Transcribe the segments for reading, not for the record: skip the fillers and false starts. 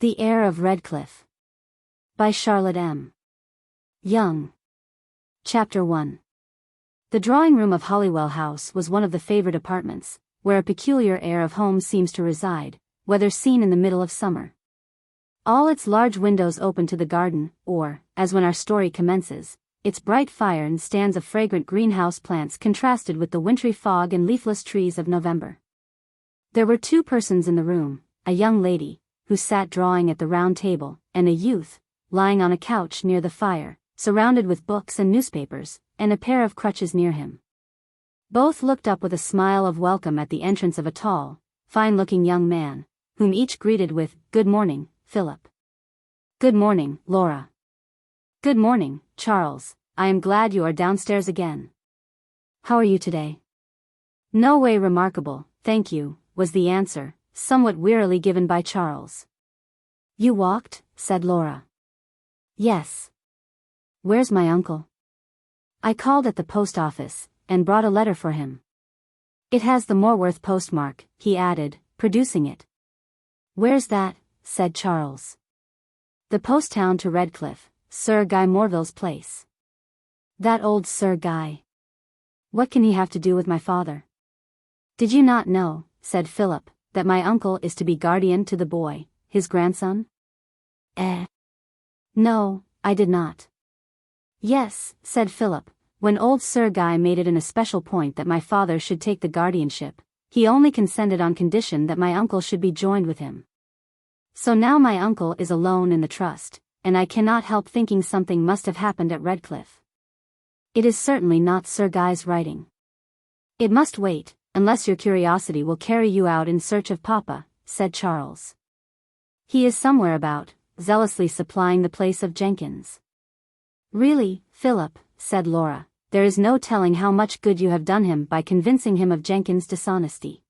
The Heir of Redclyffe. By Charlotte M. Yonge. Chapter 1. The drawing room of Holywell House was one of the favored apartments, where a peculiar air of home seems to reside, whether seen in the middle of summer. All its large windows open to the garden, or, as when our story commences, its bright fire and stands of fragrant greenhouse plants contrasted with the wintry fog and leafless trees of November. There were two persons in the room, a young lady, who sat drawing at the round table, and a youth, lying on a couch near the fire, surrounded with books and newspapers, and a pair of crutches near him. Both looked up with a smile of welcome at the entrance of a tall, fine-looking young man, whom each greeted with, "Good morning, Philip." "Good morning, Laura." "Good morning, Charles. I am glad you are downstairs again. How are you today?" "No way remarkable, thank you," was the answer, somewhat wearily given by Charles. "You walked?" said Laura. "Yes." "Where's my uncle?" "I called at the post office, and brought a letter for him. It has the Morworth postmark," he added, producing it. "Where's that?" said Charles. "The post town to Redclyffe, Sir Guy Morville's place." "That old Sir Guy. What can he have to do with my father?" "Did you not know," said Philip, "that my uncle is to be guardian to the boy, his grandson?" "No, I did not." "Yes," said Philip, "when old Sir Guy made it an especial point that my father should take the guardianship, he only consented on condition that my uncle should be joined with him. So now my uncle is alone in the trust, and I cannot help thinking something must have happened at Redclyffe. It is certainly not Sir Guy's writing. It must wait, unless your curiosity will carry you out in search of Papa," said Charles. "He is somewhere about, zealously supplying the place of Jenkins." "Really, Philip," said Laura, "there is no telling how much good you have done him by convincing him of Jenkins' dishonesty.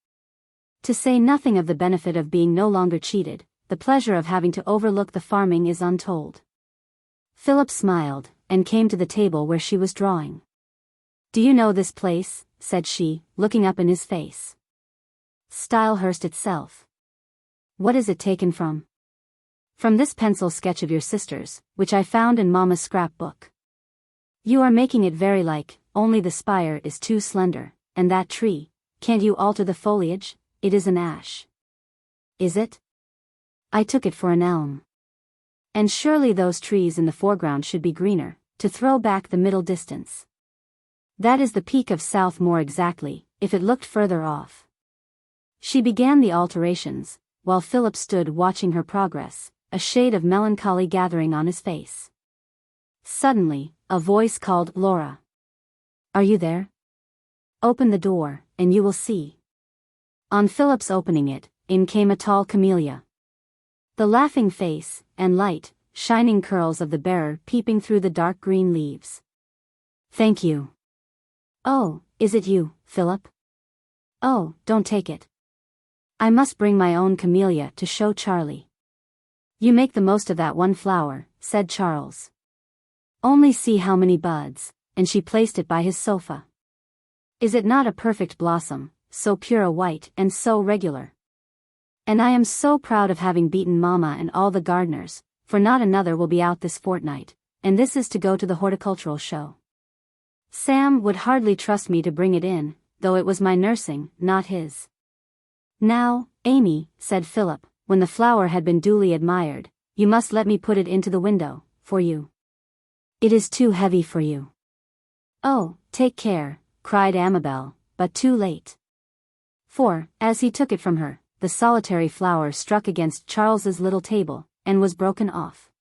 To say nothing of the benefit of being no longer cheated, the pleasure of having to overlook the farming is untold." Philip smiled, and came to the table where she was drawing. "Do you know this place?" said she, looking up in his face. "Stylehurst itself." "What is it taken from?" "From this pencil sketch of your sister's, which I found in Mamma's scrapbook. You are making it very like, only the spire is too slender, and that tree, can't you alter the foliage? It is an ash." "Is it? I took it for an elm. And surely those trees in the foreground should be greener, to throw back the middle distance. That is the peak of South Moor exactly, if it looked further off." She began the alterations, while Philip stood watching her progress, a shade of melancholy gathering on his face. Suddenly, a voice called Laura. "Are you there? Open the door, and you will see." On Philip's opening it, in came a tall camellia. The laughing face, and light, shining curls of the bearer peeping through the dark green leaves. "Thank you." "Oh, is it you, Philip?" "Oh, don't take it. I must bring my own camellia to show Charlie." "You make the most of that one flower," said Charles. "Only see how many buds," and she placed it by his sofa. "Is it not a perfect blossom, so pure a white and so regular? And I am so proud of having beaten Mamma and all the gardeners, for not another will be out this fortnight, and this is to go to the horticultural show. Sam would hardly trust me to bring it in, though it was my nursing, not his." "Now, Amy," said Philip, when the flower had been duly admired, "you must let me put it into the window, for you. It is too heavy for you." "Oh, take care," cried Amabel, but too late. For, as he took it from her, the solitary flower struck against Charles's little table, and was broken off.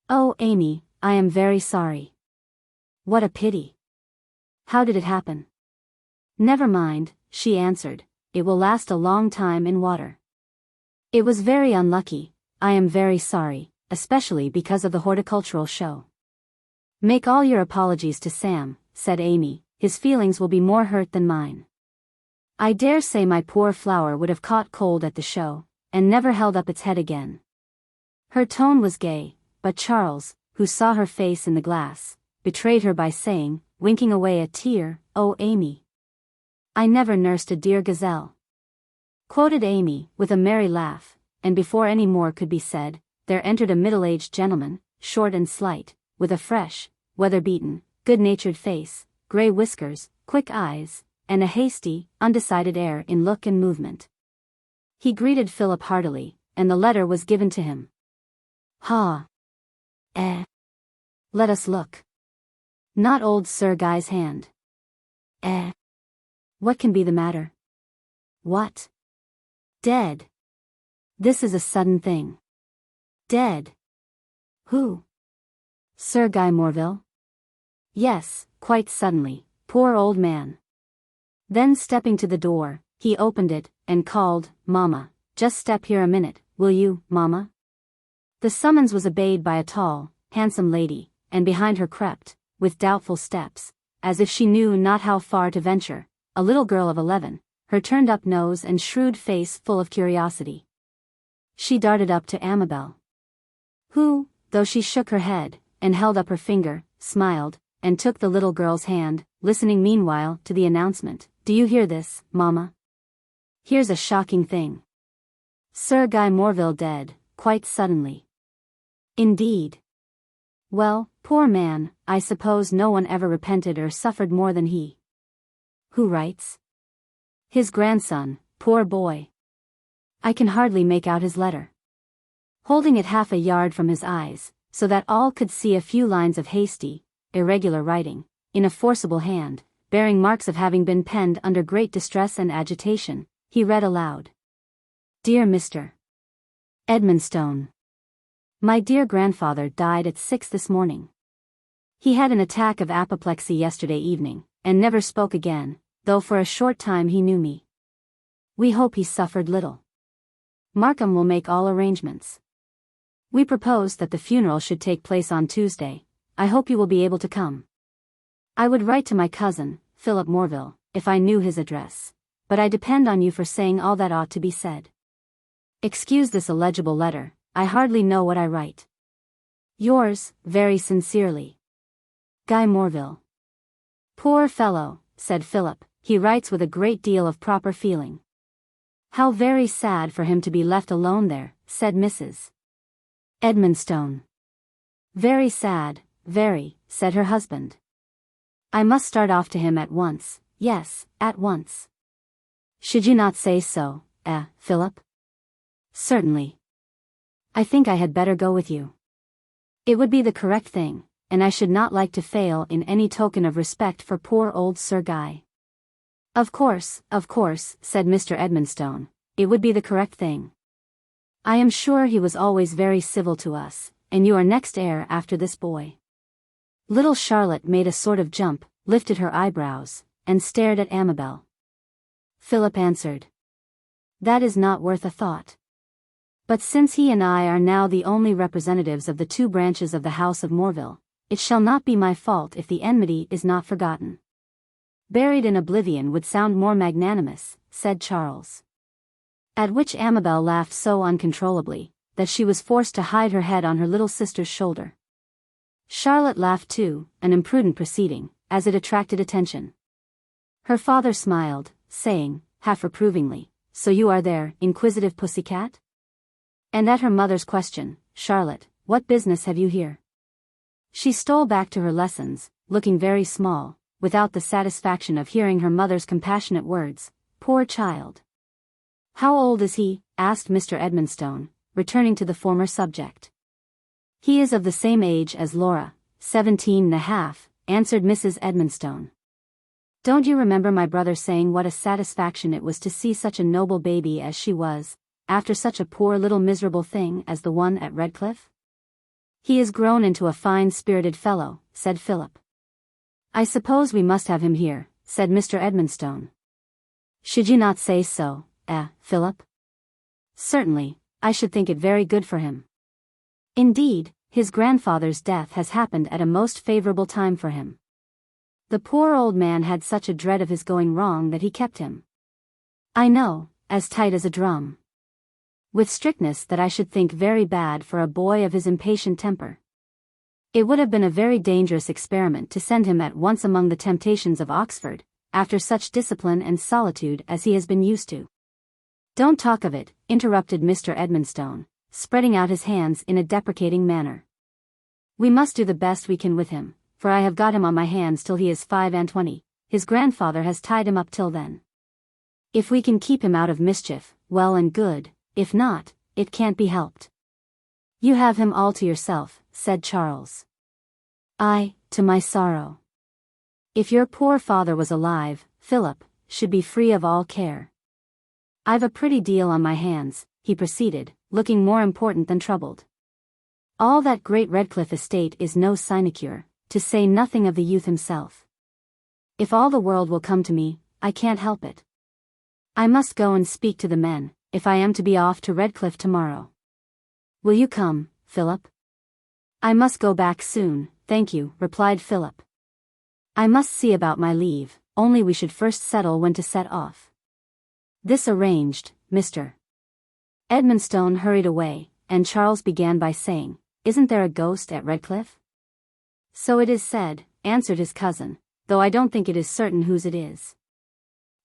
"Oh, Amy, I am very sorry." "What a pity. How did it happen?" "Never mind," she answered, "it will last a long time in water. It was very unlucky. I am very sorry, especially because of the horticultural show." "Make all your apologies to Sam," said Amy, "his feelings will be more hurt than mine. I dare say my poor flower would have caught cold at the show, and never held up its head again." Her tone was gay, but Charles, who saw her face in the glass, betrayed her by saying, winking away a tear, "Oh, Amy, I never nursed a dear gazelle." Quoted Amy, with a merry laugh, and before any more could be said, there entered a middle-aged gentleman, short and slight, with a fresh, weather-beaten, good-natured face, grey whiskers, quick eyes, and a hasty, undecided air in look and movement. He greeted Philip heartily, and the letter was given to him. "Ha! Let us look. Not old Sir Guy's hand. What can be the matter? What? Dead? This is a sudden thing. Dead? Who? Sir Guy Morville? Yes, quite suddenly, poor old man." Then stepping to the door, he opened it, and called, "Mamma, just step here a minute, will you, Mamma?" The summons was obeyed by a tall, handsome lady, and behind her crept, with doubtful steps, as if she knew not how far to venture, a little girl of 11, her turned-up nose and shrewd face full of curiosity. She darted up to Amabel, who, though she shook her head, and held up her finger, smiled, and took the little girl's hand, listening meanwhile to the announcement. "Do you hear this, Mamma? Here's a shocking thing. Sir Guy Morville dead, quite suddenly." "Indeed? Well, poor man, I suppose no one ever repented or suffered more than he." "Who writes?" "His grandson, poor boy. I can hardly make out his letter." Holding it half a yard from his eyes, so that all could see a few lines of hasty, irregular writing, in a forcible hand, bearing marks of having been penned under great distress and agitation, he read aloud. "Dear Mr. Edmonstone, my dear grandfather died at 6 this morning. He had an attack of apoplexy yesterday evening, and never spoke again, though for a short time he knew me. We hope he suffered little. Markham will make all arrangements. We propose that the funeral should take place on Tuesday. I hope you will be able to come. I would write to my cousin, Philip Morville, if I knew his address, but I depend on you for saying all that ought to be said. Excuse this illegible letter, I hardly know what I write. Yours, very sincerely, Guy Morville." "Poor fellow," said Philip, "he writes with a great deal of proper feeling." "How very sad for him to be left alone there," said Mrs. Edmonstone. "Very sad, very," said her husband. "I must start off to him at once, yes, at once." "Should you not say so, Philip?" "Certainly. I think I had better go with you. It would be the correct thing, and I should not like to fail in any token of respect for poor old Sir Guy." Of course," said Mr. Edmonstone, "it would be the correct thing. I am sure he was always very civil to us, and you are next heir after this boy." Little Charlotte made a sort of jump, lifted her eyebrows, and stared at Amabel. Philip answered, "That is not worth a thought. But since he and I are now the only representatives of the two branches of the house of Morville, it shall not be my fault if the enmity is not forgotten." "Buried in oblivion would sound more magnanimous," said Charles. At which Amabel laughed so uncontrollably, that she was forced to hide her head on her little sister's shoulder. Charlotte laughed too, an imprudent proceeding, as it attracted attention. Her father smiled, saying, half reprovingly, "So you are there, inquisitive pussycat?" And at her mother's question, "Charlotte, what business have you here?" she stole back to her lessons, looking very small, without the satisfaction of hearing her mother's compassionate words. "Poor child." "How old is he?" asked Mr. Edmonstone, returning to the former subject. "He is of the same age as Laura, 17.5, answered Mrs. Edmonstone. "Don't you remember my brother saying what a satisfaction it was to see such a noble baby as she was, after such a poor little miserable thing as the one at Redclyffe?" "He is grown into a fine-spirited fellow," said Philip. "I suppose we must have him here," said Mr. Edmonstone. "Should you not say so, Philip?" "Certainly, I should think it very good for him. Indeed, his grandfather's death has happened at a most favorable time for him. The poor old man had such a dread of his going wrong that he kept him, I know, as tight as a drum, with strictness that I should think very bad for a boy of his impatient temper. It would have been a very dangerous experiment to send him at once among the temptations of Oxford, after such discipline and solitude as he has been used to. Don't talk of it, interrupted Mr. Edmonstone, spreading out his hands in a deprecating manner. We must do the best we can with him, for I have got him on my hands till he is 25. His grandfather has tied him up till then. If we can keep him out of mischief, well and good, if not, it can't be helped. You have him all to yourself, said Charles. I, to my sorrow. If your poor father was alive, Philip should be free of all care. I've a pretty deal on my hands, he proceeded, looking more important than troubled. All that great Redclyffe estate is no sinecure, to say nothing of the youth himself. If all the world will come to me, I can't help it. I must go and speak to the men, if I am to be off to Redclyffe tomorrow. Will you come, Philip? I must go back soon, thank you, replied Philip. I must see about my leave, only we should first settle when to set off. This arranged, Mr. Edmonstone hurried away, and Charles began by saying, Isn't there a ghost at Redclyffe? So it is said, answered his cousin, though I don't think it is certain whose it is.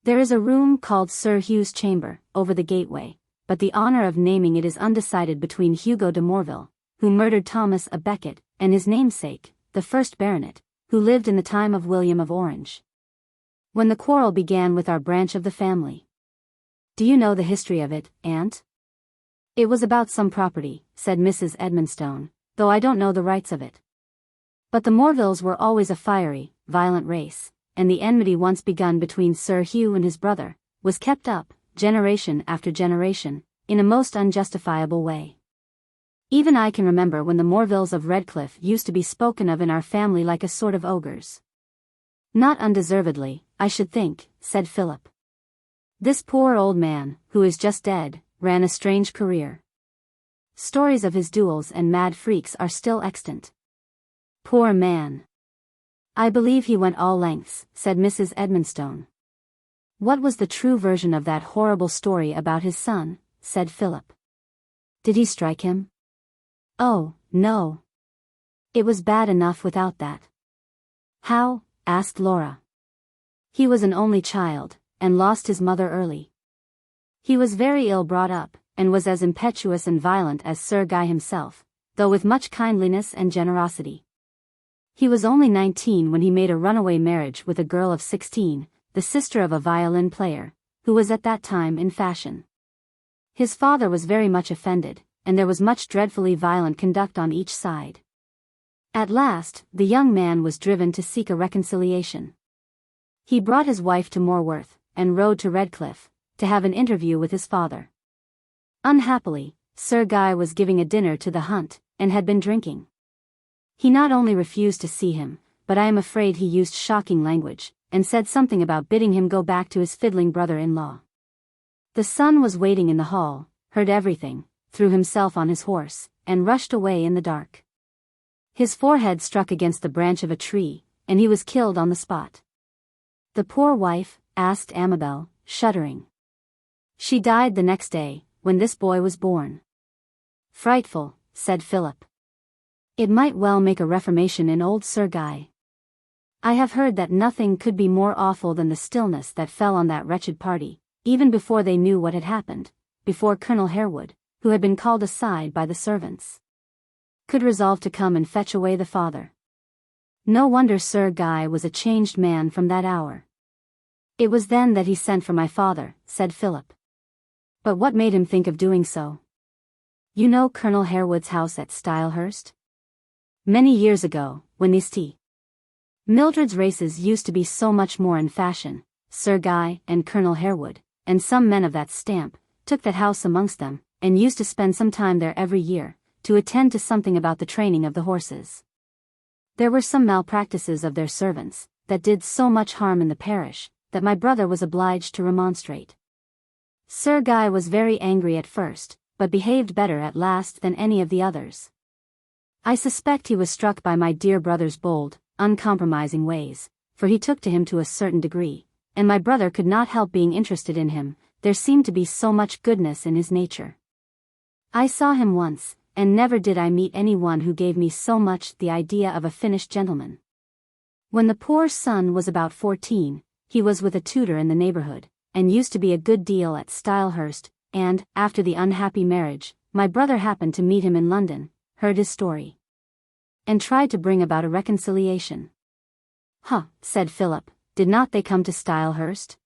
There is a room called Sir Hugh's chamber, over the gateway, but the honour of naming it is undecided between Hugo de Morville, who murdered Thomas a Becket, and his namesake, the first baronet, who lived in the time of William of Orange. When the quarrel began with our branch of the family. Do you know the history of it, aunt? It was about some property, said Mrs. Edmonstone, though I don't know the rights of it. But the Morvilles were always a fiery, violent race, and the enmity once begun between Sir Hugh and his brother, was kept up, generation after generation, in a most unjustifiable way. Even I can remember when the Morvilles of Redclyffe used to be spoken of in our family like a sort of ogres. Not undeservedly, I should think, said Philip. This poor old man, who is just dead, ran a strange career. Stories of his duels and mad freaks are still extant. Poor man. I believe he went all lengths, said Mrs. Edmonstone. What was the true version of that horrible story about his son? Said Philip. Did he strike him? Oh, no. It was bad enough without that. How? Asked Laura. He was an only child, and lost his mother early. He was very ill brought up, and was as impetuous and violent as Sir Guy himself, though with much kindliness and generosity. He was only 19 when he made a runaway marriage with a girl of 16, the sister of a violin player, who was at that time in fashion. His father was very much offended, and there was much dreadfully violent conduct on each side. At last, the young man was driven to seek a reconciliation. He brought his wife to Morworth, and rode to Redclyffe, to have an interview with his father. Unhappily, Sir Guy was giving a dinner to the hunt, and had been drinking. He not only refused to see him, but I am afraid he used shocking language, and said something about bidding him go back to his fiddling brother-in-law. The son was waiting in the hall, heard everything, threw himself on his horse, and rushed away in the dark. His forehead struck against the branch of a tree, and he was killed on the spot. The poor wife? Asked Amabel, shuddering. She died the next day, when this boy was born. Frightful, said Philip. It might well make a reformation in old Sir Guy. I have heard that nothing could be more awful than the stillness that fell on that wretched party, even before they knew what had happened, before Colonel Harewood, who had been called aside by the servants, could resolve to come and fetch away the father. No wonder Sir Guy was a changed man from that hour. It was then that he sent for my father, said Philip. But what made him think of doing so? You know Colonel Harewood's house at Stylehurst? Many years ago, when these Mildred's races used to be so much more in fashion, Sir Guy and Colonel Harewood, and some men of that stamp, took that house amongst them, and used to spend some time there every year, to attend to something about the training of the horses. There were some malpractices of their servants, that did so much harm in the parish, that my brother was obliged to remonstrate. Sir Guy was very angry at first, but behaved better at last than any of the others. I suspect he was struck by my dear brother's bold, uncompromising ways, for he took to him to a certain degree, and my brother could not help being interested in him. There seemed to be so much goodness in his nature. I saw him once, and never did I meet any one who gave me so much the idea of a finished gentleman. When the poor son was about 14, he was with a tutor in the neighborhood, and used to be a good deal at Stylehurst, and, after the unhappy marriage, my brother happened to meet him in London, heard his story, and tried to bring about a reconciliation. Huh, said Philip, did not they come to Stylehurst?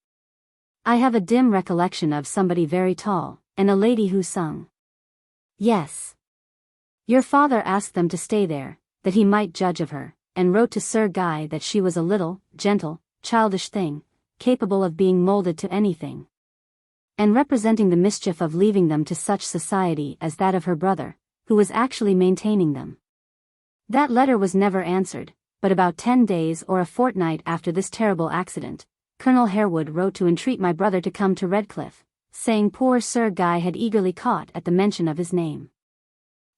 I have a dim recollection of somebody very tall, and a lady who sung. Yes. Your father asked them to stay there, that he might judge of her, and wrote to Sir Guy that she was a little, gentle, childish thing, capable of being molded to anything, and representing the mischief of leaving them to such society as that of her brother, who was actually maintaining them. That letter was never answered, but about 10 days or a fortnight after this terrible accident, Colonel Harewood wrote to entreat my brother to come to Redclyffe, saying poor Sir Guy had eagerly caught at the mention of his name.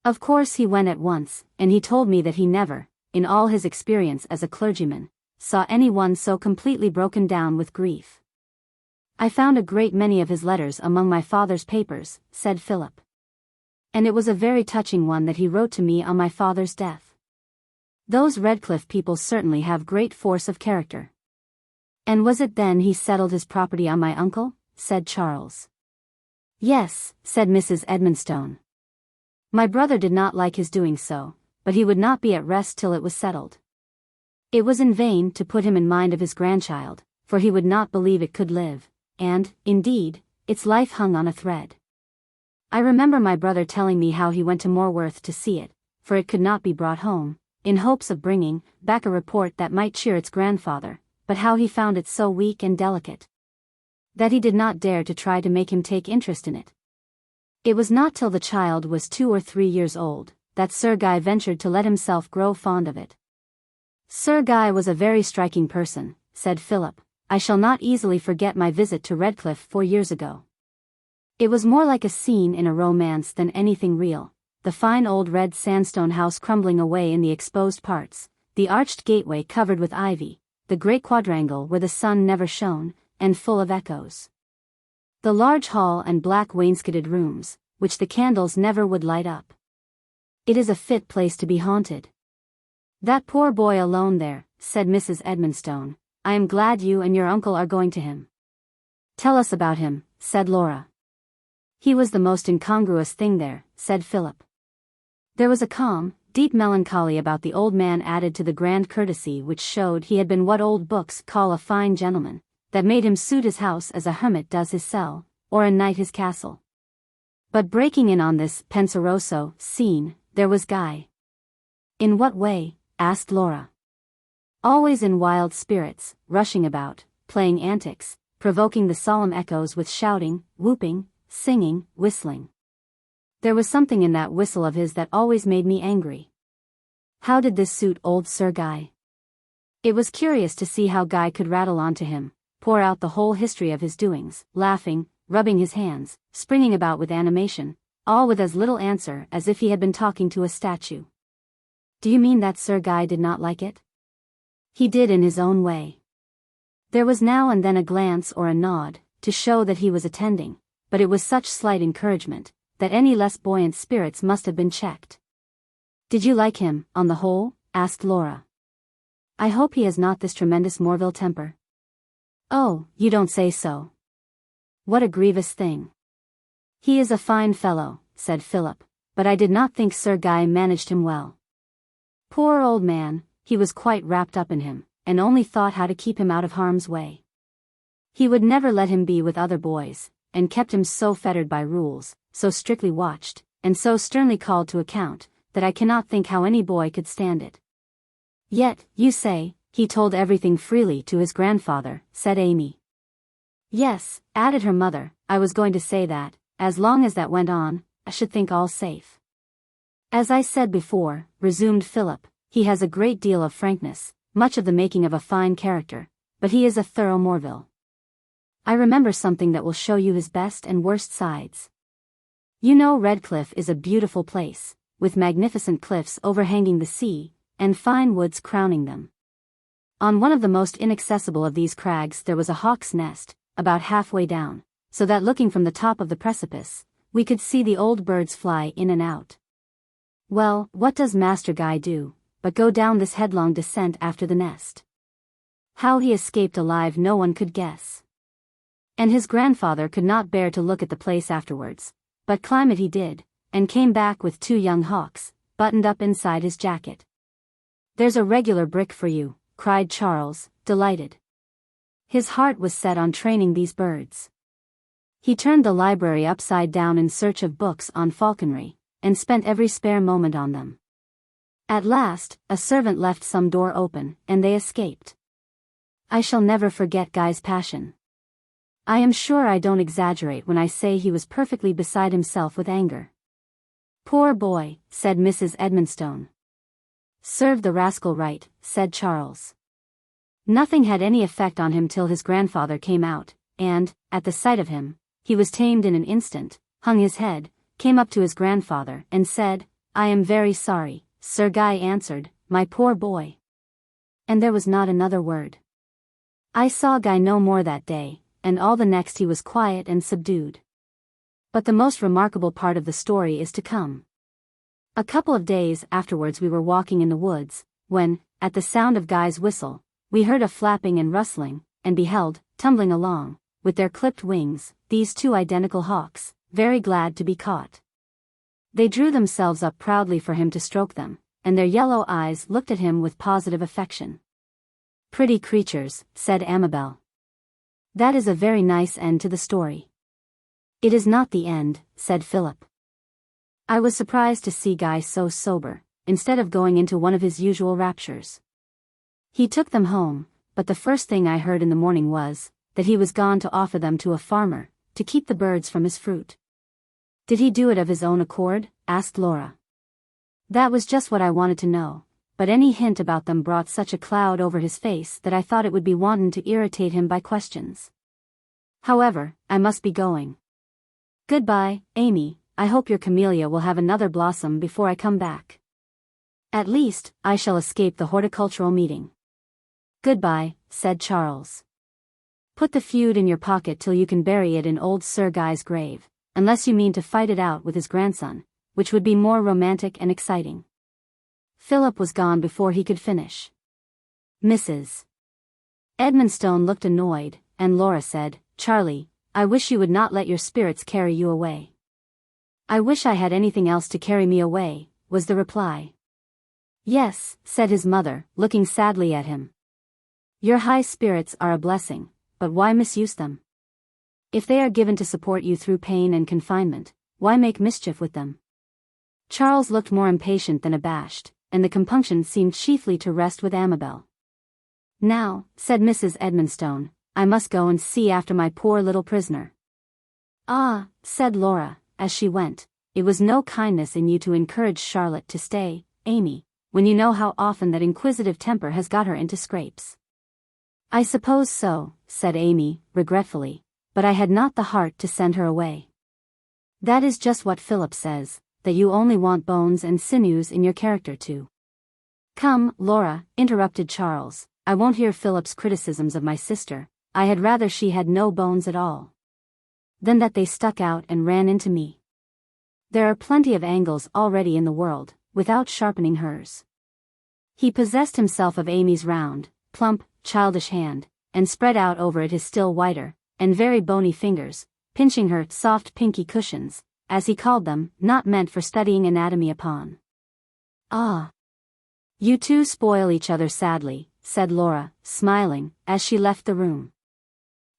Of course he went at once, and he told me that he never, in all his experience as a clergyman, saw anyone so completely broken down with grief. I found a great many of his letters among my father's papers, said Philip. And it was a very touching one that he wrote to me on my father's death. Those Redclyffe people certainly have great force of character. And was it then he settled his property on my uncle? Said Charles. Yes, said Mrs. Edmonstone. My brother did not like his doing so, but he would not be at rest till it was settled. It was in vain to put him in mind of his grandchild, for he would not believe it could live, and, indeed, its life hung on a thread. I remember my brother telling me how he went to Morworth to see it, for it could not be brought home, in hopes of bringing back a report that might cheer its grandfather, but how he found it so weak and delicate that he did not dare to try to make him take interest in it. It was not till the child was 2 or 3 years old that Sir Guy ventured to let himself grow fond of it. Sir Guy was a very striking person, said Philip. I shall not easily forget my visit to Redclyffe 4 years ago. It was more like a scene in a romance than anything real, the fine old red sandstone house crumbling away in the exposed parts, the arched gateway covered with ivy, the great quadrangle where the sun never shone, and full of echoes. The large hall and black wainscoted rooms, which the candles never would light up. It is a fit place to be haunted. That poor boy alone there, said Mrs. Edmonstone. I am glad you and your uncle are going to him. Tell us about him, said Laura. He was the most incongruous thing there, said Philip. There was a calm, deep melancholy about the old man added to the grand courtesy which showed he had been what old books call a fine gentleman, that made him suit his house as a hermit does his cell, or a knight his castle. But breaking in on this penseroso scene, there was Guy. In what way? Asked Laura. Always in wild spirits, rushing about, playing antics, provoking the solemn echoes with shouting, whooping, singing, whistling. There was something in that whistle of his that always made me angry. How did this suit old Sir Guy? It was curious to see how Guy could rattle on to him, pour out the whole history of his doings, laughing, rubbing his hands, springing about with animation, all with as little answer as if he had been talking to a statue. Do you mean that Sir Guy did not like it? He did in his own way. There was now and then a glance or a nod, to show that he was attending, but it was such slight encouragement, that any less buoyant spirits must have been checked. Did you like him, on the whole? Asked Laura. I hope he has not this tremendous Morville temper. Oh, you don't say so. What a grievous thing. He is a fine fellow, said Philip, but I did not think Sir Guy managed him well. Poor old man, he was quite wrapped up in him, and only thought how to keep him out of harm's way. He would never let him be with other boys, and kept him so fettered by rules, so strictly watched, and so sternly called to account, that I cannot think how any boy could stand it. Yet, you say, he told everything freely to his grandfather, said Amy. Yes, added her mother, I was going to say that, as long as that went on, I should think all safe. As I said before, resumed Philip, he has a great deal of frankness, much of the making of a fine character, but he is a thorough Morville. I remember something that will show you his best and worst sides. You know Redclyffe is a beautiful place, with magnificent cliffs overhanging the sea, and fine woods crowning them. On one of the most inaccessible of these crags there was a hawk's nest, about halfway down, so that looking from the top of the precipice, we could see the old birds fly in and out. Well, what does Master Guy do, but go down this headlong descent after the nest? How he escaped alive no one could guess. And his grandfather could not bear to look at the place afterwards, but climb it he did, and came back with 2 young hawks, buttoned up inside his jacket. "There's a regular brick for you," cried Charles, delighted. His heart was set on training these birds. He turned the library upside down in search of books on falconry, and spent every spare moment on them. At last, a servant left some door open, and they escaped. I shall never forget Guy's passion. I am sure I don't exaggerate when I say he was perfectly beside himself with anger. "Poor boy," said Mrs. Edmonstone. "Serve the rascal right," said Charles. Nothing had any effect on him till his grandfather came out, and, at the sight of him, he was tamed in an instant, hung his head, came up to his grandfather, and said, "I am very sorry." Sir Guy answered, "My poor boy." And there was not another word. I saw Guy no more that day, and all the next he was quiet and subdued. But the most remarkable part of the story is to come. A couple of days afterwards we were walking in the woods, when, at the sound of Guy's whistle, we heard a flapping and rustling, and beheld, tumbling along, with their clipped wings, these 2 identical hawks, very glad to be caught. They drew themselves up proudly for him to stroke them, and their yellow eyes looked at him with positive affection. "Pretty creatures," said Amabel. "That is a very nice end to the story." "It is not the end," said Philip. I was surprised to see Guy so sober, instead of going into one of his usual raptures. He took them home, but the first thing I heard in the morning was, that he was gone to offer them to a farmer, to keep the birds from his fruit. "Did he do it of his own accord?" asked Laura. That was just what I wanted to know, but any hint about them brought such a cloud over his face that I thought it would be wanton to irritate him by questions. However, I must be going. "Goodbye, Amy, I hope your camellia will have another blossom before I come back. At least, I shall escape the horticultural meeting." "Goodbye," said Charles. "Put the feud in your pocket till you can bury it in old Sir Guy's grave, unless you mean to fight it out with his grandson, which would be more romantic and exciting." Philip was gone before he could finish. Mrs. Edmonstone looked annoyed, and Laura said, "Charlie, I wish you would not let your spirits carry you away." "I wish I had anything else to carry me away," was the reply. "Yes," said his mother, looking sadly at him. "Your high spirits are a blessing, but why misuse them? If they are given to support you through pain and confinement, why make mischief with them?" Charles looked more impatient than abashed, and the compunction seemed chiefly to rest with Amabel. "Now," said Mrs. Edmonstone, "I must go and see after my poor little prisoner." "Ah," said Laura, as she went, "it was no kindness in you to encourage Charlotte to stay, Amy, when you know how often that inquisitive temper has got her into scrapes." "I suppose so," said Amy, regretfully, "but I had not the heart to send her away." "That is just what Philip says, that you only want bones and sinews in your character too." "Come, Laura," interrupted Charles, "I won't hear Philip's criticisms of my sister. I had rather she had no bones at all than that they stuck out and ran into me. There are plenty of angles already in the world, without sharpening hers." He possessed himself of Amy's round, plump, childish hand, and spread out over it his still whiter, and very bony fingers, pinching her soft pinky cushions, as he called them, not meant for studying anatomy upon. "Ah! You two spoil each other sadly," said Laura, smiling, as she left the room.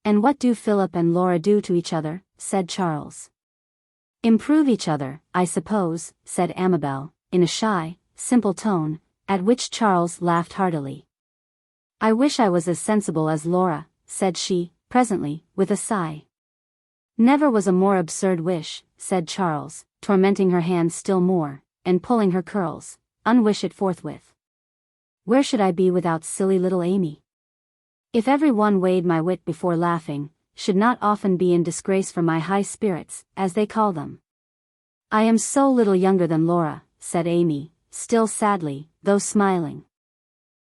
"And what do Philip and Laura do to each other?" said Charles. "Improve each other, I suppose," said Amabel, in a shy, simple tone, at which Charles laughed heartily. "I wish I was as sensible as Laura," said she, presently, with a sigh. "Never was a more absurd wish," said Charles, tormenting her hands still more, and pulling her curls. "Unwish it forthwith. Where should I be without silly little Amy? If every one weighed my wit before laughing, should not often be in disgrace for my high spirits, as they call them." "I am so little younger than Laura," said Amy, still sadly, though smiling.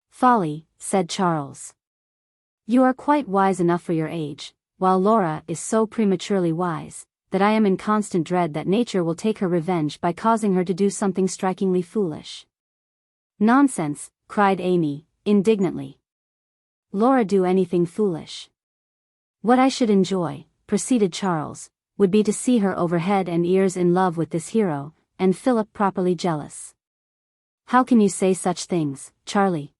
"Folly," said Charles. "You are quite wise enough for your age, while Laura is so prematurely wise, that I am in constant dread that nature will take her revenge by causing her to do something strikingly foolish." "Nonsense," cried Amy, indignantly. "Laura do anything foolish? What I should enjoy, proceeded Charles, would be to see her over head and ears in love with this hero, and Philip properly jealous. How can you say such things, Charlie?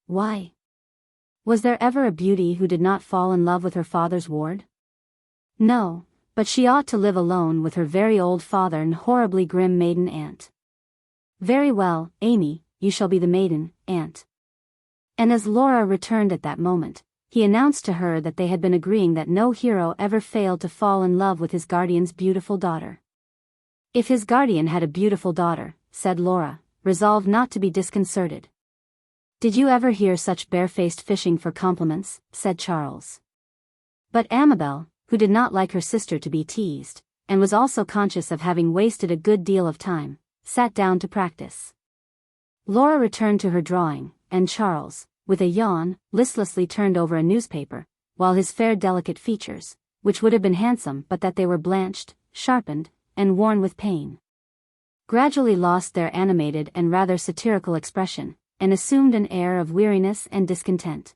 Why? Was there ever a beauty who did not fall in love with her father's ward? No, but she ought to live alone with her very old father and horribly grim maiden aunt. Very well, Amy, you shall be the maiden aunt. And as Laura returned at that moment, he announced to her that they had been agreeing that no hero ever failed to fall in love with his guardian's beautiful daughter. If his guardian had a beautiful daughter, said Laura, resolved not to be disconcerted. Did you ever hear such barefaced fishing for compliments? Said Charles. But Amabel, who did not like her sister to be teased, and was also conscious of having wasted a good deal of time, sat down to practice. Laura returned to her drawing, and Charles, with a yawn, listlessly turned over a newspaper, while his fair delicate features, which would have been handsome but that they were blanched, sharpened, and worn with pain, gradually lost their animated and rather satirical expression, and assumed an air of weariness and discontent.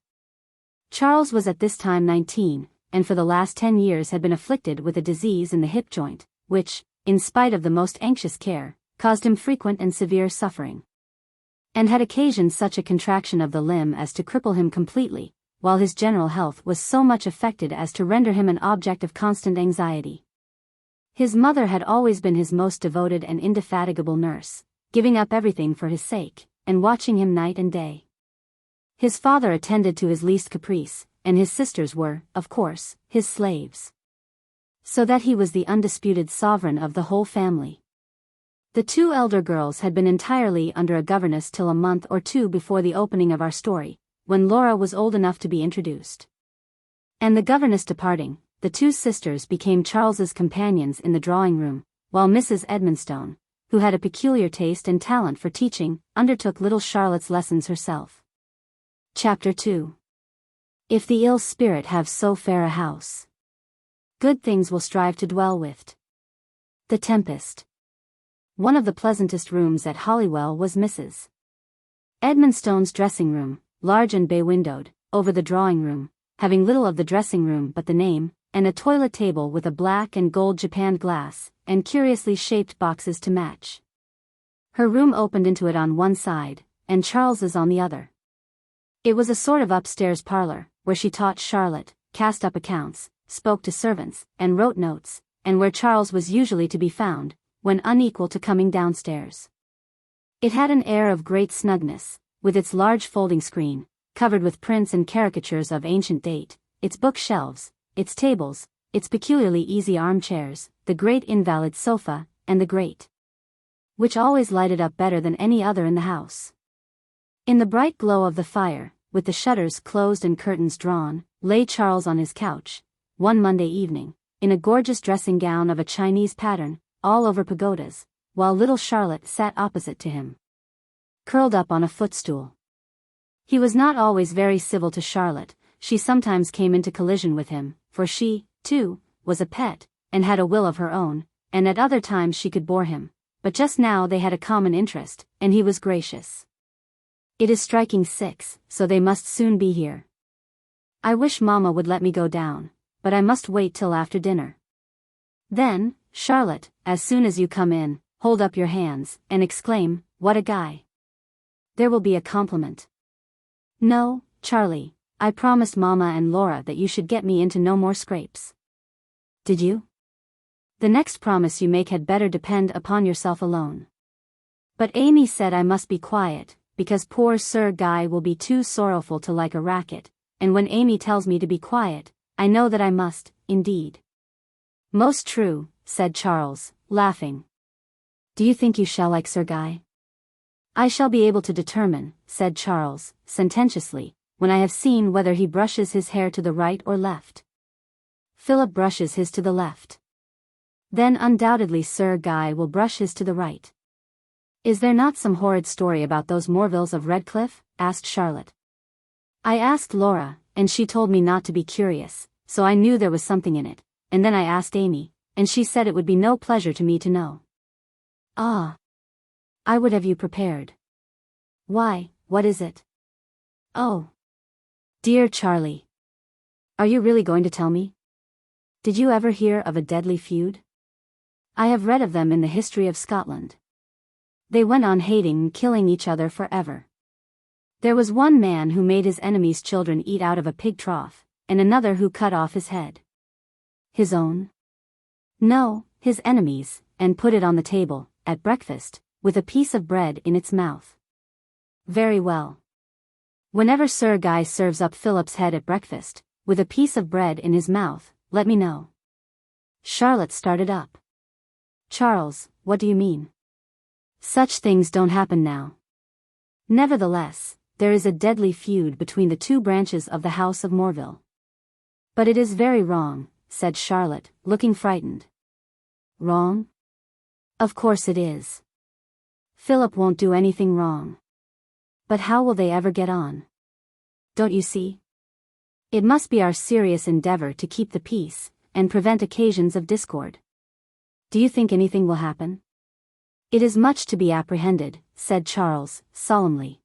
Charles was at this time 19, and for the last 10 years had been afflicted with a disease in the hip joint, which, in spite of the most anxious care, caused him frequent and severe suffering, and had occasioned such a contraction of the limb as to cripple him completely, while his general health was so much affected as to render him an object of constant anxiety. His mother had always been his most devoted and indefatigable nurse, giving up everything for his sake, and watching him night and day. His father attended to his least caprice, and his sisters were, of course, his slaves. So that he was the undisputed sovereign of the whole family. The two elder girls had been entirely under a governess till a month or two before the opening of our story, when Laura was old enough to be introduced. And the governess departing, the two sisters became Charles's companions in the drawing-room, while Mrs. Edmonstone, who had a peculiar taste and talent for teaching, undertook little Charlotte's lessons herself. Chapter 2. If the ill spirit have so fair a house, good things will strive to dwell with. The Tempest. One of the pleasantest rooms at Holywell was Mrs. Edmonstone's dressing-room, large and bay-windowed, over the drawing-room, having little of the dressing-room but the name, and a toilet table with a black and gold japanned glass, and curiously shaped boxes to match. Her room opened into it on one side, and Charles's on the other. It was a sort of upstairs parlor, where she taught Charlotte, cast up accounts, spoke to servants, and wrote notes, and where Charles was usually to be found, when unequal to coming downstairs. It had an air of great snugness, with its large folding screen, covered with prints and caricatures of ancient date, its bookshelves, its tables, its peculiarly easy armchairs, the great invalid sofa, and the grate, which always lighted up better than any other in the house. In the bright glow of the fire, with the shutters closed and curtains drawn, lay Charles on his couch, one Monday evening, in a gorgeous dressing gown of a Chinese pattern, all over pagodas, while little Charlotte sat opposite to him, curled up on a footstool. He was not always very civil to Charlotte. She sometimes came into collision with him, for she, too, was a pet, and had a will of her own, and at other times she could bore him, but just now they had a common interest, and he was gracious. It is striking 6, so they must soon be here. I wish Mamma would let me go down, but I must wait till after dinner. Then, Charlotte, as soon as you come in, hold up your hands, and exclaim, "What a guy!" There will be a compliment. No, Charlie, I promised Mamma and Laura that you should get me into no more scrapes. Did you? The next promise you make had better depend upon yourself alone. But Amy said I must be quiet, because poor Sir Guy will be too sorrowful to like a racket, and when Amy tells me to be quiet, I know that I must, indeed. Most true, said Charles, laughing. Do you think you shall like Sir Guy? I shall be able to determine, said Charles, sententiously, when I have seen whether he brushes his hair to the right or left. Philip brushes his to the left. Then undoubtedly Sir Guy will brush his to the right. Is there not some horrid story about those Morvilles of Redclyffe? Asked Charlotte. I asked Laura, and she told me not to be curious, so I knew there was something in it, and then I asked Amy, and she said it would be no pleasure to me to know. Ah! I would have you prepared. Why, what is it? Oh! Dear Charlie! Are you really going to tell me? Did you ever hear of a deadly feud? I have read of them in the history of Scotland. They went on hating and killing each other forever. There was one man who made his enemies' children eat out of a pig trough, and another who cut off his head. His own? No, his enemies, and put it on the table, at breakfast, with a piece of bread in its mouth. Very well. Whenever Sir Guy serves up Philip's head at breakfast, with a piece of bread in his mouth, let me know. Charlotte started up. Charles, what do you mean? Such things don't happen now. Nevertheless, there is a deadly feud between the two branches of the House of Morville. But it is very wrong, said Charlotte, looking frightened. Wrong? Of course it is. Philip won't do anything wrong. But how will they ever get on? Don't you see? It must be our serious endeavor to keep the peace, and prevent occasions of discord. Do you think anything will happen? It is much to be apprehended, said Charles, solemnly.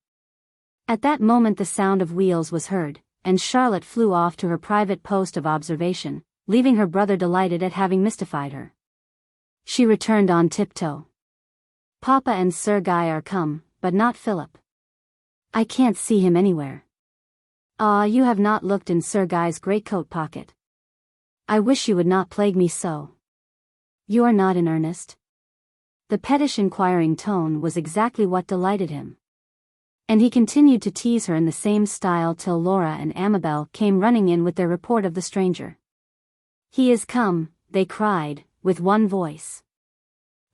At that moment the sound of wheels was heard, and Charlotte flew off to her private post of observation, leaving her brother delighted at having mystified her. She returned on tiptoe. Papa and Sir Guy are come, but not Philip. I can't see him anywhere. Ah, you have not looked in Sir Guy's greatcoat pocket. I wish you would not plague me so. You are not in earnest? The pettish inquiring tone was exactly what delighted him. And he continued to tease her in the same style till Laura and Amabel came running in with their report of the stranger. He is come, they cried, with one voice.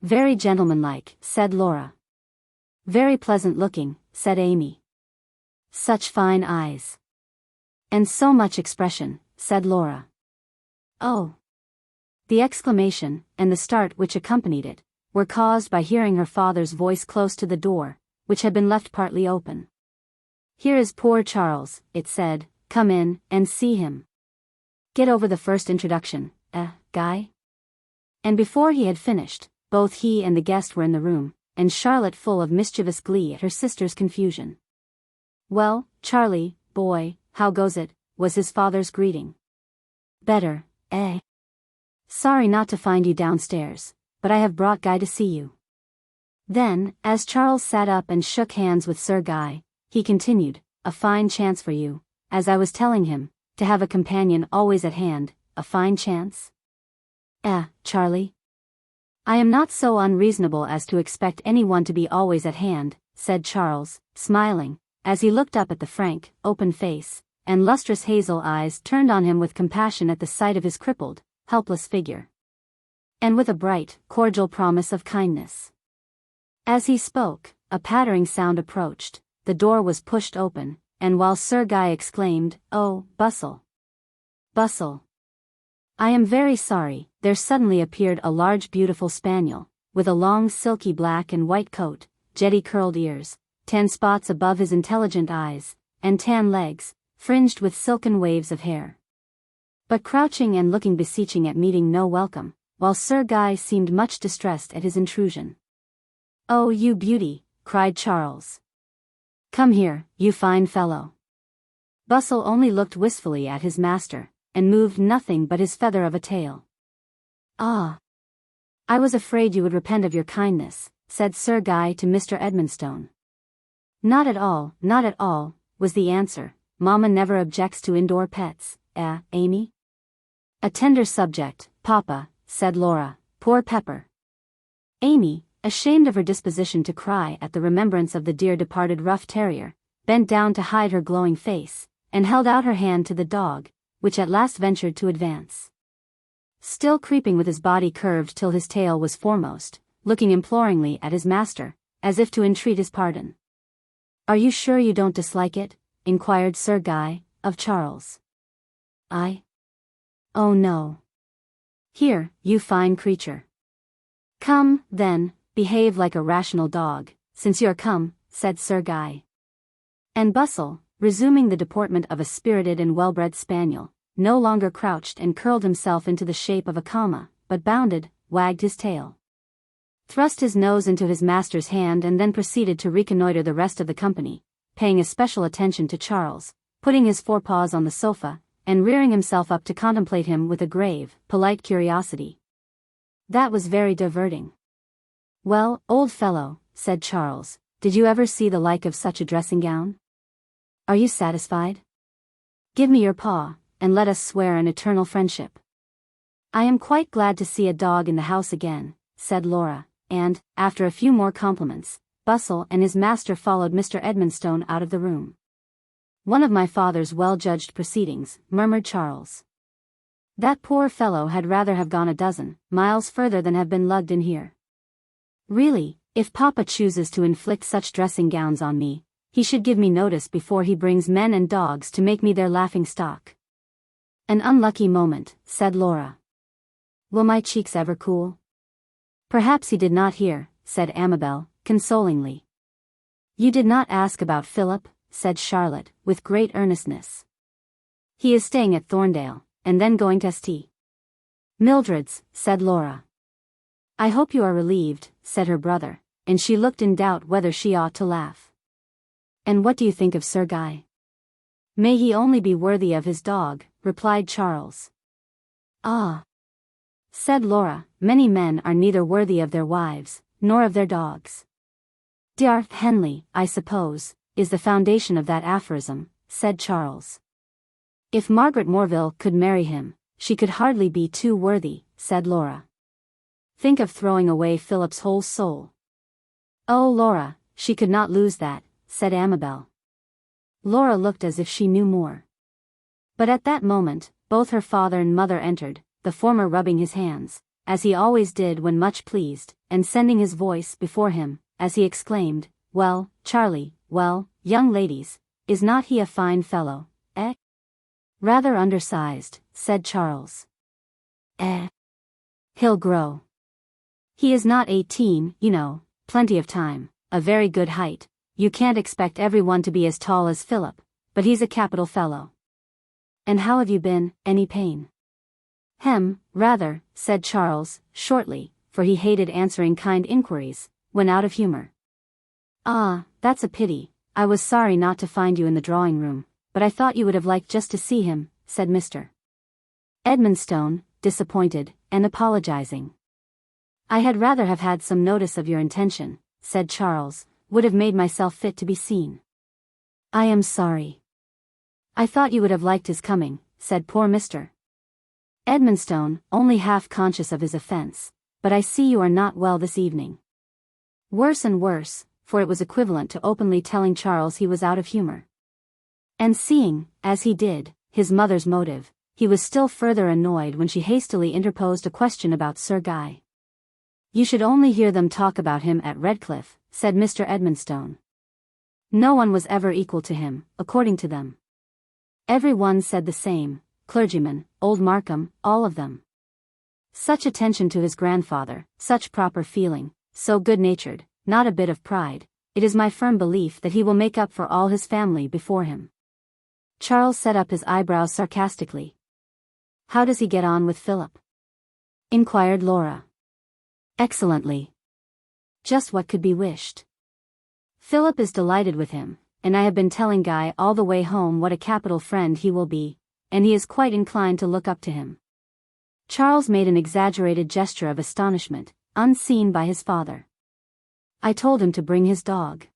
Very gentlemanlike, said Laura. Very pleasant looking, said Amy. Such fine eyes. And so much expression, said Laura. Oh! The exclamation, and the start which accompanied it, were caused by hearing her father's voice close to the door, which had been left partly open. Here is poor Charles, it said, come in, and see him. Get over the first introduction, Guy? And before he had finished, both he and the guest were in the room, and Charlotte full of mischievous glee at her sister's confusion. Well, Charlie, boy, how goes it, was his father's greeting. Better, eh? Sorry not to find you downstairs, but I have brought Guy to see you. Then, as Charles sat up and shook hands with Sir Guy, he continued, a fine chance for you, as I was telling him, to have a companion always at hand, a fine chance? Charlie? I am not so unreasonable as to expect anyone to be always at hand, said Charles, smiling, as he looked up at the frank, open face, and lustrous hazel eyes turned on him with compassion at the sight of his crippled, helpless figure. And with a bright, cordial promise of kindness. As he spoke, a pattering sound approached, the door was pushed open, and while Sir Guy exclaimed, "Oh, Bustle! Bustle! I am very sorry," there suddenly appeared a large beautiful spaniel, with a long silky black and white coat, jetty curled ears, tan spots above his intelligent eyes, and tan legs, fringed with silken waves of hair. But crouching and looking beseeching at meeting no welcome, while Sir Guy seemed much distressed at his intrusion. "Oh, you beauty!" cried Charles. "Come here, you fine fellow." Bustle only looked wistfully at his master, and moved nothing but his feather of a tail. "Ah! I was afraid you would repent of your kindness," said Sir Guy to Mr. Edmonstone. Not at all," was the answer. "Mamma never objects to indoor pets, Amy?" "A tender subject, Papa," said Laura, "poor Pepper." Amy, ashamed of her disposition to cry at the remembrance of the dear departed rough terrier, bent down to hide her glowing face, and held out her hand to the dog, which at last ventured to advance. Still creeping with his body curved till his tail was foremost, looking imploringly at his master, as if to entreat his pardon. "Are you sure you don't dislike it?" inquired Sir Guy, of Charles. "Oh no. Here, you fine creature. Come, then, behave like a rational dog, since you're come," said Sir Guy. And Bustle, resuming the deportment of a spirited and well-bred spaniel, no longer crouched and curled himself into the shape of a comma, but bounded, wagged his tail, thrust his nose into his master's hand, and then proceeded to reconnoiter the rest of the company, paying especial attention to Charles, putting his forepaws on the sofa, and rearing himself up to contemplate him with a grave, polite curiosity. That was very diverting. "Well, old fellow," said Charles, "did you ever see the like of such a dressing gown? Are you satisfied? Give me your paw, and let us swear an eternal friendship." "I am quite glad to see a dog in the house again," said Laura, and, after a few more compliments, Bustle and his master followed Mr. Edmonstone out of the room. "One of my father's well-judged proceedings," murmured Charles. "That poor fellow had rather have gone a dozen miles further than have been lugged in here. Really, if Papa chooses to inflict such dressing gowns on me, he should give me notice before he brings men and dogs to make me their laughing stock." "An unlucky moment," said Laura. "Will my cheeks ever cool?" "Perhaps he did not hear," said Amabel, consolingly. "You did not ask about Philip," said Charlotte, with great earnestness. "He is staying at Thorndale, and then going to St. Mildred's," said Laura. "I hope you are relieved," said her brother, and she looked in doubt whether she ought to laugh. "And what do you think of Sir Guy?" "May he only be worthy of his dog," replied Charles. "Ah," said Laura, "many men are neither worthy of their wives, nor of their dogs." "D'Arth Henley, I suppose, is the foundation of that aphorism," said Charles. "If Margaret Morville could marry him, she could hardly be too worthy," said Laura. "Think of throwing away Philip's whole soul." "Oh, Laura, she could not lose that," said Amabel. Laura looked as if she knew more. But at that moment, both her father and mother entered, the former rubbing his hands, as he always did when much pleased, and sending his voice before him, as he exclaimed, "Well, Charlie, well, young ladies, is not he a fine fellow, eh?" "Rather undersized," said Charles. "Eh? He'll grow. He is not 18, you know, plenty of time, a very good height. You can't expect everyone to be as tall as Philip, but he's a capital fellow." "And how have you been, any pain?" Rather," said Charles, shortly, for he hated answering kind inquiries, when out of humor. "Ah, that's a pity. I was sorry not to find you in the drawing-room, but I thought you would have liked just to see him," said Mr. Edmonstone, disappointed, and apologizing. "I had rather have had some notice of your intention," said Charles, "would have made myself fit to be seen." "I am sorry. I thought you would have liked his coming," said poor Mr. Edmonstone, only half conscious of his offense. "But I see you are not well this evening." Worse and worse, for it was equivalent to openly telling Charles he was out of humor. And seeing, as he did, his mother's motive, he was still further annoyed when she hastily interposed a question about Sir Guy. "You should only hear them talk about him at Redclyffe," said Mr. Edmonstone. "No one was ever equal to him, according to them. Every one said the same, clergyman, old Markham, all of them. Such attention to his grandfather, such proper feeling, so good-natured, not a bit of pride. It is my firm belief that he will make up for all his family before him." Charles set up his eyebrows sarcastically. "How does he get on with Philip?" inquired Laura. "Excellently. Just what could be wished. Philip is delighted with him, and I have been telling Guy all the way home what a capital friend he will be, and he is quite inclined to look up to him." Charles made an exaggerated gesture of astonishment, unseen by his father. "I told him to bring his dog.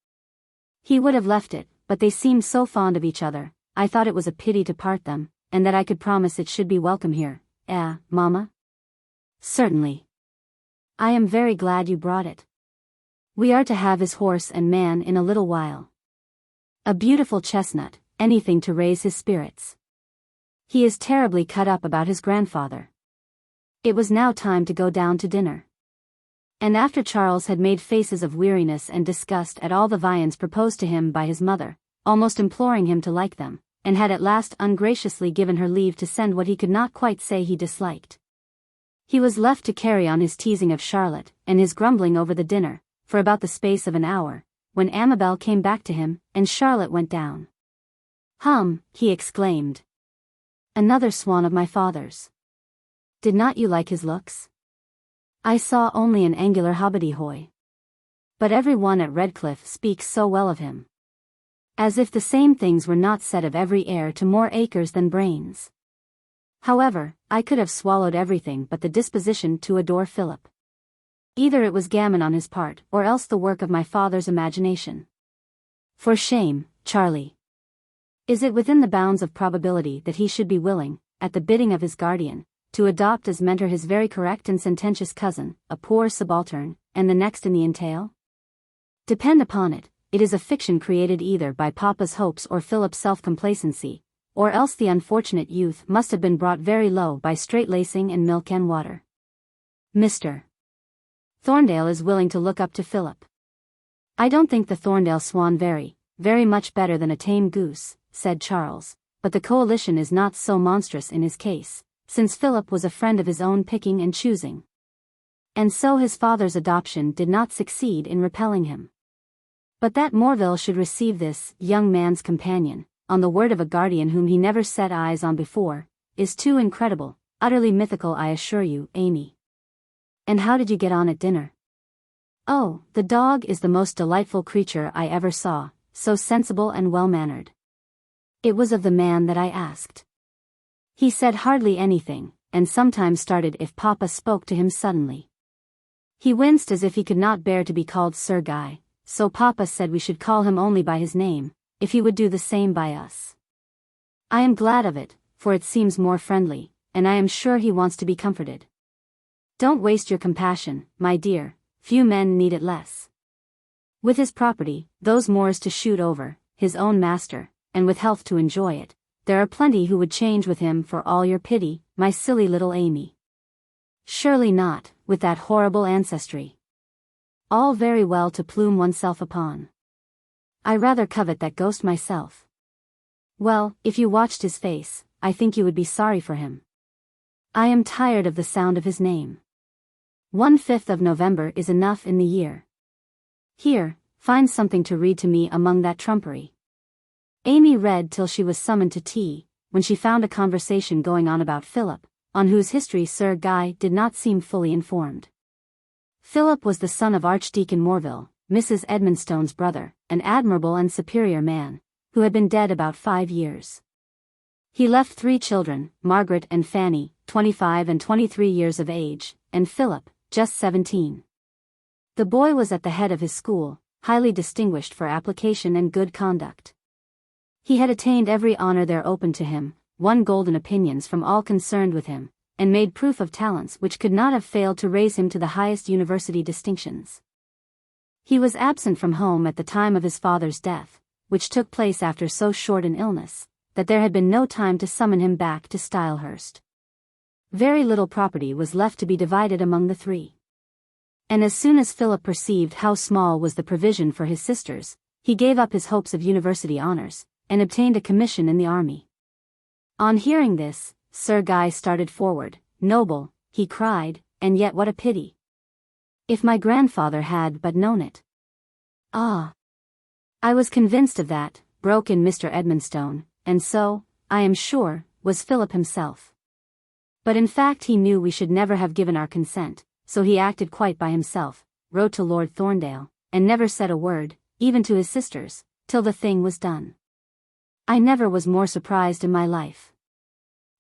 He would have left it, but they seemed so fond of each other, I thought it was a pity to part them, and that I could promise it should be welcome here." Mamma?" "Certainly. I am very glad you brought it. We are to have his horse and man in a little while. A beautiful chestnut, anything to raise his spirits. He is terribly cut up about his grandfather." It was now time to go down to dinner. And after Charles had made faces of weariness and disgust at all the viands proposed to him by his mother, almost imploring him to like them, and had at last ungraciously given her leave to send what he could not quite say he disliked, he was left to carry on his teasing of Charlotte, and his grumbling over the dinner, for about the space of an hour, when Amabel came back to him, and Charlotte went down. He exclaimed. "Another swan of my father's. Did not you like his looks? I saw only an angular hobbadehoy. But every one at Redclyffe speaks so well of him. As if the same things were not said of every heir to more acres than brains." However, I could have swallowed everything but the disposition to adore Philip. Either it was gammon on his part, or else the work of my father's imagination. For shame, Charlie. Is it within the bounds of probability that he should be willing, at the bidding of his guardian, to adopt as mentor his very correct and sententious cousin, a poor subaltern, and the next in the entail? Depend upon it, it is a fiction created either by Papa's hopes or Philip's self-complacency, or else the unfortunate youth must have been brought very low by straight-lacing and milk and water. Mr. Thorndale is willing to look up to Philip. I don't think the Thorndale swan very much better than a tame goose, said Charles, but the coalition is not so monstrous in his case, since Philip was a friend of his own picking and choosing. And so his father's adoption did not succeed in repelling him. But that Morville should receive this young man's companion, on the word of a guardian whom he never set eyes on before, is too incredible, utterly mythical, I assure you, Amy. And how did you get on at dinner? Oh, the dog is the most delightful creature I ever saw, so sensible and well-mannered. It was of the man that I asked. He said hardly anything, and sometimes started if Papa spoke to him suddenly. He winced as if he could not bear to be called Sir Guy, so Papa said we should call him only by his name, if he would do the same by us. I am glad of it, for it seems more friendly, and I am sure he wants to be comforted. Don't waste your compassion, my dear, few men need it less. With his property, those moors to shoot over, his own master, and with health to enjoy it, there are plenty who would change with him for all your pity, my silly little Amy. Surely not, with that horrible ancestry. All very well to plume oneself upon. I rather covet that ghost myself. Well, if you watched his face, I think you would be sorry for him. I am tired of the sound of his name. 1/5 of November is enough in the year. Here, find something to read to me among that trumpery. Amy read till she was summoned to tea, when she found a conversation going on about Philip, on whose history Sir Guy did not seem fully informed. Philip was the son of Archdeacon Morville, Mrs. Edmonstone's brother, an admirable and superior man, who had been dead about 5 years. He left 3 children, Margaret and Fanny, 25 and 23 years of age, and Philip, just 17. The boy was at the head of his school, highly distinguished for application and good conduct. He had attained every honor there open to him, won golden opinions from all concerned with him, and made proof of talents which could not have failed to raise him to the highest university distinctions. He was absent from home at the time of his father's death, which took place after so short an illness, that there had been no time to summon him back to Stylehurst. Very little property was left to be divided among the 3. And as soon as Philip perceived how small was the provision for his sisters, he gave up his hopes of university honors, and obtained a commission in the army. On hearing this, Sir Guy started forward. Noble, he cried, and yet what a pity. If my grandfather had but known it. Ah! I was convinced of that, broke in Mr. Edmonstone, and so, I am sure, was Philip himself. But in fact he knew we should never have given our consent, so he acted quite by himself, wrote to Lord Thorndale, and never said a word, even to his sisters, till the thing was done. I never was more surprised in my life.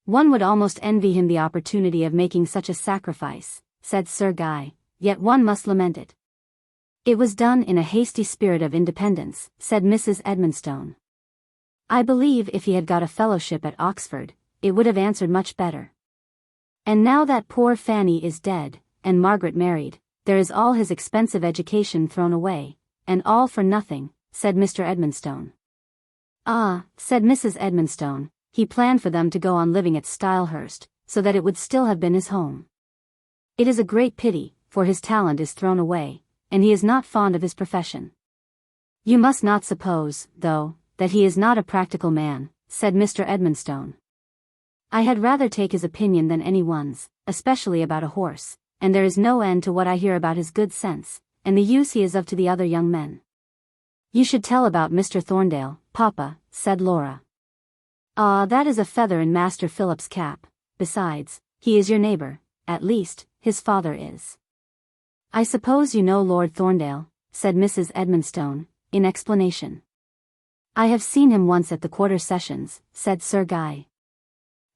One would almost envy him the opportunity of making such a sacrifice, said Sir Guy, yet one must lament it. It was done in a hasty spirit of independence, said Mrs. Edmonstone. I believe if he had got a fellowship at Oxford, it would have answered much better. And now that poor Fanny is dead, and Margaret married, there is all his expensive education thrown away, and all for nothing, said Mr. Edmonstone. Ah, said Mrs. Edmonstone, he planned for them to go on living at Stylehurst, so that it would still have been his home. It is a great pity, for his talent is thrown away, and he is not fond of his profession. You must not suppose, though, that he is not a practical man, said Mr. Edmonstone. I had rather take his opinion than anyone's, especially about a horse, and there is no end to what I hear about his good sense, and the use he is of to the other young men. You should tell about Mr. Thorndale, Papa, said Laura. Ah, that is a feather in Master Philip's cap. Besides, he is your neighbor, at least, his father is. I suppose you know Lord Thorndale, said Mrs. Edmonstone, in explanation. I have seen him once at the quarter sessions, said Sir Guy.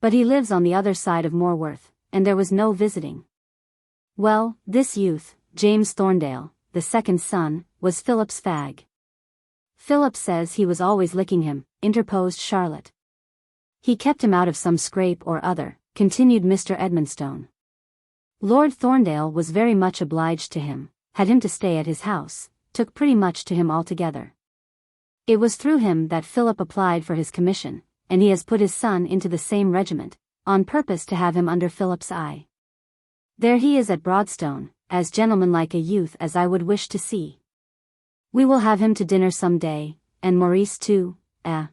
But he lives on the other side of Moorworth, and there was no visiting. Well, this youth, James Thorndale, the second son, was Philip's fag. Philip says he was always licking him, interposed Charlotte. He kept him out of some scrape or other, continued Mr. Edmonstone. Lord Thorndale was very much obliged to him, had him to stay at his house, took pretty much to him altogether. It was through him that Philip applied for his commission, and he has put his son into the same regiment, on purpose to have him under Philip's eye. There he is at Broadstone, as gentlemanlike a youth as I would wish to see. We will have him to dinner some day, and Maurice too,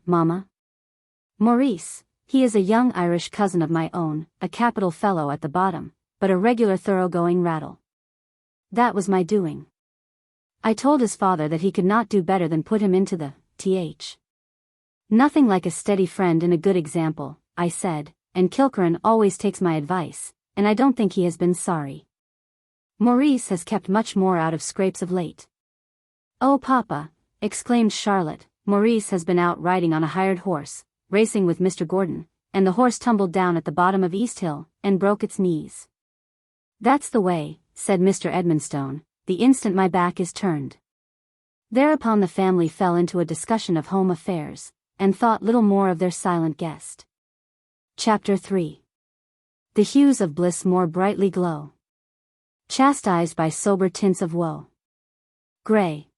mamma. Maurice, he is a young Irish cousin of my own, a capital fellow at the bottom, but a regular thoroughgoing rattle. That was my doing. I told his father that he could not do better than put him into the th. Nothing like a steady friend and a good example, I said, and Kilkerran always takes my advice, and I don't think he has been sorry. Maurice has kept much more out of scrapes of late. Oh papa, exclaimed Charlotte, Maurice has been out riding on a hired horse, racing with Mr. Gordon, and the horse tumbled down at the bottom of East Hill, and broke its knees. That's the way, said Mr. Edmonstone, the instant my back is turned. Thereupon the family fell into a discussion of home affairs, and thought little more of their silent guest. Chapter 3. The hues of bliss more brightly glow, chastised by sober tints of woe. Grey.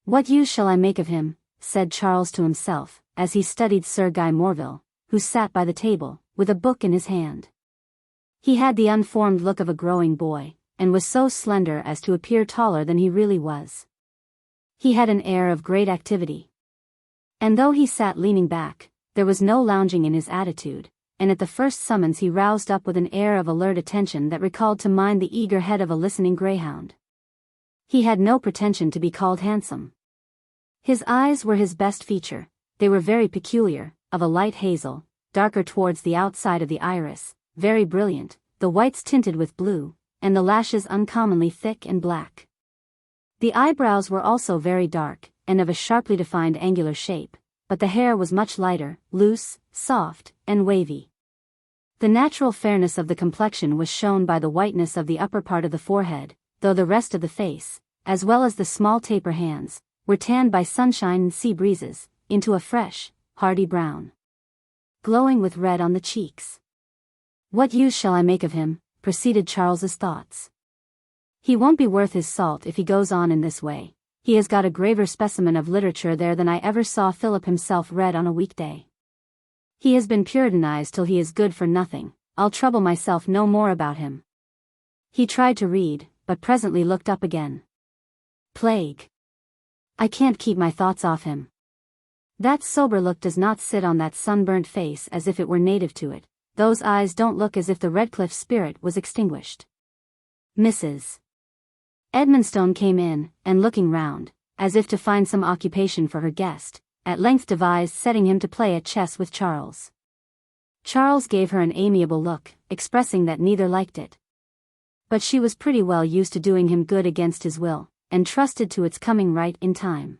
What use shall I make of him, said Charles to himself, as he studied Sir Guy Morville, who sat by the table, with a book in his hand. He had the unformed look of a growing boy, and was so slender as to appear taller than he really was. He had an air of great activity. And though he sat leaning back, there was no lounging in his attitude, and at the first summons he roused up with an air of alert attention that recalled to mind the eager head of a listening greyhound. He had no pretension to be called handsome. His eyes were his best feature. They were very peculiar, of a light hazel, darker towards the outside of the iris, very brilliant, the whites tinted with blue, and the lashes uncommonly thick and black. The eyebrows were also very dark, and of a sharply defined angular shape, but the hair was much lighter, loose, soft, and wavy. The natural fairness of the complexion was shown by the whiteness of the upper part of the forehead, though the rest of the face, as well as the small taper hands, were tanned by sunshine and sea breezes, into a fresh, hardy brown, glowing with red on the cheeks. What use shall I make of him, proceeded Charles's thoughts. He won't be worth his salt if he goes on in this way. He has got a graver specimen of literature there than I ever saw Philip himself read on a weekday. He has been puritanized till he is good for nothing. I'll trouble myself no more about him. He tried to read, but presently looked up again. Plague. I can't keep my thoughts off him. That sober look does not sit on that sunburnt face as if it were native to it. Those eyes don't look as if the Redclyffe spirit was extinguished. Mrs. Edmonstone came in, and looking round, as if to find some occupation for her guest, at length devised setting him to play at chess with Charles. Charles gave her an amiable look, expressing that neither liked it. But she was pretty well used to doing him good against his will, and trusted to its coming right in time.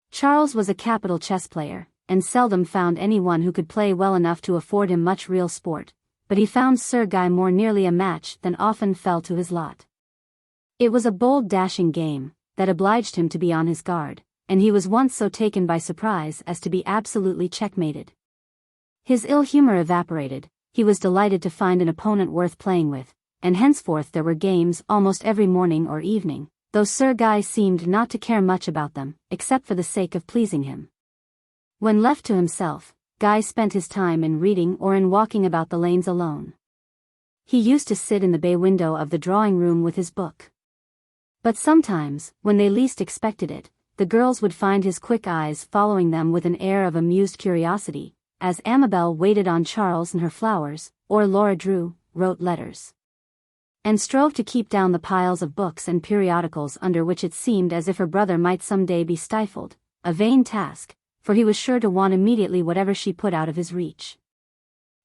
Charles was a capital chess player, and seldom found anyone who could play well enough to afford him much real sport, but he found Sir Guy more nearly a match than often fell to his lot. It was a bold dashing game, that obliged him to be on his guard, and he was once so taken by surprise as to be absolutely checkmated. His ill humor evaporated, he was delighted to find an opponent worth playing with, and henceforth there were games almost every morning or evening, though Sir Guy seemed not to care much about them, except for the sake of pleasing him. When left to himself, Guy spent his time in reading or in walking about the lanes alone. He used to sit in the bay window of the drawing-room with his book. But sometimes, when they least expected it, the girls would find his quick eyes following them with an air of amused curiosity, as Amabel waited on Charles and her flowers, or Laura Drew wrote letters, and strove to keep down the piles of books and periodicals under which it seemed as if her brother might some day be stifled, a vain task, for he was sure to want immediately whatever she put out of his reach.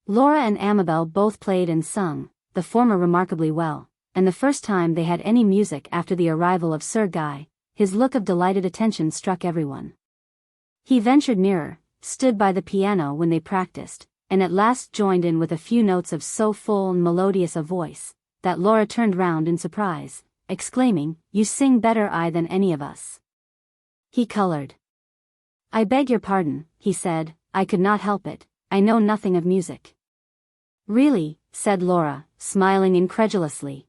Laura and Amabel both played and sung, the former remarkably well, and the first time they had any music after the arrival of Sir Guy, his look of delighted attention struck everyone. He ventured nearer, stood by the piano when they practiced, and at last joined in with a few notes of so full and melodious a voice, that Laura turned round in surprise, exclaiming, "You sing better I than any of us." He colored. "I beg your pardon," he said, "I could not help it, I know nothing of music." "Really?" said Laura, smiling incredulously.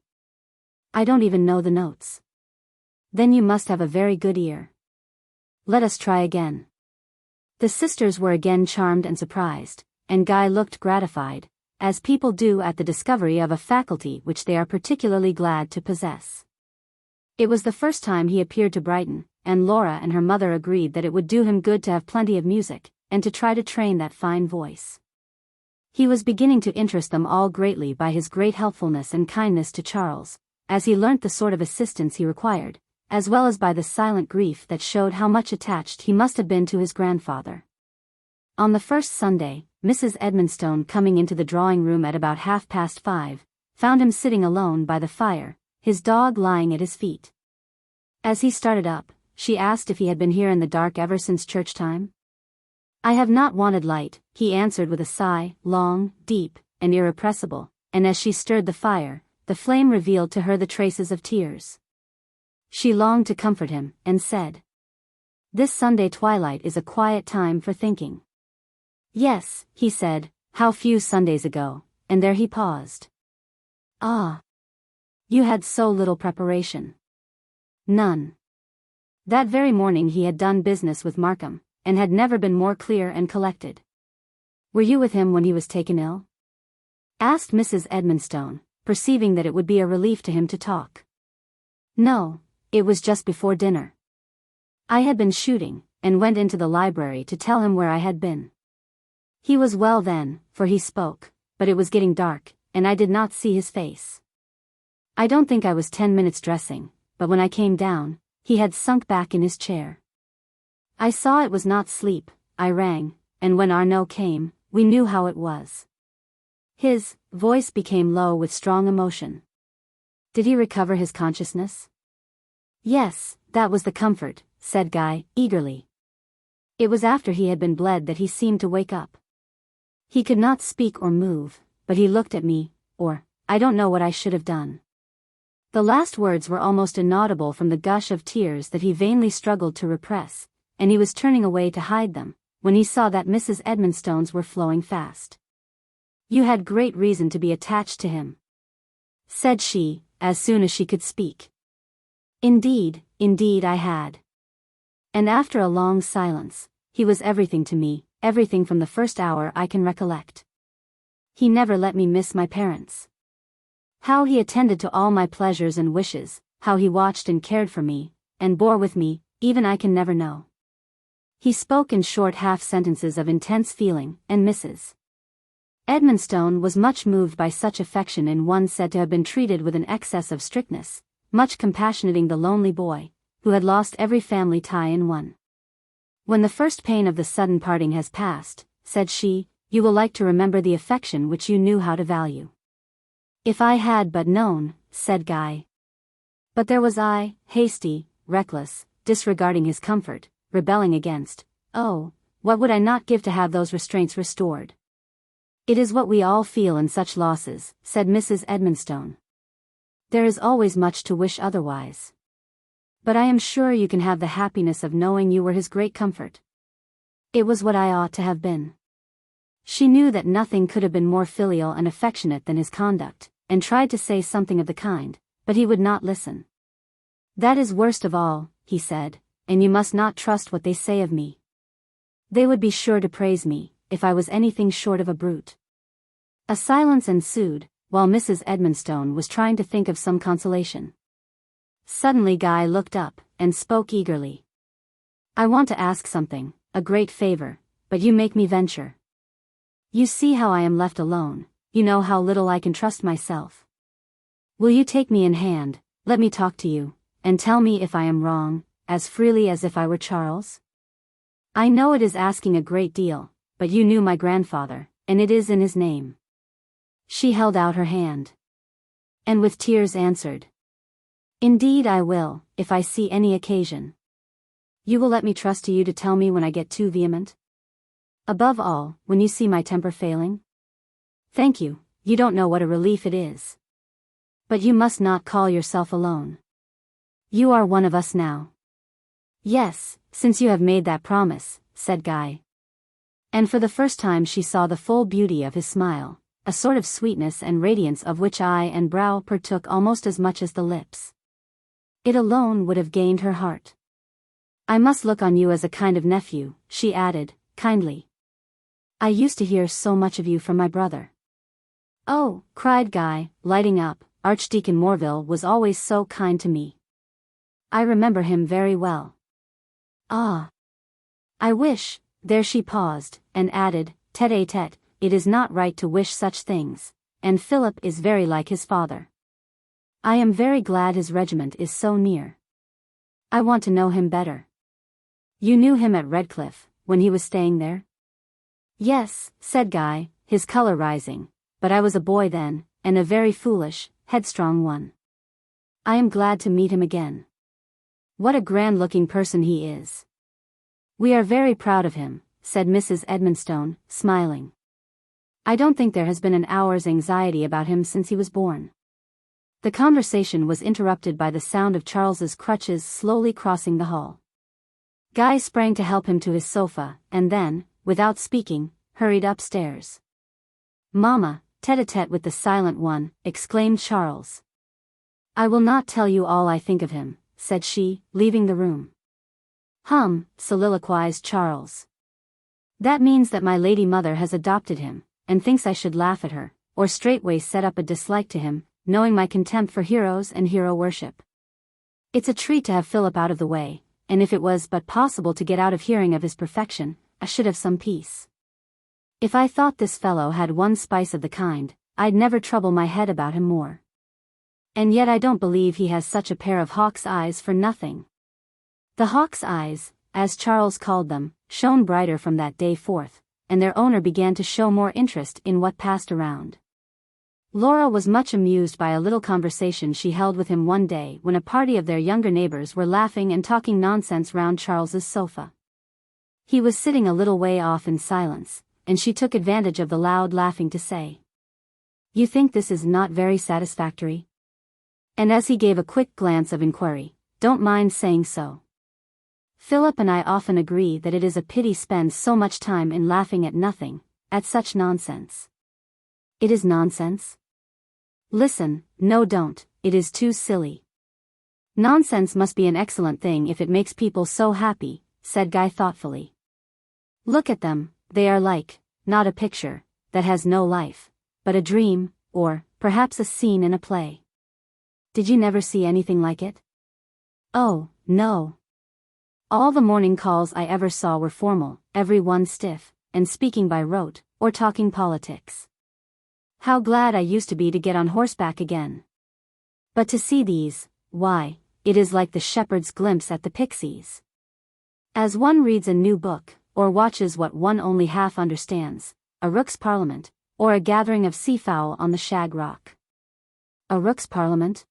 "I don't even know the notes." "Then you must have a very good ear. Let us try again." The sisters were again charmed and surprised, and Guy looked gratified, as people do at the discovery of a faculty which they are particularly glad to possess. It was the first time he appeared to Brighton, and Laura and her mother agreed that it would do him good to have plenty of music, and to try to train that fine voice. He was beginning to interest them all greatly by his great helpfulness and kindness to Charles, as he learnt the sort of assistance he required, as well as by the silent grief that showed how much attached he must have been to his grandfather. On the first Sunday, Mrs. Edmonstone, coming into the drawing-room at about 5:30, found him sitting alone by the fire, his dog lying at his feet. As he started up, she asked if he had been here in the dark ever since church time. "I have not wanted light," he answered with a sigh, long, deep, and irrepressible, and as she stirred the fire, the flame revealed to her the traces of tears. She longed to comfort him, and said, "This Sunday twilight is a quiet time for thinking." "Yes," he said, "how few Sundays ago," and there he paused. "Ah! You had so little preparation." "None." That very morning he had done business with Markham, and had never been more clear and collected. "Were you with him when he was taken ill?" asked Mrs. Edmonstone, perceiving that it would be a relief to him to talk. "No, it was just before dinner. I had been shooting, and went into the library to tell him where I had been. He was well then, for he spoke, but it was getting dark, and I did not see his face. I don't think I was 10 minutes dressing, but when I came down, he had sunk back in his chair. I saw it was not sleep, I rang, and when Arnaud came, we knew how it was." His voice became low with strong emotion. "Did he recover his consciousness?" "Yes, that was the comfort," said Guy, eagerly. "It was after he had been bled that he seemed to wake up. He could not speak or move, but he looked at me, or, I don't know what I should have done." The last words were almost inaudible from the gush of tears that he vainly struggled to repress, and he was turning away to hide them, when he saw that Mrs. Edmonstone's were flowing fast. "You had great reason to be attached to him," said she, as soon as she could speak. Indeed I had. And after a long silence, "He was everything to me, everything from the first hour I can recollect. He never let me miss my parents. How he attended to all my pleasures and wishes, how he watched and cared for me, and bore with me, even I can never know." He spoke in short half-sentences of intense feeling, and Mrs. Edmonstone was much moved by such affection in one said to have been treated with an excess of strictness, much compassionating the lonely boy, who had lost every family tie in one. "When the first pain of the sudden parting has passed," said she, "you will like to remember the affection which you knew how to value." "If I had but known," said Guy. "But there was I, hasty, reckless, disregarding his comfort, rebelling against, oh, what would I not give to have those restraints restored?" "It is what we all feel in such losses," said Mrs. Edmonstone. "There is always much to wish otherwise. But I am sure you can have the happiness of knowing you were his great comfort." It was what I ought to have been. She knew that nothing could have been more filial and affectionate than his conduct, and tried to say something of the kind, but he would not listen. "That is worst of all," he said, "and you must not trust what they say of me. They would be sure to praise me, if I was anything short of a brute." A silence ensued, while Mrs. Edmonstone was trying to think of some consolation. Suddenly Guy looked up, and spoke eagerly. "I want to ask something, a great favor, but you make me venture. You see how I am left alone, you know how little I can trust myself. Will you take me in hand, let me talk to you, and tell me if I am wrong, as freely as if I were Charles? I know it is asking a great deal, but you knew my grandfather, and it is in his name." She held out her hand. And with tears answered, "Indeed I will, if I see any occasion. You will let me trust to you to tell me when I get too vehement?" Above all, when you see my temper failing? Thank you, you don't know what a relief it is. But you must not call yourself alone. You are one of us now. Yes, since you have made that promise, said Guy. And for the first time she saw the full beauty of his smile, a sort of sweetness and radiance of which eye and brow partook almost as much as the lips. It alone would have gained her heart. I must look on you as a kind of nephew, she added, kindly. I used to hear so much of you from my brother. Oh, cried Guy, lighting up, Archdeacon Morville was always so kind to me. I remember him very well. Ah. I wish, there she paused, and added, tête-à-tête, it is not right to wish such things, and Philip is very like his father. I am very glad his regiment is so near. I want to know him better. You knew him at Redclyffe, when he was staying there? Yes, said Guy, his color rising, but I was a boy then, and a very foolish, headstrong one. I am glad to meet him again. What a grand-looking person he is. We are very proud of him, said Mrs. Edmonstone, smiling. I don't think there has been an hour's anxiety about him since he was born. The conversation was interrupted by the sound of Charles's crutches slowly crossing the hall. Guy sprang to help him to his sofa, and then, without speaking, hurried upstairs. Mamma, tête-à-tête with the silent one, exclaimed Charles. I will not tell you all I think of him, said she, leaving the room. Soliloquized Charles. That means that my lady mother has adopted him, and thinks I should laugh at her, or straightway set up a dislike to him, knowing my contempt for heroes and hero worship. It's a treat to have Philip out of the way, and if it was but possible to get out of hearing of his perfection, I should have some peace. If I thought this fellow had one spice of the kind, I'd never trouble my head about him more. And yet I don't believe he has such a pair of hawk's eyes for nothing. The hawk's eyes, as Charles called them, shone brighter from that day forth, and their owner began to show more interest in what passed around. Laura was much amused by a little conversation she held with him one day when a party of their younger neighbors were laughing and talking nonsense round Charles's sofa. He was sitting a little way off in silence, and she took advantage of the loud laughing to say, You think this is not very satisfactory? And as he gave a quick glance of inquiry, Don't mind saying so. Philip and I often agree that it is a pity spend so much time in laughing at nothing, at such nonsense. It is nonsense? Listen, no don't, it is too silly. Nonsense must be an excellent thing if it makes people so happy, said Guy thoughtfully. Look at them, they are like, not a picture, that has no life, but a dream, or, perhaps a scene in a play. Did you never see anything like it? Oh, no. All the morning calls I ever saw were formal, every one stiff, and speaking by rote, or talking politics. How glad I used to be to get on horseback again. But to see these, why, it is like the shepherd's glimpse at the pixies. As one reads a new book, or watches what one only half understands, a rook's parliament, or a gathering of seafowl on the shag rock. A rook's parliament?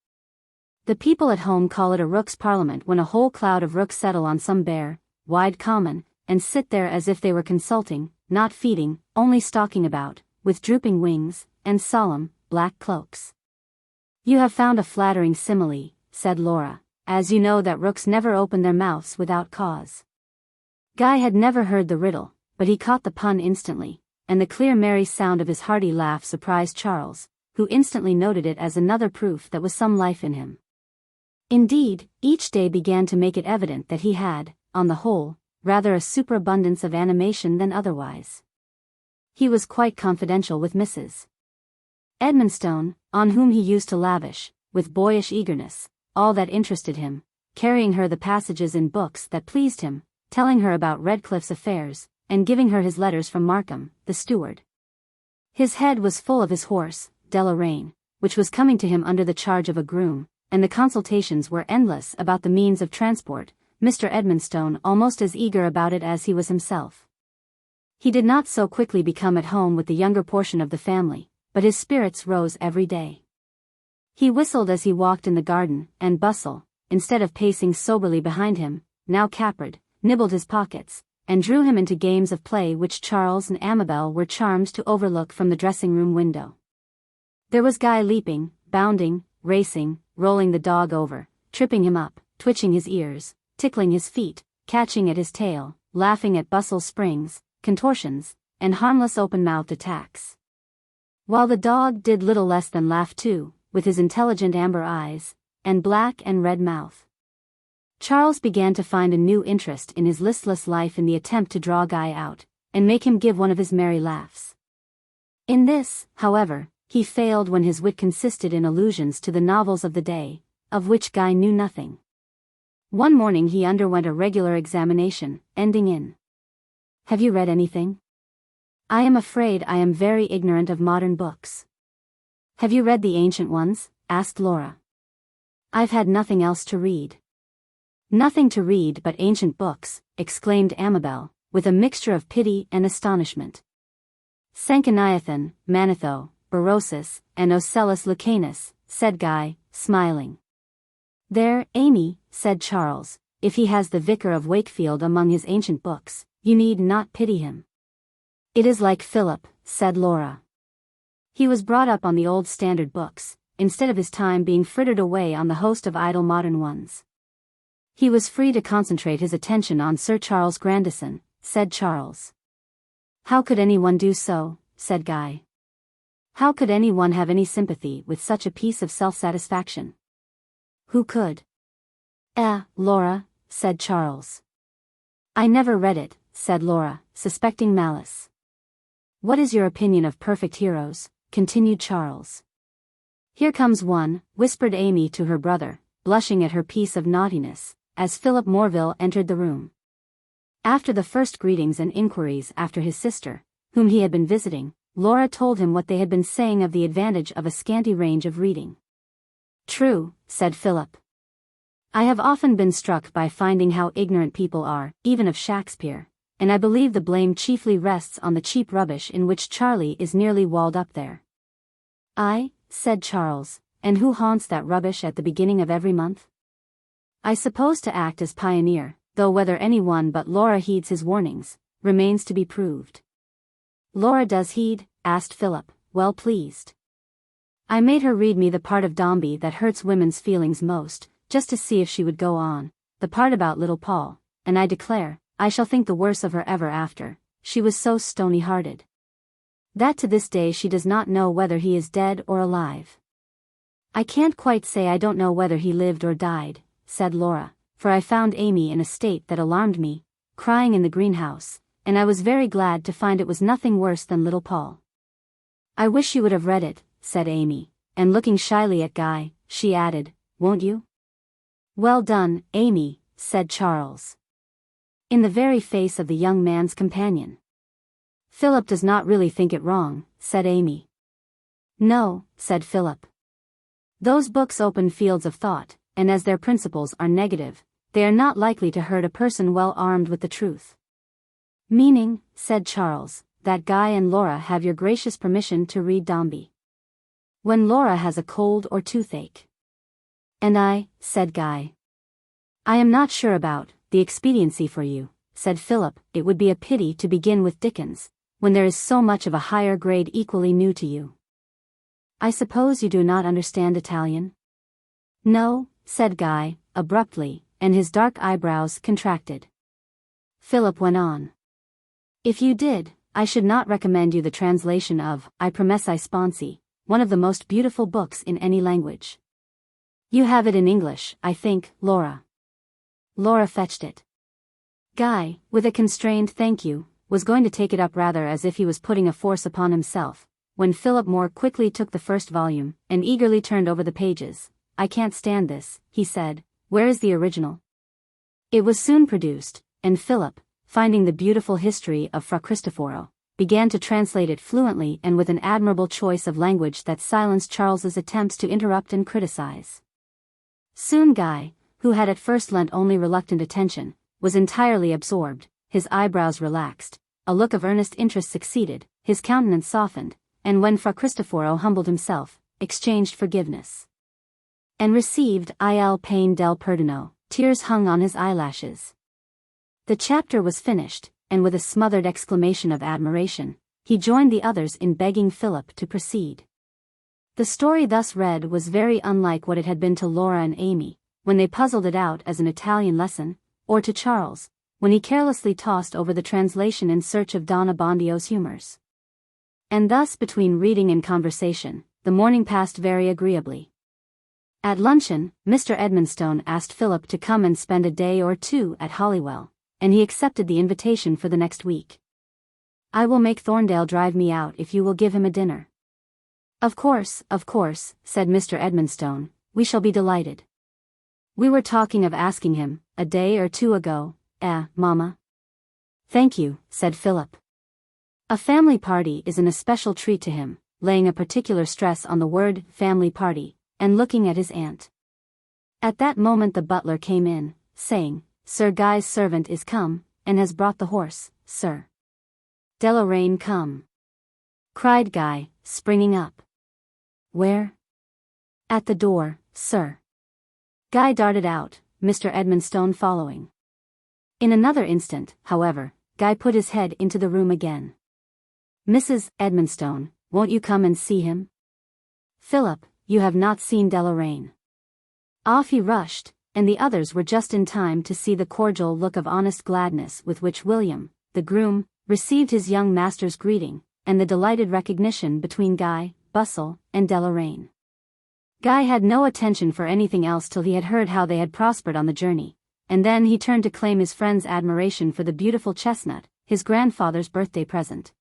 The people at home call it a rook's parliament when a whole cloud of rooks settle on some bare, wide common, and sit there as if they were consulting, not feeding, only stalking about, with drooping wings, and solemn, black cloaks. You have found a flattering simile, said Laura, as you know that rooks never open their mouths without cause. Guy had never heard the riddle, but he caught the pun instantly, and the clear merry sound of his hearty laugh surprised Charles, who instantly noted it as another proof that was some life in him. Indeed, each day began to make it evident that he had, on the whole, rather a superabundance of animation than otherwise. He was quite confidential with Mrs. Edmonstone, on whom he used to lavish, with boyish eagerness, all that interested him, carrying her the passages in books that pleased him, telling her about Redclyffe's affairs, and giving her his letters from Markham, the steward. His head was full of his horse, Deloraine, which was coming to him under the charge of a groom, and the consultations were endless about the means of transport, Mr. Edmonstone almost as eager about it as he was himself. He did not so quickly become at home with the younger portion of the family, but his spirits rose every day. He whistled as he walked in the garden, and Bustle, instead of pacing soberly behind him, now capered, nibbled his pockets, and drew him into games of play which Charles and Amabel were charmed to overlook from the dressing-room window. There was Guy leaping, bounding, racing, rolling the dog over, tripping him up, twitching his ears, tickling his feet, catching at his tail, laughing at Bustle's springs, contortions, and harmless open-mouthed attacks. While the dog did little less than laugh too, with his intelligent amber eyes, and black and red mouth. Charles began to find a new interest in his listless life in the attempt to draw Guy out, and make him give one of his merry laughs. In this, however, he failed when his wit consisted in allusions to the novels of the day, of which Guy knew nothing. One morning he underwent a regular examination, ending in, "Have you read anything? I am afraid I am very ignorant of modern books." "Have you read the ancient ones?" asked Laura. "I've had nothing else to read." "Nothing to read but ancient books," exclaimed Amabel, with a mixture of pity and astonishment. "Sanchoniathon, Manetho, Berosus, and Ocellus Lucanus," said Guy, smiling. "There, Amy," said Charles, "if he has the Vicar of Wakefield among his ancient books, you need not pity him." "It is like Philip," said Laura. "He was brought up on the old standard books, instead of his time being frittered away on the host of idle modern ones." "He was free to concentrate his attention on Sir Charles Grandison," said Charles. "How could anyone do so?" said Guy. "How could anyone have any sympathy with such a piece of self-satisfaction?" "Who could?" Laura," said Charles. "I never read it," said Laura, suspecting malice. "What is your opinion of perfect heroes?" continued Charles. "Here comes one," whispered Amy to her brother, blushing at her piece of naughtiness, as Philip Morville entered the room. After the first greetings and inquiries after his sister, whom he had been visiting, Laura told him what they had been saying of the advantage of a scanty range of reading. "True," said Philip. "I have often been struck by finding how ignorant people are, even of Shakespeare, and I believe the blame chiefly rests on the cheap rubbish in which Charlie is nearly walled up there." "Aye," said Charles, "and who haunts that rubbish at the beginning of every month?" "I suppose to act as pioneer, though whether anyone but Laura heeds his warnings, remains to be proved." "Laura does heed?" asked Philip, well pleased. "I made her read me the part of Dombey that hurts women's feelings most, just to see if she would go on, the part about little Paul, and I declare, I shall think the worse of her ever after, she was so stony-hearted. That to this day she does not know whether he is dead or alive." "I can't quite say I don't know whether he lived or died," said Laura, "for I found Amy in a state that alarmed me, crying in the greenhouse, and I was very glad to find it was nothing worse than little Paul." "I wish you would have read it," said Amy, and looking shyly at Guy, she added, "Won't you?" "Well done, Amy," said Charles. In the very face of the young man's companion. "Philip does not really think it wrong," said Amy. "No," said Philip. "Those books open fields of thought, and as their principles are negative, they are not likely to hurt a person well armed with the truth." "Meaning," said Charles, "that Guy and Laura have your gracious permission to read Dombey when Laura has a cold or toothache." "And I," said Guy. "I am not sure about the expediency for you," said Philip. "It would be a pity to begin with Dickens, when there is so much of a higher grade equally new to you. I suppose you do not understand Italian?" "No," said Guy, abruptly, and his dark eyebrows contracted. Philip went on. "If you did, I should not recommend you the translation of I Promessi Sponsi, one of the most beautiful books in any language. You have it in English, I think, Laura." Laura fetched it. Guy, with a constrained thank you, was going to take it up rather as if he was putting a force upon himself, when Philip more quickly took the first volume, and eagerly turned over the pages. "I can't stand this," he said. "Where is the original?" It was soon produced, and Philip, finding the beautiful history of Fra Cristoforo, began to translate it fluently and with an admirable choice of language that silenced Charles's attempts to interrupt and criticize. Soon Guy, who had at first lent only reluctant attention, was entirely absorbed, his eyebrows relaxed, a look of earnest interest succeeded, his countenance softened, and when Fra Cristoforo humbled himself, exchanged forgiveness and received il pain del perdono, tears hung on his eyelashes. The chapter was finished, and with a smothered exclamation of admiration, he joined the others in begging Philip to proceed. The story thus read was very unlike what it had been to Laura and Amy, when they puzzled it out as an Italian lesson, or to Charles, when he carelessly tossed over the translation in search of Don Abbondio's humors. And thus between reading and conversation, the morning passed very agreeably. At luncheon, Mr. Edmonstone asked Philip to come and spend a day or two at Holywell, and he accepted the invitation for the next week. "I will make Thorndale drive me out if you will give him a dinner." Of course," said Mr. Edmonstone, "we shall be delighted. We were talking of asking him, a day or two ago, Mamma?" "Thank you," said Philip. A family party is an especial treat to him, laying a particular stress on the word family party, and looking at his aunt. At that moment the butler came in, saying, "Sir Guy's servant is come, and has brought the horse, sir." "Deloraine come!" cried Guy, springing up. "Where?" "At the door, sir." Guy darted out, Mr. Edmonstone following. In another instant, however, Guy put his head into the room again. "Mrs. Edmonstone, won't you come and see him?" "Philip, you have not seen Deloraine." Off he rushed, and the others were just in time to see the cordial look of honest gladness with which William, the groom, received his young master's greeting, and the delighted recognition between Guy, Bustle, and Deloraine. Guy had no attention for anything else till he had heard how they had prospered on the journey, and then he turned to claim his friend's admiration for the beautiful chestnut, his grandfather's birthday present.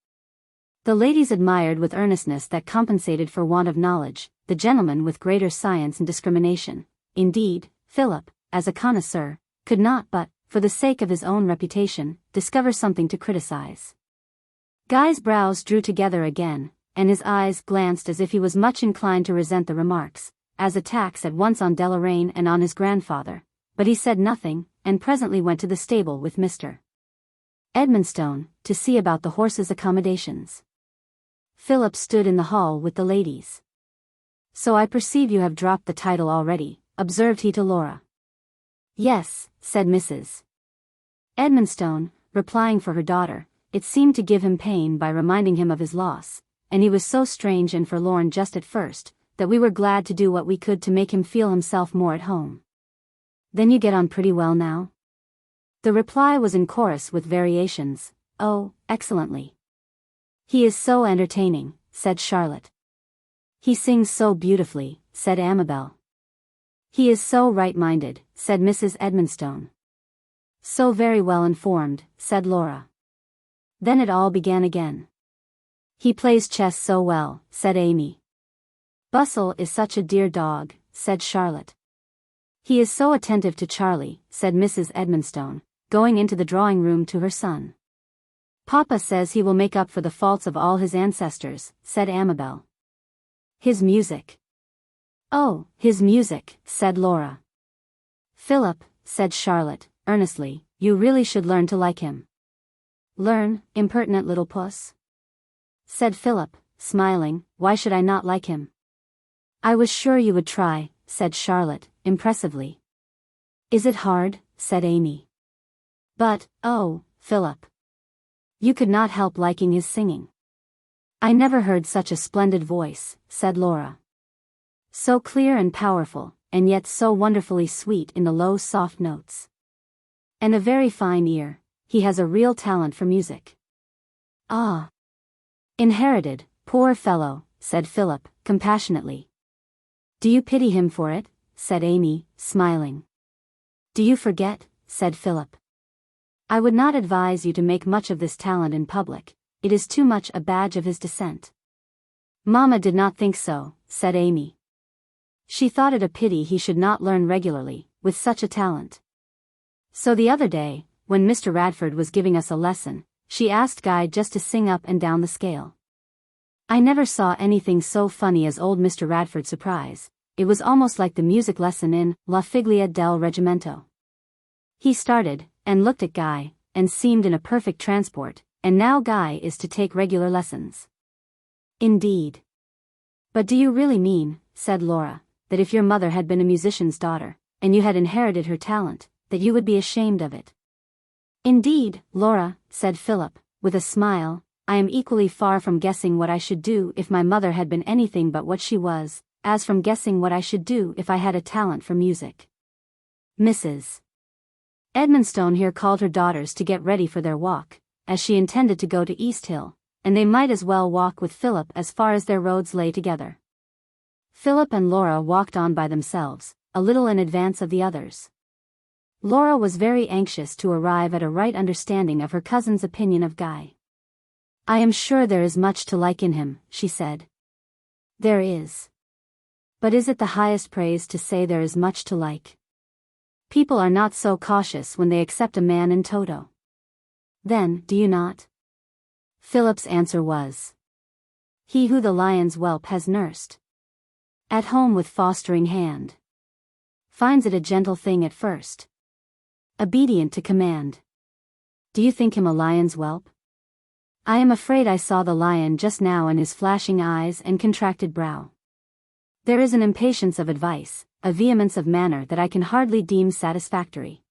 The ladies admired with earnestness that compensated for want of knowledge, the gentlemen with greater science and discrimination. Indeed, Philip, as a connoisseur, could not but, for the sake of his own reputation, discover something to criticize. Guy's brows drew together again, and his eyes glanced as if he was much inclined to resent the remarks, as attacks at once on Deloraine and on his grandfather, but he said nothing, and presently went to the stable with Mr. Edmonstone, to see about the horse's accommodations. Philip stood in the hall with the ladies. "So I perceive you have dropped the title already," observed he to Laura. "Yes," said Mrs. Edmonstone, replying for her daughter. It seemed to give him pain by reminding him of his loss, and he was so strange and forlorn just at first, that we were glad to do what we could to make him feel himself more at home. "Then you get on pretty well now?" The reply was in chorus with variations. "Oh, excellently." "He is so entertaining," said Charlotte. "He sings so beautifully," said Amabel. "He is so right-minded," said Mrs. Edmonstone. "So very well informed," said Laura. Then it all began again. "He plays chess so well," said Amy. "Bustle is such a dear dog," said Charlotte. "He is so attentive to Charlie," said Mrs. Edmonstone, going into the drawing-room to her son. "Papa says he will make up for the faults of all his ancestors," said Amabel. "His music." "Oh, his music," said Laura. "Philip," said Charlotte, earnestly, "you really should learn to like him." "Learn, impertinent little puss?" said Philip, smiling. "Why should I not like him?" "I was sure you would try," said Charlotte, impressively. "Is it hard?" said Amy. "But, oh, Philip, you could not help liking his singing." "I never heard such a splendid voice," said Laura. "So clear and powerful, and yet so wonderfully sweet in the low soft notes. And a very fine ear. He has a real talent for music." "Ah! Inherited, poor fellow," said Philip, compassionately. "Do you pity him for it?" said Amy, smiling. "Do you forget?" said Philip. "I would not advise you to make much of this talent in public. It is too much a badge of his descent." "Mamma did not think so," said Amy. "She thought it a pity he should not learn regularly, with such a talent. So the other day, when Mr. Radford was giving us a lesson, she asked Guy just to sing up and down the scale. I never saw anything so funny as old Mr. Radford's surprise. It was almost like the music lesson in La Figlia del Reggimento. He started, and looked at Guy, and seemed in a perfect transport, and now Guy is to take regular lessons." "Indeed." "But do you really mean," said Laura, "that if your mother had been a musician's daughter, and you had inherited her talent, that you would be ashamed of it?" Indeed, Laura, said Philip, with a smile, I am equally far from guessing what I should do if my mother had been anything but what she was, as from guessing what I should do if I had a talent for music. Mrs. Edmonstone here called her daughters to get ready for their walk, as she intended to go to East Hill, and they might as well walk with Philip as far as their roads lay together. Philip and Laura walked on by themselves, a little in advance of the others. Laura was very anxious to arrive at a right understanding of her cousin's opinion of Guy. I am sure there is much to like in him, she said. There is. But is it the highest praise to say there is much to like? People are not so cautious when they accept a man in toto. Then, do you not? Philip's answer was, he who the lion's whelp has nursed at home with fostering hand finds it a gentle thing at first, obedient to command. Do you think him a lion's whelp? I am afraid I saw the lion just now in his flashing eyes and contracted brow. There is an impatience of advice, a vehemence of manner that I can hardly deem satisfactory.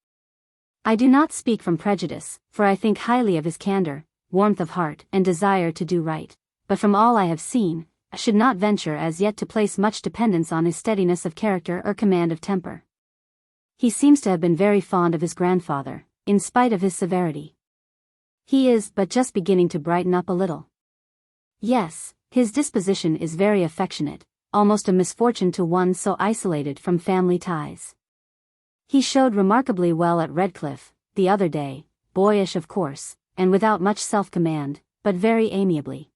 I do not speak from prejudice, for I think highly of his candor, warmth of heart, and desire to do right, but from all I have seen, I should not venture as yet to place much dependence on his steadiness of character or command of temper. He seems to have been very fond of his grandfather, in spite of his severity. He is but just beginning to brighten up a little. Yes, his disposition is very affectionate, almost a misfortune to one so isolated from family ties. He showed remarkably well at Redclyffe, the other day, boyish of course, and without much self-command, but very amiably.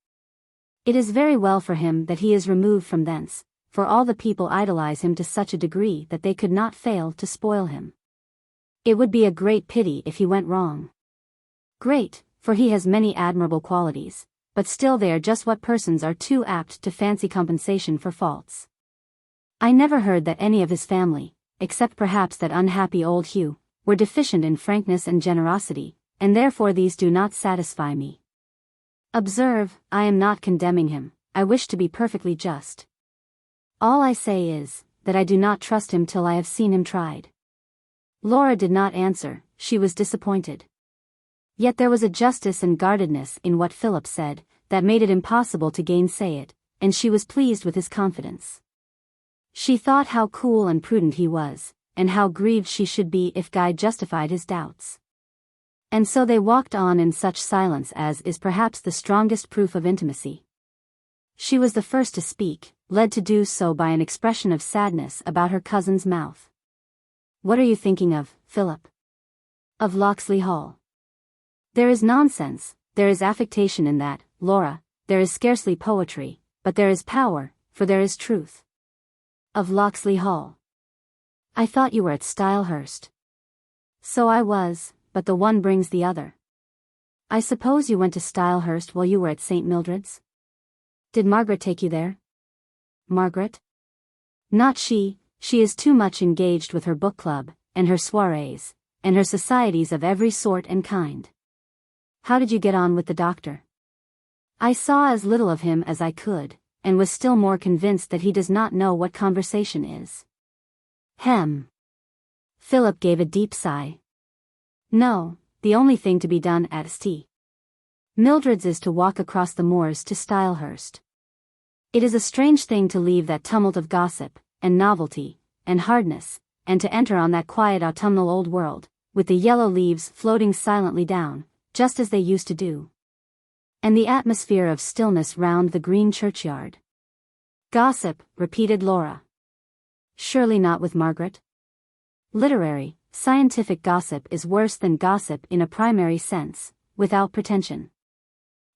It is very well for him that he is removed from thence, for all the people idolize him to such a degree that they could not fail to spoil him. It would be a great pity if he went wrong. Great, for he has many admirable qualities, but still they are just what persons are too apt to fancy compensation for faults. I never heard that any of his family, except perhaps that unhappy old Hugh, were deficient in frankness and generosity, and therefore these do not satisfy me. Observe, I am not condemning him, I wish to be perfectly just. All I say is, that I do not trust him till I have seen him tried. Laura did not answer, she was disappointed. Yet there was a justice and guardedness in what Philip said, that made it impossible to gainsay it, and she was pleased with his confidence. She thought how cool and prudent he was, and how grieved she should be if Guy justified his doubts. And so they walked on in such silence as is perhaps the strongest proof of intimacy. She was the first to speak, led to do so by an expression of sadness about her cousin's mouth. What are you thinking of, Philip? Of Locksley Hall. There is nonsense, there is affectation in that, Laura, there is scarcely poetry, but there is power, for there is truth. Of Locksley Hall. I thought you were at Stylehurst. So I was, but the one brings the other. I suppose you went to Stylehurst while you were at St. Mildred's? Did Margaret take you there? Margaret? Not she, she is too much engaged with her book club, and her soirees, and her societies of every sort and kind. How did you get on with the doctor? I saw as little of him as I could, and was still more convinced that he does not know what conversation is. Hem. Philip gave a deep sigh. No, the only thing to be done at St. Mildred's is to walk across the moors to Stylehurst. It is a strange thing to leave that tumult of gossip, and novelty, and hardness, and to enter on that quiet autumnal old world, with the yellow leaves floating silently down, just as they used to do. And the atmosphere of stillness round the green churchyard. Gossip, repeated Laura. Surely not with Margaret? Literary, scientific gossip is worse than gossip in a primary sense, without pretension.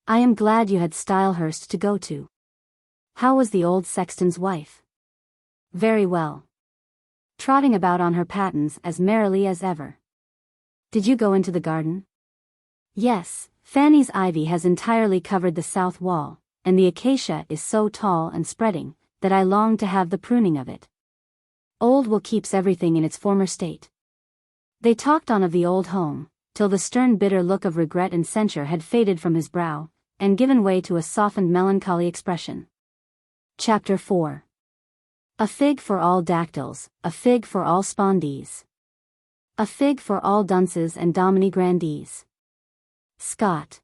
I am glad you had Stylehurst to go to. How was the old sexton's wife? Very well. Trotting about on her pattens as merrily as ever. Did you go into the garden? Yes, Fanny's ivy has entirely covered the south wall, and the acacia is so tall and spreading, that I long to have the pruning of it. Old Will keeps everything in its former state. They talked on of the old home, till the stern bitter look of regret and censure had faded from his brow, and given way to a softened melancholy expression. Chapter 4. A fig for all dactyls, a fig for all spondees. A fig for all dunces and domini grandees. Scott.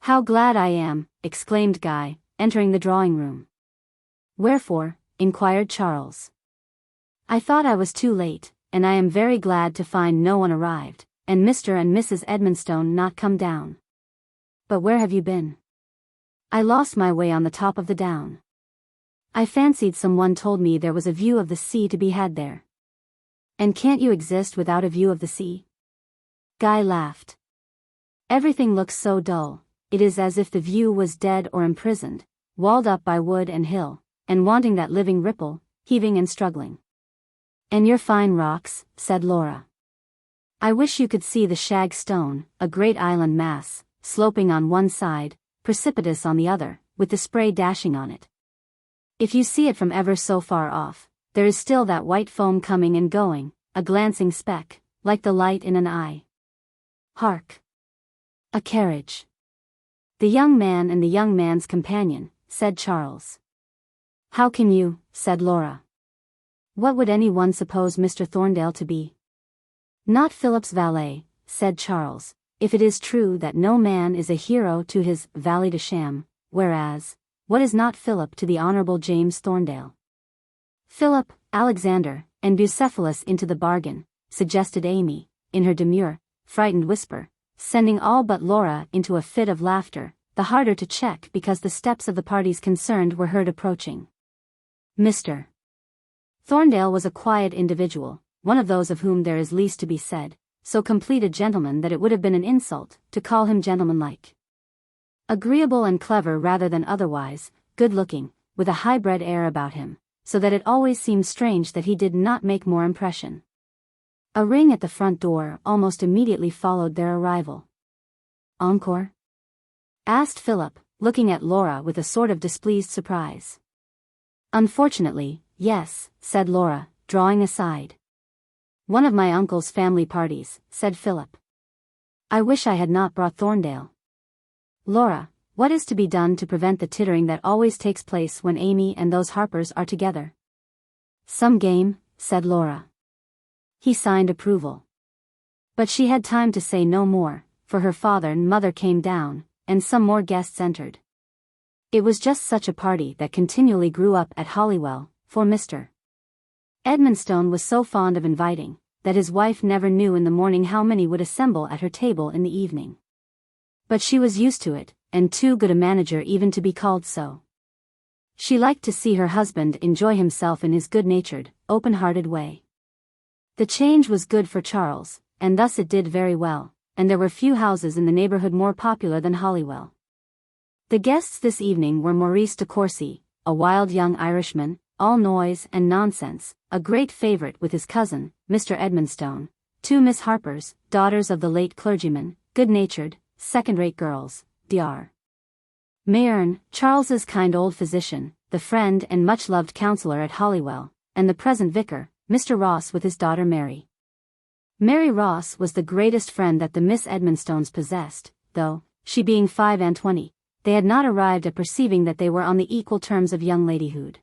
How glad I am, exclaimed Guy, entering the drawing-room. Wherefore? Inquired Charles. I thought I was too late, and I am very glad to find no one arrived, and Mr. and Mrs. Edmonstone not come down. But where have you been? I lost my way on the top of the down. I fancied someone told me there was a view of the sea to be had there. And can't you exist without a view of the sea? Guy laughed. Everything looks so dull, it is as if the view was dead or imprisoned, walled up by wood and hill, and wanting that living ripple, heaving and struggling. And your fine rocks, said Laura. I wish you could see the shag stone, a great island mass, sloping on one side, precipitous on the other, with the spray dashing on it. If you see it from ever so far off, there is still that white foam coming and going, a glancing speck, like the light in an eye. Hark! A carriage. The young man and the young man's companion, said Charles. How can you, said Laura. What would anyone suppose Mr. Thorndale to be? Not Philip's valet, said Charles, if it is true that no man is a hero to his valet de chambre, whereas, what is not Philip to the Honourable James Thorndale? Philip, Alexander, and Bucephalus into the bargain, suggested Amy, in her demure, frightened whisper, sending all but Laura into a fit of laughter, the harder to check because the steps of the parties concerned were heard approaching. Mr. Thorndale was a quiet individual, one of those of whom there is least to be said, so complete a gentleman that it would have been an insult to call him gentlemanlike. Agreeable and clever rather than otherwise, good-looking, with a high-bred air about him, so that it always seemed strange that he did not make more impression. A ring at the front door almost immediately followed their arrival. Encore? Asked Philip, looking at Laura with a sort of displeased surprise. Unfortunately, yes, said Laura, drawing aside. One of my uncle's family parties, said Philip. I wish I had not brought Thorndale. Laura, what is to be done to prevent the tittering that always takes place when Amy and those Harpers are together? Some game, said Laura. He signed approval. But she had time to say no more, for her father and mother came down, and some more guests entered. It was just such a party that continually grew up at Holywell, for Mr. Edmonstone was so fond of inviting, that his wife never knew in the morning how many would assemble at her table in the evening. But she was used to it, and too good a manager even to be called so. She liked to see her husband enjoy himself in his good-natured, open-hearted way. The change was good for Charles, and thus it did very well, and there were few houses in the neighborhood more popular than Holywell. The guests this evening were Maurice de Courcy, a wild young Irishman, all noise and nonsense, a great favorite with his cousin, Mr. Edmonstone, two Miss Harpers, daughters of the late clergyman, good-natured, second-rate girls, Dr. Mayerne, Charles's kind old physician, the friend and much-loved counsellor at Holywell, and the present vicar, Mr. Ross with his daughter Mary. Mary Ross was the greatest friend that the Miss Edmonstones possessed, though, she being 25, they had not arrived at perceiving that they were on the equal terms of young ladyhood.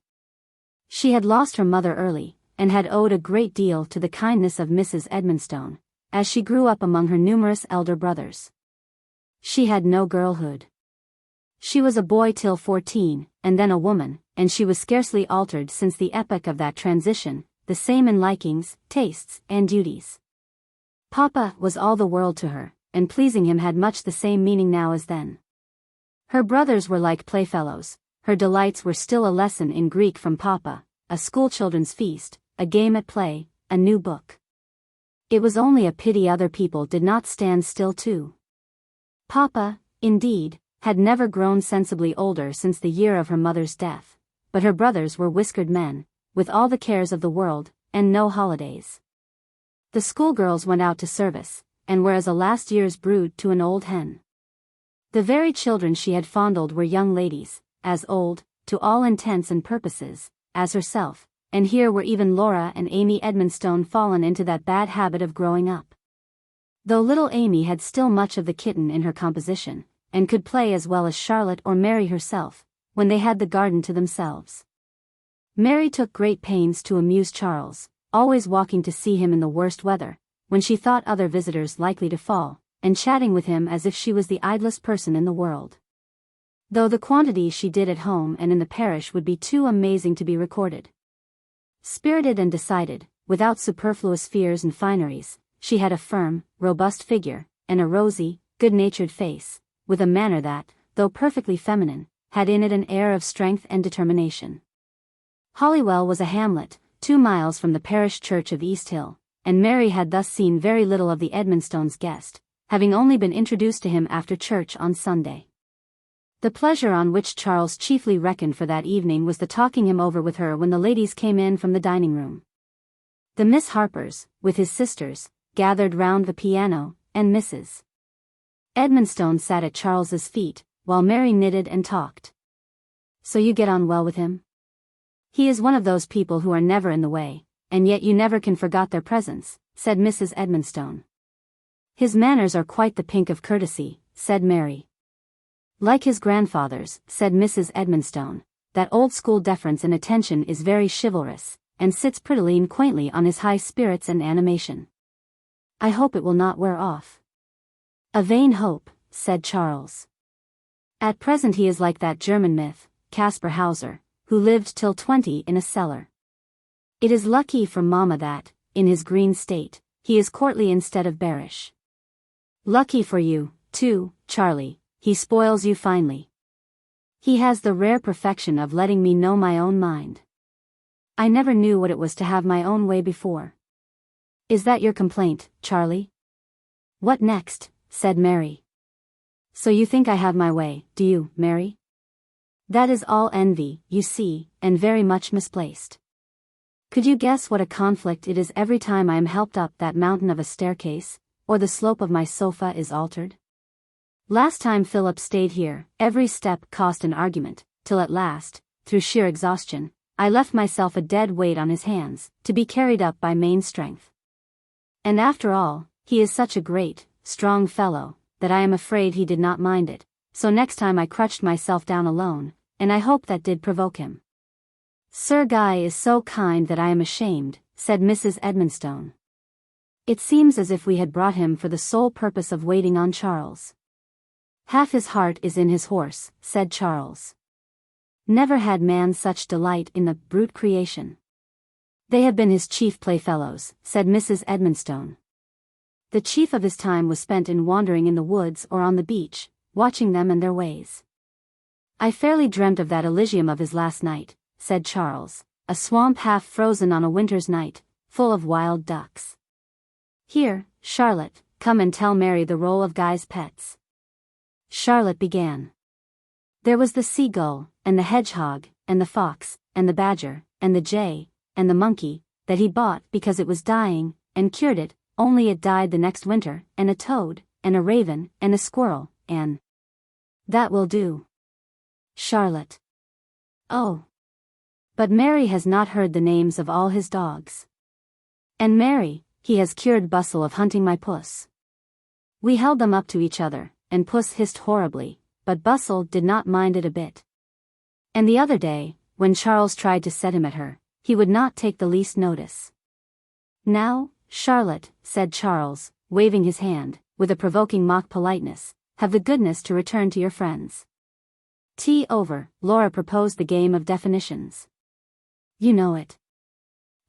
She had lost her mother early, and had owed a great deal to the kindness of Mrs. Edmonstone, as she grew up among her numerous elder brothers. She had no girlhood. She was a boy till 14, and then a woman, and she was scarcely altered since the epoch of that transition, the same in likings, tastes, and duties. Papa was all the world to her, and pleasing him had much the same meaning now as then. Her brothers were like playfellows, her delights were still a lesson in Greek from Papa, a schoolchildren's feast, a game at play, a new book. It was only a pity other people did not stand still too. Papa, indeed, had never grown sensibly older since the year of her mother's death, but her brothers were whiskered men, with all the cares of the world, and no holidays. The schoolgirls went out to service, and were as a last year's brood to an old hen. The very children she had fondled were young ladies, as old, to all intents and purposes, as herself, and here were even Laura and Amy Edmonstone fallen into that bad habit of growing up. Though little Amy had still much of the kitten in her composition, and could play as well as Charlotte or Mary herself, when they had the garden to themselves. Mary took great pains to amuse Charles, always walking to see him in the worst weather, when she thought other visitors likely to fall, and chatting with him as if she was the idlest person in the world. Though the quantity she did at home and in the parish would be too amazing to be recorded. Spirited and decided, without superfluous fears and fineries, she had a firm, robust figure, and a rosy, good-natured face, with a manner that, though perfectly feminine, had in it an air of strength and determination. Holywell was a hamlet, 2 miles from the parish church of East Hill, and Mary had thus seen very little of the Edmonstones' guest, having only been introduced to him after church on Sunday. The pleasure on which Charles chiefly reckoned for that evening was the talking him over with her when the ladies came in from the dining-room. The Miss Harpers, with his sisters, gathered round the piano, and Mrs. Edmonstone sat at Charles's feet, while Mary knitted and talked. "So you get on well with him? He is one of those people who are never in the way, and yet you never can forget their presence," said Mrs. Edmonstone. "His manners are quite the pink of courtesy," said Mary. "Like his grandfather's," said Mrs. Edmonstone, "that old-school deference and attention is very chivalrous, and sits prettily and quaintly on his high spirits and animation. I hope it will not wear off." "A vain hope," said Charles. "At present he is like that German myth, Caspar Hauser, who lived till 20 in a cellar. It is lucky for Mamma that, in his green state, he is courtly instead of bearish. Lucky for you, too, Charlie, he spoils you finely. He has the rare perfection of letting me know my own mind. I never knew what it was to have my own way before." "Is that your complaint, Charlie?" "What next?" said Mary. "So you think I have my way, do you, Mary? That is all envy, you see, and very much misplaced. Could you guess what a conflict it is every time I am helped up that mountain of a staircase, or the slope of my sofa is altered? Last time Philip stayed here, every step cost an argument, till at last, through sheer exhaustion, I left myself a dead weight on his hands, to be carried up by main strength. And after all, he is such a great, strong fellow, that I am afraid he did not mind it, so next time I crutched myself down alone, and I hope that did provoke him." "Sir Guy is so kind that I am ashamed," said Mrs. Edmonstone. "It seems as if we had brought him for the sole purpose of waiting on Charles." "Half his heart is in his horse," said Charles. "Never had man such delight in the brute creation." "They have been his chief playfellows," said Mrs. Edmonstone. "The chief of his time was spent in wandering in the woods or on the beach, watching them and their ways." "I fairly dreamt of that Elysium of his last night," said Charles, "a swamp half frozen on a winter's night, full of wild ducks. Here, Charlotte, come and tell Mary the role of Guy's pets." Charlotte began. "There was the seagull, and the hedgehog, and the fox, and the badger, and the jay, and the monkey, that he bought because it was dying, and cured it, only it died the next winter, and a toad, and a raven, and a squirrel, and—" "That will do, Charlotte." "Oh. But Mary has not heard the names of all his dogs. And Mary, he has cured Bustle of hunting my puss." We held them up to each other, and Puss hissed horribly, but Bustle did not mind it a bit. And the other day, when Charles tried to set him at her, he would not take the least notice. "Now, Charlotte," said Charles, waving his hand, with a provoking mock politeness, "have the goodness to return to your friends." Tea over, Laura proposed the game of definitions. "You know it,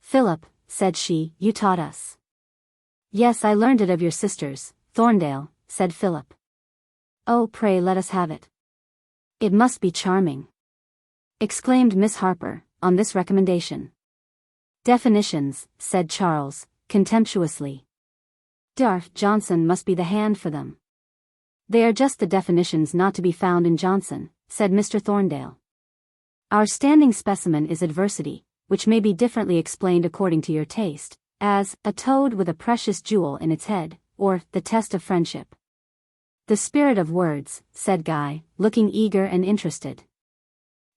Philip," said she, "you taught us." "Yes, I learned it of your sisters, Thorndale," said Philip. "Oh, pray let us have it." "It must be charming," exclaimed Miss Harper, on this recommendation. "Definitions," said Charles, contemptuously. "Darth Johnson must be the hand for them." "They are just the definitions not to be found in Johnson," said Mr. Thorndale. "Our standing specimen is adversity, which may be differently explained according to your taste, as, a toad with a precious jewel in its head, or, the test of friendship." "The spirit of words," said Guy, looking eager and interested.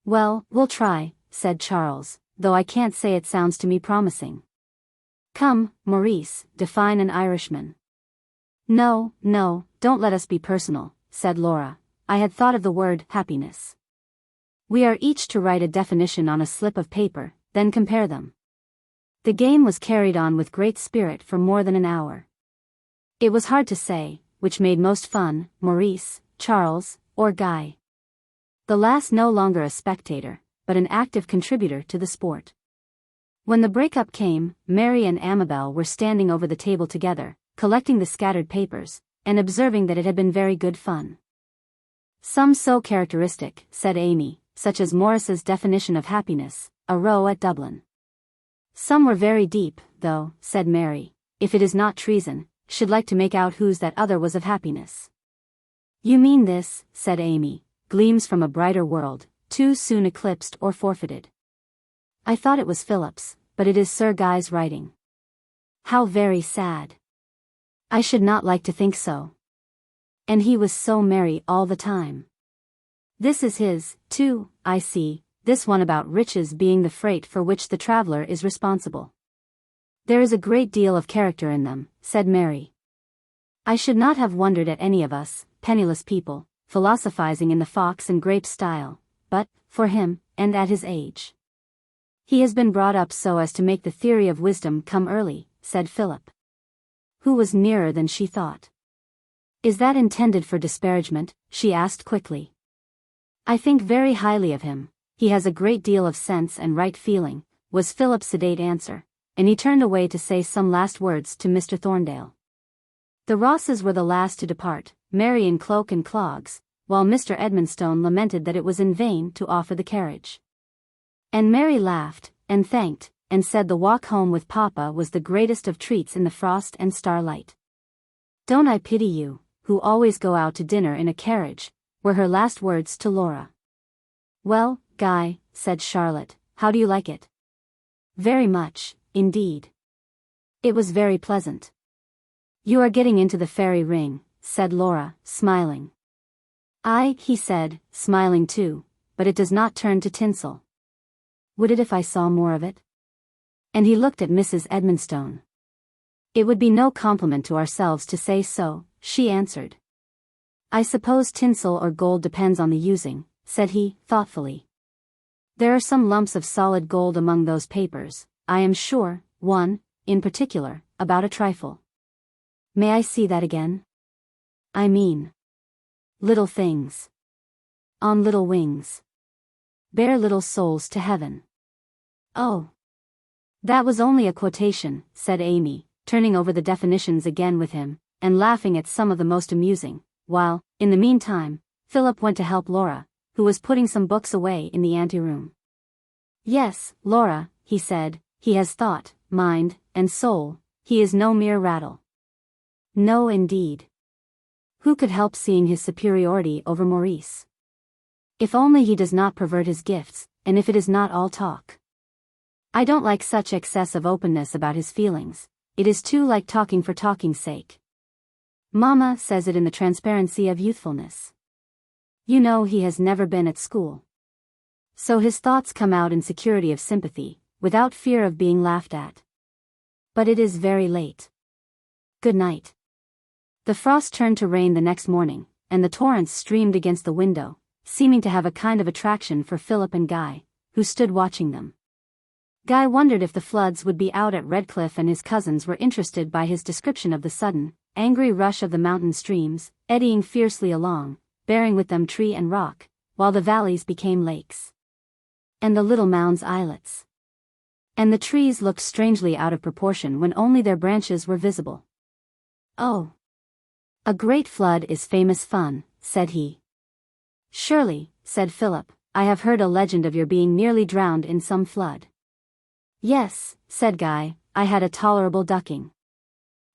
"Well, we'll try," said Charles, "though I can't say it sounds to me promising. Come, Maurice, define an Irishman." "No, don't let us be personal," said Laura. "I had thought of the word happiness. We are each to write a definition on a slip of paper, then compare them." The game was carried on with great spirit for more than an hour. It was hard to say, which made most fun, Maurice, Charles, or Guy. The last no longer a spectator, but an active contributor to the sport. When the breakup came, Mary and Amabel were standing over the table together, collecting the scattered papers, and observing that it had been very good fun. Some so characteristic, said Amy, such as Morris's definition of happiness, a row at Dublin. Some were very deep, though, said Mary, if it is not treason, should like to make out whose that other was of happiness. You mean this, said Amy, gleams from a brighter world, too soon eclipsed or forfeited. I thought it was Philip's, but it is Sir Guy's writing. How very sad. I should not like to think so. And he was so merry all the time. This is his, too, I see, this one about riches being the freight for which the traveller is responsible. There is a great deal of character in them, said Mary. I should not have wondered at any of us, penniless people, philosophizing in the fox and grape style, but, for him, and at his age. He has been brought up so as to make the theory of wisdom come early, said Philip. Who was nearer than she thought. Is that intended for disparagement? She asked quickly. I think very highly of him, he has a great deal of sense and right feeling, was Philip's sedate answer, and he turned away to say some last words to Mr. Thorndale. The Rosses were the last to depart, Mary in cloak and clogs, while Mr. Edmonstone lamented that it was in vain to offer the carriage. And Mary laughed, and thanked, and said the walk home with Papa was the greatest of treats in the frost and starlight. Don't I pity you, who always go out to dinner in a carriage, were her last words to Laura. Well, Guy, said Charlotte, how do you like it? Very much, indeed. It was very pleasant. You are getting into the fairy ring, said Laura, smiling. Aye, he said, smiling too, but it does not turn to tinsel. Would it if I saw more of it? And he looked at Mrs. Edmonstone. It would be no compliment to ourselves to say so, she answered. I suppose tinsel or gold depends on the using, said he, thoughtfully. There are some lumps of solid gold among those papers, I am sure, one, in particular, about a trifle. May I see that again? I mean. Little things. On little wings. Bear little souls to heaven. Oh. That was only a quotation, said Amy, turning over the definitions again with him, and laughing at some of the most amusing, while, in the meantime, Philip went to help Laura, who was putting some books away in the anteroom. Yes, Laura, he said, he has thought, mind, and soul, he is no mere rattle. No indeed. Who could help seeing his superiority over Maurice? If only he does not pervert his gifts, and if it is not all talk. I don't like such excess of openness about his feelings, it is too like talking for talking's sake. Mamma says it in the transparency of youthfulness. You know he has never been at school. So his thoughts come out in security of sympathy, without fear of being laughed at. But it is very late. Good night. The frost turned to rain the next morning, and the torrents streamed against the window, seeming to have a kind of attraction for Philip and Guy, who stood watching them. Guy wondered if the floods would be out at Redclyffe, and his cousins were interested by his description of the sudden, angry rush of the mountain streams, eddying fiercely along, bearing with them tree and rock, while the valleys became lakes. And the little mounds islets. And the trees looked strangely out of proportion when only their branches were visible. Oh! A great flood is famous fun, said he. Surely, said Philip, I have heard a legend of your being nearly drowned in some flood. Yes, said Guy, I had a tolerable ducking.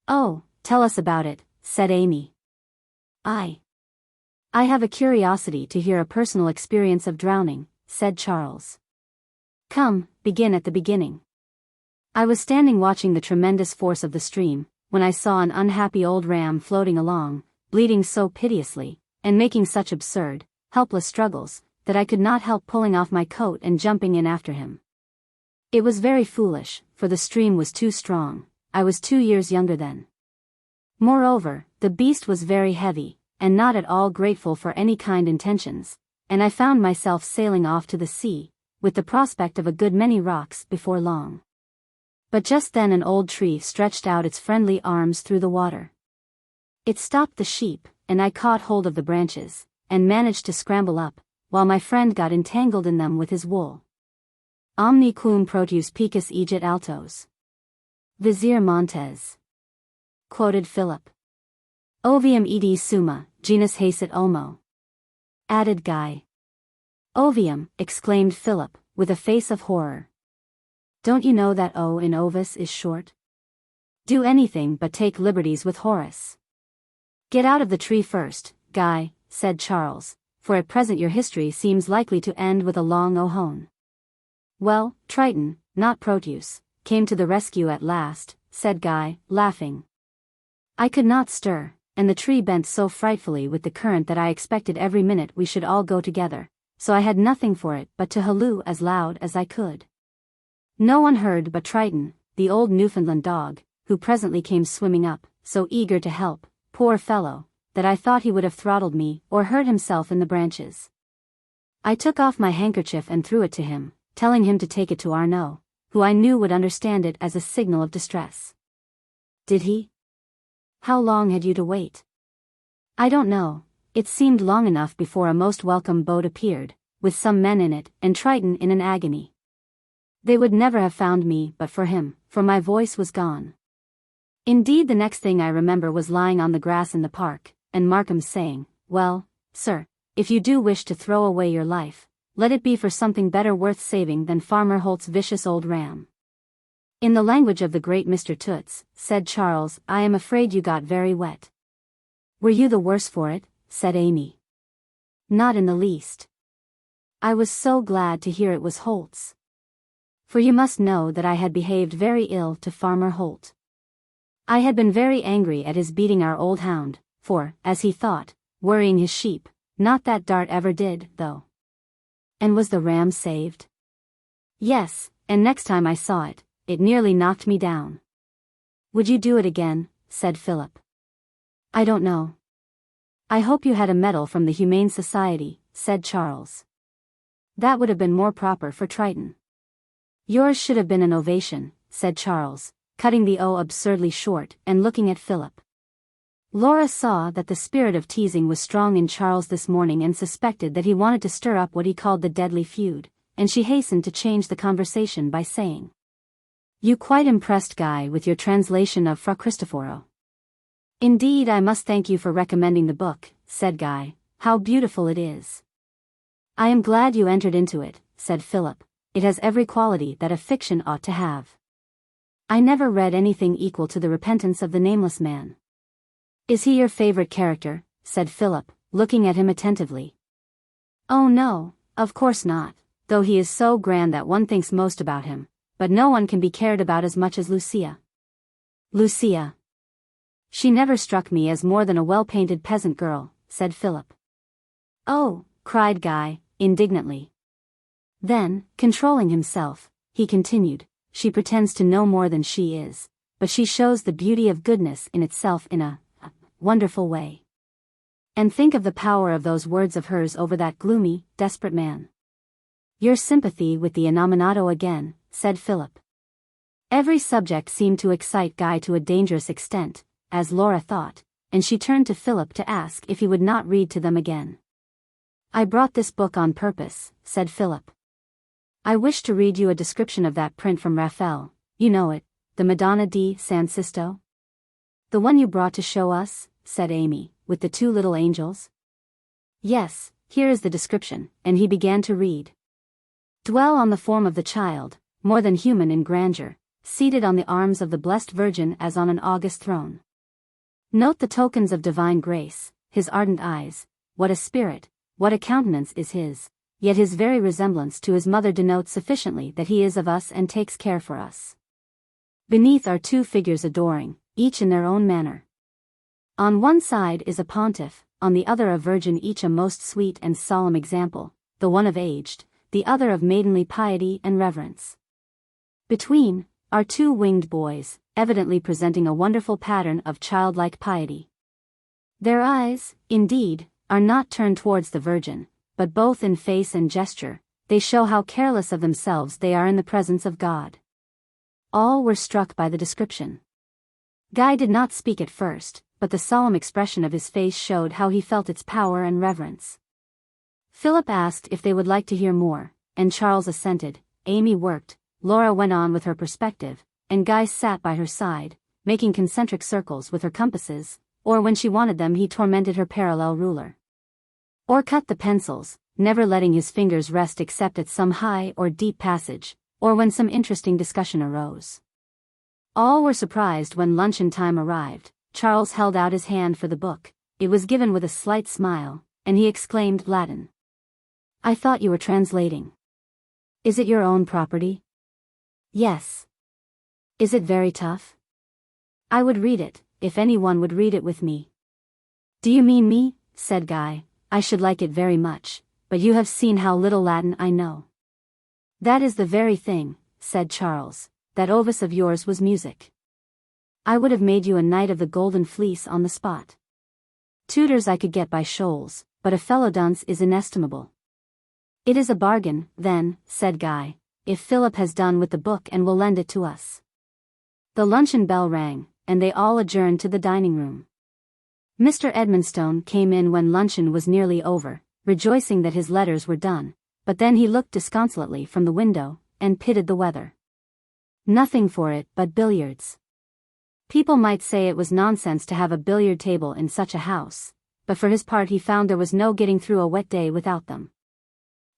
Oh, tell us about it, said Amy. I have a curiosity to hear a personal experience of drowning, said Charles. Come, begin at the beginning. I was standing watching the tremendous force of the stream, when I saw an unhappy old ram floating along, bleeding so piteously, and making such absurd, helpless struggles, that I could not help pulling off my coat and jumping in after him. It was very foolish, for the stream was too strong, I was 2 years younger then. Moreover, the beast was very heavy, and not at all grateful for any kind intentions, and I found myself sailing off to the sea, with the prospect of a good many rocks before long. But just then an old tree stretched out its friendly arms through the water. It stopped the sheep, and I caught hold of the branches, and managed to scramble up, while my friend got entangled in them with his wool. Omni quum proteus picus egit altos. Vizier Montes. Quoted Philip. Ovium edi summa, genus hasit ulmo. Added Guy. Ovium, exclaimed Philip, with a face of horror. Don't you know that O in ovis is short? Do anything but take liberties with Horace. Get out of the tree first, Guy, said Charles, for at present your history seems likely to end with a long ohone. Well, Triton, not Proteus, came to the rescue at last, said Guy, laughing. I could not stir, and the tree bent so frightfully with the current that I expected every minute we should all go together, so I had nothing for it but to halloo as loud as I could. No one heard but Triton, the old Newfoundland dog, who presently came swimming up, so eager to help, poor fellow, that I thought he would have throttled me or hurt himself in the branches. I took off my handkerchief and threw it to him, telling him to take it to Arnaud, who I knew would understand it as a signal of distress. Did he? How long had you to wait? I don't know. It seemed long enough before a most welcome boat appeared, with some men in it, and Triton in an agony. They would never have found me but for him, for my voice was gone. Indeed, the next thing I remember was lying on the grass in the park, and Markham saying, "Well, sir, if you do wish to throw away your life, let it be for something better worth saving than Farmer Holt's vicious old ram." In the language of the great Mr. Toots, said Charles, I am afraid you got very wet. Were you the worse for it? Said Amy. Not in the least. I was so glad to hear it was Holt's. For you must know that I had behaved very ill to Farmer Holt. I had been very angry at his beating our old hound, for, as he thought, worrying his sheep. Not that Dart ever did, though. And was the ram saved? Yes, and next time I saw it, it nearly knocked me down. Would you do it again? Said Philip. I don't know. I hope you had a medal from the Humane Society, said Charles. That would have been more proper for Triton. Yours should have been an ovation, said Charles, cutting the O absurdly short and looking at Philip. Laura saw that the spirit of teasing was strong in Charles this morning and suspected that he wanted to stir up what he called the deadly feud, and she hastened to change the conversation by saying, You quite impressed Guy with your translation of Fra Cristoforo. Indeed, I must thank you for recommending the book, said Guy. How beautiful it is. I am glad you entered into it, said Philip. It has every quality that a fiction ought to have. I never read anything equal to The Repentance of the Nameless Man. Is he your favorite character? Said Philip, looking at him attentively. Oh no, of course not, though he is so grand that one thinks most about him, but no one can be cared about as much as Lucia. Lucia. She never struck me as more than a well-painted peasant girl, said Philip. Oh, cried Guy, indignantly. Then, controlling himself, he continued, she pretends to know more than she is, but she shows the beauty of goodness in itself in a wonderful way. And think of the power of those words of hers over that gloomy, desperate man. Your sympathy with the innominato again, said Philip. Every subject seemed to excite Guy to a dangerous extent, as Laura thought, and she turned to Philip to ask if he would not read to them again. I brought this book on purpose, said Philip. I wish to read you a description of that print from Raphael, you know it, the Madonna di San Sisto? The one you brought to show us, said Amy, with the two little angels. Yes, here is the description, and he began to read. Dwell on the form of the child, more than human in grandeur, seated on the arms of the Blessed Virgin as on an august throne. Note the tokens of divine grace, his ardent eyes, what a spirit, what a countenance is his, yet his very resemblance to his mother denotes sufficiently that he is of us and takes care for us. Beneath are two figures adoring, each in their own manner. On one side is a pontiff, on the other a virgin, each a most sweet and solemn example, the one of aged, the other of maidenly piety and reverence. Between are two winged boys, evidently presenting a wonderful pattern of childlike piety. Their eyes, indeed, are not turned towards the Virgin, but both in face and gesture, they show how careless of themselves they are in the presence of God. All were struck by the description. Guy did not speak at first, but the solemn expression of his face showed how he felt its power and reverence. Philip asked if they would like to hear more, and Charles assented. Amy worked, Laura went on with her perspective, and Guy sat by her side, making concentric circles with her compasses, or when she wanted them he tormented her parallel ruler. Or cut the pencils, never letting his fingers rest except at some high or deep passage, or when some interesting discussion arose. All were surprised when luncheon time arrived. Charles held out his hand for the book. It was given with a slight smile, and he exclaimed, "Latin. I thought you were translating. Is it your own property?" "Yes." "Is it very tough?" "I would read it, if anyone would read it with me." "Do you mean me?" said Guy. "I should like it very much, but you have seen how little Latin I know." "That is the very thing," said Charles. "That Ovis of yours was music. I would have made you a knight of the Golden Fleece on the spot. Tutors I could get by shoals, but a fellow dunce is inestimable." "It is a bargain, then," said Guy, "if Philip has done with the book and will lend it to us." The luncheon bell rang, and they all adjourned to the dining room. Mr. Edmonstone came in when luncheon was nearly over, rejoicing that his letters were done, but then he looked disconsolately from the window, and pitied the weather. Nothing for it but billiards. People might say it was nonsense to have a billiard table in such a house, but for his part he found there was no getting through a wet day without them.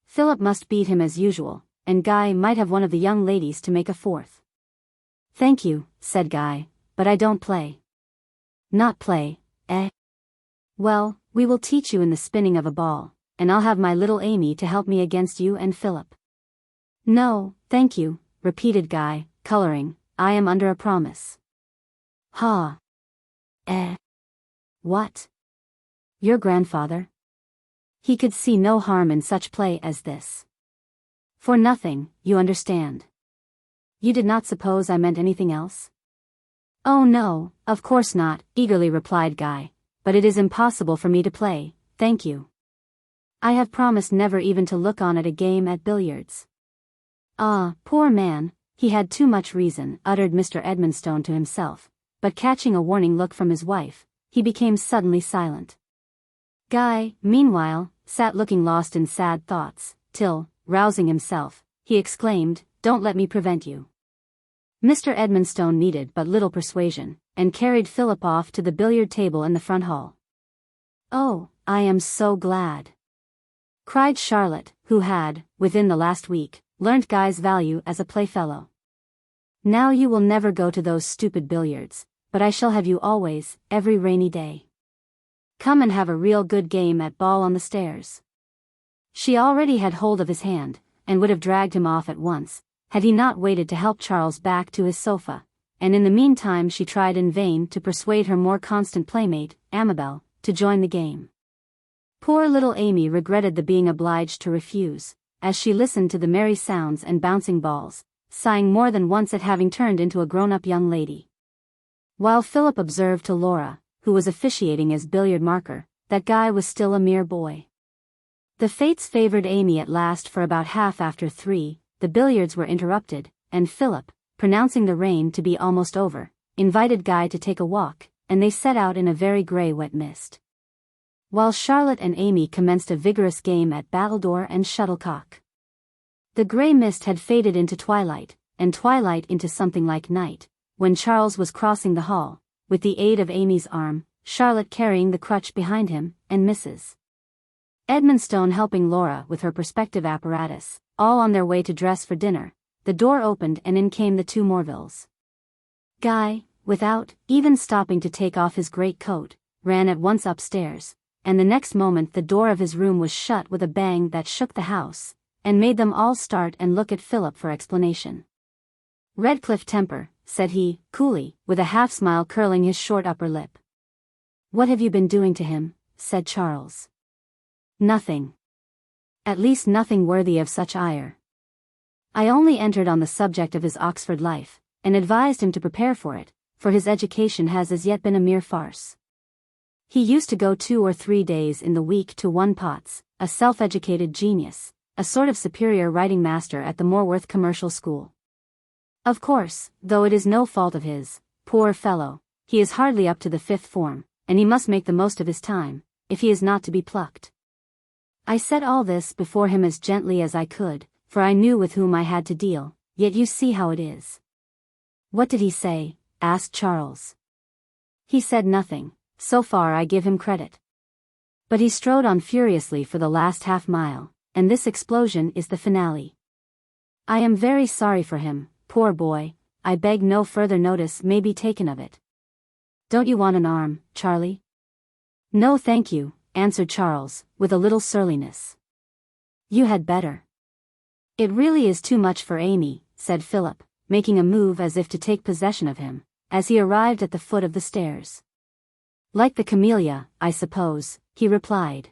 Philip must beat him as usual, and Guy might have one of the young ladies to make a fourth. "Thank you," said Guy, "but I don't play." "Not play, eh? Well, we will teach you in the spinning of a ball, and I'll have my little Amy to help me against you and Philip." "No, thank you," repeated Guy, coloring. "I am under a promise." "Ha! Eh? What? Your grandfather?" He could see no harm in such play as this. "For nothing, you understand." "You did not suppose I meant anything else?" "Oh no, of course not," eagerly replied Guy, "but it is impossible for me to play, thank you. I have promised never even to look on at a game at billiards." "Ah, poor man, he had too much reason," uttered Mr. Edmonstone to himself, but catching a warning look from his wife, he became suddenly silent. Guy, meanwhile, sat looking lost in sad thoughts, till, rousing himself, he exclaimed, "Don't let me prevent you." Mr. Edmonstone needed but little persuasion, and carried Philip off to the billiard table in the front hall. "Oh, I am so glad!" cried Charlotte, who had, within the last week, learnt Guy's value as a playfellow. "Now you will never go to those stupid billiards, but I shall have you always, every rainy day. Come and have a real good game at ball on the stairs." She already had hold of his hand, and would have dragged him off at once, had he not waited to help Charles back to his sofa, and in the meantime she tried in vain to persuade her more constant playmate, Amabel, to join the game. Poor little Amy regretted the being obliged to refuse, as she listened to the merry sounds and bouncing balls, sighing more than once at having turned into a grown-up young lady. While Philip observed to Laura, who was officiating as billiard marker, that Guy was still a mere boy. The fates favored Amy at last. For about half after 3, the billiards were interrupted, and Philip, pronouncing the rain to be almost over, invited Guy to take a walk, and they set out in a very grey wet mist. While Charlotte and Amy commenced a vigorous game at battledore and shuttlecock. The grey mist had faded into twilight, and twilight into something like night, when Charles was crossing the hall, with the aid of Amy's arm, Charlotte carrying the crutch behind him, and Mrs. Edmonstone helping Laura with her perspective apparatus, all on their way to dress for dinner. The door opened and in came the two Morvilles. Guy, without even stopping to take off his great coat, ran at once upstairs, and the next moment the door of his room was shut with a bang that shook the house, and made them all start and look at Philip for explanation. "Redclyffe temper," said he, coolly, with a half-smile curling his short upper lip. "What have you been doing to him?" said Charles. "Nothing. At least nothing worthy of such ire. I only entered on the subject of his Oxford life, and advised him to prepare for it, for his education has as yet been a mere farce. He used to go 2 or 3 days in the week to one Potts, a self-educated genius, a sort of superior writing master at the Morworth Commercial School. Of course, though it is no fault of his, poor fellow, he is hardly up to the 5th form, and he must make the most of his time, if he is not to be plucked. I said all this before him as gently as I could, for I knew with whom I had to deal, yet you see how it is. What did he say? Asked Charles. He said nothing, so far I give him credit. But he strode on furiously for the last half-mile, and this explosion is the finale. I am very sorry for him, poor boy. I beg no further notice may be taken of it. Don't you want an arm, Charlie? No thank you, answered Charles, with a little surliness. You had better. It really is too much for Amy, said Philip, making a move as if to take possession of him, as he arrived at the foot of the stairs. Like the camellia, I suppose, he replied.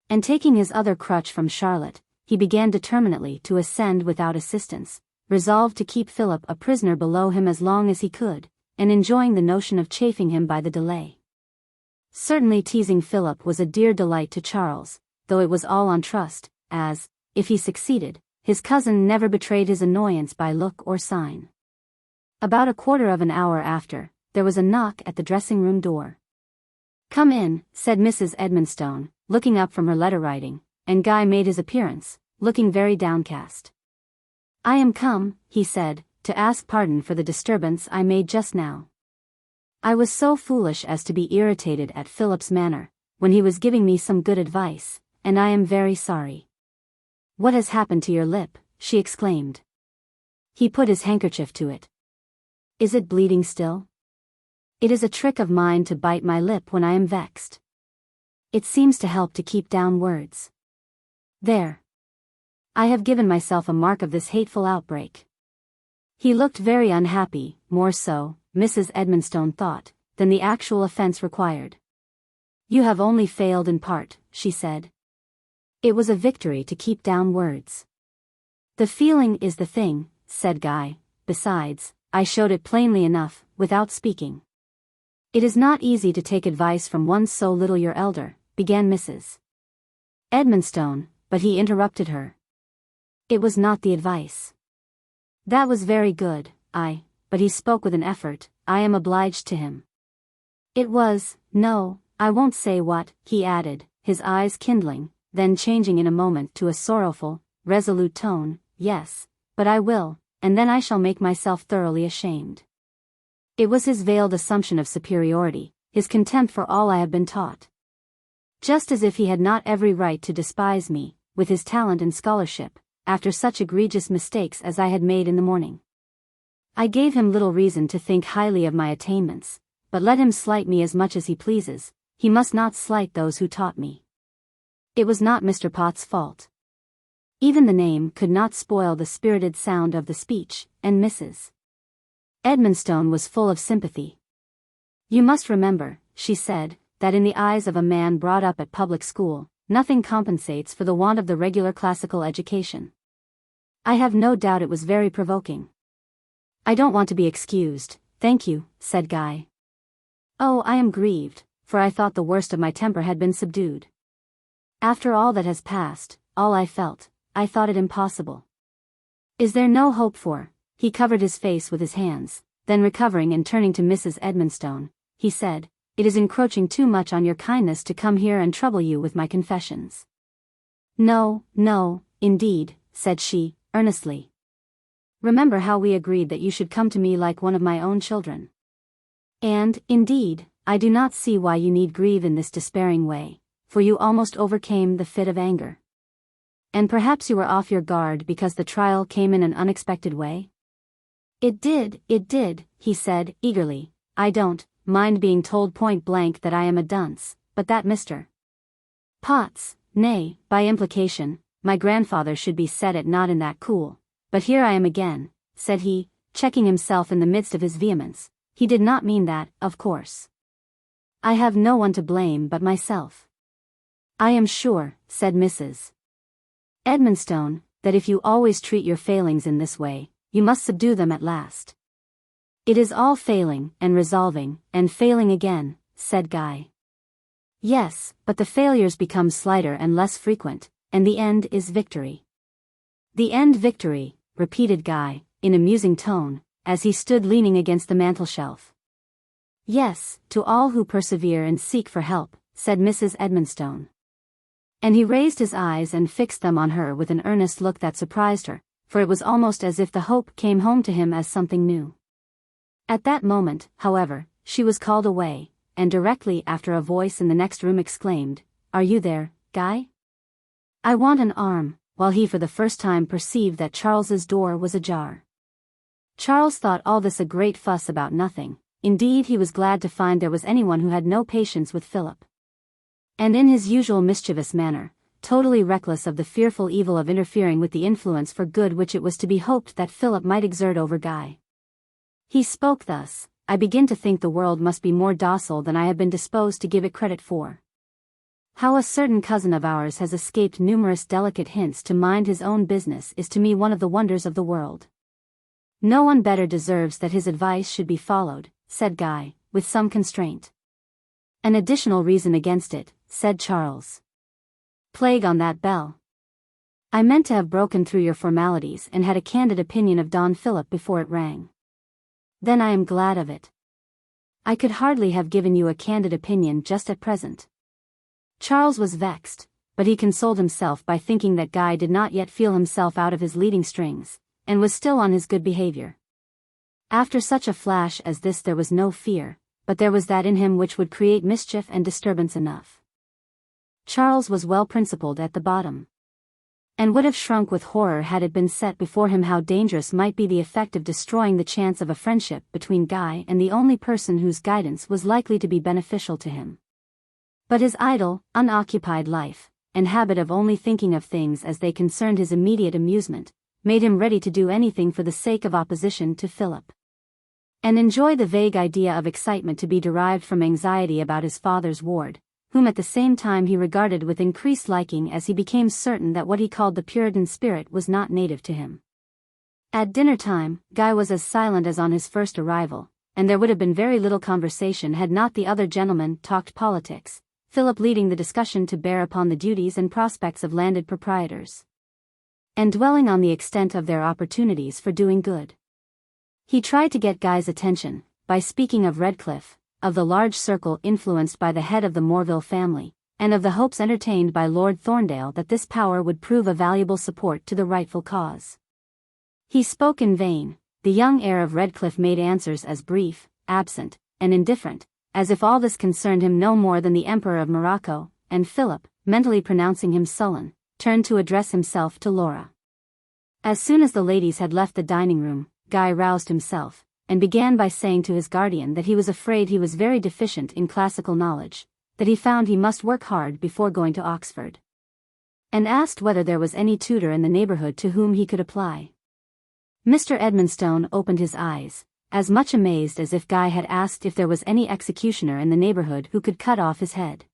And taking his other crutch from Charlotte, he began determinately to ascend without assistance, resolved to keep Philip a prisoner below him as long as he could, and enjoying the notion of chafing him by the delay. Certainly teasing Philip was a dear delight to Charles, though it was all on trust, as, if he succeeded, his cousin never betrayed his annoyance by look or sign. About a quarter of an hour after, there was a knock at the dressing-room door. Come in, said Mrs. Edmonstone, looking up from her letter-writing, and Guy made his appearance, looking very downcast. I am come, he said, to ask pardon for the disturbance I made just now. I was so foolish as to be irritated at Philip's manner, when he was giving me some good advice, and I am very sorry. What has happened to your lip? She exclaimed. He put his handkerchief to it. Is it bleeding still? It is a trick of mine to bite my lip when I am vexed. It seems to help to keep down words. There. I have given myself a mark of this hateful outbreak. He looked very unhappy, more so, Mrs. Edmonstone thought, than the actual offense required. You have only failed in part, she said. It was a victory to keep down words. The feeling is the thing, said Guy. Besides, I showed it plainly enough, without speaking. It is not easy to take advice from one so little your elder, began Mrs. Edmonstone, but he interrupted her. It was not the advice. That was very good, but he spoke with an effort, I am obliged to him. It was, no, I won't say what, he added, his eyes kindling, then changing in a moment to a sorrowful, resolute tone, yes, but I will, and then I shall make myself thoroughly ashamed. It was his veiled assumption of superiority, his contempt for all I have been taught. Just as if he had not every right to despise me, with his talent and scholarship, after such egregious mistakes as I had made in the morning. I gave him little reason to think highly of my attainments, but let him slight me as much as he pleases, he must not slight those who taught me. It was not Mr. Pott's fault. Even the name could not spoil the spirited sound of the speech, and Mrs. Edmonstone was full of sympathy. You must remember, she said, that in the eyes of a man brought up at public school, nothing compensates for the want of the regular classical education. I have no doubt it was very provoking. I don't want to be excused, thank you, said Guy. Oh, I am grieved, for I thought the worst of my temper had been subdued. After all that has passed, all I felt, I thought it impossible. Is there no hope for? He covered his face with his hands, then recovering and turning to Mrs. Edmonstone, he said, it is encroaching too much on your kindness to come here and trouble you with my confessions. No, no, indeed, said she, earnestly. Remember how we agreed that you should come to me like one of my own children. And, indeed, I do not see why you need grieve in this despairing way, for you almost overcame the fit of anger. And perhaps you were off your guard because the trial came in an unexpected way? It did, he said, eagerly. I don't mind being told point blank that I am a dunce, but that Mr. Potts, nay, by implication, my grandfather should be set at naught in that cool. But here I am again, said he, checking himself in the midst of his vehemence. He did not mean that, of course. I have no one to blame but myself. I am sure, said Mrs. Edmonstone, that if you always treat your failings in this way, you must subdue them at last. It is all failing, and resolving, and failing again, said Guy. Yes, but the failures become slighter and less frequent, and the end is victory. The end victory, repeated Guy, in a musing tone, as he stood leaning against the mantelshelf. Yes, to all who persevere and seek for help, said Mrs. Edmonstone. And he raised his eyes and fixed them on her with an earnest look that surprised her, for it was almost as if the hope came home to him as something new. At that moment, however, she was called away, and directly after a voice in the next room exclaimed, "Are you there, Guy? I want an arm," while he for the first time perceived that Charles's door was ajar. Charles thought all this a great fuss about nothing. Indeed, he was glad to find there was anyone who had no patience with Philip. And in his usual mischievous manner, totally reckless of the fearful evil of interfering with the influence for good which it was to be hoped that Philip might exert over Guy, he spoke thus, "I begin to think the world must be more docile than I have been disposed to give it credit for. How a certain cousin of ours has escaped numerous delicate hints to mind his own business is to me one of the wonders of the world. No one better deserves that his advice should be followed," said Guy, with some constraint. "An additional reason against it," said Charles. "Plague on that bell. I meant to have broken through your formalities and had a candid opinion of Don Philip before it rang. Then I am glad of it. I could hardly have given you a candid opinion just at present." Charles was vexed, but he consoled himself by thinking that Guy did not yet feel himself out of his leading strings, and was still on his good behavior. After such a flash as this there was no fear, but there was that in him which would create mischief and disturbance enough. Charles was well principled at the bottom, and would have shrunk with horror had it been set before him how dangerous might be the effect of destroying the chance of a friendship between Guy and the only person whose guidance was likely to be beneficial to him. But his idle, unoccupied life, and habit of only thinking of things as they concerned his immediate amusement, made him ready to do anything for the sake of opposition to Philip, and enjoy the vague idea of excitement to be derived from anxiety about his father's ward, whom at the same time he regarded with increased liking as he became certain that what he called the Puritan spirit was not native to him. At dinner time, Guy was as silent as on his first arrival, and there would have been very little conversation had not the other gentlemen talked politics, Philip leading the discussion to bear upon the duties and prospects of landed proprietors, and dwelling on the extent of their opportunities for doing good. He tried to get Guy's attention, by speaking of Redclyffe, of the large circle influenced by the head of the Morville family, and of the hopes entertained by Lord Thorndale that this power would prove a valuable support to the rightful cause. He spoke in vain. The young heir of Redclyffe made answers as brief, absent, and indifferent, as if all this concerned him no more than the Emperor of Morocco, and Philip, mentally pronouncing him sullen, turned to address himself to Laura. As soon as the ladies had left the dining room, Guy roused himself, and began by saying to his guardian that he was afraid he was very deficient in classical knowledge, that he found he must work hard before going to Oxford, and asked whether there was any tutor in the neighborhood to whom he could apply. Mr. Edmonstone opened his eyes, as much amazed as if Guy had asked if there was any executioner in the neighborhood who could cut off his head.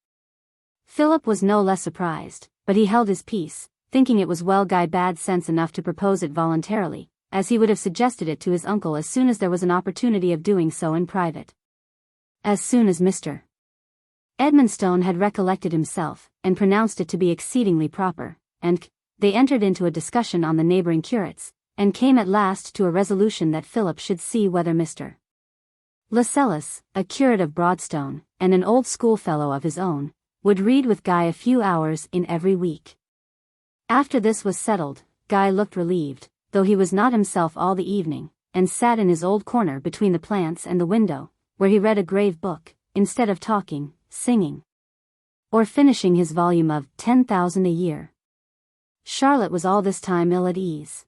Philip was no less surprised, but he held his peace, thinking it was well Guy bad sense enough to propose it voluntarily, as he would have suggested it to his uncle as soon as there was an opportunity of doing so in private. As soon as Mr. Edmonstone had recollected himself, and pronounced it to be exceedingly proper, and they entered into a discussion on the neighboring curates, and came at last to a resolution that Philip should see whether Mr. Lascelles, a curate of Broadstone, and an old schoolfellow of his own, would read with Guy a few hours in every week. After this was settled, Guy looked relieved, though he was not himself all the evening, and sat in his old corner between the plants and the window, where he read a grave book, instead of talking, singing, or finishing his volume of 10,000 a Year. Charlotte was all this time ill at ease.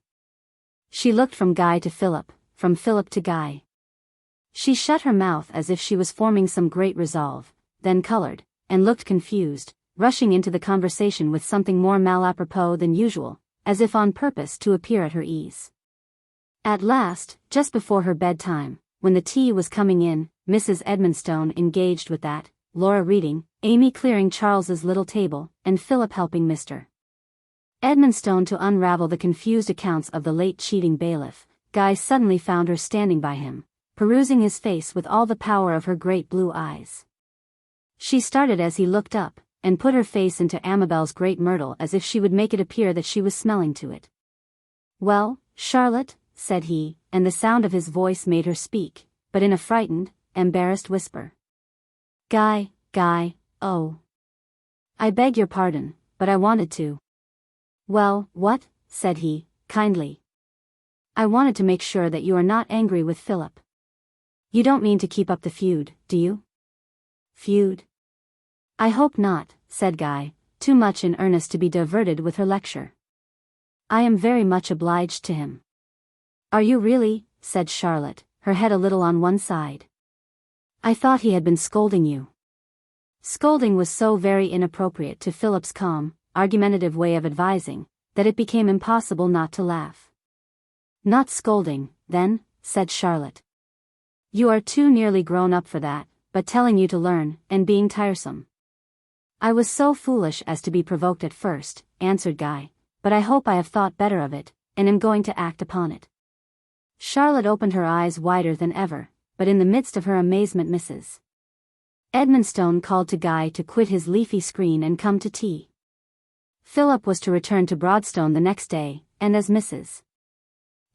She looked from Guy to Philip, from Philip to Guy. She shut her mouth as if she was forming some great resolve, then colored, and looked confused, rushing into the conversation with something more malapropos than usual, as if on purpose to appear at her ease. At last, just before her bedtime, when the tea was coming in, Mrs. Edmonstone engaged with that, Laura reading, Amy clearing Charles's little table, and Philip helping Mr. Edmonstone to unravel the confused accounts of the late cheating bailiff, Guy suddenly found her standing by him, perusing his face with all the power of her great blue eyes. She started as he looked up, and put her face into Amabel's great myrtle as if she would make it appear that she was smelling to it. "Well, Charlotte," said he, and the sound of his voice made her speak, but in a frightened, embarrassed whisper. Guy, oh. I beg your pardon, but I wanted to. Well, what? Said he, kindly. I wanted to make sure that you are not angry with Philip. You don't mean to keep up the feud, do you? Feud? I hope not, said Guy, too much in earnest to be diverted with her lecture. I am very much obliged to him. Are you really? Said Charlotte, her head a little on one side. I thought he had been scolding you. Scolding was so very inappropriate to Philip's calm, argumentative way of advising, that it became impossible not to laugh. Not scolding, then, said Charlotte. You are too nearly grown up for that, but telling you to learn, and being tiresome. I was so foolish as to be provoked at first, answered Guy, but I hope I have thought better of it, and am going to act upon it. Charlotte opened her eyes wider than ever, but in the midst of her amazement Mrs. Edmonstone called to Guy to quit his leafy screen and come to tea. Philip was to return to Broadstone the next day, and as Mrs.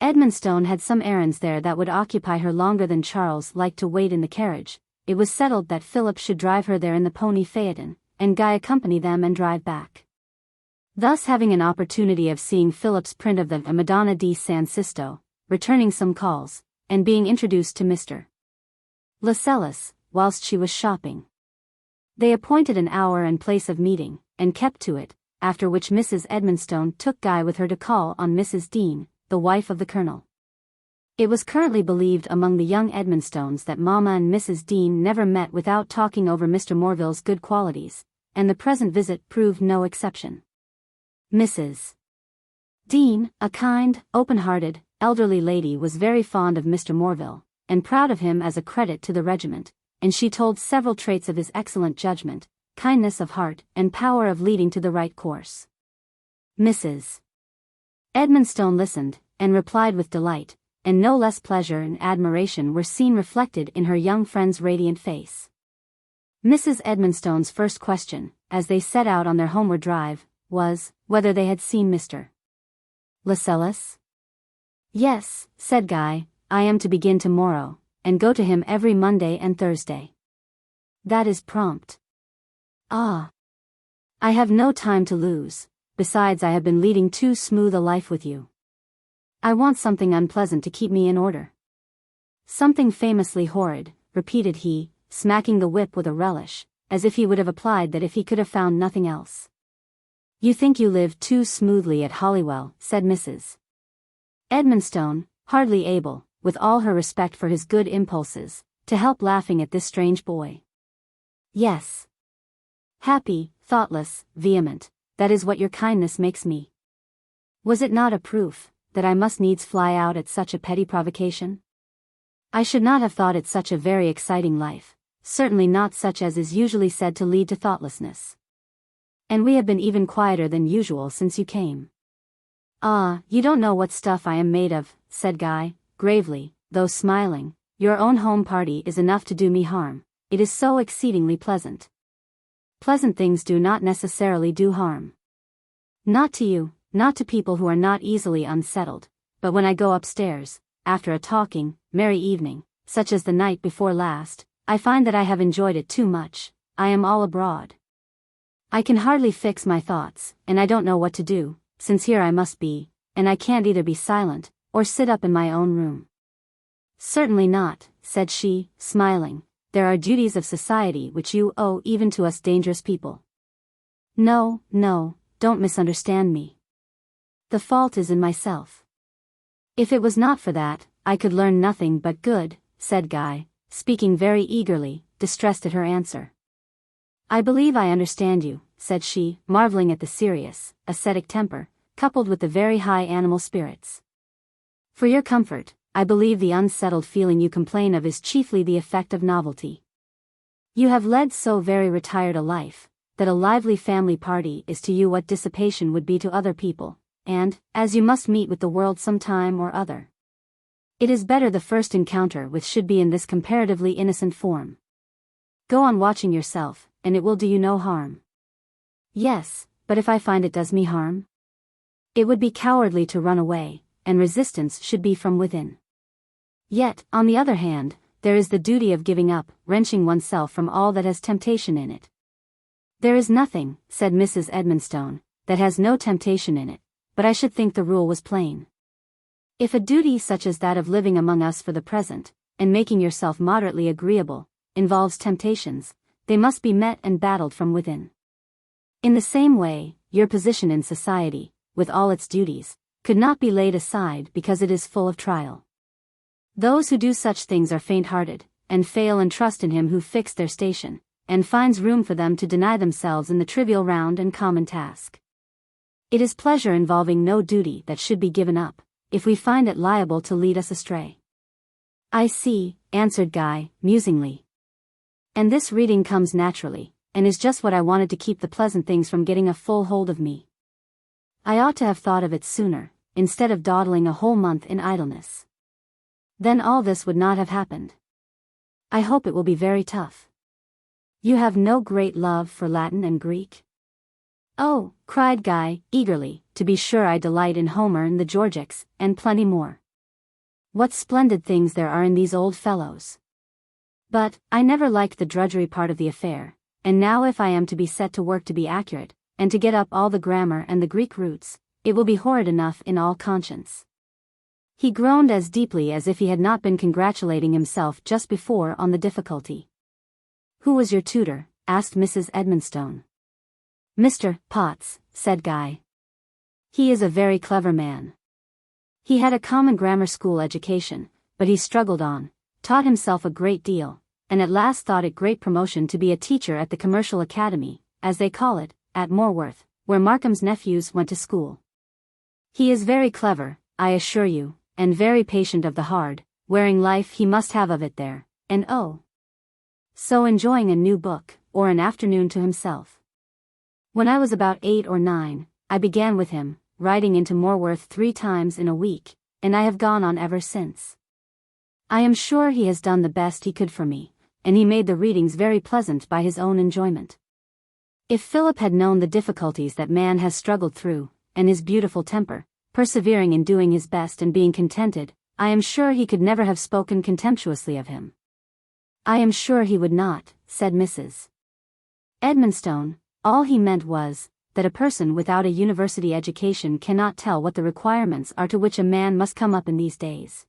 Edmonstone had some errands there that would occupy her longer than Charles liked to wait in the carriage, it was settled that Philip should drive her there in the pony phaeton, and Guy accompany them and drive back. Thus having an opportunity of seeing Philip's print of the Madonna di San Sisto, returning some calls, and being introduced to Mr. Lascelles, whilst she was shopping. They appointed an hour and place of meeting, and kept to it, after which Mrs. Edmonstone took Guy with her to call on Mrs. Dean, the wife of the Colonel. It was currently believed among the young Edmonstones that Mamma and Mrs. Dean never met without talking over Mr. Morville's good qualities, and the present visit proved no exception. Mrs. Dean, a kind, open-hearted, elderly lady, was very fond of Mr. Morville, and proud of him as a credit to the regiment, and she told several traits of his excellent judgment, kindness of heart, and power of leading to the right course. Mrs. Edmonstone listened, and replied with delight, and no less pleasure and admiration were seen reflected in her young friend's radiant face. Mrs. Edmonstone's first question, as they set out on their homeward drive, was, whether they had seen Mr. Lascelles? Yes, said Guy, I am to begin tomorrow, and go to him every Monday and Thursday. That is prompt. Ah. I have no time to lose, besides I have been leading too smooth a life with you. I want something unpleasant to keep me in order. Something famously horrid, repeated he, smacking the whip with a relish, as if he would have applied that if he could have found nothing else. You think you live too smoothly at Holywell, said Mrs. Edmonstone, hardly able, with all her respect for his good impulses, to help laughing at this strange boy. Yes. Happy, thoughtless, vehement, that is what your kindness makes me. Was it not a proof that I must needs fly out at such a petty provocation? I should not have thought it such a very exciting life, certainly not such as is usually said to lead to thoughtlessness. And we have been even quieter than usual since you came. Ah, you don't know what stuff I am made of, said Guy, gravely, though smiling. Your own home party is enough to do me harm, it is so exceedingly pleasant. Pleasant things do not necessarily do harm. Not to you, not to people who are not easily unsettled, but when I go upstairs, after a talking, merry evening, such as the night before last, I find that I have enjoyed it too much, I am all abroad. I can hardly fix my thoughts, and I don't know what to do, since here I must be, and I can't either be silent, or sit up in my own room. Certainly not, said she, smiling, there are duties of society which you owe even to us dangerous people. No, don't misunderstand me. The fault is in myself. If it was not for that, I could learn nothing but good, said Guy, speaking very eagerly, distressed at her answer. I believe I understand you, said she, marveling at the serious, ascetic temper, coupled with the very high animal spirits. For your comfort, I believe the unsettled feeling you complain of is chiefly the effect of novelty. You have led so very retired a life, that a lively family party is to you what dissipation would be to other people, and, as you must meet with the world some time or other, it is better the first encounter with should be in this comparatively innocent form. Go on watching yourself, and it will do you no harm. Yes, but if I find it does me harm? It would be cowardly to run away, and resistance should be from within. Yet, on the other hand, there is the duty of giving up, wrenching oneself from all that has temptation in it. There is nothing, said Mrs. Edmonstone, that has no temptation in it, but I should think the rule was plain. If a duty such as that of living among us for the present, and making yourself moderately agreeable, involves temptations, they must be met and battled from within. In the same way, your position in society, with all its duties, could not be laid aside because it is full of trial. Those who do such things are faint-hearted, and fail and trust in him who fixed their station, and finds room for them to deny themselves in the trivial round and common task. It is pleasure involving no duty that should be given up, if we find it liable to lead us astray. I see, answered Guy, musingly. And this reading comes naturally, and is just what I wanted to keep the pleasant things from getting a full hold of me. I ought to have thought of it sooner, instead of dawdling a whole month in idleness. Then all this would not have happened. I hope it will be very tough. You have no great love for Latin and Greek? Oh, cried Guy, eagerly, to be sure I delight in Homer and the Georgics, and plenty more. What splendid things there are in these old fellows. But, I never liked the drudgery part of the affair, and now if I am to be set to work to be accurate, and to get up all the grammar and the Greek roots, it will be horrid enough in all conscience. He groaned as deeply as if he had not been congratulating himself just before on the difficulty. Who was your tutor? Asked Mrs. Edmonstone. Mr. Potts, said Guy. He is a very clever man. He had a common grammar school education, but he struggled on, taught himself a great deal, and at last thought it great promotion to be a teacher at the Commercial Academy, as they call it, at Morworth, where Markham's nephews went to school. He is very clever, I assure you, and very patient of the hard, wearing life he must have of it there, and oh, so enjoying a new book, or an afternoon to himself. When I was about 8 or 9, I began with him, riding into Morworth 3 times in a week, and I have gone on ever since. I am sure he has done the best he could for me, and he made the readings very pleasant by his own enjoyment. If Philip had known the difficulties that man has struggled through, and his beautiful temper, persevering in doing his best and being contented, I am sure he could never have spoken contemptuously of him. I am sure he would not, said Mrs. Edmonstone. All he meant was, that a person without a university education cannot tell what the requirements are to which a man must come up in these days.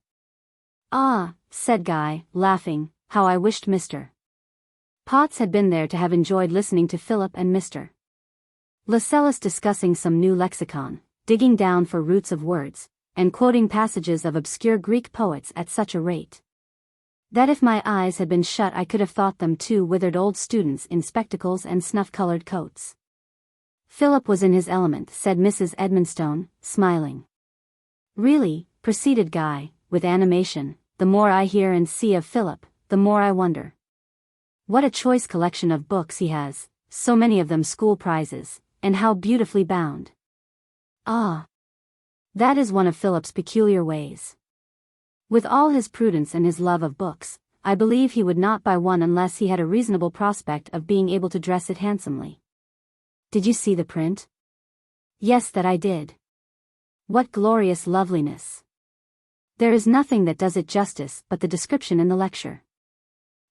Ah, said Guy, laughing, how I wished Mr. Potts had been there to have enjoyed listening to Philip and Mr. Lascelles discussing some new lexicon, digging down for roots of words, and quoting passages of obscure Greek poets at such a rate that if my eyes had been shut I could have thought them 2 withered old students in spectacles and snuff-colored coats. Philip was in his element, said Mrs. Edmonstone, smiling. Really, proceeded Guy, with animation, the more I hear and see of Philip, the more I wonder. What a choice collection of books he has, so many of them school prizes, and how beautifully bound. Ah! That is one of Philip's peculiar ways. With all his prudence and his love of books, I believe he would not buy one unless he had a reasonable prospect of being able to dress it handsomely. Did you see the print? Yes, that I did. What glorious loveliness! There is nothing that does it justice but the description in the lecture.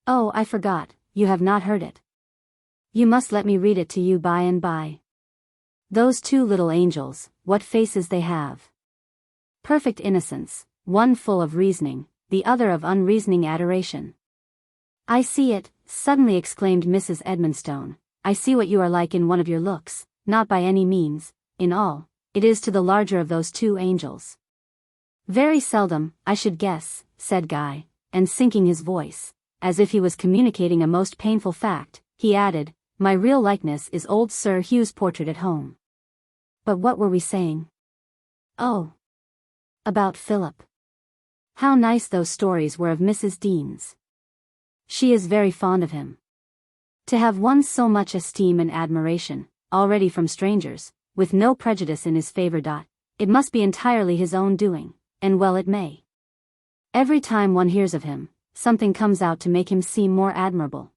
Oh, I forgot, you have not heard it. You must let me read it to you by and by. Those 2 little angels, what faces they have! Perfect innocence, one full of reasoning, the other of unreasoning adoration. I see it, suddenly exclaimed Mrs. Edmonstone. I see what you are like in one of your looks, not by any means, in all, it is to the larger of those 2 angels. Very seldom, I should guess, said Guy, and sinking his voice, as if he was communicating a most painful fact, he added, my real likeness is old Sir Hugh's portrait at home. But what were we saying? Oh! About Philip. How nice those stories were of Mrs. Dean's. She is very fond of him. To have won so much esteem and admiration, already from strangers, with no prejudice in his favor. It must be entirely his own doing, and well it may. Every time one hears of him, something comes out to make him seem more admirable.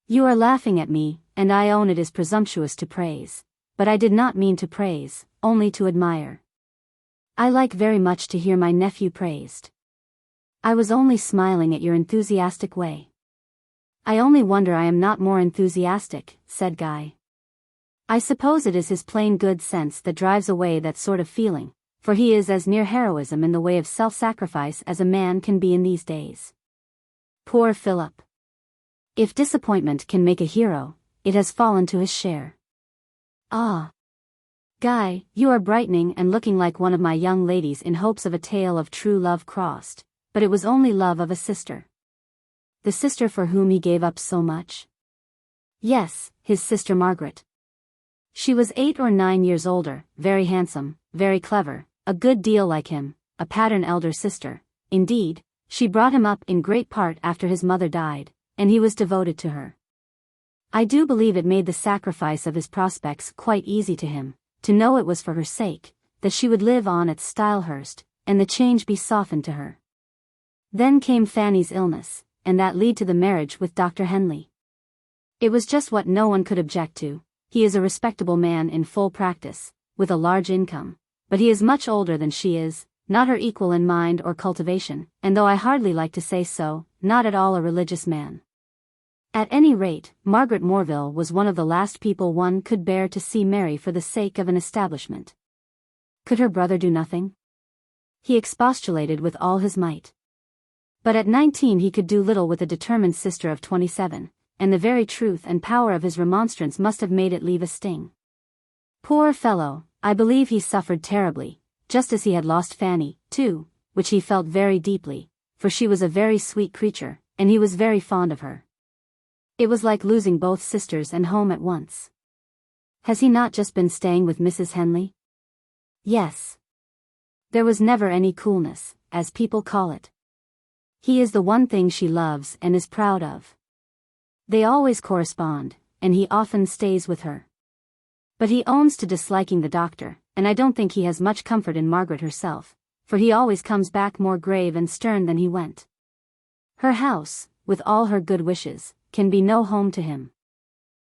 You are laughing at me, and I own it is presumptuous to praise, but I did not mean to praise, only to admire. I like very much to hear my nephew praised. I was only smiling at your enthusiastic way. I only wonder I am not more enthusiastic, said Guy. I suppose it is his plain good sense that drives away that sort of feeling, for he is as near heroism in the way of self-sacrifice as a man can be in these days. Poor Philip. If disappointment can make a hero, it has fallen to his share. Ah. Guy, you are brightening and looking like one of my young ladies in hopes of a tale of true love crossed, but it was only love of a sister. The sister for whom he gave up so much? Yes, his sister Margaret. She was 8 or 9 years older, very handsome, very clever, a good deal like him, a pattern elder sister. Indeed, she brought him up in great part after his mother died, and he was devoted to her. I do believe it made the sacrifice of his prospects quite easy to him, to know it was for her sake, that she would live on at Stylehurst, and the change be softened to her. Then came Fanny's illness, and that led to the marriage with Dr. Henley. It was just what no one could object to. He is a respectable man in full practice, with a large income, but he is much older than she is, not her equal in mind or cultivation, and though I hardly like to say so, not at all a religious man. At any rate, Margaret Morville was one of the last people one could bear to see marry for the sake of an establishment. Could her brother do nothing? He expostulated with all his might. But at 19 he could do little with a determined sister of 27, and the very truth and power of his remonstrance must have made it leave a sting. Poor fellow, I believe he suffered terribly, just as he had lost Fanny, too, which he felt very deeply, for she was a very sweet creature, and he was very fond of her. It was like losing both sisters and home at once. Has he not just been staying with Mrs. Henley? Yes. There was never any coolness, as people call it. He is the one thing she loves and is proud of. They always correspond, and he often stays with her. But he owns to disliking the doctor, and I don't think he has much comfort in Margaret herself, for he always comes back more grave and stern than he went. Her house, with all her good wishes, can be no home to him.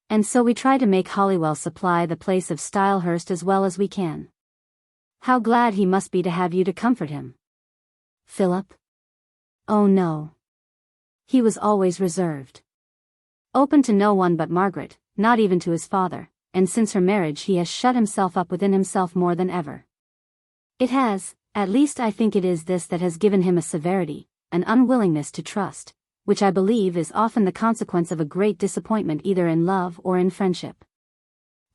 And so we try to make Holywell supply the place of Stylehurst as well as we can. How glad he must be to have you to comfort him. Philip? Oh no. He was always reserved. Open to no one but Margaret, not even to his father, and since her marriage he has shut himself up within himself more than ever. It has, at least I think it is this that has given him a severity, an unwillingness to trust, which I believe is often the consequence of a great disappointment either in love or in friendship.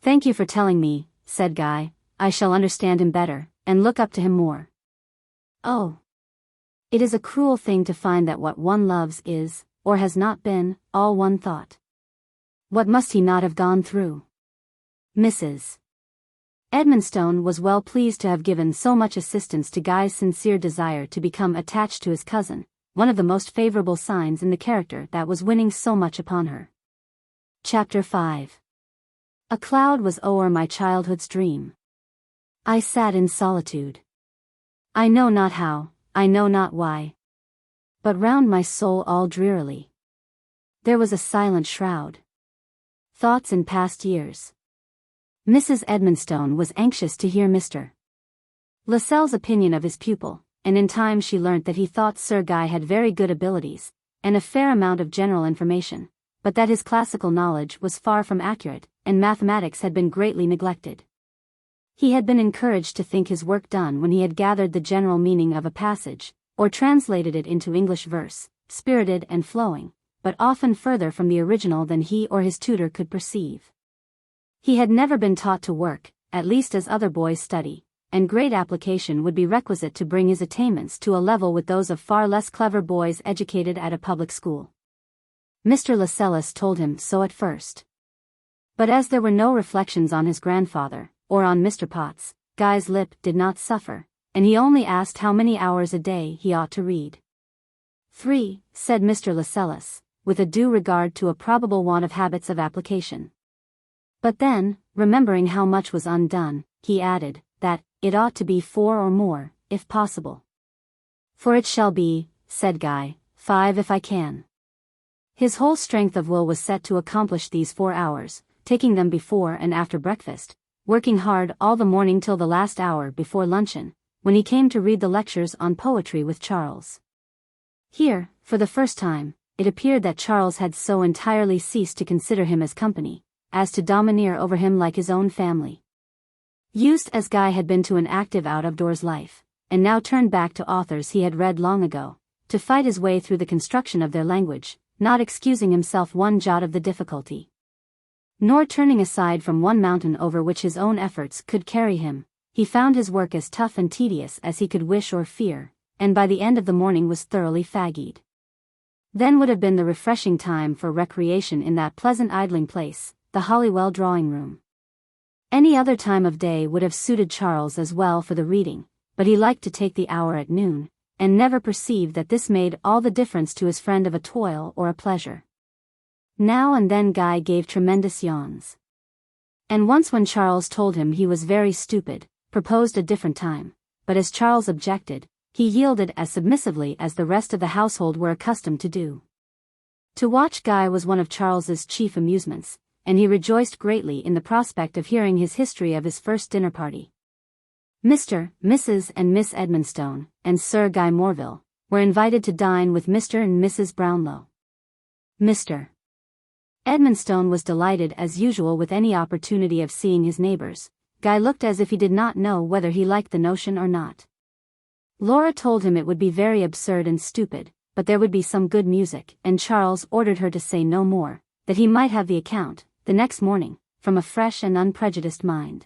Thank you for telling me, said Guy. I shall understand him better, and look up to him more. Oh. It is a cruel thing to find that what one loves is, or has not been, all one thought. What must he not have gone through? Mrs. Edmonstone was well pleased to have given so much assistance to Guy's sincere desire to become attached to his cousin, one of the most favorable signs in the character that was winning so much upon her. Chapter 5. A cloud was o'er my childhood's dream. I sat in solitude. I know not how, I know not why. But round my soul all drearily there was a silent shroud. Thoughts in past years. Mrs. Edmonstone was anxious to hear Mr. Lascelles' opinion of his pupil, and in time she learnt that he thought Sir Guy had very good abilities, and a fair amount of general information, but that his classical knowledge was far from accurate, and mathematics had been greatly neglected. He had been encouraged to think his work done when he had gathered the general meaning of a passage, or translated it into English verse, spirited and flowing, but often further from the original than he or his tutor could perceive. He had never been taught to work, at least as other boys study, and great application would be requisite to bring his attainments to a level with those of far less clever boys educated at a public school. Mr. Lascelles told him so at first. But as there were no reflections on his grandfather, or on Mr. Potts, Guy's lip did not suffer, and he only asked how many hours a day he ought to read. 3, said Mr. Lascelles, with a due regard to a probable want of habits of application. But then, remembering how much was undone, he added, that it ought to be 4 or more, if possible. For it shall be, said Guy, 5 if I can. His whole strength of will was set to accomplish these 4 hours, taking them before and after breakfast, working hard all the morning till the last hour before luncheon, when he came to read the lectures on poetry with Charles. Here, for the first time, it appeared that Charles had so entirely ceased to consider him as company, as to domineer over him like his own family. Used as Guy had been to an active out-of-doors life, and now turned back to authors he had read long ago, to fight his way through the construction of their language, not excusing himself one jot of the difficulty, nor turning aside from one mountain over which his own efforts could carry him, he found his work as tough and tedious as he could wish or fear, and by the end of the morning was thoroughly fagged. Then would have been the refreshing time for recreation in that pleasant idling place, the Holywell drawing-room. Any other time of day would have suited Charles as well for the reading, but he liked to take the hour at noon, and never perceived that this made all the difference to his friend of a toil or a pleasure. Now and then Guy gave tremendous yawns. And once when Charles told him he was very stupid, proposed a different time, but as Charles objected, he yielded as submissively as the rest of the household were accustomed to do. To watch Guy was one of Charles's chief amusements, and he rejoiced greatly in the prospect of hearing his history of his first dinner party. Mr., Mrs. and Miss Edmonstone, and Sir Guy Morville, were invited to dine with Mr. and Mrs. Brownlow. Mr. Edmonstone was delighted as usual with any opportunity of seeing his neighbors. Guy looked as if he did not know whether he liked the notion or not. Laura told him it would be very absurd and stupid, but there would be some good music, and Charles ordered her to say no more, that he might have the account, the next morning, from a fresh and unprejudiced mind.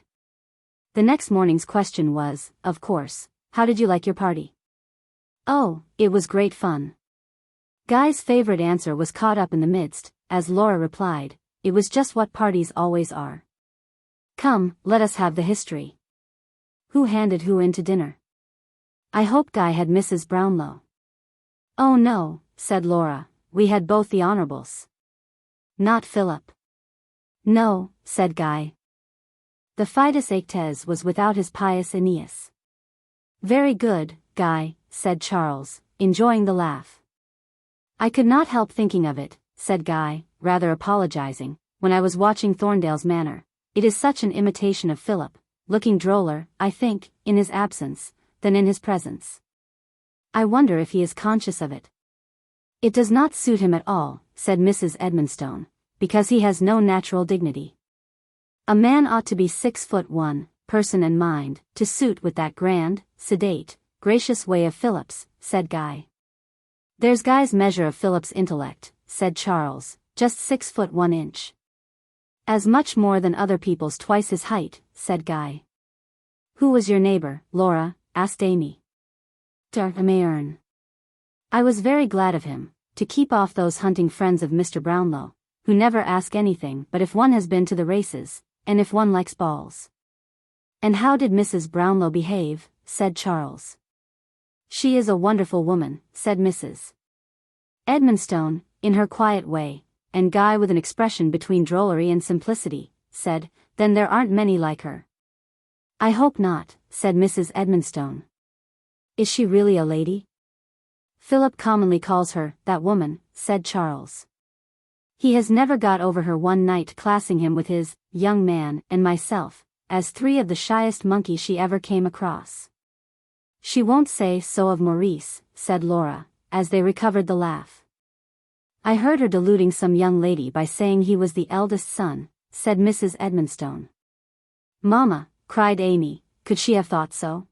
The next morning's question was, of course, how did you like your party? Oh, it was great fun. Guy's favorite answer was caught up in the midst, as Laura replied, it was just what parties always are. Come, let us have the history. Who handed who in to dinner? I hope Guy had Mrs. Brownlow. Oh no, said Laura, we had both the honorables. Not Philip. No, said Guy. The Fidus Actes was without his pious Aeneas. Very good, Guy, said Charles, enjoying the laugh. I could not help thinking of it, said Guy, rather apologizing, when I was watching Thorndale's manner. It is such an imitation of Philip, looking droller, I think, in his absence, than in his presence. I wonder if he is conscious of it. It does not suit him at all, said Mrs. Edmonstone, because he has no natural dignity. A man ought to be 6'1", person and mind, to suit with that grand, sedate, gracious way of Philip's, said Guy. There's Guy's measure of Philip's intellect, said Charles, just 6'1". As much more than other people's twice his height, said Guy. Who was your neighbor, Laura? Asked Amy. Mayerne. I was very glad of him, to keep off those hunting friends of Mr. Brownlow, who never ask anything but if one has been to the races, and if one likes balls. And how did Mrs. Brownlow behave? Said Charles. She is a wonderful woman, said Mrs. Edmonstone, in her quiet way, and Guy with an expression between drollery and simplicity, said, then there aren't many like her. I hope not, said Mrs. Edmonstone. Is she really a lady? Philip commonly calls her, that woman, said Charles. He has never got over her one night classing him with his, young man, and myself, as three of the shyest monkeys she ever came across. She won't say so of Maurice, said Laura, as they recovered the laugh. I heard her deluding some young lady by saying he was the eldest son, said Mrs. Edmonstone. Mamma, cried Amy, could she have thought so?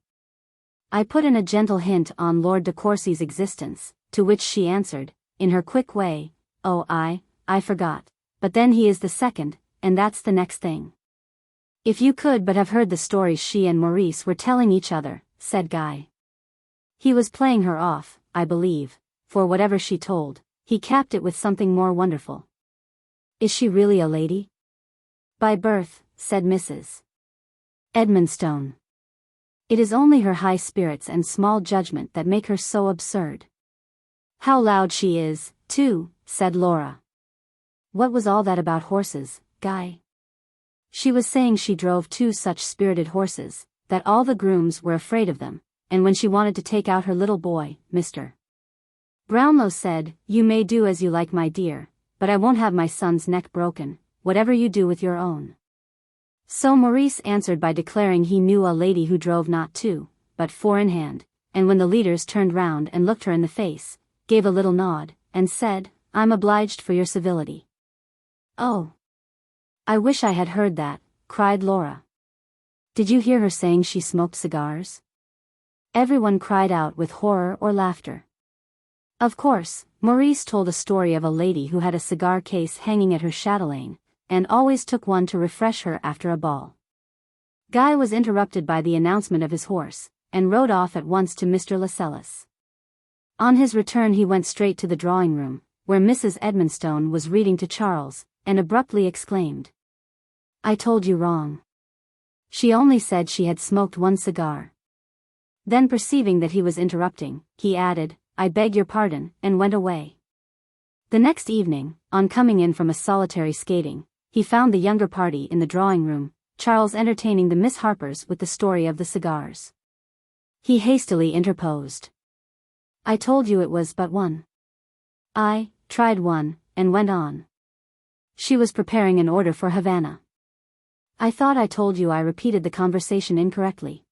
I put in a gentle hint on Lord de Courcy's existence, to which she answered, in her quick way, oh I forgot, but then he is the second, and that's the next thing. If you could but have heard the stories she and Maurice were telling each other, said Guy. He was playing her off, I believe, for whatever she told, he capped it with something more wonderful. Is she really a lady? By birth, said Mrs. Edmonstone. It is only her high spirits and small judgment that make her so absurd. How loud she is, too, said Laura. What was all that about horses, Guy? She was saying she drove two such spirited horses, that all the grooms were afraid of them, and when she wanted to take out her little boy, Mr. Brownlow said, you may do as you like, my dear, but I won't have my son's neck broken, whatever you do with your own. So Maurice answered by declaring he knew a lady who drove not two, but four in hand, and when the leaders turned round and looked her in the face, gave a little nod, and said, "I'm obliged for your civility." "Oh! I wish I had heard that," cried Laura. "Did you hear her saying she smoked cigars?" Everyone cried out with horror or laughter. Of course, Maurice told a story of a lady who had a cigar case hanging at her chatelaine, and always took one to refresh her after a ball. Guy was interrupted by the announcement of his horse, and rode off at once to Mr. Lascelles. On his return he went straight to the drawing-room, where Mrs. Edmonstone was reading to Charles, and abruptly exclaimed, "I told you wrong. She only said she had smoked one cigar." Then perceiving that he was interrupting, he added, "I beg your pardon," and went away. The next evening, on coming in from a solitary skating, he found the younger party in the drawing-room, Charles entertaining the Miss Harpers with the story of the cigars. He hastily interposed. "I told you it was but one. I tried one, and went on. She was preparing an order for Havana. I thought I told you I repeated the conversation incorrectly."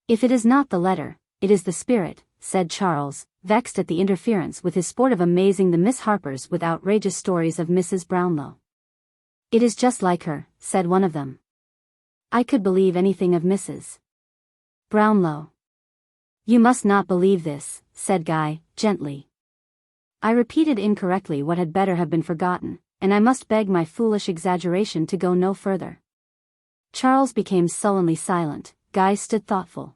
"If it is not the letter, it is the spirit," said Charles, vexed at the interference with his sport of amazing the Miss Harpers with outrageous stories of Mrs. Brownlow. "It is just like her," said one of them. "I could believe anything of Mrs. Brownlow." "You must not believe this," said Guy, gently. "I repeated incorrectly what had better have been forgotten, and I must beg my foolish exaggeration to go no further." Charles became sullenly silent. Guy stood thoughtful.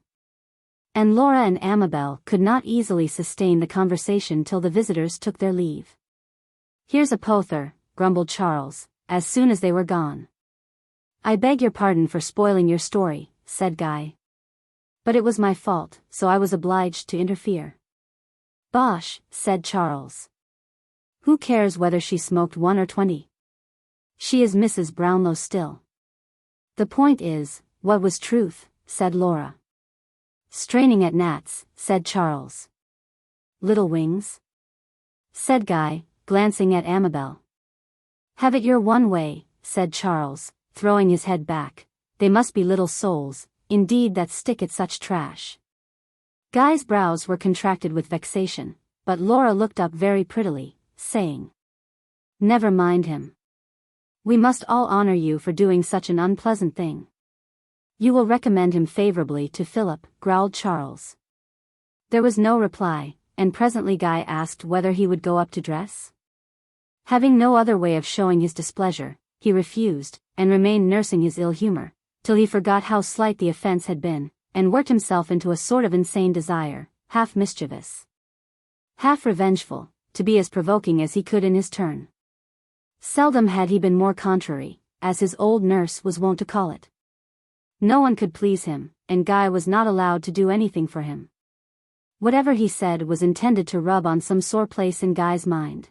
And Laura and Amabel could not easily sustain the conversation till the visitors took their leave. "Here's a pother," grumbled Charles, as soon as they were gone. "I beg your pardon for spoiling your story," said Guy. "But it was my fault, so I was obliged to interfere." "Bosh," said Charles. "Who cares whether she smoked 1 or 20? She is Mrs. Brownlow still." "The point is, what was truth?" said Laura. "Straining at gnats," said Charles. "Little wings?" said Guy, glancing at Amabel. "Have it your one way," said Charles, throwing his head back. "They must be little souls, indeed, that stick at such trash." Guy's brows were contracted with vexation, but Laura looked up very prettily, saying, "Never mind him. We must all honor you for doing such an unpleasant thing." "You will recommend him favorably to Philip," growled Charles. There was no reply, and presently Guy asked whether he would go up to dress. Having no other way of showing his displeasure, he refused, and remained nursing his ill humor, till he forgot how slight the offense had been, and worked himself into a sort of insane desire, half mischievous, half revengeful, to be as provoking as he could in his turn. Seldom had he been more contrary, as his old nurse was wont to call it. No one could please him, and Guy was not allowed to do anything for him. Whatever he said was intended to rub on some sore place in Guy's mind.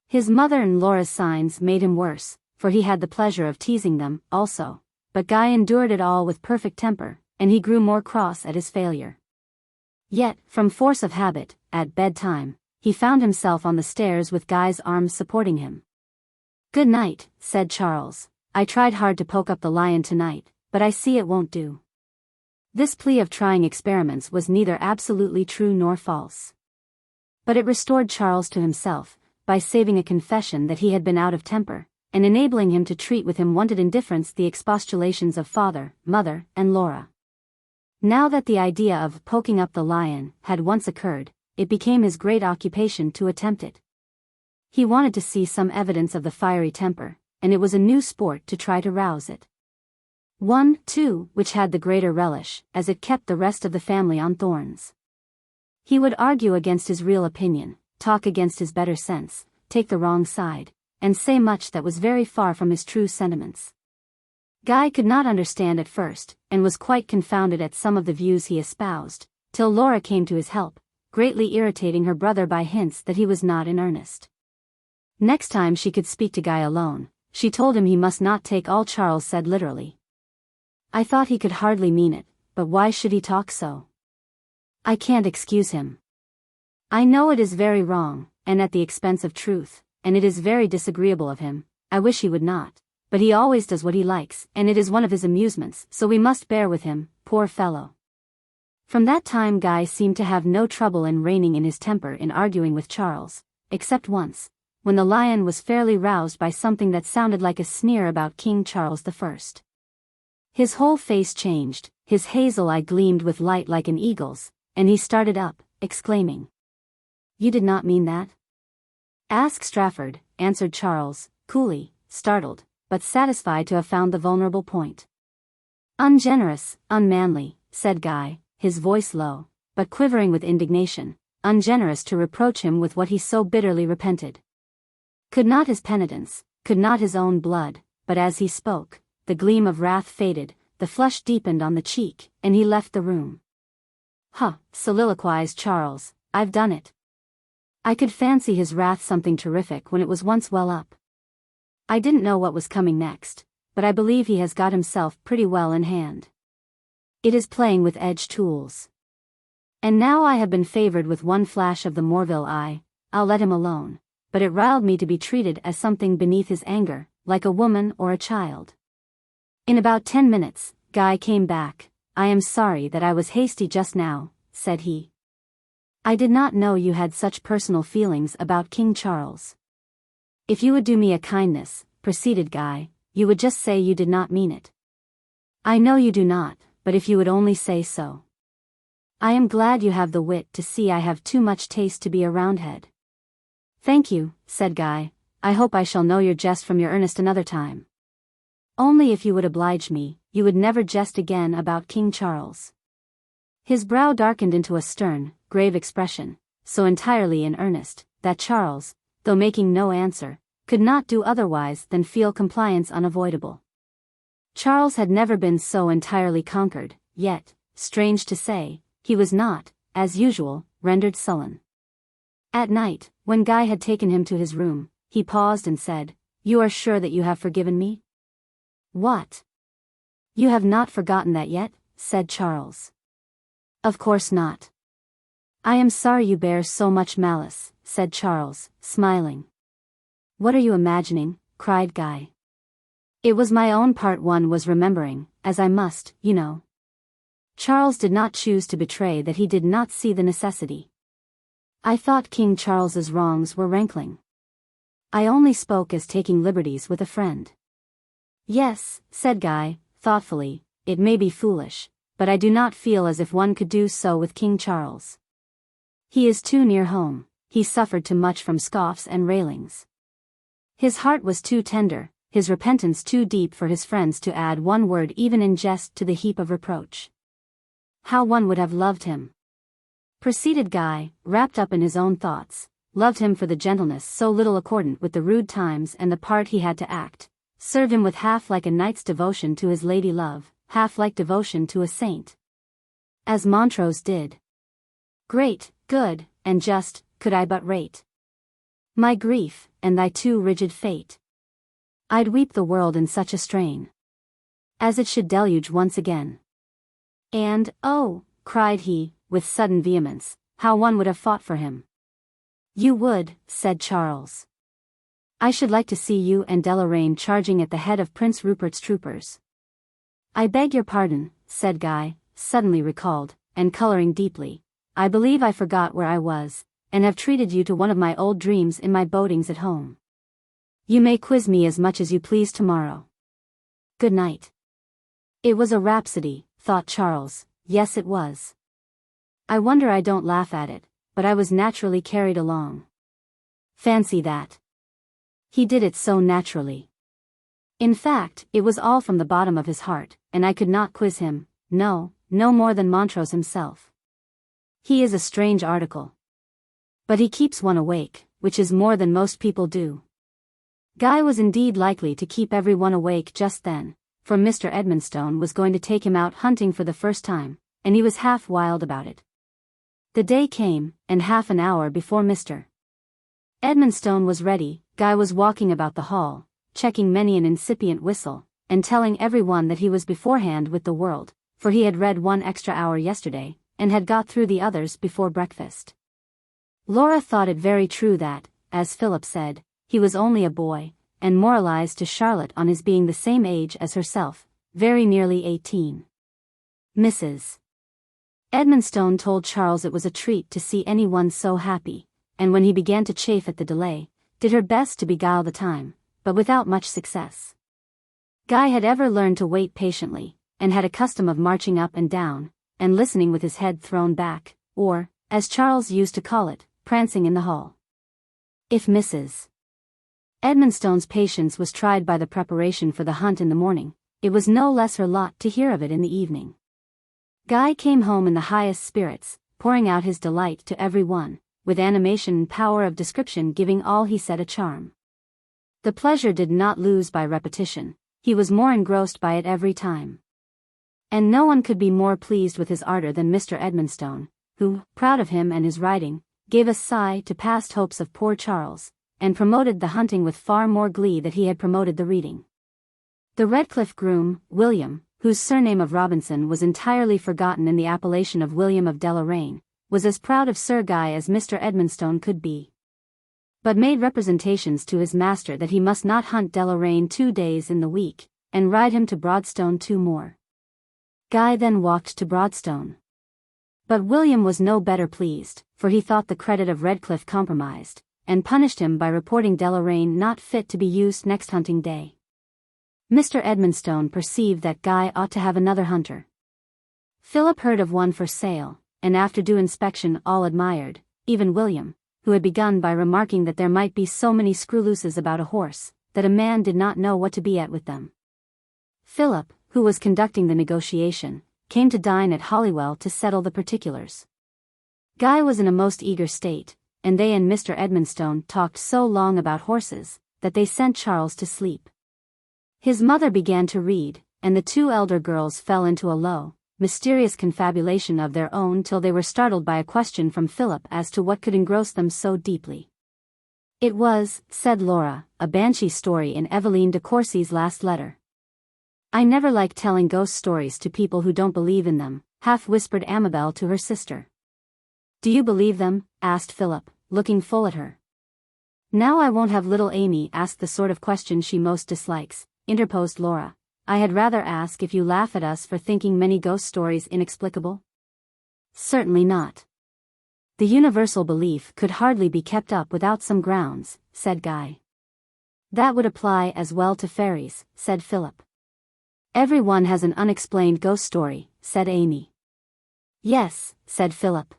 His mother and Laura's signs made him worse, for he had the pleasure of teasing them, also, but Guy endured it all with perfect temper, and he grew more cross at his failure. Yet, from force of habit, at bedtime, he found himself on the stairs with Guy's arms supporting him. "Good night," said Charles. "I tried hard to poke up the lion tonight, but I see it won't do." This plea of trying experiments was neither absolutely true nor false. But it restored Charles to himself, by saving a confession that he had been out of temper, and enabling him to treat with unwonted indifference the expostulations of father, mother, and Laura. Now that the idea of poking up the lion had once occurred, it became his great occupation to attempt it. He wanted to see some evidence of the fiery temper, and it was a new sport to try to rouse it. One, too, which had the greater relish, as it kept the rest of the family on thorns. He would argue against his real opinion, talk against his better sense, take the wrong side, and say much that was very far from his true sentiments. Guy could not understand at first, and was quite confounded at some of the views he espoused, till Laura came to his help, greatly irritating her brother by hints that he was not in earnest. Next time she could speak to Guy alone, she told him he must not take all Charles said literally. "I thought he could hardly mean it, but why should he talk so? I can't excuse him. I know it is very wrong, and at the expense of truth, and it is very disagreeable of him. I wish he would not, but he always does what he likes, and it is one of his amusements, so we must bear with him, poor fellow." From that time Guy seemed to have no trouble in reining in his temper in arguing with Charles, except once, when the lion was fairly roused by something that sounded like a sneer about King Charles I. His whole face changed, his hazel eye gleamed with light like an eagle's, and he started up, exclaiming, "You did not mean that?" "Ask Strafford," answered Charles, coolly, startled, but satisfied to have found the vulnerable point. "Ungenerous, unmanly," said Guy, his voice low, but quivering with indignation, ungenerous to reproach him with what he so bitterly repented. Could not his penitence, could not his own blood, but as he spoke, the gleam of wrath faded, the flush deepened on the cheek, and he left the room. "Huh," soliloquized Charles, "I've done it." I could fancy his wrath something terrific when it was once well up. I didn't know what was coming next, but I believe he has got himself pretty well in hand. It is playing with edged tools. And now I have been favored with one flash of the Morville eye, I'll let him alone, but it riled me to be treated as something beneath his anger, like a woman or a child. In about 10 minutes, Guy came back. "I am sorry that I was hasty just now," said he. "I did not know you had such personal feelings about King Charles." "If you would do me a kindness," proceeded Guy, "you would just say you did not mean it." "I know you do not, but if you would only say so." "I am glad you have the wit to see I have too much taste to be a roundhead." "Thank you," said Guy, "I hope I shall know your jest from your earnest another time. Only if you would oblige me, you would never jest again about King Charles." His brow darkened into a stern, grave expression, so entirely in earnest, that Charles, though making no answer, could not do otherwise than feel compliance unavoidable. Charles had never been so entirely conquered, yet, strange to say, he was not, as usual, rendered sullen. At night, when Guy had taken him to his room, he paused and said, "You are sure that you have forgiven me?" "What? You have not forgotten that yet?" said Charles. "Of course not." "I am sorry you bear so much malice," said Charles, smiling. "What are you imagining?" cried Guy. "It was my own part one was remembering, as I must, you know." Charles did not choose to betray that he did not see the necessity. "I thought King Charles's wrongs were rankling. I only spoke as taking liberties with a friend." "Yes," said Guy, thoughtfully, "it may be foolish, but I do not feel as if one could do so with King Charles. He is too near home, he suffered too much from scoffs and railings. His heart was too tender, his repentance too deep for his friends to add one word even in jest to the heap of reproach. How one would have loved him," proceeded Guy, wrapped up in his own thoughts, "loved him for the gentleness so little accordant with the rude times and the part he had to act, served him with half like a knight's devotion to his lady love, half like devotion to a saint. As Montrose did. Great, good, and just, could I but rate my grief, and thy too rigid fate. I'd weep the world in such a strain, as it should deluge once again. And, oh," cried he, with sudden vehemence, "how one would have fought for him." "You would," said Charles. "I should like to see you and Deloraine charging at the head of Prince Rupert's troopers." "I beg your pardon," said Guy, suddenly recalled, and coloring deeply. "I believe I forgot where I was, and have treated you to one of my old dreams in my bodings at home. You may quiz me as much as you please tomorrow. Good night." It was a rhapsody, thought Charles. Yes, it was. I wonder I don't laugh at it, but I was naturally carried along. Fancy that. He did it so naturally. In fact, it was all from the bottom of his heart, and I could not quiz him, no more than Montrose himself. He is a strange article. But he keeps one awake, which is more than most people do. Guy was indeed likely to keep everyone awake just then, for Mr. Edmonstone was going to take him out hunting for the first time, and he was half wild about it. The day came, and half an hour before Mr. Edmonstone was ready, Guy was walking about the hall, checking many an incipient whistle, and telling everyone that he was beforehand with the world, for he had read one extra hour yesterday, and had got through the others before breakfast. Laura thought it very true that, as Philip said, he was only a boy, and moralized to Charlotte on his being the same age as herself, very nearly 18. Mrs. Edmonstone told Charles it was a treat to see anyone so happy, and when he began to chafe at the delay, did her best to beguile the time, but without much success. Guy had ever learned to wait patiently, and had a custom of marching up and down, and listening with his head thrown back, or, as Charles used to call it, prancing in the hall. If Mrs. Edmonstone's patience was tried by the preparation for the hunt in the morning, it was no less her lot to hear of it in the evening. Guy came home in the highest spirits, pouring out his delight to every one, with animation and power of description giving all he said a charm. The pleasure did not lose by repetition, he was more engrossed by it every time. And no one could be more pleased with his ardor than Mr. Edmonstone, who, proud of him and his writing, gave a sigh to past hopes of poor Charles, and promoted the hunting with far more glee than he had promoted the reading. The Redclyffe groom, William, whose surname of Robinson was entirely forgotten in the appellation of William of Deloraine, was as proud of Sir Guy as Mr. Edmonstone could be, but made representations to his master that he must not hunt Deloraine 2 days in the week, and ride him to Broadstone 2 more. Guy then walked to Broadstone. But William was no better pleased, for he thought the credit of Redclyffe compromised, and punished him by reporting Deloraine not fit to be used next hunting day. Mr. Edmonstone perceived that Guy ought to have another hunter. Philip heard of one for sale, and after due inspection all admired, even William, who had begun by remarking that there might be so many screw-looses about a horse, that a man did not know what to be at with them. Philip, who was conducting the negotiation, came to dine at Holywell to settle the particulars. Guy was in a most eager state, and they and Mr. Edmonstone talked so long about horses, that they sent Charles to sleep. His mother began to read, and the 2 elder girls fell into a low, mysterious confabulation of their own till they were startled by a question from Philip as to what could engross them so deeply. It was, said Laura, a banshee story in Aveline de Courcy's last letter. I never like telling ghost stories to people who don't believe in them, half-whispered Amabel to her sister. Do you believe them? Asked Philip, looking full at her. Now I won't have little Amy ask the sort of question she most dislikes, interposed Laura. I had rather ask if you laugh at us for thinking many ghost stories inexplicable? Certainly not. The universal belief could hardly be kept up without some grounds, said Guy. That would apply as well to fairies, said Philip. Every one has an unexplained ghost story, said Amy. Yes, said Philip.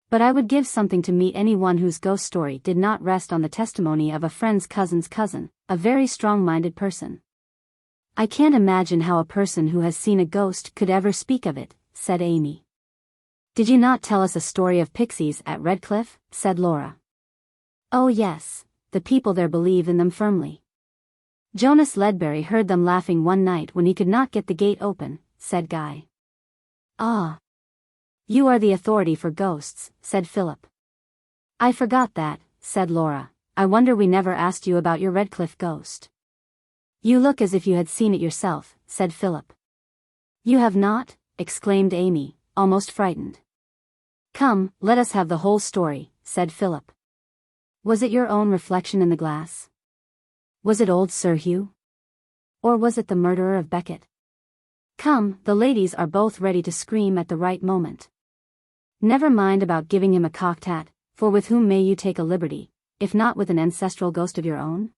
But I would give something to meet anyone whose ghost story did not rest on the testimony of a friend's cousin's cousin, a very strong-minded person. I can't imagine how a person who has seen a ghost could ever speak of it, said Amy. Did you not tell us a story of pixies at Redclyffe? Said Laura. Oh yes, the people there believe in them firmly. Jonas Ledbury heard them laughing one night when he could not get the gate open, said Guy. Ah. You are the authority for ghosts, said Philip. I forgot that, said Laura. I wonder we never asked you about your Redclyffe ghost. You look as if you had seen it yourself, said Philip. You have not? Exclaimed Amy, almost frightened. Come, let us have the whole story, said Philip. Was it your own reflection in the glass? Was it old Sir Hugh? Or was it the murderer of Becket? Come, the ladies are both ready to scream at the right moment. Never mind about giving him a cocked hat, for with whom may you take a liberty, if not with an ancestral ghost of your own?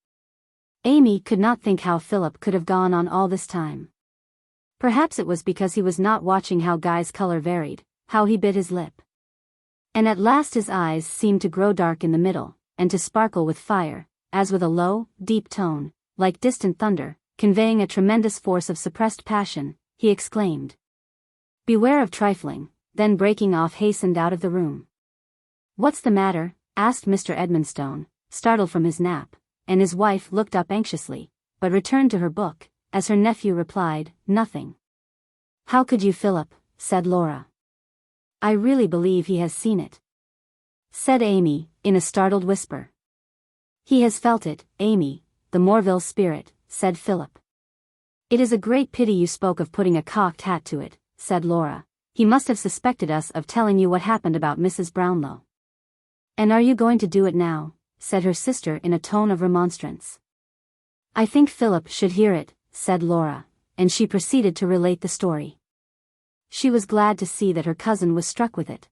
Amy could not think how Philip could have gone on all this time. Perhaps it was because he was not watching how Guy's color varied, how he bit his lip. And at last his eyes seemed to grow dark in the middle, and to sparkle with fire, as with a low, deep tone, like distant thunder, conveying a tremendous force of suppressed passion, he exclaimed. Beware of trifling, then breaking off hastened out of the room. What's the matter? Asked Mr. Edmonstone, startled from his nap, and his wife looked up anxiously, but returned to her book, as her nephew replied, Nothing. How could you, Philip? Said Laura. I really believe he has seen it, said Amy, in a startled whisper. He has felt it, Amy, the Morville spirit, said Philip. It is a great pity you spoke of putting a cocked hat to it, said Laura. He must have suspected us of telling you what happened about Mrs. Brownlow. And are you going to do it now? Said her sister in a tone of remonstrance. I think Philip should hear it, said Laura, and she proceeded to relate the story. She was glad to see that her cousin was struck with it.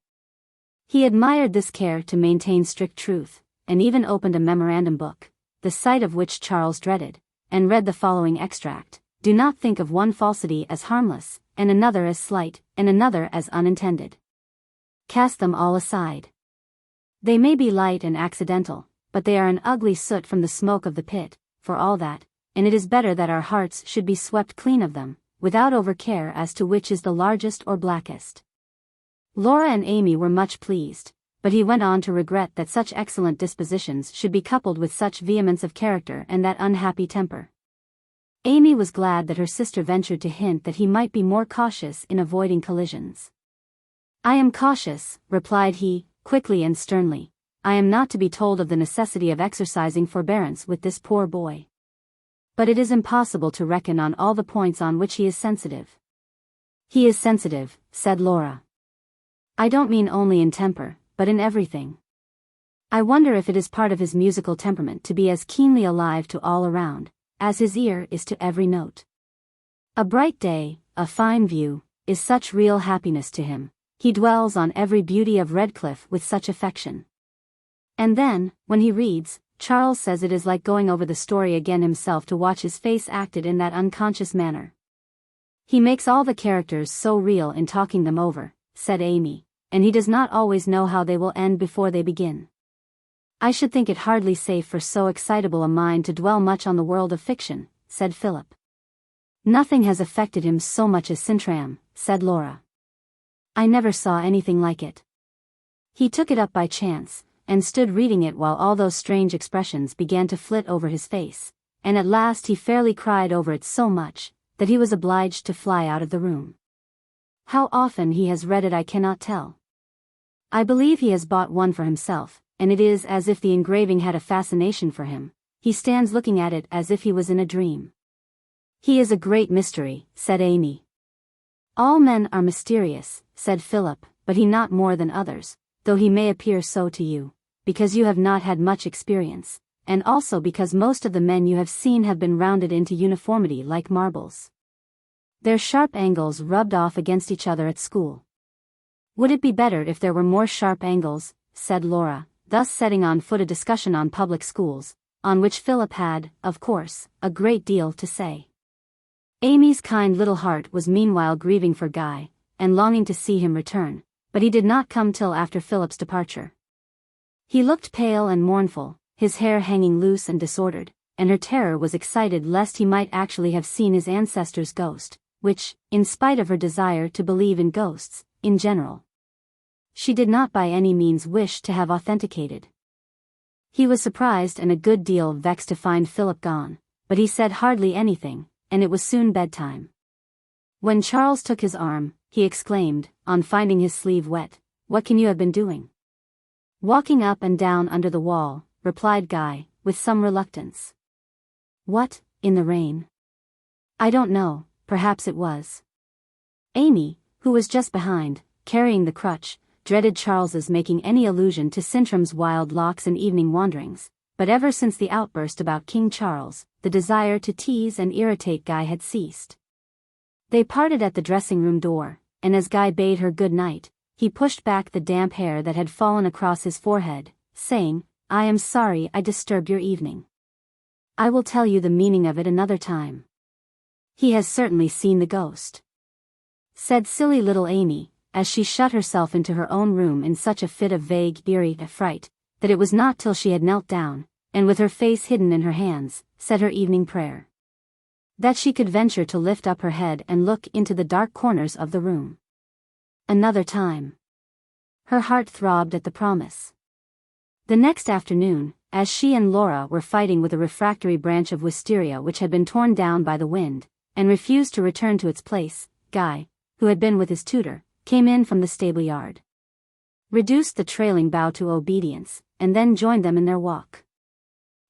He admired this care to maintain strict truth, and even opened a memorandum book, the sight of which Charles dreaded, and read the following extract: "Do not think of one falsity as harmless, and another as slight, and another as unintended. Cast them all aside. They may be light and accidental, but they are an ugly soot from the smoke of the pit, for all that, and it is better that our hearts should be swept clean of them, without over-care as to which is the largest or blackest." Laura and Amy were much pleased, but he went on to regret that such excellent dispositions should be coupled with such vehemence of character and that unhappy temper. Amy was glad that her sister ventured to hint that he might be more cautious in avoiding collisions. "I am cautious," replied he, quickly and sternly. "I am not to be told of the necessity of exercising forbearance with this poor boy. But it is impossible to reckon on all the points on which he is sensitive." "He is sensitive," said Laura. "I don't mean only in temper, but in everything. I wonder if it is part of his musical temperament to be as keenly alive to all around, as his ear is to every note. A bright day, a fine view, is such real happiness to him. He dwells on every beauty of Redclyffe with such affection. And then, when he reads, Charles says it is like going over the story again himself to watch his face acted in that unconscious manner. He makes all the characters so real in talking them over," said Amy, "and he does not always know how they will end before they begin. I should think it hardly safe for so excitable a mind to dwell much on the world of fiction," said Philip. "Nothing has affected him so much as Sintram," said Laura. "I never saw anything like it. He took it up by chance, and stood reading it while all those strange expressions began to flit over his face, and at last he fairly cried over it so much, that he was obliged to fly out of the room. How often he has read it I cannot tell. I believe he has bought one for himself, and it is as if the engraving had a fascination for him. He stands looking at it as if he was in a dream." "He is a great mystery," said Amy. "All men are mysterious," said Philip, "but he not more than others, though he may appear so to you, because you have not had much experience, and also because most of the men you have seen have been rounded into uniformity like marbles. Their sharp angles rubbed off against each other at school." "Would it be better if there were more sharp angles?" said Laura, thus setting on foot a discussion on public schools, on which Philip had, of course, a great deal to say. Amy's kind little heart was meanwhile grieving for Guy, and longing to see him return, but he did not come till after Philip's departure. He looked pale and mournful, his hair hanging loose and disordered, and her terror was excited lest he might actually have seen his ancestor's ghost, which, in spite of her desire to believe in ghosts, in general, she did not by any means wish to have authenticated. He was surprised and a good deal vexed to find Philip gone, but he said hardly anything, and it was soon bedtime. When Charles took his arm, he exclaimed, on finding his sleeve wet, "What can you have been doing?" "Walking up and down under the wall," replied Guy, with some reluctance. "What, in the rain?" "I don't know, perhaps it was." Amy, who was just behind, carrying the crutch, dreaded Charles's making any allusion to Sintram's wild locks and evening wanderings, but ever since the outburst about King Charles, the desire to tease and irritate Guy had ceased. They parted at the dressing-room door, and as Guy bade her good night, he pushed back the damp hair that had fallen across his forehead, saying, "I am sorry I disturbed your evening. I will tell you the meaning of it another time." "He has certainly seen the ghost," said silly little Amy, as she shut herself into her own room in such a fit of vague, eerie affright, that it was not till she had knelt down, and with her face hidden in her hands, said her evening prayer, that she could venture to lift up her head and look into the dark corners of the room. Another time. Her heart throbbed at the promise. The next afternoon, as she and Laura were fighting with a refractory branch of wisteria which had been torn down by the wind, and refused to return to its place, Guy, who had been with his tutor, came in from the stable-yard, reduced the trailing bough to obedience, and then joined them in their walk.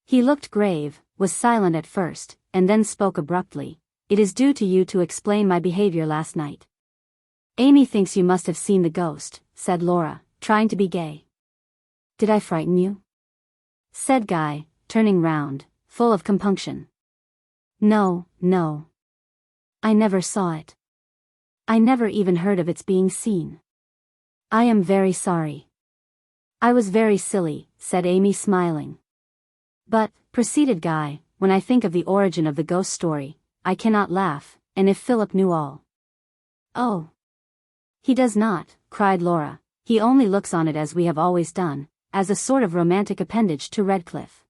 He looked grave, was silent at first, and then spoke abruptly. "It is due to you to explain my behavior last night." "Amy thinks you must have seen the ghost," said Laura, trying to be gay. "Did I frighten you?" said Guy, turning round, full of compunction. No. I never saw it." I never even heard of its being seen. I am very sorry. I was very silly, said Amy, smiling. But, proceeded Guy, when I think of the origin of the ghost story, I cannot laugh, and if Philip knew all. Oh. He does not, cried Laura, he only looks on it as we have always done, as a sort of romantic appendage to Redclyffe.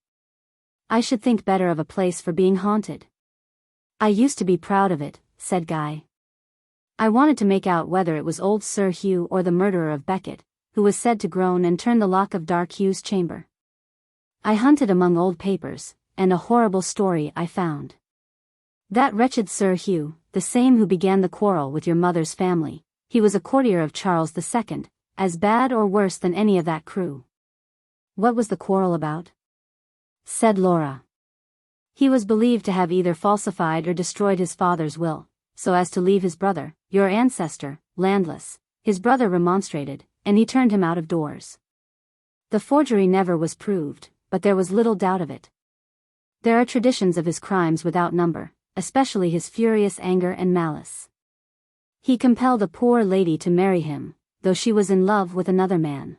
I should think better of a place for being haunted. I used to be proud of it, said Guy. I wanted to make out whether it was old Sir Hugh or the murderer of Becket, who was said to groan and turn the lock of dark Hugh's chamber. I hunted among old papers, and a horrible story I found. That wretched Sir Hugh, the same who began the quarrel with your mother's family, he was a courtier of Charles II, as bad or worse than any of that crew. What was the quarrel about? Said Laura. He was believed to have either falsified or destroyed his father's will, so as to leave his brother, your ancestor, landless. His brother remonstrated, and he turned him out of doors. The forgery never was proved, but there was little doubt of it. There are traditions of his crimes without number, especially his furious anger and malice. He compelled a poor lady to marry him, though she was in love with another man.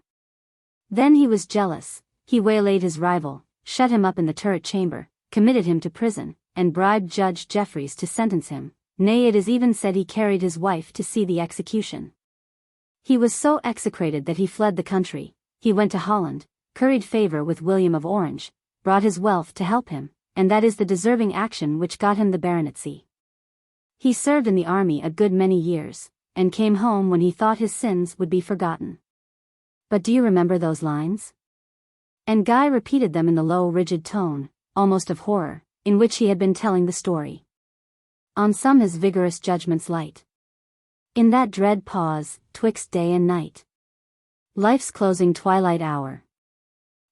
Then he was jealous, he waylaid his rival, shut him up in the turret chamber, committed him to prison, and bribed Judge Jeffreys to sentence him. Nay, it is even said he carried his wife to see the execution. He was so execrated that he fled the country. He went to Holland, curried favor with William of Orange, brought his wealth to help him, and that is the deserving action which got him the baronetcy. He served in the army a good many years, and came home when he thought his sins would be forgotten. But do you remember those lines? And Guy repeated them in the low, rigid tone, almost of horror, in which he had been telling the story. On some his vigorous judgments light. In that dread pause, twixt day and night. Life's closing twilight hour.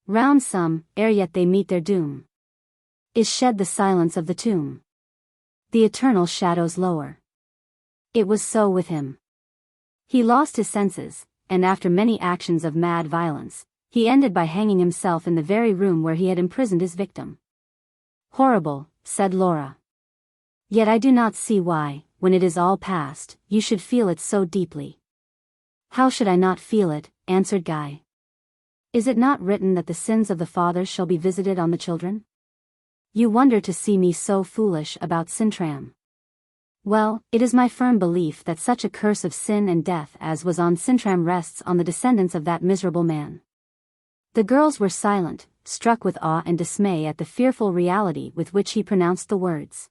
Round some, ere yet they meet their doom, is shed the silence of the tomb. The eternal shadows lower. It was so with him. He lost his senses, and after many actions of mad violence, he ended by hanging himself in the very room where he had imprisoned his victim. Horrible, said Laura. Yet I do not see why, when it is all past, you should feel it so deeply. How should I not feel it, answered Guy. Is it not written that the sins of the fathers shall be visited on the children? You wonder to see me so foolish about Sintram. Well, it is my firm belief that such a curse of sin and death as was on Sintram rests on the descendants of that miserable man. The girls were silent, struck with awe and dismay at the fearful reality with which he pronounced the words.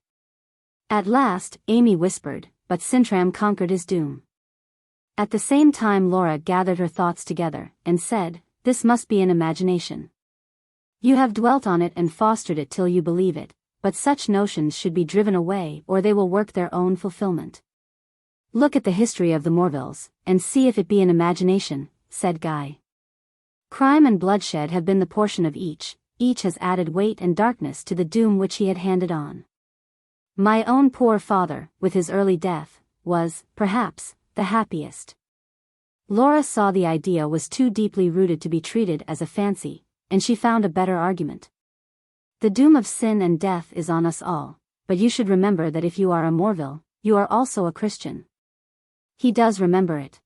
At last, Amy whispered, but Sintram conquered his doom. At the same time Laura gathered her thoughts together, and said, this must be an imagination. You have dwelt on it and fostered it till you believe it, but such notions should be driven away or they will work their own fulfillment. Look at the history of the Morvilles, and see if it be an imagination, said Guy. Crime and bloodshed have been the portion of each has added weight and darkness to the doom which he had handed on. My own poor father, with his early death, was, perhaps, the happiest. Laura saw the idea was too deeply rooted to be treated as a fancy, and she found a better argument. The doom of sin and death is on us all, but you should remember that if you are a Morville, you are also a Christian. He does remember it,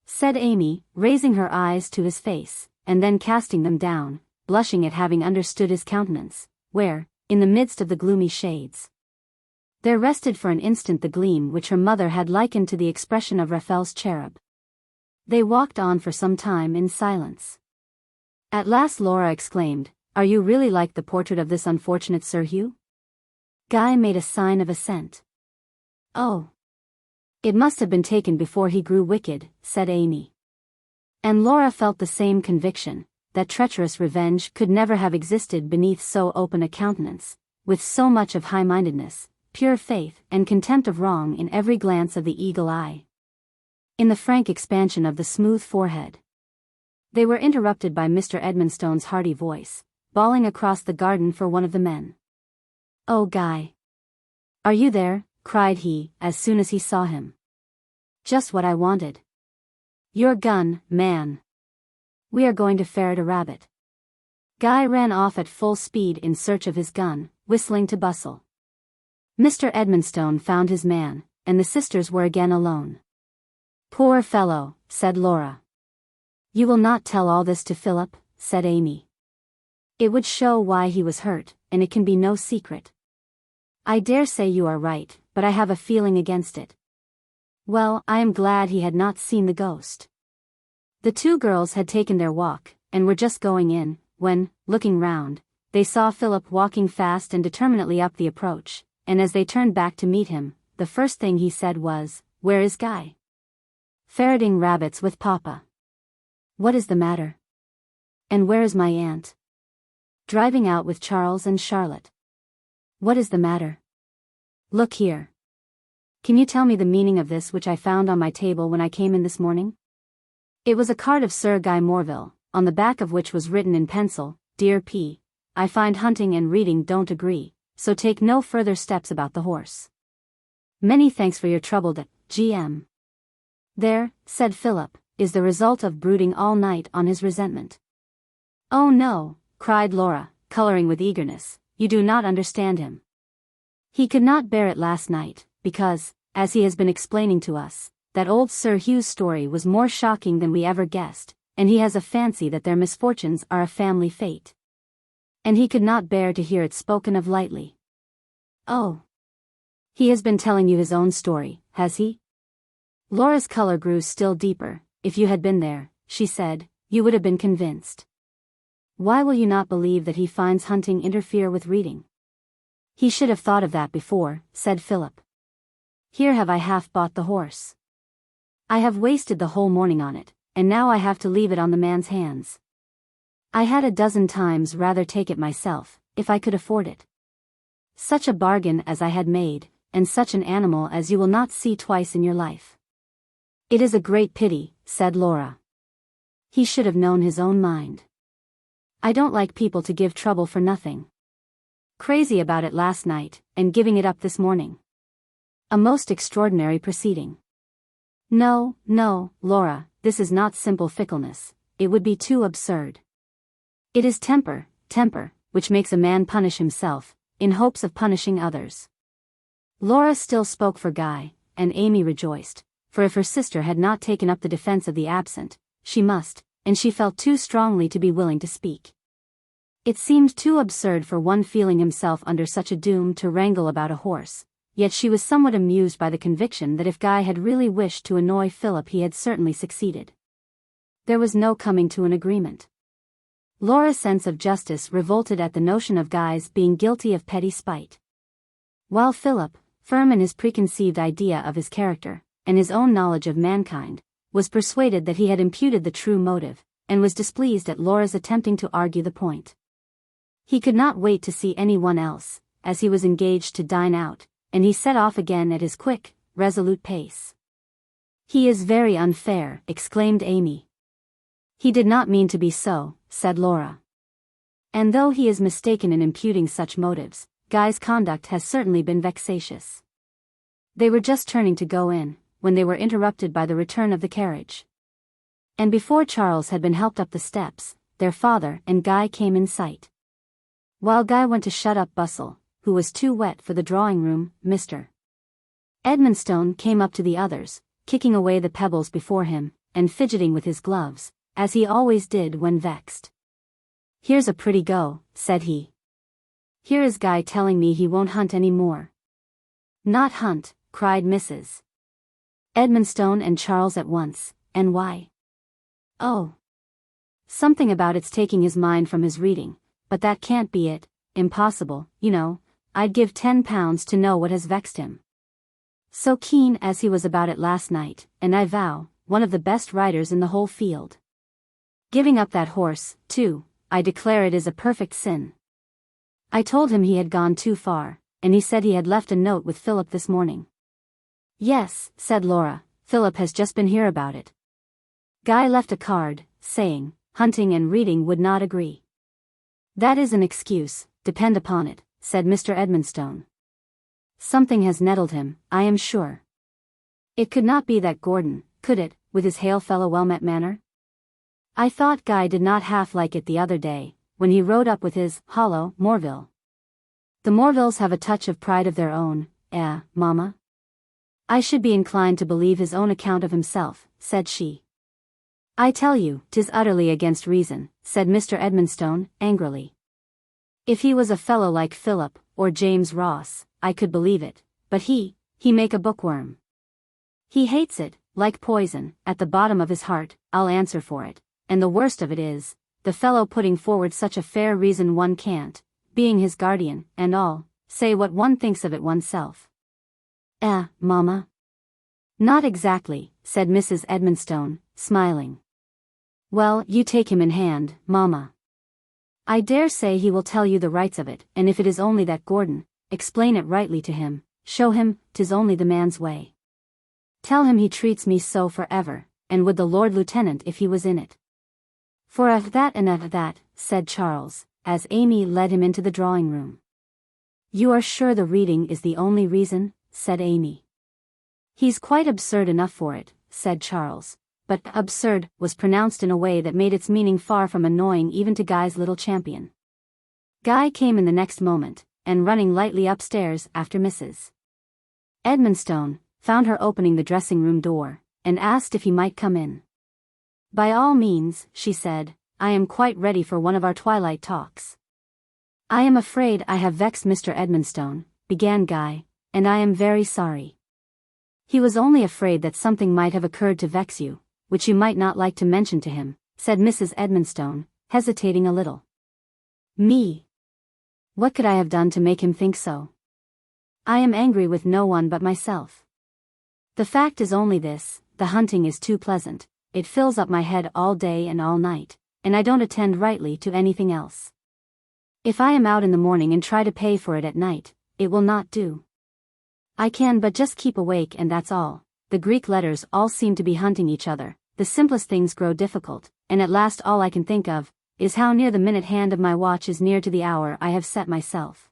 said Amy, raising her eyes to his face, and then casting them down, blushing at having understood his countenance, where, in the midst of the gloomy shades, there rested for an instant the gleam which her mother had likened to the expression of Raphael's cherub. They walked on for some time in silence. At last Laura exclaimed, are you really like the portrait of this unfortunate Sir Hugh? Guy made a sign of assent. Oh. It must have been taken before he grew wicked, said Amy. And Laura felt the same conviction, that treacherous revenge could never have existed beneath so open a countenance, with so much of high-mindedness, pure faith and contempt of wrong in every glance of the eagle eye, in the frank expansion of the smooth forehead. They were interrupted by Mr. Edmonstone's hearty voice, bawling across the garden for one of the men. Oh, Guy! Are you there? Cried he, as soon as he saw him. Just what I wanted. Your gun, man. We are going to ferret a rabbit. Guy ran off at full speed in search of his gun, whistling to bustle. Mr. Edmonstone found his man, and the sisters were again alone. "Poor fellow," said Laura. "You will not tell all this to Philip," said Amy. "It would show why he was hurt, and it can be no secret." "I dare say you are right, but I have a feeling against it." "Well, I am glad he had not seen the ghost." The two girls had taken their walk, and were just going in, when, looking round, they saw Philip walking fast and determinedly up the approach, and as they turned back to meet him, the first thing he said was, "Where is Guy?" "Ferreting rabbits with Papa." "What is the matter?" "And where is my aunt?" "Driving out with Charles and Charlotte." "What is the matter?" "Look here. Can you tell me the meaning of this which I found on my table when I came in this morning?" It was a card of Sir Guy Morville, on the back of which was written in pencil, "Dear P. I find hunting and reading don't agree, so take no further steps about the horse. Many thanks for your trouble. G.M." "There," said Philip, "is the result of brooding all night on his resentment." "Oh no," cried Laura, coloring with eagerness, "you do not understand him. He could not bear it last night, because, as he has been explaining to us, that old Sir Hugh's story was more shocking than we ever guessed, and he has a fancy that their misfortunes are a family fate. And he could not bear to hear it spoken of lightly." "Oh. He has been telling you his own story, has he?" Laura's color grew still deeper. "If you had been there," she said, "you would have been convinced." "Why will you not believe that he finds hunting interfere with reading?" "He should have thought of that before," said Philip. "Here have I half bought the horse. I have wasted the whole morning on it, and now I have to leave it on the man's hands. I had a dozen times rather take it myself, if I could afford it. Such a bargain as I had made, and such an animal as you will not see twice in your life." "It is a great pity," said Laura. "He should have known his own mind. I don't like people to give trouble for nothing. Crazy about it last night, and giving it up this morning. A most extraordinary proceeding." "No, no, Laura, this is not simple fickleness, it would be too absurd. It is temper, which makes a man punish himself, in hopes of punishing others." Laura still spoke for Guy, and Amy rejoiced, for if her sister had not taken up the defense of the absent, she must, and she felt too strongly to be willing to speak. It seemed too absurd for one feeling himself under such a doom to wrangle about a horse, yet she was somewhat amused by the conviction that if Guy had really wished to annoy Philip he had certainly succeeded. There was no coming to an agreement. Laura's sense of justice revolted at the notion of Guy's being guilty of petty spite. While Philip, firm in his preconceived idea of his character, and his own knowledge of mankind, was persuaded that he had imputed the true motive, and was displeased at Laura's attempting to argue the point. He could not wait to see anyone else, as he was engaged to dine out, and he set off again at his quick, resolute pace. "He is very unfair," exclaimed Amy. "He did not mean to be so," said Laura. "And though he is mistaken in imputing such motives, Guy's conduct has certainly been vexatious." They were just turning to go in, when they were interrupted by the return of the carriage. And before Charles had been helped up the steps, their father and Guy came in sight. While Guy went to shut up Bustle, who was too wet for the drawing-room, Mr. Edmonstone came up to the others, kicking away the pebbles before him, and fidgeting with his gloves, as he always did when vexed. "Here's a pretty go," said he. "Here is Guy telling me he won't hunt any more." "Not hunt," cried Mrs. Edmonstone and Charles at once, "and why?" "Oh, something about it's taking his mind from his reading, but that can't be it, impossible, you know. I'd give £10 to know what has vexed him. So keen as he was about it last night, and I vow, one of the best riders in the whole field. Giving up that horse, too, I declare it is a perfect sin. I told him he had gone too far, and he said he had left a note with Philip this morning." "Yes," said Laura, "Philip has just been here about it. Guy left a card, saying, hunting and reading would not agree." "That is an excuse, depend upon it," said Mr. Edmonstone. "Something has nettled him, I am sure. It could not be that Gordon, could it, with his hail-fellow-well-met manner? I thought Guy did not half like it the other day, when he rode up with his hollow Morville. The Morvilles have a touch of pride of their own, mamma?" I should be inclined to believe his own account of himself, said she. I tell you, 'tis utterly against reason, said Mr. Edmonstone, angrily. If he was a fellow like Philip, or James Ross, I could believe it, but he make a bookworm. He hates it, like poison, at the bottom of his heart, I'll answer for it, and the worst of it is, the fellow putting forward such a fair reason one can't, being his guardian, and all, say what one thinks of it oneself. Mamma? Not exactly, said Mrs. Edmonstone, smiling. Well, you take him in hand, Mamma. I dare say he will tell you the rights of it, and if it is only that Gordon, explain it rightly to him, show him 'tis only the man's way. Tell him he treats me so forever, and would the Lord Lieutenant if he was in it. For of that and of that, said Charles, as Amy led him into the drawing-room. You are sure the reading is the only reason, said Amy. He's quite absurd enough for it, said Charles, but absurd was pronounced in a way that made its meaning far from annoying even to Guy's little champion. Guy came in the next moment, and running lightly upstairs after Mrs. Edmonstone, found her opening the dressing-room door, and asked if he might come in. By all means, she said, I am quite ready for one of our twilight talks. I am afraid I have vexed Mr. Edmonstone, began Guy, and I am very sorry. He was only afraid that something might have occurred to vex you, which you might not like to mention to him, said Mrs. Edmonstone, hesitating a little. Me? What could I have done to make him think so? I am angry with no one but myself. The fact is only this, the hunting is too pleasant, it fills up my head all day and all night, and I don't attend rightly to anything else. If I am out in the morning and try to pay for it at night, it will not do. I can but just keep awake and that's all. The Greek letters all seem to be hunting each other, the simplest things grow difficult, and at last all I can think of, is how near the minute hand of my watch is near to the hour I have set myself.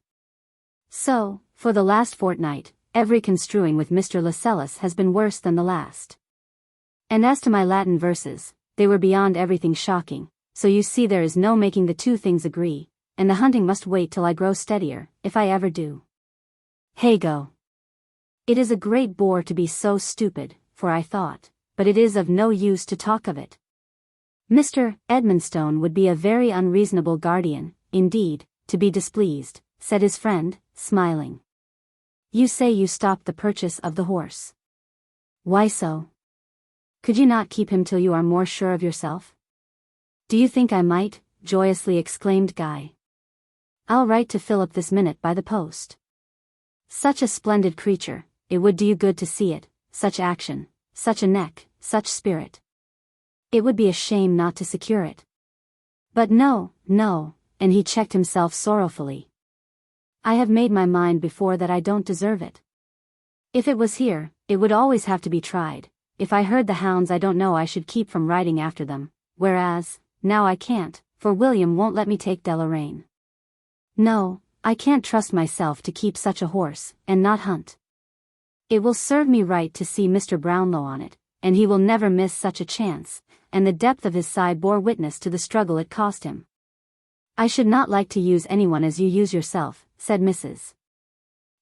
So, for the last fortnight, every construing with Mr. Lascelles has been worse than the last. And as to my Latin verses, they were beyond everything shocking, so you see there is no making the two things agree, and the hunting must wait till I grow steadier, if I ever do. Hey go. It is a great bore to be so stupid, for I thought, but it is of no use to talk of it. Mr. Edmonstone would be a very unreasonable guardian, indeed, to be displeased, said his friend, smiling. You say you stopped the purchase of the horse. Why so? Could you not keep him till you are more sure of yourself? Do you think I might? Joyously exclaimed Guy. I'll write to Philip this minute by the post. Such a splendid creature, it would do you good to see it, such action, such a neck, such spirit. It would be a shame not to secure it. But no, and he checked himself sorrowfully. I have made my mind before that I don't deserve it. If it was here, it would always have to be tried. If I heard the hounds I don't know I should keep from riding after them, whereas, now I can't, for William won't let me take Deloraine. No, I can't trust myself to keep such a horse, and not hunt. It will serve me right to see Mr. Brownlow on it, and he will never miss such a chance, and the depth of his sigh bore witness to the struggle it cost him. I should not like to use anyone as you use yourself, said Mrs.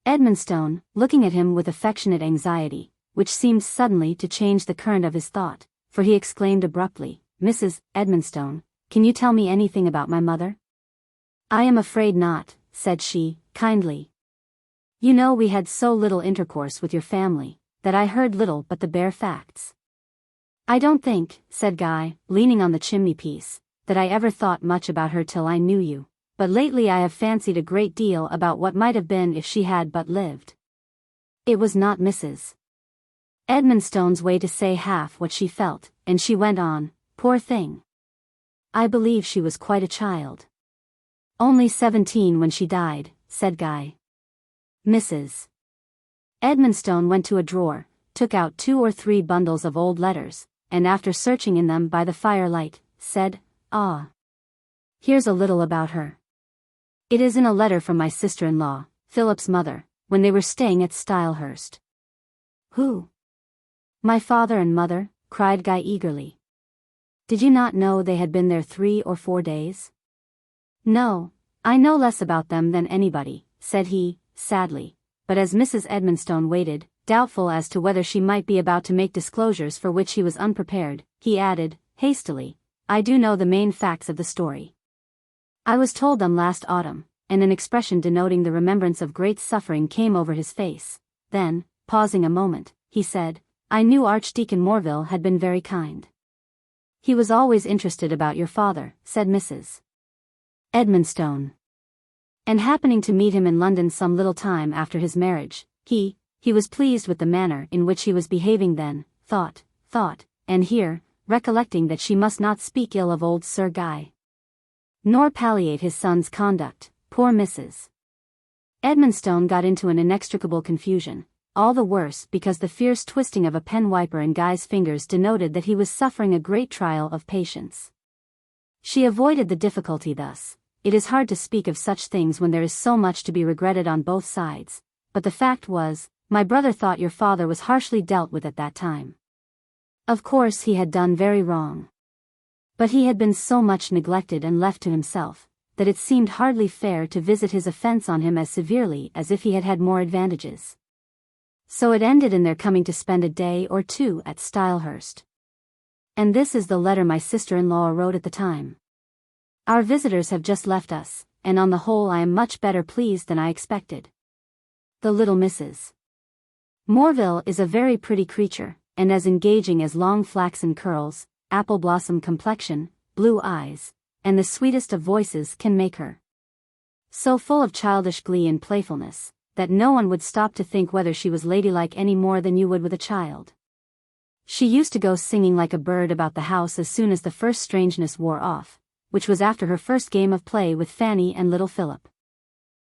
Edmonstone, looking at him with affectionate anxiety, which seemed suddenly to change the current of his thought, for he exclaimed abruptly, Mrs. Edmonstone, can you tell me anything about my mother? I am afraid not, said she, kindly. You know we had so little intercourse with your family, that I heard little but the bare facts. I don't think, said Guy, leaning on the chimney-piece, that I ever thought much about her till I knew you, but lately I have fancied a great deal about what might have been if she had but lived. It was not Mrs. Edmonstone's way to say half what she felt, and she went on, poor thing. I believe she was quite a child. Only 17 when she died, said Guy. Mrs. Edmonstone went to a drawer, took out 2 or 3 bundles of old letters, and after searching in them by the firelight, said, Ah. Here's a little about her. It is in a letter from my sister-in-law, Philip's mother, when they were staying at Stylehurst. Who? My father and mother, cried Guy eagerly. Did you not know they had been there 3 or 4 days? No, I know less about them than anybody, said he, sadly, but as Mrs. Edmonstone waited, doubtful as to whether she might be about to make disclosures for which he was unprepared, he added, hastily, I do know the main facts of the story. I was told them last autumn, and an expression denoting the remembrance of great suffering came over his face. Then, pausing a moment, he said, I knew Archdeacon Morville had been very kind. He was always interested about your father, said Mrs. Edmonstone. And happening to meet him in London some little time after his marriage, he was pleased with the manner in which he was behaving then, thought, and here, recollecting that she must not speak ill of old Sir Guy, nor palliate his son's conduct, poor Mrs. Edmonstone got into an inextricable confusion, all the worse because the fierce twisting of a pen wiper in Guy's fingers denoted that he was suffering a great trial of patience. She avoided the difficulty thus. It is hard to speak of such things when there is so much to be regretted on both sides, but the fact was, my brother thought your father was harshly dealt with at that time. Of course he had done very wrong. But he had been so much neglected and left to himself, that it seemed hardly fair to visit his offense on him as severely as if he had had more advantages. So it ended in their coming to spend a day or two at Stylehurst. And this is the letter my sister-in-law wrote at the time. Our visitors have just left us, and on the whole I am much better pleased than I expected. The little Mrs. Morville is a very pretty creature, and as engaging as long flaxen curls, apple blossom complexion, blue eyes, and the sweetest of voices can make her. So full of childish glee and playfulness, that no one would stop to think whether she was ladylike any more than you would with a child. She used to go singing like a bird about the house as soon as the first strangeness wore off, which was after her first game of play with Fanny and little Philip.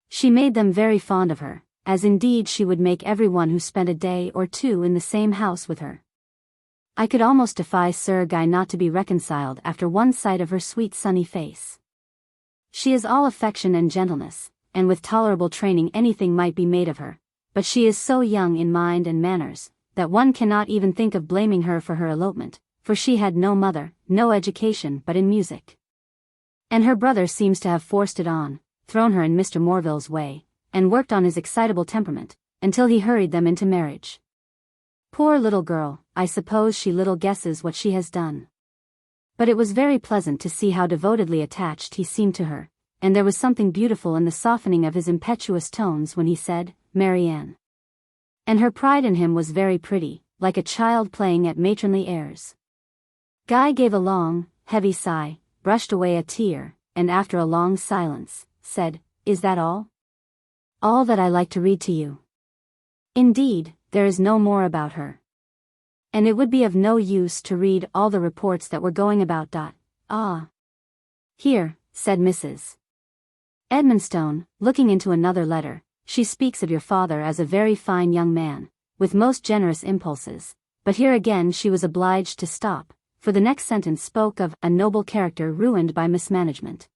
She made them very fond of her, as indeed she would make every one who spent a day or two in the same house with her. I could almost defy Sir Guy not to be reconciled after one sight of her sweet sunny face. She is all affection and gentleness, and with tolerable training anything might be made of her, but she is so young in mind and manners, that one cannot even think of blaming her for her elopement, for she had no mother, no education but in music. And her brother seems to have forced it on, thrown her in Mr. Morville's way, and worked on his excitable temperament, until he hurried them into marriage. Poor little girl, I suppose she little guesses what she has done. But it was very pleasant to see how devotedly attached he seemed to her, and there was something beautiful in the softening of his impetuous tones when he said, Marianne. And her pride in him was very pretty, like a child playing at matronly airs. Guy gave a long, heavy sigh, brushed away a tear, and after a long silence, said, Is that all? All that I like to read to you. Indeed, there is no more about her. And it would be of no use to read all the reports that were going about. Ah. Here, said Mrs. Edmonstone, looking into another letter, she speaks of your father as a very fine young man, with most generous impulses, but here again she was obliged to stop, for the next sentence spoke of a noble character ruined by mismanagement.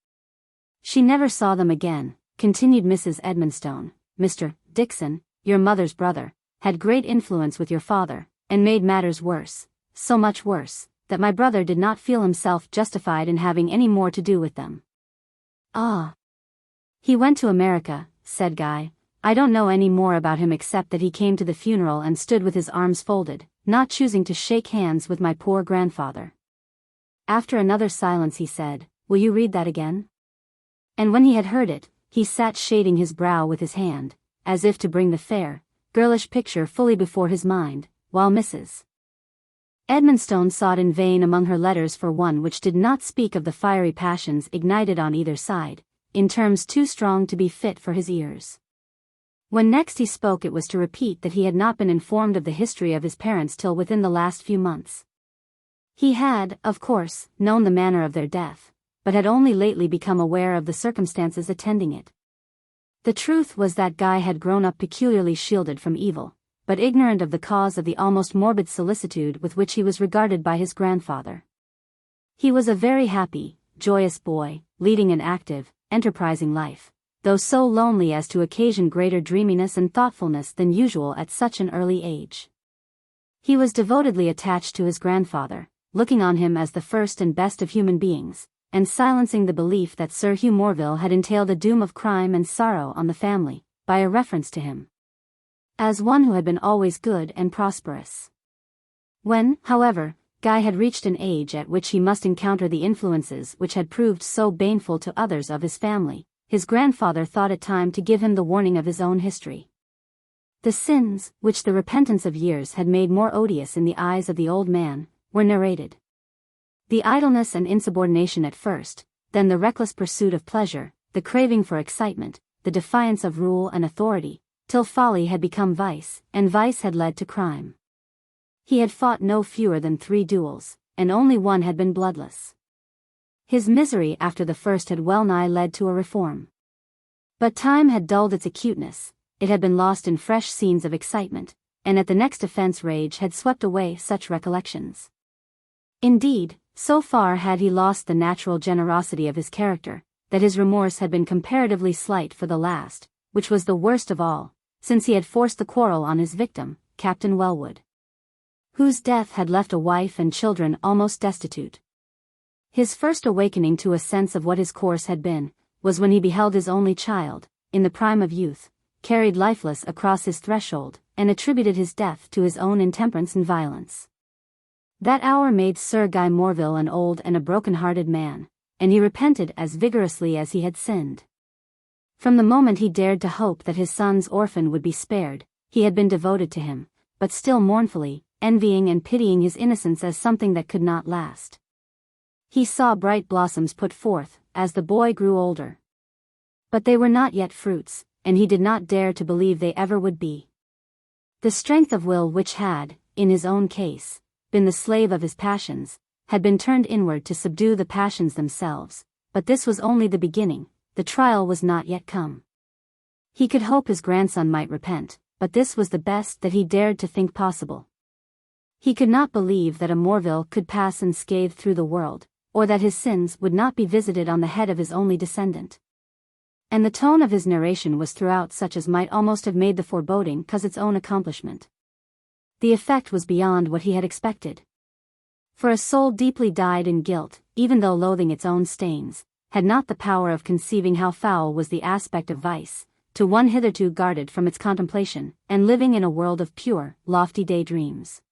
She never saw them again, continued Mrs. Edmonstone. Mr. Dixon, your mother's brother, had great influence with your father, and made matters worse, so much worse, that my brother did not feel himself justified in having any more to do with them. Ah. He went to America, said Guy. I don't know any more about him except that he came to the funeral and stood with his arms folded, not choosing to shake hands with my poor grandfather. After another silence he said, Will you read that again? And when he had heard it, he sat shading his brow with his hand, as if to bring the fair, girlish picture fully before his mind, while Mrs. Edmonstone sought in vain among her letters for one which did not speak of the fiery passions ignited on either side, in terms too strong to be fit for his ears. When next he spoke it was to repeat that he had not been informed of the history of his parents till within the last few months. He had, of course, known the manner of their death, but had only lately become aware of the circumstances attending it. The truth was that Guy had grown up peculiarly shielded from evil, but ignorant of the cause of the almost morbid solicitude with which he was regarded by his grandfather. He was a very happy, joyous boy, leading an active, enterprising life, though so lonely as to occasion greater dreaminess and thoughtfulness than usual at such an early age. He was devotedly attached to his grandfather, looking on him as the first and best of human beings, and silencing the belief that Sir Hugh Morville had entailed a doom of crime and sorrow on the family, by a reference to him. as one who had been always good and prosperous. When, however, Guy had reached an age at which he must encounter the influences which had proved so baneful to others of his family, his grandfather thought it time to give him the warning of his own history. The sins, which the repentance of years had made more odious in the eyes of the old man, were narrated. The idleness and insubordination at first, then the reckless pursuit of pleasure, the craving for excitement, the defiance of rule and authority, till folly had become vice, and vice had led to crime. He had fought no fewer than 3 duels, and only one had been bloodless. His misery after the first had well nigh led to a reform. But time had dulled its acuteness, it had been lost in fresh scenes of excitement, and at the next offense rage had swept away such recollections. Indeed, so far had he lost the natural generosity of his character, that his remorse had been comparatively slight for the last, which was the worst of all, since he had forced the quarrel on his victim, Captain Wellwood, whose death had left a wife and children almost destitute. His first awakening to a sense of what his course had been, was when he beheld his only child, in the prime of youth, carried lifeless across his threshold, and attributed his death to his own intemperance and violence. That hour made Sir Guy Morville an old and a broken-hearted man, and he repented as vigorously as he had sinned. From the moment he dared to hope that his son's orphan would be spared, he had been devoted to him, but still mournfully, envying and pitying his innocence as something that could not last. He saw bright blossoms put forth, as the boy grew older. But they were not yet fruits, and he did not dare to believe they ever would be. The strength of will which had, in his own case, been the slave of his passions, had been turned inward to subdue the passions themselves, but this was only the beginning, the trial was not yet come. He could hope his grandson might repent, but this was the best that he dared to think possible. He could not believe that a Morville could pass unscathed through the world, or that his sins would not be visited on the head of his only descendant. And the tone of his narration was throughout such as might almost have made the foreboding cause its own accomplishment. The effect was beyond what he had expected. For a soul deeply dyed in guilt, even though loathing its own stains, had not the power of conceiving how foul was the aspect of vice, to one hitherto guarded from its contemplation, and living in a world of pure, lofty daydreams.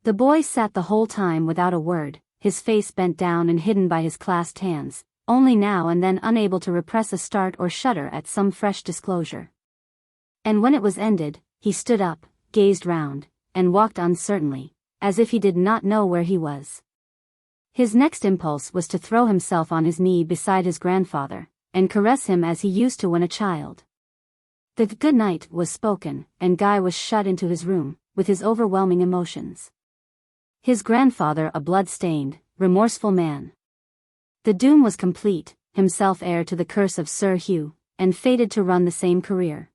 The boy sat the whole time without a word, his face bent down and hidden by his clasped hands, only now and then unable to repress a start or shudder at some fresh disclosure. And when it was ended, he stood up, gazed round, and walked uncertainly, as if he did not know where he was. His next impulse was to throw himself on his knee beside his grandfather, and caress him as he used to when a child. The good night was spoken, and Guy was shut into his room, with his overwhelming emotions. His grandfather a blood-stained, remorseful man. The doom was complete, himself heir to the curse of Sir Hugh, and fated to run the same career.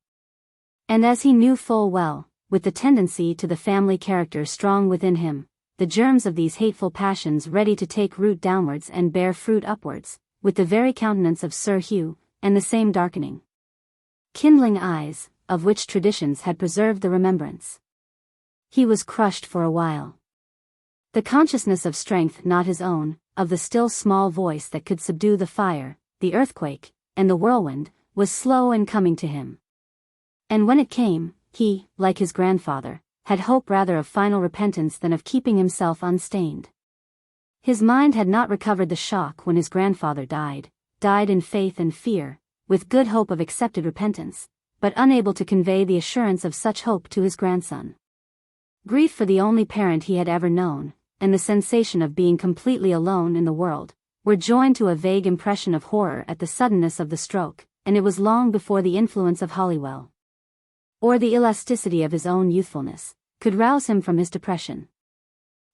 And as he knew full well, with the tendency to the family character strong within him, the germs of these hateful passions ready to take root downwards and bear fruit upwards, with the very countenance of Sir Hugh, and the same darkening, kindling eyes, of which traditions had preserved the remembrance. He was crushed for a while. The consciousness of strength not his own, of the still small voice that could subdue the fire, the earthquake, and the whirlwind, was slow in coming to him. And when it came, he, like his grandfather, had hope rather of final repentance than of keeping himself unstained. His mind had not recovered the shock when his grandfather died in faith and fear, with good hope of accepted repentance, but unable to convey the assurance of such hope to his grandson. Grief for the only parent he had ever known, and the sensation of being completely alone in the world, were joined to a vague impression of horror at the suddenness of the stroke, and it was long before the influence of Holywell, or the elasticity of his own youthfulness, could rouse him from his depression.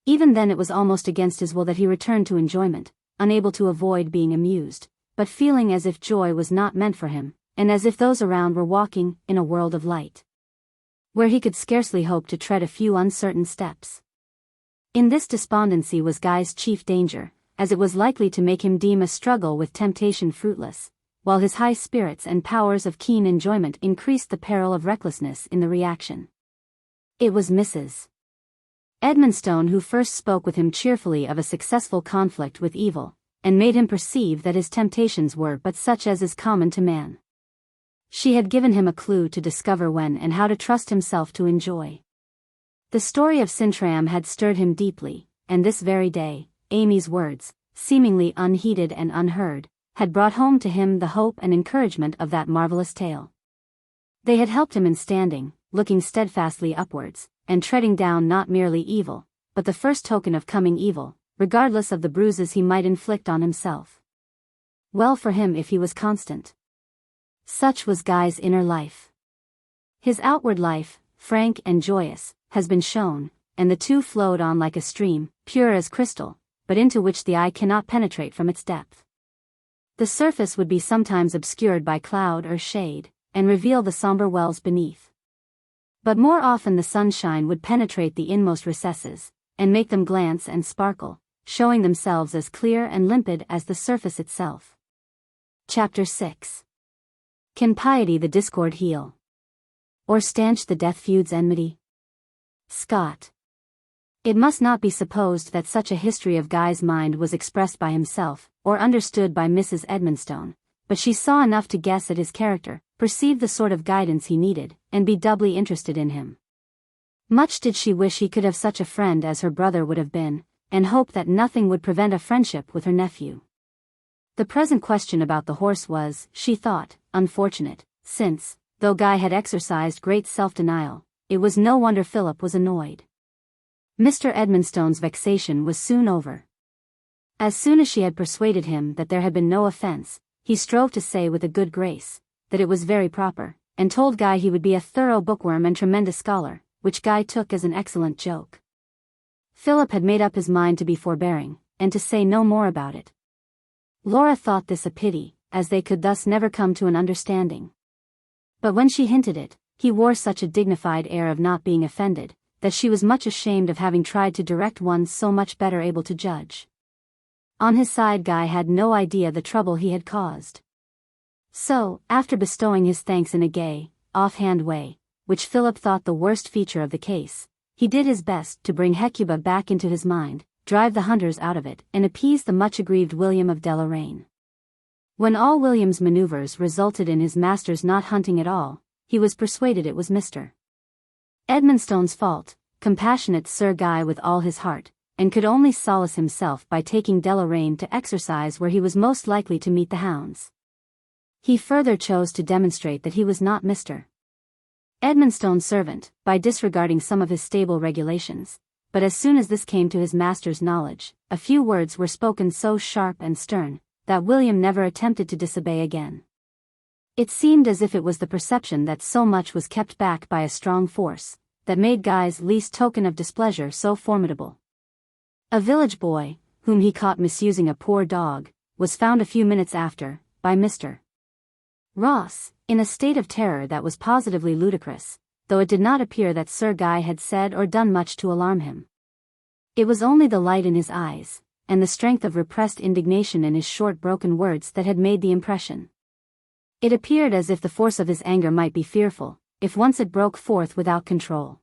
Even then it was almost against his will that he returned to enjoyment, unable to avoid being amused, but feeling as if joy was not meant for him, and as if those around were walking in a world of light, where he could scarcely hope to tread a few uncertain steps. In this despondency was Guy's chief danger, as it was likely to make him deem a struggle with temptation fruitless, while his high spirits and powers of keen enjoyment increased the peril of recklessness in the reaction. It was Mrs. Edmonstone who first spoke with him cheerfully of a successful conflict with evil, and made him perceive that his temptations were but such as is common to man. She had given him a clue to discover when and how to trust himself to enjoy. The story of Sintram had stirred him deeply, and this very day, Amy's words, seemingly unheeded and unheard, had brought home to him the hope and encouragement of that marvelous tale. They had helped him in standing, looking steadfastly upwards, and treading down not merely evil, but the first token of coming evil, regardless of the bruises he might inflict on himself. Well for him if he was constant. Such was Guy's inner life. His outward life, frank and joyous, has been shown, and the two flowed on like a stream, pure as crystal, but into which the eye cannot penetrate from its depth. The surface would be sometimes obscured by cloud or shade, and reveal the somber wells beneath. But more often the sunshine would penetrate the inmost recesses, and make them glance and sparkle, showing themselves as clear and limpid as the surface itself. Chapter 6. Can piety the discord heal? Or stanch the death feud's enmity? Scott. It must not be supposed that such a history of Guy's mind was expressed by himself, or understood by Mrs. Edmonstone, but she saw enough to guess at his character, perceive the sort of guidance he needed, and be doubly interested in him. Much did she wish he could have such a friend as her brother would have been, and hope that nothing would prevent a friendship with her nephew. The present question about the horse was, she thought, unfortunate, since, though Guy had exercised great self-denial, it was no wonder Philip was annoyed. Mr. Edmonstone's vexation was soon over. As soon as she had persuaded him that there had been no offence, he strove to say with a good grace, that it was very proper, and told Guy he would be a thorough bookworm and tremendous scholar, which Guy took as an excellent joke. Philip had made up his mind to be forbearing, and to say no more about it. Laura thought this a pity, as they could thus never come to an understanding. But when she hinted it, he wore such a dignified air of not being offended, that she was much ashamed of having tried to direct one so much better able to judge. On his side Guy had no idea the trouble he had caused. So, after bestowing his thanks in a gay, off-hand way, which Philip thought the worst feature of the case, he did his best to bring Hecuba back into his mind, drive the hunters out of it, and appease the much-aggrieved William of Deloraine. When all William's manoeuvres resulted in his master's not hunting at all, he was persuaded it was Mr. Edmonstone's fault, compassionate Sir Guy with all his heart, and could only solace himself by taking Deloraine to exercise where he was most likely to meet the hounds. He further chose to demonstrate that he was not Mr. Edmonstone's servant, by disregarding some of his stable regulations, but as soon as this came to his master's knowledge, a few words were spoken so sharp and stern, that William never attempted to disobey again. It seemed as if it was the perception that so much was kept back by a strong force, that made Guy's least token of displeasure so formidable. A village boy, whom he caught misusing a poor dog, was found a few minutes after, by Mr. Ross, in a state of terror that was positively ludicrous, though it did not appear that Sir Guy had said or done much to alarm him. It was only the light in his eyes, and the strength of repressed indignation in his short broken words that had made the impression. It appeared as if the force of his anger might be fearful, if once it broke forth without control.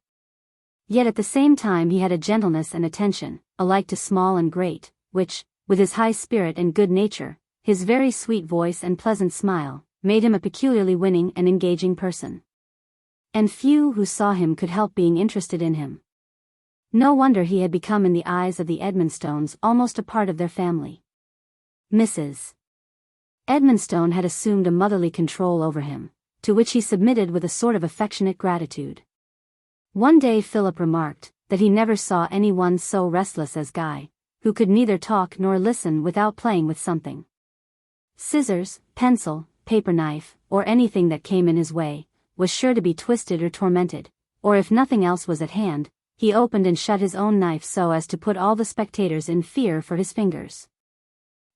Yet at the same time he had a gentleness and attention, alike to small and great, which, with his high spirit and good nature, his very sweet voice and pleasant smile, made him a peculiarly winning and engaging person. And few who saw him could help being interested in him. No wonder he had become in the eyes of the Edmonstones almost a part of their family. Mrs. Edmonstone had assumed a motherly control over him, to which he submitted with a sort of affectionate gratitude. One day Philip remarked that he never saw anyone so restless as Guy, who could neither talk nor listen without playing with something. Scissors, pencil, paper knife, or anything that came in his way, was sure to be twisted or tormented, or if nothing else was at hand, he opened and shut his own knife so as to put all the spectators in fear for his fingers.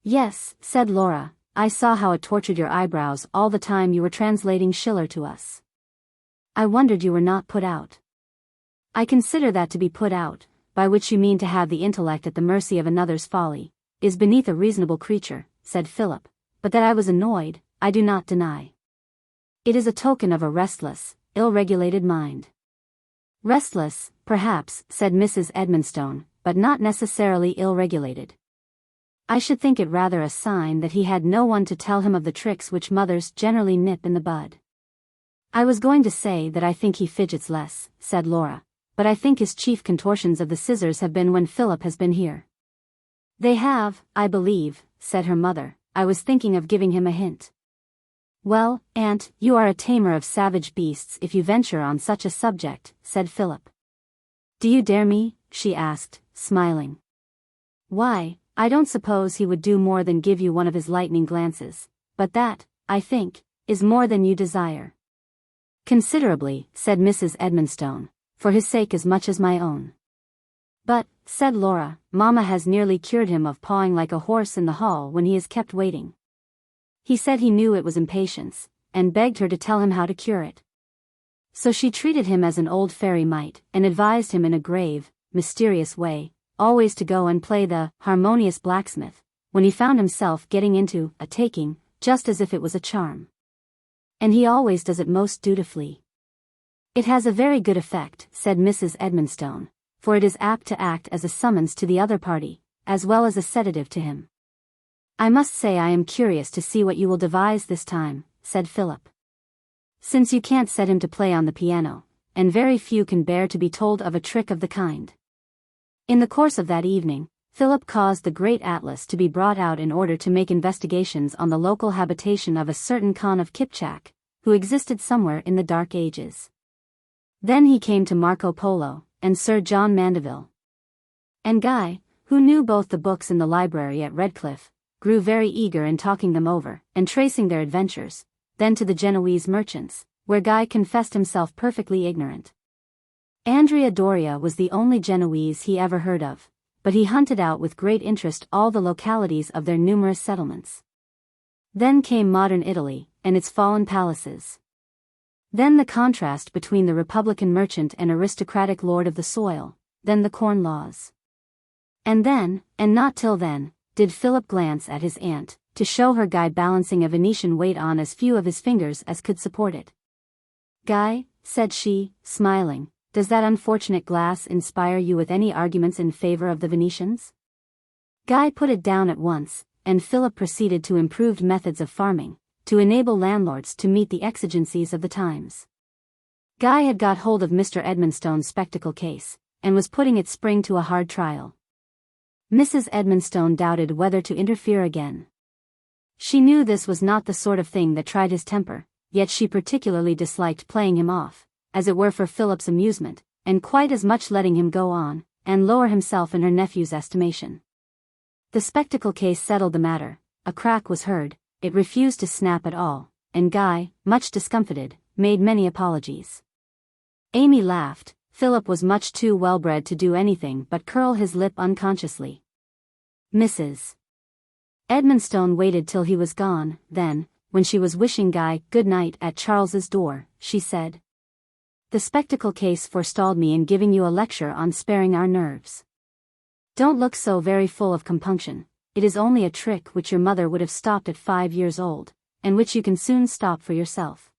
"Yes," said Laura, "I saw how it tortured your eyebrows all the time you were translating Schiller to us. I wondered you were not put out." "I consider that to be put out, by which you mean to have the intellect at the mercy of another's folly, is beneath a reasonable creature," said Philip, "but that I was annoyed, I do not deny. It is a token of a restless, ill-regulated mind." "Restless, perhaps," said Mrs. Edmonstone, "but not necessarily ill-regulated. I should think it rather a sign that he had no one to tell him of the tricks which mothers generally nip in the bud." I was going to say that I think he fidgets less, said Laura, but I think his chief contortions of the scissors have been when Philip has been here. They have, I believe, said her mother. I was thinking of giving him a hint. Well, Aunt, you are a tamer of savage beasts if you venture on such a subject, said Philip. Do you dare me? She asked, smiling. Why, I don't suppose he would do more than give you one of his lightning glances, but that, I think, is more than you desire. Considerably, said Mrs. Edmonstone, for his sake as much as my own. But, said Laura, Mamma has nearly cured him of pawing like a horse in the hall when he is kept waiting. He said he knew it was impatience, and begged her to tell him how to cure it. So she treated him as an old fairy might, and advised him in a grave, mysterious way, always to go and play the harmonious blacksmith, when he found himself getting into a taking, just as if it was a charm. And he always does it most dutifully. It has a very good effect, said Mrs. Edmonstone, for it is apt to act as a summons to the other party, as well as a sedative to him. I must say I am curious to see what you will devise this time, said Philip. Since you can't set him to play on the piano, and very few can bear to be told of a trick of the kind. In the course of that evening, Philip caused the great atlas to be brought out in order to make investigations on the local habitation of a certain Khan of Kipchak, who existed somewhere in the Dark Ages. Then he came to Marco Polo, and Sir John Mandeville. And Guy, who knew both the books in the library at Redclyffe, grew very eager in talking them over, and tracing their adventures, then to the Genoese merchants, where Guy confessed himself perfectly ignorant. Andrea Doria was the only Genoese he ever heard of, but he hunted out with great interest all the localities of their numerous settlements. Then came modern Italy, and its fallen palaces. Then the contrast between the republican merchant and aristocratic lord of the soil, then the corn laws. And then, and not till then, did Philip glance at his aunt, to show her Guy balancing a Venetian weight on as few of his fingers as could support it. Guy, said she, smiling, does that unfortunate glass inspire you with any arguments in favor of the Venetians? Guy put it down at once, and Philip proceeded to improved methods of farming, to enable landlords to meet the exigencies of the times. Guy had got hold of Mr. Edmonstone's spectacle case, and was putting its spring to a hard trial. Mrs. Edmonstone doubted whether to interfere again. She knew this was not the sort of thing that tried his temper, yet she particularly disliked playing him off, as it were for Philip's amusement, and quite as much letting him go on, and lower himself in her nephew's estimation. The spectacle case settled the matter. A crack was heard, it refused to snap at all, and Guy, much discomfited, made many apologies. Amy laughed. Philip was much too well-bred to do anything but curl his lip unconsciously. Mrs. Edmonstone waited till he was gone, then, when she was wishing Guy good night at Charles's door, she said, "The spectacle case forestalled me in giving you a lecture on sparing our nerves. Don't look so very full of compunction, it is only a trick which your mother would have stopped at 5 years old, and which you can soon stop for yourself."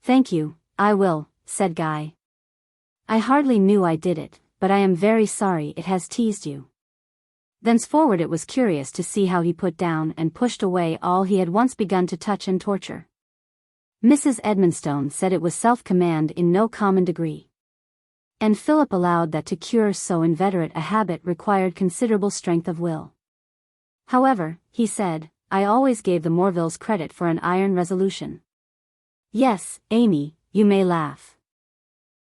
"Thank you, I will," said Guy. "I hardly knew I did it, but I am very sorry it has teased you." Thenceforward it was curious to see how he put down and pushed away all he had once begun to touch and torture. Mrs. Edmonstone said it was self-command in no common degree. And Philip allowed that to cure so inveterate a habit required considerable strength of will. However, he said, I always gave the Morvilles credit for an iron resolution. Yes, Amy, you may laugh.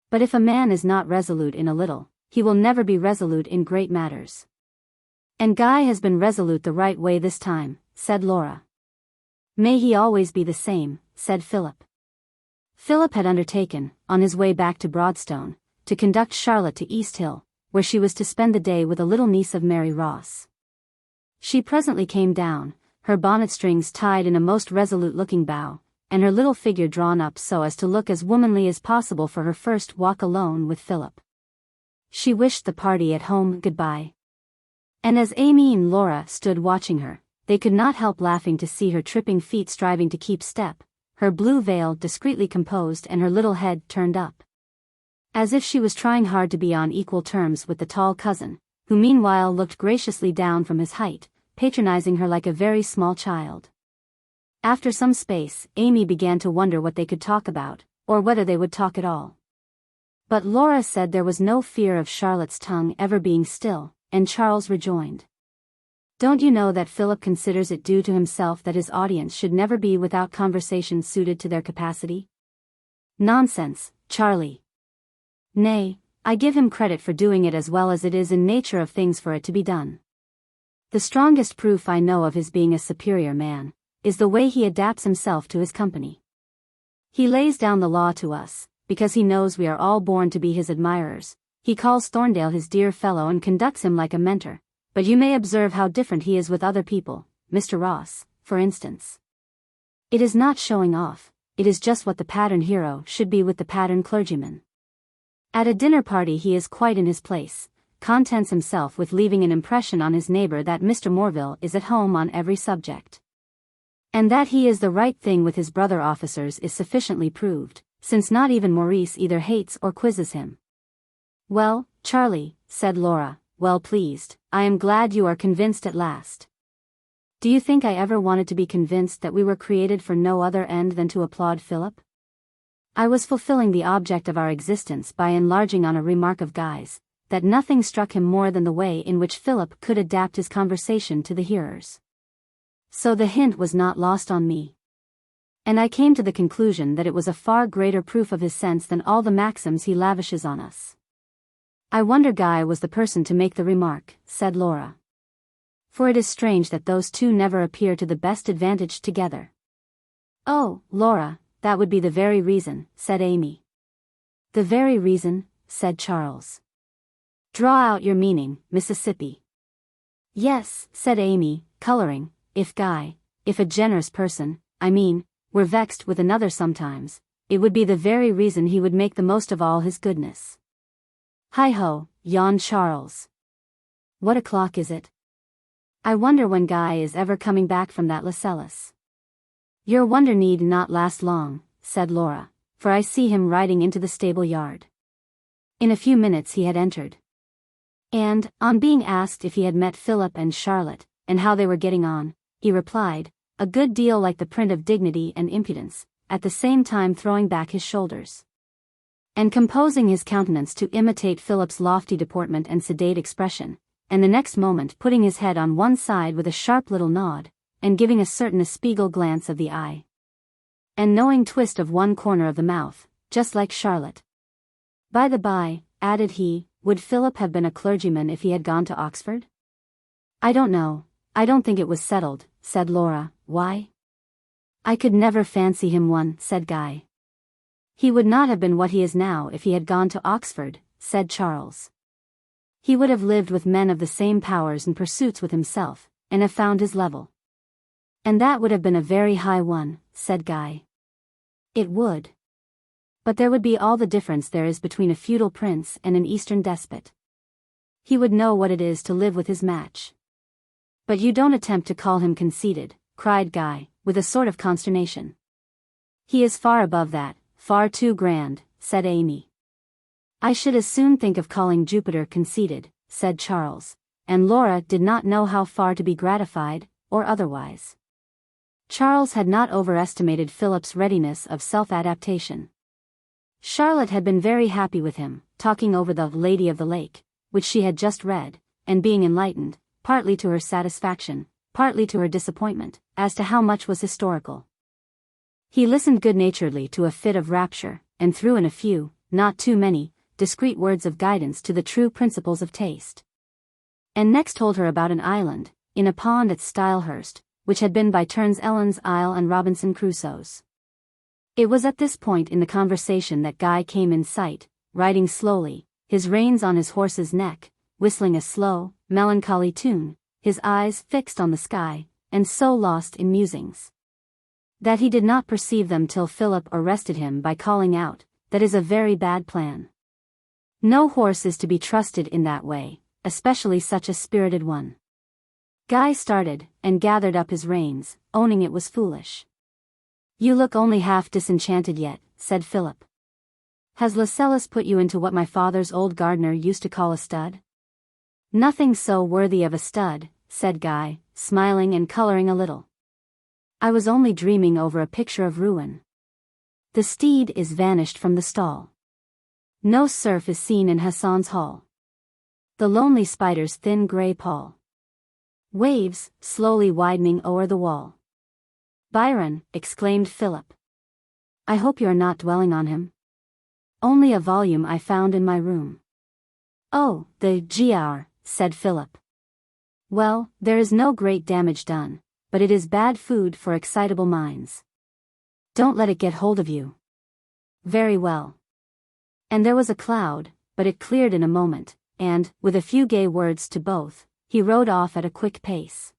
But if a man is not resolute in a little, he will never be resolute in great matters. And Guy has been resolute the right way this time, said Laura. May he always be the same, said Philip. Philip had undertaken, on his way back to Broadstone, to conduct Charlotte to East Hill, where she was to spend the day with a little niece of Mary Ross. She presently came down, her bonnet strings tied in a most resolute-looking bow, and her little figure drawn up so as to look as womanly as possible for her first walk alone with Philip. She wished the party at home goodbye. And as Amy and Laura stood watching her, they could not help laughing to see her tripping feet striving to keep step, her blue veil discreetly composed and her little head turned up, as if she was trying hard to be on equal terms with the tall cousin, who meanwhile looked graciously down from his height, patronizing her like a very small child. After some space, Amy began to wonder what they could talk about, or whether they would talk at all. But Laura said there was no fear of Charlotte's tongue ever being still, and Charles rejoined. Don't you know that Philip considers it due to himself that his audience should never be without conversation suited to their capacity? Nonsense, Charlie. Nay, I give him credit for doing it as well as it is in nature of things for it to be done. The strongest proof I know of his being a superior man, is the way he adapts himself to his company. He lays down the law to us, because he knows we are all born to be his admirers. He calls Thorndale his dear fellow and conducts him like a mentor, but you may observe how different he is with other people, Mr. Ross, for instance. It is not showing off, it is just what the pattern hero should be with the pattern clergyman. At a dinner party he is quite in his place, contents himself with leaving an impression on his neighbor that Mr. Morville is at home on every subject. And that he is the right thing with his brother officers is sufficiently proved, since not even Maurice either hates or quizzes him. Well, Charlie, said Laura, well pleased, I am glad you are convinced at last. Do you think I ever wanted to be convinced that we were created for no other end than to applaud Philip? I was fulfilling the object of our existence by enlarging on a remark of Guy's, that nothing struck him more than the way in which Philip could adapt his conversation to the hearers. So the hint was not lost on me. And I came to the conclusion that it was a far greater proof of his sense than all the maxims he lavishes on us. I wonder Guy was the person to make the remark, said Laura. For it is strange that those two never appear to the best advantage together. Oh, Laura, that would be the very reason, said Amy. The very reason, said Charles. Draw out your meaning, Mississippi. Yes, said Amy, coloring, if Guy, if a generous person, I mean, were vexed with another sometimes, it would be the very reason he would make the most of all his goodness. Hi-ho, yawned Charles. What o'clock is it? I wonder when Guy is ever coming back from that Lascelles. Your wonder need not last long, said Laura, for I see him riding into the stable yard. In a few minutes he had entered. And, on being asked if he had met Philip and Charlotte, and how they were getting on, he replied, a good deal like the print of dignity and impudence, at the same time throwing back his shoulders, and composing his countenance to imitate Philip's lofty deportment and sedate expression, and the next moment putting his head on one side with a sharp little nod, and giving a certain espigal glance of the eye, and knowing twist of one corner of the mouth, just like Charlotte. By the by, added he, would Philip have been a clergyman if he had gone to Oxford? I don't know, I don't think it was settled, said Laura. Why? I could never fancy him one, said Guy. He would not have been what he is now if he had gone to Oxford, said Charles. He would have lived with men of the same powers and pursuits with himself, and have found his level. And that would have been a very high one, said Guy. It would. But there would be all the difference there is between a feudal prince and an eastern despot. He would know what it is to live with his match. But you don't attempt to call him conceited, cried Guy, with a sort of consternation. He is far above that, far too grand, said Amy. I should as soon think of calling Jupiter conceited, said Charles, and Laura did not know how far to be gratified, or otherwise. Charles had not overestimated Philip's readiness of self-adaptation. Charlotte had been very happy with him, talking over the Lady of the Lake, which she had just read, and being enlightened, partly to her satisfaction, partly to her disappointment, as to how much was historical. He listened good-naturedly to a fit of rapture, and threw in a few, not too many, discreet words of guidance to the true principles of taste. And next told her about an island, in a pond at Stylehurst, which had been by turns Ellen's Isle and Robinson Crusoe's. It was at this point in the conversation that Guy came in sight, riding slowly, his reins on his horse's neck, whistling a slow, melancholy tune, his eyes fixed on the sky, and so lost in musings that he did not perceive them till Philip arrested him by calling out, "That is a very bad plan. No horse is to be trusted in that way, especially such a spirited one." Guy started, and gathered up his reins, owning it was foolish. "You look only half disenchanted yet," said Philip. "Has Lascelles put you into what my father's old gardener used to call a stud?" "Nothing so worthy of a stud," said Guy, smiling and coloring a little. "I was only dreaming over a picture of ruin." The steed is vanished from the stall. No serf is seen in Hassan's hall. The lonely spider's thin grey pall waves, slowly widening o'er the wall. Byron, exclaimed Philip. I hope you are not dwelling on him. Only a volume I found in my room. Oh, the GR, said Philip. Well, there is no great damage done, but it is bad food for excitable minds. Don't let it get hold of you. Very well. And there was a cloud, but it cleared in a moment, and, with a few gay words to both, he rode off at a quick pace.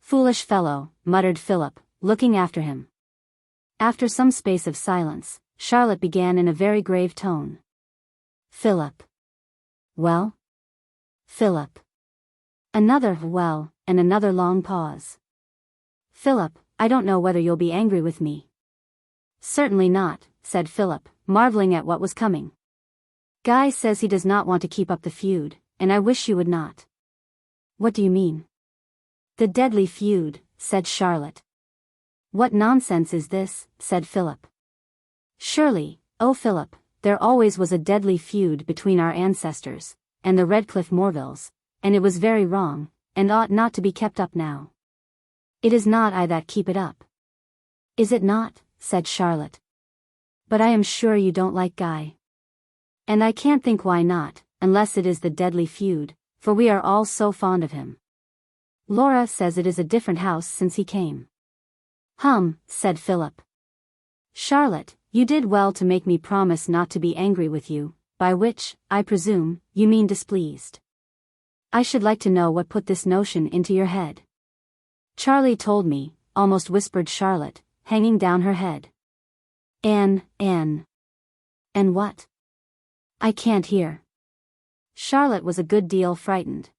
Foolish fellow, muttered Philip, looking after him. After some space of silence, Charlotte began in a very grave tone. Philip. Well? Philip. Another well, and another long pause. Philip, I don't know whether you'll be angry with me. Certainly not, said Philip, marveling at what was coming. Guy says he does not want to keep up the feud, and I wish you would not. What do you mean? The deadly feud, said Charlotte. What nonsense is this, said Philip. Surely, oh Philip, there always was a deadly feud between our ancestors, and the Redclyffe Morvilles, and it was very wrong, and ought not to be kept up now. It is not I that keep it up. Is it not, said Charlotte. But I am sure you don't like Guy. And I can't think why not, unless it is the deadly feud, for we are all so fond of him. Laura says it is a different house since he came. Said Philip. Charlotte, you did well to make me promise not to be angry with you, by which, I presume, you mean displeased. I should like to know what put this notion into your head. Charlie told me, almost whispered Charlotte, hanging down her head. And what? I can't hear. Charlotte was a good deal frightened.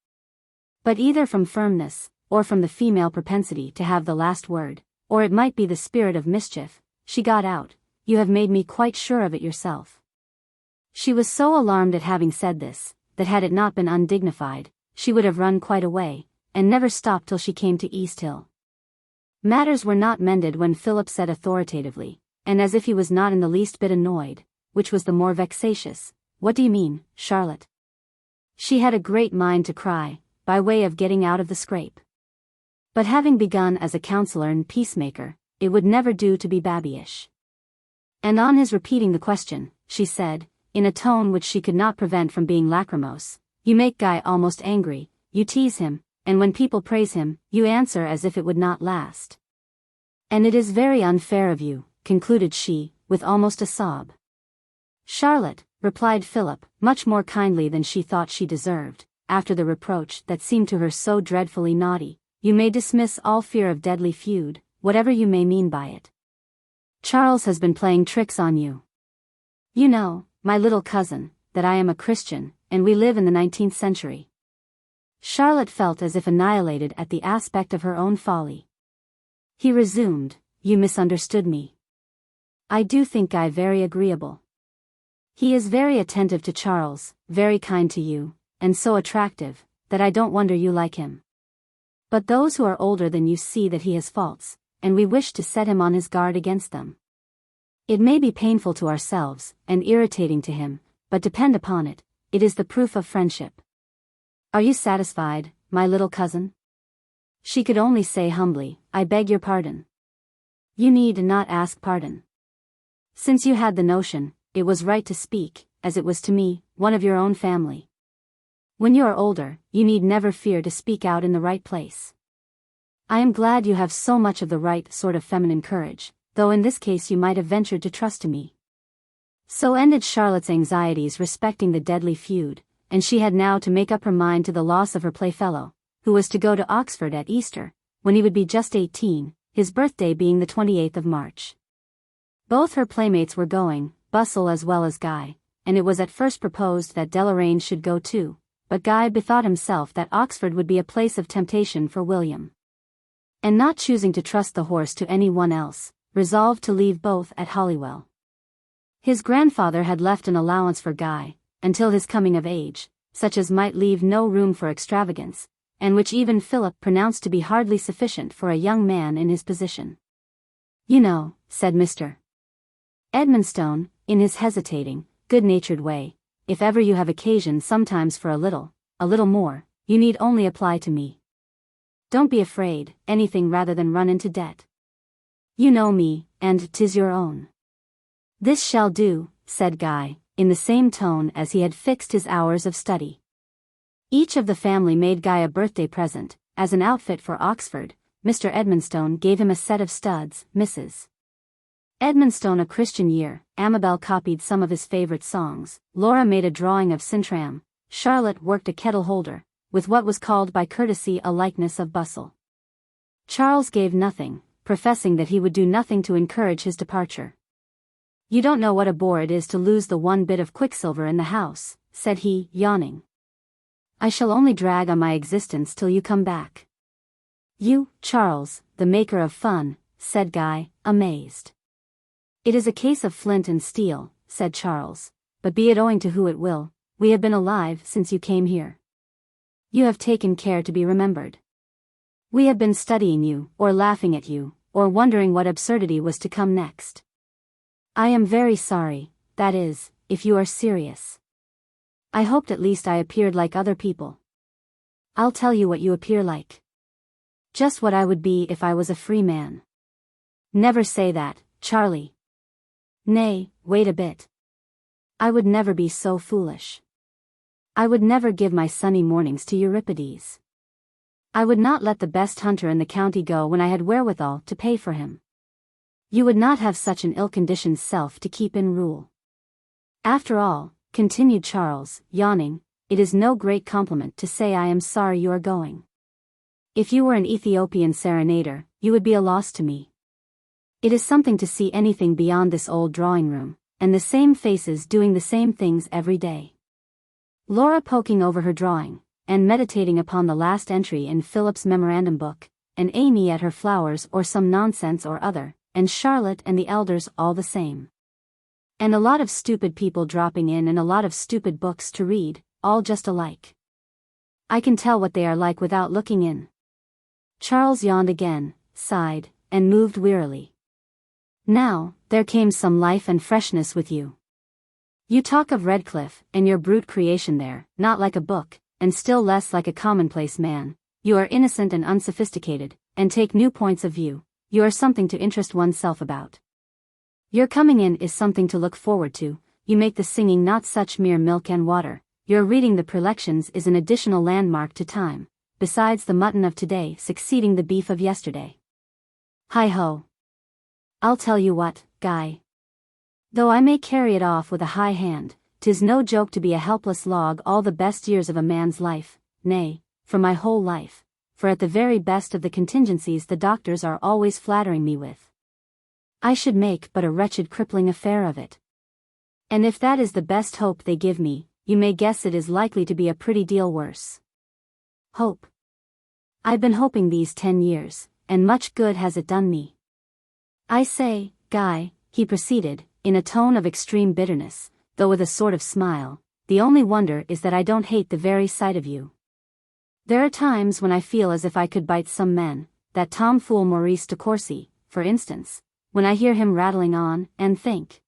But either from firmness, or from the female propensity to have the last word, or it might be the spirit of mischief, she got out, you have made me quite sure of it yourself. She was so alarmed at having said this, that had it not been undignified, she would have run quite away, and never stopped till she came to East Hill. Matters were not mended when Philip said authoritatively, and as if he was not in the least bit annoyed, which was the more vexatious, what do you mean, Charlotte? She had a great mind to cry, by way of getting out of the scrape. But having begun as a counsellor and peacemaker, it would never do to be babyish. And on his repeating the question, she said, in a tone which she could not prevent from being lachrymose, you make Guy almost angry, you tease him, and when people praise him, you answer as if it would not last. And it is very unfair of you, concluded she, with almost a sob. Charlotte, replied Philip, much more kindly than she thought she deserved, after the reproach that seemed to her so dreadfully naughty, you may dismiss all fear of deadly feud, whatever you may mean by it. Charles has been playing tricks on you. You know, my little cousin, that I am a Christian, and we live in the 19th century. Charlotte felt as if annihilated at the aspect of her own folly. He resumed, you misunderstood me. I do think Guy very agreeable. He is very attentive to Charles, very kind to you, and so attractive, that I don't wonder you like him. But those who are older than you see that he has faults, and we wish to set him on his guard against them. It may be painful to ourselves, and irritating to him, but depend upon it, it is the proof of friendship. Are you satisfied, my little cousin? She could only say humbly, I beg your pardon. You need not ask pardon. Since you had the notion, it was right to speak, as it was to me, one of your own family. When you are older, you need never fear to speak out in the right place. I am glad you have so much of the right sort of feminine courage, though in this case you might have ventured to trust to me. So ended Charlotte's anxieties respecting the deadly feud, and she had now to make up her mind to the loss of her playfellow, who was to go to Oxford at Easter, when he would be just 18, his birthday being the 28th of March. Both her playmates were going, Bustle as well as Guy, and it was at first proposed that Deloraine should go too, but Guy bethought himself that Oxford would be a place of temptation for William. And not choosing to trust the horse to any one else, resolved to leave both at Holywell. His grandfather had left an allowance for Guy, until his coming of age, such as might leave no room for extravagance, and which even Philip pronounced to be hardly sufficient for a young man in his position. You know, said Mr. Edmonstone, in his hesitating, good-natured way, if ever you have occasion sometimes for a little more, you need only apply to me. Don't be afraid, anything rather than run into debt. You know me, and 'tis your own. This shall do, said Guy, in the same tone as he had fixed his hours of study. Each of the family made Guy a birthday present. As an outfit for Oxford, Mr. Edmonstone gave him a set of studs, Mrs. Edmonstone a Christian Year, Amabel copied some of his favorite songs, Laura made a drawing of Sintram, Charlotte worked a kettle holder, with what was called by courtesy a likeness of bustle. Charles gave nothing, professing that he would do nothing to encourage his departure. You don't know what a bore it is to lose the one bit of quicksilver in the house, said he, yawning. I shall only drag on my existence till you come back. You, Charles, the maker of fun, said Guy, amazed. It is a case of flint and steel, said Charles, but be it owing to who it will, we have been alive since you came here. You have taken care to be remembered. We have been studying you, or laughing at you, or wondering what absurdity was to come next. I am very sorry, that is, if you are serious. I hoped at least I appeared like other people. I'll tell you what you appear like. Just what I would be if I was a free man. Never say that, Charlie. Nay, wait a bit. I would never be so foolish. I would never give my sunny mornings to Euripides. I would not let the best hunter in the county go when I had wherewithal to pay for him. You would not have such an ill-conditioned self to keep in rule. After all, continued Charles, yawning, it is no great compliment to say I am sorry you are going. If you were an Ethiopian serenader, you would be a loss to me. It is something to see anything beyond this old drawing-room, and the same faces doing the same things every day. Laura poking over her drawing, and meditating upon the last entry in Philip's memorandum book, and Amy at her flowers or some nonsense or other, and Charlotte and the elders all the same. And a lot of stupid people dropping in and a lot of stupid books to read, all just alike. I can tell what they are like without looking in. Charles yawned again, sighed, and moved wearily. Now, there came some life and freshness with you. You talk of Redclyffe, and your brute creation there, not like a book, and still less like a commonplace man. You are innocent and unsophisticated, and take new points of view. You are something to interest oneself about. Your coming in is something to look forward to. You make the singing not such mere milk and water. Your reading the prelections is an additional landmark to time, besides the mutton of today succeeding the beef of yesterday. Hi-ho. I'll tell you what, Guy. Though I may carry it off with a high hand, 'tis no joke to be a helpless log all the best years of a man's life, nay, for my whole life, for at the very best of the contingencies the doctors are always flattering me with, I should make but a wretched crippling affair of it. And if that is the best hope they give me, you may guess it is likely to be a pretty deal worse. Hope. I've been hoping these 10 years, and much good has it done me. I say, Guy, he proceeded, in a tone of extreme bitterness, though with a sort of smile, the only wonder is that I don't hate the very sight of you. There are times when I feel as if I could bite some men, that tomfool Maurice de Courcy, for instance, when I hear him rattling on, and think.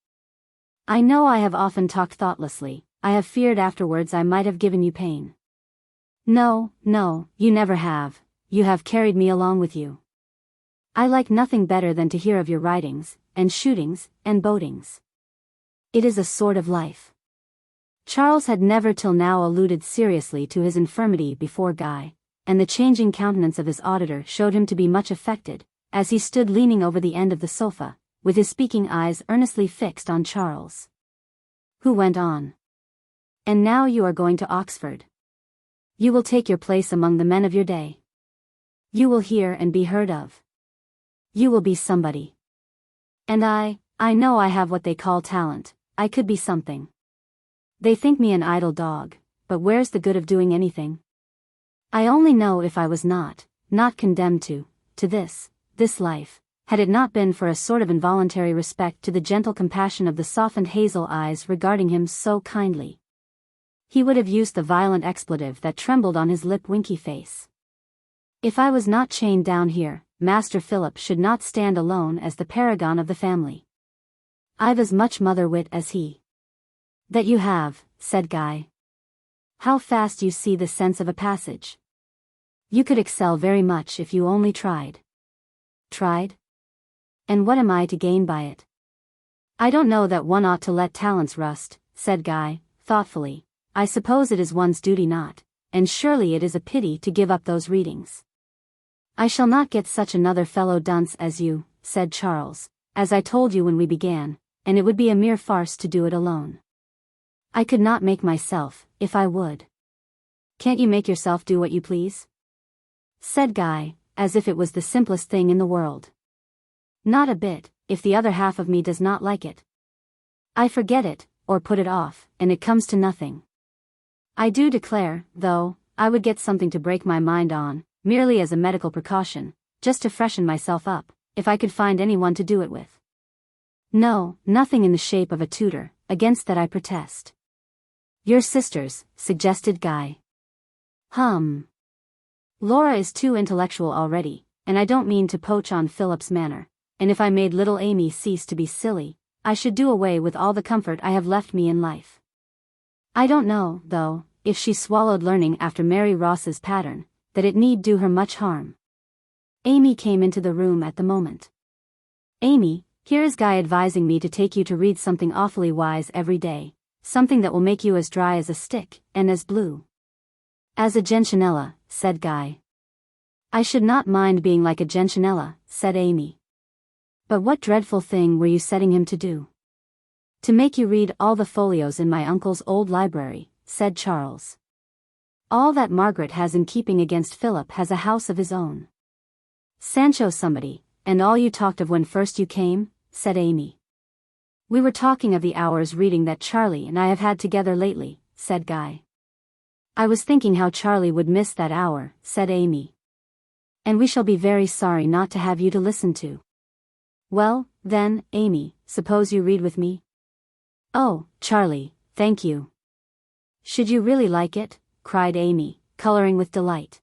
I know I have often talked thoughtlessly, I have feared afterwards I might have given you pain. No, you never have, you have carried me along with you. I like nothing better than to hear of your ridings, and shootings, and boatings. It is a sort of life. Charles had never till now alluded seriously to his infirmity before Guy, and the changing countenance of his auditor showed him to be much affected, as he stood leaning over the end of the sofa, with his speaking eyes earnestly fixed on Charles. Who went on. And now you are going to Oxford. You will take your place among the men of your day. You will hear and be heard of. You will be somebody. And I know I have what they call talent, I could be something. They think me an idle dog, but where's the good of doing anything? I only know if I was not condemned to this life, had it not been for a sort of involuntary respect to the gentle compassion of the softened hazel eyes regarding him so kindly. He would have used the violent expletive that trembled on his lip-winky face. If I was not chained down here, Master Philip should not stand alone as the paragon of the family. I've as much mother wit as he. That you have, said Guy. How fast you see the sense of a passage. You could excel very much if you only tried. Tried? And what am I to gain by it? I don't know that one ought to let talents rust, said Guy, thoughtfully. I suppose it is one's duty not, and surely it is a pity to give up those readings. I shall not get such another fellow dunce as you, said Charles, as I told you when we began, and it would be a mere farce to do it alone. I could not make myself, if I would. Can't you make yourself do what you please? Said Guy, as if it was the simplest thing in the world. Not a bit, if the other half of me does not like it. I forget it, or put it off, and it comes to nothing. I do declare, though, I would get something to break my mind on, merely as a medical precaution, just to freshen myself up, if I could find anyone to do it with. No, nothing in the shape of a tutor, against that I protest. Your sisters, suggested Guy. Laura is too intellectual already, and I don't mean to poach on Philip's manner, and if I made little Amy cease to be silly, I should do away with all the comfort I have left me in life. I don't know, though, if she swallowed learning after Mary Ross's pattern, that it need do her much harm. Amy came into the room at the moment. Amy, here is Guy advising me to take you to read something awfully wise every day, something that will make you as dry as a stick, and as blue as a gentianella, said Guy. I should not mind being like a gentianella, said Amy. But what dreadful thing were you setting him to do? To make you read all the folios in my uncle's old library, said Charles. All that Margaret has in keeping against Philip has a house of his own. Sancho somebody, and all you talked of when first you came, said Amy. We were talking of the hours reading that Charlie and I have had together lately, said Guy. I was thinking how Charlie would miss that hour, said Amy. And we shall be very sorry not to have you to listen to. Well, then, Amy, suppose you read with me? Oh, Charlie, thank you. Should you really like it? Cried Amy, coloring with delight.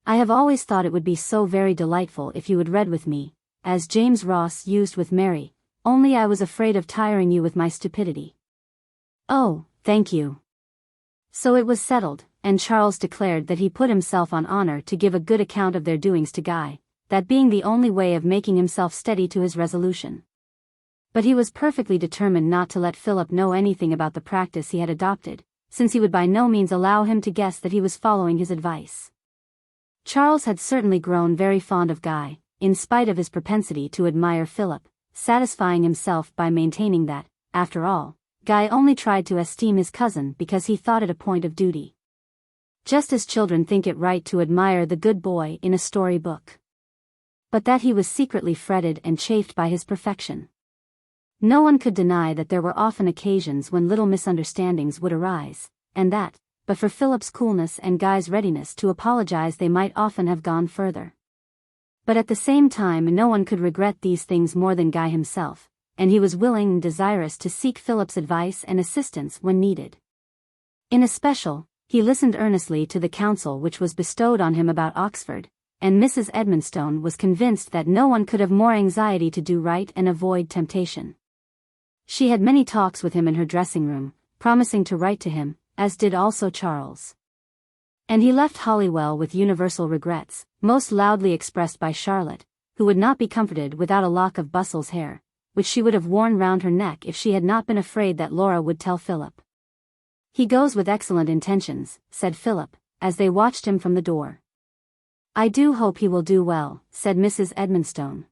I have always thought it would be so very delightful if you would read with me, as James Ross used with Mary, only I was afraid of tiring you with my stupidity. Oh, thank you. So it was settled, and Charles declared that he put himself on honor to give a good account of their doings to Guy, that being the only way of making himself steady to his resolution. But he was perfectly determined not to let Philip know anything about the practice he had adopted, since he would by no means allow him to guess that he was following his advice. Charles had certainly grown very fond of Guy, in spite of his propensity to admire Philip, satisfying himself by maintaining that, after all, Guy only tried to esteem his cousin because he thought it a point of duty. Just as children think it right to admire the good boy in a story book. But that he was secretly fretted and chafed by his perfection. No one could deny that there were often occasions when little misunderstandings would arise, and that, but for Philip's coolness and Guy's readiness to apologize, they might often have gone further. But at the same time no one could regret these things more than Guy himself, and he was willing and desirous to seek Philip's advice and assistance when needed. In especial, he listened earnestly to the counsel which was bestowed on him about Oxford, and Mrs. Edmonstone was convinced that no one could have more anxiety to do right and avoid temptation. She had many talks with him in her dressing-room, promising to write to him, as did also Charles. And he left Holywell with universal regrets, most loudly expressed by Charlotte, who would not be comforted without a lock of Bustle's hair, which she would have worn round her neck if she had not been afraid that Laura would tell Philip. He goes with excellent intentions, said Philip, as they watched him from the door. I do hope he will do well, said Mrs. Edmonstone.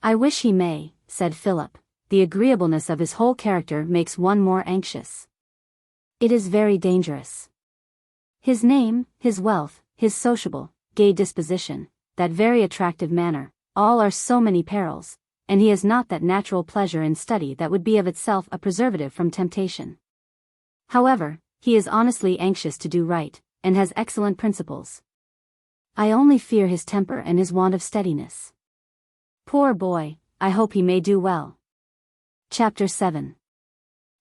I wish he may, said Philip. The agreeableness of his whole character makes one more anxious. It is very dangerous. His name, his wealth, his sociable, gay disposition, that very attractive manner, all are so many perils, and he has not that natural pleasure in study that would be of itself a preservative from temptation. However, he is honestly anxious to do right, and has excellent principles. I only fear his temper and his want of steadiness. Poor boy, I hope he may do well. Chapter 7.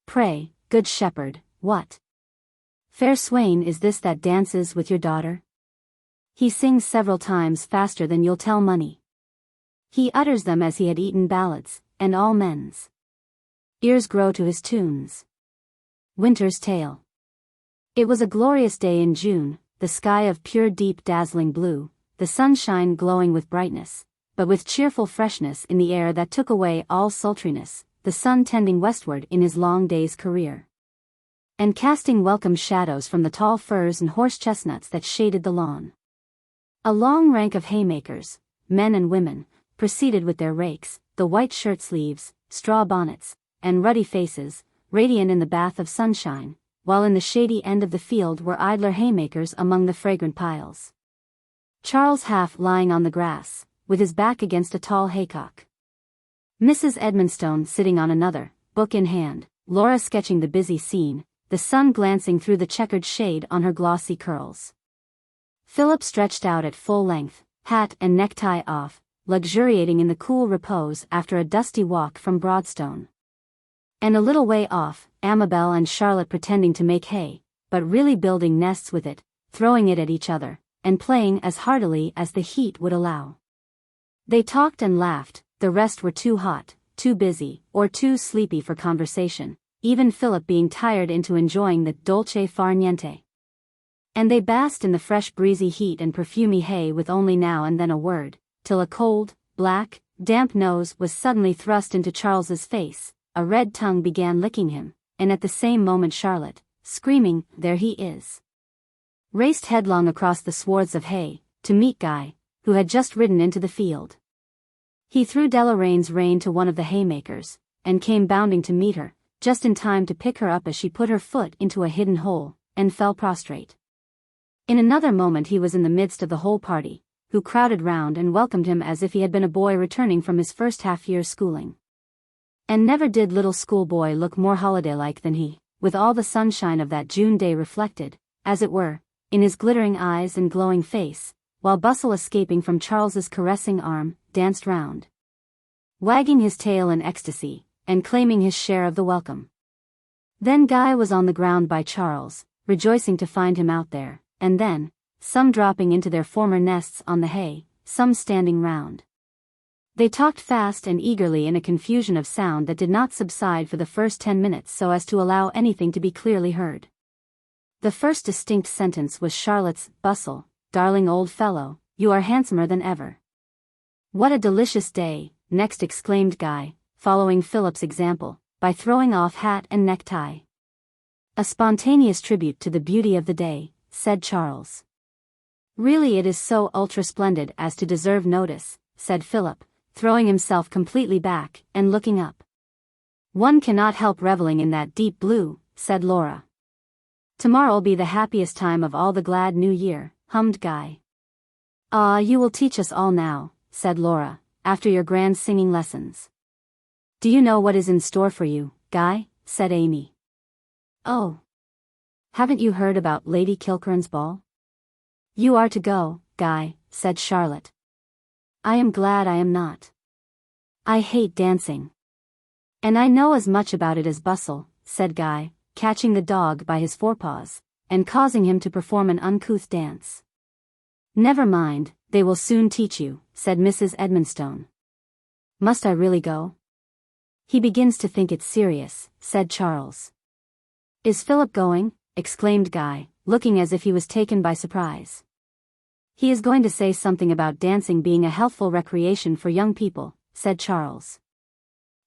Pray, good shepherd, what fair swain is this that dances with your daughter? He sings several times faster than you'll tell money. He utters them as he had eaten ballads, and all men's Ears grow to his tunes. Winter's Tale. It was a glorious day in June, the sky of pure deep dazzling blue, the sunshine glowing with brightness, but with cheerful freshness in the air that took away all sultriness, the sun tending westward in his long day's career, and casting welcome shadows from the tall firs and horse chestnuts that shaded the lawn. A long rank of haymakers, men and women, proceeded with their rakes, the white shirt sleeves, straw bonnets, and ruddy faces, radiant in the bath of sunshine, while in the shady end of the field were idler haymakers among the fragrant piles. Charles half lying on the grass, with his back against a tall haycock. Mrs. Edmonstone sitting on another, book in hand, Laura sketching the busy scene, the sun glancing through the checkered shade on her glossy curls. Philip stretched out at full length, hat and necktie off, luxuriating in the cool repose after a dusty walk from Broadstone. And a little way off, Amabel and Charlotte pretending to make hay, but really building nests with it, throwing it at each other, and playing as heartily as the heat would allow. They talked and laughed, the rest were too hot, too busy, or too sleepy for conversation, even Philip being tired into enjoying the dolce far niente. And they basked in the fresh breezy heat and perfumy hay with only now and then a word, till a cold, black, damp nose was suddenly thrust into Charles's face, a red tongue began licking him, and at the same moment Charlotte, screaming, "There he is!" raced headlong across the swaths of hay, to meet Guy, who had just ridden into the field. He threw Deloraine's rein to one of the haymakers, and came bounding to meet her, just in time to pick her up as she put her foot into a hidden hole, and fell prostrate. In another moment he was in the midst of the whole party, who crowded round and welcomed him as if he had been a boy returning from his first half-year's schooling. And never did little schoolboy look more holiday-like than he, with all the sunshine of that June day reflected, as it were, in his glittering eyes and glowing face, while Bustle escaping from Charles's caressing arm, danced round, wagging his tail in ecstasy, and claiming his share of the welcome. Then Guy was on the ground by Charles, rejoicing to find him out there, and then, some dropping into their former nests on the hay, some standing round. They talked fast and eagerly in a confusion of sound that did not subside for the first 10 minutes so as to allow anything to be clearly heard. The first distinct sentence was Charlotte's, "Bustle, darling old fellow, you are handsomer than ever." "What a delicious day," next exclaimed Guy, following Philip's example, by throwing off hat and necktie. "A spontaneous tribute to the beauty of the day," said Charles. "Really it is so ultra-splendid as to deserve notice," said Philip, throwing himself completely back, and looking up. "One cannot help reveling in that deep blue," said Laura. "Tomorrow'll be the happiest time of all the glad new year," hummed Guy. "Ah, you will teach us all now," said Laura, "after your grand singing lessons." "Do you know what is in store for you, Guy?" said Amy. "Oh. Haven't you heard about Lady Kilkerran's ball?" "You are to go, Guy," said Charlotte. "I am glad I am not. I hate dancing." "And I know as much about it as Bustle," said Guy, catching the dog by his forepaws, and causing him to perform an uncouth dance. "Never mind, they will soon teach you," said Mrs. Edmonstone. "Must I really go?" "He begins to think it's serious," said Charles. "Is Philip going?" exclaimed Guy, looking as if he was taken by surprise. "He is going to say something about dancing being a healthful recreation for young people," said Charles.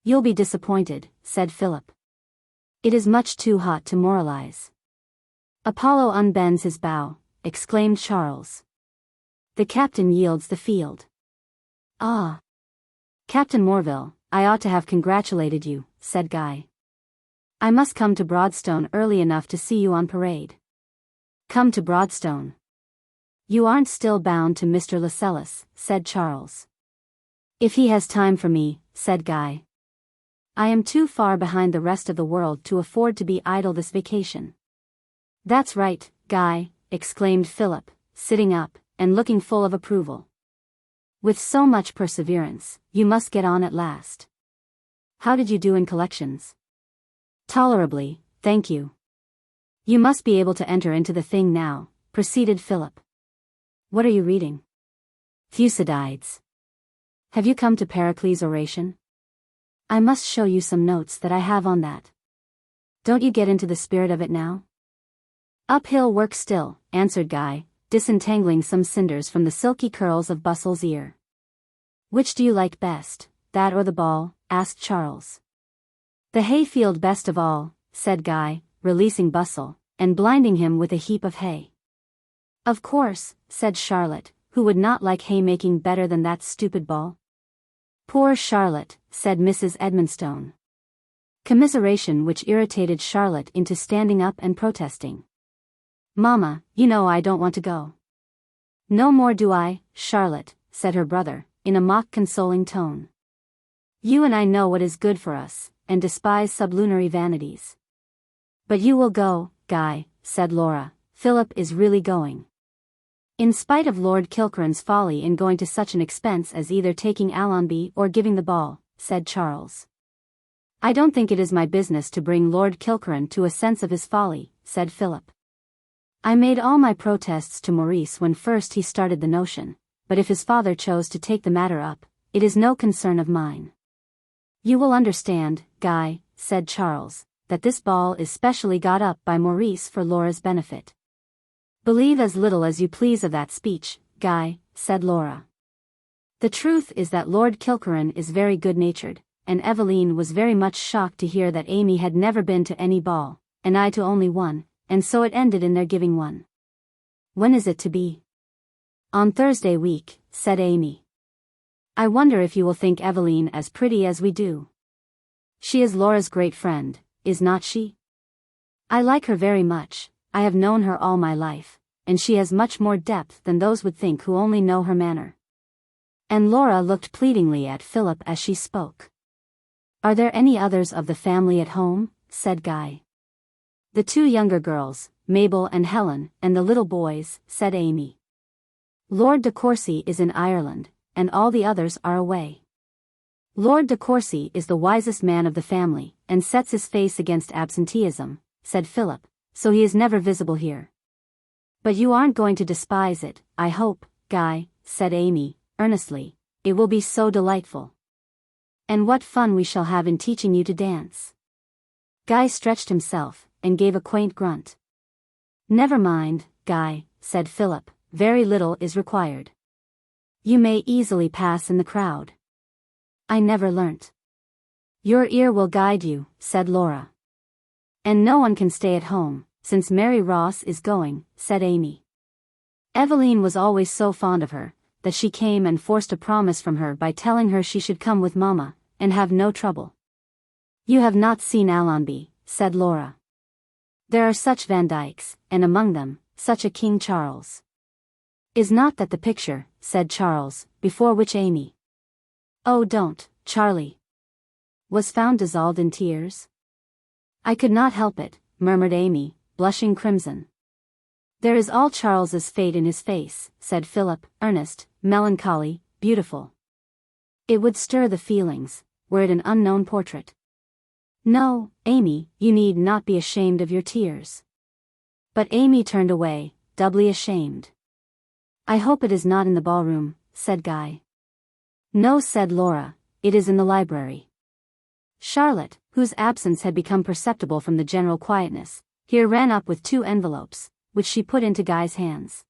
"You'll be disappointed," said Philip. "It is much too hot to moralize." "Apollo unbends his bow," exclaimed Charles. "The captain yields the field." "Ah! Captain Morville, I ought to have congratulated you," said Guy. "I must come to Broadstone early enough to see you on parade." "Come to Broadstone? You aren't still bound to Mr. Lascelles," said Charles. "If he has time for me," said Guy. "I am too far behind the rest of the world to afford to be idle this vacation." "That's right, Guy," exclaimed Philip, sitting up, and looking full of approval. "With so much perseverance, you must get on at last. How did you do in collections?" "Tolerably, thank you." "You must be able to enter into the thing now," proceeded Philip. "What are you reading?" "Thucydides." "Have you come to Pericles' oration?" I must show you some notes that I have on that. Don't you get into the spirit of it now? Uphill work still, answered Guy, disentangling some cinders from the silky curls of Bustle's ear. Which do you like best, that or the ball? Asked Charles. The hayfield best of all, said Guy, releasing Bustle, and blinding him with a heap of hay. Of course, said Charlotte, who would not like haymaking better than that stupid ball? Poor Charlotte, said Mrs. Edmonstone. Commiseration which irritated Charlotte into standing up and protesting. Mamma, you know I don't want to go. No more do I, Charlotte, said her brother, in a mock-consoling tone. You and I know what is good for us, and despise sublunary vanities. But you will go, Guy, said Laura. Philip is really going. In spite of Lord Kilkerran's folly in going to such an expense as either taking Allonby or giving the ball, said Charles. I don't think it is my business to bring Lord Kilkerran to a sense of his folly, said Philip. I made all my protests to Maurice when first he started the notion, but if his father chose to take the matter up, it is no concern of mine. You will understand, Guy, said Charles, that this ball is specially got up by Maurice for Laura's benefit. Believe as little as you please of that speech, Guy, said Laura. The truth is that Lord Kilkerran is very good-natured, and Aveline was very much shocked to hear that Amy had never been to any ball, and I to only one, and so it ended in their giving one. When is it to be? On Thursday week, said Amy. I wonder if you will think Aveline as pretty as we do. She is Laura's great friend, is not she? I like her very much. I have known her all my life, and she has much more depth than those would think who only know her manner. And Laura looked pleadingly at Philip as she spoke. Are there any others of the family at home? Said Guy. The two younger girls, Mabel and Helen, and the little boys, said Amy. Lord de Courcy is in Ireland, and all the others are away. Lord de Courcy is the wisest man of the family, and sets his face against absenteeism, said Philip, so he is never visible here. But you aren't going to despise it, I hope, Guy, said Amy, earnestly. It will be so delightful. And what fun we shall have in teaching you to dance. Guy stretched himself, and gave a quaint grunt. Never mind, Guy, said Philip, very little is required. You may easily pass in the crowd. I never learnt. Your ear will guide you, said Laura. And no one can stay at home, since Mary Ross is going, said Amy. Aveline was always so fond of her, that she came and forced a promise from her by telling her she should come with Mamma, and have no trouble. You have not seen Allonby, said Laura. There are such Van Dykes, and among them, such a King Charles. Is not that the picture, said Charles, before which Amy. Oh don't, Charlie. Was found dissolved in tears? I could not help it, murmured Amy, blushing crimson. There is all Charles's fate in his face, said Philip, earnest, melancholy, beautiful. It would stir the feelings, were it an unknown portrait. No, Amy, you need not be ashamed of your tears. But Amy turned away, doubly ashamed. I hope it is not in the ballroom, said Guy. No, said Laura, it is in the library. Charlotte, whose absence had become perceptible from the general quietness, here ran up with 2 envelopes, which she put into Guy's hands.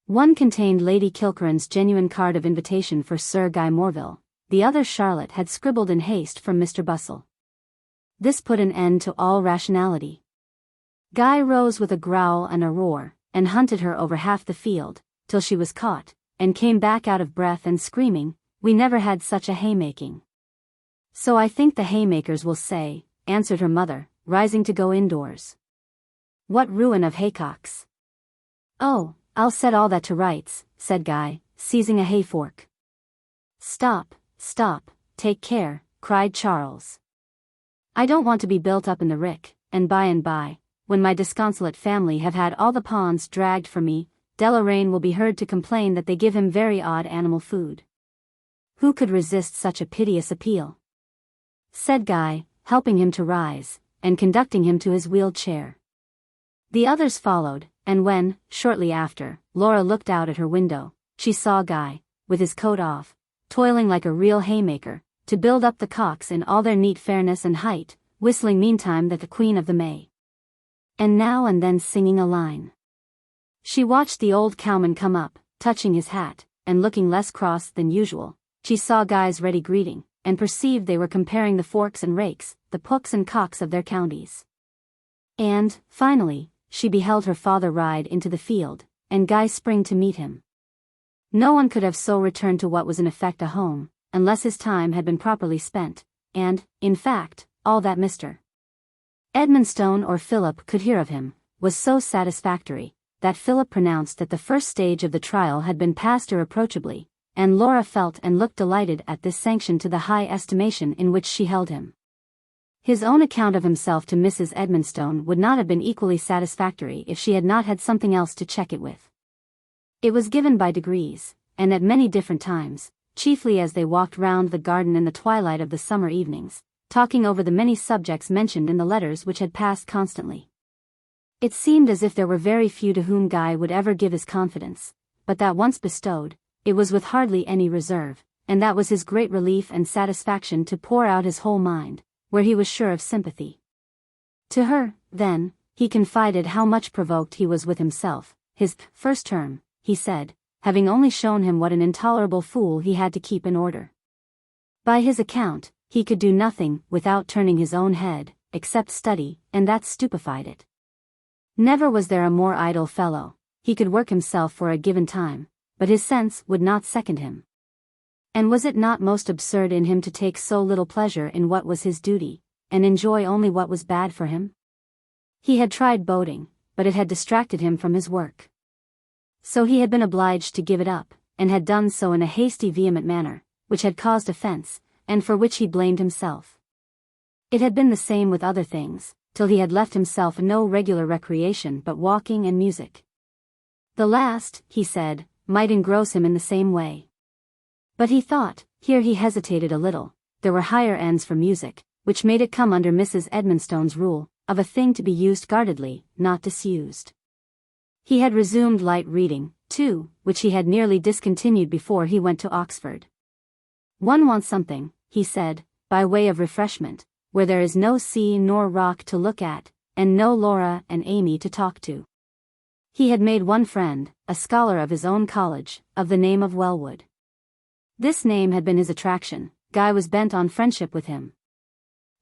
One contained Lady Kilkerran's genuine card of invitation for Sir Guy Morville, the other Charlotte had scribbled in haste from Mr. Bustle. This put an end to all rationality. Guy rose with a growl and a roar, and hunted her over half the field, till she was caught, and came back out of breath and screaming, "We never had such a haymaking." So I think the haymakers will say, answered her mother, rising to go indoors. What ruin of haycocks! Oh, I'll set all that to rights, said Guy, seizing a hay fork. Stop, stop, take care, cried Charles. I don't want to be built up in the rick, and by, when my disconsolate family have had all the ponds dragged for me, Deloraine will be heard to complain that they give him very odd animal food. Who could resist such a piteous appeal? Said Guy, helping him to rise, and conducting him to his wheeled chair. The others followed, and when, shortly after, Laura looked out at her window, she saw Guy, with his coat off, toiling like a real haymaker, to build up the cocks in all their neat fairness and height, whistling meantime that the Queen of the May. And now and then singing a line. She watched the old cowman come up, touching his hat, and looking less cross than usual. She saw Guy's ready greeting, and perceived they were comparing the forks and rakes, the pooks and cocks of their counties. And, finally, she beheld her father ride into the field, and Guy spring to meet him. No one could have so returned to what was in effect a home, unless his time had been properly spent, and, in fact, all that Mr. Edmonstone or Philip could hear of him, was so satisfactory, that Philip pronounced that the first stage of the trial had been passed irreproachably, and Laura felt and looked delighted at this sanction to the high estimation in which she held him. His own account of himself to Mrs. Edmonstone would not have been equally satisfactory if she had not had something else to check it with. It was given by degrees, and at many different times, chiefly as they walked round the garden in the twilight of the summer evenings, talking over the many subjects mentioned in the letters which had passed constantly. It seemed as if there were very few to whom Guy would ever give his confidence, but that once bestowed, it was with hardly any reserve, and that was his great relief and satisfaction to pour out his whole mind, where he was sure of sympathy. To her, then, he confided how much provoked he was with himself. His first term, he said, having only shown him what an intolerable fool he had to keep in order. By his account, he could do nothing without turning his own head, except study, and that stupefied it. Never was there a more idle fellow. He could work himself for a given time, but his sense would not second him. And was it not most absurd in him to take so little pleasure in what was his duty, and enjoy only what was bad for him? He had tried boating, but it had distracted him from his work. So he had been obliged to give it up, and had done so in a hasty, vehement manner, which had caused offense, and for which he blamed himself. It had been the same with other things, till he had left himself no regular recreation but walking and music. The last, he said, might engross him in the same way. But he thought, here he hesitated a little, there were higher ends for music, which made it come under Mrs. Edmonstone's rule, of a thing to be used guardedly, not disused. He had resumed light reading, too, which he had nearly discontinued before he went to Oxford. One wants something, he said, by way of refreshment, where there is no sea nor rock to look at, and no Laura and Amy to talk to. He had made one friend, a scholar of his own college, of the name of Wellwood. This name had been his attraction. Guy was bent on friendship with him.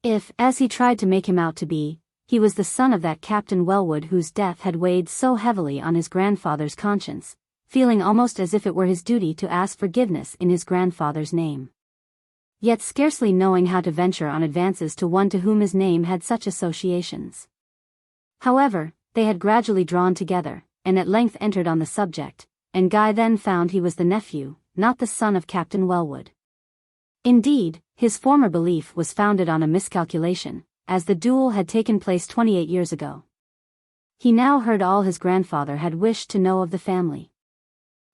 If, as he tried to make him out to be, he was the son of that Captain Wellwood whose death had weighed so heavily on his grandfather's conscience, feeling almost as if it were his duty to ask forgiveness in his grandfather's name. Yet scarcely knowing how to venture on advances to one to whom his name had such associations. However, they had gradually drawn together, and at length entered on the subject, and Guy then found he was the nephew, not the son of Captain Wellwood. Indeed, his former belief was founded on a miscalculation, as the duel had taken place 28 years ago. He now heard all his grandfather had wished to know of the family.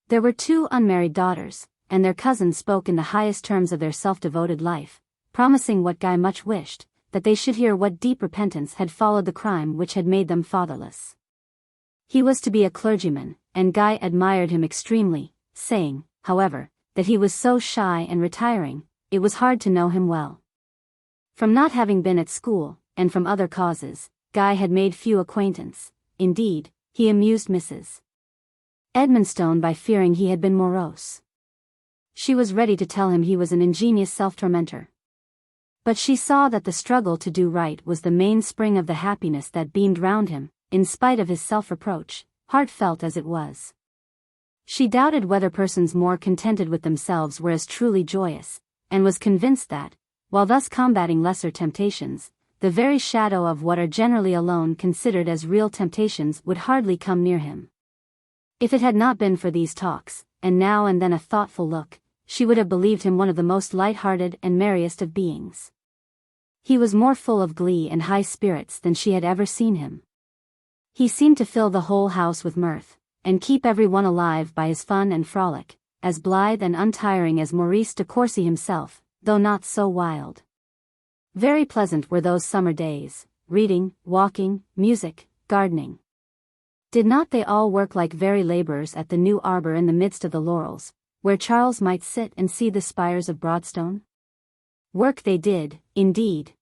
There were 2 unmarried daughters, and their cousins spoke in the highest terms of their self-devoted life, promising what Guy much wished, that they should hear what deep repentance had followed the crime which had made them fatherless. He was to be a clergyman, and Guy admired him extremely, saying, however, that he was so shy and retiring, it was hard to know him well. From not having been at school, and from other causes, Guy had made few acquaintance. Indeed, he amused Mrs. Edmonstone by fearing he had been morose. She was ready to tell him he was an ingenious self-tormentor. But she saw that the struggle to do right was the mainspring of the happiness that beamed round him, in spite of his self-reproach, heartfelt as it was. She doubted whether persons more contented with themselves were as truly joyous, and was convinced that, while thus combating lesser temptations, the very shadow of what are generally alone considered as real temptations would hardly come near him. If it had not been for these talks, and now and then a thoughtful look, she would have believed him one of the most light-hearted and merriest of beings. He was more full of glee and high spirits than she had ever seen him. He seemed to fill the whole house with mirth, and keep every one alive by his fun and frolic, as blithe and untiring as Maurice de Courcy himself, though not so wild. Very pleasant were those summer days, reading, walking, music, gardening. Did not they all work like very labourers at the new arbour in the midst of the laurels, where Charles might sit and see the spires of Broadstone? Work they did, indeed.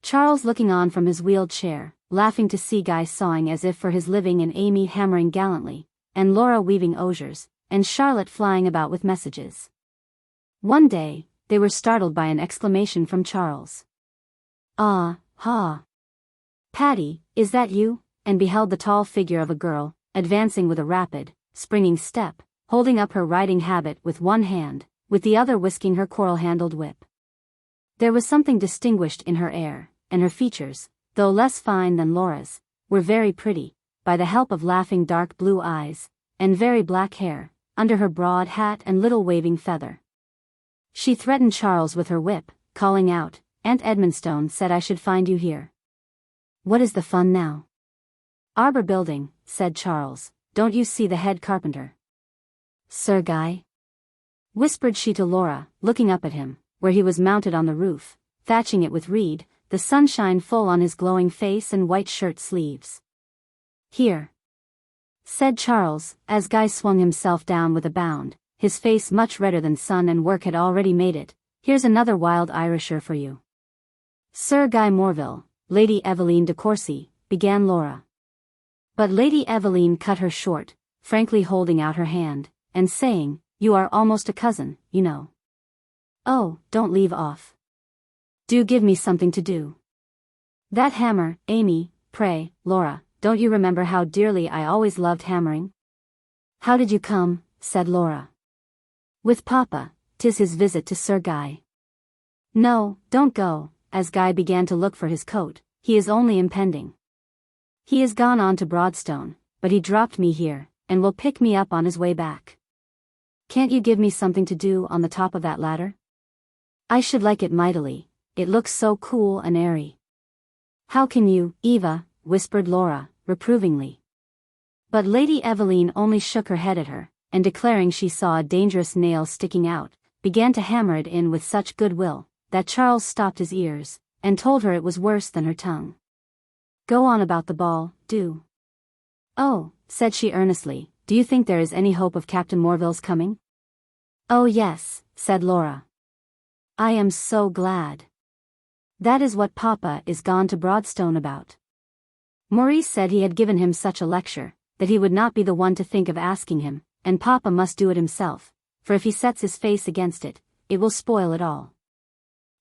Charles looking on from his wheeled chair, laughing to see Guy sawing as if for his living and Amy hammering gallantly, and Laura weaving osiers, and Charlotte flying about with messages. One day, they were startled by an exclamation from Charles. "Ah, ha! Patty, is that you?" and beheld the tall figure of a girl, advancing with a rapid, springing step, holding up her riding habit with one hand, with the other whisking her coral-handled whip. There was something distinguished in her air, and her features, though less fine than Laura's, were very pretty, by the help of laughing dark blue eyes, and very black hair, under her broad hat and little waving feather. She threatened Charles with her whip, calling out, "Aunt Edmonstone said I should find you here." "What is the fun now?" "Arbor building," said Charles. "Don't you see the head carpenter?" "Sir Guy?" whispered she to Laura, looking up at him, where he was mounted on the roof, thatching it with reed, the sunshine full on his glowing face and white shirt sleeves. "Here," said Charles, as Guy swung himself down with a bound, his face much redder than sun and work had already made it. "Here's another wild Irisher for you." "Sir Guy Morville, Lady Aveline de Courcy," began Laura. But Lady Aveline cut her short, frankly holding out her hand, and saying, "You are almost a cousin, you know." "Oh, don't leave off. Do give me something to do." "That hammer, Amy, pray, Laura, don't you remember how dearly I always loved hammering?" "How did you come?" said Laura. "With Papa, 'tis his visit to Sir Guy." "No, don't go," as Guy began to look for his coat, "he is only impending. He is gone on to Broadstone, but he dropped me here, and will pick me up on his way back. Can't you give me something to do on the top of that ladder?" "I should like it mightily, it looks so cool and airy." "How can you, Eva?" whispered Laura, reprovingly. But Lady Aveline only shook her head at her, and declaring she saw a dangerous nail sticking out, began to hammer it in with such good will, that Charles stopped his ears, and told her it was worse than her tongue. "Go on about the ball, do." "Oh," said she earnestly, "do you think there is any hope of Captain Morville's coming?" "Oh yes," said Laura. "I am so glad. That is what Papa is gone to Broadstone about. Maurice said he had given him such a lecture, that he would not be the one to think of asking him, and Papa must do it himself, for if he sets his face against it, it will spoil it all."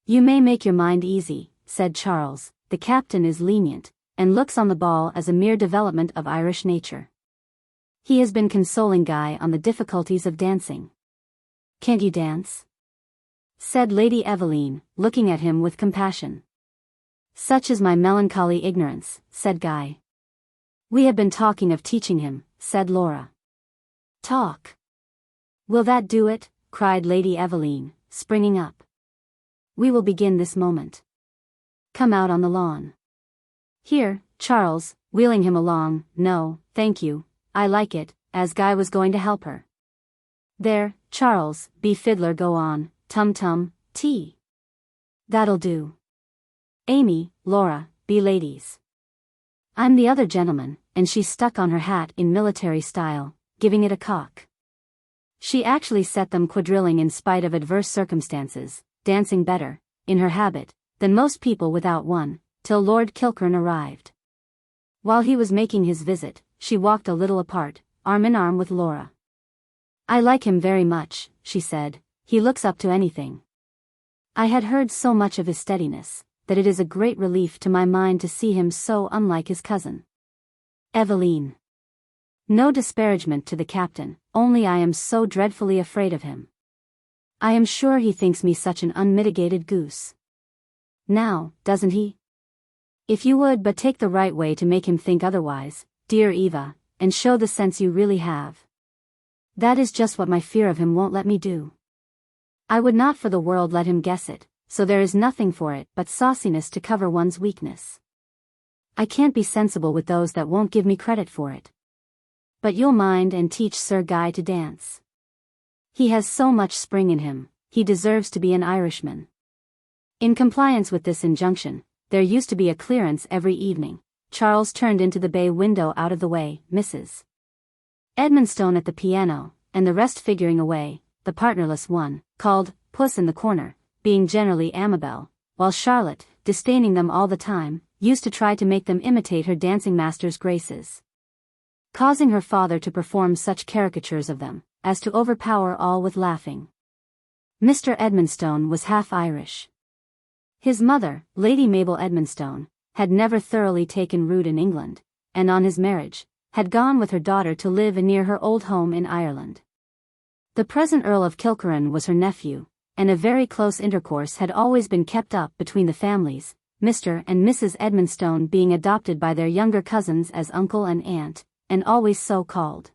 "You may make your mind easy," said Charles, "the captain is lenient, and looks on the ball as a mere development of Irish nature. He has been consoling Guy on the difficulties of dancing." "Can't you dance?" said Lady Aveline, looking at him with compassion. "Such is my melancholy ignorance," said Guy. "We have been talking of teaching him," said Laura. "Talk? Will that do it?" cried Lady Aveline, springing up. "We will begin this moment. Come out on the lawn." "Here, Charles," wheeling him along. "No, thank you, I like it," as Guy was going to help her. "There, Charles, be fiddler, go on, tum-tum, tea. That'll do. Amy, Laura, be ladies. I'm the other gentleman," and she stuck on her hat in military style, giving it a cock. She actually set them quadrilling in spite of adverse circumstances, dancing better, in her habit, than most people without one, till Lord Kilkerne arrived. While he was making his visit, she walked a little apart, arm in arm with Laura. "I like him very much," she said, "he looks up to anything. I had heard so much of his steadiness, that it is a great relief to my mind to see him so unlike his cousin. Aveline. No disparagement to the captain, only I am so dreadfully afraid of him. I am sure he thinks me such an unmitigated goose. Now, doesn't he? If you would but take the right way to make him think otherwise, dear Eva, and show the sense you really have. That is just what my fear of him won't let me do. I would not for the world let him guess it, so there is nothing for it but sauciness to cover one's weakness. I can't be sensible with those that won't give me credit for it. But you'll mind and teach Sir Guy to dance. He has so much spring in him, he deserves to be an Irishman." In compliance with this injunction, there used to be a clearance every evening. Charles turned into the bay window out of the way, Mrs. Edmonstone at the piano, and the rest figuring away, the partnerless one, called Puss in the Corner, being generally Amabel, while Charlotte, disdaining them all the time, used to try to make them imitate her dancing master's graces, causing her father to perform such caricatures of them, as to overpower all with laughing. Mr. Edmonstone was half Irish. His mother, Lady Mabel Edmonstone, had never thoroughly taken root in England, and on his marriage, had gone with her daughter to live near her old home in Ireland. The present Earl of Kilkerran was her nephew, and a very close intercourse had always been kept up between the families, Mr. and Mrs. Edmonstone being adopted by their younger cousins as uncle and aunt, and always so called.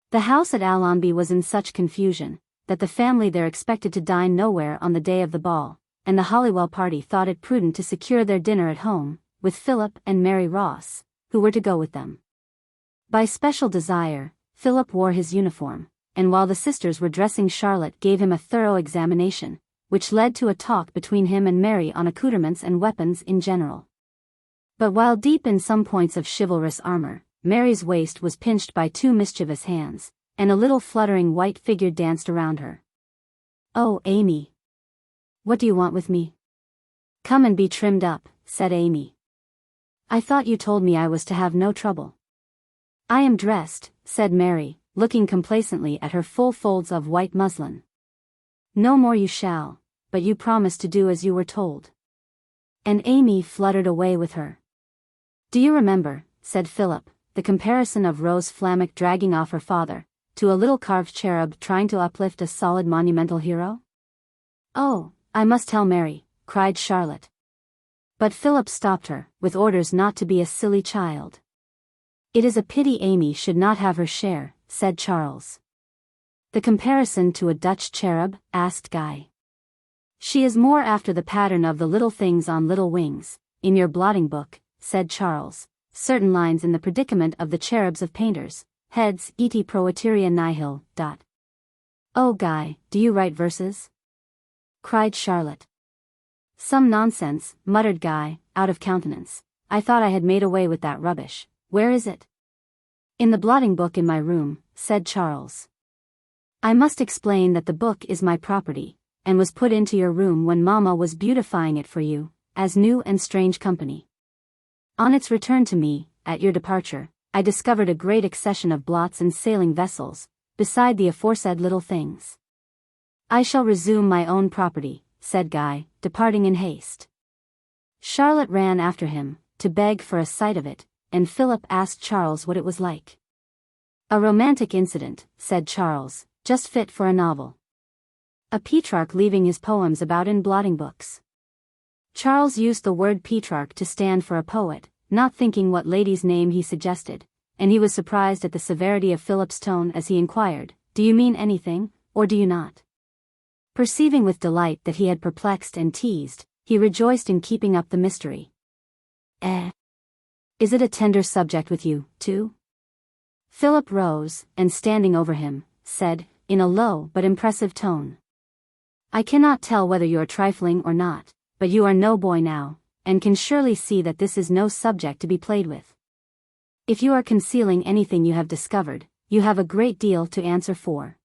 The house at Allonby was in such confusion, that the family there expected to dine nowhere on the day of the ball, and the Holywell party thought it prudent to secure their dinner at home, with Philip and Mary Ross, who were to go with them. By special desire, Philip wore his uniform, and while the sisters were dressing Charlotte gave him a thorough examination, which led to a talk between him and Mary on accoutrements and weapons in general. But while deep in some points of chivalrous armor, Mary's waist was pinched by two mischievous hands, and a little fluttering white figure danced around her. "Oh, Amy! What do you want with me?" "Come and be trimmed up," said Amy. "I thought you told me I was to have no trouble." "I am dressed," said Mary, looking complacently at her full folds of white muslin. "No more you shall, but you promised to do as you were told." And Amy fluttered away with her. "Do you remember," said Philip, "the comparison of Rose Flammock dragging off her father, to a little carved cherub trying to uplift a solid monumental hero?" "Oh, I must tell Mary," cried Charlotte. But Philip stopped her, with orders not to be a silly child. "It is a pity Amy should not have her share," said Charles. "The comparison to a Dutch cherub?" asked Guy. "She is more after the pattern of the little things on little wings, in your blotting book," said Charles, certain lines in the predicament of the cherubs of painters, heads et proeterea nihil. "Oh, Guy, do you write verses?" cried Charlotte. "Some nonsense," muttered Guy, out of countenance. "I thought I had made away with that rubbish. Where is it?" "In the blotting book in my room," said Charles. "I must explain that the book is my property, and was put into your room when Mamma was beautifying it for you, as new and strange company. On its return to me, at your departure, I discovered a great accession of blots and sailing vessels, beside the aforesaid little things. I shall resume my own property," said Guy, departing in haste. Charlotte ran after him, to beg for a sight of it, and Philip asked Charles what it was like. "A romantic incident," said Charles, "just fit for a novel. A Petrarch leaving his poems about in blotting books." Charles used the word Petrarch to stand for a poet, not thinking what lady's name he suggested, and he was surprised at the severity of Philip's tone as he inquired, "Do you mean anything, or do you not?" Perceiving with delight that he had perplexed and teased, he rejoiced in keeping up the mystery. Is it a tender subject with you, too?" Philip rose, and standing over him, said, in a low but impressive tone, "I cannot tell whether you are trifling or not, but you are no boy now, and can surely see that this is no subject to be played with. If you are concealing anything you have discovered, you have a great deal to answer for.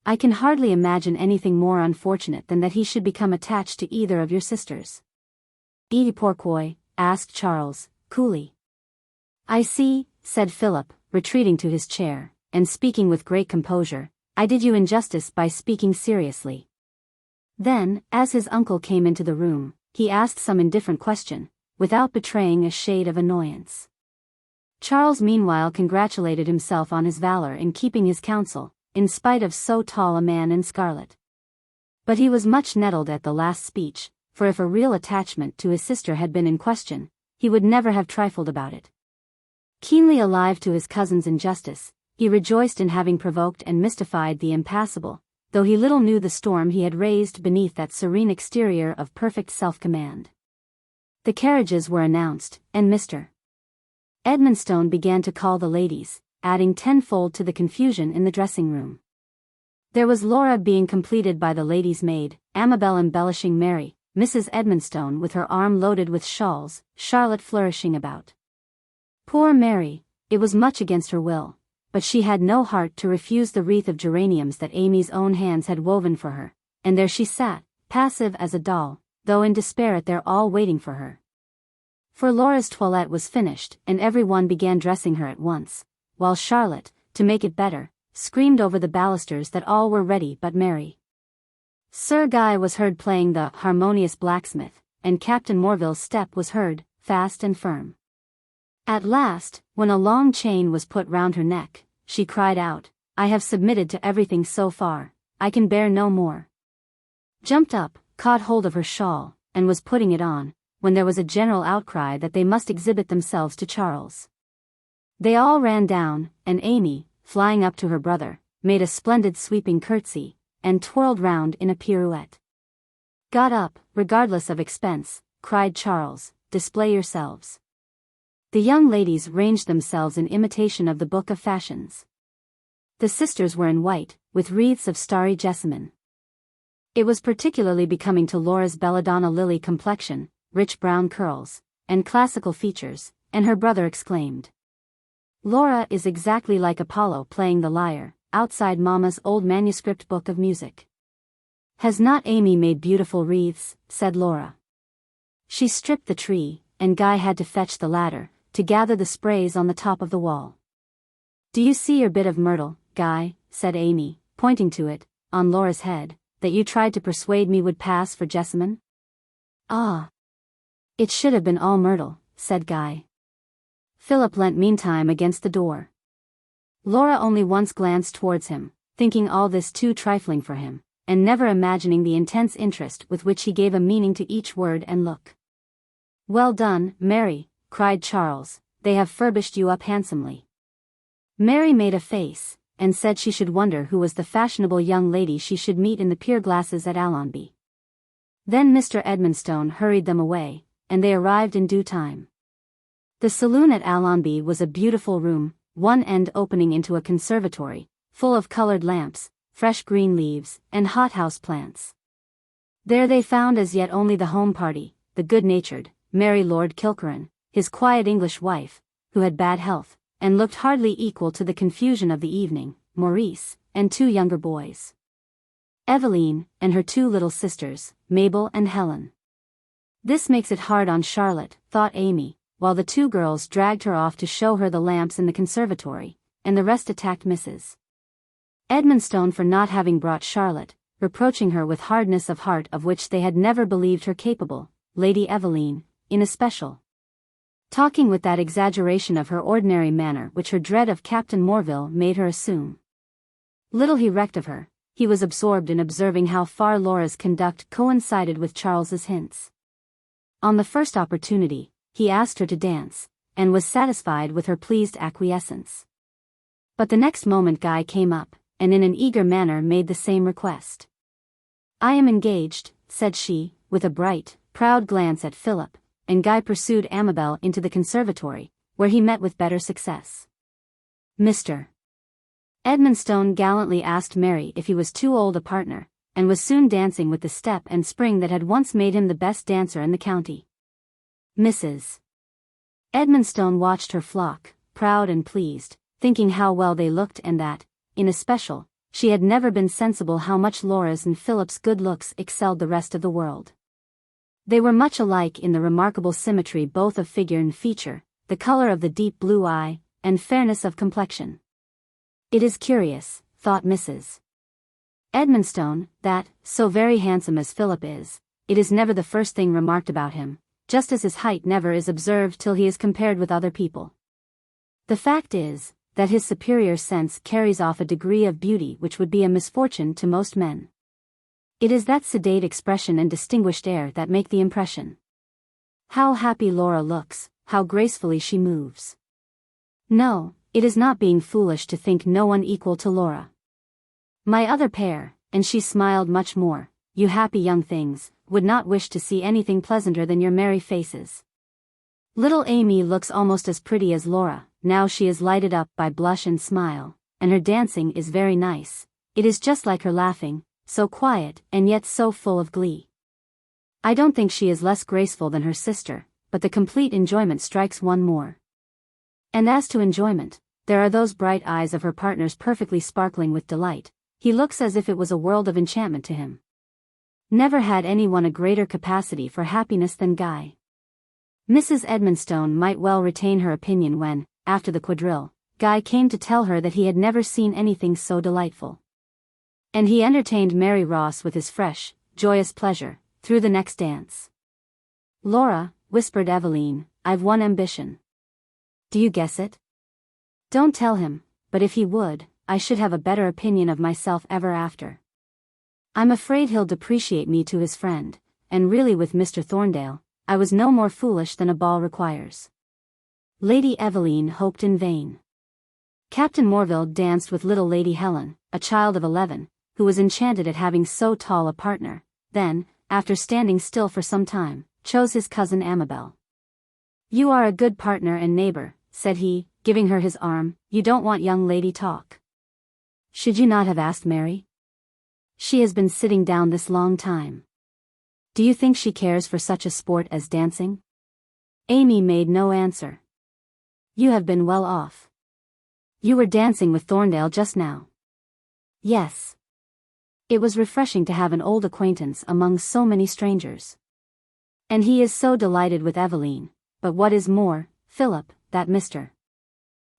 I can hardly imagine anything more unfortunate than that he should become attached to either of your sisters." "Et pourquoi?" asked Charles, coolly. "I see," said Philip, retreating to his chair, and speaking with great composure, "I did you injustice by speaking seriously." Then, as his uncle came into the room, he asked some indifferent question, without betraying a shade of annoyance. Charles meanwhile congratulated himself on his valor in keeping his counsel, in spite of so tall a man in scarlet. But he was much nettled at the last speech, for if a real attachment to his sister had been in question, he would never have trifled about it. Keenly alive to his cousin's injustice, he rejoiced in having provoked and mystified the impassible, though he little knew the storm he had raised beneath that serene exterior of perfect self-command. The carriages were announced, and Mr. Edmonstone began to call the ladies, adding tenfold to the confusion in the dressing-room. There was Laura being completed by the lady's maid, Amabel embellishing Mary, Mrs. Edmonstone with her arm loaded with shawls, Charlotte flourishing about. Poor Mary, it was much against her will, but she had no heart to refuse the wreath of geraniums that Amy's own hands had woven for her, and there she sat, passive as a doll, though in despair at their all waiting for her. For Laura's toilette was finished, and everyone began dressing her at once, while Charlotte, to make it better, screamed over the balusters that all were ready but Mary. Sir Guy was heard playing the harmonious blacksmith, and Captain Morville's step was heard, fast and firm. At last, when a long chain was put round her neck, she cried out, "I have submitted to everything so far, I can bear no more." Jumped up, caught hold of her shawl, and was putting it on, when there was a general outcry that they must exhibit themselves to Charles. They all ran down, and Amy, flying up to her brother, made a splendid sweeping curtsy, and twirled round in a pirouette. "Got up, regardless of expense," cried Charles, "display yourselves." The young ladies ranged themselves in imitation of the Book of Fashions. The sisters were in white, with wreaths of starry jessamine. It was particularly becoming to Laura's belladonna lily complexion, rich brown curls, and classical features, and her brother exclaimed, "Laura is exactly like Apollo playing the lyre, outside Mamma's old manuscript book of music." "Has not Amy made beautiful wreaths?" said Laura. She stripped the tree, and Guy had to fetch the ladder, to gather the sprays on the top of the wall. "Do you see your bit of myrtle, Guy," said Amy, pointing to it, on Laura's head, "that you tried to persuade me would pass for jessamine?" "Ah! It should have been all myrtle," said Guy. Philip leant meantime against the door. Laura only once glanced towards him, thinking all this too trifling for him, and never imagining the intense interest with which he gave a meaning to each word and look. "Well done, Mary," cried Charles, "they have furbished you up handsomely." Mary made a face, and said she should wonder who was the fashionable young lady she should meet in the pier glasses at Allenby. Then Mr. Edmonstone hurried them away, and they arrived in due time. The saloon at Allenby was a beautiful room, one end opening into a conservatory, full of colored lamps, fresh green leaves, and hothouse plants. There they found as yet only the home party, the good-natured, merry Lord Kilkerran, his quiet English wife, who had bad health, and looked hardly equal to the confusion of the evening, Maurice, and two younger boys. Aveline, and her two little sisters, Mabel and Helen. "This makes it hard on Charlotte," thought Amy, while the two girls dragged her off to show her the lamps in the conservatory, and the rest attacked Mrs. Edmonstone for not having brought Charlotte, reproaching her with hardness of heart of which they had never believed her capable, Lady Aveline, in especial. Talking with that exaggeration of her ordinary manner which her dread of Captain Morville made her assume. Little he recked of her, he was absorbed in observing how far Laura's conduct coincided with Charles's hints. On the first opportunity, he asked her to dance, and was satisfied with her pleased acquiescence. But the next moment Guy came up, and in an eager manner made the same request. "I am engaged," said she, with a bright, proud glance at Philip, and Guy pursued Amabel into the conservatory, where he met with better success. Mr. Edmonstone gallantly asked Mary if he was too old a partner, and was soon dancing with the step and spring that had once made him the best dancer in the county. Mrs. Edmonstone watched her flock, proud and pleased, thinking how well they looked and that, in especial, she had never been sensible how much Laura's and Philip's good looks excelled the rest of the world. They were much alike in the remarkable symmetry both of figure and feature, the color of the deep blue eye, and fairness of complexion. "It is curious," thought Mrs. Edmonstone, that, so very handsome as Philip is, it is never the first thing remarked about him, just as his height never is observed till he is compared with other people. The fact is, that his superior sense carries off a degree of beauty which would be a misfortune to most men. It is that sedate expression and distinguished air that make the impression. How happy Laura looks, how gracefully she moves. No, it is not being foolish to think no one equal to Laura. My other pair, and she smiled much more, you happy young things, would not wish to see anything pleasanter than your merry faces. Little Amy looks almost as pretty as Laura, now she is lighted up by blush and smile, and her dancing is very nice, it is just like her laughing, so quiet and yet so full of glee. I don't think she is less graceful than her sister, but the complete enjoyment strikes one more. And as to enjoyment, there are those bright eyes of her partner's perfectly sparkling with delight, he looks as if it was a world of enchantment to him. Never had anyone a greater capacity for happiness than Guy. Mrs. Edmonstone might well retain her opinion when, after the quadrille, Guy came to tell her that he had never seen anything so delightful. And he entertained Mary Ross with his fresh, joyous pleasure, through the next dance. "Laura," whispered Aveline, "I've one ambition. Do you guess it?" "Don't tell him, but if he would, I should have a better opinion of myself ever after. I'm afraid he'll depreciate me to his friend, and really with Mr. Thorndale, I was no more foolish than a ball requires." Lady Aveline hoped in vain. Captain Morville danced with little Lady Helen, a child of 11, who was enchanted at having so tall a partner, then, after standing still for some time, chose his cousin Amabel. "You are a good partner and neighbor," said he, giving her his arm. "You don't want young lady talk. Should you not have asked Mary? She has been sitting down this long time. Do you think she cares for such a sport as dancing?" Amy made no answer. "You have been well off. You were dancing with Thorndale just now." "Yes. It was refreshing to have an old acquaintance among so many strangers. And he is so delighted with Aveline, but what is more, Philip, that Mr.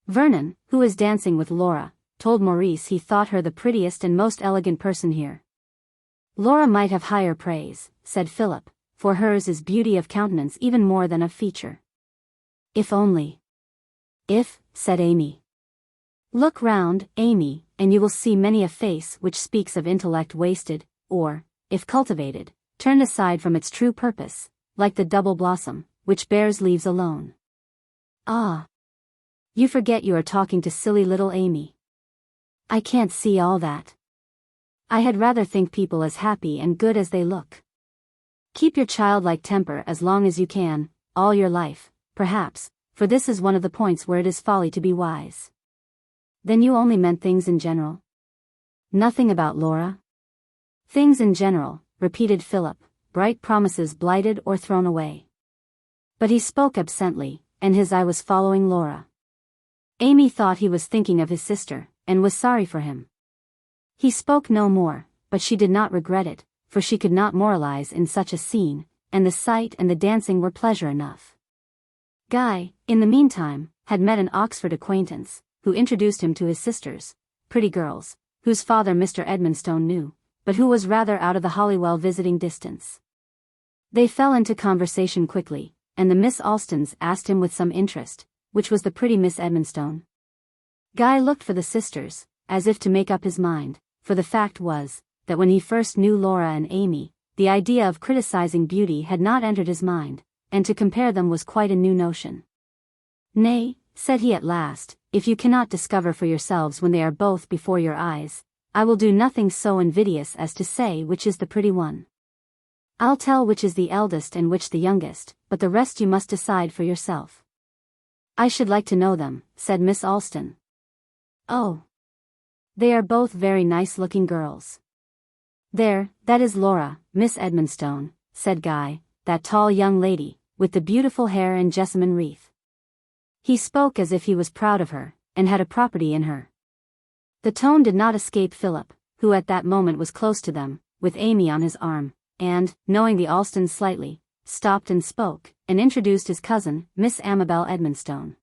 Vernon, who is dancing with Laura, told Maurice he thought her the prettiest and most elegant person here." "Laura might have higher praise," said Philip, "for hers is beauty of countenance even more than of feature." "If only." "If," said Amy. "Look round, Amy, and you will see many a face which speaks of intellect wasted, or, if cultivated, turned aside from its true purpose, like the double blossom, which bears leaves alone." "Ah! You forget you are talking to silly little Amy." "I can't see all that. I had rather think people as happy and good as they look. Keep your childlike temper as long as you can, all your life, perhaps, for this is one of the points where it is folly to be wise." "Then you only meant things in general? Nothing about Laura?" "Things in general," repeated Philip, bright promises blighted or thrown away. But he spoke absently, and his eye was following Laura. Amy thought he was thinking of his sister, and was sorry for him. He spoke no more, but she did not regret it, for she could not moralize in such a scene, and the sight and the dancing were pleasure enough. Guy, in the meantime, had met an Oxford acquaintance, who introduced him to his sisters, pretty girls, whose father Mr. Edmonstone knew, but who was rather out of the Holywell visiting distance. They fell into conversation quickly, and the Miss Alstons asked him with some interest, which was the pretty Miss Edmonstone. Guy looked for the sisters, as if to make up his mind, for the fact was, that when he first knew Laura and Amy, the idea of criticizing beauty had not entered his mind, and to compare them was quite a new notion. "Nay," said he at last, "if you cannot discover for yourselves when they are both before your eyes, I will do nothing so invidious as to say which is the pretty one. I'll tell which is the eldest and which the youngest, but the rest you must decide for yourself." "I should like to know them," said Miss Alston. "Oh. They are both very nice-looking girls." "There, that is Laura, Miss Edmonstone," said Guy, "that tall young lady, with the beautiful hair and jessamine wreath." He spoke as if he was proud of her, and had a property in her. The tone did not escape Philip, who at that moment was close to them, with Amy on his arm, and, knowing the Alstons slightly, stopped and spoke, and introduced his cousin, Miss Amabel Edmonstone.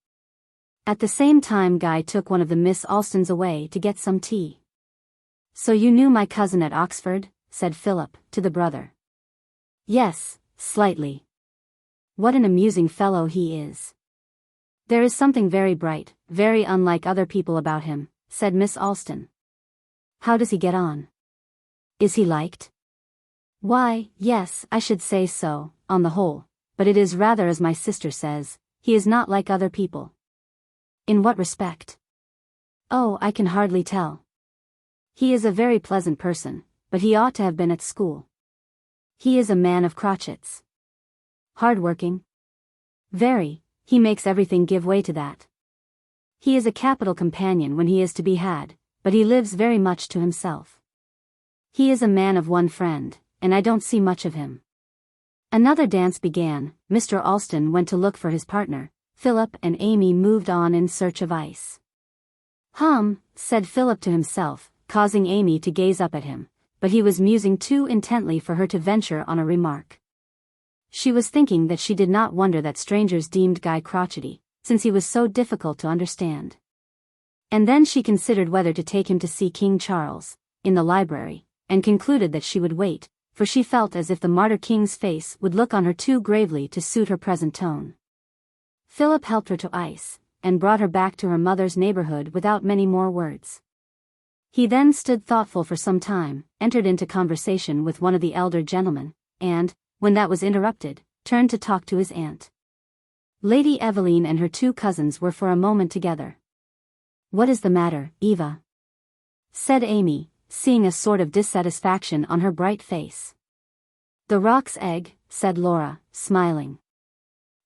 At the same time Guy took one of the Miss Alstons away to get some tea. "So you knew my cousin at Oxford?" said Philip, to the brother. "Yes, slightly. What an amusing fellow he is." "There is something very bright, very unlike other people about him," said Miss Alston. "How does he get on? Is he liked?" "Why, yes, I should say so, on the whole, but it is rather as my sister says, he is not like other people." "In what respect?" "Oh, I can hardly tell. He is a very pleasant person, but he ought to have been at school. He is a man of crotchets." "Hard-working?" "Very, he makes everything give way to that. He is a capital companion when he is to be had, but he lives very much to himself. He is a man of one friend, and I don't see much of him." Another dance began. Mr. Alston went to look for his partner. Philip and Amy moved on in search of ice. "Hum," said Philip to himself, causing Amy to gaze up at him. but he was musing too intently for her to venture on a remark. She was thinking that she did not wonder that strangers deemed Guy crotchety, since he was so difficult to understand. And then she considered whether to take him to see King Charles, in the library, and concluded that she would wait, for she felt as if the martyr king's face would look on her too gravely to suit her present tone. Philip helped her to ice, and brought her back to her mother's neighborhood without many more words. He then stood thoughtful for some time, entered into conversation with one of the elder gentlemen, and, when that was interrupted, turned to talk to his aunt. Lady Aveline and her two cousins were for a moment together. "What is the matter, Eva?" said Amy, seeing a sort of dissatisfaction on her bright face. "The roc's egg," said Laura, smiling.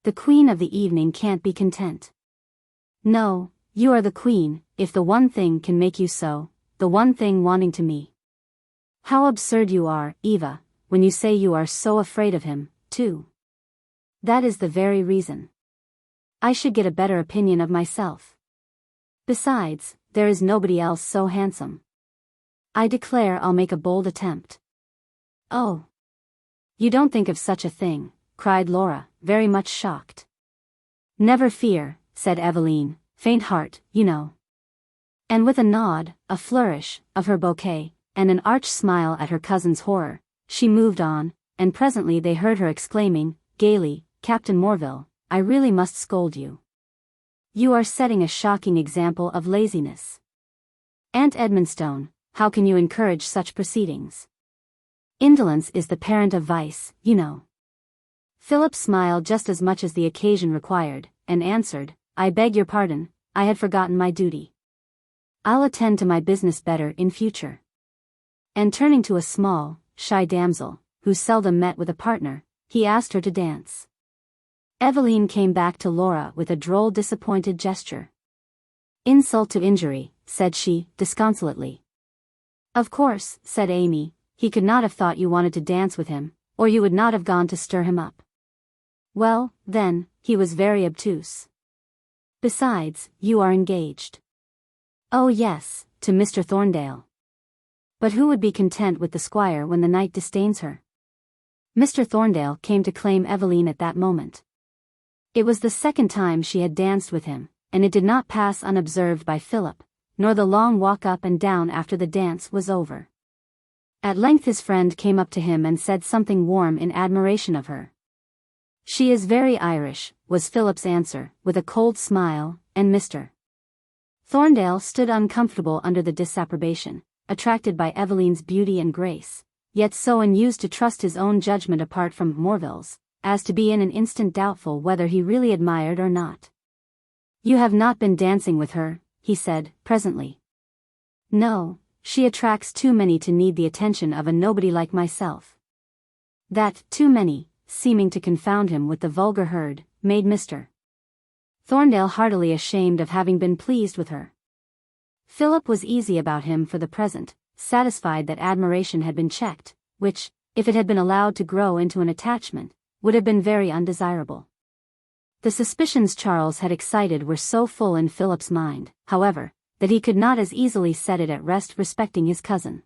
"The queen of the evening can't be content." "No, you are the queen, if the one thing can make you so, the one thing wanting to me." "How absurd you are, Eva, when you say you are so afraid of him, too." "That is the very reason. I should get a better opinion of myself. Besides, there is nobody else so handsome. I declare I'll make a bold attempt." "Oh! You don't think of such a thing," cried Laura, very much shocked. "Never fear," said Aveline, "faint heart, you know." And with a nod, a flourish, of her bouquet, and an arch smile at her cousin's horror, she moved on, and presently they heard her exclaiming, gaily, "Captain Morville, I really must scold you. You are setting a shocking example of laziness. Aunt Edmonstone, how can you encourage such proceedings? Indolence is the parent of vice, you know." Philip smiled just as much as the occasion required, and answered, "I beg your pardon, I had forgotten my duty. I'll attend to my business better in future." And turning to a small, shy damsel, who seldom met with a partner, he asked her to dance. Aveline came back to Laura with a droll disappointed gesture. "Insult to injury," said she, disconsolately. "Of course," said Amy, "he could not have thought you wanted to dance with him, or you would not have gone to stir him up. Well, then, he was very obtuse. Besides, you are engaged." "Oh yes, to Mr. Thorndale. But who would be content with the squire when the knight disdains her?" Mr. Thorndale came to claim Aveline at that moment. It was the second time she had danced with him, and it did not pass unobserved by Philip, nor the long walk up and down after the dance was over. At length his friend came up to him and said something warm in admiration of her. "She is very Irish," was Philip's answer, with a cold smile, and Mr. Thorndale stood uncomfortable under the disapprobation, attracted by Aveline's beauty and grace, yet so unused to trust his own judgment apart from Morville's, as to be in an instant doubtful whether he really admired or not. "You have not been dancing with her," he said, presently. "No, she attracts too many to need the attention of a nobody like myself." That "too many," seeming to confound him with the vulgar herd, made Mr. Thorndale heartily ashamed of having been pleased with her. Philip was easy about him for the present, satisfied that admiration had been checked, which, if it had been allowed to grow into an attachment, would have been very undesirable. The suspicions Charles had excited were so full in Philip's mind, however, that he could not as easily set it at rest respecting his cousin.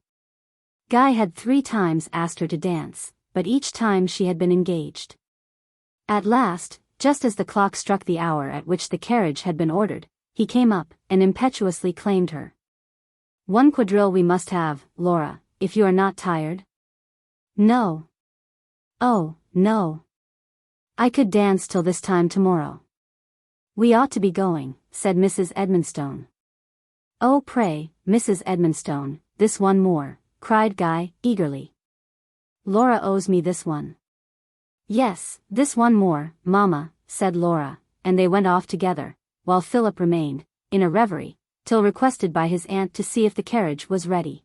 Guy had 3 times asked her to dance, but each time she had been engaged. At last, just as the clock struck the hour at which the carriage had been ordered, he came up, and impetuously claimed her. "1 quadrille we must have, Laura, if you are not tired?" "No. Oh, no. I could dance till this time tomorrow." "We ought to be going," said Mrs. Edmonstone. "Oh pray, Mrs. Edmonstone, this one more," cried Guy, eagerly. "Laura owes me this one." "Yes, this one more, mamma," said Laura, and they went off together, while Philip remained, in a reverie, till requested by his aunt to see if the carriage was ready.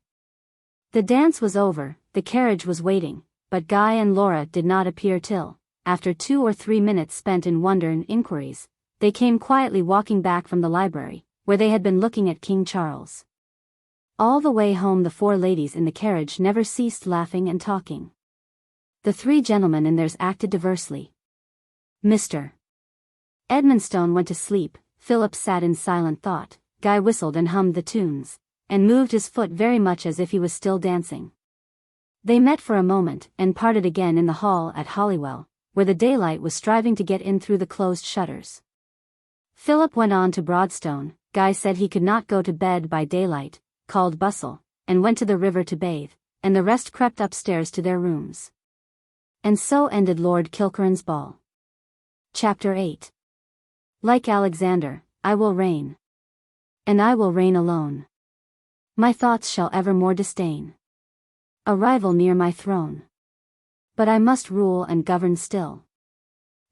The dance was over, the carriage was waiting, but Guy and Laura did not appear till, after 2 or 3 minutes spent in wonder and inquiries, they came quietly walking back from the library, where they had been looking at King Charles. All the way home the 4 ladies in the carriage never ceased laughing and talking. The 3 gentlemen in theirs acted diversely. Mr. Edmonstone went to sleep, Philip sat in silent thought, Guy whistled and hummed the tunes, and moved his foot very much as if he was still dancing. They met for a moment and parted again in the hall at Holywell, where the daylight was striving to get in through the closed shutters. Philip went on to Broadstone. Guy said he could not go to bed by daylight, called Bustle, and went to the river to bathe, and the rest crept upstairs to their rooms. And so ended Lord Kilkerran's ball. Chapter 8. Like Alexander, I will reign. And I will reign alone. My thoughts shall evermore disdain a rival near my throne. But I must rule and govern still,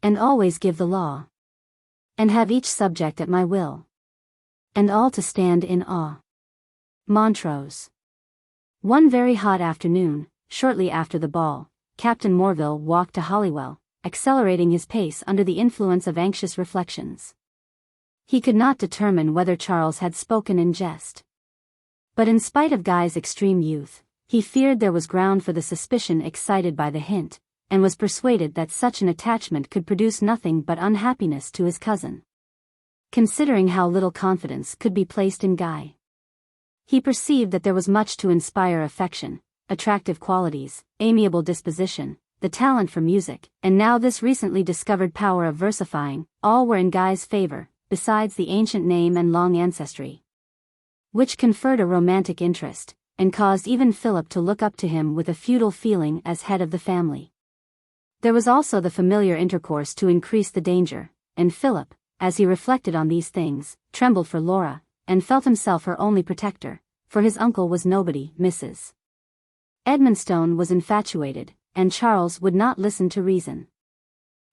and always give the law, and have each subject at my will, and all to stand in awe. Montrose. One very hot afternoon, shortly after the ball, Captain Morville walked to Holywell, accelerating his pace under the influence of anxious reflections. He could not determine whether Charles had spoken in jest. But in spite of Guy's extreme youth, he feared there was ground for the suspicion excited by the hint, and was persuaded that such an attachment could produce nothing but unhappiness to his cousin. Considering how little confidence could be placed in Guy, he perceived that there was much to inspire affection, attractive qualities, amiable disposition, the talent for music, and now this recently discovered power of versifying, all were in Guy's favor, besides the ancient name and long ancestry, which conferred a romantic interest, and caused even Philip to look up to him with a feudal feeling as head of the family. There was also the familiar intercourse to increase the danger, and Philip, as he reflected on these things, trembled for Laura, and felt himself her only protector, for his uncle was nobody. Mrs. Edmonstone was infatuated, and Charles would not listen to reason.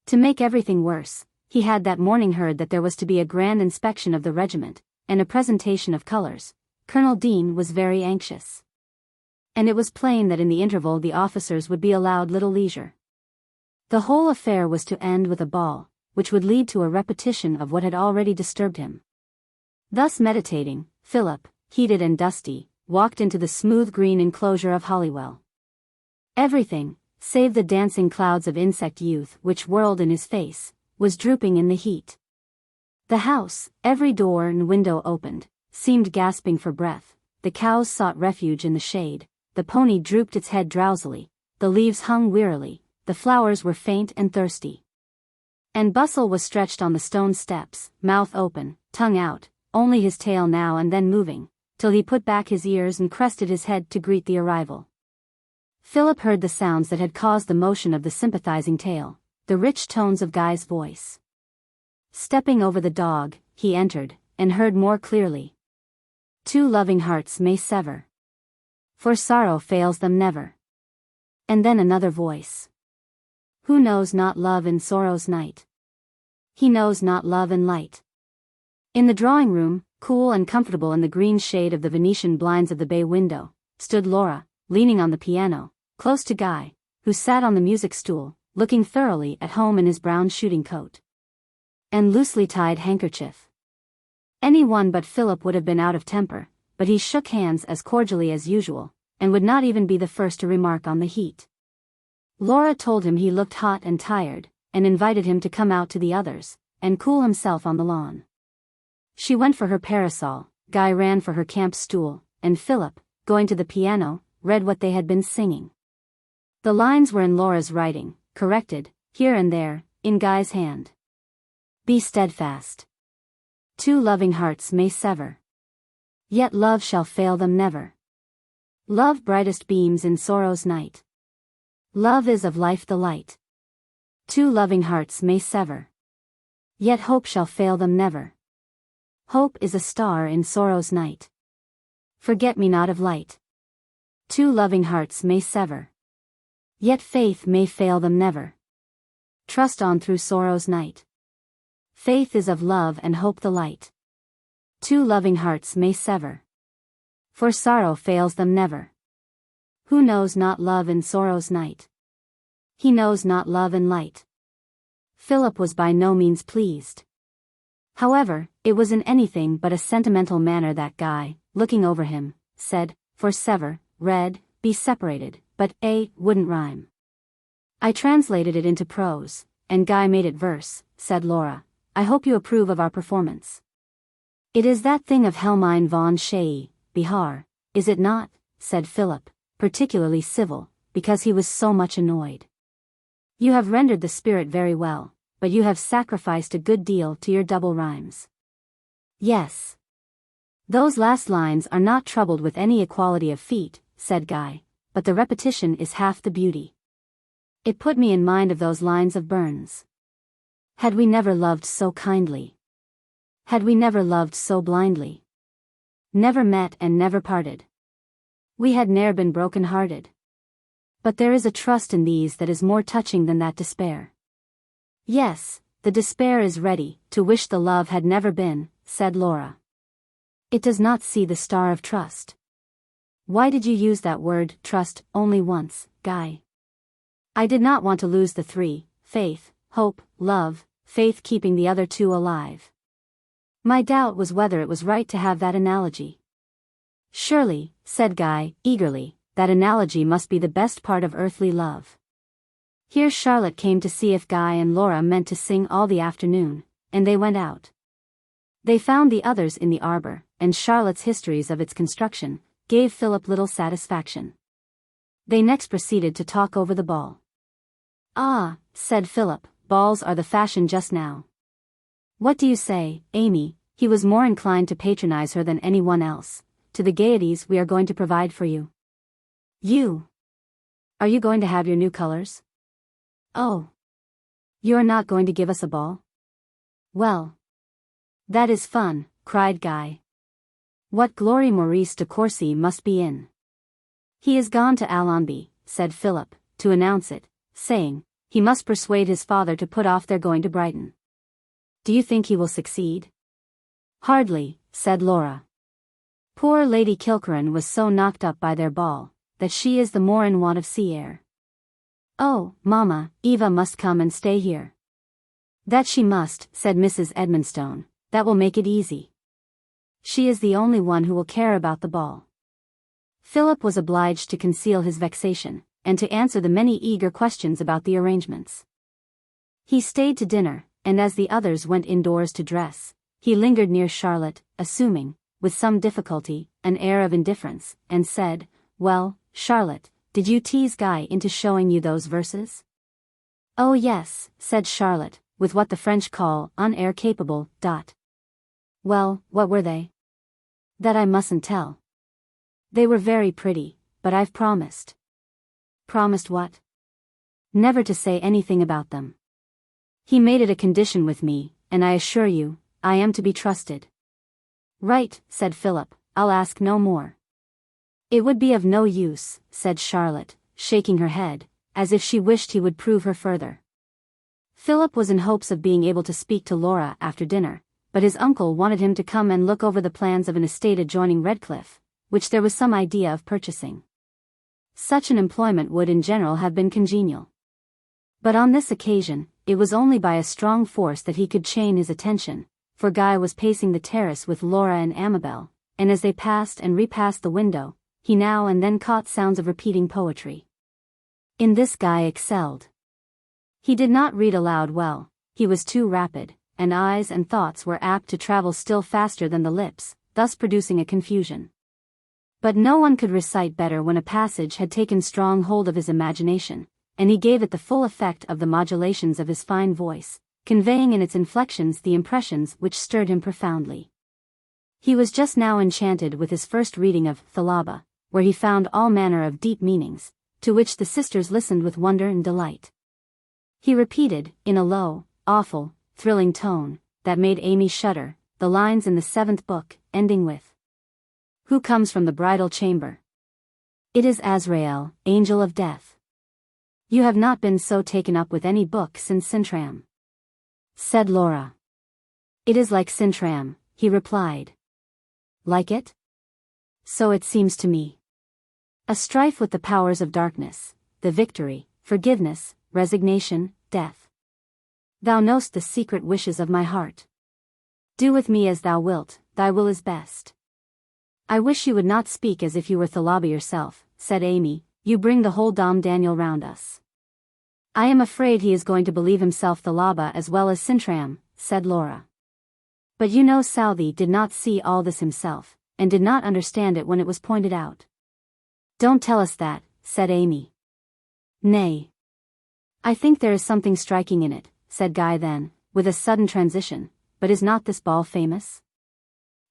To make everything worse, he had that morning heard that there was to be a grand inspection of the regiment, and a presentation of colours. Colonel Dean was very anxious. And it was plain that in the interval the officers would be allowed little leisure. The whole affair was to end with a ball, which would lead to a repetition of what had already disturbed him. Thus meditating, Philip, heated and dusty, walked into the smooth green enclosure of Holywell. Everything, save the dancing clouds of insect youth which whirled in his face, was drooping in the heat. The house, every door and window opened, seemed gasping for breath. The cows sought refuge in the shade, the pony drooped its head drowsily, the leaves hung wearily, the flowers were faint and thirsty. And Bustle was stretched on the stone steps, mouth open, tongue out, only his tail now and then moving, till he put back his ears and crested his head to greet the arrival. Philip heard the sounds that had caused the motion of the sympathizing tail, the rich tones of Guy's voice. Stepping over the dog, he entered, and heard more clearly. Two loving hearts may sever, for sorrow fails them never. And then another voice. Who knows not love in sorrow's night? He knows not love in light. In the drawing room, cool and comfortable in the green shade of the Venetian blinds of the bay window, stood Laura, leaning on the piano, close to Guy, who sat on the music stool, looking thoroughly at home in his brown shooting coat and loosely tied handkerchief. Any one but Philip would have been out of temper, but he shook hands as cordially as usual, and would not even be the first to remark on the heat. Laura told him he looked hot and tired, and invited him to come out to the others, and cool himself on the lawn. She went for her parasol, Guy ran for her camp stool, and Philip, going to the piano, read what they had been singing. The lines were in Laura's writing, corrected, here and there, in Guy's hand. Be steadfast. Two loving hearts may sever, yet love shall fail them never. Love brightest beams in sorrow's night. Love is of life the light. Two loving hearts may sever, yet hope shall fail them never. Hope is a star in sorrow's night. Forget-me-not of light. Two loving hearts may sever, yet faith may fail them never. Trust on through sorrow's night. Faith is of love and hope the light. Two loving hearts may sever, for sorrow fails them never. Who knows not love in sorrow's night? He knows not love in light. Philip was by no means pleased. However, it was in anything but a sentimental manner that Guy, looking over him, said, for sever, read, be separated, but A wouldn't rhyme. I translated it into prose, and Guy made it verse, said Laura. I hope you approve of our performance. It is that thing of Helmine von Shei, Bihar, is it not? Said Philip, particularly civil, because he was so much annoyed. You have rendered the spirit very well, but you have sacrificed a good deal to your double rhymes. Yes. Those last lines are not troubled with any equality of feet, said Guy, but the repetition is half the beauty. It put me in mind of those lines of Burns. Had we never loved so kindly? Had we never loved so blindly? Never met and never parted. We had ne'er been broken-hearted. But there is a trust in these that is more touching than that despair. Yes, the despair is ready, to wish the love had never been, said Laura. It does not see the star of trust. Why did you use that word, trust, only once, Guy? I did not want to lose the three, faith, hope, love, faith keeping the other two alive. My doubt was whether it was right to have that analogy. Surely, said Guy, eagerly, that analogy must be the best part of earthly love. Here Charlotte came to see if Guy and Laura meant to sing all the afternoon, and they went out. They found the others in the arbor, and Charlotte's histories of its construction gave Philip little satisfaction. They next proceeded to talk over the ball. Ah, said Philip, balls are the fashion just now. What do you say, Amy? He was more inclined to patronize her than anyone else. To the gaieties we are going to provide for you. You? Are you going to have your new colors? Oh. You are not going to give us a ball? Well. That is fun, cried Guy. What glory Maurice de Courcy must be in. He is gone to Allenby, said Philip, to announce it, saying, he must persuade his father to put off their going to Brighton. Do you think he will succeed? Hardly, said Laura. Poor Lady Kilkerran was so knocked up by their ball, that she is the more in want of sea air. Oh, mamma, Eva must come and stay here. That she must, said Mrs. Edmonstone, that will make it easy. She is the only one who will care about the ball. Philip was obliged to conceal his vexation, and to answer the many eager questions about the arrangements. He stayed to dinner, and as the others went indoors to dress, he lingered near Charlotte, assuming, with some difficulty, an air of indifference, and said, well, Charlotte, did you tease Guy into showing you those verses? Oh yes, said Charlotte, with what the French call un air capable. Well, what were they? That I mustn't tell. They were very pretty, but I've promised. Promised what? Never to say anything about them. He made it a condition with me, and I assure you, I am to be trusted. Right, said Philip, I'll ask no more. It would be of no use, said Charlotte, shaking her head, as if she wished he would prove her further. Philip was in hopes of being able to speak to Laura after dinner, but his uncle wanted him to come and look over the plans of an estate adjoining Redclyffe, which there was some idea of purchasing. Such an employment would in general have been congenial. But on this occasion, it was only by a strong force that he could chain his attention, for Guy was pacing the terrace with Laura and Amabel, and as they passed and repassed the window, he now and then caught sounds of repeating poetry. In this Guy excelled. He did not read aloud well, he was too rapid, and eyes and thoughts were apt to travel still faster than the lips, thus producing a confusion. But no one could recite better when a passage had taken strong hold of his imagination, and he gave it the full effect of the modulations of his fine voice, conveying in its inflections the impressions which stirred him profoundly. He was just now enchanted with his first reading of Thalaba, where he found all manner of deep meanings, to which the sisters listened with wonder and delight. He repeated, in a low, awful, thrilling tone, that made Amy shudder, the lines in the 7th book, ending with, who comes from the bridal chamber? It is Azrael, angel of death. You have not been so taken up with any book since Sintram, said Laura. It is like Sintram, he replied. Like it? So it seems to me. A strife with the powers of darkness, the victory, forgiveness, resignation, death. Thou know'st the secret wishes of my heart. Do with me as thou wilt, thy will is best. I wish you would not speak as if you were Thalaba yourself, said Amy, you bring the whole Dom Daniel round us. I am afraid he is going to believe himself Thalaba as well as Sintram, said Laura. But you know Southey did not see all this himself, and did not understand it when it was pointed out. Don't tell us that, said Amy. Nay. I think there is something striking in it, said Guy then, with a sudden transition, but is not this ball famous?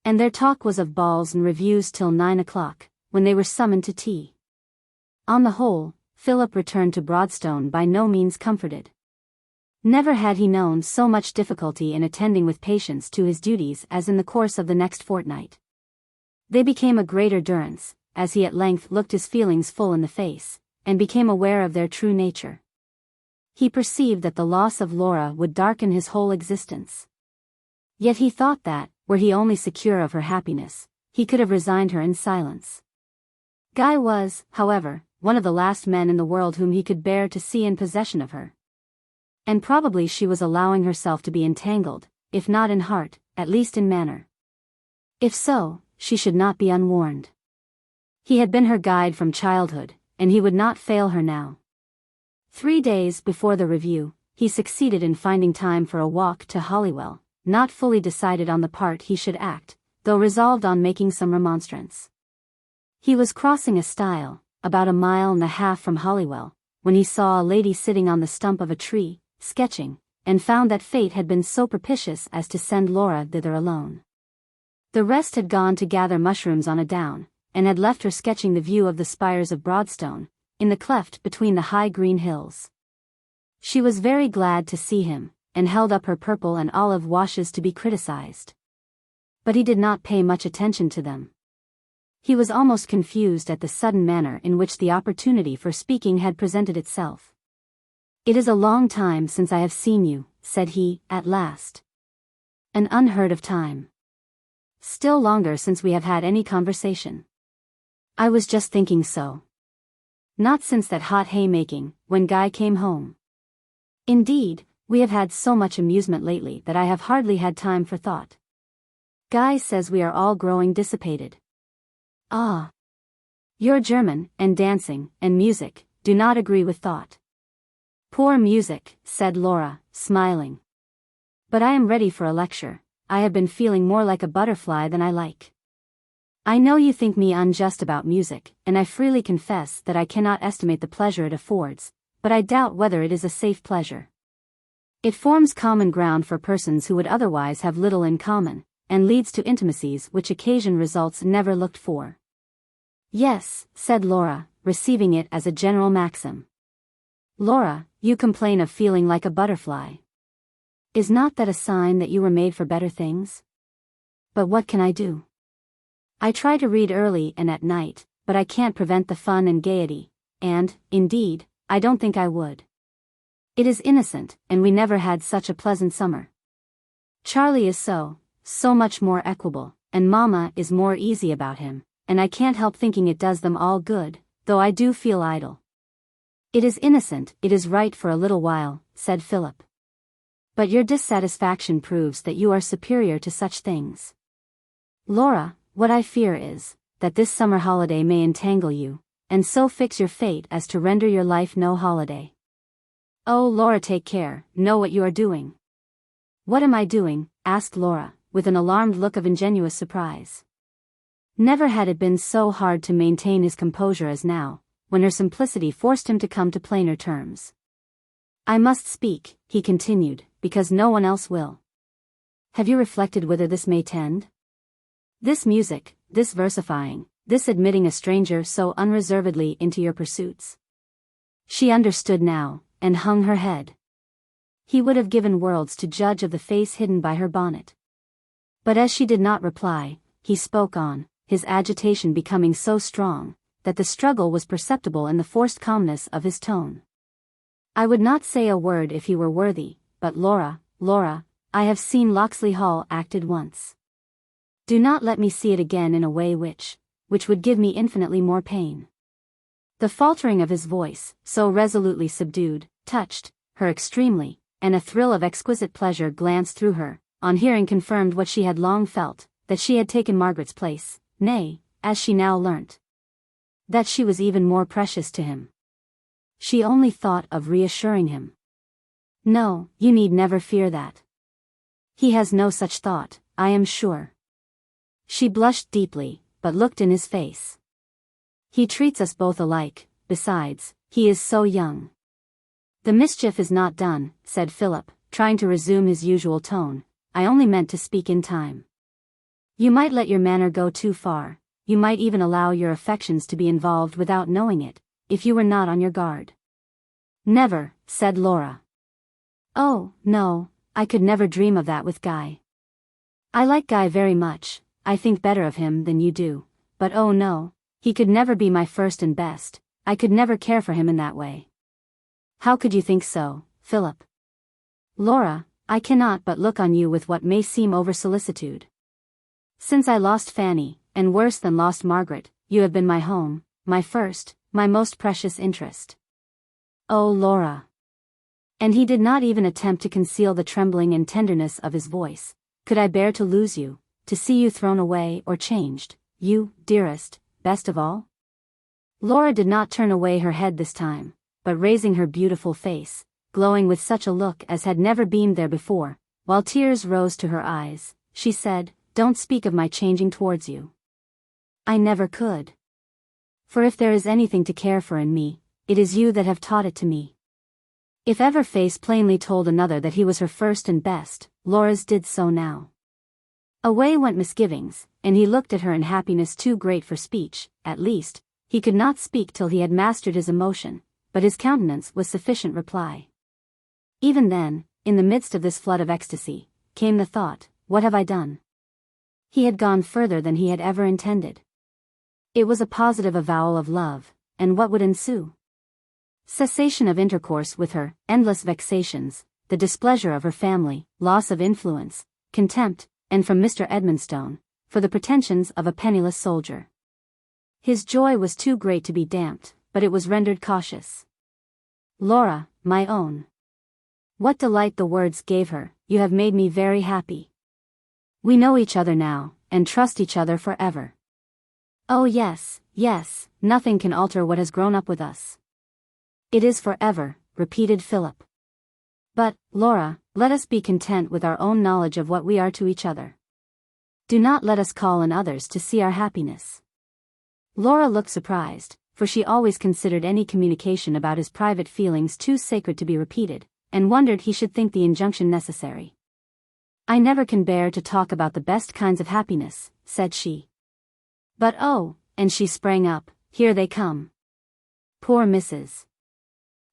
And their talk was of balls and reviews till 9 o'clock, when they were summoned to tea. On the whole, Philip returned to Broadstone by no means comforted. Never had he known so much difficulty in attending with patience to his duties as in the course of the next fortnight. They became a greater durance, as he at length looked his feelings full in the face, and became aware of their true nature. He perceived that the loss of Laura would darken his whole existence. Yet he thought that, were he only secure of her happiness, he could have resigned her in silence. Guy was, however, one of the last men in the world whom he could bear to see in possession of her. And probably she was allowing herself to be entangled, if not in heart, at least in manner. If so, she should not be unwarned. He had been her guide from childhood, and he would not fail her now. 3 days before the review, he succeeded in finding time for a walk to Holywell, not fully decided on the part he should act, though resolved on making some remonstrance. He was crossing a stile, about 1.5 miles from Holywell, when he saw a lady sitting on the stump of a tree, sketching, and found that fate had been so propitious as to send Laura thither alone. The rest had gone to gather mushrooms on a down, and had left her sketching the view of the spires of Broadstone, in the cleft between the high green hills. She was very glad to see him, and held up her purple and olive washes to be criticized. But he did not pay much attention to them. He was almost confused at the sudden manner in which the opportunity for speaking had presented itself. "It is a long time since I have seen you," said he, at last. "An unheard of time. Still longer since we have had any conversation." "I was just thinking so. Not since that hot haymaking, when Guy came home. Indeed, we have had so much amusement lately that I have hardly had time for thought. Guy says we are all growing dissipated." "Ah. Your German, and dancing, and music, do not agree with thought." "Poor music," said Laura, smiling. "But I am ready for a lecture. I have been feeling more like a butterfly than I like. I know you think me unjust about music, and I freely confess that I cannot estimate the pleasure it affords, but I doubt whether it is a safe pleasure. It forms common ground for persons who would otherwise have little in common, and leads to intimacies which occasion results never looked for." "Yes," said Laura, receiving it as a general maxim. "Laura, you complain of feeling like a butterfly. Is not that a sign that you were made for better things? But what can I do? I try to read early and at night, but I can't prevent the fun and gaiety, and, indeed, I don't think I would. It is innocent, and we never had such a pleasant summer. Charlie is so much more equable, and Mamma is more easy about him, and I can't help thinking it does them all good, though I do feel idle." "It is innocent, it is right for a little while," said Philip. "But your dissatisfaction proves that you are superior to such things. Laura, what I fear is, that this summer holiday may entangle you, and so fix your fate as to render your life no holiday." "Oh, Laura, take care, know what you are doing." "What am I doing?" asked Laura, with an alarmed look of ingenuous surprise. Never had it been so hard to maintain his composure as now, when her simplicity forced him to come to plainer terms. "I must speak," he continued, "because no one else will. Have you reflected whither this may tend? This music, this versifying, this admitting a stranger so unreservedly into your pursuits?" She understood now, and hung her head. He would have given worlds to judge of the face hidden by her bonnet. But as she did not reply, he spoke on, his agitation becoming so strong, that the struggle was perceptible in the forced calmness of his tone. "I would not say a word if he were worthy, but Laura, I have seen Locksley Hall acted once. Do not let me see it again in a way which would give me infinitely more pain." The faltering of his voice, so resolutely subdued, touched her extremely, and a thrill of exquisite pleasure glanced through her, on hearing confirmed what she had long felt, that she had taken Margaret's place, nay, as she now learnt, that she was even more precious to him. She only thought of reassuring him. "No, you need never fear that. He has no such thought, I am sure." She blushed deeply, but looked in his face. "He treats us both alike, besides, He is so young. The mischief is not done, said Philip, trying to resume his usual tone. I only meant to speak in time. You might let your manner go too far, you might even allow your affections to be involved without knowing it, if you were not on your guard. Never, said Laura. Oh, no, I could never dream of that with Guy. I like Guy very much, I think better of him than you do, but oh no, he could never be my first and best, I could never care for him in that way. How could you think so, Philip? Laura, I cannot but look on you with what may seem over-solicitude. Since I lost Fanny, and worse than lost Margaret, you have been my home, my first, my most precious interest. Oh, Laura. And he did not even attempt to conceal the trembling and tenderness of his voice. Could I bear to lose you, to see you thrown away or changed, you, dearest, best of all? Laura did not turn away her head this time, but raising her beautiful face, glowing with such a look as had never beamed there before, while tears rose to her eyes, she said, Don't speak of my changing towards you. I never could. For if there is anything to care for in me, it is you that have taught it to me. If ever face plainly told another that he was her first and best, Laura's did so now. Away went misgivings, and he looked at her in happiness too great for speech. At least, he could not speak till he had mastered his emotion, but his countenance was sufficient reply. Even then, in the midst of this flood of ecstasy, came the thought, what have I done? He had gone further than he had ever intended. It was a positive avowal of love, and what would ensue? Cessation of intercourse with her, endless vexations, the displeasure of her family, loss of influence, contempt, and from Mr. Edmonstone, for the pretensions of a penniless soldier. His joy was too great to be damped, but it was rendered cautious. Laura, my own. What delight the words gave her, you have made me very happy. We know each other now, and trust each other forever. Oh yes, yes, nothing can alter what has grown up with us. It is forever, repeated Philip. But, Laura, let us be content with our own knowledge of what we are to each other. Do not let us call on others to see our happiness. Laura looked surprised, for she always considered any communication about his private feelings too sacred to be repeated, and wondered he should think the injunction necessary. I never can bear to talk about the best kinds of happiness, said she. But oh, and she sprang up, here they come. Poor Mrs.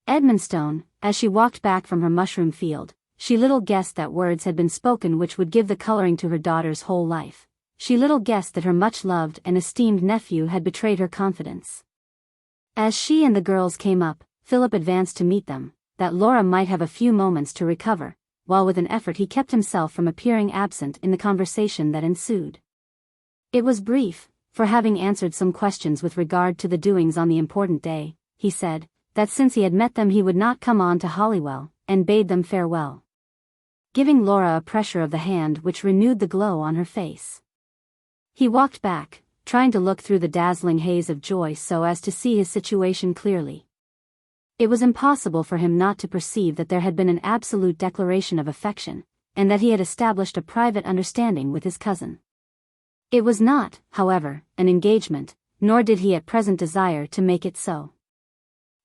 Edmonstone, as she walked back from her mushroom field, she little guessed that words had been spoken which would give the coloring to her daughter's whole life. She little guessed that her much-loved and esteemed nephew had betrayed her confidence. As she and the girls came up, Philip advanced to meet them, that Laura might have a few moments to recover, while with an effort he kept himself from appearing absent in the conversation that ensued. It was brief, for having answered some questions with regard to the doings on the important day, he said, that since he had met them he would not come on to Holywell, and bade them farewell, giving Laura a pressure of the hand which renewed the glow on her face. He walked back, trying to look through the dazzling haze of joy so as to see his situation clearly. It was impossible for him not to perceive that there had been an absolute declaration of affection, and that he had established a private understanding with his cousin. It was not, however, an engagement, nor did he at present desire to make it so.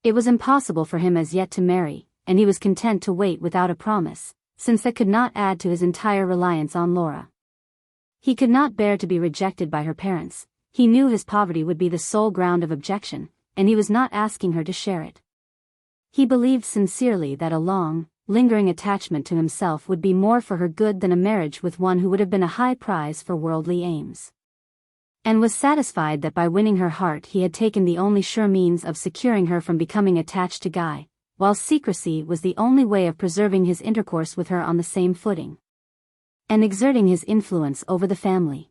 It was impossible for him as yet to marry, and he was content to wait without a promise, since that could not add to his entire reliance on Laura. He could not bear to be rejected by her parents, he knew his poverty would be the sole ground of objection, and he was not asking her to share it. He believed sincerely that a long, lingering attachment to himself would be more for her good than a marriage with one who would have been a high prize for worldly aims. And was satisfied that by winning her heart he had taken the only sure means of securing her from becoming attached to Guy, while secrecy was the only way of preserving his intercourse with her on the same footing, and exerting his influence over the family.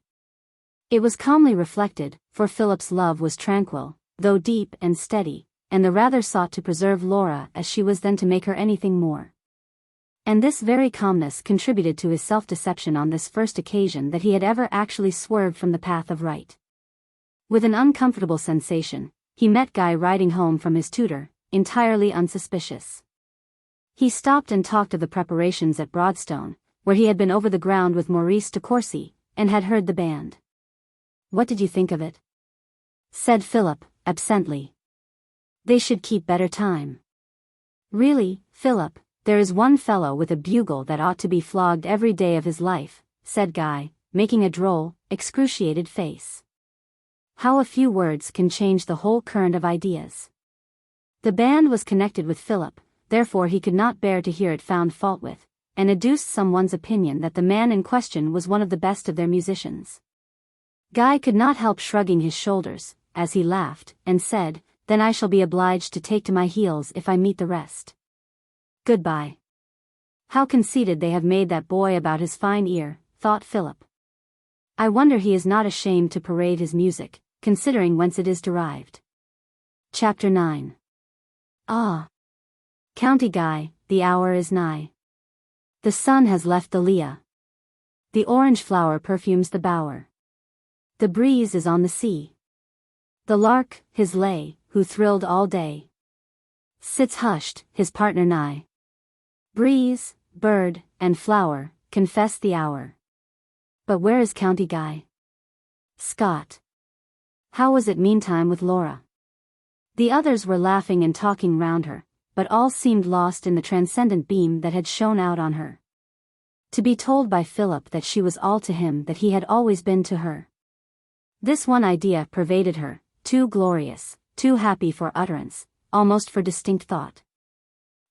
It was calmly reflected, for Philip's love was tranquil, though deep and steady, and the rather sought to preserve Laura as she was than to make her anything more. And this very calmness contributed to his self-deception on this first occasion that he had ever actually swerved from the path of right. With an uncomfortable sensation, he met Guy riding home from his tutor, entirely unsuspicious. He stopped and talked of the preparations at Broadstone, where he had been over the ground with Maurice de Courcy, and had heard the band. "What did you think of it?" said Philip, absently. They should keep better time. Really, Philip, there is one fellow with a bugle that ought to be flogged every day of his life, said Guy, making a droll, excruciated face. How a few words can change the whole current of ideas. The band was connected with Philip, therefore he could not bear to hear it found fault with, and adduced someone's opinion that the man in question was one of the best of their musicians. Guy could not help shrugging his shoulders, as he laughed, and said, "Then I shall be obliged to take to my heels if I meet the rest. Goodbye." How conceited they have made that boy about his fine ear, thought Philip. I wonder he is not ashamed to parade his music, considering whence it is derived. Chapter 9. Ah! County Guy, the hour is nigh. The sun has left the lea. The orange flower perfumes the bower. The breeze is on the sea. The lark, his lay, who thrilled all day, sits hushed, his partner nigh. Breeze, bird, and flower, confess the hour. But where is County Guy? Scott. How was it meantime with Laura? The others were laughing and talking round her, but all seemed lost in the transcendent beam that had shone out on her. To be told by Philip that she was all to him that he had always been to her. This one idea pervaded her, too glorious, too happy for utterance, almost for distinct thought.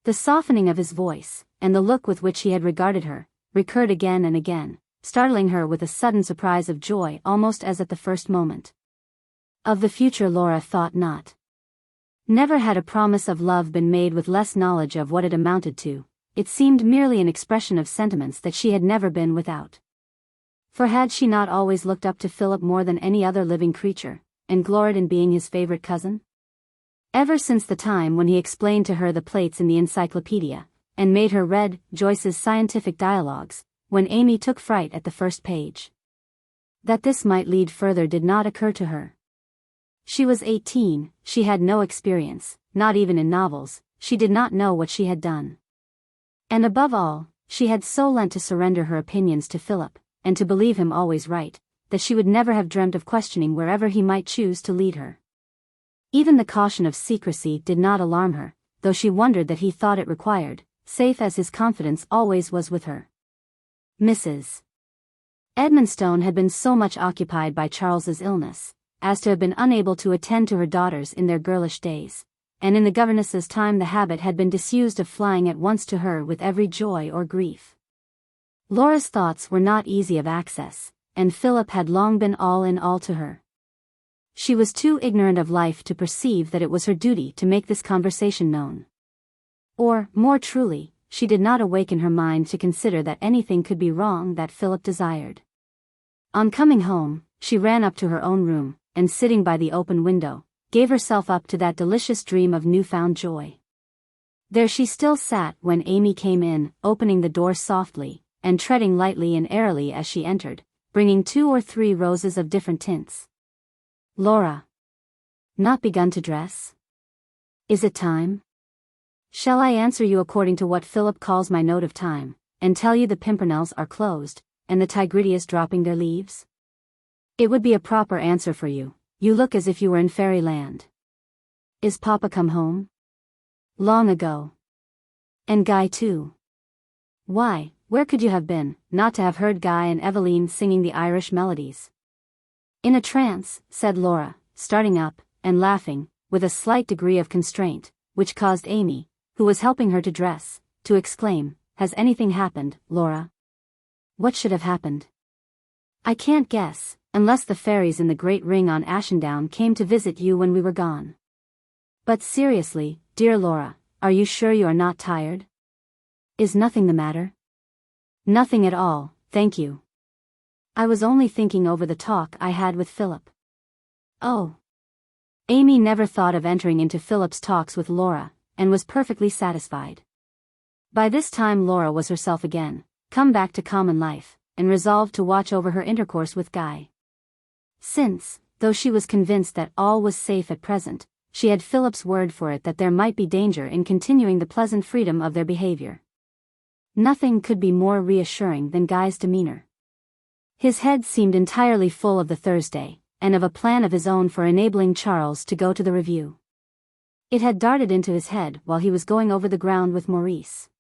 The softening of his voice, and the look with which he had regarded her, recurred again and again, startling her with a sudden surprise of joy almost as at the first moment. Of the future Laura thought not. Never had a promise of love been made with less knowledge of what it amounted to. It seemed merely an expression of sentiments that she had never been without. For had she not always looked up to Philip more than any other living creature, and gloried in being his favorite cousin? Ever since the time when he explained to her the plates in the encyclopedia, and made her read Joyce's scientific dialogues, when Amy took fright at the first page. That this might lead further did not occur to her. She was 18, she had no experience, not even in novels, she did not know what she had done. And above all, she had so learnt to surrender her opinions to Philip, and to believe him always right, that she would never have dreamt of questioning wherever he might choose to lead her. Even the caution of secrecy did not alarm her, though she wondered that he thought it required, safe as his confidence always was with her. Mrs. Edmonstone had been so much occupied by Charles's illness, as to have been unable to attend to her daughters in their girlish days, and in the governess's time the habit had been disused of flying at once to her with every joy or grief. Laura's thoughts were not easy of access, and Philip had long been all in all to her. She was too ignorant of life to perceive that it was her duty to make this conversation known. Or, more truly, she did not awaken her mind to consider that anything could be wrong that Philip desired. On coming home, she ran up to her own room, and sitting by the open window, gave herself up to that delicious dream of newfound joy. There she still sat when Amy came in, opening the door softly, and treading lightly and airily as she entered, bringing 2 or 3 roses of different tints. "Laura. Not begun to dress? Is it time? Shall I answer you according to what Philip calls my note of time, and tell you the pimpernels are closed, and the tigridias dropping their leaves? It would be a proper answer for you. You look as if you were in fairyland. Is Papa come home? Long ago. And Guy too. Why, where could you have been, not to have heard Guy and Aveline singing the Irish melodies?" "In a trance," said Laura, starting up, and laughing, with a slight degree of constraint, which caused Amy, who was helping her to dress, to exclaim, "Has anything happened, Laura?" "What should have happened?" "I can't guess, unless the fairies in the great ring on Ashendown came to visit you when we were gone. But seriously, dear Laura, are you sure you are not tired? Is nothing the matter?" "Nothing at all, thank you. I was only thinking over the talk I had with Philip." "Oh." Amy never thought of entering into Philip's talks with Laura, and was perfectly satisfied. By this time Laura was herself again, come back to common life, and resolved to watch over her intercourse with Guy. Since, though she was convinced that all was safe at present, she had Philip's word for it that there might be danger in continuing the pleasant freedom of their behavior. Nothing could be more reassuring than Guy's demeanor. His head seemed entirely full of the Thursday, and of a plan of his own for enabling Charles to go to the review. It had darted into his head while he was going over the ground with Maurice.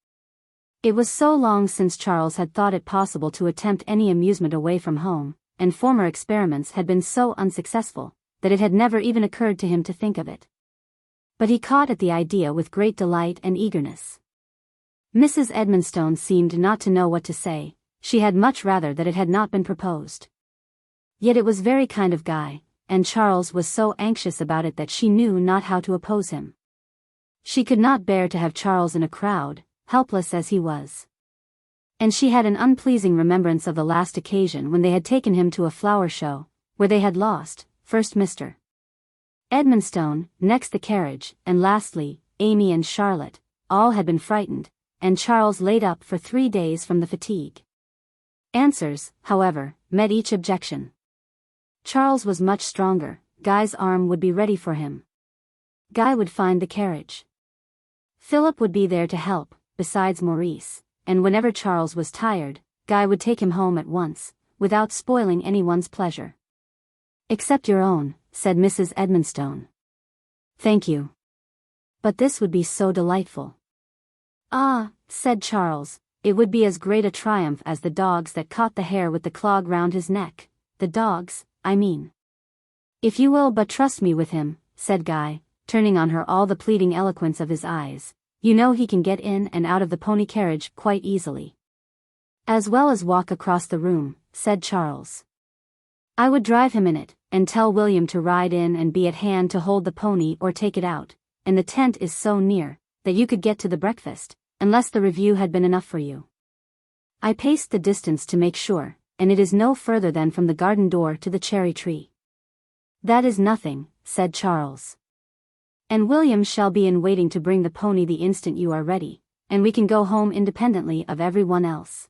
It was so long since Charles had thought it possible to attempt any amusement away from home, and former experiments had been so unsuccessful, that it had never even occurred to him to think of it. But he caught at the idea with great delight and eagerness. Mrs. Edmonstone seemed not to know what to say. She had much rather that it had not been proposed. Yet it was very kind of Guy, and Charles was so anxious about it that she knew not how to oppose him. She could not bear to have Charles in a crowd, helpless as he was. And she had an unpleasing remembrance of the last occasion when they had taken him to a flower show, where they had lost, first Mr. Edmonstone, next the carriage, and lastly, Amy and Charlotte, all had been frightened, and Charles laid up for 3 days from the fatigue. Answers, however, met each objection. Charles was much stronger. Guy's arm would be ready for him. Guy would find the carriage. Philip would be there to help, besides Maurice, and whenever Charles was tired, Guy would take him home at once, without spoiling anyone's pleasure. "Except your own," said Mrs. Edmonstone. "Thank you. But this would be so delightful." "Ah," said Charles, "it would be as great a triumph as the dogs that caught the hare with the clog round his neck, the dogs, I mean." "If you will but trust me with him," said Guy, turning on her all the pleading eloquence of his eyes, "you know he can get in and out of the pony carriage quite easily." "As well as walk across the room," said Charles. "I would drive him in it, and tell William to ride in and be at hand to hold the pony or take it out, and the tent is so near, that you could get to the breakfast, unless the review had been enough for you. I paced the distance to make sure, and it is no further than from the garden door to the cherry tree." "That is nothing," said Charles. "And William shall be in waiting to bring the pony the instant you are ready, and we can go home independently of everyone else."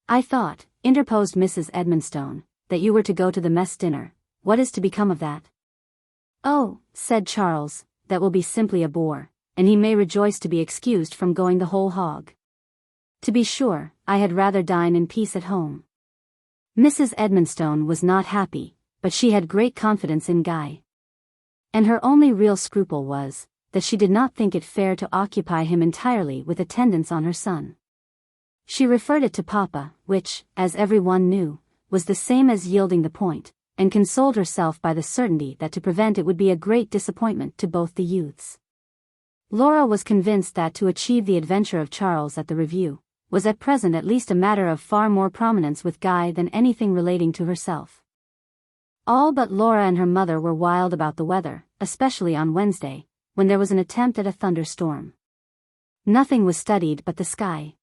"I thought," interposed Mrs. Edmonstone, "that you were to go to the mess dinner. What is to become of that?" "Oh," said Charles, "that will be simply a bore, and he may rejoice to be excused from going the whole hog. To be sure, I had rather dine in peace at home." Mrs. Edmonstone was not happy, but she had great confidence in Guy. And her only real scruple was, that she did not think it fair to occupy him entirely with attendance on her son. She referred it to Papa, which, as everyone knew, was the same as yielding the point, and consoled herself by the certainty that to prevent it would be a great disappointment to both the youths. Laura was convinced that to achieve the adventure of Charles at the review, was at present at least a matter of far more prominence with Guy than anything relating to herself. All but Laura and her mother were wild about the weather, especially on Wednesday, when there was an attempt at a thunderstorm. Nothing was studied but the sky.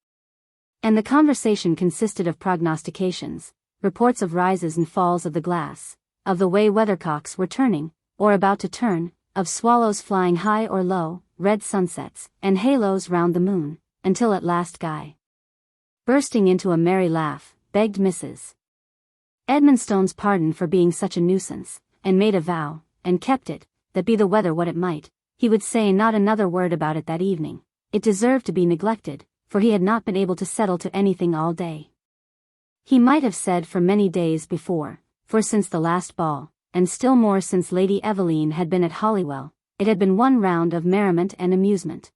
And the conversation consisted of prognostications, reports of rises and falls of the glass, of the way weathercocks were turning, or about to turn, of swallows flying high or low, red sunsets, and halos round the moon, until at last Guy, bursting into a merry laugh, begged Mrs. Edmonstone's pardon for being such a nuisance, and made a vow, and kept it, that be the weather what it might, he would say not another word about it that evening. It deserved to be neglected, for he had not been able to settle to anything all day. He might have said for many days before, for since the last ball, and still more since Lady Aveline had been at Holywell, it had been one round of merriment and amusement.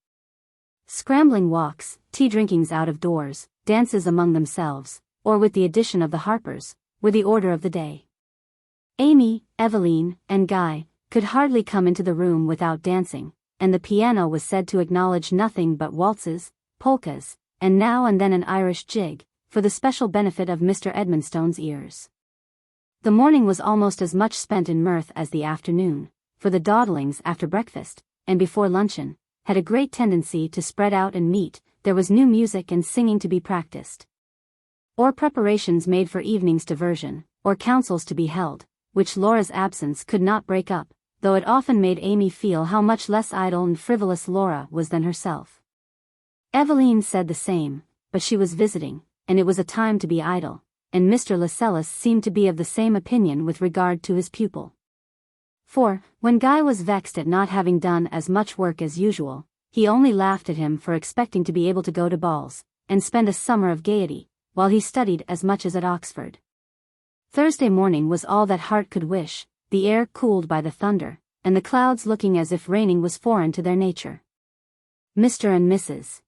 Scrambling walks, tea-drinkings out of doors, dances among themselves, or with the addition of the Harpers, were the order of the day. Amy, Aveline, and Guy could hardly come into the room without dancing, and the piano was said to acknowledge nothing but waltzes, polkas, and now and then an Irish jig, for the special benefit of Mr. Edmonstone's ears. The morning was almost as much spent in mirth as the afternoon, for the dawdlings after breakfast, and before luncheon, had a great tendency to spread out and meet. There was new music and singing to be practiced, or preparations made for evening's diversion, or councils to be held, which Laura's absence could not break up, though it often made Amy feel how much less idle and frivolous Laura was than herself. Aveline said the same, but she was visiting, and it was a time to be idle, and Mr. Lascelles seemed to be of the same opinion with regard to his pupil. For, when Guy was vexed at not having done as much work as usual, he only laughed at him for expecting to be able to go to balls, and spend a summer of gaiety, while he studied as much as at Oxford. Thursday morning was all that heart could wish, the air cooled by the thunder, and the clouds looking as if raining was foreign to their nature. Mr. and Mrs.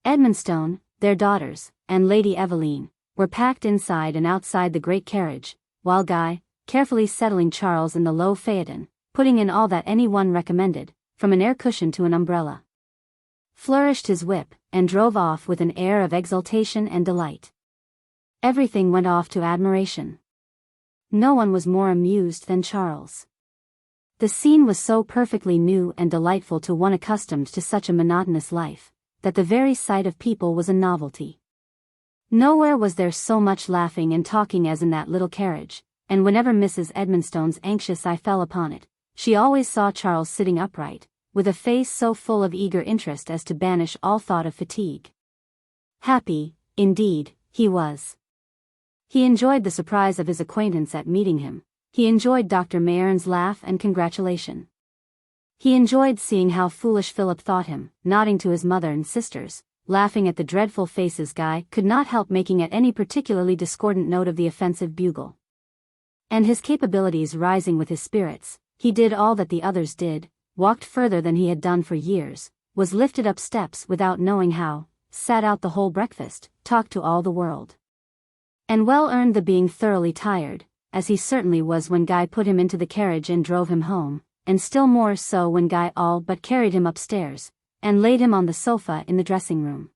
Edmonstone, their daughters, and Lady Aveline, were packed inside and outside the great carriage, while Guy, carefully settling Charles in the low phaeton, putting in all that any one recommended, from an air cushion to an umbrella, flourished his whip, and drove off with an air of exultation and delight. Everything went off to admiration. No one was more amused than Charles. The scene was so perfectly new and delightful to one accustomed to such a monotonous life, that the very sight of people was a novelty. Nowhere was there so much laughing and talking as in that little carriage, and whenever Mrs. Edmonstone's anxious eye fell upon it, she always saw Charles sitting upright, with a face so full of eager interest as to banish all thought of fatigue. Happy, indeed, he was. He enjoyed the surprise of his acquaintance at meeting him. He enjoyed Dr. Mayern's laugh and congratulation. He enjoyed seeing how foolish Philip thought him, nodding to his mother and sisters, laughing at the dreadful faces Guy could not help making at any particularly discordant note of the offensive bugle. And his capabilities rising with his spirits, he did all that the others did, walked further than he had done for years, was lifted up steps without knowing how, sat out the whole breakfast, talked to all the world. And well earned the being thoroughly tired, as he certainly was when Guy put him into the carriage and drove him home, and still more so when Guy all but carried him upstairs, and laid him on the sofa in the dressing-room.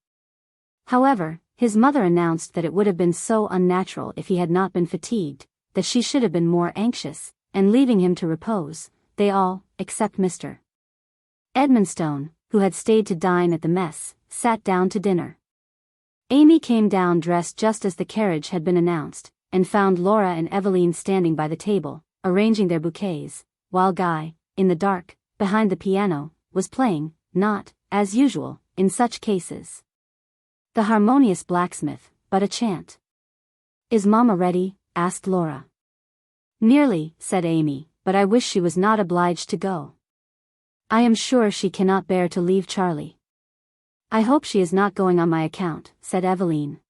However, his mother announced that it would have been so unnatural if he had not been fatigued, that she should have been more anxious, and leaving him to repose, they all, except Mr. Edmonstone, who had stayed to dine at the mess, sat down to dinner. Amy came down dressed just as the carriage had been announced, and found Laura and Aveline standing by the table, arranging their bouquets, while Guy, in the dark, behind the piano, was playing, not, as usual, in such cases, the harmonious blacksmith, but a chant. "Is Mamma ready?" asked Laura. "Nearly," said Amy, "but I wish she was not obliged to go. I am sure she cannot bear to leave Charlie." "I hope she is not going on my account," said Aveline.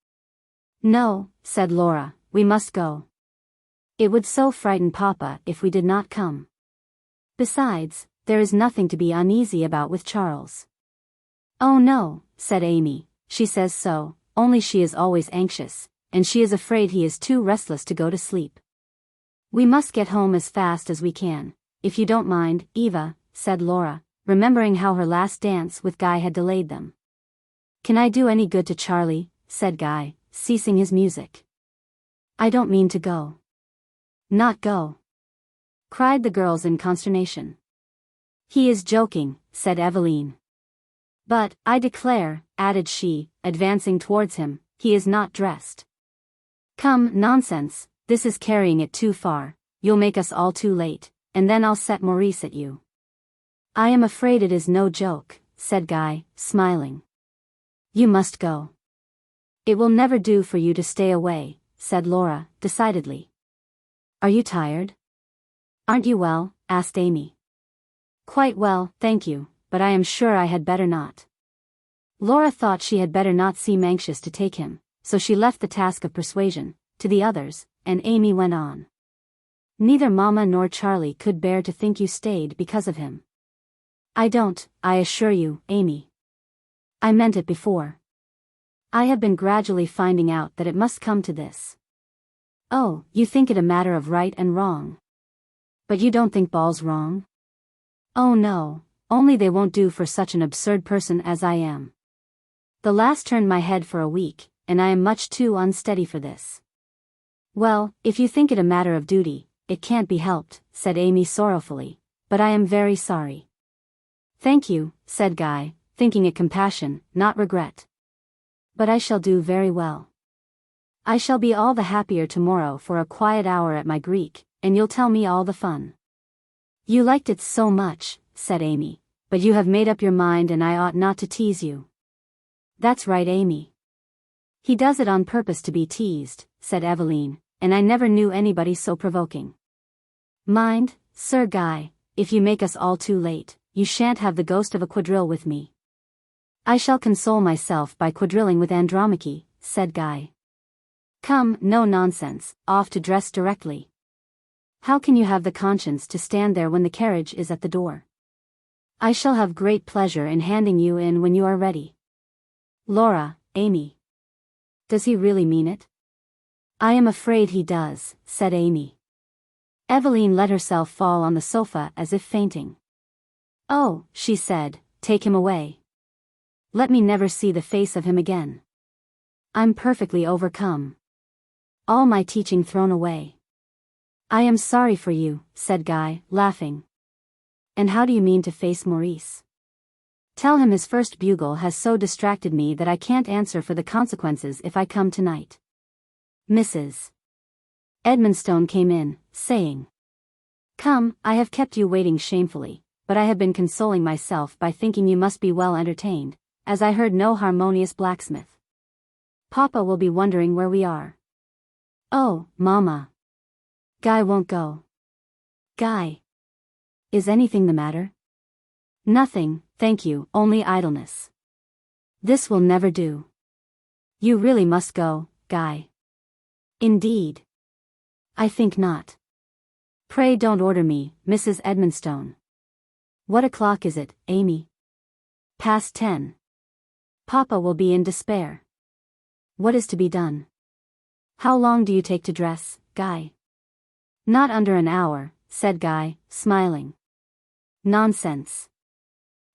"No," said Laura, "we must go. It would so frighten Papa if we did not come. Besides, there is nothing to be uneasy about with Charles." "Oh no," said Amy, "she says so, only she is always anxious, and she is afraid he is too restless to go to sleep. We must get home as fast as we can, if you don't mind, Eva," said Laura, remembering how her last dance with Guy had delayed them. "Can I do any good to Charlie?" said Guy, ceasing his music. "I don't mean to go." "Not go?" cried the girls in consternation. "He is joking," said Aveline. "But, I declare," added she, advancing towards him, "he is not dressed." "Come, nonsense, this is carrying it too far, you'll make us all too late, and then I'll set Maurice at you." "I am afraid it is no joke," said Guy, smiling. "You must go." "It will never do for you to stay away," said Laura, decidedly. "Are you tired?" "Aren't you well?" asked Amy. "Quite well, thank you, but I am sure I had better not." Laura thought she had better not seem anxious to take him, so she left the task of persuasion to the others, and Amy went on. "Neither Mamma nor Charlie could bear to think you stayed because of him." "I don't, I assure you, Amy. I meant it before. I have been gradually finding out that it must come to this." "Oh, you think it a matter of right and wrong. But you don't think balls wrong?" "Oh no, only they won't do for such an absurd person as I am. The last turned my head for a week, and I am much too unsteady for this." "Well, if you think it a matter of duty, it can't be helped," said Amy sorrowfully, "but I am very sorry." "Thank you," said Guy, thinking it compassion, not regret. "But I shall do very well. I shall be all the happier tomorrow for a quiet hour at my Greek, and you'll tell me all the fun." "You liked it so much," said Amy, "but you have made up your mind and I ought not to tease you." "That's right, Amy." "He does it on purpose to be teased," said Aveline, "and I never knew anybody so provoking. Mind, Sir Guy, if you make us all too late, you shan't have the ghost of a quadrille with me." "I shall console myself by quadrilling with Andromache," said Guy. "Come, no nonsense, off to dress directly." How can you have the conscience to stand there when the carriage is at the door? I shall have great pleasure in handing you in when you are ready. Laura, Amy. Does he really mean it? I am afraid he does, said Amy. Aveline let herself fall on the sofa as if fainting. Oh, she said, take him away. Let me never see the face of him again. I'm perfectly overcome. All my teaching thrown away. I am sorry for you, said Guy, laughing. And how do you mean to face Maurice? Tell him his first bugle has so distracted me that I can't answer for the consequences if I come tonight. Mrs. Edmonstone came in, saying, Come, I have kept you waiting shamefully, but I have been consoling myself by thinking you must be well entertained, as I heard no harmonious blacksmith. Papa will be wondering where we are. Oh, Mama. Guy won't go. Guy. Is anything the matter? Nothing, thank you, only idleness. This will never do. You really must go, Guy. Indeed. I think not. Pray don't order me, Mrs. Edmonstone. What o'clock is it, Amy? Past 10. Papa will be in despair. What is to be done? How long do you take to dress, Guy? Not under an hour, said Guy, smiling. Nonsense.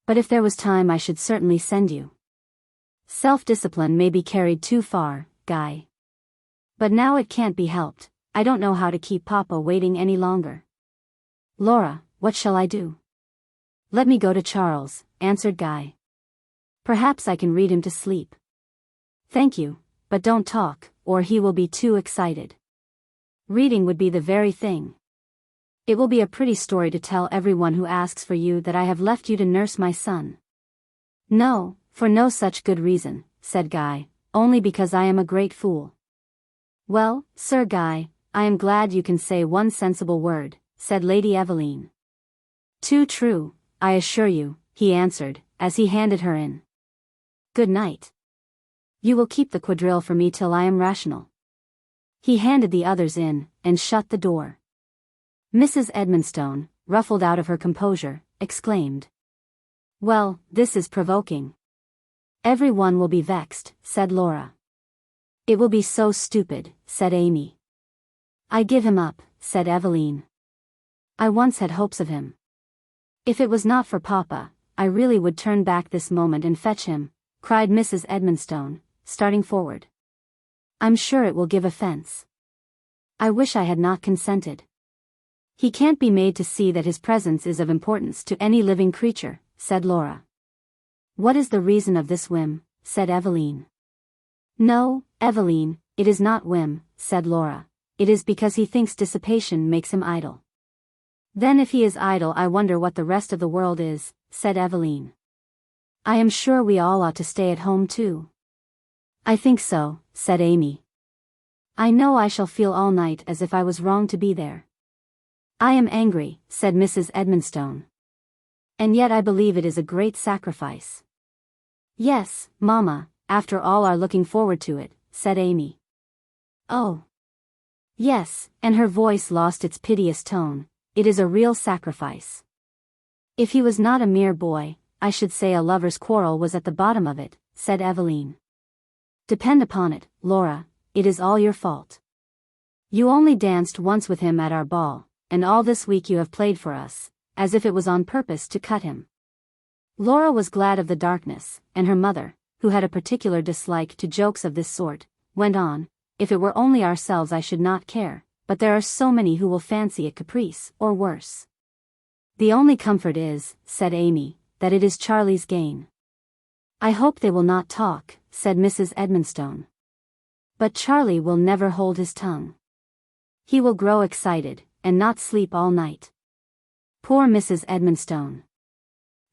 But if there was time I should certainly send you. Self-discipline may be carried too far, Guy. But now it can't be helped, I don't know how to keep Papa waiting any longer. Laura, what shall I do? Let me go to Charles, answered Guy. Perhaps I can read him to sleep. Thank you, but don't talk, or he will be too excited. Reading would be the very thing. It will be a pretty story to tell everyone who asks for you that I have left you to nurse my son. No, for no such good reason, said Guy, only because I am a great fool. Well, Sir Guy, I am glad you can say one sensible word, said Lady Aveline. Too true, I assure you, he answered, as he handed her in. Good night. You will keep the quadrille for me till I am rational. He handed the others in, and shut the door. Mrs. Edmonstone, ruffled out of her composure, exclaimed. Well, this is provoking. Every one will be vexed, said Laura. It will be so stupid, said Amy. I give him up, said Aveline. I once had hopes of him. If it was not for Papa, I really would turn back this moment and fetch him, cried Mrs. Edmonstone, starting forward. I'm sure it will give offense. I wish I had not consented. He can't be made to see that his presence is of importance to any living creature, said Laura. What is the reason of this whim, said Aveline. No, Aveline, it is not whim, said Laura. It is because he thinks dissipation makes him idle. Then if he is idle I wonder what the rest of the world is, said Aveline. I am sure we all ought to stay at home too. I think so, said Amy. I know I shall feel all night as if I was wrong to be there. I am angry, said Mrs. Edmonstone. And yet I believe it is a great sacrifice. Yes, Mamma, after all are looking forward to it, said Amy. Oh. Yes, and her voice lost its piteous tone, it is a real sacrifice. If he was not a mere boy, I should say a lover's quarrel was at the bottom of it, said Aveline. Depend upon it, Laura, it is all your fault. You only danced once with him at our ball, and all this week you have played for us, as if it was on purpose to cut him. Laura was glad of the darkness, and her mother, who had a particular dislike to jokes of this sort, went on, if it were only ourselves I should not care, but there are so many who will fancy it caprice, or worse. The only comfort is, said Amy, that it is Charlie's gain. I hope they will not talk, said Mrs. Edmonstone. But Charlie will never hold his tongue. He will grow excited, and not sleep all night. Poor Mrs. Edmonstone.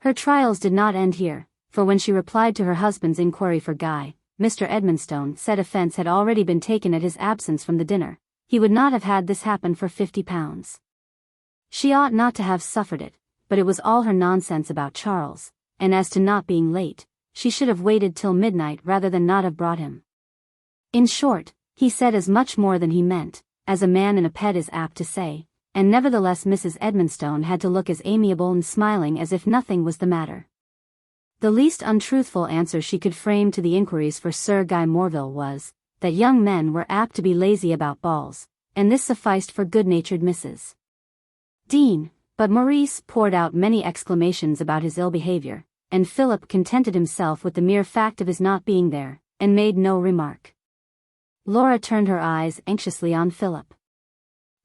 Her trials did not end here, for when she replied to her husband's inquiry for Guy, Mr. Edmonstone said offence had already been taken at his absence from the dinner. He would not have had this happen for £50. She ought not to have suffered it, but it was all her nonsense about Charles, and as to not being late, she should have waited till midnight rather than not have brought him. In short, he said as much more than he meant, as a man in a pet is apt to say, and nevertheless Mrs. Edmonstone had to look as amiable and smiling as if nothing was the matter. The least untruthful answer she could frame to the inquiries for Sir Guy Morville was, that young men were apt to be lazy about balls, and this sufficed for good-natured Mrs. Dean, but Maurice poured out many exclamations about his ill behavior, and Philip contented himself with the mere fact of his not being there, and made no remark. Laura turned her eyes anxiously on Philip.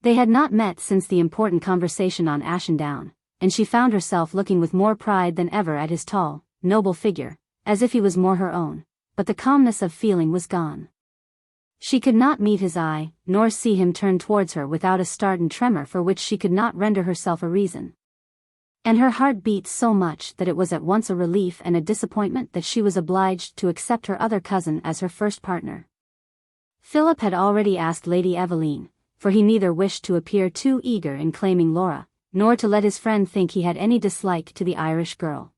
They had not met since the important conversation on Ashen Down, and she found herself looking with more pride than ever at his tall, noble figure, as if he was more her own, but the calmness of feeling was gone. She could not meet his eye, nor see him turn towards her without a start and tremor for which she could not render herself a reason. And her heart beat so much that it was at once a relief and a disappointment that she was obliged to accept her other cousin as her first partner. Philip had already asked Lady Aveline, for he neither wished to appear too eager in claiming Laura, nor to let his friend think he had any dislike to the Irish girl.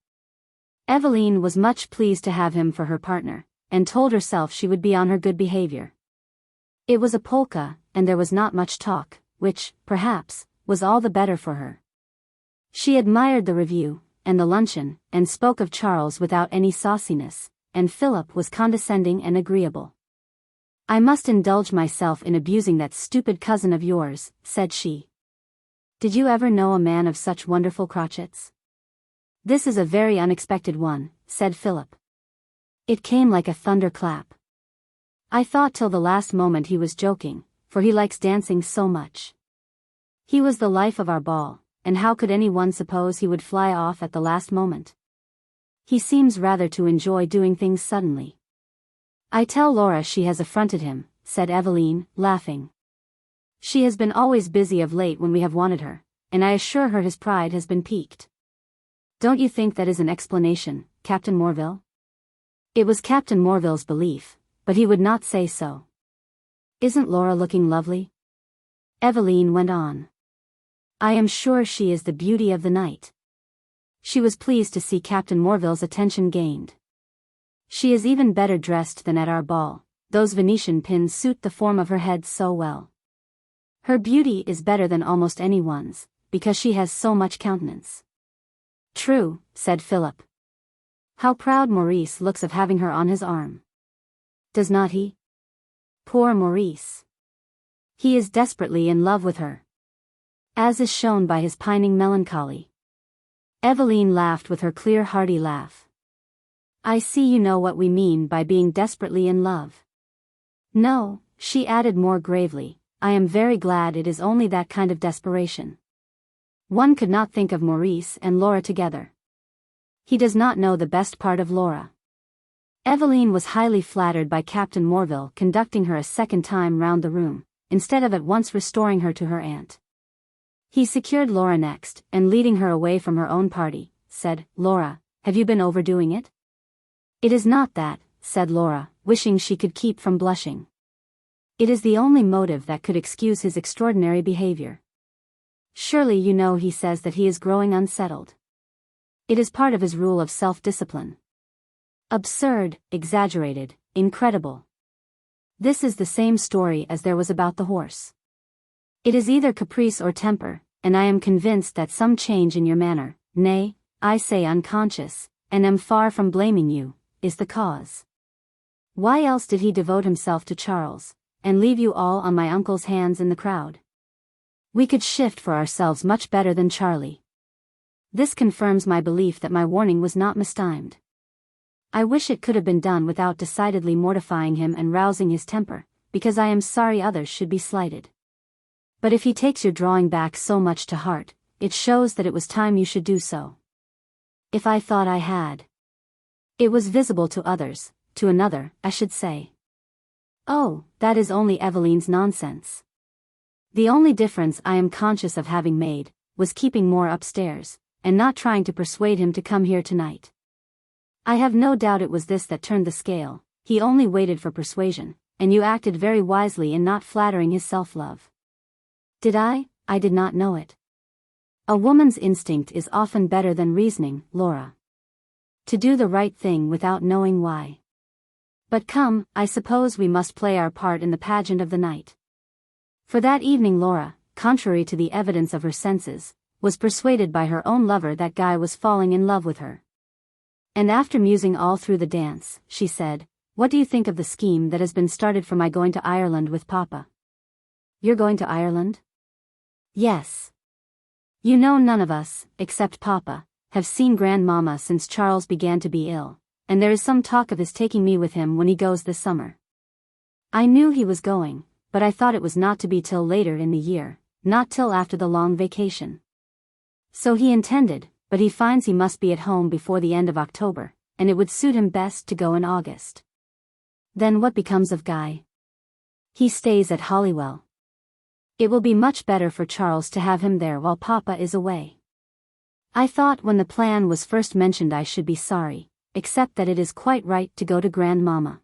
Aveline was much pleased to have him for her partner, and told herself she would be on her good behavior. It was a polka, and there was not much talk, which, perhaps, was all the better for her. She admired the review, and the luncheon, and spoke of Charles without any sauciness, and Philip was condescending and agreeable. "I must indulge myself in abusing that stupid cousin of yours," said she. "Did you ever know a man of such wonderful crotchets?" "This is a very unexpected one," said Philip. "It came like a thunderclap. I thought till the last moment he was joking, for he likes dancing so much. He was the life of our ball, and how could any one suppose he would fly off at the last moment? He seems rather to enjoy doing things suddenly." "I tell Laura she has affronted him," said Aveline, laughing. "She has been always busy of late when we have wanted her, and I assure her his pride has been piqued. Don't you think that is an explanation, Captain Morville?" It was Captain Morville's belief, but he would not say so. "Isn't Laura looking lovely?" Aveline went on. "I am sure she is the beauty of the night." She was pleased to see Captain Morville's attention gained. "She is even better dressed than at our ball, those Venetian pins suit the form of her head so well. Her beauty is better than almost anyone's, because she has so much countenance." "True," said Philip. "How proud Maurice looks of having her on his arm. Does not he? Poor Maurice. He is desperately in love with her, as is shown by his pining melancholy." Aveline laughed with her clear hearty laugh. "I see you know what we mean by being desperately in love. No," she added more gravely, "I am very glad it is only that kind of desperation. One could not think of Maurice and Laura together. He does not know the best part of Laura." Aveline was highly flattered by Captain Morville conducting her a second time round the room, instead of at once restoring her to her aunt. He secured Laura next, and leading her away from her own party, said, "Laura, have you been overdoing it?" "It is not that," said Laura, wishing she could keep from blushing. "It is the only motive that could excuse his extraordinary behavior. Surely you know he says that he is growing unsettled. It is part of his rule of self-discipline. Absurd, exaggerated, incredible. This is the same story as there was about the horse. It is either caprice or temper, and I am convinced that some change in your manner, nay, I say unconscious, and am far from blaming you, is the cause. Why else did he devote himself to Charles, and leave you all on my uncle's hands in the crowd? We could shift for ourselves much better than Charlie. This confirms my belief that my warning was not mistimed. I wish it could have been done without decidedly mortifying him and rousing his temper, because I am sorry others should be slighted. But if he takes your drawing back so much to heart, it shows that it was time you should do so. If I thought I had. It was visible to others, to another, I should say. Oh, that is only Aveline's nonsense. The only difference I am conscious of having made, was keeping more upstairs, and not trying to persuade him to come here tonight. I have no doubt it was this that turned the scale. He only waited for persuasion, and you acted very wisely in not flattering his self-love." "Did I? I did not know it." "A woman's instinct is often better than reasoning, Laura. To do the right thing without knowing why. But come, I suppose we must play our part in the pageant of the night. For that evening Laura, contrary to the evidence of her senses, was persuaded by her own lover that Guy was falling in love with her. And after musing all through the dance, she said, "What do you think of the scheme that has been started for my going to Ireland with Papa?" "You're going to Ireland?" "Yes. You know none of us, except Papa, have seen Grandmama since Charles began to be ill, and there is some talk of his taking me with him when he goes this summer. I knew he was going, but I thought it was not to be till later in the year, not till after the long vacation. So he intended, but he finds he must be at home before the end of October, and it would suit him best to go in August." "Then what becomes of Guy?" "He stays at Holywell. It will be much better for Charles to have him there while Papa is away. I thought when the plan was first mentioned I should be sorry, except that it is quite right to go to Grandmama.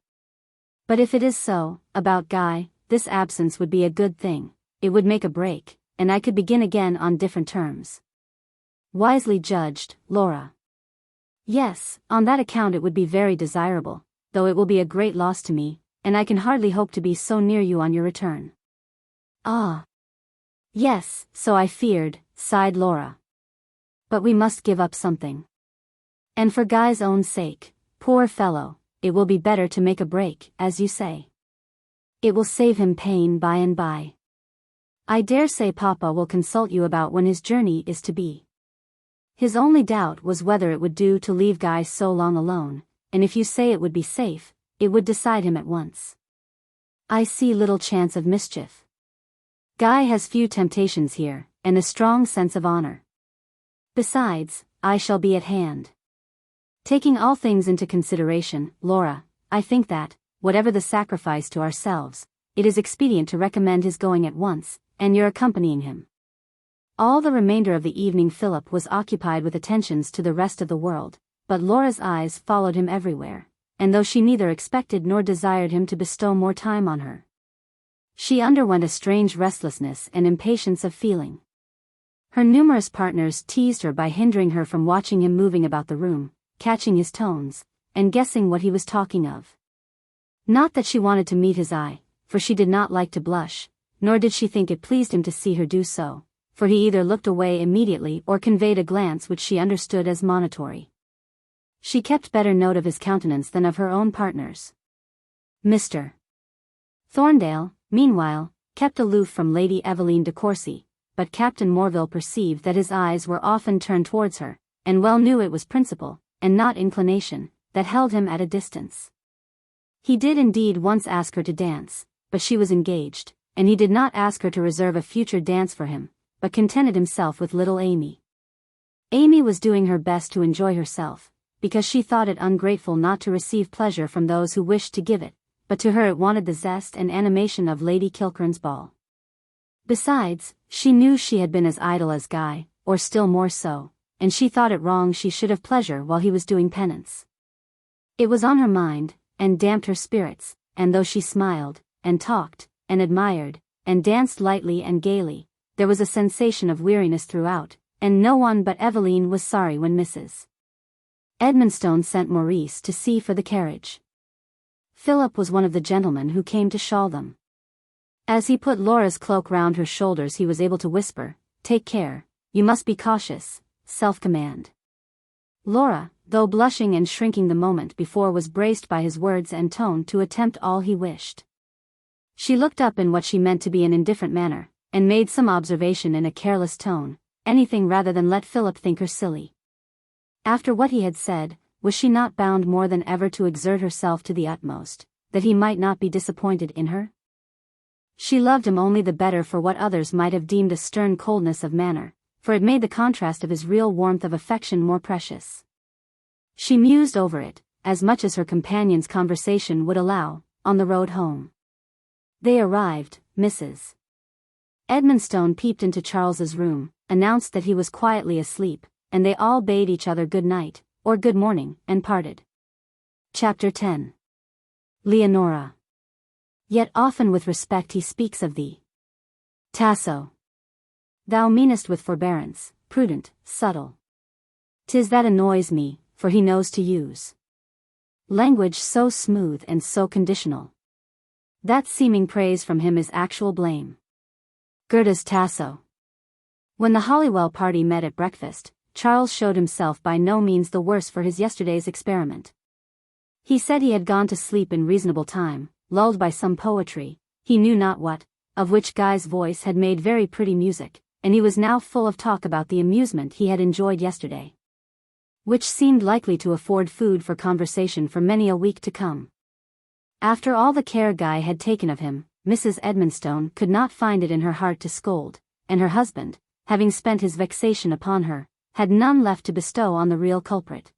But if it is so, about Guy, this absence would be a good thing. It would make a break, and I could begin again on different terms." "Wisely judged, Laura." "Yes, on that account it would be very desirable, though it will be a great loss to me, and I can hardly hope to be so near you on your return." "Ah. Yes, so I feared," sighed Laura. "But we must give up something. And for Guy's own sake, poor fellow, it will be better to make a break, as you say. It will save him pain by and by. I dare say Papa will consult you about when his journey is to be. His only doubt was whether it would do to leave Guy so long alone, and if you say it would be safe, it would decide him at once. I see little chance of mischief. Guy has few temptations here, and a strong sense of honor. Besides, I shall be at hand. Taking all things into consideration, Laura, I think that, whatever the sacrifice to ourselves, it is expedient to recommend his going at once, and your accompanying him." All the remainder of the evening Philip was occupied with attentions to the rest of the world, but Laura's eyes followed him everywhere, and though she neither expected nor desired him to bestow more time on her, she underwent a strange restlessness and impatience of feeling. Her numerous partners teased her by hindering her from watching him moving about the room, catching his tones, and guessing what he was talking of. Not that she wanted to meet his eye, for she did not like to blush, nor did she think it pleased him to see her do so, for he either looked away immediately or conveyed a glance which she understood as monitory. She kept better note of his countenance than of her own partner's. Mr. Thorndale, meanwhile, kept aloof from Lady Aveline de Courcy, but Captain Morville perceived that his eyes were often turned towards her, and well knew it was principle, and not inclination, that held him at a distance. He did indeed once ask her to dance, but she was engaged, and he did not ask her to reserve a future dance for him, but contented himself with little Amy. Amy was doing her best to enjoy herself, because she thought it ungrateful not to receive pleasure from those who wished to give it, but to her it wanted the zest and animation of Lady Kilkern's ball. Besides, she knew she had been as idle as Guy, or still more so, and she thought it wrong she should have pleasure while he was doing penance. It was on her mind, and damped her spirits, and though she smiled, and talked, and admired, and danced lightly and gaily, there was a sensation of weariness throughout, and no one but Aveline was sorry when Mrs. Edmonstone sent Maurice to see for the carriage. Philip was one of the gentlemen who came to shawl them. As he put Laura's cloak round her shoulders he was able to whisper, "Take care, you must be cautious," self-command. Laura, though blushing and shrinking the moment before, was braced by his words and tone to attempt all he wished. She looked up in what she meant to be an indifferent manner, and made some observation in a careless tone, anything rather than let Philip think her silly. After what he had said, was she not bound more than ever to exert herself to the utmost, that he might not be disappointed in her? She loved him only the better for what others might have deemed a stern coldness of manner, for it made the contrast of his real warmth of affection more precious. She mused over it, as much as her companion's conversation would allow, on the road home. They arrived. Mrs. Edmonstone peeped into Charles's room, announced that he was quietly asleep, and they all bade each other good night, or good morning, and parted. Chapter 10. Leonora. Yet often with respect he speaks of thee. Tasso. Thou meanest with forbearance, prudent, subtle. 'Tis that annoys me, for he knows to use language so smooth and so conditional, that seeming praise from him is actual blame. Gerda's Tasso. When the Holywell party met at breakfast, Charles showed himself by no means the worse for his yesterday's experiment. He said he had gone to sleep in reasonable time, lulled by some poetry, he knew not what, of which Guy's voice had made very pretty music, and he was now full of talk about the amusement he had enjoyed yesterday, which seemed likely to afford food for conversation for many a week to come. After all the care Guy had taken of him, Mrs. Edmonstone could not find it in her heart to scold, and her husband, having spent his vexation upon her, had none left to bestow on the real culprit.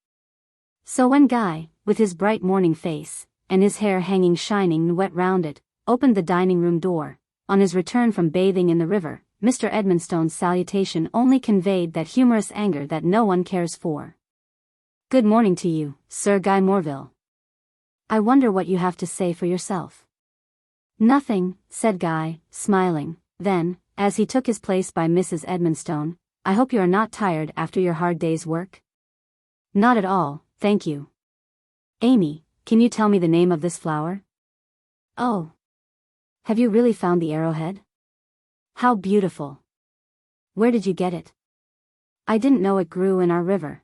So when Guy, with his bright morning face, and his hair hanging shining and wet round it, opened the dining-room door, on his return from bathing in the river, Mr. Edmonstone's salutation only conveyed that humorous anger that no one cares for. "Good morning to you, Sir Guy Morville. I wonder what you have to say for yourself." "Nothing," said Guy, smiling. Then, as he took his place by Mrs. Edmonstone, "I hope you are not tired after your hard day's work?" "Not at all, thank you." "Amy, can you tell me the name of this flower?" "Oh. Have you really found the arrowhead? How beautiful. Where did you get it?" "I didn't know it grew in our river.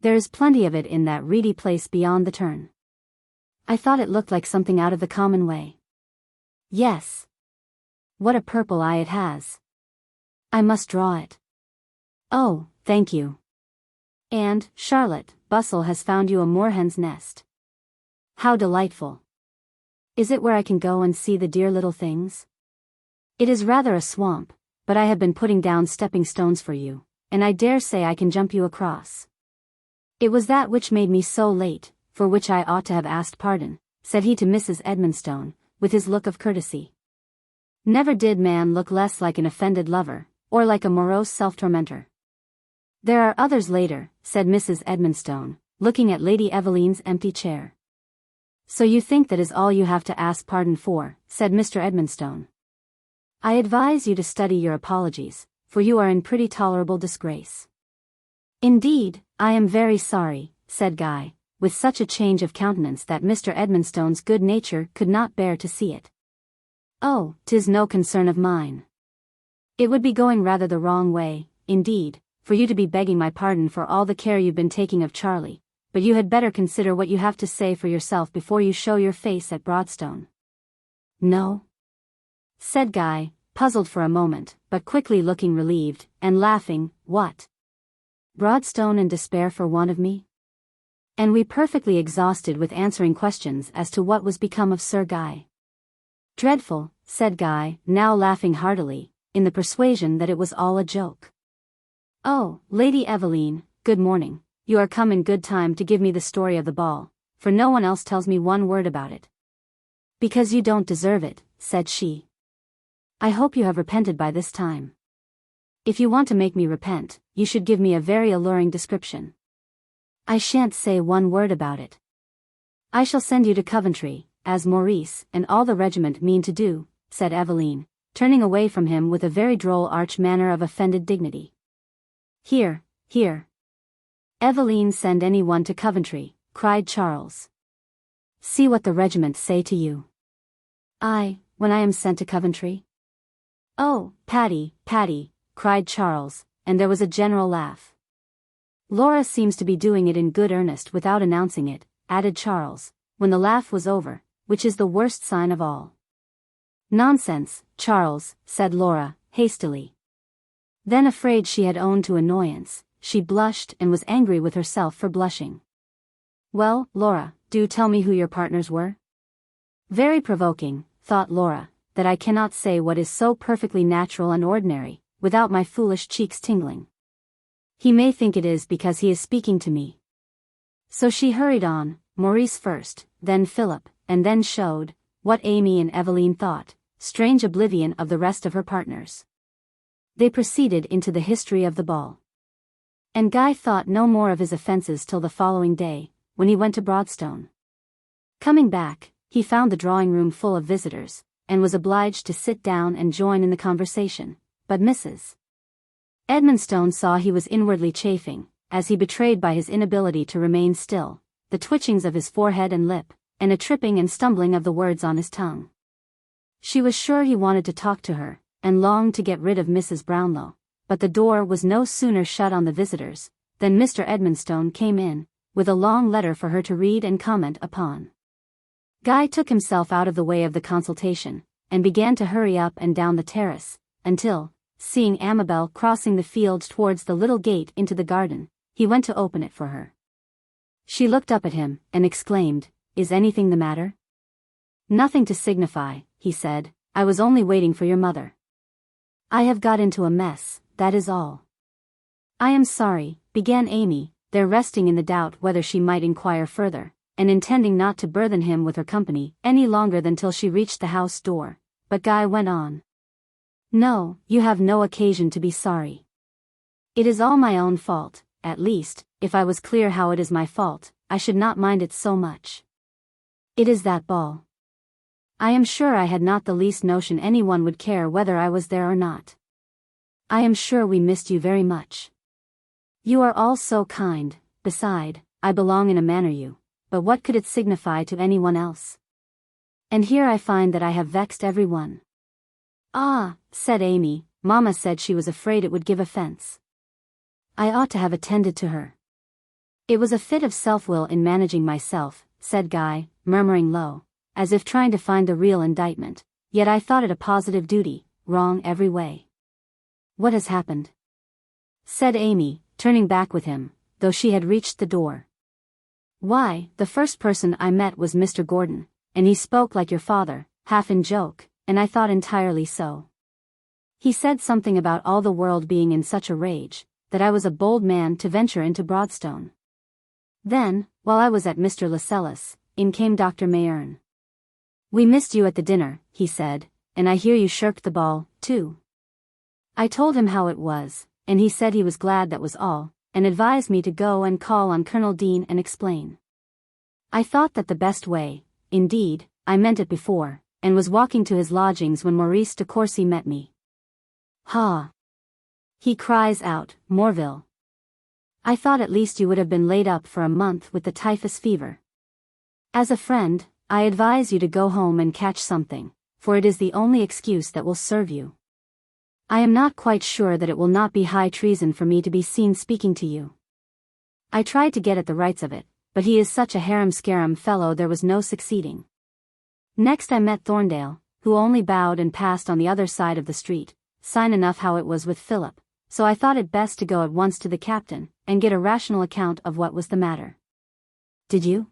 There is plenty of it in that reedy place beyond the turn. I thought it looked like something out of the common way." "Yes. What a purple eye it has. I must draw it." "Oh, thank you. And, Charlotte, Bustle has found you a moorhen's nest. How delightful. Is it where I can go and see the dear little things?" "It is rather a swamp, but I have been putting down stepping stones for you, and I dare say I can jump you across." "It was that which made me so late, for which I ought to have asked pardon," said he to Mrs. Edmonstone, with his look of courtesy. Never did man look less like an offended lover, or like a morose self-tormentor. "There are others later," said Mrs. Edmonstone, looking at Lady Aveline's empty chair. "So you think that is all you have to ask pardon for," said Mr. Edmonstone. "I advise you to study your apologies, for you are in pretty tolerable disgrace." "Indeed, I am very sorry," said Guy, with such a change of countenance that Mr. Edmonstone's good nature could not bear to see it. "Oh, 'tis no concern of mine. It would be going rather the wrong way, indeed, for you to be begging my pardon for all the care you've been taking of Charlie, but you had better consider what you have to say for yourself before you show your face at Broadstone." "No?" said Guy, puzzled for a moment, but quickly looking relieved, and laughing. "What? Broadstone in despair for want of me? And we perfectly exhausted with answering questions as to what was become of Sir Guy." "Dreadful," said Guy, now laughing heartily, in the persuasion that it was all a joke. "Oh, Lady Aveline, good morning. You are come in good time to give me the story of the ball, for no one else tells me one word about it." "Because you don't deserve it," said she. "I hope you have repented by this time. If you want to make me repent, you should give me a very alluring description." "I shan't say one word about it. I shall send you to Coventry, as Maurice and all the regiment mean to do," said Aveline, turning away from him with a very droll arch manner of offended dignity. "Here, here. Aveline send any one to Coventry," cried Charles. "See what the regiment say to you." When I am sent to Coventry?" "Oh, Patty, Patty," cried Charles, and there was a general laugh. "Laura seems to be doing it in good earnest without announcing it," added Charles, when the laugh was over, which is the worst sign of all. "Nonsense, Charles," said Laura, hastily. Then, afraid she had owned to annoyance, she blushed and was angry with herself for blushing. "Well, Laura, do tell me who your partners were?" "Very provoking," thought Laura, "that I cannot say what is so perfectly natural and ordinary, without my foolish cheeks tingling. He may think it is because he is speaking to me." So she hurried on, Maurice first, then Philip, and then showed, what Amy and Aveline thought, strange oblivion of the rest of her partners. They proceeded into the history of the ball. And Guy thought no more of his offences till the following day, when he went to Broadstone. Coming back, he found the drawing-room full of visitors, and was obliged to sit down and join in the conversation, but Mrs. Edmonstone saw he was inwardly chafing, as he betrayed by his inability to remain still, the twitchings of his forehead and lip, and a tripping and stumbling of the words on his tongue. She was sure he wanted to talk to her, and longed to get rid of Mrs. Brownlow, but the door was no sooner shut on the visitors, than Mr. Edmonstone came in, with a long letter for her to read and comment upon. Guy took himself out of the way of the consultation, and began to hurry up and down the terrace, until, seeing Amabel crossing the field towards the little gate into the garden, he went to open it for her. She looked up at him, and exclaimed, "Is anything the matter?" "Nothing to signify," he said, "I was only waiting for your mother. I have got into a mess, that is all." "I am sorry," began Amy, there resting in the doubt whether she might inquire further, and intending not to burthen him with her company any longer than till she reached the house door, but Guy went on. "No, you have no occasion to be sorry. It is all my own fault, at least, if I was clear how it is my fault, I should not mind it so much. It is that ball. I am sure I had not the least notion anyone would care whether I was there or not. I am sure we missed you very much. You are all so kind, beside, I belong in a manner you, but what could it signify to anyone else? And here I find that I have vexed everyone." "Ah," said Amy, "Mamma said she was afraid it would give offense. I ought to have attended to her. It was a fit of self-will in managing myself," said Guy, murmuring low, as if trying to find the real indictment, "yet I thought it a positive duty, wrong every way." "What has happened?" said Amy, turning back with him, though she had reached the door. "Why, the first person I met was Mr. Gordon, and he spoke like your father, half in joke, and I thought entirely so. He said something about all the world being in such a rage, that I was a bold man to venture into Broadstone. Then, while I was at Mr. Lascelles, in came Dr. Mayerne. 'We missed you at the dinner,' he said, 'and I hear you shirked the ball, too.' I told him how it was, and he said he was glad, that was all, and advised me to go and call on Colonel Dean and explain. I thought that the best way, indeed, I meant it before, and was walking to his lodgings when Maurice de Courcy met me. 'Ha!' he cries out, 'Morville. I thought at least you would have been laid up for a month with the typhus fever. As a friend, I advise you to go home and catch something, for it is the only excuse that will serve you. I am not quite sure that it will not be high treason for me to be seen speaking to you.' I tried to get at the rights of it, but he is such a harum-scarum fellow there was no succeeding. Next I met Thorndale, who only bowed and passed on the other side of the street, sign enough how it was with Philip, so I thought it best to go at once to the captain, and get a rational account of what was the matter." "Did you?"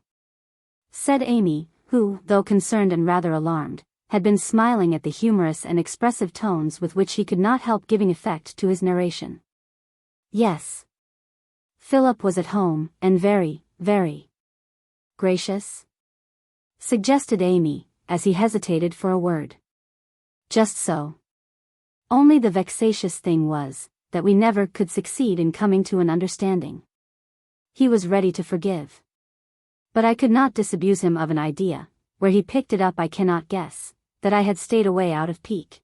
said Amy, who, though concerned and rather alarmed, had been smiling at the humorous and expressive tones with which he could not help giving effect to his narration. "Yes. Philip was at home, and very, very gracious," suggested Amy, as he hesitated for a word. "Just so. Only the vexatious thing was, that we never could succeed in coming to an understanding. He was ready to forgive. But I could not disabuse him of an idea, where he picked it up I cannot guess, that I had stayed away out of pique.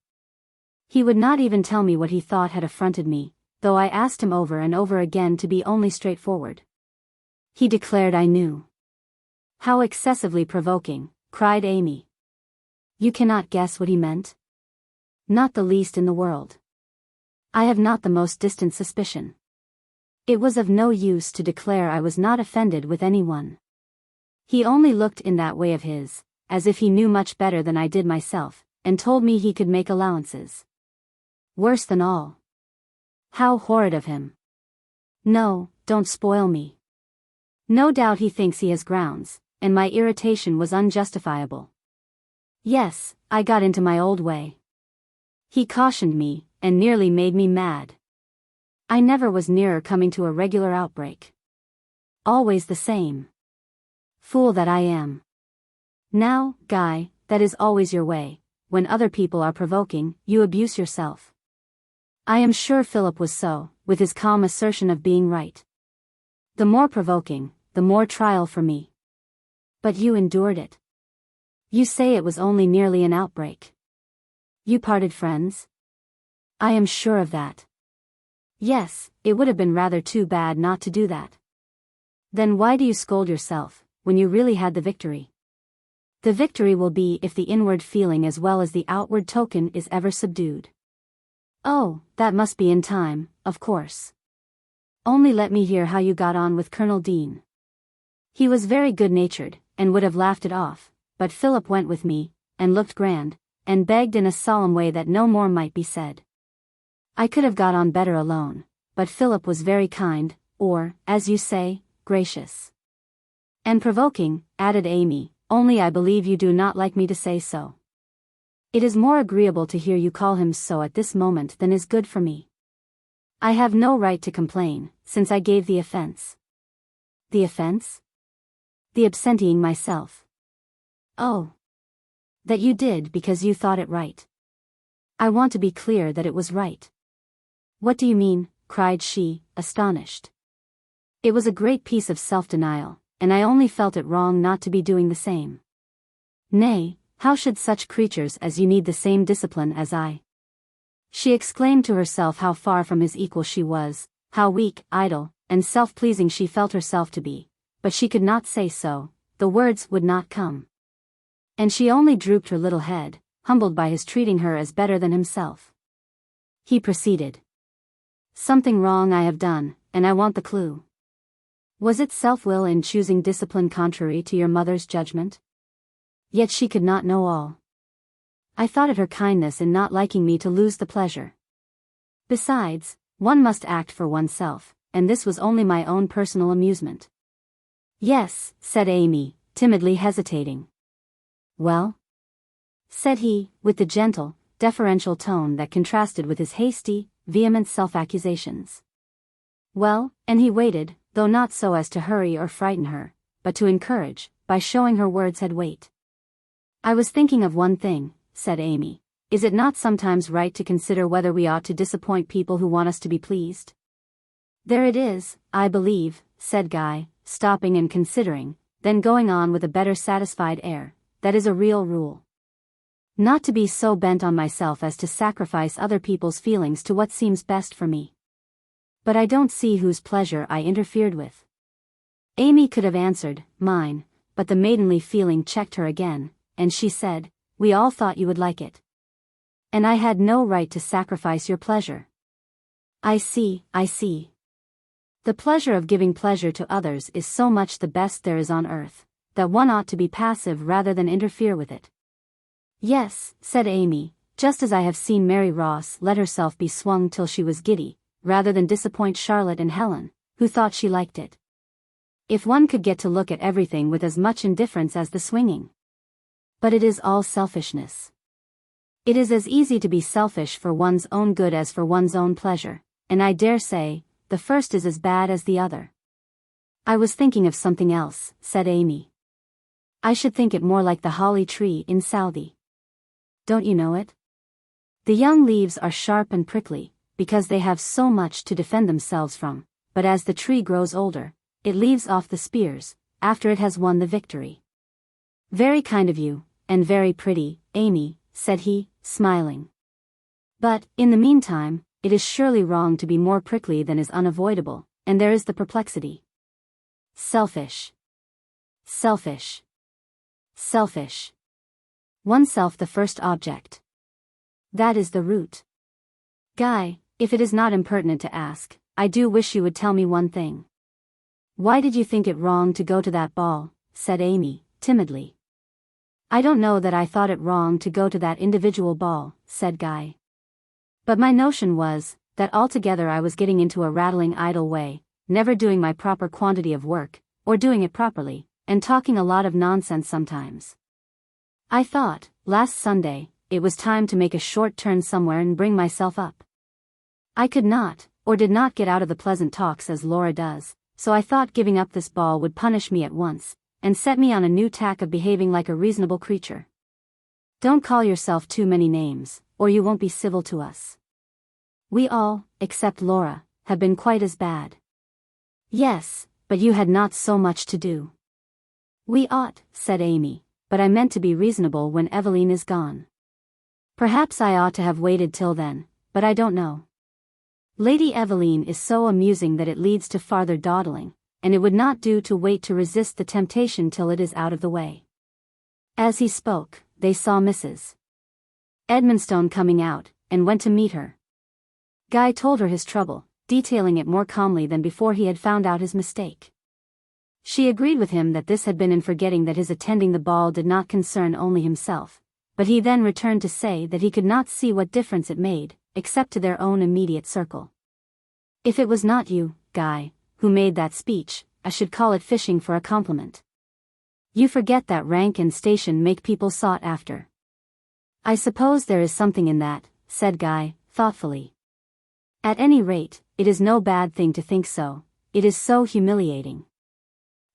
He would not even tell me what he thought had affronted me, though I asked him over and over again to be only straightforward. He declared I knew." "How excessively provoking," cried Amy. "You cannot guess what he meant?" "Not the least in the world. I have not the most distant suspicion. It was of no use to declare I was not offended with anyone. He only looked in that way of his, as if he knew much better than I did myself, and told me he could make allowances. Worse than all. How horrid of him. No, don't spoil me. No doubt he thinks he has grounds, and my irritation was unjustifiable. Yes, I got into my old way. He cautioned me, and nearly made me mad. I never was nearer coming to a regular outbreak. Always the same. Fool that I am. Now, Guy, that is always your way. When other people are provoking, you abuse yourself. I am sure Philip was so, with his calm assertion of being right. The more provoking, the more trial for me. But you endured it. You say it was only nearly an outbreak. You parted friends? I am sure of that. Yes, it would have been rather too bad not to do that. Then why do you scold yourself, when you really had the victory? The victory will be if the inward feeling as well as the outward token is ever subdued. Oh, that must be in time, of course. Only let me hear how you got on with Colonel Dean. He was very good-natured, and would have laughed it off, but Philip went with me, and looked grand, and begged in a solemn way that no more might be said. I could have got on better alone, but Philip was very kind, or, as you say, gracious. And provoking, added Amy, only I believe you do not like me to say so. It is more agreeable to hear you call him so at this moment than is good for me. I have no right to complain, since I gave the offense. The offense? The absenteeing myself. Oh. That you did because you thought it right. I want to be clear that it was right. What do you mean? Cried she, astonished. It was a great piece of self-denial, and I only felt it wrong not to be doing the same. Nay, how should such creatures as you need the same discipline as I? She exclaimed to herself how far from his equal she was, how weak, idle, and self-pleasing she felt herself to be, but she could not say so, the words would not come. And she only drooped her little head, humbled by his treating her as better than himself. He proceeded. Something wrong I have done, and I want the clue. Was it self-will in choosing discipline contrary to your mother's judgment? Yet she could not know all. I thought it her kindness in not liking me to lose the pleasure. Besides, one must act for oneself, and this was only my own personal amusement. Yes, said Amy, timidly hesitating. Well? Said he, with the gentle, deferential tone that contrasted with his hasty, vehement self-accusations. Well, and he waited, though not so as to hurry or frighten her, but to encourage, by showing her words had weight. I was thinking of one thing, said Amy. Is it not sometimes right to consider whether we ought to disappoint people who want us to be pleased? There it is, I believe, said Guy, stopping and considering, then going on with a better satisfied air. That is a real rule. Not to be so bent on myself as to sacrifice other people's feelings to what seems best for me. But I don't see whose pleasure I interfered with. Amy could have answered, mine, but the maidenly feeling checked her again, and she said, we all thought you would like it. And I had no right to sacrifice your pleasure. I see. The pleasure of giving pleasure to others is so much the best there is on earth, that one ought to be passive rather than interfere with it. Yes, said Amy, just as I have seen Mary Ross let herself be swung till she was giddy, rather than disappoint Charlotte and Helen, who thought she liked it. If one could get to look at everything with as much indifference as the swinging. But it is all selfishness. It is as easy to be selfish for one's own good as for one's own pleasure, and I dare say, the first is as bad as the other. I was thinking of something else, said Amy. I should think it more like the holly tree in Southey. Don't you know it? The young leaves are sharp and prickly, because they have so much to defend themselves from, but as the tree grows older, it leaves off the spears, after it has won the victory. Very kind of you, and very pretty, Amy, said he, smiling. But, in the meantime, it is surely wrong to be more prickly than is unavoidable, and there is the perplexity. Selfish. Oneself the first object. That is the root. Guy, if it is not impertinent to ask, I do wish you would tell me one thing. Why did you think it wrong to go to that ball? Said Amy, timidly. I don't know that I thought it wrong to go to that individual ball, said Guy. But my notion was, that altogether I was getting into a rattling idle way, never doing my proper quantity of work, or doing it properly, and talking a lot of nonsense sometimes. I thought, last Sunday, it was time to make a short turn somewhere and bring myself up. I could not, or did not get out of the pleasant talks as Laura does, so I thought giving up this ball would punish me at once, and set me on a new tack of behaving like a reasonable creature. Don't call yourself too many names, or you won't be civil to us. We all, except Laura, have been quite as bad. Yes, but you had not so much to do. We ought, said Amy, but I meant to be reasonable when Aveline is gone. Perhaps I ought to have waited till then, but I don't know. Lady Aveline is so amusing that it leads to farther dawdling, and it would not do to wait to resist the temptation till it is out of the way. As he spoke, they saw Mrs. Edmonstone coming out, and went to meet her. Guy told her his trouble, detailing it more calmly than before he had found out his mistake. She agreed with him that this had been in forgetting that his attending the ball did not concern only himself, but he then returned to say that he could not see what difference it made, except to their own immediate circle. If it was not you, Guy, who made that speech, I should call it fishing for a compliment. You forget that rank and station make people sought after. I suppose there is something in that, said Guy, thoughtfully. At any rate, it is no bad thing to think so, it is so humiliating.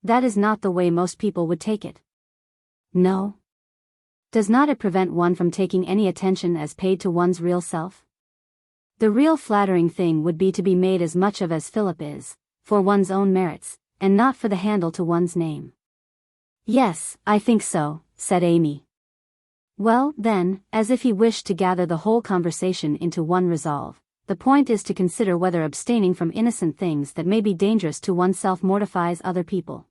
That is not the way most people would take it. No? Does not it prevent one from taking any attention as paid to one's real self? The real flattering thing would be to be made as much of as Philip is, for one's own merits, and not for the handle to one's name. Yes, I think so, said Amy. Well, then, as if he wished to gather the whole conversation into one resolve, the point is to consider whether abstaining from innocent things that may be dangerous to oneself mortifies other people.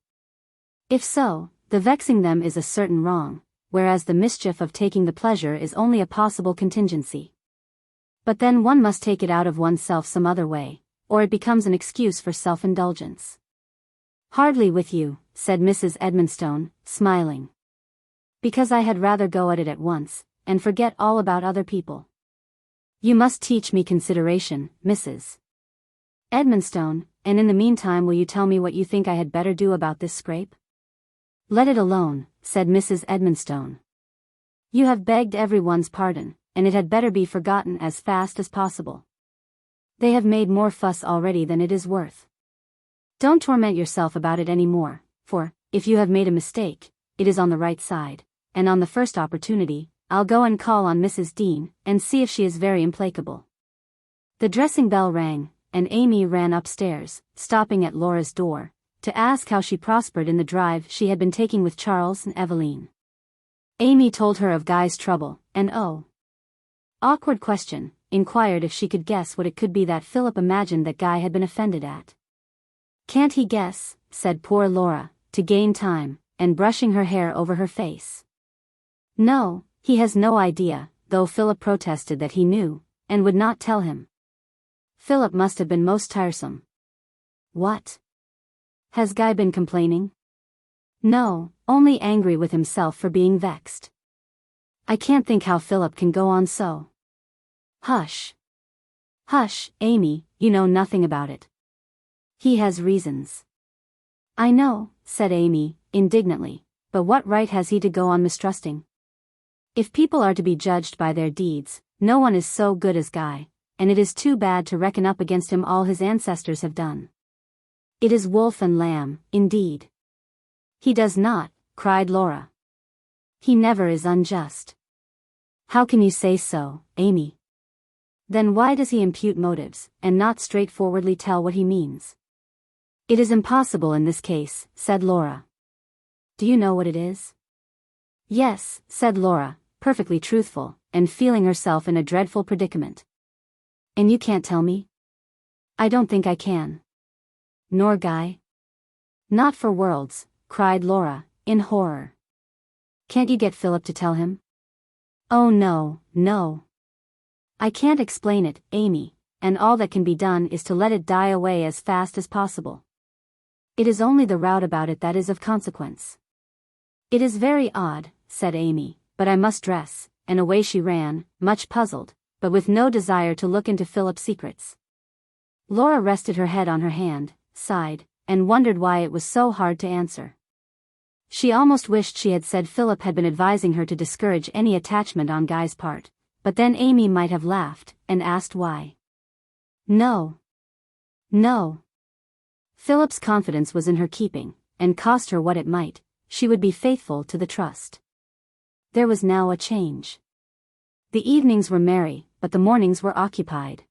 If so, the vexing them is a certain wrong, whereas the mischief of taking the pleasure is only a possible contingency. But then one must take it out of oneself some other way, or it becomes an excuse for self-indulgence. Hardly with you, said Mrs. Edmonstone, smiling. Because I had rather go at it at once, and forget all about other people. You must teach me consideration, Mrs. Edmonstone, and in the meantime will you tell me what you think I had better do about this scrape? Let it alone, said Mrs. Edmonstone. You have begged everyone's pardon, and it had better be forgotten as fast as possible. They have made more fuss already than it is worth. Don't torment yourself about it any more, for, if you have made a mistake, it is on the right side, and on the first opportunity, I'll go and call on Mrs. Dean, and see if she is very implacable. The dressing bell rang, and Amy ran upstairs, stopping at Laura's door, to ask how she prospered in the drive she had been taking with Charles and Aveline. Amy told her of Guy's trouble, and awkward question, inquired if she could guess what it could be that Philip imagined that Guy had been offended at. Can't he guess, said poor Laura, to gain time, and brushing her hair over her face. No, he has no idea, though Philip protested that he knew, and would not tell him. Philip must have been most tiresome. What? Has Guy been complaining? No, only angry with himself for being vexed. I can't think how Philip can go on so. Hush. Hush, Amy, you know nothing about it. He has reasons. I know, said Amy, indignantly, but what right has he to go on mistrusting? If people are to be judged by their deeds, no one is so good as Guy, and it is too bad to reckon up against him all his ancestors have done. It is wolf and lamb, indeed. He does not, cried Laura. He never is unjust. How can you say so, Amy? Then why does he impute motives, and not straightforwardly tell what he means? It is impossible in this case, said Laura. Do you know what it is? Yes, said Laura, perfectly truthful, and feeling herself in a dreadful predicament. And you can't tell me? I don't think I can. Nor Guy? Not for worlds, cried Laura, in horror. Can't you get Philip to tell him? Oh no, no. I can't explain it, Amy, and all that can be done is to let it die away as fast as possible. It is only the route about it that is of consequence. It is very odd, said Amy, but I must dress, and away she ran, much puzzled, but with no desire to look into Philip's secrets. Laura rested her head on her hand, sighed, and wondered why it was so hard to answer. She almost wished she had said Philip had been advising her to discourage any attachment on Guy's part, but then Amy might have laughed, and asked why. No. No. Philip's confidence was in her keeping, and cost her what it might, she would be faithful to the trust. There was now a change. The evenings were merry, but the mornings were occupied.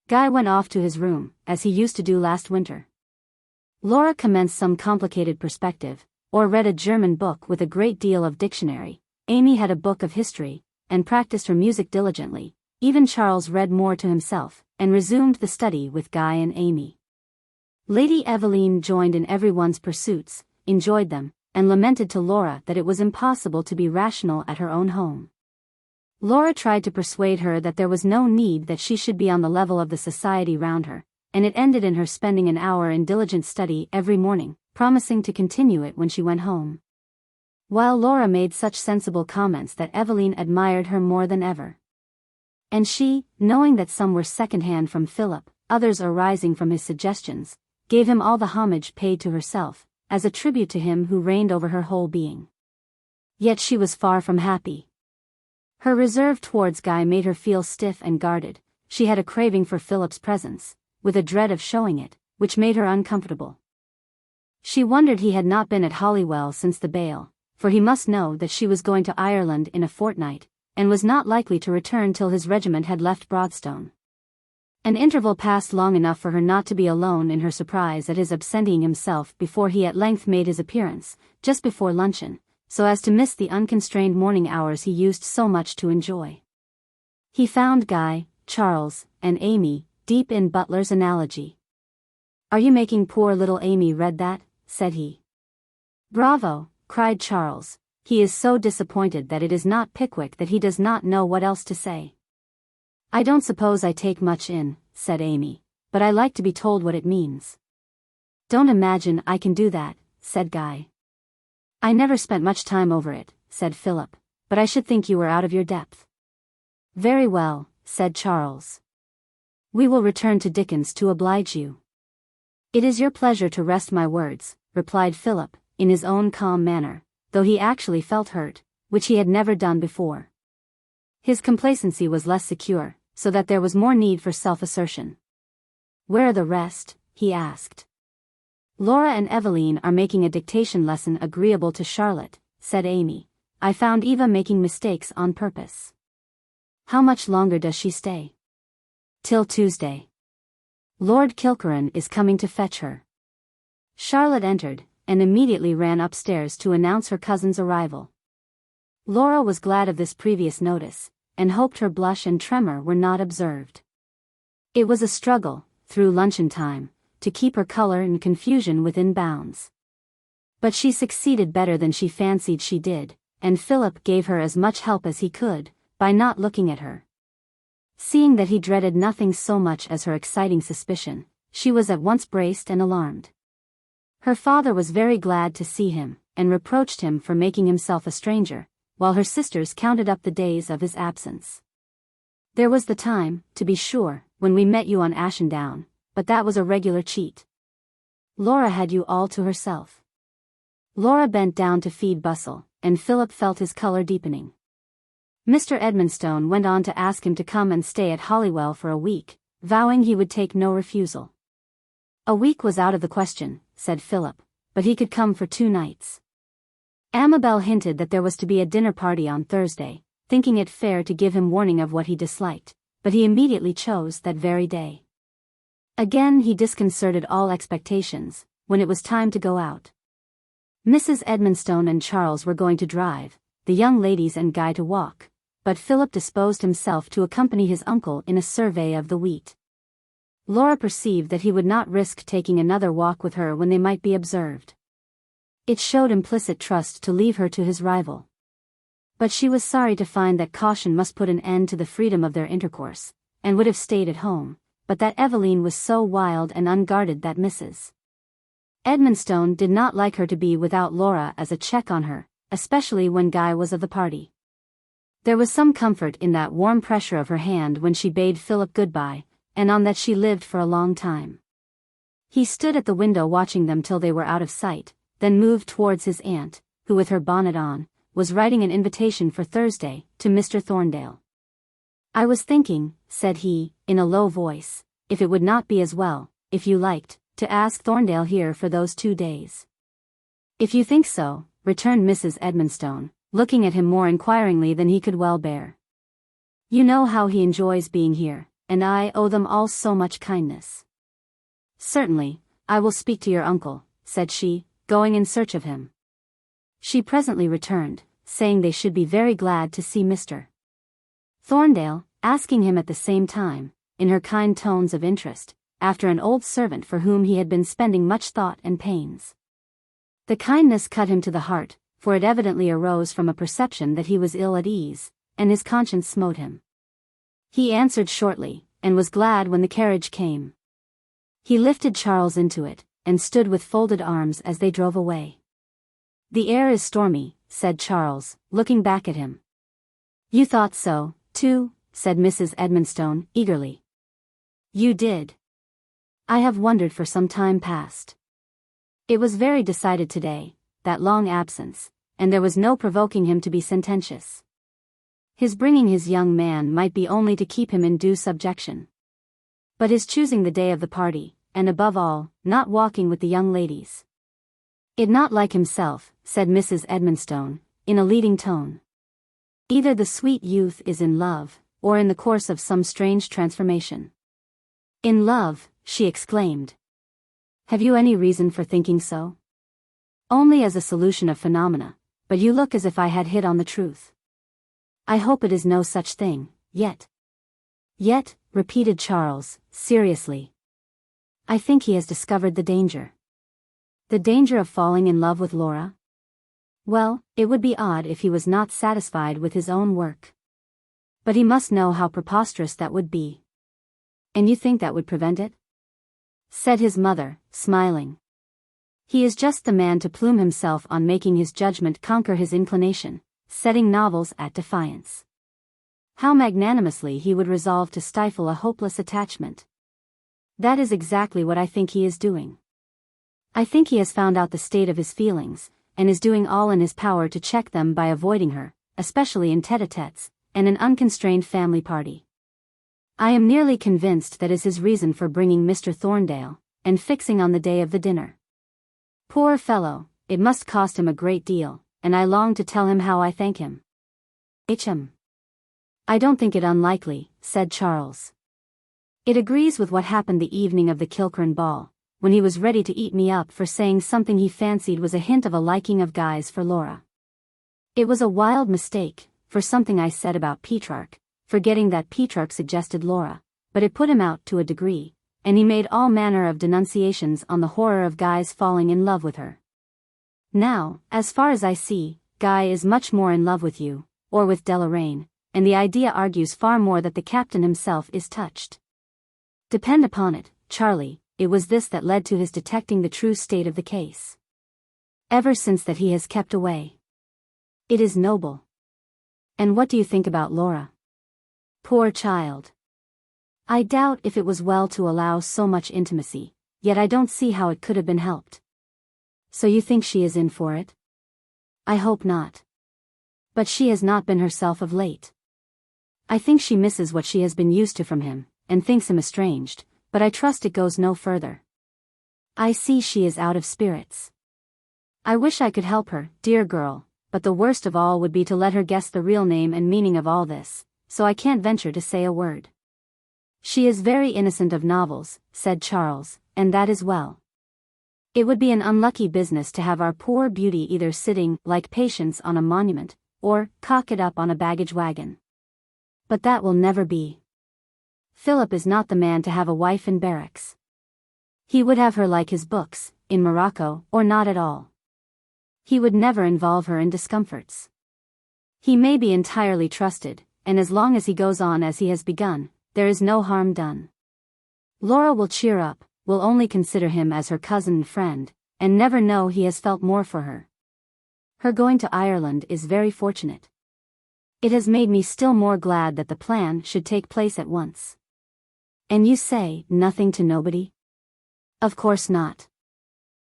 Guy went off to his room, as he used to do last winter. Laura commenced some complicated perspective, or read a German book with a great deal of dictionary. Amy had a book of history, and practiced her music diligently. Even Charles read more to himself, and resumed the study with Guy and Amy. Lady Aveline joined in everyone's pursuits, enjoyed them, and lamented to Laura that it was impossible to be rational at her own home. Laura tried to persuade her that there was no need, that she should be on the level of the society round her, and it ended in her spending an hour in diligent study every morning, promising to continue it when she went home. While Laura made such sensible comments that Aveline admired her more than ever. And she, knowing that some were second-hand from Philip, others arising from his suggestions, gave him all the homage paid to herself, as a tribute to him who reigned over her whole being. Yet she was far from happy. Her reserve towards Guy made her feel stiff and guarded. She had a craving for Philip's presence, with a dread of showing it, which made her uncomfortable. She wondered he had not been at Holywell since the bail, for he must know that she was going to Ireland in a fortnight, and was not likely to return till his regiment had left Broadstone. An interval passed long enough for her not to be alone in her surprise at his absenting himself before he at length made his appearance, just before luncheon, so as to miss the unconstrained morning hours he used so much to enjoy. He found Guy, Charles, and Amy, deep in Butler's analogy. "Are you making poor little Amy read that?" said he. "Bravo," cried Charles. "He is so disappointed that it is not Pickwick that he does not know what else to say." "I don't suppose I take much in," said Amy, "but I like to be told what it means." "Don't imagine I can do that," said Guy. "I never spent much time over it," said Philip, "but I should think you were out of your depth." "Very well," said Charles. "We will return to Dickens to oblige you." "It is your pleasure to wrest my words," replied Philip, in his own calm manner, though he actually felt hurt, which he had never done before. His complacency was less secure, so that there was more need for self-assertion. "Where are the rest?" he asked. "Laura and Aveline are making a dictation lesson agreeable to Charlotte," said Amy. "I found Eva making mistakes on purpose." "How much longer does she stay?" "Till Tuesday. Lord Kilkerran is coming to fetch her." Charlotte entered, and immediately ran upstairs to announce her cousin's arrival. Laura was glad of this previous notice, and hoped her blush and tremor were not observed. It was a struggle, through luncheon time, to keep her color and confusion within bounds. But she succeeded better than she fancied she did, and Philip gave her as much help as he could, by not looking at her. Seeing that he dreaded nothing so much as her exciting suspicion, she was at once braced and alarmed. Her father was very glad to see him, and reproached him for making himself a stranger, while her sisters counted up the days of his absence. "There was the time, to be sure, when we met you on Ashendown, but that was a regular cheat. Laura had you all to herself." Laura bent down to feed Bustle, and Philip felt his color deepening. Mr. Edmonstone went on to ask him to come and stay at Holywell for a week, vowing he would take no refusal. A week was out of the question, said Philip, but he could come for 2 nights. Amabel hinted that there was to be a dinner party on Thursday, thinking it fair to give him warning of what he disliked, but he immediately chose that very day. Again he disconcerted all expectations, when it was time to go out. Mrs. Edmonstone and Charles were going to drive, the young ladies and Guy to walk, but Philip disposed himself to accompany his uncle in a survey of the wheat. Laura perceived that he would not risk taking another walk with her when they might be observed. It showed implicit trust to leave her to his rival. But she was sorry to find that caution must put an end to the freedom of their intercourse, and would have stayed at home, but that Aveline was so wild and unguarded that Mrs. Edmonstone did not like her to be without Laura as a check on her, especially when Guy was of the party. There was some comfort in that warm pressure of her hand when she bade Philip goodbye, and on that she lived for a long time. He stood at the window watching them till they were out of sight, then moved towards his aunt, who with her bonnet on, was writing an invitation for Thursday, to Mr. Thorndale. "I was thinking," said he, in a low voice, "if it would not be as well, if you liked, to ask Thorndale here for those 2 days." "If you think so," returned Mrs. Edmonstone, looking at him more inquiringly than he could well bear. "You know how he enjoys being here, and I owe them all so much kindness." "Certainly, I will speak to your uncle," said she, going in search of him. She presently returned, saying they should be very glad to see Mr. Thorndale, asking him at the same time, in her kind tones of interest, after an old servant for whom he had been spending much thought and pains. The kindness cut him to the heart, for it evidently arose from a perception that he was ill at ease, and his conscience smote him. He answered shortly, and was glad when the carriage came. He lifted Charles into it, and stood with folded arms as they drove away. "The air is stormy," said Charles, looking back at him. "You thought so, too," said Mrs. Edmonstone, eagerly. "You did." "I have wondered for some time past." It was very decided today, that long absence, and there was no provoking him to be sententious. His bringing his young man might be only to keep him in due subjection. But his choosing the day of the party, and above all, not walking with the young ladies. "It not like himself," said Mrs. Edmonstone, in a leading tone. "Either the sweet youth is in love, or in the course of some strange transformation." "In love!" she exclaimed. "Have you any reason for thinking so?" "Only as a solution of phenomena, but you look as if I had hit on the truth." "I hope it is no such thing, yet." "Yet," repeated Charles, seriously. "I think he has discovered the danger." "The danger of falling in love with Laura?" "Well, it would be odd if he was not satisfied with his own work. But he must know how preposterous that would be." "And you think that would prevent it?" said his mother, smiling. "He is just the man to plume himself on making his judgment conquer his inclination, setting novels at defiance. How magnanimously he would resolve to stifle a hopeless attachment. That is exactly what I think he is doing. I think he has found out the state of his feelings, and is doing all in his power to check them by avoiding her, especially in tete-a-tetes, and an unconstrained family party. I am nearly convinced that is his reason for bringing Mr. Thorndale, and fixing on the day of the dinner. Poor fellow, it must cost him a great deal, and I long to tell him how I thank him." "Him. I don't think it unlikely," said Charles. "It agrees with what happened the evening of the Kilkerran ball, when he was ready to eat me up for saying something he fancied was a hint of a liking of Guy's for Laura. It was a wild mistake, for something I said about Petrarch, forgetting that Petrarch suggested Laura, but it put him out to a degree, and he made all manner of denunciations on the horror of Guy's falling in love with her. Now, as far as I see, Guy is much more in love with you, or with Deloraine, and the idea argues far more that the captain himself is touched. Depend upon it, Charlie, it was this that led to his detecting the true state of the case. Ever since that he has kept away. It is noble. And what do you think about Laura? Poor child. I doubt if it was well to allow so much intimacy, yet I don't see how it could have been helped. So you think she is in for it? I hope not. But she has not been herself of late. I think she misses what she has been used to from him, and thinks him estranged, but I trust it goes no further. I see she is out of spirits. I wish I could help her, dear girl, but the worst of all would be to let her guess the real name and meaning of all this, so I can't venture to say a word. She is very innocent of novels, said Charles, and that is well. It would be an unlucky business to have our poor beauty either sitting, like Patience, on a monument, or cocked up on a baggage wagon. But that will never be. Philip is not the man to have a wife in barracks. He would have her like his books, in Morocco, or not at all. He would never involve her in discomforts. He may be entirely trusted, and as long as he goes on as he has begun, there is no harm done. Laura will cheer up, will only consider him as her cousin and friend, and never know he has felt more for her. Her going to Ireland is very fortunate. It has made me still more glad that the plan should take place at once. And you say, nothing to nobody? Of course not.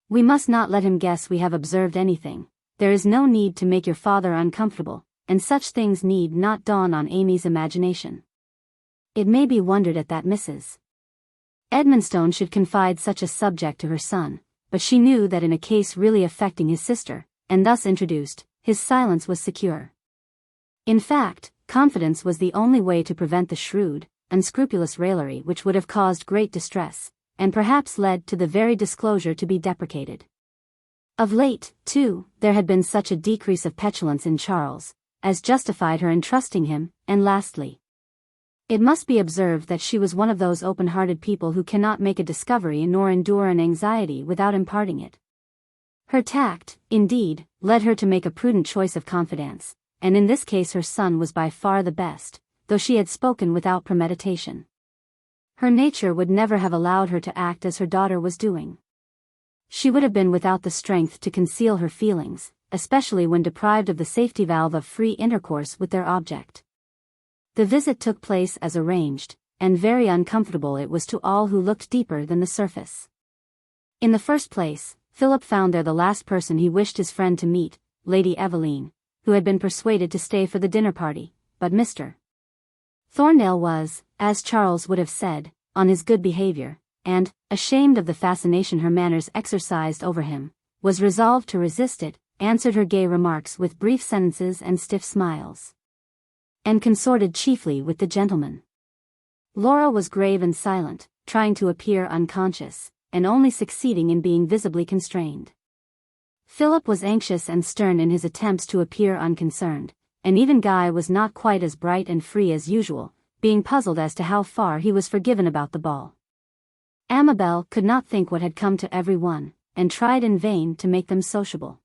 We must not let him guess we have observed anything. There is no need to make your father uncomfortable, and such things need not dawn on Amy's imagination. It may be wondered at that Mrs. Edmonstone should confide such a subject to her son, but she knew that in a case really affecting his sister, and thus introduced, his silence was secure. In fact, confidence was the only way to prevent the shrewd, unscrupulous raillery which would have caused great distress, and perhaps led to the very disclosure to be deprecated. Of late, too, there had been such a decrease of petulance in Charles, as justified her in trusting him, and lastly, it must be observed that she was one of those open-hearted people who cannot make a discovery nor endure an anxiety without imparting it. Her tact, indeed, led her to make a prudent choice of confidants, and in this case her son was by far the best, though she had spoken without premeditation. Her nature would never have allowed her to act as her daughter was doing. She would have been without the strength to conceal her feelings, especially when deprived of the safety valve of free intercourse with their object. The visit took place as arranged, and very uncomfortable it was to all who looked deeper than the surface. In the first place, Philip found there the last person he wished his friend to meet, Lady Aveline, who had been persuaded to stay for the dinner party, but Mr. Thorndale was, as Charles would have said, on his good behavior, and, ashamed of the fascination her manners exercised over him, was resolved to resist it, answered her gay remarks with brief sentences and stiff smiles, and consorted chiefly with the gentlemen. Laura was grave and silent, trying to appear unconscious, and only succeeding in being visibly constrained. Philip was anxious and stern in his attempts to appear unconcerned, and even Guy was not quite as bright and free as usual, being puzzled as to how far he was forgiven about the ball. Amabel could not think what had come to every one, and tried in vain to make them sociable.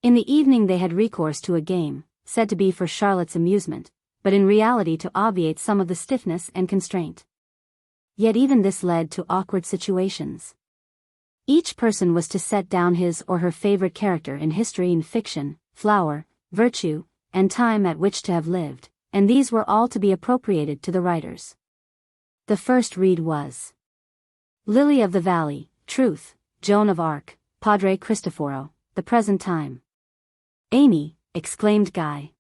In the evening they had recourse to a game, said to be for Charlotte's amusement, but in reality to obviate some of the stiffness and constraint. Yet even this led to awkward situations. Each person was to set down his or her favorite character in history and fiction, flower, virtue, and time at which to have lived, and these were all to be appropriated to the writers. The first read was Lily of the Valley, Truth, Joan of Arc, Padre Cristoforo, The Present Time. Amy, exclaimed Guy.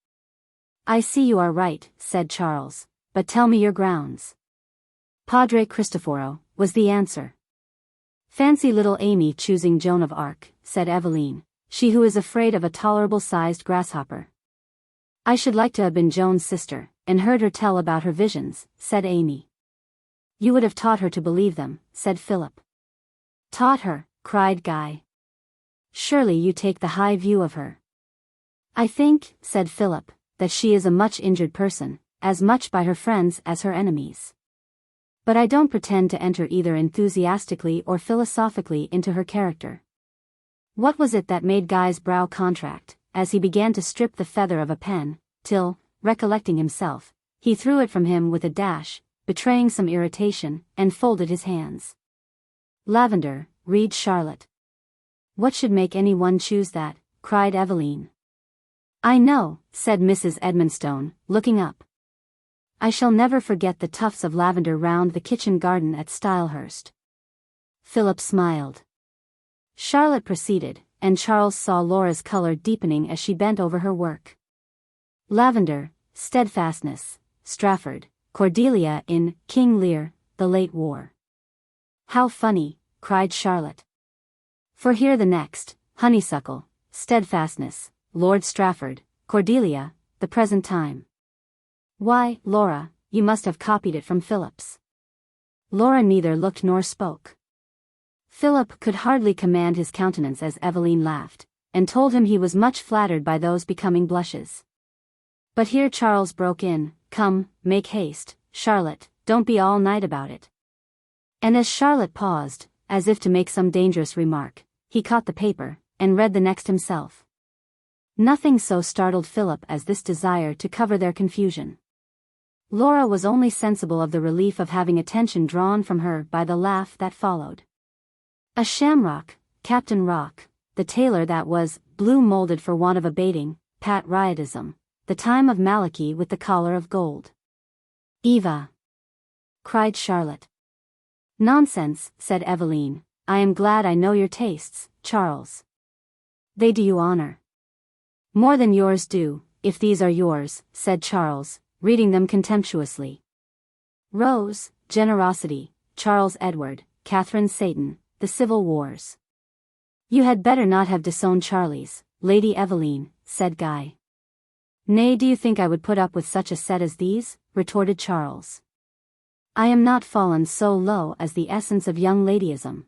I see you are right, said Charles, but tell me your grounds. Padre Cristoforo, was the answer. Fancy little Amy choosing Joan of Arc, said Aveline, she who is afraid of a tolerable-sized grasshopper. I should like to have been Joan's sister, and heard her tell about her visions, said Amy. You would have taught her to believe them, said Philip. Taught her, cried Guy. Surely you take the high view of her. I think, said Philip, that she is a much injured person, as much by her friends as her enemies. But I don't pretend to enter either enthusiastically or philosophically into her character. What was it that made Guy's brow contract, as he began to strip the feather of a pen, till, recollecting himself, he threw it from him with a dash, betraying some irritation, and folded his hands. Lavender, read Charlotte. What should make any one choose that? Cried Aveline. I know, said Mrs. Edmonstone, looking up. I shall never forget the tufts of lavender round the kitchen garden at Stylehurst. Philip smiled. Charlotte proceeded, and Charles saw Laura's color deepening as she bent over her work. Lavender, steadfastness, Strafford, Cordelia in King Lear, The Late War. How funny, cried Charlotte. For here the next, honeysuckle, steadfastness, Lord Strafford, Cordelia, The Present Time. Why, Laura, you must have copied it from Philip's. Laura neither looked nor spoke. Philip could hardly command his countenance as Aveline laughed, and told him he was much flattered by those becoming blushes. But here Charles broke in, Come, make haste, Charlotte, don't be all night about it. And as Charlotte paused, as if to make some dangerous remark, he caught the paper, and read the next himself. Nothing so startled Philip as this desire to cover their confusion. Laura was only sensible of the relief of having attention drawn from her by the laugh that followed. A shamrock, Captain Rock, the tailor that was blue-molded for want of abating, patriotism, the time of Malachy with the collar of gold. Eva! Cried Charlotte. Nonsense, said Aveline, I am glad I know your tastes, Charles. They do you honor. More than yours do, if these are yours, said Charles, reading them contemptuously. Rose, Generosity, Charles Edward, Catherine Satan, The Civil Wars. You had better not have disowned Charlie's, Lady Aveline, said Guy. Nay, do you think I would put up with such a set as these? Retorted Charles. I am not fallen so low as the essence of young ladyism.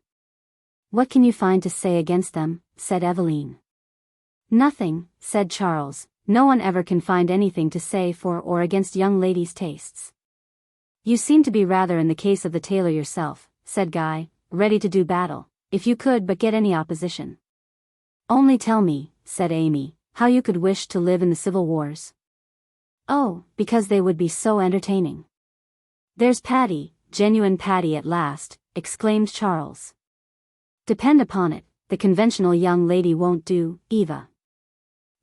What can you find to say against them? Said Aveline. Nothing, said Charles, no one ever can find anything to say for or against young ladies' tastes. You seem to be rather in the case of the tailor yourself, said Guy, ready to do battle, if you could but get any opposition. Only tell me, said Amy, how you could wish to live in the civil wars? Oh, because they would be so entertaining. There's Patty, genuine Patty at last, exclaimed Charles. Depend upon it, the conventional young lady won't do, Eva.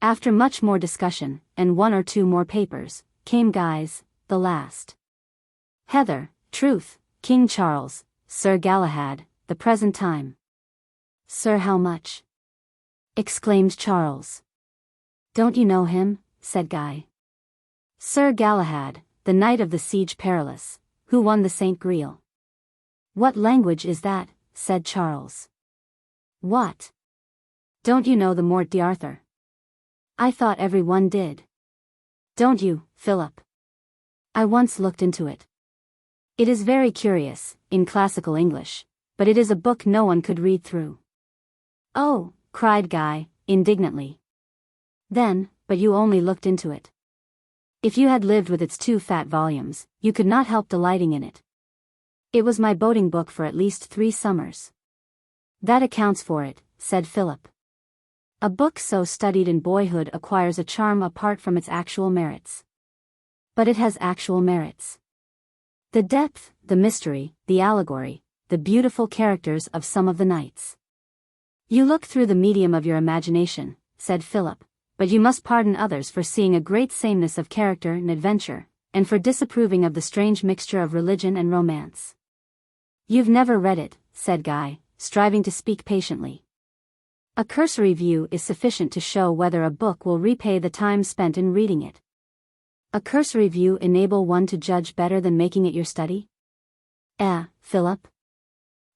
After much more discussion, and 1 or 2 more papers, came Guy's, the last. Heather, truth, King Charles, Sir Galahad, the present time. Sir, how much? Exclaimed Charles. Don't you know him? Said Guy. Sir Galahad, the knight of the Siege Perilous, who won the St. Grail. What language is that? Said Charles. What? Don't you know the Morte d'Arthur? I thought every one did. Don't you, Philip? I once looked into it. It is very curious, in classical English, but it is a book no one could read through. Oh, cried Guy, indignantly. Then, but you only looked into it. If you had lived with its 2 fat volumes, you could not help delighting in it. It was my boating book for at least 3 summers. That accounts for it, said Philip. A book so studied in boyhood acquires a charm apart from its actual merits. But it has actual merits. The depth, the mystery, the allegory, the beautiful characters of some of the knights. You look through the medium of your imagination, said Philip, but you must pardon others for seeing a great sameness of character and adventure, and for disapproving of the strange mixture of religion and romance. You've never read it, said Guy, striving to speak patiently. A cursory view is sufficient to show whether a book will repay the time spent in reading it. A cursory view enable one to judge better than making it your study? Philip?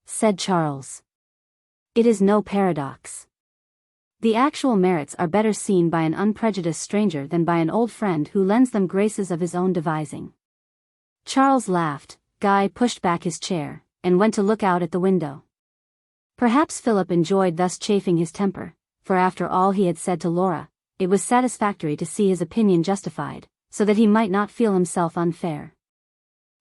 Said Charles. It is no paradox. The actual merits are better seen by an unprejudiced stranger than by an old friend who lends them graces of his own devising. Charles laughed, Guy pushed back his chair, and went to look out at the window. Perhaps Philip enjoyed thus chafing his temper, for after all he had said to Laura, it was satisfactory to see his opinion justified, so that he might not feel himself unfair.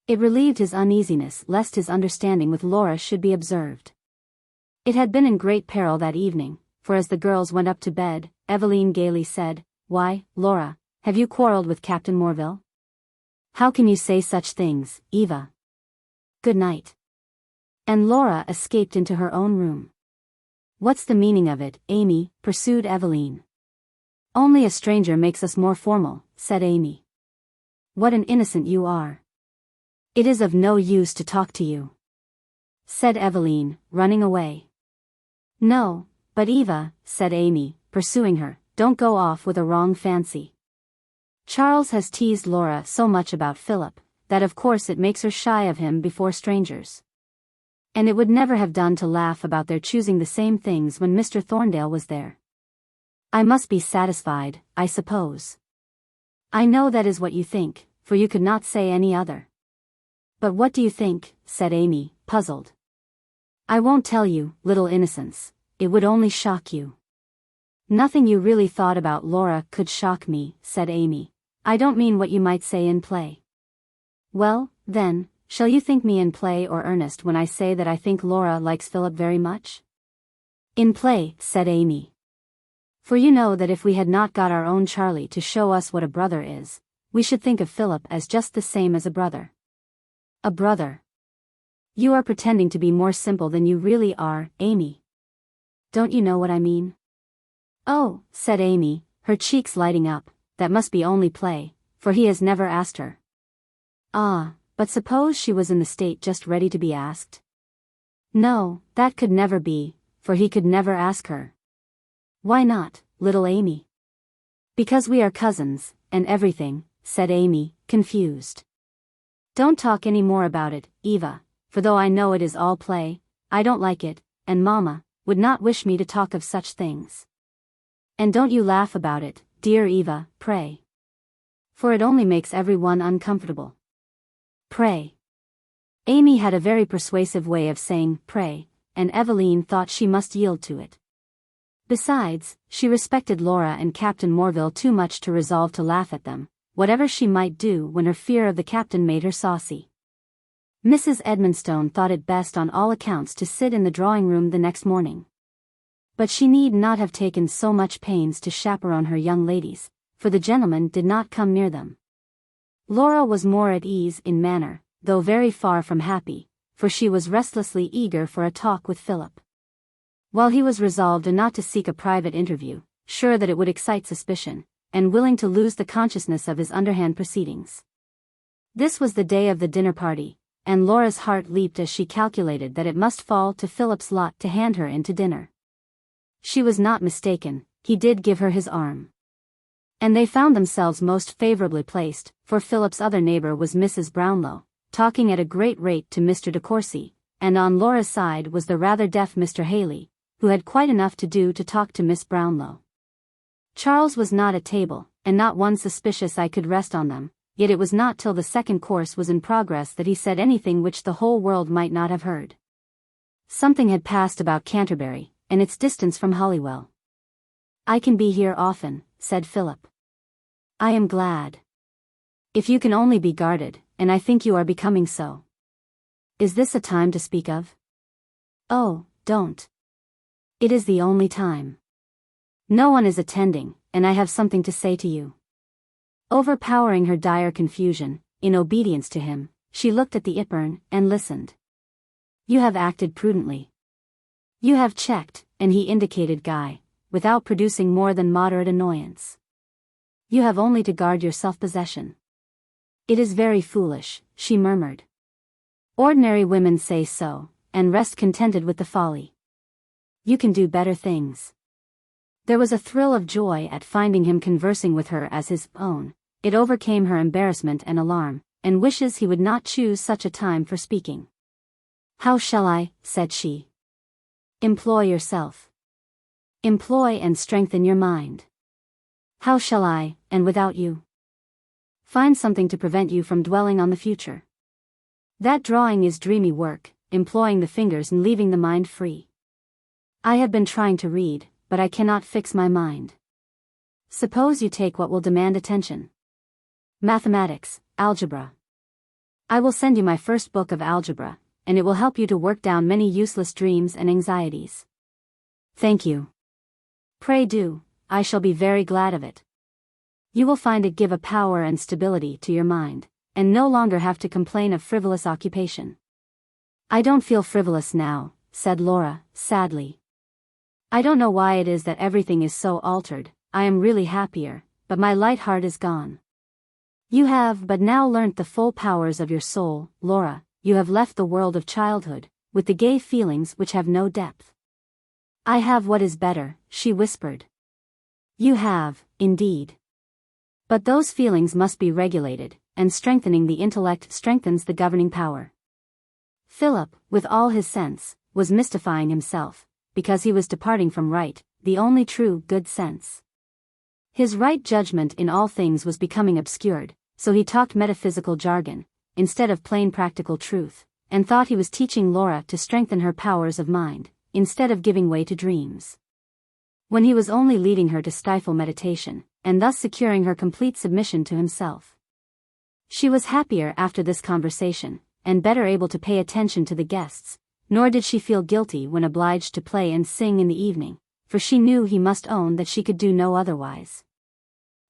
It relieved his uneasiness lest his understanding with Laura should be observed. It had been in great peril that evening, for as the girls went up to bed, Aveline gaily said, Why, Laura, have you quarrelled with Captain Morville? How can you say such things, Eva? Good night. And Laura escaped into her own room. What's the meaning of it, Amy? Pursued Aveline. Only a stranger makes us more formal, said Amy. What an innocent you are. It is of no use to talk to you, said Aveline, running away. No, but Eva, said Amy, pursuing her, don't go off with a wrong fancy. Charles has teased Laura so much about Philip, that of course it makes her shy of him before strangers. And it would never have done to laugh about their choosing the same things when Mr. Thorndale was there. I must be satisfied, I suppose. I know that is what you think, for you could not say any other. But what do you think? Said Amy, puzzled. I won't tell you, little innocents, it would only shock you. Nothing you really thought about Laura could shock me, said Amy. I don't mean what you might say in play. Well, then, shall you think me in play or earnest when I say that I think Laura likes Philip very much? In play, said Amy. For you know that if we had not got our own Charlie to show us what a brother is, we should think of Philip as just the same as a brother. A brother. You are pretending to be more simple than you really are, Amy. Don't you know what I mean? Oh, said Amy, her cheeks lighting up, that must be only play, for he has never asked her. Ah, but suppose she was in the state just ready to be asked? No, that could never be, for he could never ask her. Why not, little Amy? Because we are cousins, and everything, said Amy, confused. Don't talk any more about it, Eva, for though I know it is all play, I don't like it, and Mamma would not wish me to talk of such things. And don't you laugh about it, dear Eva, pray. For it only makes everyone uncomfortable. Pray. Amy had a very persuasive way of saying pray, and Aveline thought she must yield to it. Besides, she respected Laura and Captain Morville too much to resolve to laugh at them, whatever she might do when her fear of the captain made her saucy. Mrs. Edmonstone thought it best on all accounts to sit in the drawing-room the next morning. But she need not have taken so much pains to chaperone her young ladies, for the gentlemen did not come near them. Laura was more at ease in manner, though very far from happy, for she was restlessly eager for a talk with Philip. While he was resolved not to seek a private interview, sure that it would excite suspicion, and willing to lose the consciousness of his underhand proceedings. This was the day of the dinner party, and Laura's heart leaped as she calculated that it must fall to Philip's lot to hand her in to dinner. She was not mistaken, he did give her his arm. And they found themselves most favorably placed, for Philip's other neighbor was Mrs. Brownlow, talking at a great rate to Mr. de Courcy, and on Laura's side was the rather deaf Mr. Haley, who had quite enough to do to talk to Miss Brownlow. Charles was not at table, and not one suspicious eye could rest on them, yet it was not till the second course was in progress that he said anything which the whole world might not have heard. Something had passed about Canterbury, and its distance from Holywell. "I can be here often," said Philip. "I am glad. If you can only be guarded, and I think you are becoming so. Is this a time to speak of?" "Oh, don't. It is the only time. No one is attending, and I have something to say to you." Overpowering her dire confusion, in obedience to him, she looked at the Ypern and listened. "You have acted prudently. You have checked," and he indicated Guy, "without producing more than moderate annoyance. You have only to guard your self-possession." "It is very foolish," she murmured. "Ordinary women say so, and rest contented with the folly. You can do better things." There was a thrill of joy at finding him conversing with her as his own. It overcame her embarrassment and alarm, and wishes he would not choose such a time for speaking. "How shall I," said she. "Employ yourself. Employ and strengthen your mind. How shall I, and without you? Find something to prevent you from dwelling on the future. That drawing is dreamy work, employing the fingers and leaving the mind free. I have been trying to read, but I cannot fix my mind. Suppose you take what will demand attention. Mathematics, algebra. I will send you my first book of algebra, and it will help you to work down many useless dreams and anxieties." "Thank you. Pray do, I shall be very glad of it. You will find it give a power and stability to your mind, and no longer have to complain of frivolous occupation." "I don't feel frivolous now," said Laura, sadly. "I don't know why it is that everything is so altered. I am really happier, but my light heart is gone." "You have but now learnt the full powers of your soul, Laura. You have left the world of childhood, with the gay feelings which have no depth." "I have what is better," she whispered. "You have, indeed. But those feelings must be regulated, and strengthening the intellect strengthens the governing power." Philip, with all his sense, was mystifying himself, because he was departing from right, the only true good sense. His right judgment in all things was becoming obscured, so he talked metaphysical jargon, instead of plain practical truth, and thought he was teaching Laura to strengthen her powers of mind, instead of giving way to dreams. When he was only leading her to stifle meditation, and thus securing her complete submission to himself. She was happier after this conversation, and better able to pay attention to the guests, nor did she feel guilty when obliged to play and sing in the evening, for she knew he must own that she could do no otherwise.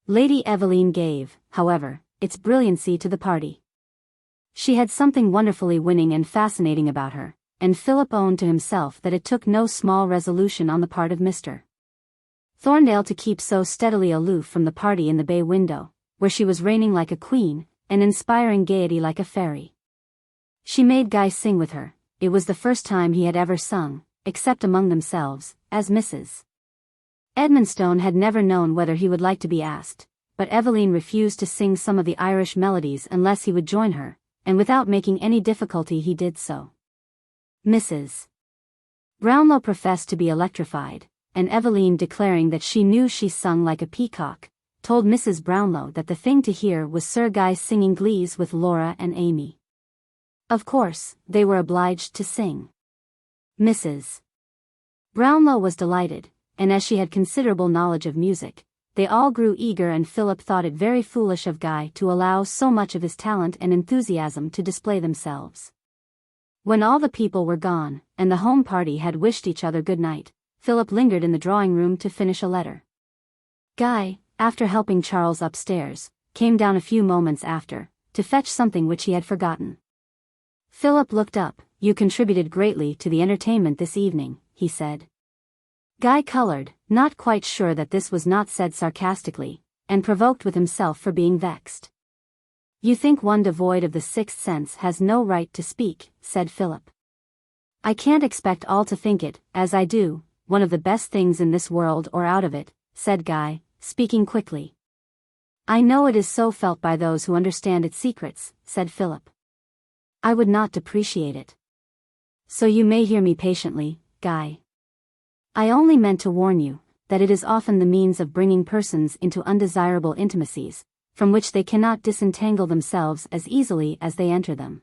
Lady Aveline gave, however, its brilliancy to the party. She had something wonderfully winning and fascinating about her, and Philip owned to himself that it took no small resolution on the part of Mr. Thorndale to keep so steadily aloof from the party in the bay window, where she was reigning like a queen, and inspiring gaiety like a fairy. She made Guy sing with her. It was the first time he had ever sung, except among themselves, as Mrs. Edmonstone had never known whether he would like to be asked, but Aveline refused to sing some of the Irish melodies unless he would join her, and without making any difficulty he did so. Mrs. Brownlow professed to be electrified, and Aveline, declaring that she knew she sung like a peacock, told Mrs. Brownlow that the thing to hear was Sir Guy singing glees with Laura and Amy. Of course, they were obliged to sing. Mrs. Brownlow was delighted, and as she had considerable knowledge of music, they all grew eager, and Philip thought it very foolish of Guy to allow so much of his talent and enthusiasm to display themselves. When all the people were gone, and the home party had wished each other good night, Philip lingered in the drawing room to finish a letter. Guy, after helping Charles upstairs, came down a few moments after, to fetch something which he had forgotten. Philip looked up. "You contributed greatly to the entertainment this evening," he said. Guy colored, not quite sure that this was not said sarcastically, and provoked with himself for being vexed. "You think one devoid of the sixth sense has no right to speak," said Philip. "I can't expect all to think it, as I do, one of the best things in this world or out of it," said Guy, speaking quickly. "I know it is so felt by those who understand its secrets," said Philip. "I would not depreciate it. So you may hear me patiently, Guy. I only meant to warn you that it is often the means of bringing persons into undesirable intimacies, from which they cannot disentangle themselves as easily as they enter them."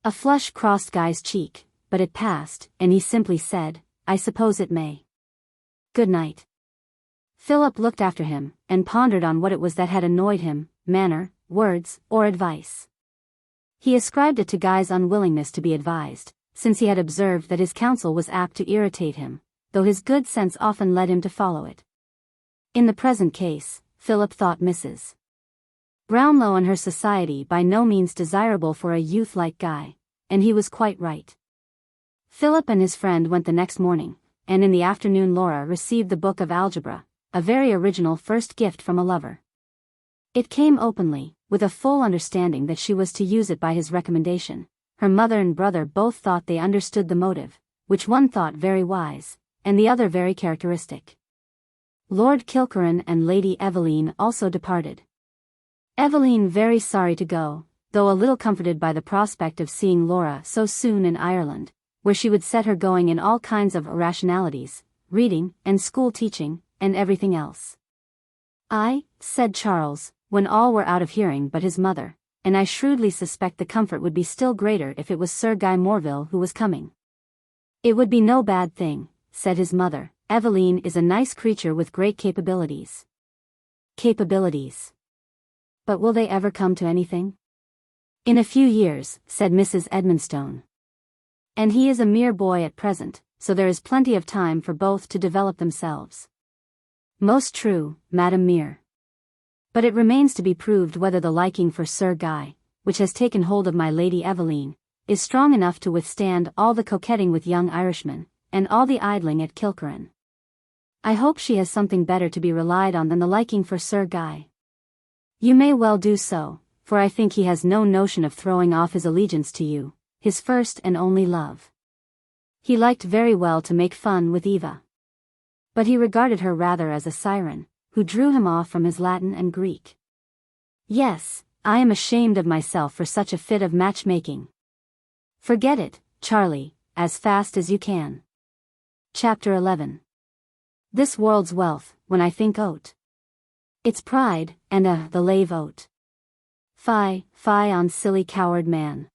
A flush crossed Guy's cheek, but it passed, and he simply said, "I suppose it may. Good night." Philip looked after him, and pondered on what it was that had annoyed him, manner, words, or advice. He ascribed it to Guy's unwillingness to be advised, since he had observed that his counsel was apt to irritate him, though his good sense often led him to follow it. In the present case, Philip thought Mrs. Brownlow and her society by no means desirable for a youth like Guy, and he was quite right. Philip and his friend went the next morning, and in the afternoon Laura received the book of algebra, a very original first gift from a lover. It came openly, with a full understanding that she was to use it by his recommendation. Her mother and brother both thought they understood the motive, which one thought very wise, and the other very characteristic. Lord Kilkerran and Lady Aveline also departed. Aveline very sorry to go, though a little comforted by the prospect of seeing Laura so soon in Ireland, where she would set her going in all kinds of irrationalities, reading, and school teaching, and everything else. "I," said Charles, when all were out of hearing but his mother, "and I shrewdly suspect the comfort would be still greater if it was Sir Guy Morville who was coming." "It would be no bad thing," said his mother. "Aveline is a nice creature with great capabilities." "Capabilities. But will they ever come to anything?" "In a few years," said Mrs. Edmonstone. "And he is a mere boy at present, so there is plenty of time for both to develop themselves." "Most true, Madam Mere. But it remains to be proved whether the liking for Sir Guy, which has taken hold of my Lady Aveline, is strong enough to withstand all the coquetting with young Irishmen, and all the idling at Kilkerran. I hope she has something better to be relied on than the liking for Sir Guy. You may well do so, for I think he has no notion of throwing off his allegiance to you, his first and only love. He liked very well to make fun with Eva. But he regarded her rather as a siren, who drew him off from his Latin and Greek. Yes, I am ashamed of myself for such a fit of matchmaking. Forget it, Charlie, as fast as you can. Chapter 11. This world's wealth, when I think o't. Its pride, and the lave o't. Fie, fie on silly coward man.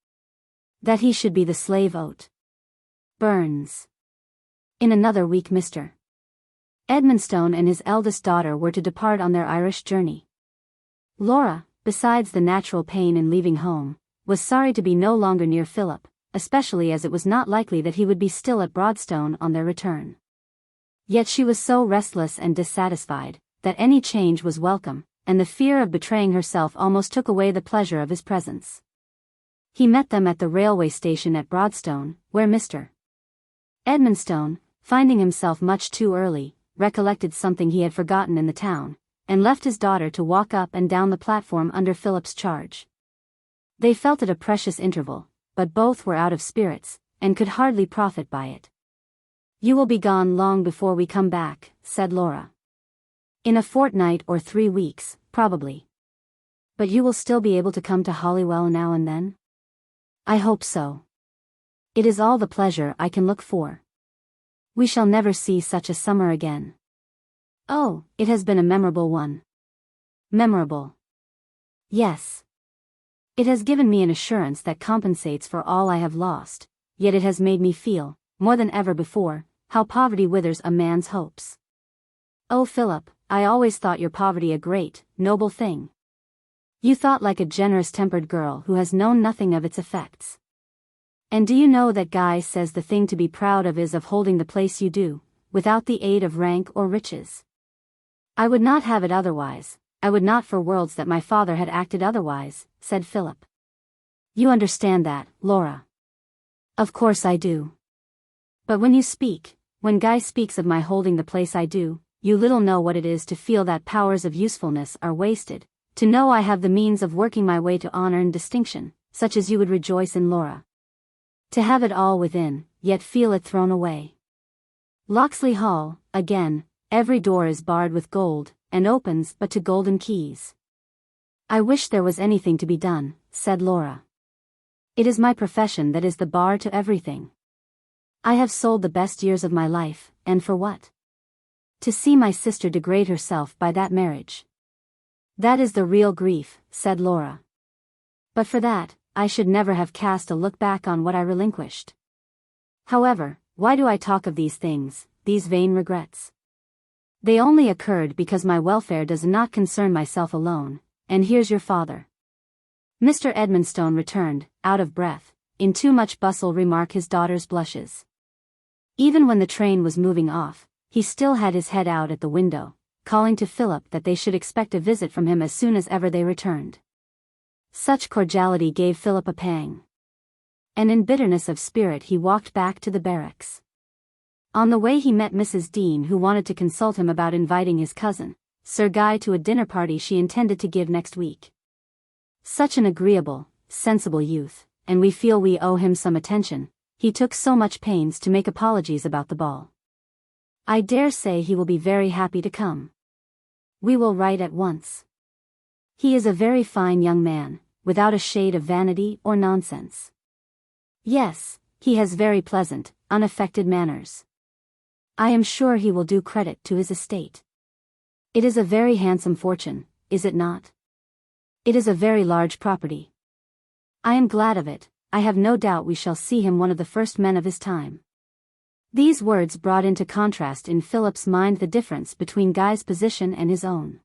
That he should be the slave o't. Burns. In another week Mr. Edmonstone and his eldest daughter were to depart on their Irish journey. Laura, besides the natural pain in leaving home, was sorry to be no longer near Philip, especially as it was not likely that he would be still at Broadstone on their return. Yet she was so restless and dissatisfied, that any change was welcome, and the fear of betraying herself almost took away the pleasure of his presence. He met them at the railway station at Broadstone, where Mr. Edmonstone, finding himself much too early, recollected something he had forgotten in the town, and left his daughter to walk up and down the platform under Philip's charge. They felt it a precious interval, but both were out of spirits, and could hardly profit by it. "You will be gone long before we come back," said Laura. "In a fortnight or 3 weeks, probably. But you will still be able to come to Holywell now and then?" "I hope so. It is all the pleasure I can look for. We shall never see such a summer again." "Oh, it has been a memorable one." "Memorable." "Yes. It has given me an assurance that compensates for all I have lost, yet it has made me feel, more than ever before, how poverty withers a man's hopes. Oh Philip, I always thought your poverty a great, noble thing. You thought like a generous-tempered girl who has known nothing of its effects. And do you know that Guy says the thing to be proud of is of holding the place you do, without the aid of rank or riches. I would not have it otherwise, I would not for worlds that my father had acted otherwise, said Philip. You understand that, Laura? Of course I do. But when Guy speaks of my holding the place I do, you little know what it is to feel that powers of usefulness are wasted, to know I have the means of working my way to honor and distinction, such as you would rejoice in, Laura. To have it all within, yet feel it thrown away. Locksley Hall, again, every door is barred with gold, and opens but to golden keys. I wish there was anything to be done, said Laura. It is my profession that is the bar to everything. I have sold the best years of my life, and for what? To see my sister degrade herself by that marriage. That is the real grief, said Laura. But for that, I should never have cast a look back on what I relinquished. However, why do I talk of these things, these vain regrets? They only occurred because my welfare does not concern myself alone, and here's your father. Mr. Edmonstone returned, out of breath, in too much bustle remark his daughter's blushes. Even when the train was moving off, he still had his head out at the window, calling to Philip that they should expect a visit from him as soon as ever they returned. Such cordiality gave Philip a pang. And in bitterness of spirit he walked back to the barracks. On the way he met Mrs. Dean, who wanted to consult him about inviting his cousin, Sir Guy, to a dinner party she intended to give next week. Such an agreeable, sensible youth, and we feel we owe him some attention. He took so much pains to make apologies about the ball. I dare say he will be very happy to come. We will write at once. He is a very fine young man, without a shade of vanity or nonsense. Yes, he has very pleasant, unaffected manners. I am sure he will do credit to his estate. It is a very handsome fortune, is it not? It is a very large property. I am glad of it. I have no doubt we shall see him one of the first men of his time. These words brought into contrast in Philip's mind the difference between Guy's position and his own.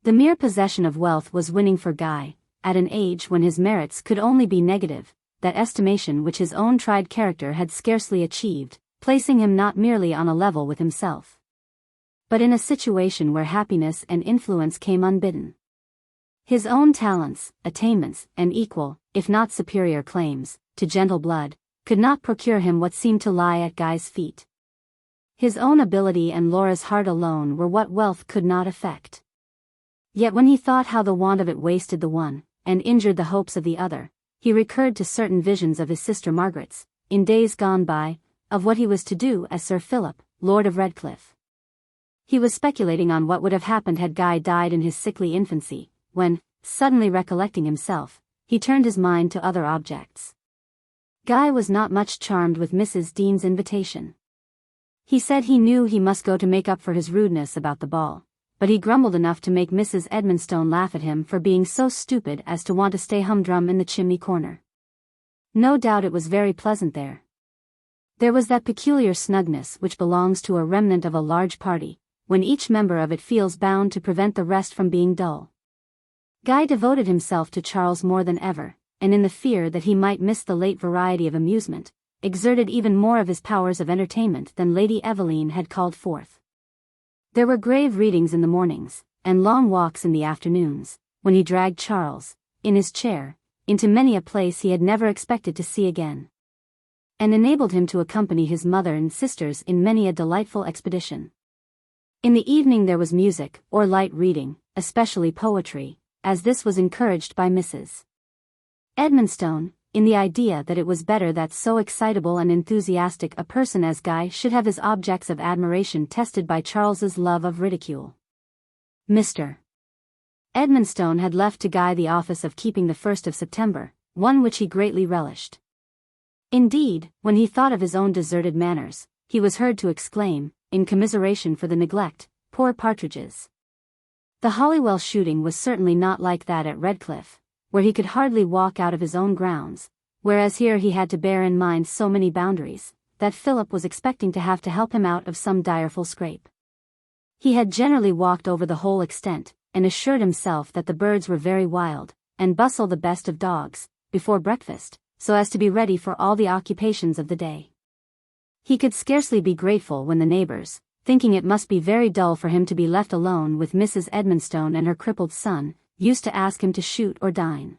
The mere possession of wealth was winning for Guy, at an age when his merits could only be negative, that estimation which his own tried character had scarcely achieved, placing him not merely on a level with himself, but in a situation where happiness and influence came unbidden. His own talents, attainments, and equal, if not superior claims, to gentle blood, could not procure him what seemed to lie at Guy's feet. His own ability and Laura's heart alone were what wealth could not effect. Yet when he thought how the want of it wasted the one, and injured the hopes of the other, he recurred to certain visions of his sister Margaret's, in days gone by, of what he was to do as Sir Philip, Lord of Redclyffe. He was speculating on what would have happened had Guy died in his sickly infancy, when, suddenly recollecting himself, he turned his mind to other objects. Guy was not much charmed with Mrs. Dean's invitation. He said he knew he must go to make up for his rudeness about the ball, but he grumbled enough to make Mrs. Edmonstone laugh at him for being so stupid as to want to stay humdrum in the chimney corner. No doubt it was very pleasant there. There was that peculiar snugness which belongs to a remnant of a large party, when each member of it feels bound to prevent the rest from being dull. Guy devoted himself to Charles more than ever, and in the fear that he might miss the late variety of amusement, exerted even more of his powers of entertainment than Lady Aveline had called forth. There were grave readings in the mornings, and long walks in the afternoons, when he dragged Charles, in his chair, into many a place he had never expected to see again, and enabled him to accompany his mother and sisters in many a delightful expedition. In the evening there was music, or light reading, especially poetry, as this was encouraged by Mrs. Edmonstone, in the idea that it was better that so excitable and enthusiastic a person as Guy should have his objects of admiration tested by Charles's love of ridicule. Mr. Edmonstone had left to Guy the office of keeping the 1st of September, one which he greatly relished. Indeed, when he thought of his own deserted manners, he was heard to exclaim, in commiseration for the neglect, "Poor partridges." The Holywell shooting was certainly not like that at Redclyffe, where he could hardly walk out of his own grounds, whereas here he had to bear in mind so many boundaries, that Philip was expecting to have to help him out of some direful scrape. He had generally walked over the whole extent, and assured himself that the birds were very wild, and Bustle the best of dogs, before breakfast, so as to be ready for all the occupations of the day. He could scarcely be grateful when the neighbors, thinking it must be very dull for him to be left alone with Mrs. Edmonstone and her crippled son, used to ask him to shoot or dine.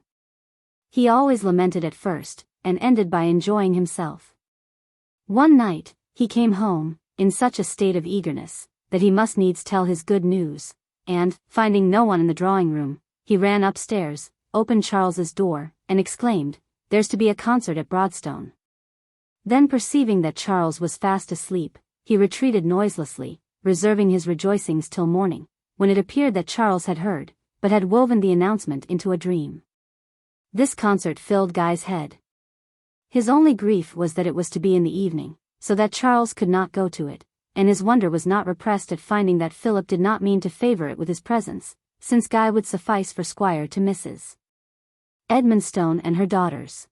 He always lamented at first, and ended by enjoying himself. One night, he came home, in such a state of eagerness, that he must needs tell his good news, and, finding no one in the drawing room, he ran upstairs, opened Charles's door, and exclaimed, "There's to be a concert at Broadstone." Then perceiving that Charles was fast asleep, he retreated noiselessly, reserving his rejoicings till morning, when it appeared that Charles had heard, but had woven the announcement into a dream. This concert filled Guy's head. His only grief was that it was to be in the evening, so that Charles could not go to it, and his wonder was not repressed at finding that Philip did not mean to favour it with his presence, since Guy would suffice for squire to Mrs. Edmonstone and her daughters.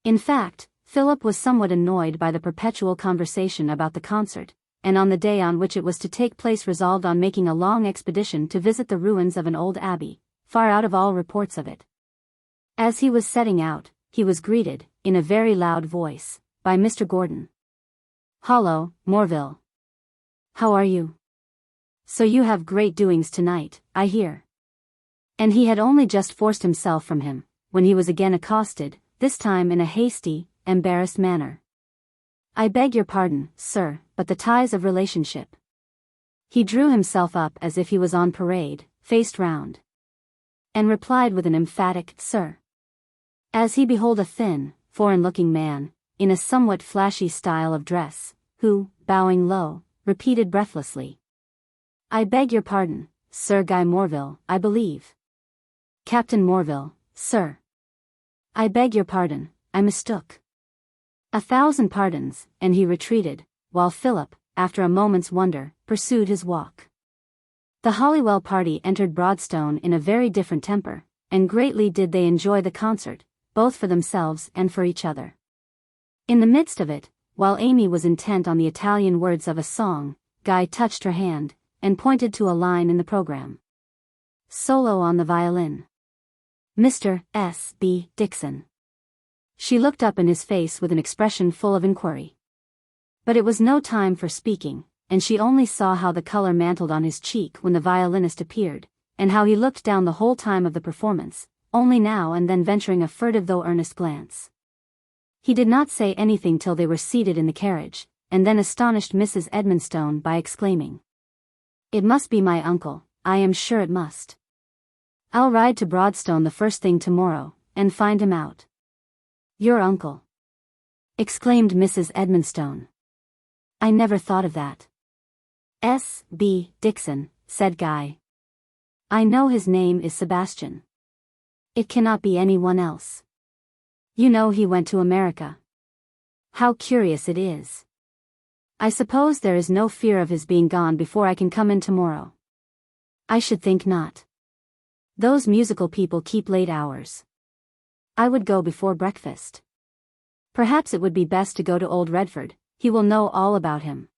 In fact, Philip was somewhat annoyed by the perpetual conversation about the concert, and on the day on which it was to take place resolved on making a long expedition to visit the ruins of an old abbey, far out of all reports of it. As he was setting out, he was greeted, in a very loud voice, by Mr. Gordon. "Hallo, Morville. How are you? So you have great doings tonight, I hear." And he had only just forced himself from him, when he was again accosted, this time in a hasty, embarrassed manner. "I beg your pardon, sir, but the ties of relationship." He drew himself up as if he was on parade, faced round, and replied with an emphatic "sir," as he behold a thin, foreign-looking man, in a somewhat flashy style of dress, who, bowing low, repeated breathlessly, "I beg your pardon, Sir Guy Morville, I believe." "Captain Morville, sir." "I beg your pardon, I mistook." "A thousand pardons," and he retreated, while Philip, after a moment's wonder, pursued his walk. The Holywell party entered Broadstone in a very different temper, and greatly did they enjoy the concert, both for themselves and for each other. In the midst of it, while Amy was intent on the Italian words of a song, Guy touched her hand, and pointed to a line in the program. "Solo on the violin. Mr. S. B. Dixon." She looked up in his face with an expression full of inquiry. But it was no time for speaking, and she only saw how the color mantled on his cheek when the violinist appeared, and how he looked down the whole time of the performance, only now and then venturing a furtive though earnest glance. He did not say anything till they were seated in the carriage, and then astonished Mrs. Edmonstone by exclaiming, "It must be my uncle, I am sure it must. I'll ride to Broadstone the first thing tomorrow, and find him out." "Your uncle?" exclaimed Mrs. Edmonstone. "I never thought of that." "S. B. Dixon," said Guy. "I know his name is Sebastian. It cannot be any one else. You know he went to America. How curious it is. I suppose there is no fear of his being gone before I can come in tomorrow." "I should think not. Those musical people keep late hours. I would go before breakfast. Perhaps it would be best to go to old Redford, he will know all about him.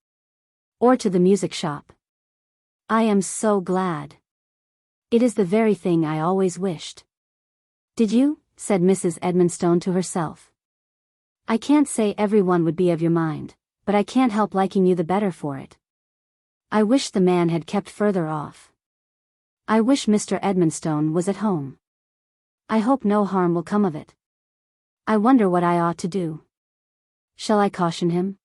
Or to the music shop. I am so glad. It is the very thing I always wished." "Did you?" said Mrs. Edmonstone to herself. "I can't say everyone would be of your mind, but I can't help liking you the better for it. I wish the man had kept further off. I wish Mr. Edmonstone was at home. I hope no harm will come of it. I wonder what I ought to do. Shall I caution him?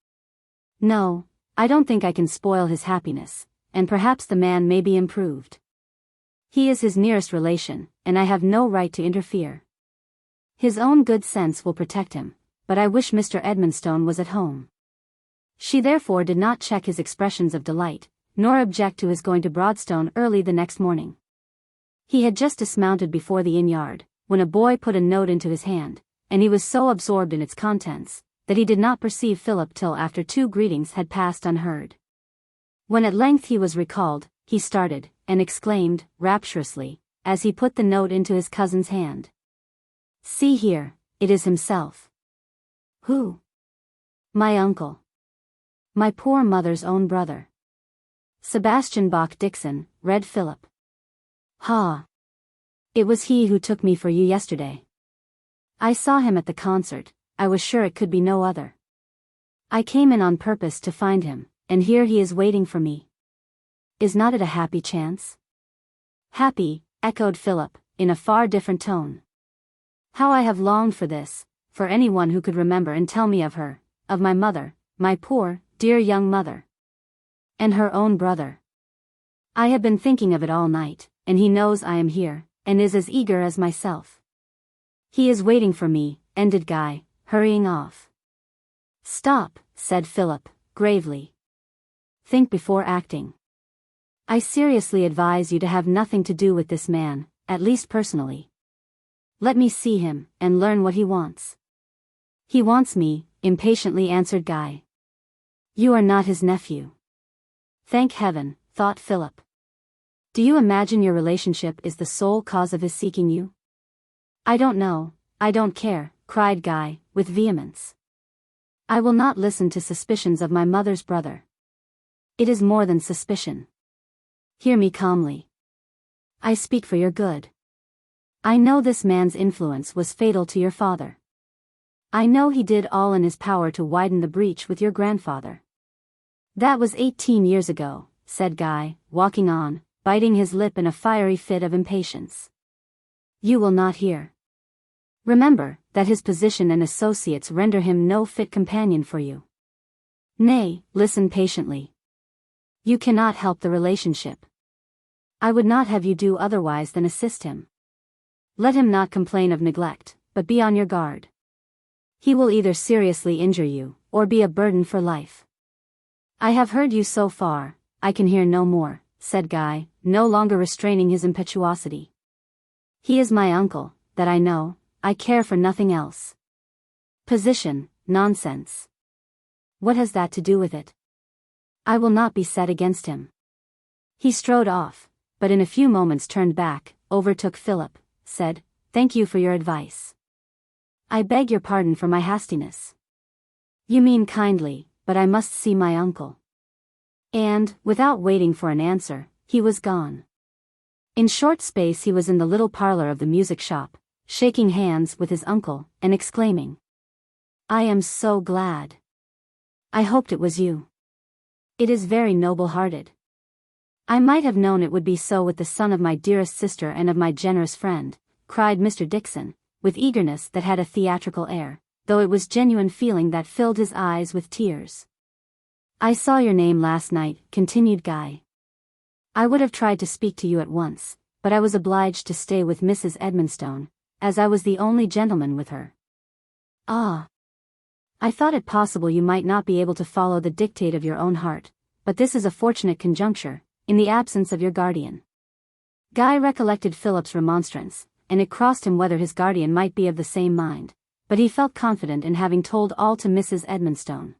No, I don't think I can spoil his happiness, and perhaps the man may be improved. He is his nearest relation, and I have no right to interfere. His own good sense will protect him, but I wish Mr. Edmonstone was at home." She therefore did not check his expressions of delight, nor object to his going to Broadstone early the next morning. He had just dismounted before the inn-yard, when a boy put a note into his hand, and he was so absorbed in its contents, that he did not perceive Philip till after 2 greetings had passed unheard. When at length he was recalled, he started, and exclaimed, rapturously, as he put the note into his cousin's hand, "See here, it is himself." "Who?" "My uncle. My poor mother's own brother. Sebastian Bach Dixon, read Philip. Ha! It was he who took me for you yesterday. I saw him at the concert, I was sure it could be no other. I came in on purpose to find him, and here he is waiting for me. Is not it a happy chance?" "Happy," echoed Philip, in a far different tone. "How I have longed for this, for anyone who could remember and tell me of her, of my mother, my poor, dear young mother. And her own brother. I have been thinking of it all night, and he knows I am here, and is as eager as myself. He is waiting for me," ended Guy, hurrying off. "Stop," said Philip, gravely. "Think before acting. I seriously advise you to have nothing to do with this man, at least personally. Let me see him, and learn what he wants." "He wants me," impatiently answered Guy. "You are not his nephew." "Thank heaven," thought Philip. "Do you imagine your relationship is the sole cause of his seeking you?" "I don't know, I don't care," cried Guy, with vehemence. "I will not listen to suspicions of my mother's brother. It is more than suspicion. Hear me calmly. I speak for your good. I know this man's influence was fatal to your father. I know he did all in his power to widen the breach with your grandfather." "That was 18 years ago," said Guy, walking on, biting his lip in a fiery fit of impatience. "You will not hear. Remember that his position and associates render him no fit companion for you. Nay, listen patiently. You cannot help the relationship. I would not have you do otherwise than assist him. Let him not complain of neglect, but be on your guard. He will either seriously injure you, or be a burden for life." "I have heard you so far, I can hear no more," said Guy, no longer restraining his impetuosity. "He is my uncle, that I know, I care for nothing else. Position, nonsense. What has that to do with it? I will not be set against him." He strode off, but in a few moments turned back, overtook Philip, said, "Thank you for your advice. I beg your pardon for my hastiness. You mean kindly, but I must see my uncle." And, without waiting for an answer, he was gone. In short space he was in the little parlor of the music shop, shaking hands with his uncle, and exclaiming, "I am so glad. I hoped it was you. It is very noble-hearted. I might have known it would be so with the son of my dearest sister and of my generous friend," cried Mr. Dickson, with eagerness that had a theatrical air, though it was genuine feeling that filled his eyes with tears. "I saw your name last night," continued Guy. "I would have tried to speak to you at once, but I was obliged to stay with Mrs. Edmonstone, as I was the only gentleman with her." "Ah! I thought it possible you might not be able to follow the dictate of your own heart, but this is a fortunate conjuncture, in the absence of your guardian." Guy recollected Philip's remonstrance, and it crossed him whether his guardian might be of the same mind, but he felt confident in having told all to Mrs. Edmonstone.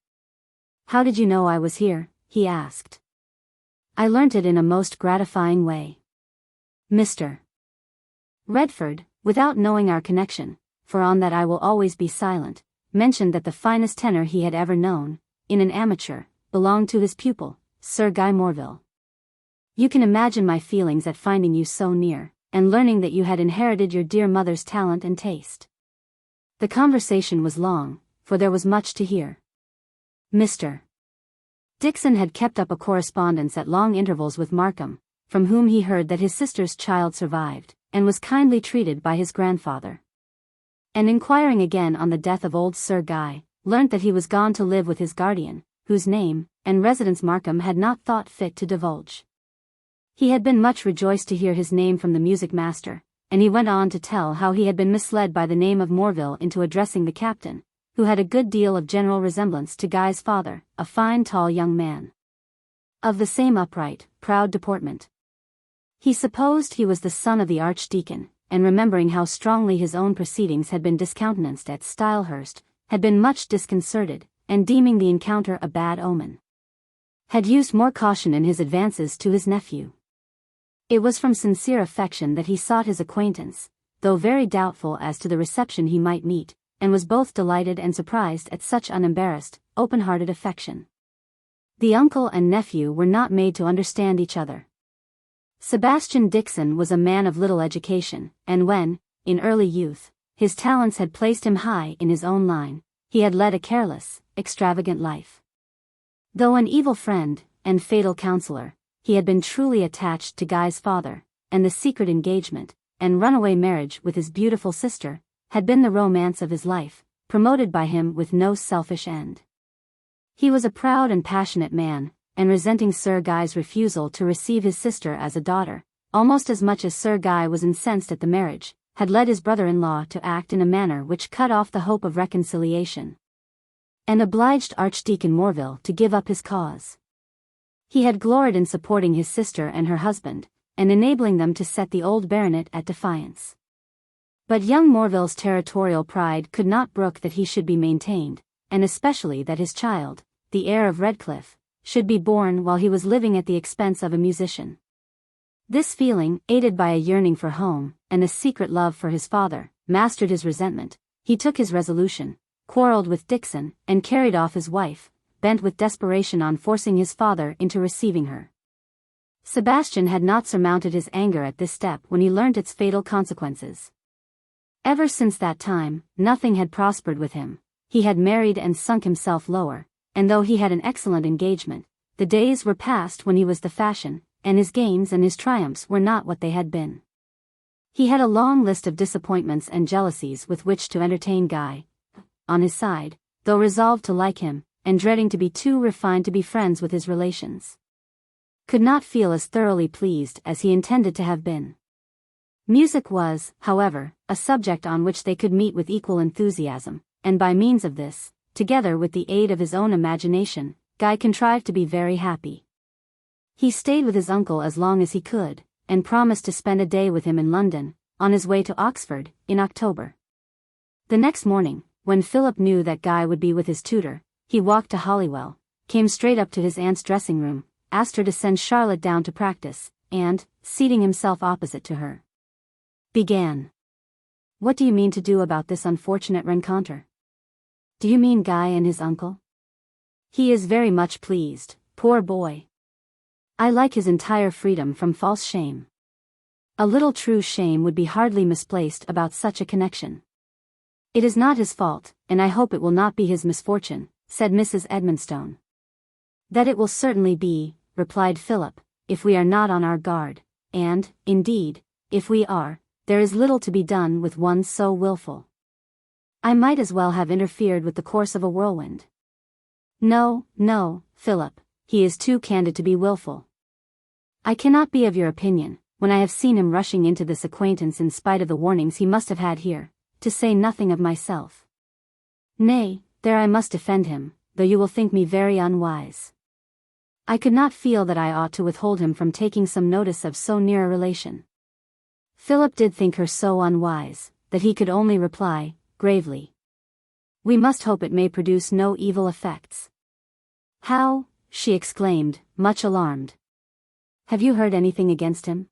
"How did you know I was here?" he asked. "I learnt it in a most gratifying way. Mr. Redford, without knowing our connection, for on that I will always be silent, mentioned that the finest tenor he had ever known, in an amateur, belonged to his pupil, Sir Guy Morville. You can imagine my feelings at finding you so near, and learning that you had inherited your dear mother's talent and taste." The conversation was long, for there was much to hear. Mr. Dickson had kept up a correspondence at long intervals with Markham, from whom he heard that his sister's child survived, and was kindly treated by his grandfather. And inquiring again on the death of old Sir Guy, learnt that he was gone to live with his guardian, whose name and residence Markham had not thought fit to divulge. He had been much rejoiced to hear his name from the music master, and he went on to tell how he had been misled by the name of Morville into addressing the captain, who had a good deal of general resemblance to Guy's father, a fine tall young man, of the same upright, proud deportment. He supposed he was the son of the Archdeacon, and remembering how strongly his own proceedings had been discountenanced at Stylehurst, had been much disconcerted, and deeming the encounter a bad omen, had used more caution in his advances to his nephew. It was from sincere affection that he sought his acquaintance, though very doubtful as to the reception he might meet, and was both delighted and surprised at such unembarrassed, open-hearted affection. The uncle and nephew were not made to understand each other. Sebastian Dickson was a man of little education, and when, in early youth, his talents had placed him high in his own line, he had led a careless, extravagant life. Though an evil friend, and fatal counselor, he had been truly attached to Guy's father, and the secret engagement, and runaway marriage with his beautiful sister, had been the romance of his life, promoted by him with no selfish end. He was a proud and passionate man, and resenting Sir Guy's refusal to receive his sister as a daughter, almost as much as Sir Guy was incensed at the marriage, had led his brother-in-law to act in a manner which cut off the hope of reconciliation, and obliged Archdeacon Morville to give up his cause. He had gloried in supporting his sister and her husband, and enabling them to set the old baronet at defiance. But young Morville's territorial pride could not brook that he should be maintained, and especially that his child, the heir of Redclyffe, should be born while he was living at the expense of a musician. This feeling, aided by a yearning for home, and a secret love for his father, mastered his resentment. He took his resolution, quarreled with Dixon, and carried off his wife, bent with desperation on forcing his father into receiving her. Sebastian had not surmounted his anger at this step when he learnt its fatal consequences. Ever since that time, nothing had prospered with him. He had married and sunk himself lower, and though he had an excellent engagement, the days were past when he was the fashion, and his gains and his triumphs were not what they had been. He had a long list of disappointments and jealousies with which to entertain Guy, on his side, though resolved to like him, and dreading to be too refined to be friends with his relations. Could not feel as thoroughly pleased as he intended to have been. Music was, however, a subject on which they could meet with equal enthusiasm, and by means of this, together with the aid of his own imagination, Guy contrived to be very happy. He stayed with his uncle as long as he could, and promised to spend a day with him in London, on his way to Oxford, in October. The next morning, when Philip knew that Guy would be with his tutor, he walked to Holywell, came straight up to his aunt's dressing room, asked her to send Charlotte down to practice, and, seating himself opposite to her, began. "What do you mean to do about this unfortunate rencontre? Do you mean Guy and his uncle? He is very much pleased, poor boy. I like his entire freedom from false shame. A little true shame would be hardly misplaced about such a connection. It is not his fault, and I hope it will not be his misfortune," said Mrs. Edmonstone. "That it will certainly be," replied Philip, "if we are not on our guard, and, indeed, if we are, there is little to be done with one so wilful. I might as well have interfered with the course of a whirlwind. No, no, Philip, he is too candid to be wilful. I cannot be of your opinion, when I have seen him rushing into this acquaintance in spite of the warnings he must have had here, to say nothing of myself. Nay, there I must defend him, though you will think me very unwise. I could not feel that I ought to withhold him from taking some notice of so near a relation." Philip did think her so unwise, that he could only reply, gravely, "We must hope it may produce no evil effects." "How?" she exclaimed, much alarmed. "Have you heard anything against him?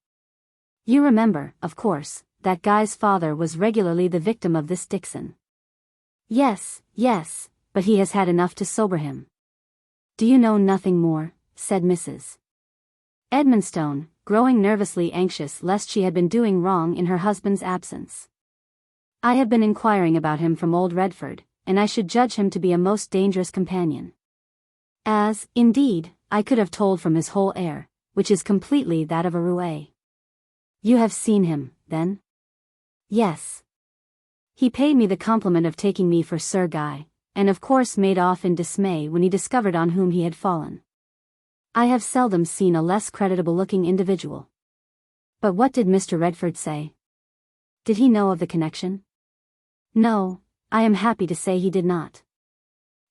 You remember, of course, that Guy's father was regularly the victim of this Dixon." "Yes, yes, but he has had enough to sober him." "Do you know nothing more?" said Mrs. Edmonstone, growing nervously anxious lest she had been doing wrong in her husband's absence. "I have been inquiring about him from old Redford, and I should judge him to be a most dangerous companion. As, indeed, I could have told from his whole air, which is completely that of a roue." "You have seen him, then?" "Yes. He paid me the compliment of taking me for Sir Guy, and of course made off in dismay when he discovered on whom he had fallen. I have seldom seen a less creditable-looking individual." "But what did Mr. Redford say? Did he know of the connection?" "No, I am happy to say he did not.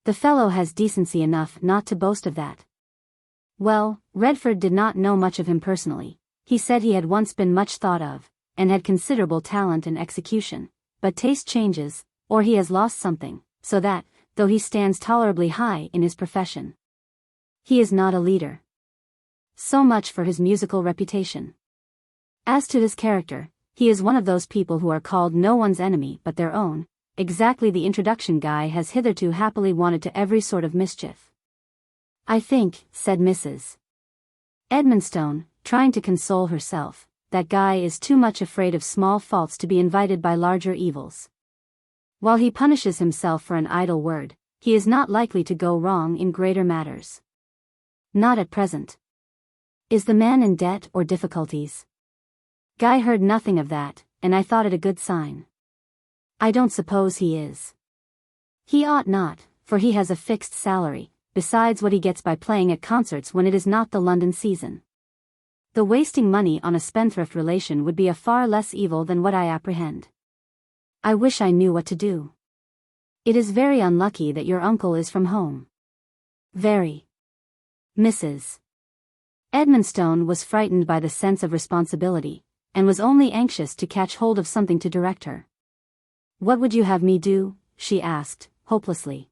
The fellow has decency enough not to boast of that." "Well, Redford did not know much of him personally. He said he had once been much thought of, and had considerable talent and execution, but taste changes, or he has lost something, so that, though he stands tolerably high in his profession, he is not a leader. So much for his musical reputation. As to his character, he is one of those people who are called no one's enemy but their own, exactly the introduction Guy has hitherto happily wanted to every sort of mischief." "I think," said Mrs. Edmonstone, trying to console herself, "that Guy is too much afraid of small faults to be invited by larger evils. While he punishes himself for an idle word, he is not likely to go wrong in greater matters. Not at present. Is the man in debt or difficulties? Guy heard nothing of that, and I thought it a good sign. I don't suppose he is. He ought not, for he has a fixed salary, besides what he gets by playing at concerts when it is not the London season. The wasting money on a spendthrift relation would be a far less evil than what I apprehend. I wish I knew what to do. It is very unlucky that your uncle is from home. Very. Mrs. Edmonstone was frightened by the sense of responsibility, and was only anxious to catch hold of something to direct her. What would you have me do? She asked, hopelessly.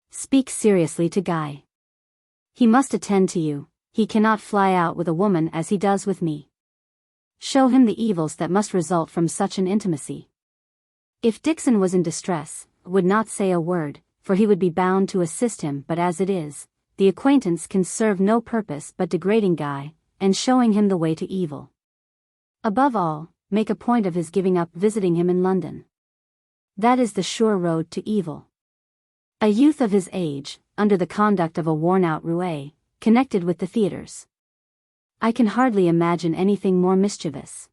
Speak seriously to Guy. He must attend to you, he cannot fly out with a woman as he does with me. Show him the evils that must result from such an intimacy. If Dixon was in distress, would not say a word, for he would be bound to assist him, but as it is, the acquaintance can serve no purpose but degrading Guy, and showing him the way to evil. Above all, make a point of his giving up visiting him in London. That is the sure road to evil. A youth of his age, under the conduct of a worn-out roue, connected with the theatres. I can hardly imagine anything more mischievous.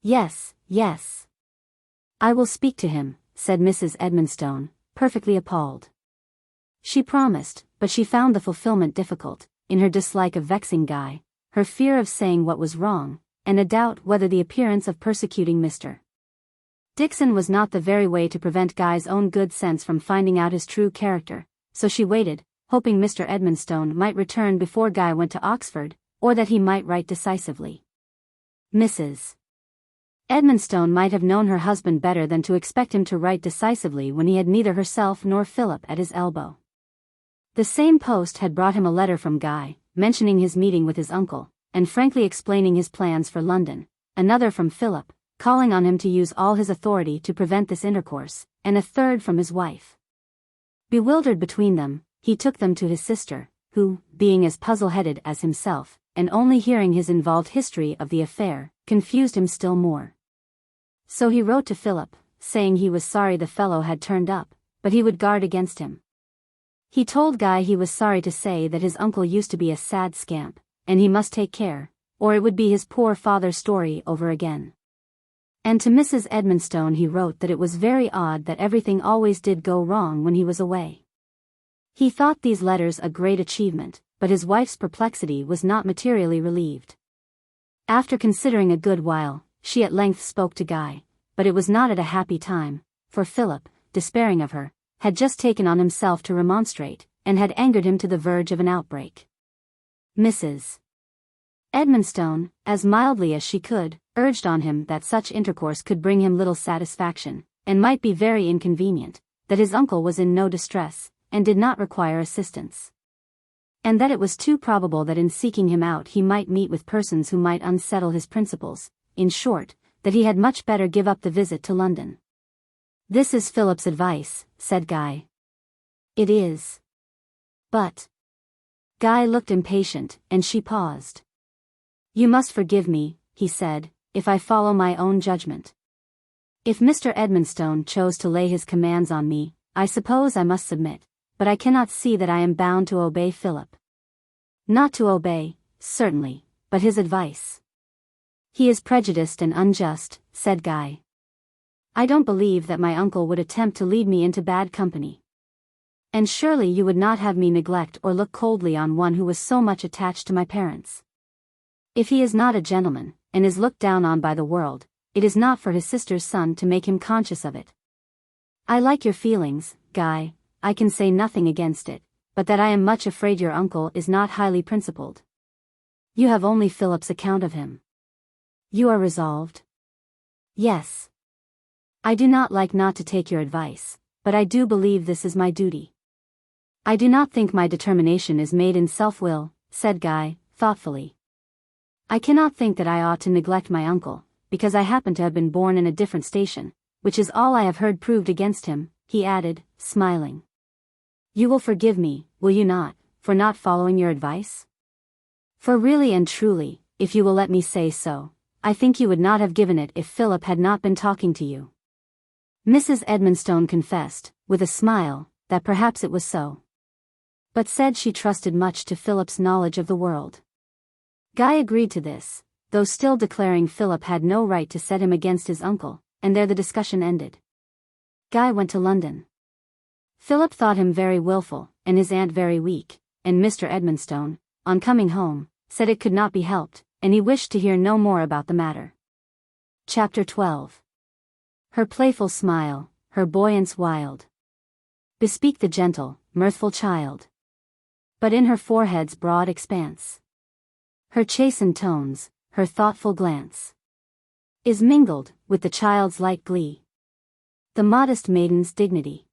Yes, yes. I will speak to him, said Mrs. Edmonstone, perfectly appalled. She promised, but she found the fulfillment difficult, in her dislike of vexing Guy, her fear of saying what was wrong, and a doubt whether the appearance of persecuting Mr. Dixon was not the very way to prevent Guy's own good sense from finding out his true character, so she waited, hoping Mr. Edmonstone might return before Guy went to Oxford, or that he might write decisively. Mrs. Edmonstone might have known her husband better than to expect him to write decisively when he had neither herself nor Philip at his elbow. The same post had brought him a letter from Guy, mentioning his meeting with his uncle, and frankly explaining his plans for London, another from Philip, calling on him to use all his authority to prevent this intercourse, and a third from his wife. Bewildered between them, he took them to his sister, who, being as puzzle-headed as himself, and only hearing his involved history of the affair, confused him still more. So he wrote to Philip, saying he was sorry the fellow had turned up, but he would guard against him. He told Guy he was sorry to say that his uncle used to be a sad scamp, and he must take care, or it would be his poor father's story over again. And to Mrs. Edmonstone he wrote that it was very odd that everything always did go wrong when he was away. He thought these letters a great achievement, but his wife's perplexity was not materially relieved. After considering a good while, she at length spoke to Guy, but it was not at a happy time, for Philip, despairing of her, had just taken on himself to remonstrate, and had angered him to the verge of an outbreak. Mrs. Edmonstone, as mildly as she could, urged on him that such intercourse could bring him little satisfaction, and might be very inconvenient, that his uncle was in no distress, and did not require assistance. And that it was too probable that in seeking him out he might meet with persons who might unsettle his principles, in short, that he had much better give up the visit to London. This is Philip's advice, said Guy. It is. But. Guy looked impatient, and she paused. You must forgive me, he said, if I follow my own judgment. If Mr. Edmonstone chose to lay his commands on me, I suppose I must submit, but I cannot see that I am bound to obey Philip. Not to obey, certainly, but his advice. He is prejudiced and unjust, said Guy. I don't believe that my uncle would attempt to lead me into bad company. And surely you would not have me neglect or look coldly on one who was so much attached to my parents. If he is not a gentleman, and is looked down on by the world, it is not for his sister's son to make him conscious of it. I like your feelings, Guy, I can say nothing against it, but that I am much afraid your uncle is not highly principled. You have only Philip's account of him. You are resolved? Yes. I do not like not to take your advice, but I do believe this is my duty. I do not think my determination is made in self-will, said Guy, thoughtfully. I cannot think that I ought to neglect my uncle, because I happen to have been born in a different station, which is all I have heard proved against him, he added, smiling. You will forgive me, will you not, for not following your advice? For really and truly, if you will let me say so, I think you would not have given it if Philip had not been talking to you. Mrs. Edmonstone confessed, with a smile, that perhaps it was so, but said she trusted much to Philip's knowledge of the world. Guy agreed to this, though still declaring Philip had no right to set him against his uncle, and there the discussion ended. Guy went to London. Philip thought him very willful, and his aunt very weak, and Mr. Edmonstone, on coming home, said it could not be helped, and he wished to hear no more about the matter. Chapter 12. Her playful smile, her buoyance wild, bespeak the gentle, mirthful child. But in her forehead's broad expanse, her chastened tones, her thoughtful glance, is mingled with the child's light glee, the modest maiden's dignity.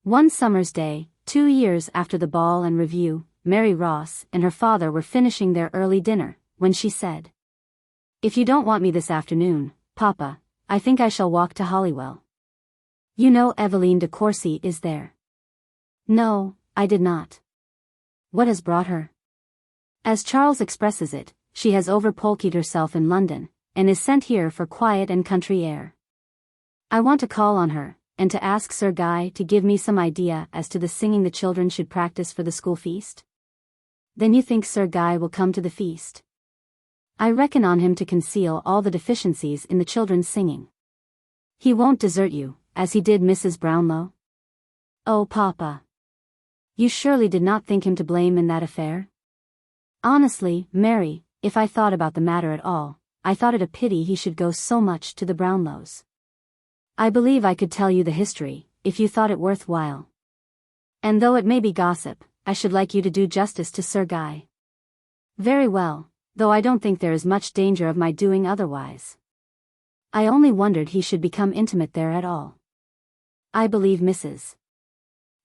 One summer's day, 2 years after the ball and review, Mary Ross and her father were finishing their early dinner, when she said, "If you don't want me this afternoon, Papa, I think I shall walk to Holywell. You know Aveline de Courcy is there." "No, I did not." "What has brought her?" "As Charles expresses it, she has over-polkied herself in London, and is sent here for quiet and country air. I want to call on her, and to ask Sir Guy to give me some idea as to the singing the children should practice for the school feast." "Then you think Sir Guy will come to the feast?" "I reckon on him to conceal all the deficiencies in the children's singing." "He won't desert you, as he did Mrs. Brownlow?" "Oh, Papa! You surely did not think him to blame in that affair?" "Honestly, Mary, if I thought about the matter at all, I thought it a pity he should go so much to the Brownlows. I believe I could tell you the history, if you thought it worth while. And though it may be gossip, I should like you to do justice to Sir Guy." "Very well, though I don't think there is much danger of my doing otherwise. I only wondered he should become intimate there at all. I believe Mrs.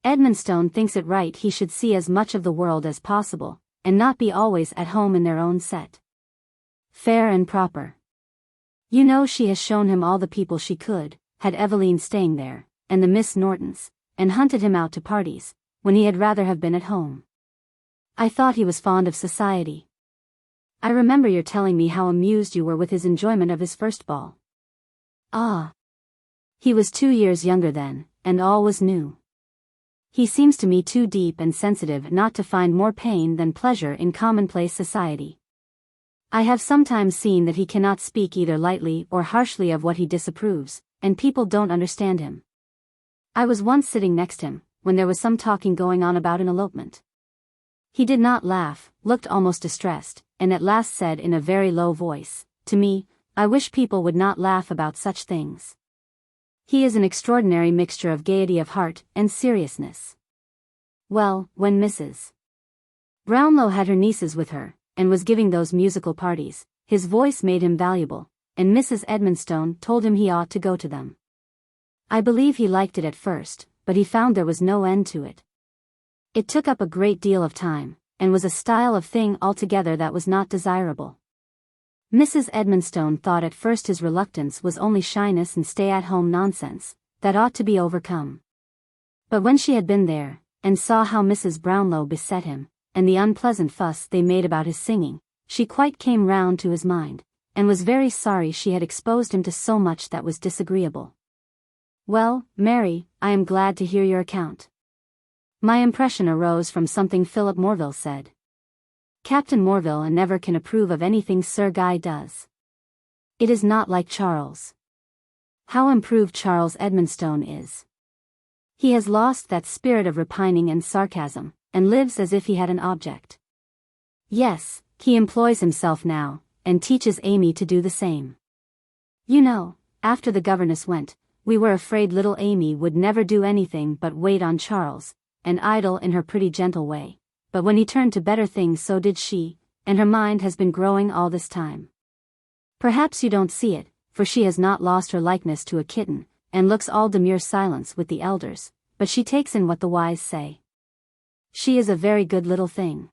Edmonstone thinks it right he should see as much of the world as possible, and not be always at home in their own set. Fair and proper. You know she has shown him all the people she could, had Aveline staying there, and the Miss Nortons, and hunted him out to parties, when he had rather have been at home. I thought he was fond of society. I remember your telling me how amused you were with his enjoyment of his first ball." "Ah! He was 2 years younger then, and all was new. He seems to me too deep and sensitive not to find more pain than pleasure in commonplace society. I have sometimes seen that he cannot speak either lightly or harshly of what he disapproves, and people don't understand him. I was once sitting next him, when there was some talking going on about an elopement. He did not laugh, looked almost distressed, and at last said in a very low voice, to me, 'I wish people would not laugh about such things.' He is an extraordinary mixture of gaiety of heart and seriousness." Well, when Mrs. Brownlow had her nieces with her, and was giving those musical parties, his voice made him valuable, and Mrs. Edmonstone told him he ought to go to them. I believe he liked it at first, but he found there was no end to it. It took up a great deal of time, and was a style of thing altogether that was not desirable. Mrs. Edmonstone thought at first his reluctance was only shyness and stay-at-home nonsense, that ought to be overcome. But when she had been there, and saw how Mrs. Brownlow beset him, and the unpleasant fuss they made about his singing, she quite came round to his mind, and was very sorry she had exposed him to so much that was disagreeable. "Well, Mary, I am glad to hear your account. My impression arose from something Philip Morville said. Captain Morville never can approve of anything Sir Guy does. It is not like Charles. How improved Charles Edmonstone is! He has lost that spirit of repining and sarcasm, and lives as if he had an object. Yes, he employs himself now, and teaches Amy to do the same. You know, after the governess went, we were afraid little Amy would never do anything but wait on Charles, and idle in her pretty gentle way. But when he turned to better things so did she, and her mind has been growing all this time. Perhaps you don't see it, for she has not lost her likeness to a kitten, and looks all demure silence with the elders, but she takes in what the wise say. She is a very good little thing.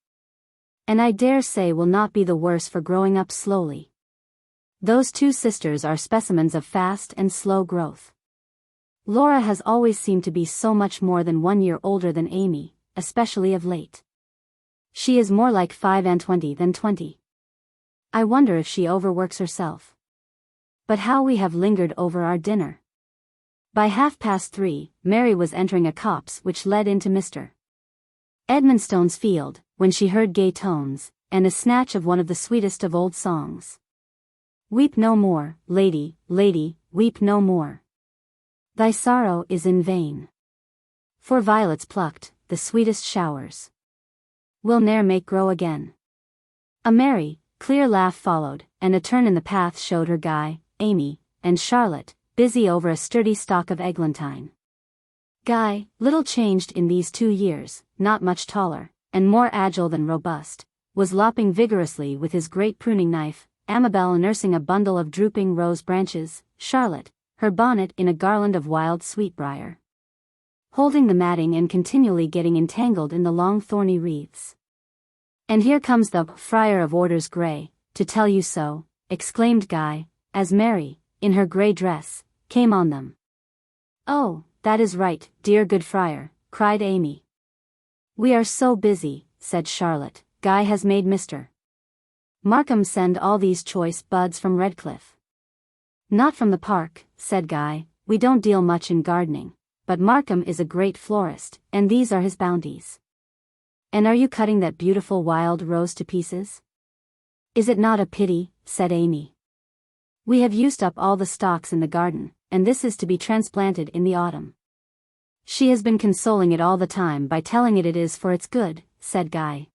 And I dare say will not be the worse for growing up slowly. Those 2 sisters are specimens of fast and slow growth. Laura has always seemed to be so much more than 1 year older than Amy, especially of late. She is more like 25 than 20. I wonder if she overworks herself. But how we have lingered over our dinner. By 3:30, Mary was entering a copse which led into Mr. Edmonstone's field, when she heard gay tones, and a snatch of one of the sweetest of old songs. Weep no more, lady, lady, weep no more. Thy sorrow is in vain. For violets plucked, the sweetest showers, will ne'er make grow again. A merry, clear laugh followed, and a turn in the path showed her Guy, Amy, and Charlotte, busy over a sturdy stalk of eglantine. Guy, little changed in these 2 years, not much taller, and more agile than robust, was lopping vigorously with his great pruning knife, Amabel nursing a bundle of drooping rose branches, Charlotte, her bonnet in a garland of wild sweetbriar, holding the matting and continually getting entangled in the long thorny wreaths. "And here comes the Friar of Orders Grey, to tell you so," exclaimed Guy, as Mary, in her grey dress, came on them. "Oh, that is right, dear good friar," cried Amy. "We are so busy," said Charlotte. "Guy has made Mr. Markham send all these choice buds from Redclyffe." "Not from the park," said Guy, "we don't deal much in gardening, but Markham is a great florist, and these are his bounties." "And are you cutting that beautiful wild rose to pieces?" "Is it not a pity?" said Amy. "We have used up all the stalks in the garden, and this is to be transplanted in the autumn." "She has been consoling it all the time by telling it is for its good," said Guy.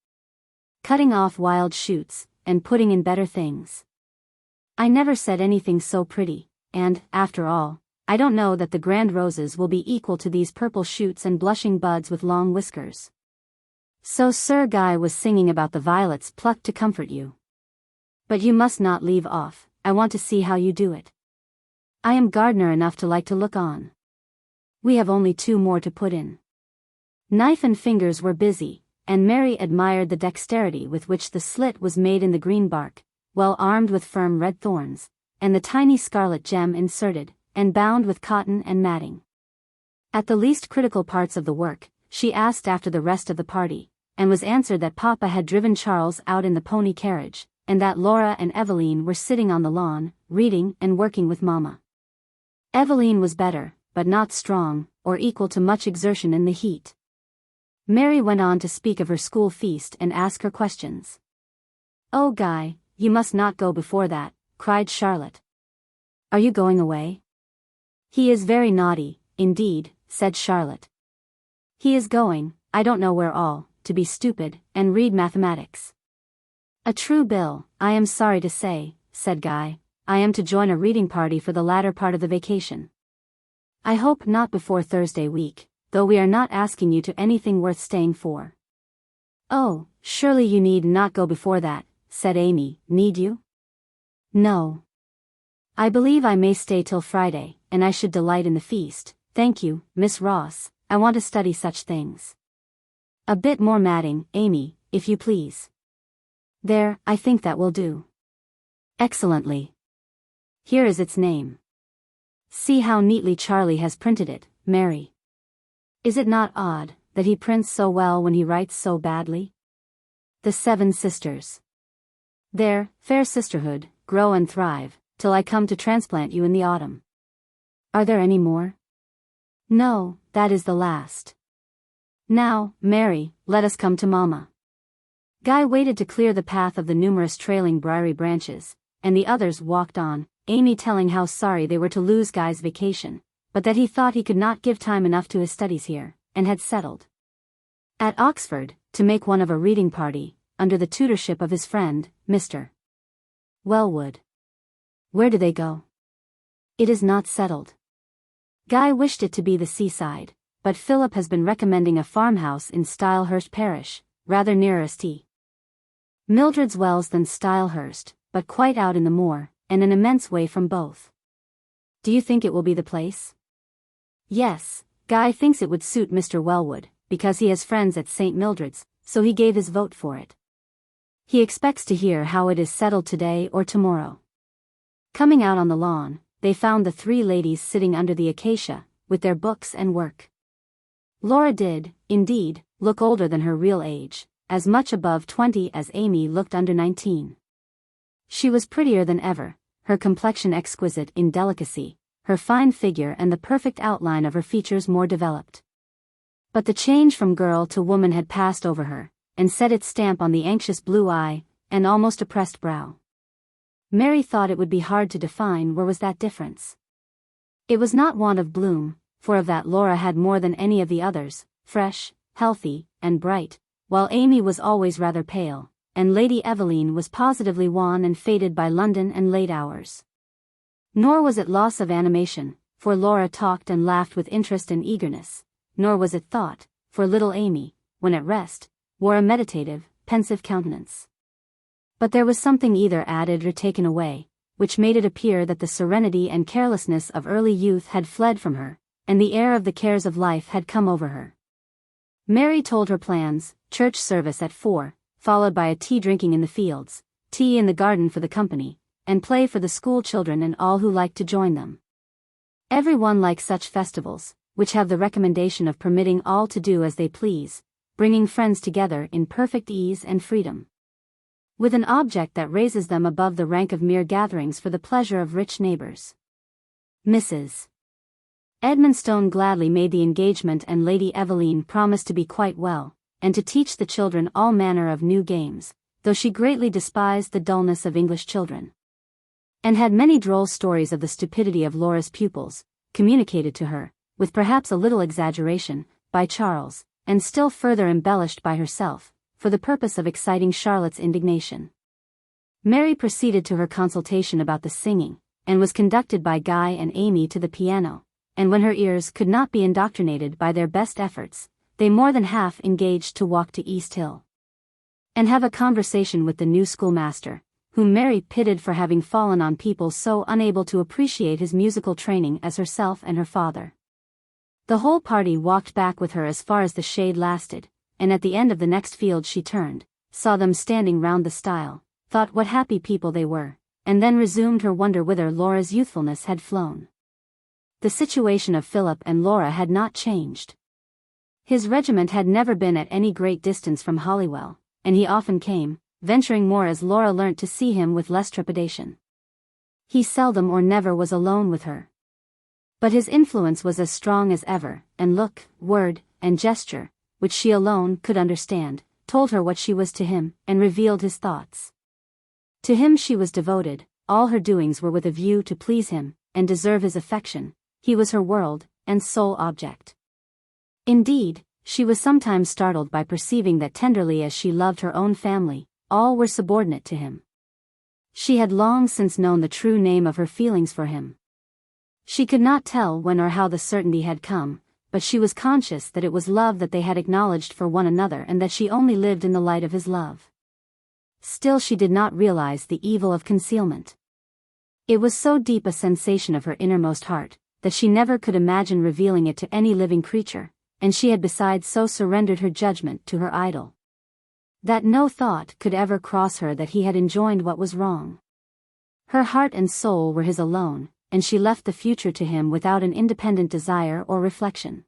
"Cutting off wild shoots, and putting in better things. I never said anything so pretty, and, after all, I don't know that the grand roses will be equal to these purple shoots and blushing buds with long whiskers." So Sir Guy was singing about the violets plucked to comfort you. "But you must not leave off, I want to see how you do it. I am gardener enough to like to look on. We have only 2 more to put in." Knife and fingers were busy, and Mary admired the dexterity with which the slit was made in the green bark, well armed with firm red thorns, and the tiny scarlet gem inserted, and bound with cotton and matting. At the least critical parts of the work, she asked after the rest of the party, and was answered that Papa had driven Charles out in the pony carriage, and that Laura and Aveline were sitting on the lawn, reading and working with Mamma. Aveline was better, but not strong, or equal to much exertion in the heat. Mary went on to speak of her school feast and ask her questions. "Oh Guy, you must not go before that," cried Charlotte. "Are you going away?" "He is very naughty, indeed," said Charlotte. "He is going, I don't know where all, to be stupid, and read mathematics." "A true bill, I am sorry to say," said Guy. "I am to join a reading party for the latter part of the vacation. I hope not before Thursday week, though we are not asking you to anything worth staying for." "Oh, surely you need not go before that," said Amy. "Need you?" "No. I believe I may stay till Friday, and I should delight in the feast, thank you, Miss Ross, I want to study such things." "A bit more matting, Amy, if you please." "There, I think that will do." "Excellently. Here is its name. See how neatly Charlie has printed it, Mary. Is it not odd, that he prints so well when he writes so badly? The 7 Sisters. There, fair sisterhood, grow and thrive, till I come to transplant you in the autumn." "Are there any more?" "No, that is the last. Now, Mary, let us come to Mamma." Guy waited to clear the path of the numerous trailing briary branches, and the others walked on, Amy telling how sorry they were to lose Guy's vacation, but that he thought he could not give time enough to his studies here, and had settled at Oxford, to make one of a reading party, under the tutorship of his friend, Mr. Wellwood. "Where do they go?" "It is not settled. Guy wished it to be the seaside, but Philip has been recommending a farmhouse in Stylehurst parish, rather nearer St. Mildred's Wells than Stylehurst, but quite out in the moor, and an immense way from both." "Do you think it will be the place?" "Yes, Guy thinks it would suit Mr. Wellwood, because he has friends at St. Mildred's, so he gave his vote for it. He expects to hear how it is settled today or tomorrow." Coming out on the lawn, they found the 3 ladies sitting under the acacia, with their books and work. Laura did, indeed, look older than her real age, as much above 20 as Amy looked under 19. She was prettier than ever, her complexion exquisite in delicacy, her fine figure and the perfect outline of her features more developed. But the change from girl to woman had passed over her, and set its stamp on the anxious blue eye, and almost oppressed brow. Mary thought it would be hard to define where was that difference. It was not want of bloom, for of that Laura had more than any of the others, fresh, healthy, and bright, while Amy was always rather pale, and Lady Aveline was positively wan and faded by London and late hours. Nor was it loss of animation, for Laura talked and laughed with interest and eagerness, nor was it thought, for little Amy, when at rest, wore a meditative, pensive countenance. But there was something either added or taken away, which made it appear that the serenity and carelessness of early youth had fled from her, and the air of the cares of life had come over her. Mary told her plans: church service at 4, followed by a tea drinking in the fields, tea in the garden for the company, and play for the school children and all who liked to join them. Every one likes such festivals, which have the recommendation of permitting all to do as they please, bringing friends together in perfect ease and freedom, with an object that raises them above the rank of mere gatherings for the pleasure of rich neighbors. Mrs. Edmonstone gladly made the engagement, and Lady Aveline promised to be quite well, and to teach the children all manner of new games, though she greatly despised the dullness of English children, and had many droll stories of the stupidity of Laura's pupils, communicated to her, with perhaps a little exaggeration, by Charles, and still further embellished by herself, for the purpose of exciting Charlotte's indignation. Mary proceeded to her consultation about the singing, and was conducted by Guy and Amy to the piano, and when her ears could not be indoctrinated by their best efforts, they more than half engaged to walk to East Hill, and have a conversation with the new schoolmaster, whom Mary pitied for having fallen on people so unable to appreciate his musical training as herself and her father. The whole party walked back with her as far as the shade lasted, and at the end of the next field she turned, saw them standing round the stile, thought what happy people they were, and then resumed her wonder whither Laura's youthfulness had flown. The situation of Philip and Laura had not changed. His regiment had never been at any great distance from Holywell, and he often came, venturing more as Laura learnt to see him with less trepidation. He seldom or never was alone with her. But his influence was as strong as ever, and look, word, and gesture, which she alone could understand, told her what she was to him, and revealed his thoughts. To him she was devoted, all her doings were with a view to please him, and deserve his affection. He was her world, and sole object. Indeed, she was sometimes startled by perceiving that tenderly as she loved her own family, all were subordinate to him. She had long since known the true name of her feelings for him. She could not tell when or how the certainty had come, but she was conscious that it was love that they had acknowledged for one another, and that she only lived in the light of his love. Still she did not realize the evil of concealment. It was so deep a sensation of her innermost heart, that she never could imagine revealing it to any living creature, and she had besides so surrendered her judgment to her idol, that no thought could ever cross her that he had enjoined what was wrong. Her heart and soul were his alone, and she left the future to him without an independent desire or reflection.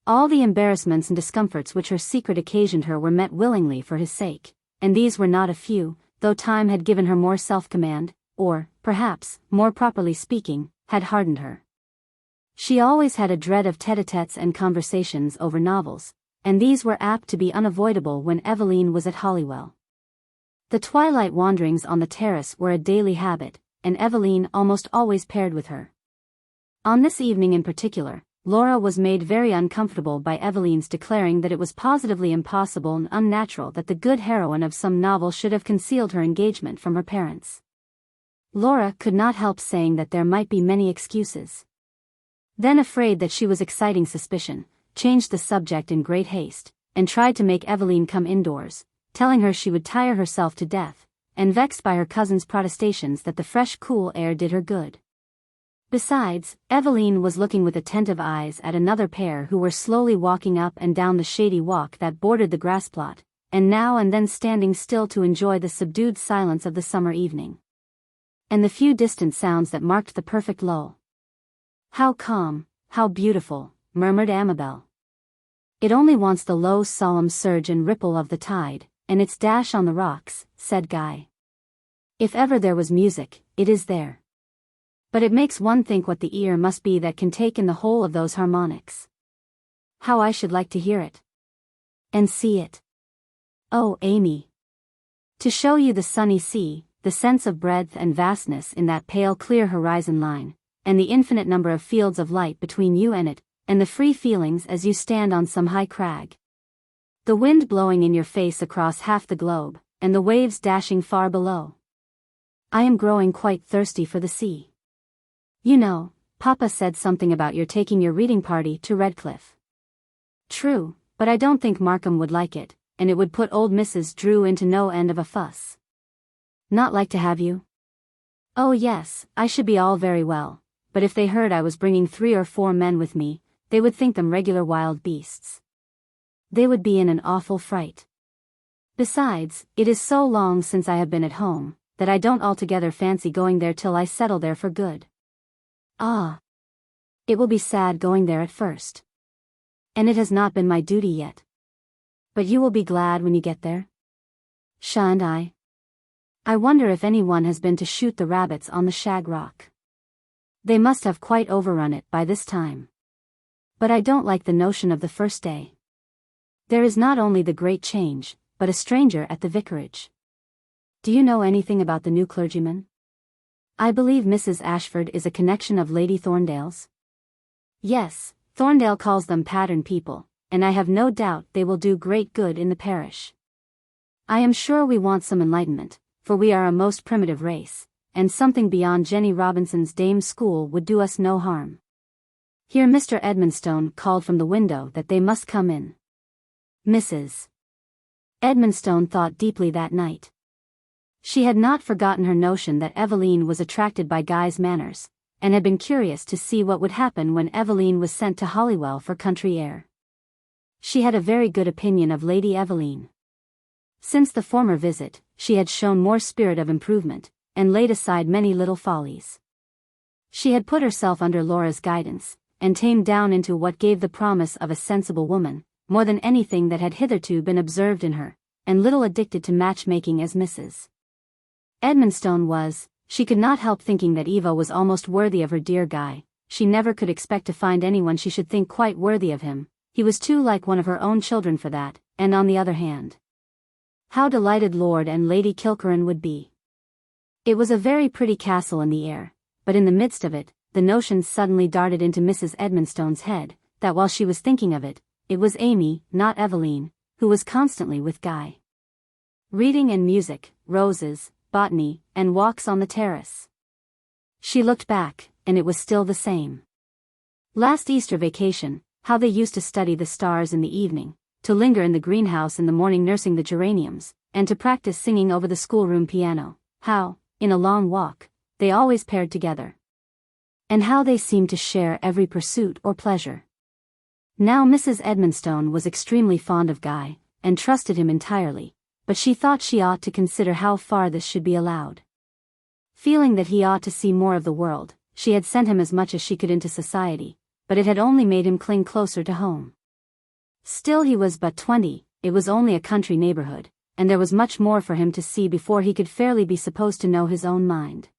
All the embarrassments and discomforts which her secret occasioned her were met willingly for his sake, and these were not a few, though time had given her more self-command, or, perhaps, more properly speaking, had hardened her. She always had a dread of tête-à-têtes and conversations over novels, and these were apt to be unavoidable when Aveline was at Holywell. The twilight wanderings on the terrace were a daily habit, and Aveline almost always paired with her. On this evening in particular, Laura was made very uncomfortable by Aveline's declaring that it was positively impossible and unnatural that the good heroine of some novel should have concealed her engagement from her parents. Laura could not help saying that there might be many excuses. Then, afraid that she was exciting suspicion, changed the subject in great haste, and tried to make Aveline come indoors, telling her she would tire herself to death, and vexed by her cousin's protestations that the fresh cool air did her good. Besides, Aveline was looking with attentive eyes at another pair who were slowly walking up and down the shady walk that bordered the grass plot, and now and then standing still to enjoy the subdued silence of the summer evening, and the few distant sounds that marked the perfect lull. "How calm, how beautiful," murmured Amabel. "It only wants the low solemn surge and ripple of the tide, and its dash on the rocks," said Guy. "If ever there was music, it is there." But it makes one think what the ear must be that can take in the whole of those harmonics. How I should like to hear it. And see it. Oh, Amy. To show you the sunny sea, the sense of breadth and vastness in that pale clear horizon line, and the infinite number of fields of light between you and it, and the free feelings as you stand on some high crag. The wind blowing in your face across half the globe, and the waves dashing far below. I am growing quite thirsty for the sea. You know, Papa said something about your taking your reading party to Redclyffe. True, but I don't think Markham would like it, and it would put old Mrs. Drew into no end of a fuss. Not like to have you? Oh yes, I should be all very well, but if they heard I was bringing 3 or 4 men with me, they would think them regular wild beasts. They would be in an awful fright. Besides, it is so long since I have been at home, that I don't altogether fancy going there till I settle there for good. Ah! It will be sad going there at first. And it has not been my duty yet. But you will be glad when you get there? Shan't I? I wonder if anyone has been to shoot the rabbits on the Shag Rock. They must have quite overrun it by this time. But I don't like the notion of the first day. There is not only the great change, but a stranger at the vicarage. Do you know anything about the new clergyman? I believe Mrs. Ashford is a connection of Lady Thorndale's. Yes, Thorndale calls them pattern people, and I have no doubt they will do great good in the parish. I am sure we want some enlightenment, for we are a most primitive race, and something beyond Jenny Robinson's dame school would do us no harm. Here Mr. Edmonstone called from the window that they must come in. Mrs. Edmonstone thought deeply that night. She had not forgotten her notion that Aveline was attracted by Guy's manners, and had been curious to see what would happen when Aveline was sent to Holywell for country air. She had a very good opinion of Lady Aveline. Since the former visit, she had shown more spirit of improvement, and laid aside many little follies. She had put herself under Laura's guidance, and tamed down into what gave the promise of a sensible woman, more than anything that had hitherto been observed in her, and little addicted to matchmaking as Mrs. Edmonstone was. She could not help thinking that Eva was almost worthy of her dear Guy. She never could expect to find anyone she should think quite worthy of him. He was too like one of her own children for that, and on the other hand, how delighted Lord and Lady Kilkerran would be. It was a very pretty castle in the air, but in the midst of it, the notion suddenly darted into Mrs. Edmonstone's head, that while she was thinking of it, it was Amy, not Aveline, who was constantly with Guy. Reading and music, roses, botany, and walks on the terrace. She looked back, and it was still the same. Last Easter vacation, how they used to study the stars in the evening, to linger in the greenhouse in the morning nursing the geraniums, and to practice singing over the schoolroom piano, how, in a long walk, they always paired together. And how they seemed to share every pursuit or pleasure. Now Mrs. Edmonstone was extremely fond of Guy, and trusted him entirely, but she thought she ought to consider how far this should be allowed. Feeling that he ought to see more of the world, she had sent him as much as she could into society, but it had only made him cling closer to home. Still he was but 20, it was only a country neighborhood, and there was much more for him to see before he could fairly be supposed to know his own mind.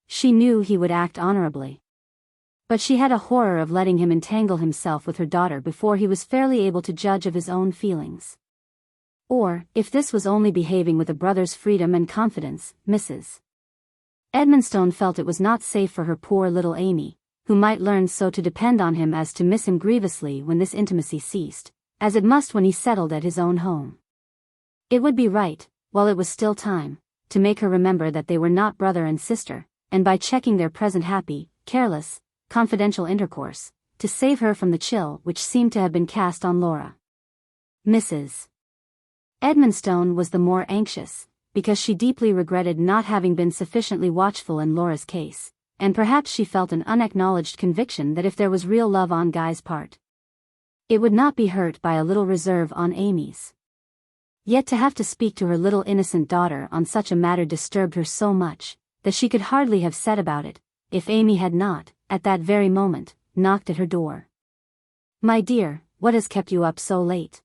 She knew he would act honorably. But she had a horror of letting him entangle himself with her daughter before he was fairly able to judge of his own feelings. Or, if this was only behaving with a brother's freedom and confidence, Mrs. Edmonstone felt it was not safe for her poor little Amy, who might learn so to depend on him as to miss him grievously when this intimacy ceased, as it must when he settled at his own home. It would be right, while it was still time, to make her remember that they were not brother and sister, and by checking their present happy, careless, confidential intercourse, to save her from the chill which seemed to have been cast on Laura. Mrs. Edmonstone was the more anxious, because she deeply regretted not having been sufficiently watchful in Laura's case, and perhaps she felt an unacknowledged conviction that if there was real love on Guy's part, it would not be hurt by a little reserve on Amy's. Yet to have to speak to her little innocent daughter on such a matter disturbed her so much, that she could hardly have said about it, if Amy had not, at that very moment, knocked at her door. "My dear, what has kept you up so late?"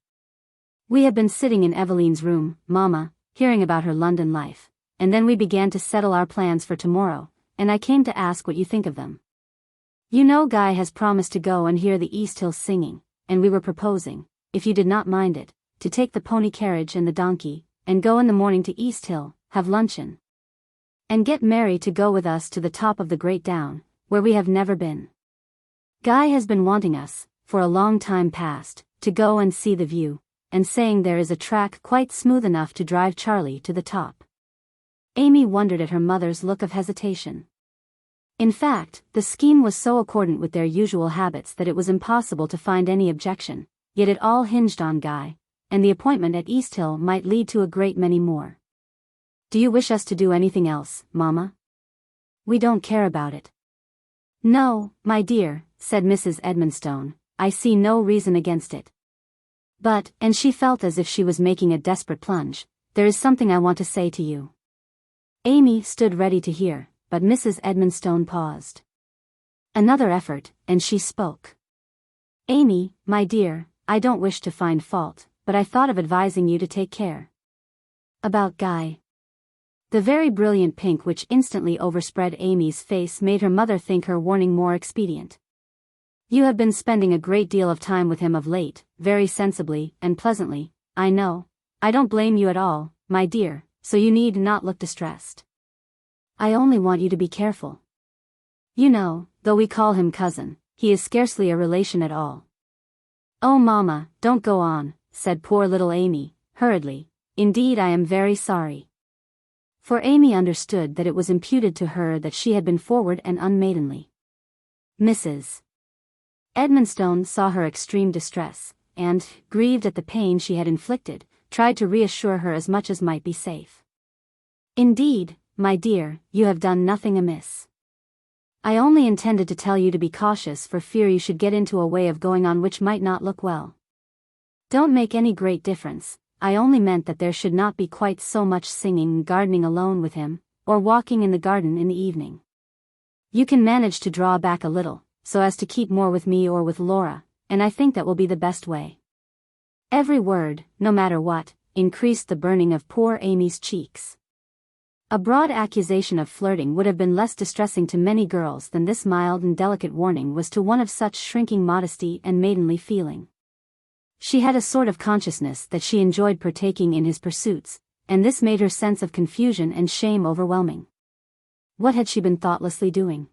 "We have been sitting in Eveline's room, Mamma, hearing about her London life, and then we began to settle our plans for tomorrow, and I came to ask what you think of them. You know Guy has promised to go and hear the East Hill singing, and we were proposing, if you did not mind it, to take the pony carriage and the donkey, and go in the morning to East Hill, have luncheon, and get Mary to go with us to the top of the Great Down, where we have never been. Guy has been wanting us, for a long time past, to go and see the view, and saying there is a track quite smooth enough to drive Charlie to the top. Amy wondered at her mother's look of hesitation. In fact, the scheme was so accordant with their usual habits that it was impossible to find any objection, yet it all hinged on Guy, and the appointment at East Hill might lead to a great many more. Do you wish us to do anything else, Mamma? We don't care about it. No, my dear, said Mrs. Edmonstone, I see no reason against it. But, and she felt as if she was making a desperate plunge, there is something I want to say to you. Amy stood ready to hear, but Mrs. Edmonstone paused. Another effort, and she spoke. Amy, my dear, I don't wish to find fault, but I thought of advising you to take care. About Guy. The very brilliant pink which instantly overspread Amy's face made her mother think her warning more expedient. You have been spending a great deal of time with him of late, very sensibly and pleasantly, I know. I don't blame you at all, my dear, so you need not look distressed. I only want you to be careful. You know, though we call him cousin, he is scarcely a relation at all. Oh Mamma, don't go on, said poor little Amy, hurriedly, indeed I am very sorry. For Amy understood that it was imputed to her that she had been forward and unmaidenly. Mrs. Edmonstone saw her extreme distress, and, grieved at the pain she had inflicted, tried to reassure her as much as might be safe. Indeed, my dear, you have done nothing amiss. I only intended to tell you to be cautious for fear you should get into a way of going on which might not look well. Don't make any great difference, I only meant that there should not be quite so much singing and gardening alone with him, or walking in the garden in the evening. You can manage to draw back a little, so as to keep more with me or with Laura, and I think that will be the best way. Every word, no matter what, increased the burning of poor Amy's cheeks. A broad accusation of flirting would have been less distressing to many girls than this mild and delicate warning was to one of such shrinking modesty and maidenly feeling. She had a sort of consciousness that she enjoyed partaking in his pursuits, and this made her sense of confusion and shame overwhelming. What had she been thoughtlessly doing?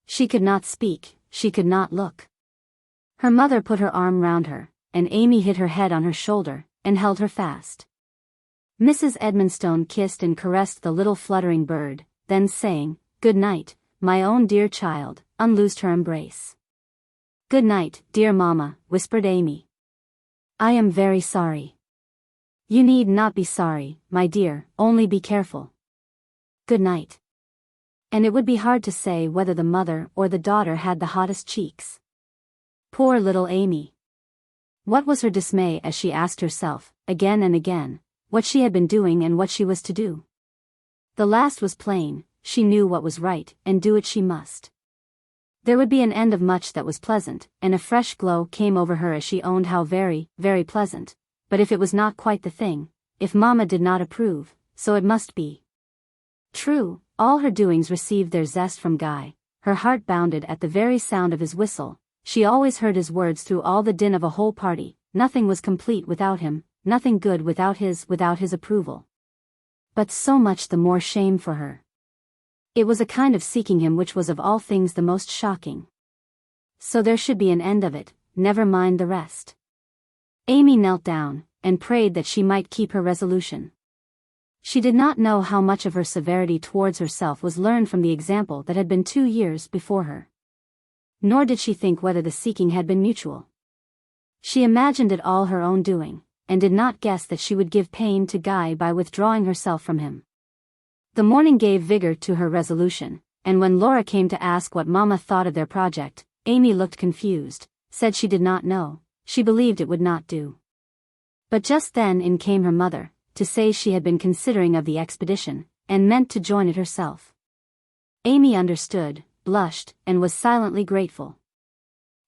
She could not speak, she could not look. Her mother put her arm round her, and Amy hid her head on her shoulder, and held her fast. Mrs. Edmonstone kissed and caressed the little fluttering bird, then saying, "Good night, my own dear child," unloosed her embrace. "Good night, dear Mamma," whispered Amy. "I am very sorry." "You need not be sorry, my dear, only be careful. Good night." And it would be hard to say whether the mother or the daughter had the hottest cheeks. Poor little Amy! What was her dismay as she asked herself, again and again, what she had been doing and what she was to do. The last was plain, she knew what was right, and do it she must. There would be an end of much that was pleasant, and a fresh glow came over her as she owned how very, very pleasant, but if it was not quite the thing, if Mamma did not approve, so it must be. True, all her doings received their zest from Guy, her heart bounded at the very sound of his whistle, she always heard his words through all the din of a whole party, nothing was complete without him, nothing good without his approval. But so much the more shame for her. It was a kind of seeking him which was of all things the most shocking. So there should be an end of it, never mind the rest. Amy knelt down, and prayed that she might keep her resolution. She did not know how much of her severity towards herself was learned from the example that had been 2 years before her. Nor did she think whether the seeking had been mutual. She imagined it all her own doing, and did not guess that she would give pain to Guy by withdrawing herself from him. The morning gave vigor to her resolution, and when Laura came to ask what Mamma thought of their project, Amy looked confused, said she did not know, she believed it would not do. But just then in came her mother, to say she had been considering of the expedition, and meant to join it herself. Amy understood, blushed, and was silently grateful.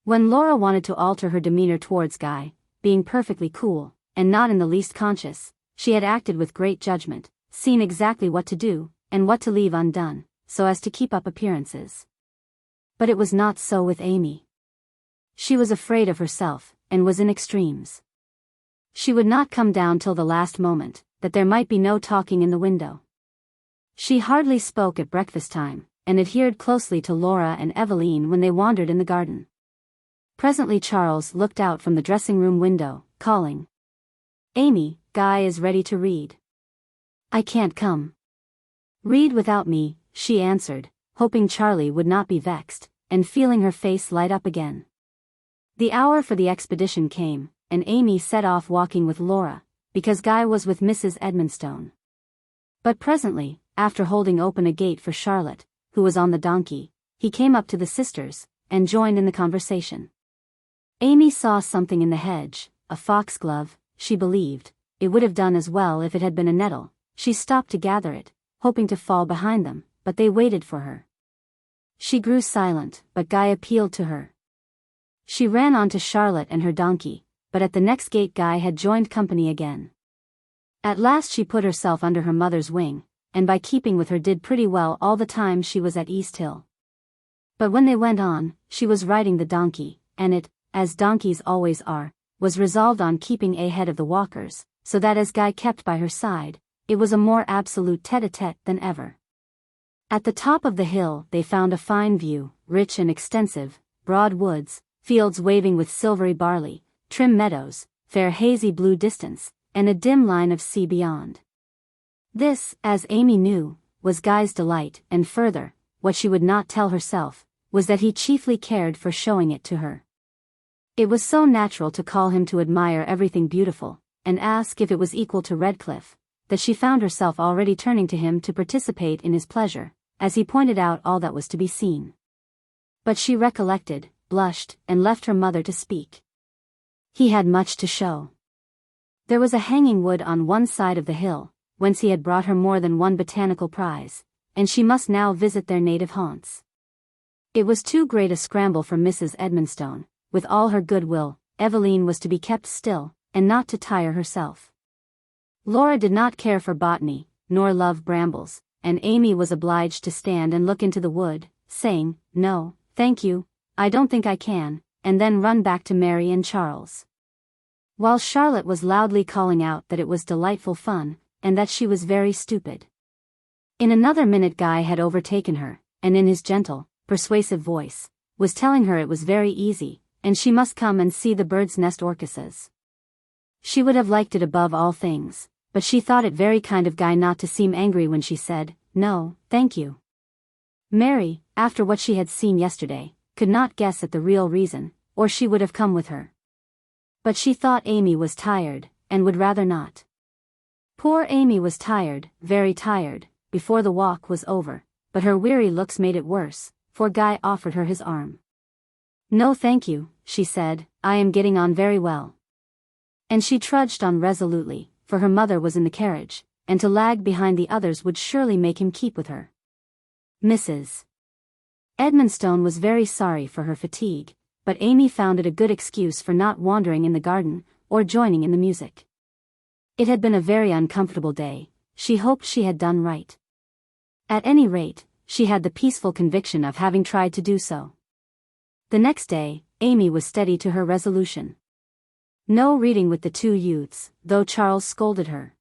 When Laura wanted to alter her demeanor towards Guy, being perfectly cool, and not in the least conscious, she had acted with great judgment, seen exactly what to do, and what to leave undone, so as to keep up appearances. But it was not so with Amy. She was afraid of herself, and was in extremes. She would not come down till the last moment, that there might be no talking in the window. She hardly spoke at breakfast time, and adhered closely to Laura and Aveline when they wandered in the garden. Presently Charles looked out from the dressing-room window, calling, "Amy, Guy is ready to read." "I can't come." "Read without me," she answered, hoping Charlie would not be vexed, and feeling her face light up again. The hour for the expedition came, and Amy set off walking with Laura, because Guy was with Mrs. Edmonstone. But presently, after holding open a gate for Charlotte, who was on the donkey, he came up to the sisters, and joined in the conversation. Amy saw something in the hedge, a foxglove, she believed. It would have done as well if it had been a nettle. She stopped to gather it, hoping to fall behind them, but they waited for her. She grew silent, but Guy appealed to her. She ran on to Charlotte and her donkey, but at the next gate Guy had joined company again. At last she put herself under her mother's wing, and by keeping with her did pretty well all the time she was at East Hill. But when they went on, she was riding the donkey, and it, as donkeys always are, was resolved on keeping ahead of the walkers, so that as Guy kept by her side, it was a more absolute tete-a-tete than ever. At the top of the hill they found a fine view, rich and extensive, broad woods, fields waving with silvery barley, trim meadows, fair hazy blue distance, and a dim line of sea beyond. This, as Amy knew, was Guy's delight, and further, what she would not tell herself, was that he chiefly cared for showing it to her. It was so natural to call him to admire everything beautiful, and ask if it was equal to Redclyffe, that she found herself already turning to him to participate in his pleasure, as he pointed out all that was to be seen. But she recollected, blushed, and left her mother to speak. He had much to show. There was a hanging wood on one side of the hill, whence he had brought her more than one botanical prize, and she must now visit their native haunts. It was too great a scramble for Mrs. Edmonstone. With all her goodwill, Aveline was to be kept still, and not to tire herself. Laura did not care for botany, nor love brambles, and Amy was obliged to stand and look into the wood, saying, "No, thank you, I don't think I can," and then run back to Mary and Charles. While Charlotte was loudly calling out that it was delightful fun, and that she was very stupid. In another minute Guy had overtaken her, and in his gentle, persuasive voice, was telling her it was very easy, and she must come and see the bird's nest orchises. She would have liked it above all things, but she thought it very kind of Guy not to seem angry when she said, "No, thank you." Mary, after what she had seen yesterday, could not guess at the real reason, or she would have come with her. But she thought Amy was tired, and would rather not. Poor Amy was tired, very tired, before the walk was over, but her weary looks made it worse, for Guy offered her his arm. "No thank you," she said, "I am getting on very well." And she trudged on resolutely, for her mother was in the carriage, and to lag behind the others would surely make him keep with her. Mrs. Edmonstone was very sorry for her fatigue, but Amy found it a good excuse for not wandering in the garden, or joining in the music. It had been a very uncomfortable day. She hoped she had done right. At any rate, she had the peaceful conviction of having tried to do so. The next day, Amy was steady to her resolution. No reading with the two youths, though Charles scolded her.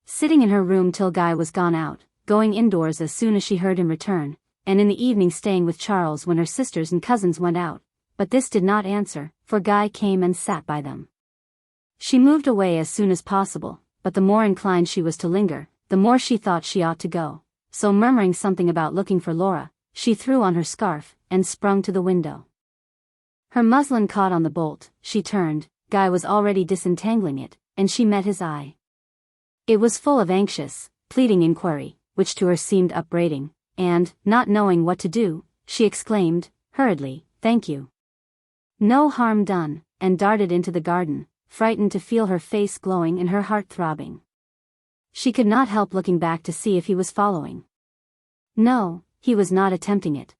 Sitting in her room till Guy was gone out, going indoors as soon as she heard him return, and in the evening staying with Charles when her sisters and cousins went out, but this did not answer, for Guy came and sat by them. She moved away as soon as possible, but the more inclined she was to linger, the more she thought she ought to go, so murmuring something about looking for Laura, she threw on her scarf, and sprung to the window. Her muslin caught on the bolt, she turned, Guy was already disentangling it, and she met his eye. It was full of anxious, pleading inquiry, which to her seemed upbraiding, and, not knowing what to do, she exclaimed, hurriedly, "Thank you. No harm done," and darted into the garden, frightened to feel her face glowing and her heart throbbing. She could not help looking back to see if he was following. No, he was not attempting it.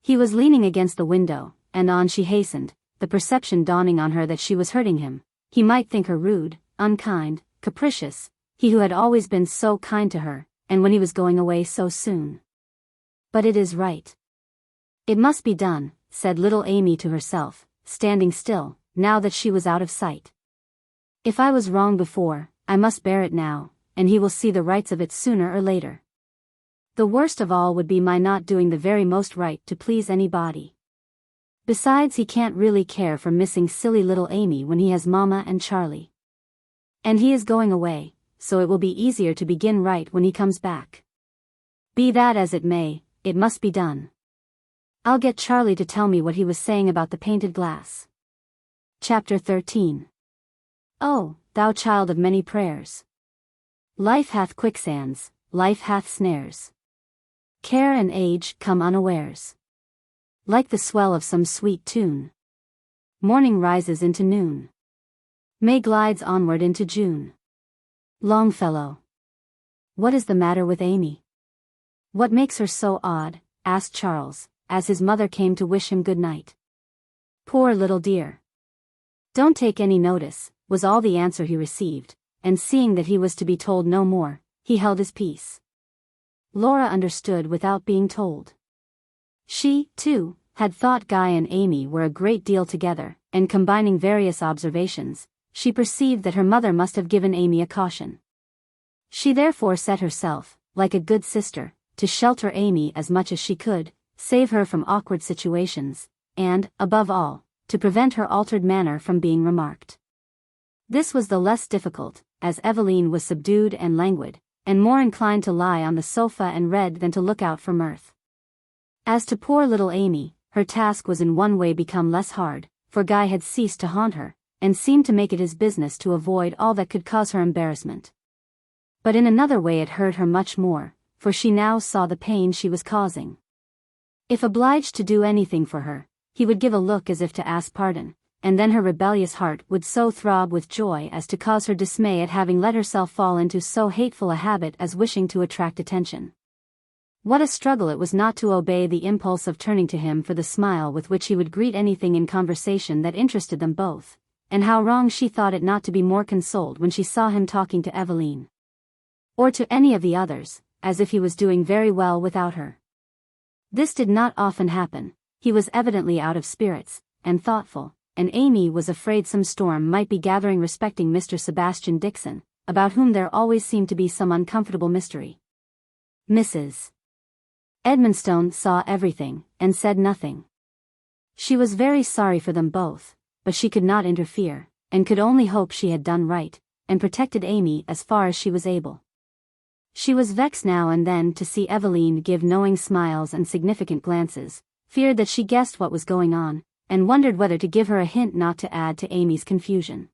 He was leaning against the window, and on she hastened, the perception dawning on her that she was hurting him. He might think her rude, unkind, capricious, he who had always been so kind to her, and when he was going away so soon. But it is right. It must be done, said little Amy to herself, standing still, now that she was out of sight. If I was wrong before, I must bear it now, and he will see the rights of it sooner or later. The worst of all would be my not doing the very most right to please anybody. Besides, he can't really care for missing silly little Amy when he has Mama and Charlie. And he is going away, so it will be easier to begin right when he comes back. Be that as it may, it must be done. I'll get Charlie to tell me what he was saying about the painted glass. Chapter 13. Oh, thou child of many prayers. Life hath quicksands, life hath snares. Care and age come unawares. Like the swell of some sweet tune. Morning rises into noon. May glides onward into June. Longfellow. What is the matter with Amy? What makes her so odd? Asked Charles, as his mother came to wish him good night. Poor little dear. Don't take any notice, was all the answer he received, and seeing that he was to be told no more, he held his peace. Laura understood without being told. She, too, had thought Guy and Amy were a great deal together, and combining various observations, she perceived that her mother must have given Amy a caution. She therefore set herself, like a good sister, to shelter Amy as much as she could, save her from awkward situations, and, above all, to prevent her altered manner from being remarked. This was the less difficult, as Aveline was subdued and languid, and more inclined to lie on the sofa and read than to look out for mirth. As to poor little Amy, her task was in one way become less hard, for Guy had ceased to haunt her, and seemed to make it his business to avoid all that could cause her embarrassment. But in another way it hurt her much more, for she now saw the pain she was causing. If obliged to do anything for her, he would give a look as if to ask pardon, and then her rebellious heart would so throb with joy as to cause her dismay at having let herself fall into so hateful a habit as wishing to attract attention. What a struggle it was not to obey the impulse of turning to him for the smile with which he would greet anything in conversation that interested them both, and how wrong she thought it not to be more consoled when she saw him talking to Aveline. Or to any of the others, as if he was doing very well without her. This did not often happen. He was evidently out of spirits, and thoughtful, and Amy was afraid some storm might be gathering respecting Mr. Sebastian Dixon, about whom there always seemed to be some uncomfortable mystery. Mrs. Edmonstone saw everything, and said nothing. She was very sorry for them both, but she could not interfere, and could only hope she had done right, and protected Amy as far as she was able. She was vexed now and then to see Aveline give knowing smiles and significant glances, feared that she guessed what was going on, and wondered whether to give her a hint not to add to Amy's confusion.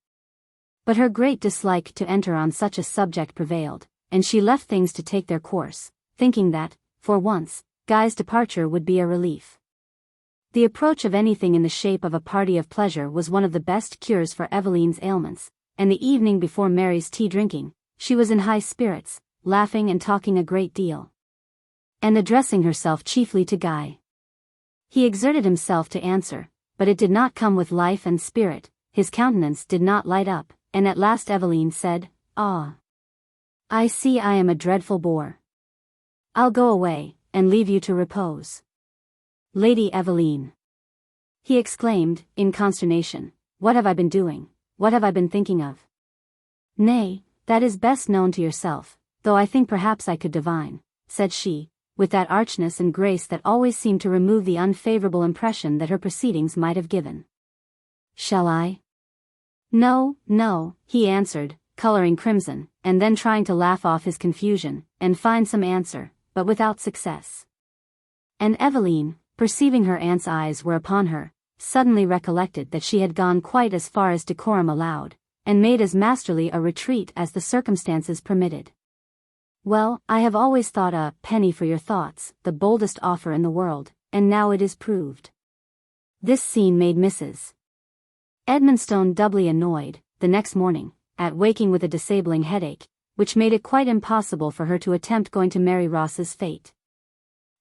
But her great dislike to enter on such a subject prevailed, and she left things to take their course, thinking that, for once, Guy's departure would be a relief. The approach of anything in the shape of a party of pleasure was one of the best cures for Aveline's ailments, and the evening before Mary's tea drinking, she was in high spirits, laughing and talking a great deal, and addressing herself chiefly to Guy. He exerted himself to answer, but it did not come with life and spirit, his countenance did not light up, and at last Aveline said, "Ah, I see I am a dreadful bore. I'll go away, and leave you to repose." "Lady Aveline," he exclaimed, in consternation, "what have I been doing? What have I been thinking of?" "Nay, that is best known to yourself, though I think perhaps I could divine," said she, with that archness and grace that always seemed to remove the unfavorable impression that her proceedings might have given. "Shall I?" "No, no," he answered, coloring crimson, and then trying to laugh off his confusion, and find some answer, but without success. And Aveline, perceiving her aunt's eyes were upon her, suddenly recollected that she had gone quite as far as decorum allowed, and made as masterly a retreat as the circumstances permitted. "Well, I have always thought a penny for your thoughts the boldest offer in the world, and now it is proved." This scene made Mrs. Edmonstone doubly annoyed, the next morning, at waking with a disabling headache, which made it quite impossible for her to attempt going to Mary Ross's fete.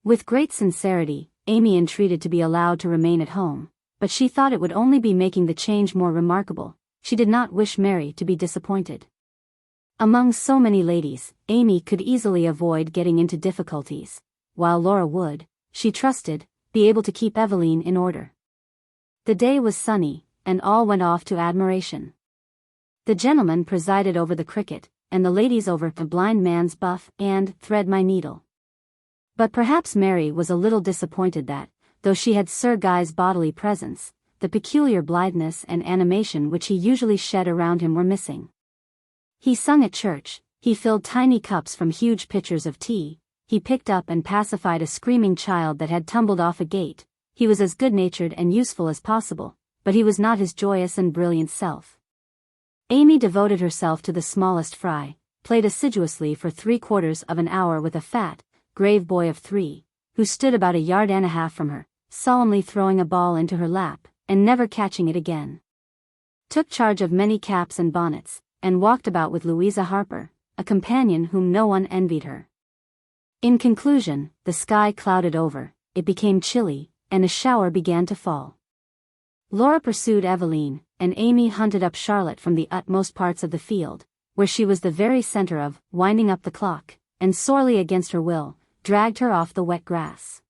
With great sincerity, Amy entreated to be allowed to remain at home, but she thought it would only be making the change more remarkable. She did not wish Mary to be disappointed. Among so many ladies, Amy could easily avoid getting into difficulties, while Laura would, she trusted, be able to keep Aveline in order. The day was sunny, and all went off to admiration. The gentleman presided over the cricket, and the ladies over the blind man's buff and thread my needle. But perhaps Mary was a little disappointed that, though she had Sir Guy's bodily presence, the peculiar blitheness and animation which he usually shed around him were missing. He sung at church, he filled tiny cups from huge pitchers of tea, he picked up and pacified a screaming child that had tumbled off a gate, he was as good-natured and useful as possible, but he was not his joyous and brilliant self. Amy devoted herself to the smallest fry, played assiduously for 3/4 of an hour with a fat, grave boy of 3, who stood about 1.5 yards from her, solemnly throwing a ball into her lap, and never catching it again. Took charge of many caps and bonnets, and walked about with Louisa Harper, a companion whom no one envied her. In conclusion, the sky clouded over, it became chilly, and a shower began to fall. Laura pursued Aveline, and Amy hunted up Charlotte from the utmost parts of the field, where she was the very center of, winding up the clock, and sorely against her will, dragged her off the wet grass.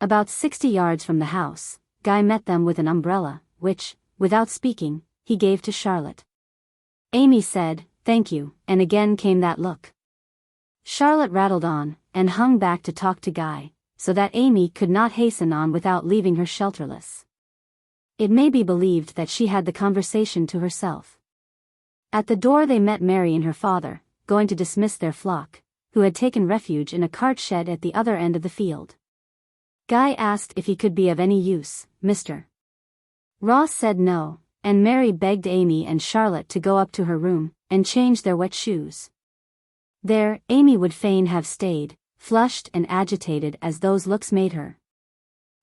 About 60 yards from the house, Guy met them with an umbrella, which, without speaking, he gave to Charlotte. Amy said, "Thank you," and again came that look. Charlotte rattled on, and hung back to talk to Guy, so that Amy could not hasten on without leaving her shelterless. It may be believed that she had the conversation to herself. At the door they met Mary and her father, going to dismiss their flock, who had taken refuge in a cart shed at the other end of the field. Guy asked if he could be of any use, Mr. Ross said no, and Mary begged Amy and Charlotte to go up to her room, and change their wet shoes. There, Amy would fain have stayed, flushed and agitated as those looks made her.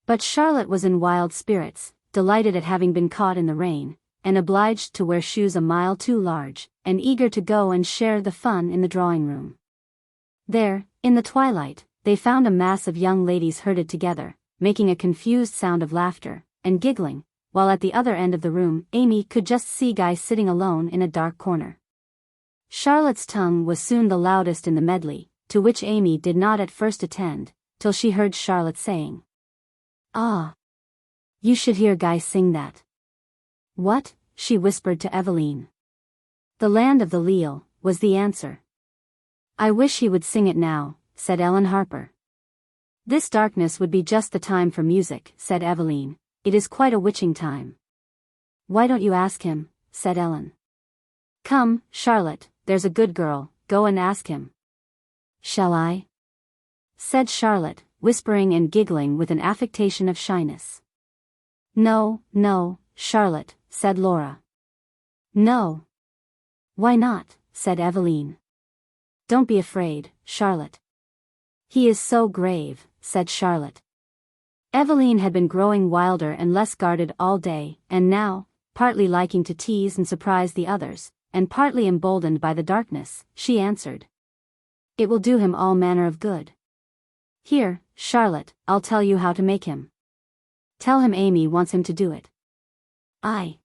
But Charlotte was in wild spirits, delighted at having been caught in the rain, and obliged to wear shoes a mile too large, and eager to go and share the fun in the drawing-room. There, in the twilight, they found a mass of young ladies herded together, making a confused sound of laughter, and giggling, while at the other end of the room Amy could just see Guy sitting alone in a dark corner. Charlotte's tongue was soon the loudest in the medley, to which Amy did not at first attend, till she heard Charlotte saying, "Ah! You should hear Guy sing that." "What?" she whispered to Aveline. "The Land of the Leal," was the answer. "I wish he would sing it now," said Ellen Harper. "This darkness would be just the time for music," said Aveline. "It is quite a witching time." "Why don't you ask him?" said Ellen. "Come, Charlotte, there's a good girl, go and ask him." "Shall I?" said Charlotte, whispering and giggling with an affectation of shyness. "No, no, Charlotte," said Laura. "No." "Why not?" said Aveline. "Don't be afraid, Charlotte." "He is so grave," said Charlotte. Aveline had been growing wilder and less guarded all day, and now, partly liking to tease and surprise the others, and partly emboldened by the darkness, she answered, "It will do him all manner of good. Here, Charlotte, I'll tell you how to make him. Tell him Amy wants him to do it." "I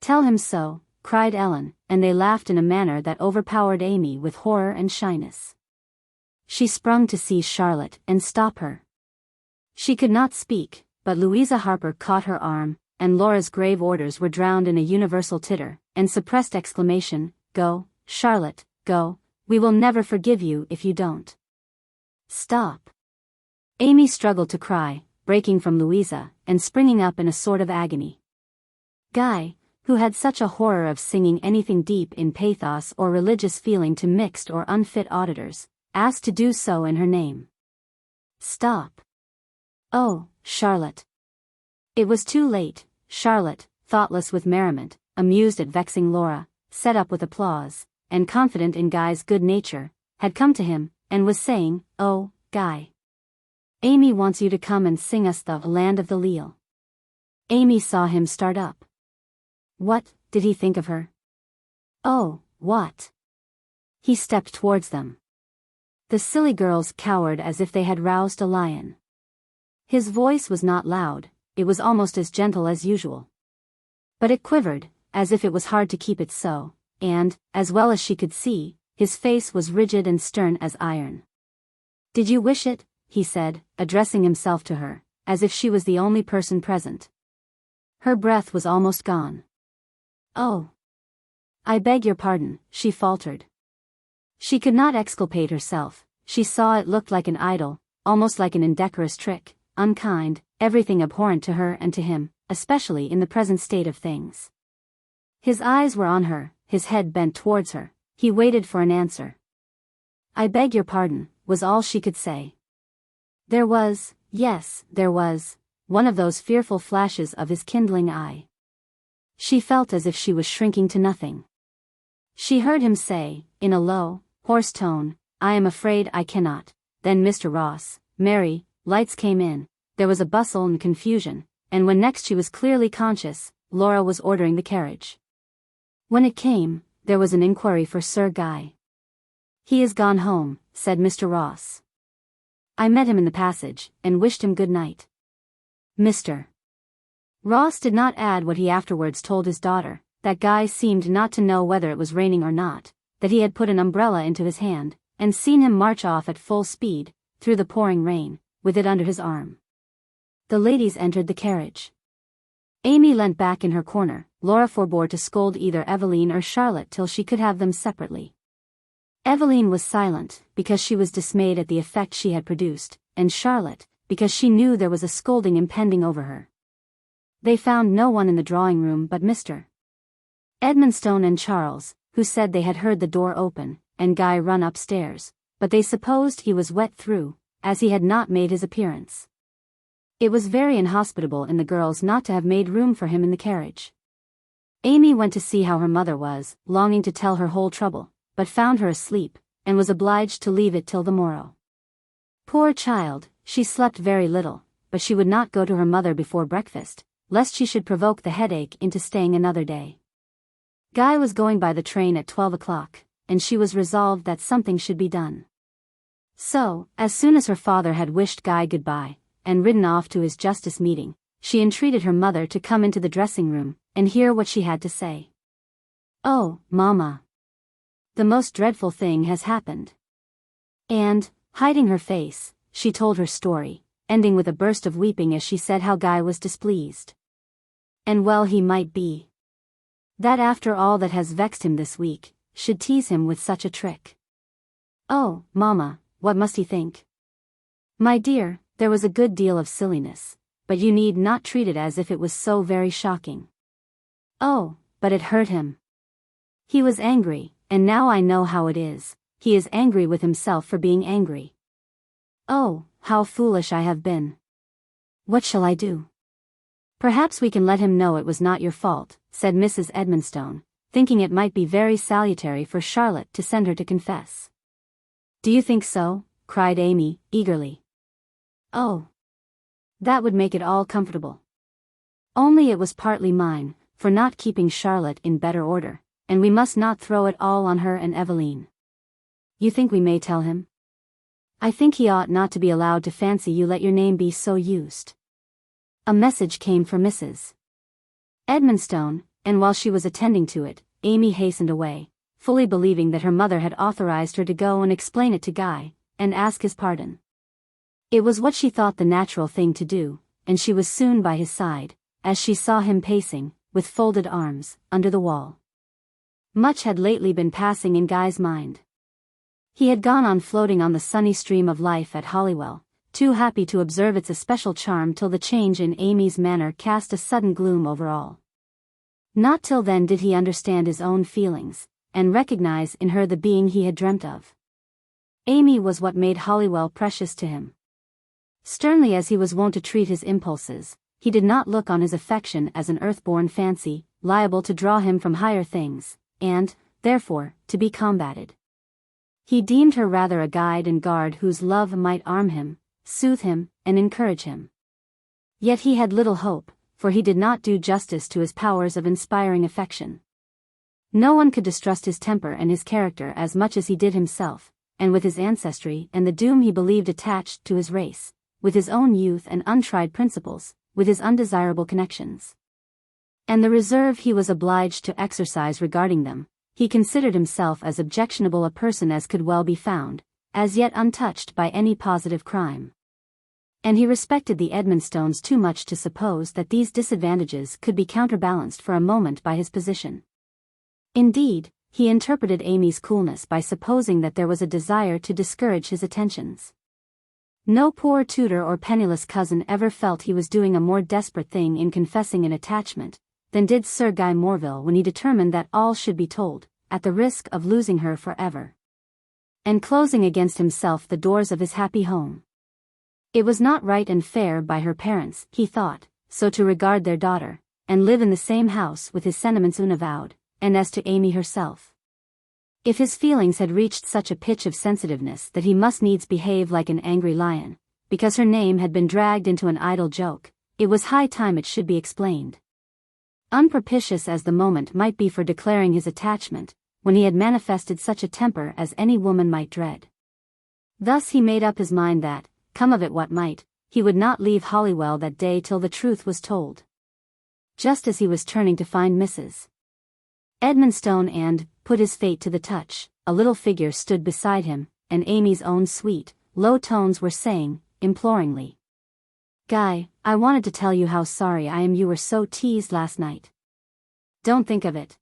tell him so," cried Ellen, and they laughed in a manner that overpowered Amy with horror and shyness. She sprung to seize Charlotte and stop her. She could not speak, but Louisa Harper caught her arm, and Laura's grave orders were drowned in a universal titter, and suppressed exclamation, "Go, Charlotte, go, we will never forgive you if you don't." "Stop." Amy struggled to cry, breaking from Louisa, and springing up in a sort of agony. Guy, who had such a horror of singing anything deep in pathos or religious feeling to mixed or unfit auditors, asked to do so in her name. "Stop." "Oh, Charlotte." It was too late. Charlotte, thoughtless with merriment, amused at vexing Laura, set up with applause, and confident in Guy's good nature, had come to him, and was saying, "Oh, Guy, Amy wants you to come and sing us the Land of the Leal." Amy saw him start up. What did he think of her? Oh, what? He stepped towards them. The silly girls cowered as if they had roused a lion. His voice was not loud, it was almost as gentle as usual. But it quivered, as if it was hard to keep it so, and, as well as she could see, his face was rigid and stern as iron. "Did you wish it, he said, addressing himself to her, as if she was the only person present. Her breath was almost gone. "Oh. I beg your pardon," she faltered. She could not exculpate herself. She saw it looked like an idle, almost like an indecorous trick, unkind, everything abhorrent to her and to him, especially in the present state of things. His eyes were on her, his head bent towards her. He waited for an answer. "I beg your pardon," was all she could say. There was, yes, there was, one of those fearful flashes of his kindling eye. She felt as if she was shrinking to nothing. She heard him say, in a low, hoarse tone, "I am afraid I cannot." Then Mr. Ross, Mary, lights came in, there was a bustle and confusion, and when next she was clearly conscious, Laura was ordering the carriage. When it came, there was an inquiry for Sir Guy. "He is gone home," said Mr. Ross. "I met him in the passage, and wished him good night." Mr. Ross did not add what he afterwards told his daughter, that Guy seemed not to know whether it was raining or not, that he had put an umbrella into his hand, and seen him march off at full speed, through the pouring rain, with it under his arm. The ladies entered the carriage. Amy leant back in her corner. Laura forbore to scold either Aveline or Charlotte till she could have them separately. Aveline was silent, because she was dismayed at the effect she had produced, and Charlotte, because she knew there was a scolding impending over her. They found no one in the drawing-room but Mr. Edmonstone and Charles, who said they had heard the door open, and Guy run upstairs, but they supposed he was wet through, as he had not made his appearance. It was very inhospitable in the girls not to have made room for him in the carriage. Amy went to see how her mother was, longing to tell her whole trouble, but found her asleep, and was obliged to leave it till the morrow. Poor child, she slept very little, but she would not go to her mother before breakfast, lest she should provoke the headache into staying another day. Guy was going by the train at 12 o'clock, and she was resolved that something should be done. So, as soon as her father had wished Guy goodbye, and ridden off to his justice meeting, she entreated her mother to come into the dressing-room, and hear what she had to say. "Oh, Mamma! The most dreadful thing has happened." And, hiding her face, she told her story, ending with a burst of weeping as she said how Guy was displeased. And well he might be. That after all that has vexed him this week, should tease him with such a trick. "Oh, Mamma, what must he think?" "My dear, there was a good deal of silliness, but you need not treat it as if it was so very shocking." "Oh, but it hurt him. He was angry, and now I know how it is. He is angry with himself for being angry. Oh, how foolish I have been. What shall I do?" "Perhaps we can let him know it was not your fault," said Mrs. Edmonstone, thinking it might be very salutary for Charlotte to send her to confess. "Do you think so?" cried Amy, eagerly. "Oh, that would make it all comfortable. Only it was partly mine, for not keeping Charlotte in better order, and we must not throw it all on her and Aveline." "You think we may tell him?" "I think he ought not to be allowed to fancy you let your name be so used." A message came for Mrs. Edmonstone, and while she was attending to it, Amy hastened away, fully believing that her mother had authorized her to go and explain it to Guy, and ask his pardon. It was what she thought the natural thing to do, and she was soon by his side, as she saw him pacing, with folded arms, under the wall. Much had lately been passing in Guy's mind. He had gone on floating on the sunny stream of life at Holywell, too happy to observe its especial charm till the change in Amy's manner cast a sudden gloom over all. Not till then did he understand his own feelings, and recognize in her the being he had dreamt of. Amy was what made Holywell precious to him. Sternly as he was wont to treat his impulses, he did not look on his affection as an earth-born fancy, liable to draw him from higher things, and, therefore, to be combated. He deemed her rather a guide and guard whose love might arm him, soothe him, and encourage him. Yet he had little hope, for he did not do justice to his powers of inspiring affection. No one could distrust his temper and his character as much as he did himself, and with his ancestry and the doom he believed attached to his race, with his own youth and untried principles, with his undesirable connections, and the reserve he was obliged to exercise regarding them, he considered himself as objectionable a person as could well be found, as yet untouched by any positive crime. And he respected the Edmonstones too much to suppose that these disadvantages could be counterbalanced for a moment by his position. Indeed, he interpreted Amy's coolness by supposing that there was a desire to discourage his attentions. No poor tutor or penniless cousin ever felt he was doing a more desperate thing in confessing an attachment than did Sir Guy Morville when he determined that all should be told, at the risk of losing her forever, and closing against himself the doors of his happy home. It was not right and fair by her parents, he thought, so to regard their daughter, and live in the same house with his sentiments unavowed, and as to Amy herself. If his feelings had reached such a pitch of sensitiveness that he must needs behave like an angry lion, because her name had been dragged into an idle joke, it was high time it should be explained. Unpropitious as the moment might be for declaring his attachment, when he had manifested such a temper as any woman might dread. Thus he made up his mind that, come of it what might, he would not leave Holywell that day till the truth was told. Just as he was turning to find Mrs. Edmonstone and put his fate to the touch, a little figure stood beside him, and Amy's own sweet, low tones were saying, imploringly, "Guy, I wanted to tell you how sorry I am you were so teased last night." "Don't think of it,"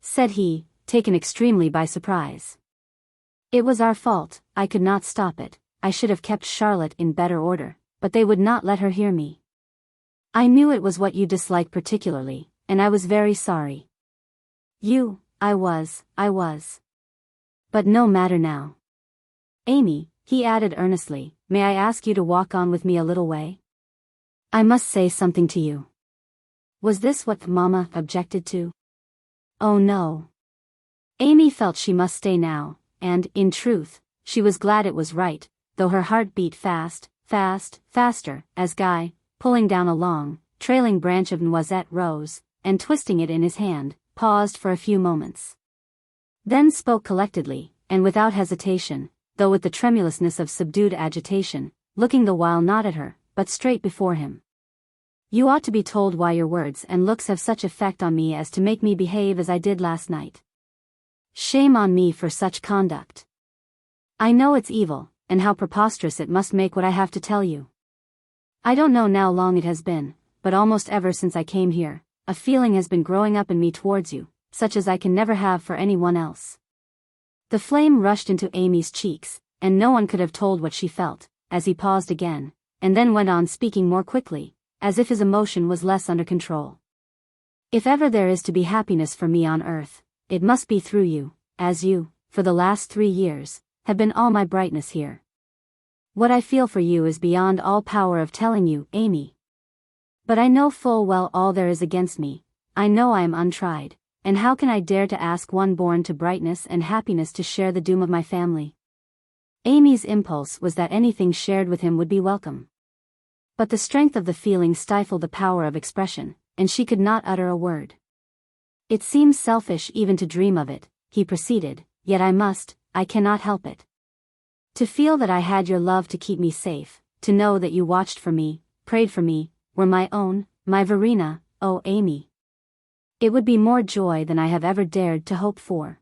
said he, taken extremely by surprise. "It was our fault, I could not stop it. I should have kept Charlotte in better order, but they would not let her hear me. I knew it was what you disliked particularly, and I was very sorry." I was. But no matter now. Amy, he added earnestly, may I ask you to walk on with me a little way? I must say something to you. Was this what Mamma objected to? Oh no. Amy felt she must stay now, and, in truth, she was glad it was right, though her heart beat faster, as Guy, pulling down a long, trailing branch of noisette rose, and twisting it in his hand, paused for a few moments. Then spoke collectedly, and without hesitation, though with the tremulousness of subdued agitation, looking the while not at her, but straight before him. You ought to be told why your words and looks have such effect on me as to make me behave as I did last night. Shame on me for such conduct. I know it's evil, and how preposterous it must make what I have to tell you. I don't know how long it has been, but almost ever since I came here, a feeling has been growing up in me towards you, such as I can never have for anyone else. The flame rushed into Amy's cheeks, and no one could have told what she felt, as he paused again, and then went on speaking more quickly, as if his emotion was less under control. If ever there is to be happiness for me on earth, it must be through you, as you, for the last 3 years, have been all my brightness here. What I feel for you is beyond all power of telling you, Amy. But I know full well all there is against me. I know I am untried, and how can I dare to ask one born to brightness and happiness to share the doom of my family? Amy's impulse was that anything shared with him would be welcome. But the strength of the feeling stifled the power of expression, and she could not utter a word. It seems selfish even to dream of it, he proceeded, yet I cannot help it. To feel that I had your love to keep me safe, to know that you watched for me, prayed for me, were my own, my Verena, oh Amy. It would be more joy than I have ever dared to hope for.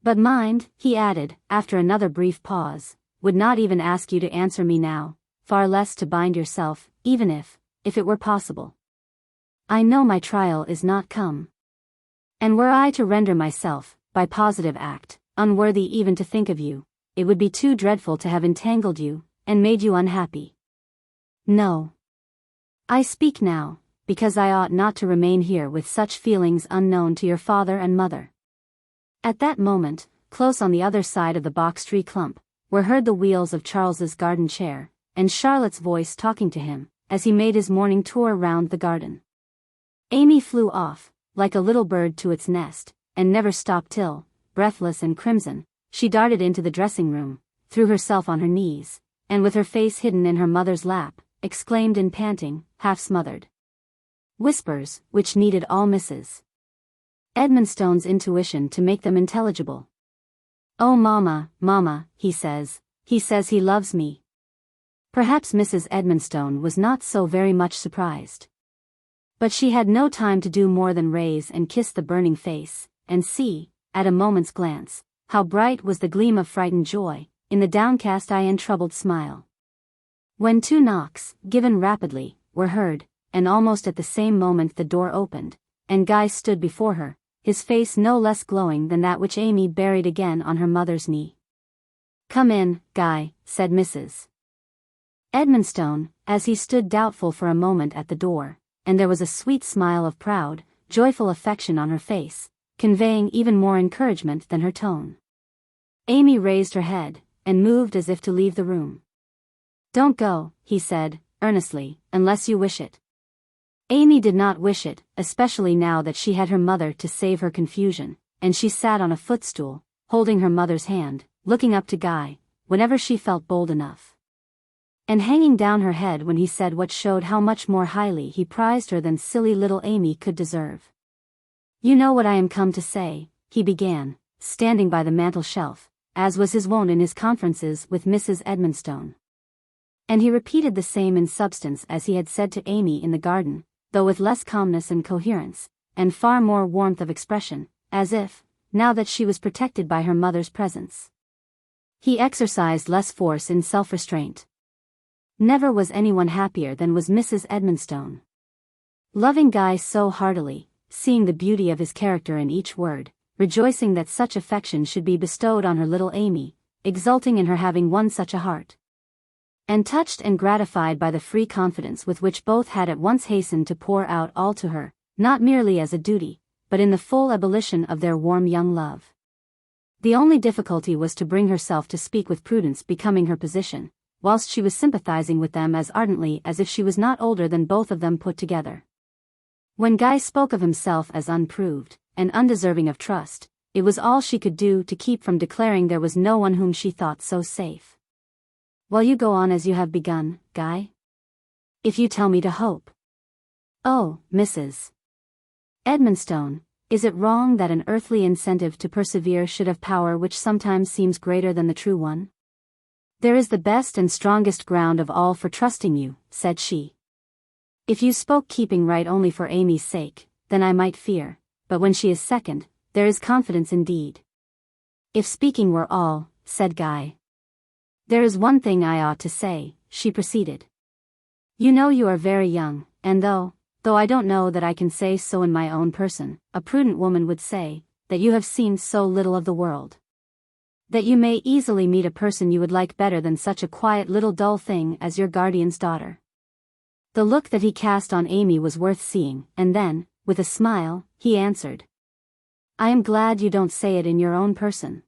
But mind, he added, after another brief pause, would not even ask you to answer me now, far less to bind yourself, even if it were possible. I know my trial is not come. And were I to render myself, by positive act, unworthy even to think of you, it would be too dreadful to have entangled you, and made you unhappy. No. I speak now, because I ought not to remain here with such feelings unknown to your father and mother. At that moment, close on the other side of the box tree clump, were heard the wheels of Charles's garden chair, and Charlotte's voice talking to him, as he made his morning tour round the garden. Amy flew off, like a little bird to its nest, and never stopped till, breathless and crimson, she darted into the dressing-room, threw herself on her knees, and with her face hidden in her mother's lap, exclaimed in panting, half-smothered whispers, which needed all Mrs. Edmonstone's intuition to make them intelligible. "Oh Mamma, he says he loves me." Perhaps Mrs. Edmonstone was not so very much surprised. But she had no time to do more than raise and kiss the burning face, and see, at a moment's glance, how bright was the gleam of frightened joy, in the downcast eye and troubled smile. When 2 knocks, given rapidly, were heard, and almost at the same moment the door opened, and Guy stood before her, his face no less glowing than that which Amy buried again on her mother's knee. "Come in, Guy," said Mrs. Edmonstone, as he stood doubtful for a moment at the door, and there was a sweet smile of proud, joyful affection on her face, conveying even more encouragement than her tone. Amy raised her head, and moved as if to leave the room. "Don't go," he said, earnestly, "unless you wish it." Amy did not wish it, especially now that she had her mother to save her confusion, and she sat on a footstool, holding her mother's hand, looking up to Guy, whenever she felt bold enough. And hanging down her head when he said what showed how much more highly he prized her than silly little Amy could deserve. "You know what I am come to say," he began, standing by the mantel-shelf, as was his wont in his conferences with Mrs. Edmonstone. And he repeated the same in substance as he had said to Amy in the garden, though with less calmness and coherence, and far more warmth of expression, as if, now that she was protected by her mother's presence, he exercised less force in self-restraint. Never was anyone happier than was Mrs. Edmonstone. Loving Guy so heartily, seeing the beauty of his character in each word, rejoicing that such affection should be bestowed on her little Amy, exulting in her having won such a heart, and touched and gratified by the free confidence with which both had at once hastened to pour out all to her, not merely as a duty, but in the full ebullition of their warm young love. The only difficulty was to bring herself to speak with prudence becoming her position, whilst she was sympathizing with them as ardently as if she was not older than both of them put together. When Guy spoke of himself as unproved, and undeserving of trust, it was all she could do to keep from declaring there was no one whom she thought so safe. "Well, you go on as you have begun, Guy. If you tell me to hope." "Oh, Mrs. Edmonstone, is it wrong that an earthly incentive to persevere should have power which sometimes seems greater than the true one?" "There is the best and strongest ground of all for trusting you," said she. "If you spoke keeping right only for Amy's sake, then I might fear, but when she is second, there is confidence indeed." "If speaking were all," said Guy. "There is one thing I ought to say," she proceeded. "You know you are very young, and though I don't know that I can say so in my own person, a prudent woman would say, that you have seen so little of the world, that you may easily meet a person you would like better than such a quiet little dull thing as your guardian's daughter." The look that he cast on Amy was worth seeing, and then, with a smile, he answered, "I am glad you don't say it in your own person.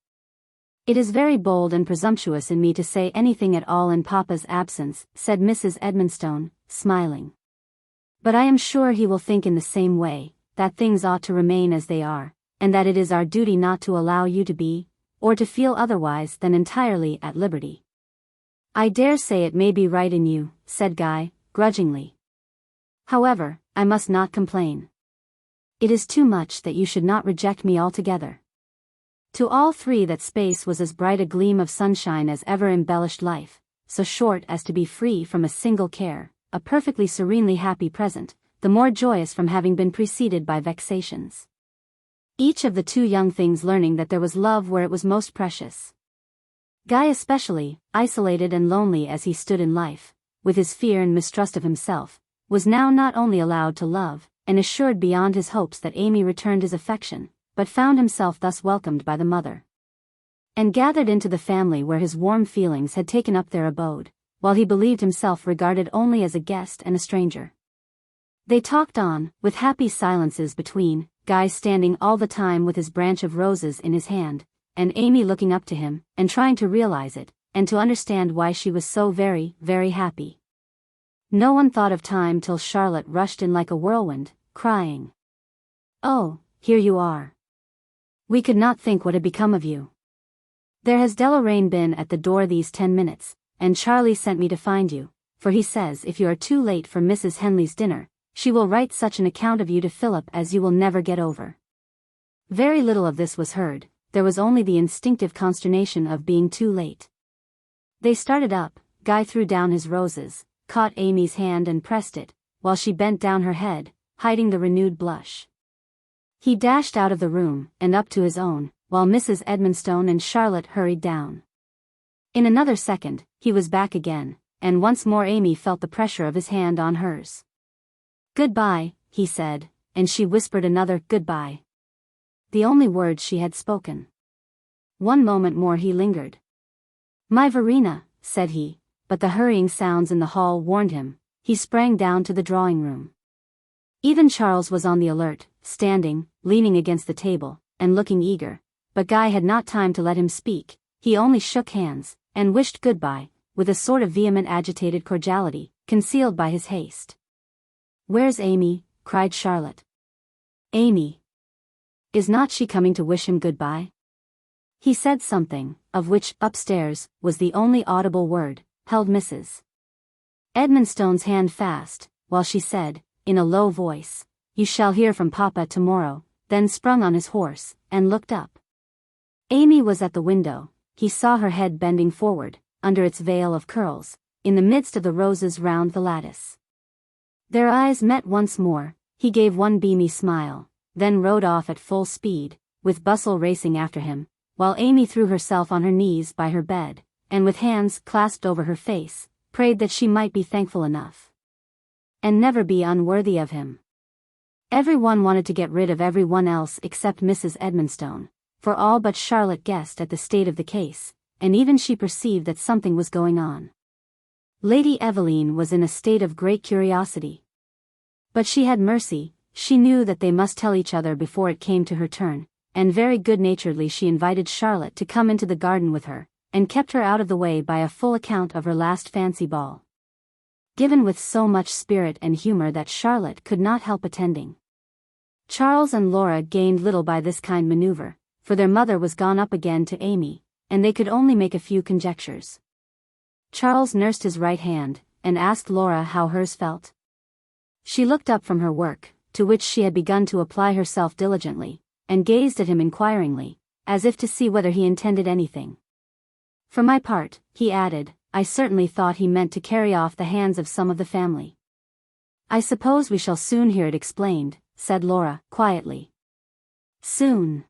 It is very bold and presumptuous in me to say anything at all in Papa's absence," said Mrs. Edmonstone, smiling. "But I am sure he will think in the same way, that things ought to remain as they are, and that it is our duty not to allow you to be, or to feel otherwise than entirely at liberty." "I dare say it may be right in you," said Guy, grudgingly. "However, I must not complain. It is too much that you should not reject me altogether." To all three that space was as bright a gleam of sunshine as ever embellished life, so short as to be free from a single care, a perfectly serenely happy present, the more joyous from having been preceded by vexations. Each of the two young things learning that there was love where it was most precious. Guy especially, isolated and lonely as he stood in life, with his fear and mistrust of himself, was now not only allowed to love, and assured beyond his hopes that Amy returned his affection, but found himself thus welcomed by the mother, and gathered into the family where his warm feelings had taken up their abode, while he believed himself regarded only as a guest and a stranger. They talked on, with happy silences between, Guy standing all the time with his branch of roses in his hand, and Amy looking up to him, and trying to realize it, and to understand why she was so very, very happy. No one thought of time till Charlotte rushed in like a whirlwind, crying, "Oh, here you are. We could not think what had become of you. There has Deloraine been at the door these 10 minutes, and Charlie sent me to find you, for he says if you are too late for Mrs. Henley's dinner, she will write such an account of you to Philip as you will never get over." Very little of this was heard, there was only the instinctive consternation of being too late. They started up, Guy threw down his roses, caught Amy's hand and pressed it, while she bent down her head, hiding the renewed blush. He dashed out of the room, and up to his own, while Mrs. Edmonstone and Charlotte hurried down. In another second, he was back again, and once more Amy felt the pressure of his hand on hers. "Goodbye," he said, and she whispered another "goodbye." The only words she had spoken. One moment more he lingered. "My Verena," said he, but the hurrying sounds in the hall warned him. He sprang down to the drawing room. Even Charles was on the alert, standing, leaning against the table, and looking eager, but Guy had not time to let him speak. He only shook hands, and wished goodbye, with a sort of vehement agitated cordiality, concealed by his haste. "Where's Amy?" cried Charlotte. "Amy? Is not she coming to wish him goodbye?" He said something, of which "upstairs" was the only audible word, held Mrs. Edmonstone's hand fast, while she said, in a low voice, "You shall hear from Papa tomorrow," then sprung on his horse, and looked up. Amy was at the window. He saw her head bending forward, under its veil of curls, in the midst of the roses round the lattice. Their eyes met once more. He gave one beamy smile, then rode off at full speed, with bustle racing after him, while Amy threw herself on her knees by her bed, and with hands clasped over her face, prayed that she might be thankful enough and never be unworthy of him. Everyone wanted to get rid of everyone else except Mrs. Edmonstone, for all but Charlotte guessed at the state of the case, and even she perceived that something was going on. Lady Aveline was in a state of great curiosity. But she had mercy. She knew that they must tell each other before it came to her turn, and very good-naturedly she invited Charlotte to come into the garden with her, and kept her out of the way by a full account of her last fancy ball, given with so much spirit and humor that Charlotte could not help attending. Charles and Laura gained little by this kind maneuver, for their mother was gone up again to Amy, and they could only make a few conjectures. Charles nursed his right hand, and asked Laura how hers felt. She looked up from her work, to which she had begun to apply herself diligently, and gazed at him inquiringly, as if to see whether he intended anything. "For my part," he added, "I certainly thought he meant to carry off the hands of some of the family." "I suppose we shall soon hear it explained," said Laura, quietly. "Soon?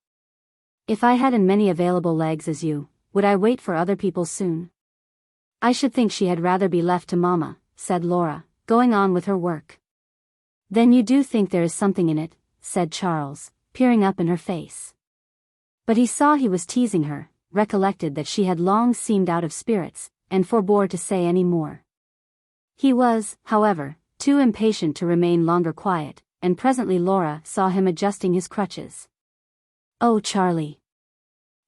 If I had as many available legs as you, would I wait for other people soon?" "I should think she had rather be left to Mamma," said Laura, going on with her work. "Then you do think there is something in it," said Charles, peering up in her face. But he saw he was teasing her, recollected that she had long seemed out of spirits, and forbore to say any more. He was, however, too impatient to remain longer quiet, and presently Laura saw him adjusting his crutches. "Oh, Charlie!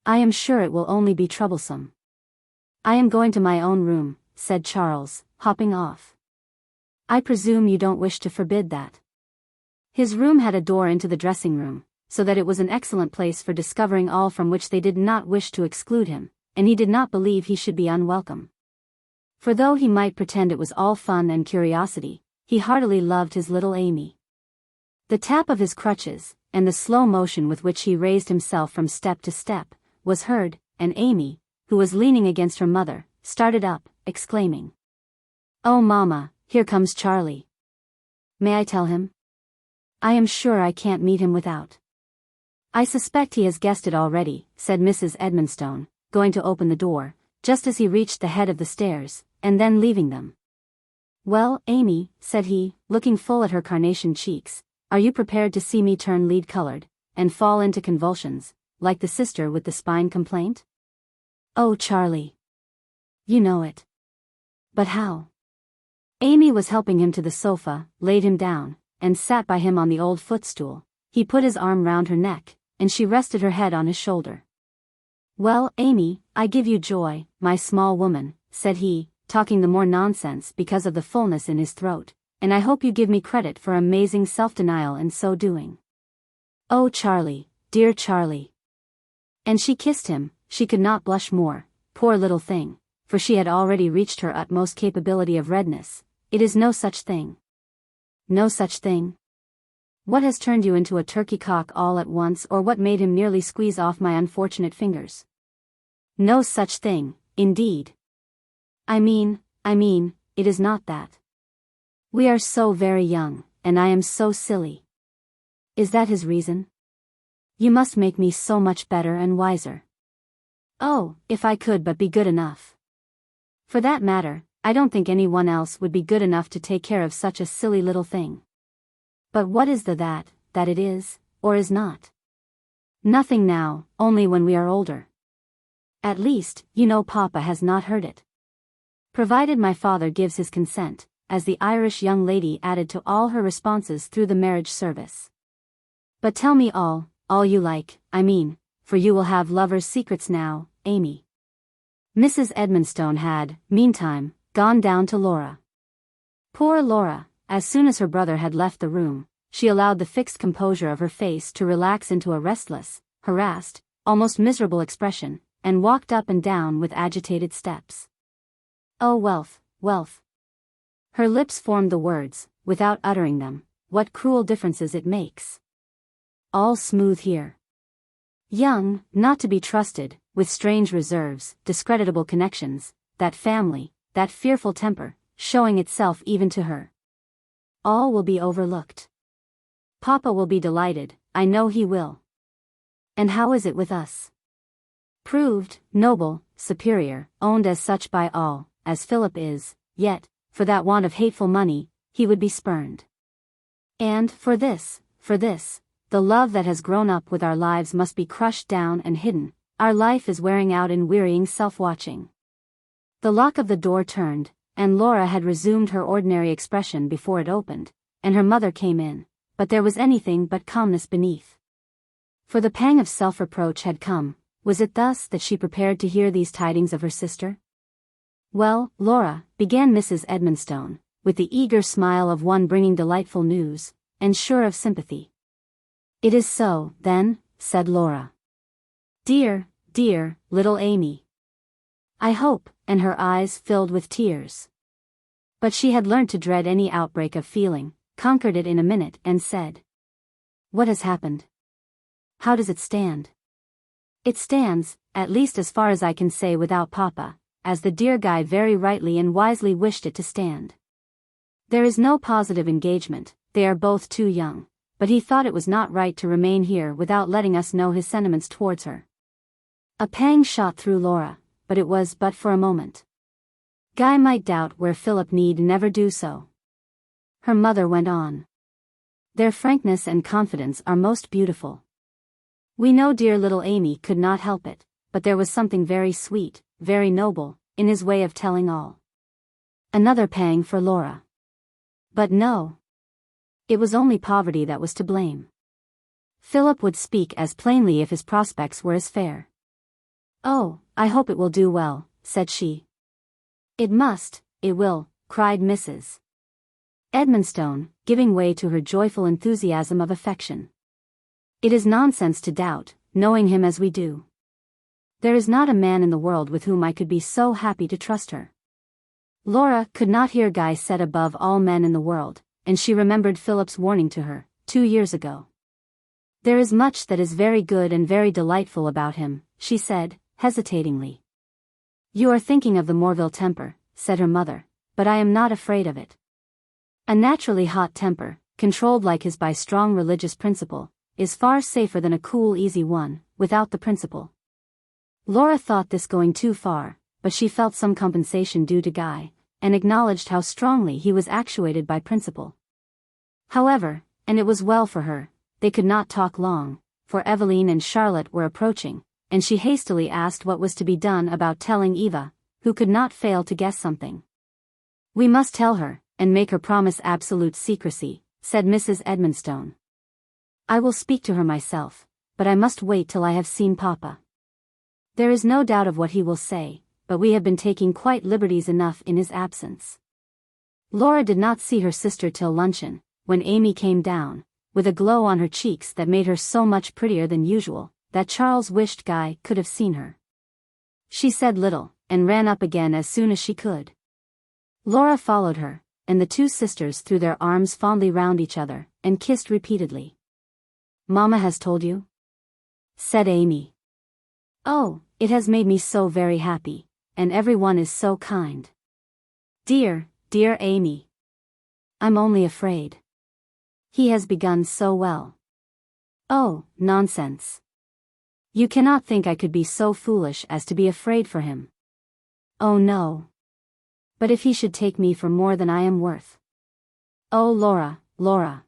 I am sure it will only be troublesome." "I am going to my own room," said Charles, hopping off. "I presume you don't wish to forbid that." His room had a door into the dressing room, so that it was an excellent place for discovering all from which they did not wish to exclude him, and he did not believe he should be unwelcome. For though he might pretend it was all fun and curiosity, he heartily loved his little Amy. The tap of his crutches, and the slow motion with which he raised himself from step to step, was heard, and Amy, who was leaning against her mother, started up, exclaiming, "Oh, Mamma, here comes Charlie. May I tell him? I am sure I can't meet him without." "I suspect he has guessed it already," said Mrs. Edmonstone, going to open the door, just as he reached the head of the stairs, and then leaving them. "Well, Amy," said he, looking full at her carnation cheeks, "are you prepared to see me turn lead-colored, and fall into convulsions, like the sister with the spine complaint?" "Oh, Charlie! You know it. But how?" Amy was helping him to the sofa, laid him down, and sat by him on the old footstool. He put his arm round her neck, and she rested her head on his shoulder. "Well, Amy, I give you joy, my small woman," said he, talking the more nonsense because of the fullness in his throat, "and I hope you give me credit for amazing self-denial in so doing." "Oh, Charlie, dear Charlie." And she kissed him. She could not blush more, poor little thing, for she had already reached her utmost capability of redness. "It is no such thing." "No such thing? What has turned you into a turkey cock all at once, or what made him nearly squeeze off my unfortunate fingers?" "No such thing, indeed. I mean, it is not that. We are so very young, and I am so silly." "Is that his reason? You must make me so much better and wiser." "Oh, if I could but be good enough. For that matter, I don't think anyone else would be good enough to take care of such a silly little thing. But what is that it is, or is not? Nothing now, only when we are older. At least, Papa has not heard it. Provided my father gives his consent, as the Irish young lady added to all her responses through the marriage service. But tell me all you like, for you will have lovers' secrets now, Amy. Mrs. Edmonstone had, meantime, gone down to Laura. Poor Laura, as soon as her brother had left the room, she allowed the fixed composure of her face to relax into a restless, harassed, almost miserable expression, and walked up and down with agitated steps. Oh, wealth, wealth. Her lips formed the words, without uttering them. What cruel differences it makes. All smooth here. Young, not to be trusted, with strange reserves, discreditable connections, that family, that fearful temper, showing itself even to her. All will be overlooked. Papa will be delighted, I know he will. And how is it with us? Proved, noble, superior, owned as such by all, as Philip is, yet, for that want of hateful money, he would be spurned. And, for this, the love that has grown up with our lives must be crushed down and hidden. Our life is wearing out in wearying self-watching. The lock of the door turned, and Laura had resumed her ordinary expression before it opened, and her mother came in, but there was anything but calmness beneath. For the pang of self-reproach had come. Was it thus that she prepared to hear these tidings of her sister? Well, Laura, began Mrs. Edmonstone, with the eager smile of one bringing delightful news, and sure of sympathy. It is so, then, said Laura. Dear, little Amy. I hope, and her eyes filled with tears. But she had learnt to dread any outbreak of feeling, conquered it in a minute, and said, What has happened? How does it stand? It stands, at least as far as I can say without Papa, as the dear Guy very rightly and wisely wished it to stand. There is no positive engagement, they are both too young, but he thought it was not right to remain here without letting us know his sentiments towards her. A pang shot through Laura, but it was but for a moment. Guy might doubt where Philip need never do so. Her mother went on. Their frankness and confidence are most beautiful. We know dear little Amy could not help it, but there was something very sweet, very noble, in his way of telling all. Another pang for Laura. But no. It was only poverty that was to blame. Philip would speak as plainly if his prospects were as fair. Oh, I hope it will do well, said she. It must, it will, cried Mrs. Edmonstone, giving way to her joyful enthusiasm of affection. It is nonsense to doubt, knowing him as we do. There is not a man in the world with whom I could be so happy to trust her. Laura could not hear Guy set above all men in the world, and she remembered Philip's warning to her, 2 years ago. There is much that is very good and very delightful about him, she said, hesitatingly. You are thinking of the Morville temper, said her mother, but I am not afraid of it. A naturally hot temper, controlled like his by strong religious principle, is far safer than a cool easy one, without the principle. Laura thought this going too far, but she felt some compensation due to Guy, and acknowledged how strongly he was actuated by principle. However, and it was well for her, they could not talk long, for Aveline and Charlotte were approaching, and she hastily asked what was to be done about telling Eva, who could not fail to guess something. We must tell her, and make her promise absolute secrecy, said Mrs. Edmonstone. I will speak to her myself, but I must wait till I have seen Papa. There is no doubt of what he will say, but we have been taking quite liberties enough in his absence. Laura did not see her sister till luncheon, when Amy came down, with a glow on her cheeks that made her so much prettier than usual, that Charles wished Guy could have seen her. She said little, and ran up again as soon as she could. Laura followed her, and the two sisters threw their arms fondly round each other, and kissed repeatedly. Mamma has told you? Said Amy. Oh, it has made me so very happy, and everyone is so kind. Dear Amy. I'm only afraid. He has begun so well. Oh, nonsense. You cannot think I could be so foolish as to be afraid for him. Oh no. But if he should take me for more than I am worth? Oh Laura, Laura.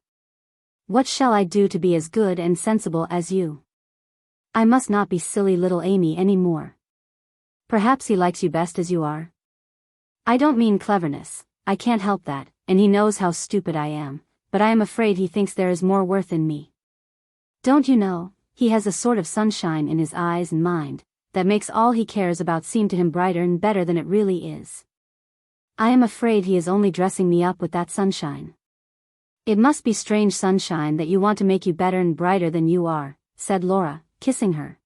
What shall I do to be as good and sensible as you? I must not be silly little Amy any more. Perhaps he likes you best as you are. I don't mean cleverness, I can't help that, and he knows how stupid I am, but I am afraid he thinks there is more worth in me. Don't you know, he has a sort of sunshine in his eyes and mind, that makes all he cares about seem to him brighter and better than it really is. I am afraid he is only dressing me up with that sunshine. It must be strange sunshine that you want to make you better and brighter than you are, said Laura, kissing her.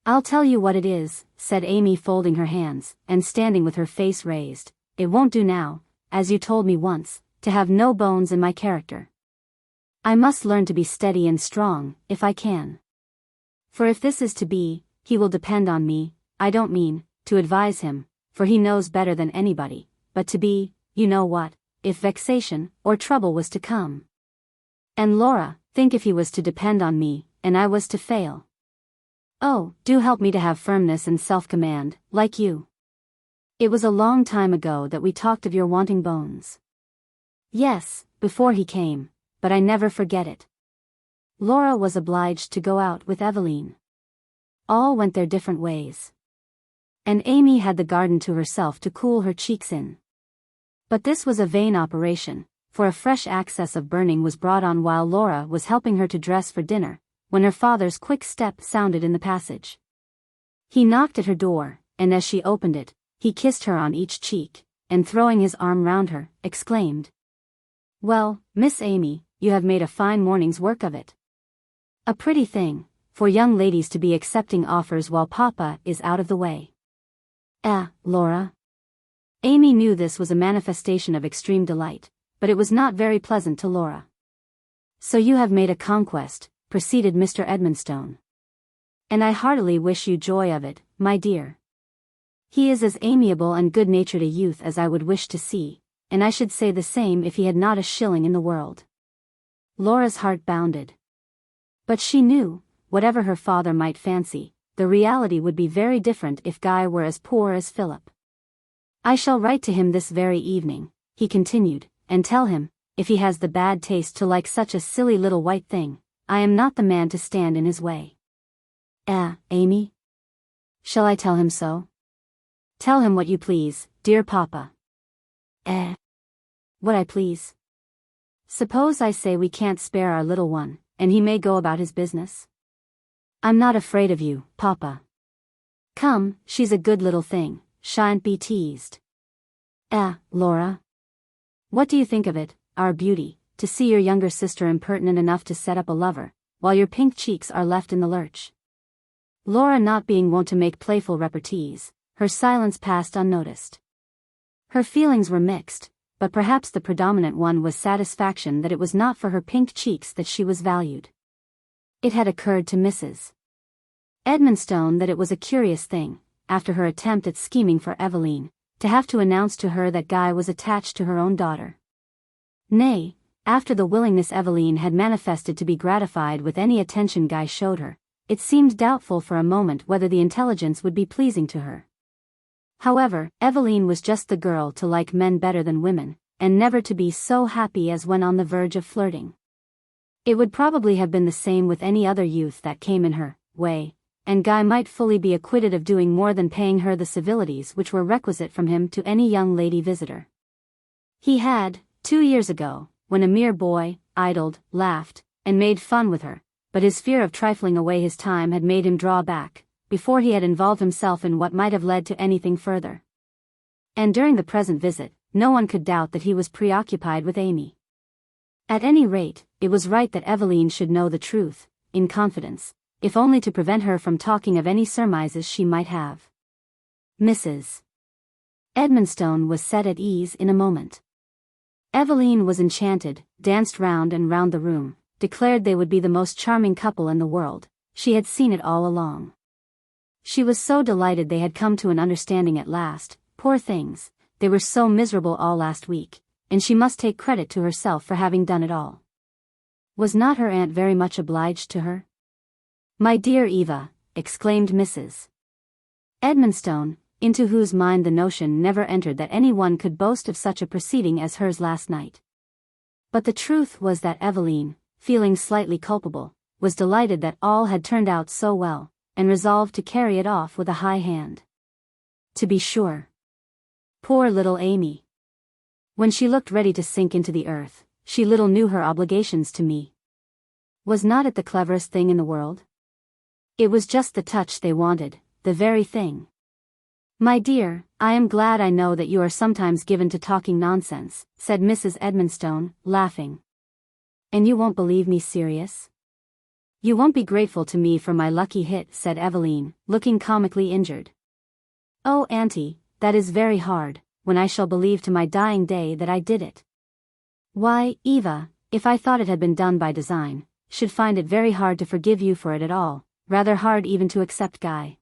I'll tell you what it is, said Amy, folding her hands, and standing with her face raised. It won't do now, as you told me once, to have no bones in my character. I must learn to be steady and strong, if I can. For if this is to be, he will depend on me. I don't mean to advise him, for he knows better than anybody, but to be, you know what, if vexation or trouble was to come. And Laura, think if he was to depend on me, and I was to fail. Oh, do help me to have firmness and self-command, like you. It was a long time ago that we talked of your wanting bones. Yes, before he came, but I never forget it. Laura was obliged to go out with Aveline. All went their different ways. And Amy had the garden to herself to cool her cheeks in. But this was a vain operation, for a fresh access of burning was brought on while Laura was helping her to dress for dinner, when her father's quick step sounded in the passage. He knocked at her door, and as she opened it, he kissed her on each cheek, and throwing his arm round her, exclaimed, "Well, Miss Amy, you have made a fine morning's work of it. A pretty thing, for young ladies to be accepting offers while Papa is out of the way." Laura. Amy knew this was a manifestation of extreme delight, but it was not very pleasant to Laura. "So you have made a conquest," proceeded Mr. Edmonstone. "And I heartily wish you joy of it, my dear. He is as amiable and good-natured a youth as I would wish to see, and I should say the same if he had not a shilling in the world." Laura's heart bounded. But she knew, whatever her father might fancy, the reality would be very different if Guy were as poor as Philip. "I shall write to him this very evening," he continued, "and tell him, if he has the bad taste to like such a silly little white thing, I am not the man to stand in his way." Amy? Shall I tell him so?" "Tell him what you please, dear Papa." What I please. Suppose I say we can't spare our little one, and he may go about his business? I'm not afraid of you, Papa. Come, she's a good little thing, shan't be teased. Laura? What do you think of it, our beauty, to see your younger sister impertinent enough to set up a lover, while your pink cheeks are left in the lurch?" Laura, not being wont to make playful repartees, her silence passed unnoticed. Her feelings were mixed, but perhaps the predominant one was satisfaction that it was not for her pink cheeks that she was valued. It had occurred to Mrs. Edmonstone that it was a curious thing, after her attempt at scheming for Aveline, to have to announce to her that Guy was attached to her own daughter. Nay, after the willingness Aveline had manifested to be gratified with any attention Guy showed her, it seemed doubtful for a moment whether the intelligence would be pleasing to her. However, Aveline was just the girl to like men better than women, and never to be so happy as when on the verge of flirting. It would probably have been the same with any other youth that came in her way, and Guy might fully be acquitted of doing more than paying her the civilities which were requisite from him to any young lady visitor. He had, 2 years ago, when a mere boy, idled, laughed, and made fun with her, but his fear of trifling away his time had made him draw back, before he had involved himself in what might have led to anything further. And during the present visit, no one could doubt that he was preoccupied with Amy. At any rate, it was right that Aveline should know the truth, in confidence, if only to prevent her from talking of any surmises she might have. Mrs. Edmonstone was set at ease in a moment. Aveline was enchanted, danced round and round the room, declared they would be the most charming couple in the world. She had seen it all along. She was so delighted they had come to an understanding at last. Poor things, they were so miserable all last week, and she must take credit to herself for having done it all. Was not her aunt very much obliged to her? "My dear Eva," exclaimed Mrs. Edmonstone, into whose mind the notion never entered that any one could boast of such a proceeding as hers last night. But the truth was that Aveline, feeling slightly culpable, was delighted that all had turned out so well, and resolved to carry it off with a high hand. To be sure. Poor little Amy. When she looked ready to sink into the earth, she little knew her obligations to me. Was not it the cleverest thing in the world? It was just the touch they wanted, the very thing. My dear, I am glad I know that you are sometimes given to talking nonsense, said Mrs. Edmonstone, laughing. And you won't believe me serious? You won't be grateful to me for my lucky hit, said Aveline, looking comically injured. Oh, auntie, that is very hard, when I shall believe to my dying day that I did it. Why, Eva, if I thought it had been done by design, should find it very hard to forgive you for it at all, rather hard even to accept Guy.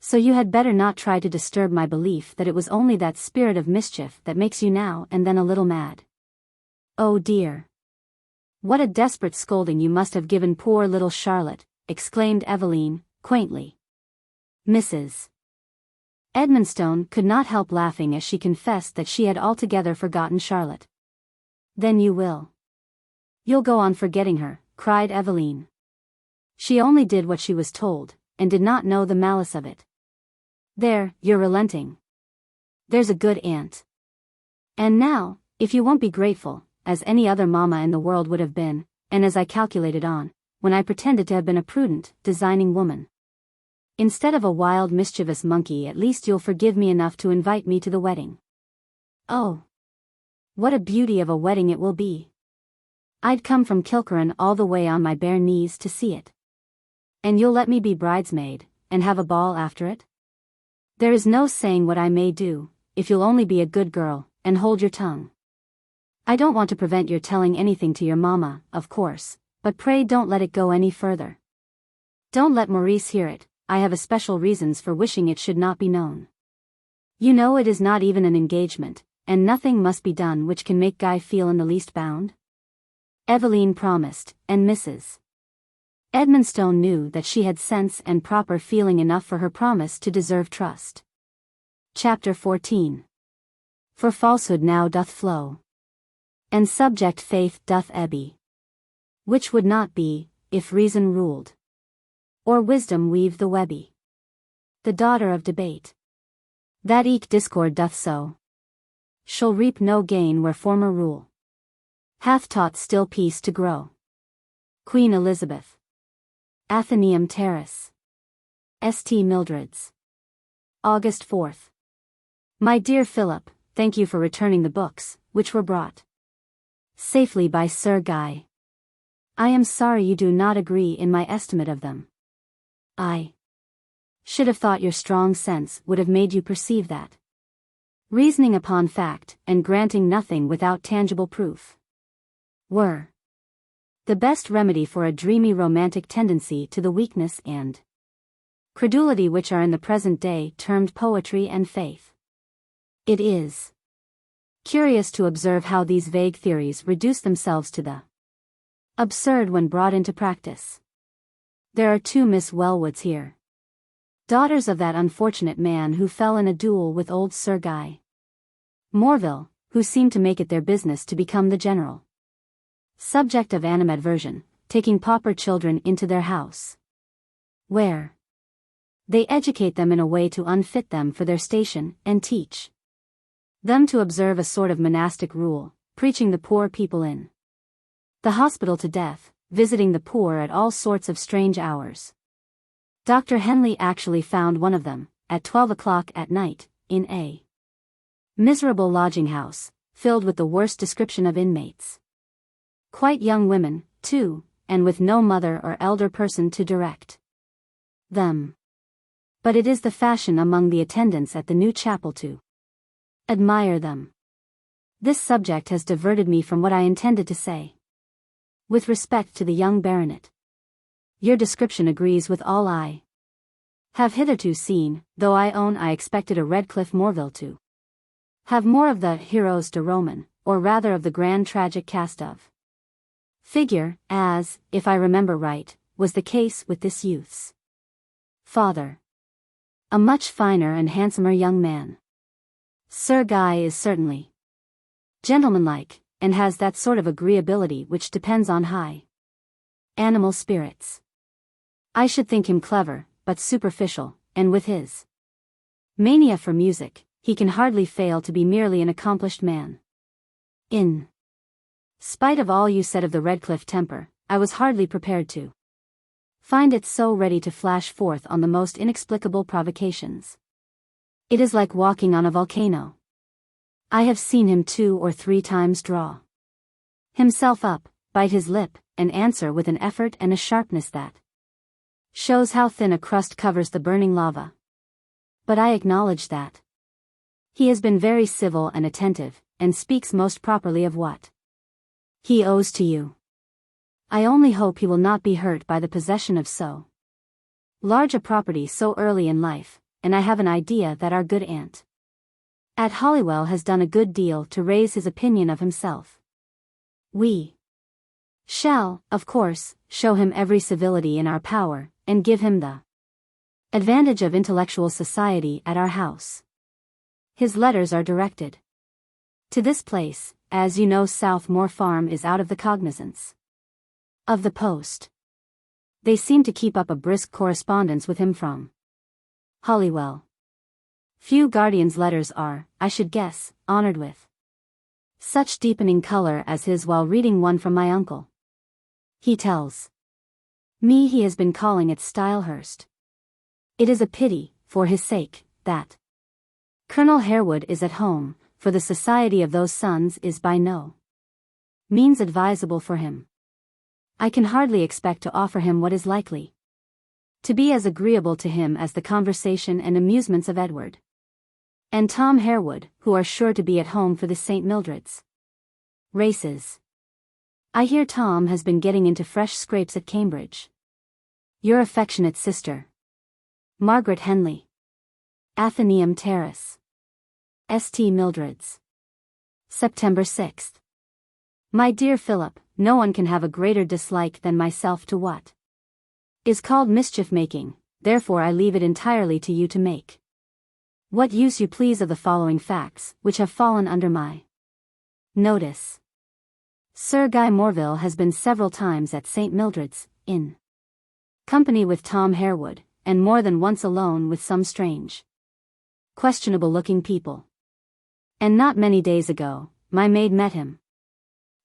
So you had better not try to disturb my belief that it was only that spirit of mischief that makes you now and then a little mad. Oh dear. What a desperate scolding you must have given poor little Charlotte, exclaimed Aveline, quaintly. Mrs. Edmonstone could not help laughing as she confessed that she had altogether forgotten Charlotte. Then you will. You'll go on forgetting her, cried Aveline. She only did what she was told, and did not know the malice of it. There, you're relenting. There's a good aunt. And now, if you won't be grateful, as any other mamma in the world would have been, and as I calculated on, when I pretended to have been a prudent, designing woman. Instead of a wild mischievous monkey, at least you'll forgive me enough to invite me to the wedding. Oh! What a beauty of a wedding it will be! I'd come from Kilkerran all the way on my bare knees to see it. And you'll let me be bridesmaid, and have a ball after it? There is no saying what I may do, if you'll only be a good girl, and hold your tongue. I don't want to prevent your telling anything to your mamma, of course, but pray don't let it go any further. Don't let Maurice hear it, I have especial reasons for wishing it should not be known. You know it is not even an engagement, and nothing must be done which can make Guy feel in the least bound. Aveline promised, and Mrs. Edmonstone knew that she had sense and proper feeling enough for her promise to deserve trust. Chapter 14. For falsehood now doth flow, and subject faith doth ebby, which would not be, if reason ruled, or wisdom weave the webby. The daughter of debate, that eke discord doth sow, shall reap no gain where former rule hath taught still peace to grow. Queen Elizabeth. Athenaeum Terrace. St. Mildred's. August 4th. My dear Philip, thank you for returning the books, which were brought safely by Sir Guy. I am sorry you do not agree in my estimate of them. I should have thought your strong sense would have made you perceive that reasoning upon fact, and granting nothing without tangible proof, were the best remedy for a dreamy romantic tendency to the weakness and credulity which are in the present day termed poetry and faith. It is curious to observe how these vague theories reduce themselves to the absurd when brought into practice. There are two Miss Wellwoods here, daughters of that unfortunate man who fell in a duel with old Sir Guy Morville, who seem to make it their business to become the general subject of animadversion, taking pauper children into their house, where they educate them in a way to unfit them for their station, and teach them to observe a sort of monastic rule, preaching the poor people in the hospital to death, visiting the poor at all sorts of strange hours. Dr. Henley actually found one of them, at 12 o'clock at night, in a miserable lodging-house, filled with the worst description of inmates. Quite young women, too, and with no mother or elder person to direct them. But it is the fashion among the attendants at the new chapel to admire them. This subject has diverted me from what I intended to say. With respect to the young baronet, your description agrees with all I have hitherto seen, though I own I expected a Redcliffe Morville to have more of the heroes de Roman, or rather of the grand tragic cast of figure, as, if I remember right, was the case with this youth's father. A much finer and handsomer young man. Sir Guy is certainly gentlemanlike, and has that sort of agreeability which depends on high animal spirits. I should think him clever, but superficial, and with his mania for music, he can hardly fail to be merely an accomplished man. In spite of all you said of the Redclyffe temper, I was hardly prepared to find it so ready to flash forth on the most inexplicable provocations. It is like walking on a volcano. I have seen him 2 or 3 times draw himself up, bite his lip, and answer with an effort and a sharpness that shows how thin a crust covers the burning lava. But I acknowledge that he has been very civil and attentive, and speaks most properly of what he owes to you. I only hope he will not be hurt by the possession of so large a property so early in life, and I have an idea that our good aunt at Holywell has done a good deal to raise his opinion of himself. We shall, of course, show him every civility in our power, and give him the advantage of intellectual society at our house. His letters are directed to this place, as you know. Southmore Farm is out of the cognizance of the post. They seem to keep up a brisk correspondence with him from Holywell. Few guardians' letters are, I should guess, honored with such deepening color as his while reading one from my uncle. He tells me he has been calling at Stylehurst. It is a pity, for his sake, that Colonel Harewood is at home, for the society of those sons is by no means advisable for him. I can hardly expect to offer him what is likely to be as agreeable to him as the conversation and amusements of Edward and Tom Harewood, who are sure to be at home for the St. Mildred's races. I hear Tom has been getting into fresh scrapes at Cambridge. Your affectionate sister, Margaret Henley. Athenaeum Terrace, St. Mildred's, September 6th. My dear Philip, no one can have a greater dislike than myself to what is called mischief-making, therefore I leave it entirely to you to make what use you please of the following facts, which have fallen under my notice. Sir Guy Morville has been several times at St. Mildred's, in company with Tom Harewood, and more than once alone with some strange, questionable-looking people. And not many days ago, my maid met him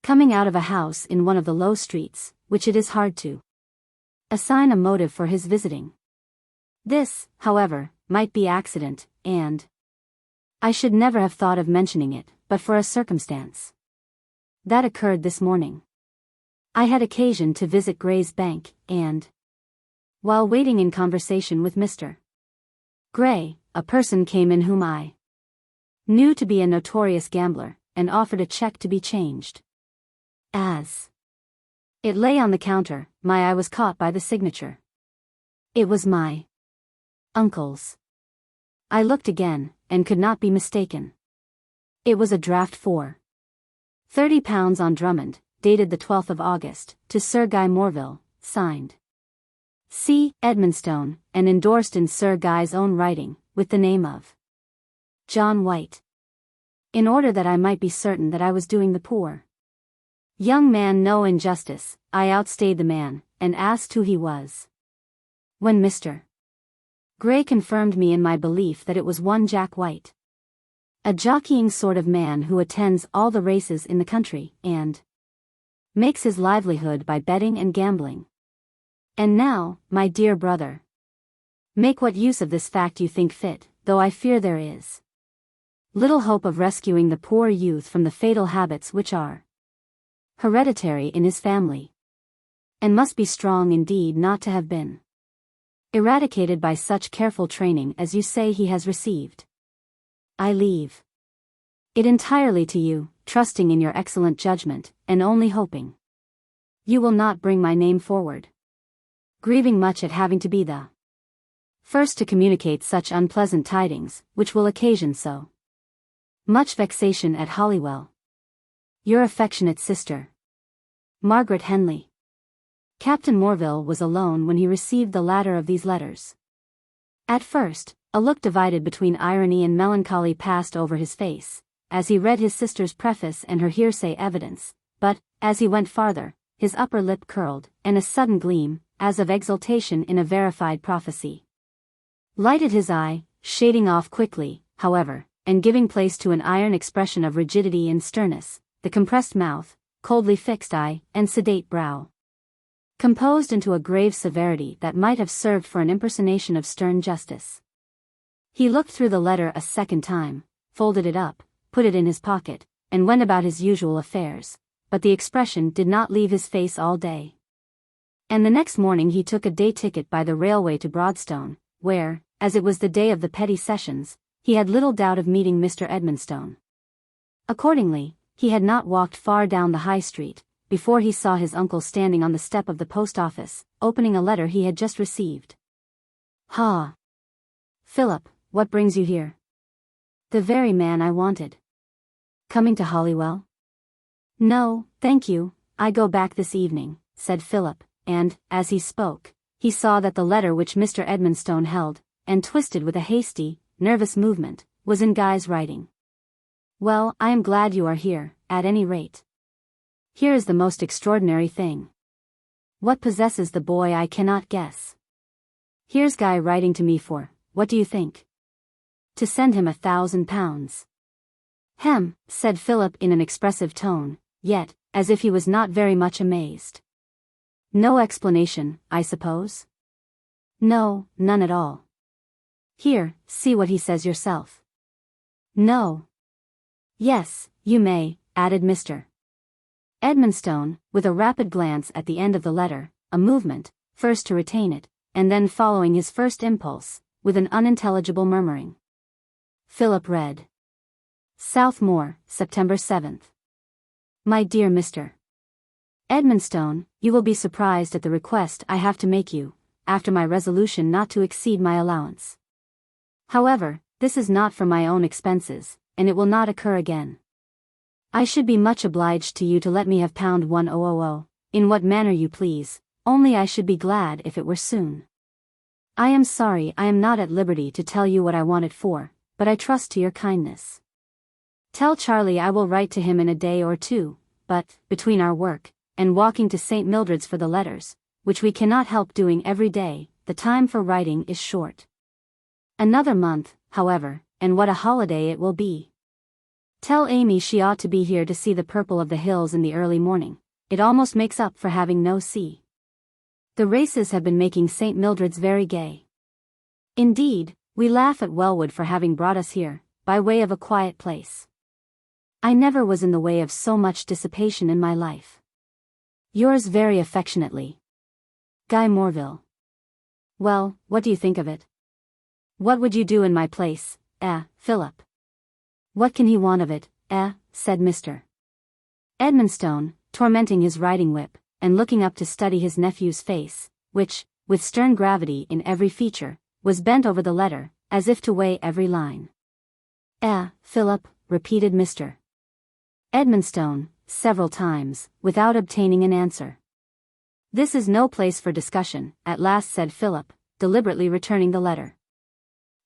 coming out of a house in one of the low streets, which it is hard to assign a motive for his visiting. This, however, might be accident, and I should never have thought of mentioning it, but for a circumstance that occurred this morning. I had occasion to visit Gray's Bank, and while waiting in conversation with Mr. Gray, a person came in whom I knew to be a notorious gambler, and offered a check to be changed. As it lay on the counter, my eye was caught by the signature. It was my uncle's. I looked again, and could not be mistaken. It was a draft for £30 on Drummond, dated the 12th of August, to Sir Guy Morville, signed C. Edmonstone, and endorsed in Sir Guy's own writing, with the name of John White. In order that I might be certain that I was doing the poor young man no injustice, I outstayed the man, and asked who he was. When Mr. Gray confirmed me in my belief that it was one Jack White, a jockeying sort of man who attends all the races in the country, and makes his livelihood by betting and gambling. And now, my dear brother, make what use of this fact you think fit, though I fear there is little hope of rescuing the poor youth from the fatal habits which are hereditary in his family, and must be strong indeed not to have been eradicated by such careful training as you say he has received. I leave it entirely to you, trusting in your excellent judgment, and only hoping you will not bring my name forward, grieving much at having to be the first to communicate such unpleasant tidings, which will occasion so much vexation at Holywell. Your affectionate sister, Margaret Henley. Captain Morville was alone when he received the latter of these letters. At first, A look divided between irony and melancholy passed over his face, as he read his sister's preface and her hearsay evidence, but, as he went farther, his upper lip curled, and a sudden gleam, as of exultation in a verified prophecy, lighted his eye, shading off quickly, however, and giving place to an iron expression of rigidity and sternness, the compressed mouth, coldly fixed eye, and sedate brow, composed into a grave severity that might have served for an impersonation of stern justice. He looked through the letter a second time, folded it up, put it in his pocket, and went about his usual affairs, but the expression did not leave his face all day. And the next morning he took a day ticket by the railway to Broadstone, where, as it was the day of the petty sessions, he had little doubt of meeting Mr. Edmonstone. Accordingly, he had not walked far down the High Street, before he saw his uncle standing on the step of the post office, opening a letter he had just received. "Ha! Philip, what brings you here?" "The very man I wanted." "Coming to Holywell?" "No, thank you, I go back this evening," said Philip, and, as he spoke, he saw that the letter which Mr. Edmonstone held, and twisted with a hasty, nervous movement, was in Guy's writing. "Well, I am glad you are here, at any rate. Here is the most extraordinary thing. What possesses the boy I cannot guess. Here's Guy writing to me for, what do you think? To send him £1,000. "Hem," said Philip in an expressive tone, yet, as if he was not very much amazed. "No explanation, I suppose?" "No, none at all. Here, see what he says yourself." "No." "Yes, you may," added Mr. Edmonstone, with a rapid glance at the end of the letter, a movement, first to retain it, and then following his first impulse, with an unintelligible murmuring. Philip read. Southmore, September 7th. My dear Mr. Edmonstone, you will be surprised at the request I have to make you, after my resolution not to exceed my allowance. However, this is not for my own expenses, and it will not occur again. I should be much obliged to you to let me have £1,000, in what manner you please, only I should be glad if it were soon. I am sorry I am not at liberty to tell you what I want it for, but I trust to your kindness. Tell Charlie I will write to him in a day or two, but, between our work, and walking to St. Mildred's for the letters, which we cannot help doing every day, the time for writing is short. Another month, however, and what a holiday it will be. Tell Amy she ought to be here to see the purple of the hills in the early morning, it almost makes up for having no sea. The races have been making St. Mildred's very gay. Indeed, we laugh at Wellwood for having brought us here, by way of a quiet place. I never was in the way of so much dissipation in my life. Yours very affectionately, Guy Morville. Well, what do you think of it? What would you do in my place, Philip? What can he want of it, said Mr. Edmonstone, tormenting his riding whip, and looking up to study his nephew's face, which, with stern gravity in every feature, was bent over the letter, as if to weigh every line. Philip, repeated Mr. Edmonstone, several times, without obtaining an answer. This is no place for discussion, at last said Philip, deliberately returning the letter.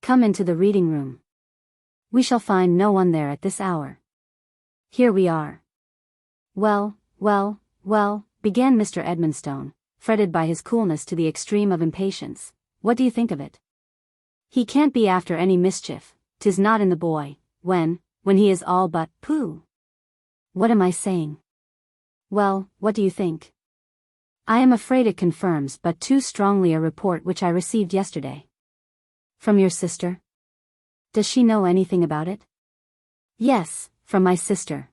Come into the reading room. We shall find no one there at this hour. Here we are. Well, began Mr. Edmonstone, fretted by his coolness to the extreme of impatience. What do you think of it? He can't be after any mischief, 'tis not in the boy, when he is all but, pooh. What am I saying? Well, what do you think? I am afraid it confirms but too strongly a report which I received yesterday. From your sister? Does she know anything about it? Yes, from my sister.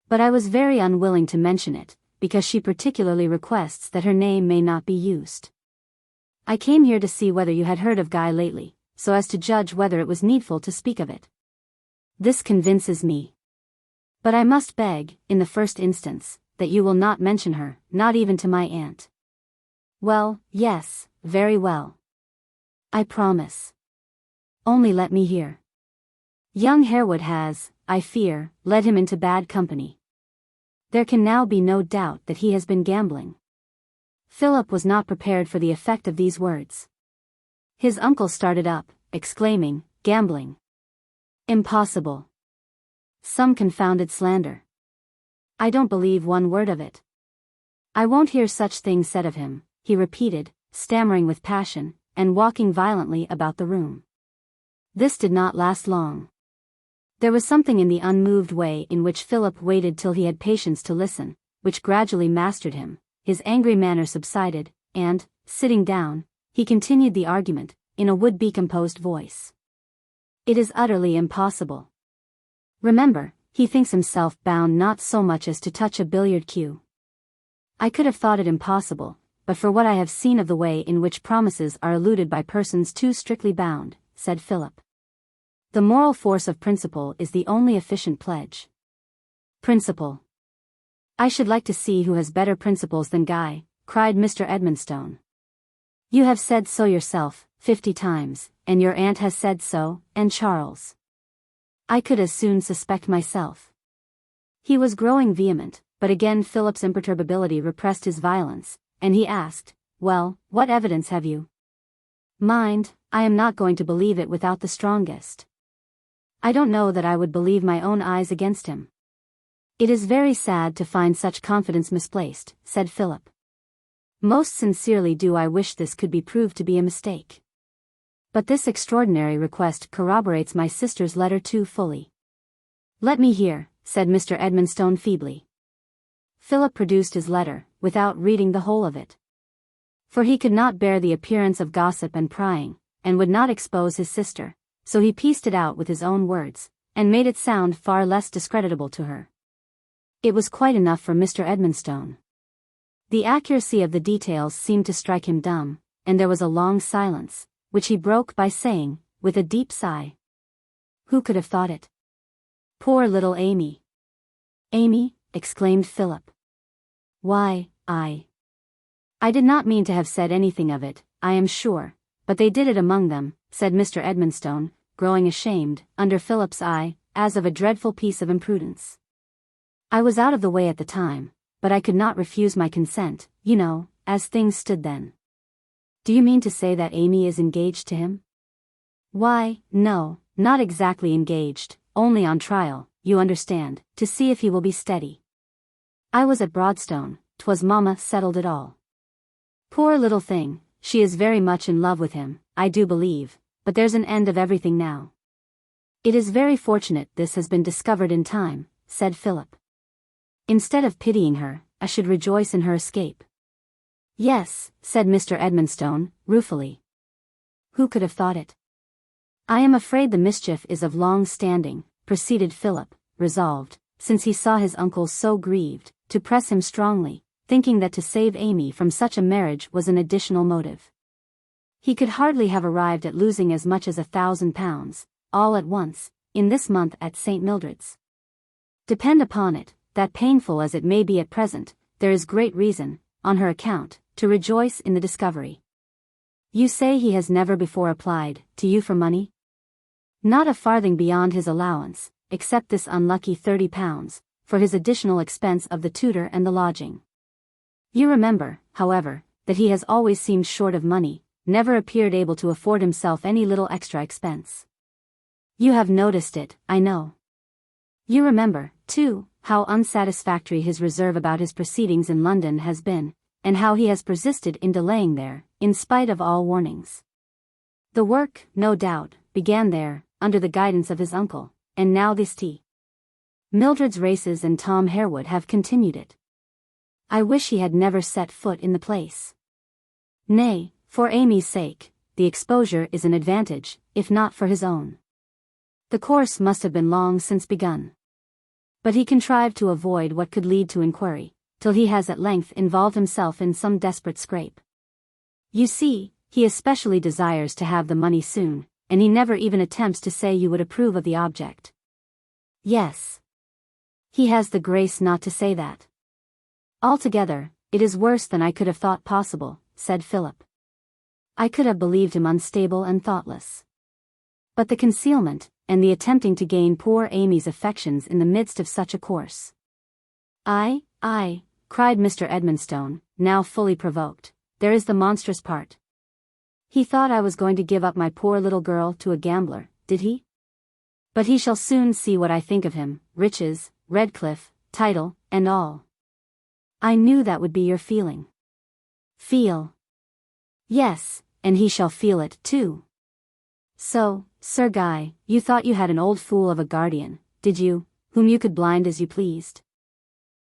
But I was very unwilling to mention it, because she particularly requests that her name may not be used. I came here to see whether you had heard of Guy lately, so as to judge whether it was needful to speak of it. This convinces me. But I must beg, in the first instance, that you will not mention her, not even to my aunt. Well, yes, very well. I promise. Only let me hear. Young Harewood has, I fear, led him into bad company. There can now be no doubt that he has been gambling. Philip was not prepared for the effect of these words. His uncle started up, exclaiming, "Gambling! Impossible! Some confounded slander! I don't believe one word of it. I won't hear such things said of him," he repeated, stammering with passion, and walking violently about the room. This did not last long. There was something in the unmoved way in which Philip waited till he had patience to listen, which gradually mastered him. His angry manner subsided, and, sitting down, he continued the argument, in a would-be composed voice. "It is utterly impossible. Remember, he thinks himself bound not so much as to touch a billiard cue. I could have thought it impossible, but for what I have seen of the way in which promises are eluded by persons too strictly bound," said Philip. "The moral force of principle is the only efficient pledge." "Principle! I should like to see who has better principles than Guy," cried Mr. Edmonstone. "You have said so yourself, 50 times, and your aunt has said so, and Charles. I could as soon suspect myself." He was growing vehement, but again Philip's imperturbability repressed his violence, and he asked, "Well, what evidence have you?" "Mind, I am not going to believe it without the strongest. I don't know that I would believe my own eyes against him." "It is very sad to find such confidence misplaced," said Philip. "Most sincerely do I wish this could be proved to be a mistake. But this extraordinary request corroborates my sister's letter too fully." "Let me hear," said Mr. Edmonstone feebly. Philip produced his letter, without reading the whole of it. For he could not bear the appearance of gossip and prying, and would not expose his sister, so he pieced it out with his own words, and made it sound far less discreditable to her. It was quite enough for Mr. Edmonstone. The accuracy of the details seemed to strike him dumb, and there was a long silence, which he broke by saying, with a deep sigh, "Who could have thought it? Poor little Amy!" "Amy?" exclaimed Philip. "Why, I did not mean to have said anything of it, I am sure, but they did it among them," said Mr. Edmonstone, growing ashamed, under Philip's eye, as of a dreadful piece of imprudence. "I was out of the way at the time, but I could not refuse my consent, you know, as things stood then." "Do you mean to say that Amy is engaged to him?" "Why, no, not exactly engaged, only on trial, you understand, to see if he will be steady. I was at Broadstone, 'twas mamma settled it all. Poor little thing, she is very much in love with him, I do believe, but there's an end of everything now." "It is very fortunate this has been discovered in time," said Philip. "Instead of pitying her, I should rejoice in her escape." "Yes," said Mr. Edmonstone, ruefully. "Who could have thought it?" "I am afraid the mischief is of long standing," proceeded Philip, resolved, since he saw his uncle so grieved, to press him strongly, thinking that to save Amy from such a marriage was an additional motive. He could hardly have arrived at losing as much as £1,000, all at once, in this month at St. Mildred's. "Depend upon it, that painful as it may be at present, there is great reason, on her account, to rejoice in the discovery." "You say he has never before applied to you for money?" "Not a farthing beyond his allowance, except this unlucky £30, for his additional expense of the tutor and the lodging. You remember, however, that he has always seemed short of money, never appeared able to afford himself any little extra expense. You have noticed it, I know. You remember, too, how unsatisfactory his reserve about his proceedings in London has been, and how he has persisted in delaying there, in spite of all warnings. The work, no doubt, began there, under the guidance of his uncle, and now this Mildred's races and Tom Harewood have continued it. I wish he had never set foot in the place. Nay, for Amy's sake, the exposure is an advantage, if not for his own. The course must have been long since begun. But he contrived to avoid what could lead to inquiry, till he has at length involved himself in some desperate scrape. You see, he especially desires to have the money soon, and he never even attempts to say you would approve of the object. Yes. He has the grace not to say that. Altogether, it is worse than I could have thought possible, said Philip. I could have believed him unstable and thoughtless. But the concealment, and the attempting to gain poor Amy's affections in the midst of such a course. Aye, cried Mr. Edmonstone, now fully provoked, there is the monstrous part. He thought I was going to give up my poor little girl to a gambler, did he? But he shall soon see what I think of him, riches, Redclyffe, title, and all. I knew that would be your feeling. Feel. Yes, and he shall feel it, too. So, Sir Guy, you thought you had an old fool of a guardian, did you, whom you could blind as you pleased?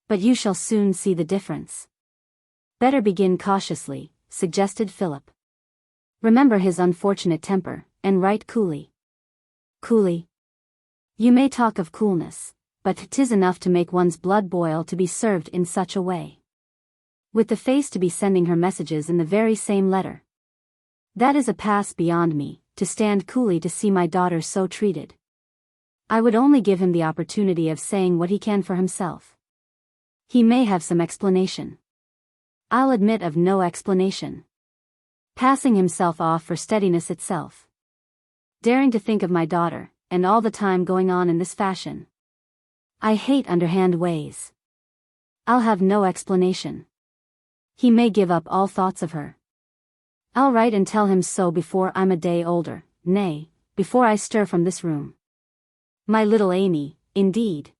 But you shall soon see the difference. Better begin cautiously, suggested Philip. Remember his unfortunate temper, and write coolly. Coolly? You may talk of coolness, but 'tis enough to make one's blood boil to be served in such a way. With the face to be sending her messages in the very same letter. That is a pass beyond me, to stand coolly to see my daughter so treated. I would only give him the opportunity of saying what he can for himself. He may have some explanation. I'll admit of no explanation. Passing himself off for steadiness itself. Daring to think of my daughter, and all the time going on in this fashion. I hate underhand ways. I'll have no explanation. He may give up all thoughts of her. I'll write and tell him so before I'm a day older, nay, before I stir from this room. My little Amy, indeed.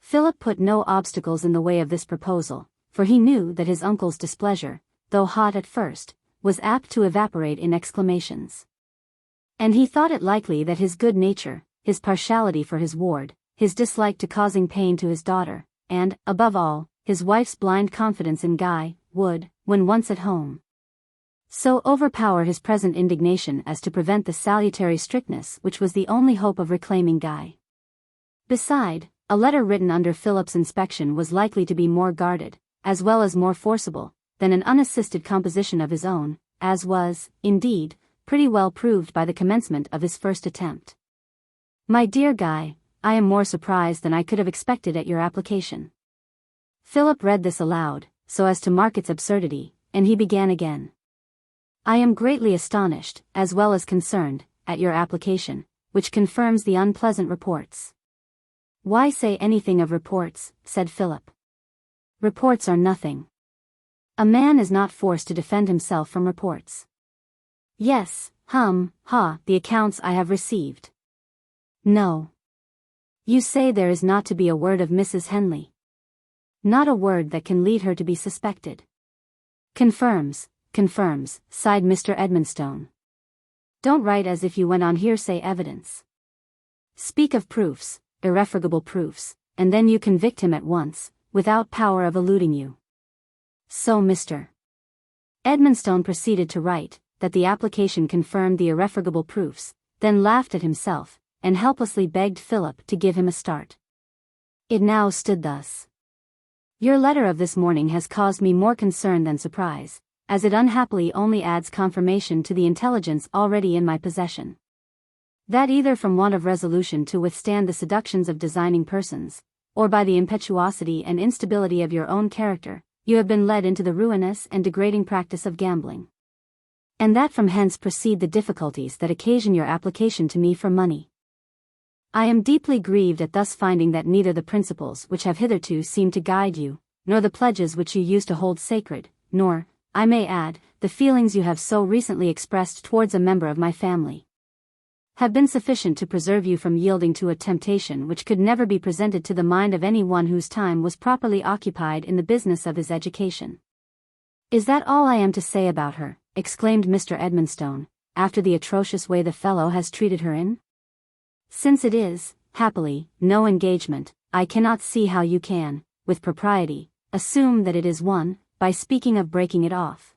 Philip put no obstacles in the way of this proposal, for he knew that his uncle's displeasure, though hot at first, was apt to evaporate in exclamations. And he thought it likely that his good nature, his partiality for his ward, his dislike to causing pain to his daughter, and, above all, his wife's blind confidence in Guy, would, when once at home, so overpower his present indignation as to prevent the salutary strictness which was the only hope of reclaiming Guy. Beside, a letter written under Philip's inspection was likely to be more guarded, as well as more forcible, than an unassisted composition of his own, as was, indeed, pretty well proved by the commencement of his first attempt. My dear Guy, I am more surprised than I could have expected at your application. Philip read this aloud, so as to mark its absurdity, and he began again. I am greatly astonished, as well as concerned, at your application, which confirms the unpleasant reports. Why say anything of reports, said Philip. Reports are nothing. A man is not forced to defend himself from reports. Yes, the accounts I have received. No. You say there is not to be a word of Mrs. Henley. Not a word that can lead her to be suspected. Confirms, sighed Mr. Edmonstone. Don't write as if you went on hearsay evidence. Speak of proofs, irrefragable proofs, and then you convict him at once, without power of eluding you. So Mr. Edmonstone proceeded to write, that the application confirmed the irrefragable proofs, then laughed at himself, and helplessly begged Philip to give him a start. It now stood thus. Your letter of this morning has caused me more concern than surprise, as it unhappily only adds confirmation to the intelligence already in my possession. That either from want of resolution to withstand the seductions of designing persons, or by the impetuosity and instability of your own character, you have been led into the ruinous and degrading practice of gambling. And that from hence proceed the difficulties that occasion your application to me for money. I am deeply grieved at thus finding that neither the principles which have hitherto seemed to guide you, nor the pledges which you used to hold sacred, nor, I may add, the feelings you have so recently expressed towards a member of my family, have been sufficient to preserve you from yielding to a temptation which could never be presented to the mind of any one whose time was properly occupied in the business of his education. Is that all I am to say about her? Exclaimed Mr. Edmonstone, after the atrocious way the fellow has treated her in? Since it is, happily, no engagement, I cannot see how you can, with propriety, assume that it is one, by speaking of breaking it off.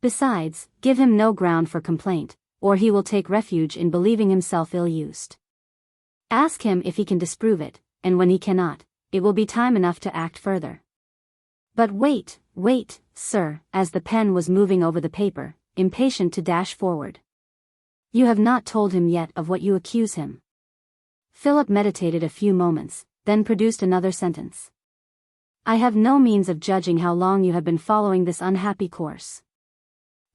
Besides, give him no ground for complaint, or he will take refuge in believing himself ill-used. Ask him if he can disprove it, and when he cannot, it will be time enough to act further. But wait, sir, as the pen was moving over the paper, impatient to dash forward. You have not told him yet of what you accuse him. Philip meditated a few moments, then produced another sentence. I have no means of judging how long you have been following this unhappy course.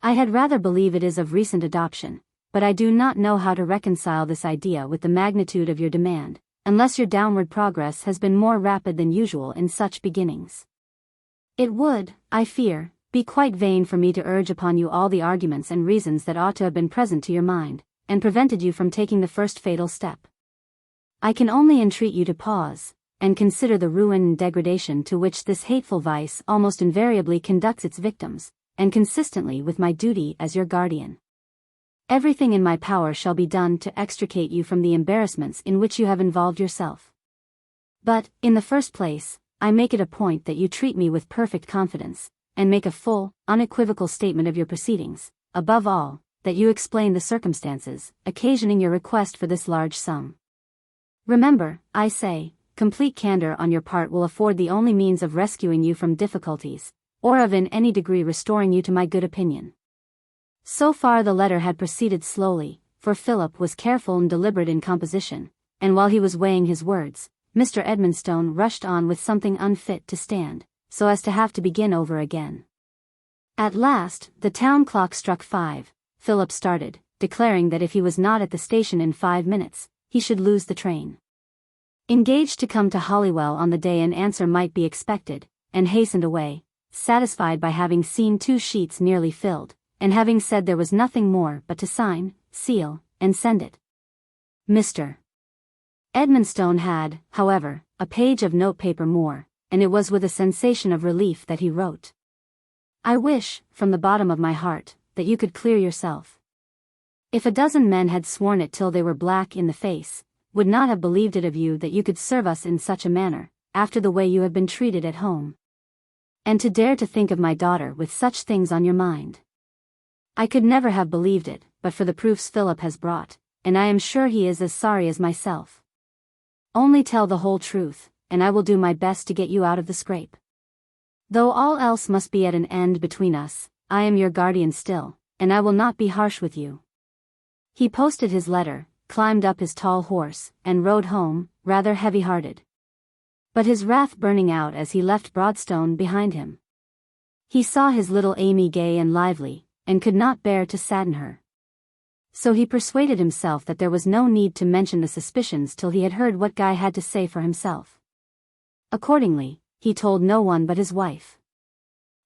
I had rather believe it is of recent adoption, but I do not know how to reconcile this idea with the magnitude of your demand, unless your downward progress has been more rapid than usual in such beginnings. It would, I fear, be quite vain for me to urge upon you all the arguments and reasons that ought to have been present to your mind, and prevented you from taking the first fatal step. I can only entreat you to pause, and consider the ruin and degradation to which this hateful vice almost invariably conducts its victims, and consistently with my duty as your guardian. Everything in my power shall be done to extricate you from the embarrassments in which you have involved yourself. But, in the first place, I make it a point that you treat me with perfect confidence, and make a full, unequivocal statement of your proceedings, above all, that you explain the circumstances occasioning your request for this large sum. Remember, I say, complete candor on your part will afford the only means of rescuing you from difficulties, or of in any degree restoring you to my good opinion. So far the letter had proceeded slowly, for Philip was careful and deliberate in composition, and while he was weighing his words, Mr. Edmonstone rushed on with something unfit to stand, so as to have to begin over again. At last, the town clock struck 5. Philip started, declaring that if he was not at the station in 5 minutes, he should lose the train. Engaged to come to Holywell on the day an answer might be expected, and hastened away, satisfied by having seen 2 sheets nearly filled, and having said there was nothing more but to sign, seal, and send it. Mr. Edmonstone had, however, a page of notepaper more, and it was with a sensation of relief that he wrote. I wish, from the bottom of my heart, that you could clear yourself. If a dozen men had sworn it till they were black in the face, would not have believed it of you that you could serve us in such a manner, after the way you have been treated at home. And to dare to think of my daughter with such things on your mind. I could never have believed it, but for the proofs Philip has brought, and I am sure he is as sorry as myself. Only tell the whole truth, and I will do my best to get you out of the scrape. Though all else must be at an end between us, I am your guardian still, and I will not be harsh with you. He posted his letter, climbed up his tall horse, and rode home, rather heavy-hearted. But his wrath burning out as he left Broadstone behind him. He saw his little Amy gay and lively, and could not bear to sadden her. So he persuaded himself that there was no need to mention the suspicions till he had heard what Guy had to say for himself. Accordingly, he told no one but his wife.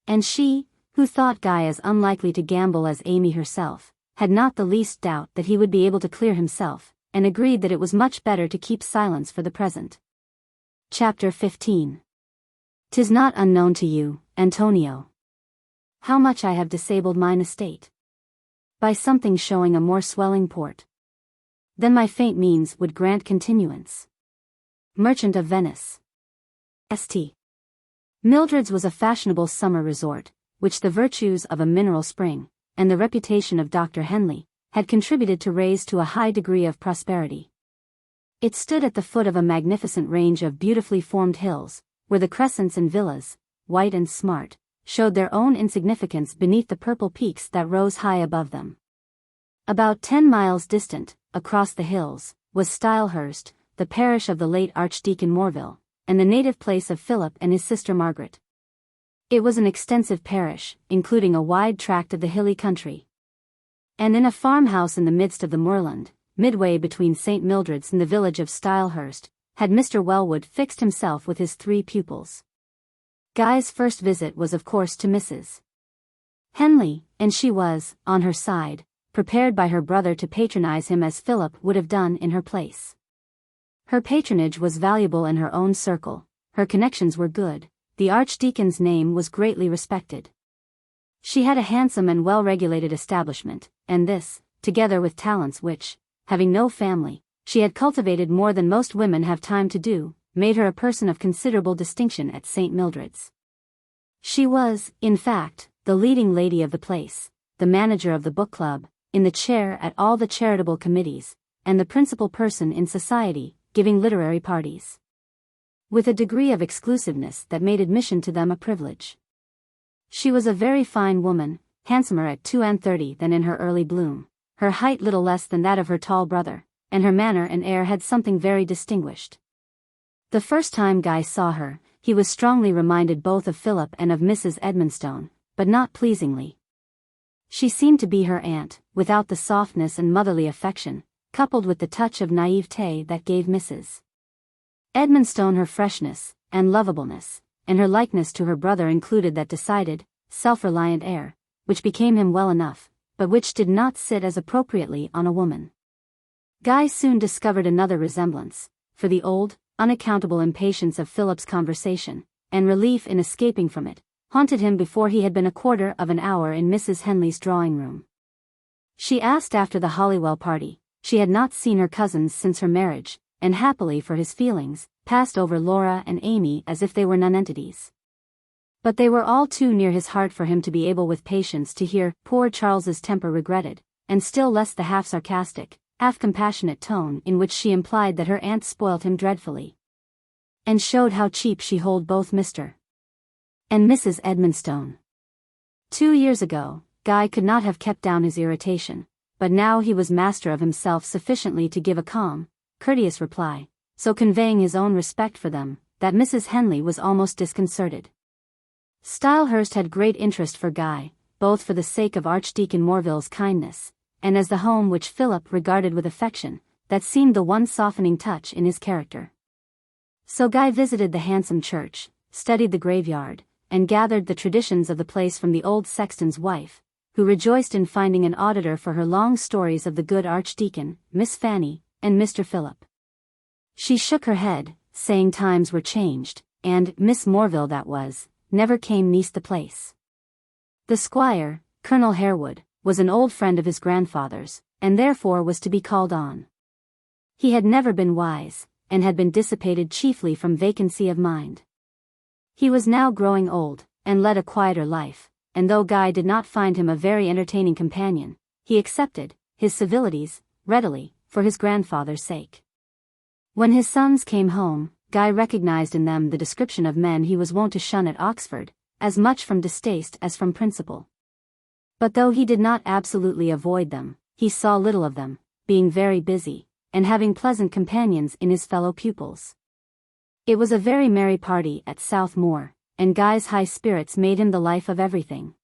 And she, who thought Guy as unlikely to gamble as Amy herself, had not the least doubt that he would be able to clear himself, and agreed that it was much better to keep silence for the present. Chapter 15. 'Tis not unknown to you, Antonio, how much I have disabled mine estate, by something showing a more swelling port than my faint means would grant continuance. Merchant of Venice. St. Mildred's was a fashionable summer resort, which the virtues of a mineral spring, and the reputation of Dr. Henley, had contributed to raise to a high degree of prosperity. It stood at the foot of a magnificent range of beautifully formed hills, where the crescents and villas, white and smart, showed their own insignificance beneath the purple peaks that rose high above them. About 10 miles distant, across the hills, was Stylehurst, the parish of the late Archdeacon Morville, and the native place of Philip and his sister Margaret. It was an extensive parish, including a wide tract of the hilly country. And in a farmhouse in the midst of the moorland, midway between St. Mildred's and the village of Stylehurst, had Mr. Wellwood fixed himself with his 3 pupils. Guy's first visit was of course to Mrs. Henley, and she was, on her side, prepared by her brother to patronize him as Philip would have done in her place. Her patronage was valuable in her own circle, her connections were good, the Archdeacon's name was greatly respected. She had a handsome and well-regulated establishment, and this, together with talents which, having no family, she had cultivated more than most women have time to do, made her a person of considerable distinction at St. Mildred's. She was, in fact, the leading lady of the place, the manager of the book club, in the chair at all the charitable committees, and the principal person in society, giving literary parties, with a degree of exclusiveness that made admission to them a privilege. She was a very fine woman, handsomer at 32 than in her early bloom, her height little less than that of her tall brother, and her manner and air had something very distinguished. The first time Guy saw her, he was strongly reminded both of Philip and of Mrs. Edmonstone, but not pleasingly. She seemed to be her aunt, without the softness and motherly affection, coupled with the touch of naivete that gave Mrs. Edmonstone her freshness, and lovableness, and her likeness to her brother included that decided, self-reliant air, which became him well enough, but which did not sit as appropriately on a woman. Guy soon discovered another resemblance, for the old, unaccountable impatience of Philip's conversation, and relief in escaping from it, haunted him before he had been a quarter of an hour in Mrs. Henley's drawing-room. She asked after the Holywell party. She had not seen her cousins since her marriage, and happily for his feelings, passed over Laura and Amy as if they were nonentities. But they were all too near his heart for him to be able with patience to hear poor Charles's temper regretted, and still less the half-sarcastic, half-compassionate tone in which she implied that her aunt spoilt him dreadfully, and showed how cheap she hold both Mr. and Mrs. Edmonstone. 2 years ago, Guy could not have kept down his irritation, but now he was master of himself sufficiently to give a calm, courteous reply, so conveying his own respect for them, that Mrs. Henley was almost disconcerted. Stylehurst had great interest for Guy, both for the sake of Archdeacon Morville's kindness, and as the home which Philip regarded with affection, that seemed the one softening touch in his character. So Guy visited the handsome church, studied the graveyard, and gathered the traditions of the place from the old sexton's wife, who rejoiced in finding an auditor for her long stories of the good Archdeacon, Miss Fanny, and Mr. Philip. She shook her head, saying times were changed, and Miss Morville that was, never came neath the place. The squire, Colonel Harewood, was an old friend of his grandfather's, and therefore was to be called on. He had never been wise, and had been dissipated chiefly from vacancy of mind. He was now growing old, and led a quieter life, and though Guy did not find him a very entertaining companion, he accepted his civilities readily, for his grandfather's sake. When his sons came home, Guy recognized in them the description of men he was wont to shun at Oxford, as much from distaste as from principle. But though he did not absolutely avoid them, he saw little of them, being very busy, and having pleasant companions in his fellow pupils. It was a very merry party at South Moor, and Guy's high spirits made him the life of everything.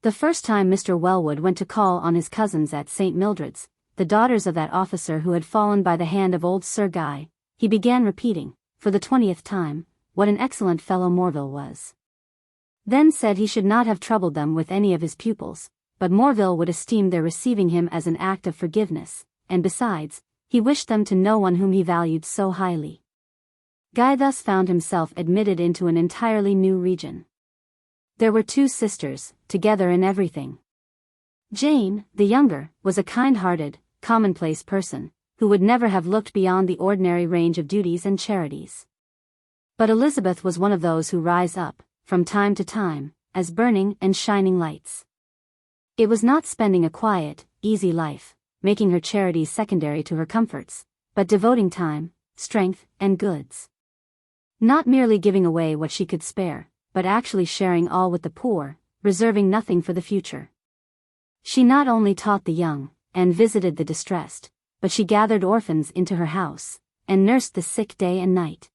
The first time Mr. Wellwood went to call on his cousins at St. Mildred's, the daughters of that officer who had fallen by the hand of old Sir Guy, he began repeating, for the 20th time, what an excellent fellow Morville was. Then said he should not have troubled them with any of his pupils, but Morville would esteem their receiving him as an act of forgiveness, and besides, he wished them to know one whom he valued so highly. Guy thus found himself admitted into an entirely new region. There were 2 sisters, together in everything. Jane, the younger, was a kind-hearted, commonplace person, who would never have looked beyond the ordinary range of duties and charities. But Elizabeth was one of those who rise up, from time to time, as burning and shining lights. It was not spending a quiet, easy life, making her charities secondary to her comforts, but devoting time, strength, and goods. Not merely giving away what she could spare, but actually sharing all with the poor, reserving nothing for the future. She not only taught the young, and visited the distressed, but she gathered orphans into her house, and nursed the sick day and night.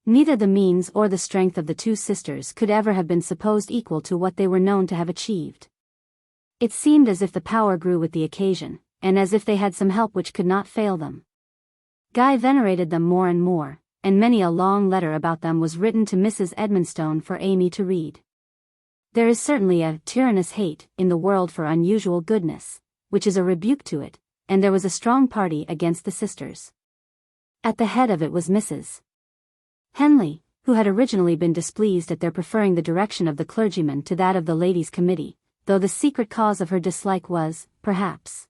Neither the means or the strength of the 2 sisters could ever have been supposed equal to what they were known to have achieved. It seemed as if the power grew with the occasion, and as if they had some help which could not fail them. Guy venerated them more and more, and many a long letter about them was written to Mrs. Edmonstone for Amy to read. There is certainly a tyrannous hate in the world for unusual goodness, which is a rebuke to it, and there was a strong party against the sisters. At the head of it was Mrs. Henley, who had originally been displeased at their preferring the direction of the clergyman to that of the ladies' committee, though the secret cause of her dislike was, perhaps,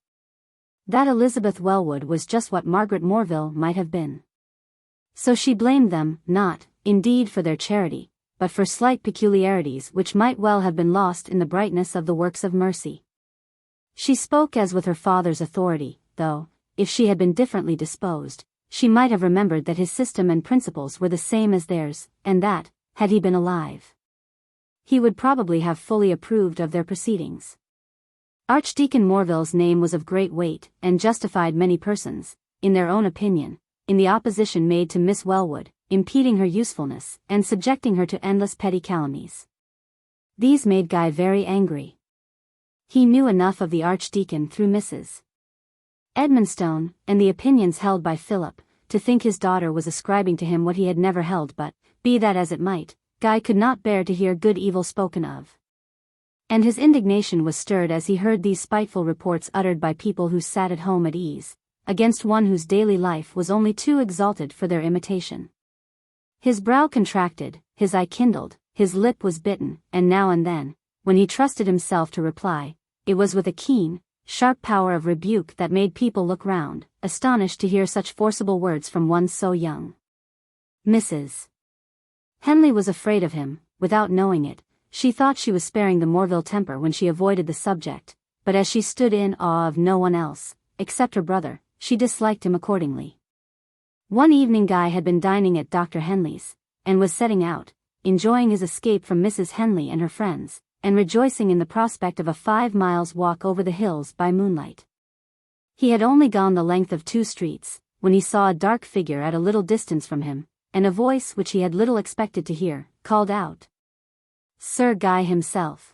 that Elizabeth Wellwood was just what Margaret Morville might have been. So she blamed them, not, indeed, for their charity, but for slight peculiarities which might well have been lost in the brightness of the works of mercy. She spoke as with her father's authority, though, if she had been differently disposed, she might have remembered that his system and principles were the same as theirs, and that, had he been alive, he would probably have fully approved of their proceedings. Archdeacon Morville's name was of great weight, and justified many persons, in their own opinion, in the opposition made to Miss Wellwood, impeding her usefulness, and subjecting her to endless petty calumnies. These made Guy very angry. He knew enough of the Archdeacon through Mrs. Edmonstone, and the opinions held by Philip, to think his daughter was ascribing to him what he had never held, but, be that as it might, Guy could not bear to hear good evil spoken of. And his indignation was stirred as he heard these spiteful reports uttered by people who sat at home at ease, against one whose daily life was only too exalted for their imitation. His brow contracted, his eye kindled, his lip was bitten, and now and then, when he trusted himself to reply, it was with a keen, sharp power of rebuke that made people look round, astonished to hear such forcible words from one so young. Mrs. Henley was afraid of him, without knowing it. She thought she was sparing the Morville temper when she avoided the subject, but as she stood in awe of no one else, except her brother, she disliked him accordingly. One evening Guy had been dining at Dr. Henley's, and was setting out, enjoying his escape from Mrs. Henley and her friends, and rejoicing in the prospect of a 5 miles walk over the hills by moonlight. He had only gone the length of 2 streets, when he saw a dark figure at a little distance from him, and a voice which he had little expected to hear, called out. Sir Guy himself.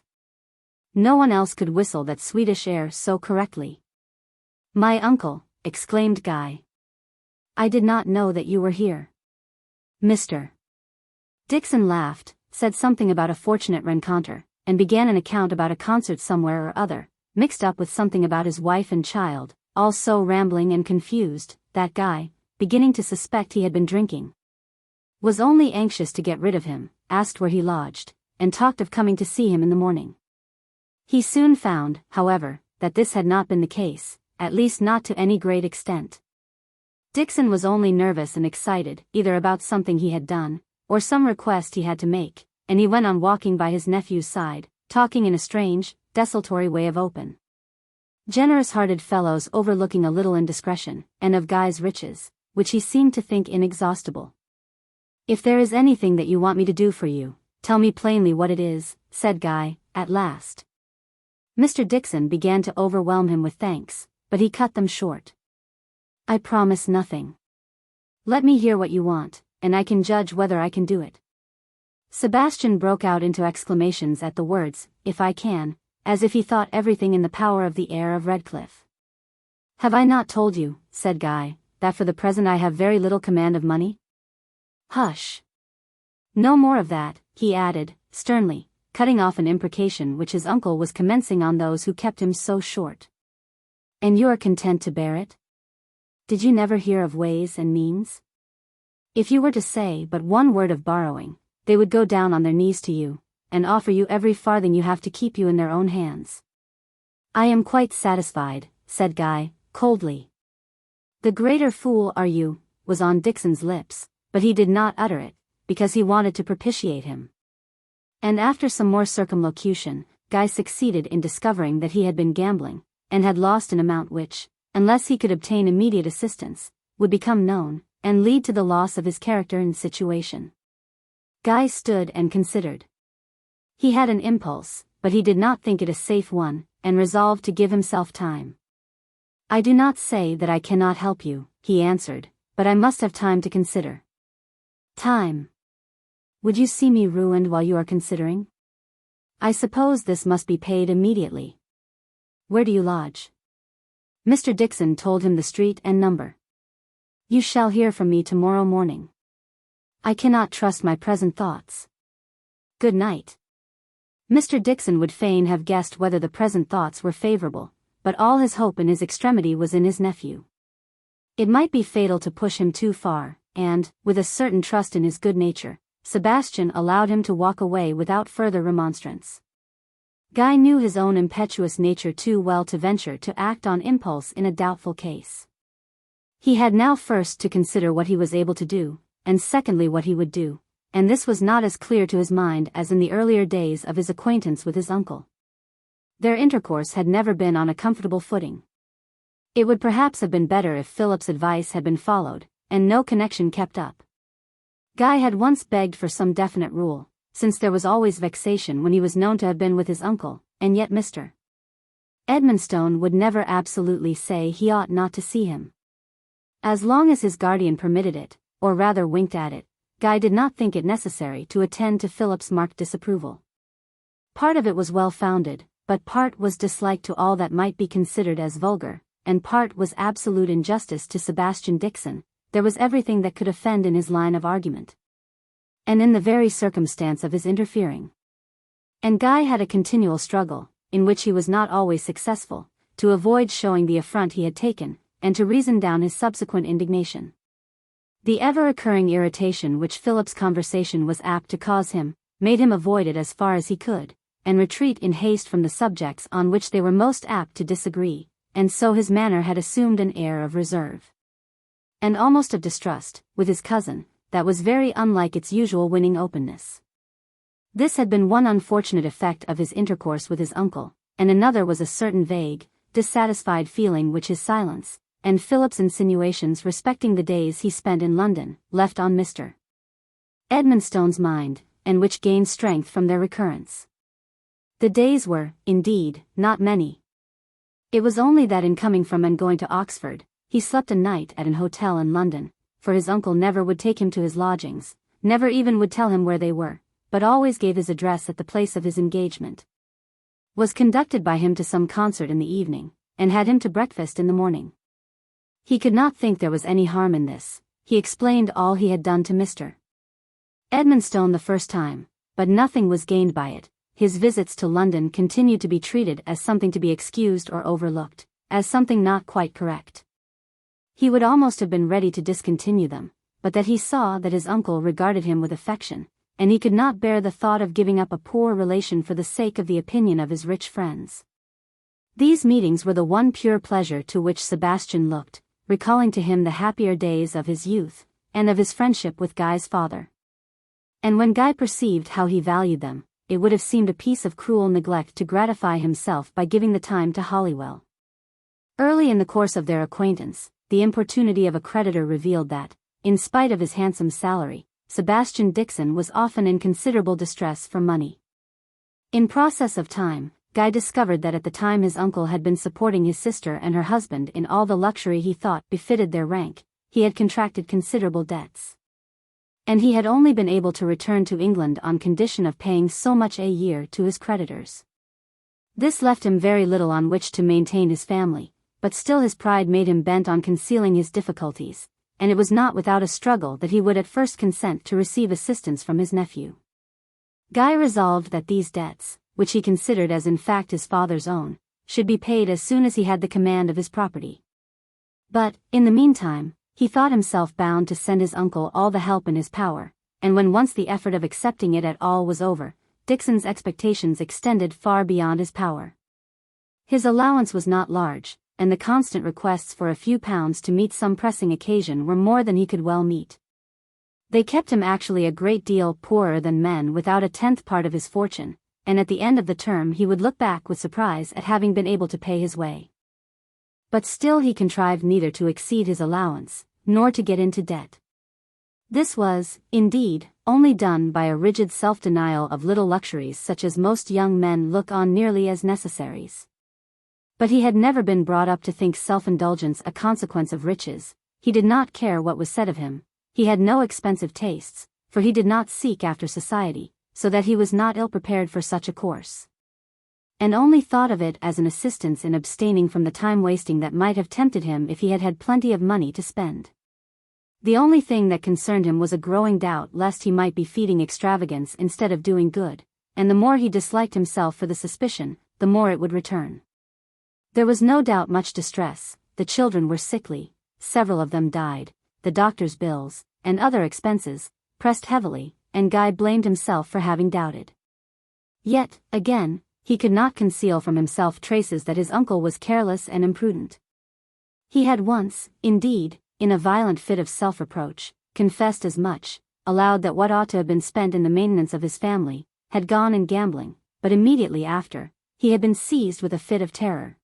No one else could whistle that Swedish air so correctly. My uncle, exclaimed Guy. I did not know that you were here. Mr. Dixon laughed, said something about a fortunate rencontre, and began an account about a concert somewhere or other, mixed up with something about his wife and child, all so rambling and confused, that Guy, beginning to suspect he had been drinking, was only anxious to get rid of him, asked where he lodged, and talked of coming to see him in the morning. He soon found, however, that this had not been the case, at least not to any great extent. Dixon was only nervous and excited, either about something he had done, or some request he had to make, and he went on walking by his nephew's side, talking in a strange, desultory way of open, generous-hearted fellows overlooking a little indiscretion, and of Guy's riches, which he seemed to think inexhaustible. If there is anything that you want me to do for you, tell me plainly what it is, said Guy, at last. Mr. Dixon began to overwhelm him with thanks, but he cut them short. I promise nothing. Let me hear what you want, and I can judge whether I can do it. Sebastian broke out into exclamations at the words, if I can, as if he thought everything in the power of the Heir of Redclyffe. Have I not told you, said Guy, that for the present I have very little command of money? Hush. No more of that, he added, sternly, cutting off an imprecation which his uncle was commencing on those who kept him so short. And you are content to bear it? Did you never hear of ways and means? If you were to say but one word of borrowing, they would go down on their knees to you, and offer you every farthing you have to keep you in their own hands. I am quite satisfied, said Guy, coldly. The greater fool are you, was on Dixon's lips, but he did not utter it, because he wanted to propitiate him. And after some more circumlocution, Guy succeeded in discovering that he had been gambling, and had lost an amount which, unless he could obtain immediate assistance, would become known, and lead to the loss of his character and situation. Guy stood and considered. He had an impulse, but he did not think it a safe one, and resolved to give himself time. I do not say that I cannot help you, he answered, but I must have time to consider. Time. Would you see me ruined while you are considering? I suppose this must be paid immediately. Where do you lodge? Mr. Dixon told him the street and number. You shall hear from me tomorrow morning. I cannot trust my present thoughts. Good night. Mr. Dixon would fain have guessed whether the present thoughts were favorable, but all his hope in his extremity was in his nephew. It might be fatal to push him too far, and, with a certain trust in his good nature, Sebastian allowed him to walk away without further remonstrance. Guy knew his own impetuous nature too well to venture to act on impulse in a doubtful case. He had now first to consider what he was able to do, and secondly what he would do, and this was not as clear to his mind as in the earlier days of his acquaintance with his uncle. Their intercourse had never been on a comfortable footing. It would perhaps have been better if Philip's advice had been followed, and no connection kept up. Guy had once begged for some definite rule, since there was always vexation when he was known to have been with his uncle, and yet Mr. Edmonstone would never absolutely say he ought not to see him. As long as his guardian permitted it, or rather winked at it, Guy did not think it necessary to attend to Philip's marked disapproval. Part of it was well-founded, but part was dislike to all that might be considered as vulgar, and part was absolute injustice to Sebastian Dixon. There was everything that could offend in his line of argument, and in the very circumstance of his interfering. And Guy had a continual struggle, in which he was not always successful, to avoid showing the affront he had taken, and to reason down his subsequent indignation. The ever-occurring irritation which Philip's conversation was apt to cause him, made him avoid it as far as he could, and retreat in haste from the subjects on which they were most apt to disagree, and so his manner had assumed an air of reserve, and almost of distrust, with his cousin, that was very unlike its usual winning openness. This had been one unfortunate effect of his intercourse with his uncle, and another was a certain vague, dissatisfied feeling which his silence, and Philip's insinuations respecting the days he spent in London, left on Mr. Edmonstone's mind, and which gained strength from their recurrence. The days were, indeed, not many. It was only that in coming from and going to Oxford, he slept a night at an hotel in London, for his uncle never would take him to his lodgings, never even would tell him where they were, but always gave his address at the place of his engagement, was conducted by him to some concert in the evening, and had him to breakfast in the morning. He could not think there was any harm in this. He explained all he had done to Mr. Edmonstone the first time, but nothing was gained by it. His visits to London continued to be treated as something to be excused or overlooked, as something not quite correct. He would almost have been ready to discontinue them, but that he saw that his uncle regarded him with affection, and he could not bear the thought of giving up a poor relation for the sake of the opinion of his rich friends. These meetings were the one pure pleasure to which Sebastian looked, recalling to him the happier days of his youth, and of his friendship with Guy's father. And when Guy perceived how he valued them, it would have seemed a piece of cruel neglect to gratify himself by giving the time to Holywell. Early in the course of their acquaintance, the importunity of a creditor revealed that, in spite of his handsome salary, Sebastian Dixon was often in considerable distress for money. In process of time, Guy discovered that at the time his uncle had been supporting his sister and her husband in all the luxury he thought befitted their rank, he had contracted considerable debts. And he had only been able to return to England on condition of paying so much a year to his creditors. This left him very little on which to maintain his family, but still his pride made him bent on concealing his difficulties, and it was not without a struggle that he would at first consent to receive assistance from his nephew. Guy resolved that these debts, which he considered as in fact his father's own, should be paid as soon as he had the command of his property. But, in the meantime, he thought himself bound to send his uncle all the help in his power, and when once the effort of accepting it at all was over, Dixon's expectations extended far beyond his power. His allowance was not large, and the constant requests for a few pounds to meet some pressing occasion were more than he could well meet. They kept him actually a great deal poorer than men without a tenth part of his fortune, and at the end of the term he would look back with surprise at having been able to pay his way. But still he contrived neither to exceed his allowance, nor to get into debt. This was, indeed, only done by a rigid self-denial of little luxuries such as most young men look on nearly as necessaries. But he had never been brought up to think self-indulgence a consequence of riches. He did not care what was said of him. He had no expensive tastes, for he did not seek after society, so that he was not ill-prepared for such a course, and only thought of it as an assistance in abstaining from the time-wasting that might have tempted him if he had had plenty of money to spend. The only thing that concerned him was a growing doubt lest he might be feeding extravagance instead of doing good, and the more he disliked himself for the suspicion, the more it would return. There was no doubt much distress. The children were sickly, several of them died, the doctor's bills, and other expenses, pressed heavily, and Guy blamed himself for having doubted. Yet, again, he could not conceal from himself traces that his uncle was careless and imprudent. He had once, indeed, in a violent fit of self-reproach, confessed as much, allowed that what ought to have been spent in the maintenance of his family, had gone in gambling, but immediately after, he had been seized with a fit of terror,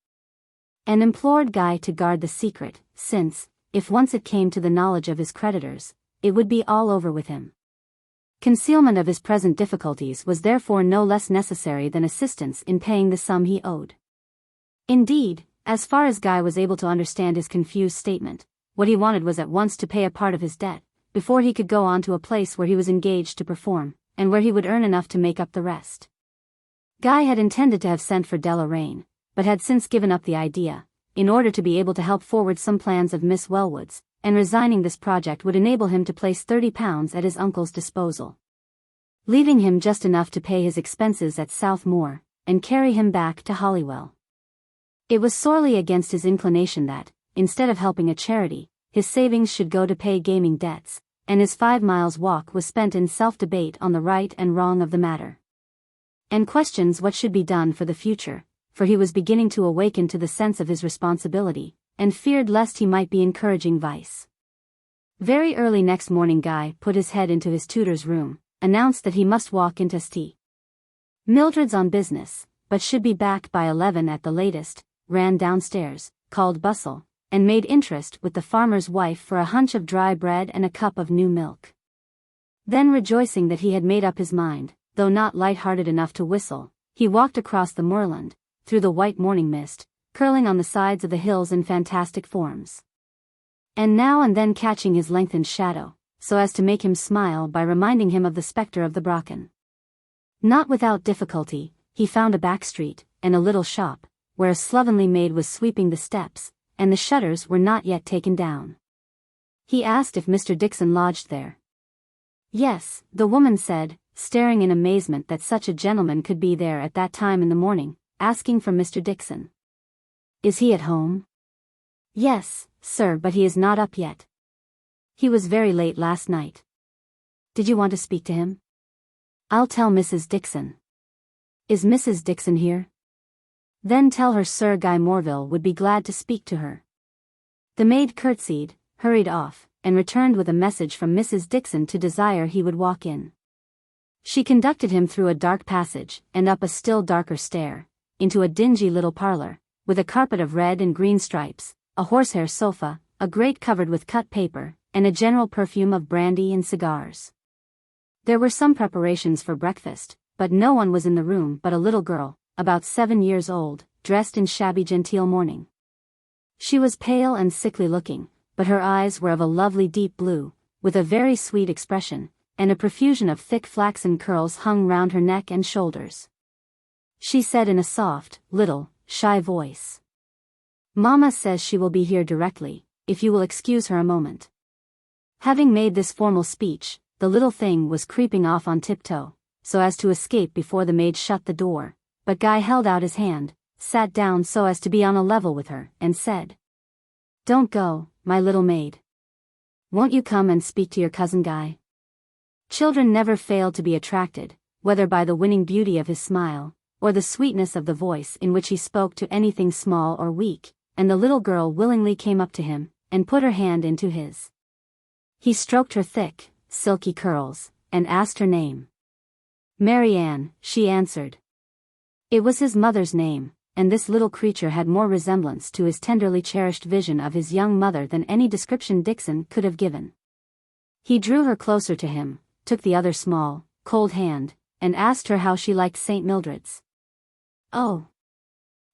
and implored Guy to guard the secret, since, if once it came to the knowledge of his creditors, it would be all over with him. Concealment of his present difficulties was therefore no less necessary than assistance in paying the sum he owed. Indeed, as far as Guy was able to understand his confused statement, what he wanted was at once to pay a part of his debt, before he could go on to a place where he was engaged to perform, and where he would earn enough to make up the rest. Guy had intended to have sent for Deloraine, but had since given up the idea, in order to be able to help forward some plans of Miss Wellwood's, and resigning this project would enable him to place £30 at his uncle's disposal. leaving him just enough to pay his expenses at South Moor, and carry him back to Holywell. It was sorely against his inclination that, instead of helping a charity, his savings should go to pay gaming debts, and his 5 miles walk was spent in self-debate on the right and wrong of the matter, and questions what should be done for the future, for he was beginning to awaken to the sense of his responsibility, and feared lest he might be encouraging vice. Very early next morning Guy put his head into his tutor's room, announced that he must walk into St. Mildred's on business, but should be back by 11 at the latest, ran downstairs, called Bustle, and made interest with the farmer's wife for a hunch of dry bread and a cup of new milk. Then, rejoicing that he had made up his mind, though not light-hearted enough to whistle, he walked across the moorland, through the white morning mist, curling on the sides of the hills in fantastic forms, and now and then catching his lengthened shadow, so as to make him smile by reminding him of the spectre of the Brocken. Not without difficulty, he found a back street, and a little shop, where a slovenly maid was sweeping the steps, and the shutters were not yet taken down. He asked if Mr. Dixon lodged there. Yes, the woman said, staring in amazement that such a gentleman could be there at that time in the morning, asking for Mr. Dixon. Is he at home? Yes, sir, but he is not up yet. He was very late last night. Did you want to speak to him? I'll tell Mrs. Dixon. Is Mrs. Dixon here? Then tell her Sir Guy Morville would be glad to speak to her. The maid curtsied, hurried off, and returned with a message from Mrs. Dixon to desire he would walk in. She conducted him through a dark passage, and up a still darker stair, into a dingy little parlour, with a carpet of red and green stripes, a horsehair sofa, a grate covered with cut paper, and a general perfume of brandy and cigars. There were some preparations for breakfast, but no one was in the room but a little girl, about 7 years old, dressed in shabby genteel mourning. She was pale and sickly looking, but her eyes were of a lovely deep blue, with a very sweet expression, and a profusion of thick flaxen curls hung round her neck and shoulders. She said in a soft, little, shy voice, "Mamma says she will be here directly, if you will excuse her a moment." Having made this formal speech, the little thing was creeping off on tiptoe, so as to escape before the maid shut the door, but Guy held out his hand, sat down so as to be on a level with her, and said, "Don't go, my little maid. Won't you come and speak to your cousin Guy?" Children never failed to be attracted, whether by the winning beauty of his smile, or the sweetness of the voice in which he spoke to anything small or weak, and the little girl willingly came up to him, and put her hand into his. He stroked her thick, silky curls, and asked her name. "Mary Ann," she answered. It was his mother's name, and this little creature had more resemblance to his tenderly cherished vision of his young mother than any description Dixon could have given. He drew her closer to him, took the other small, cold hand, and asked her how she liked St. Mildred's. "Oh,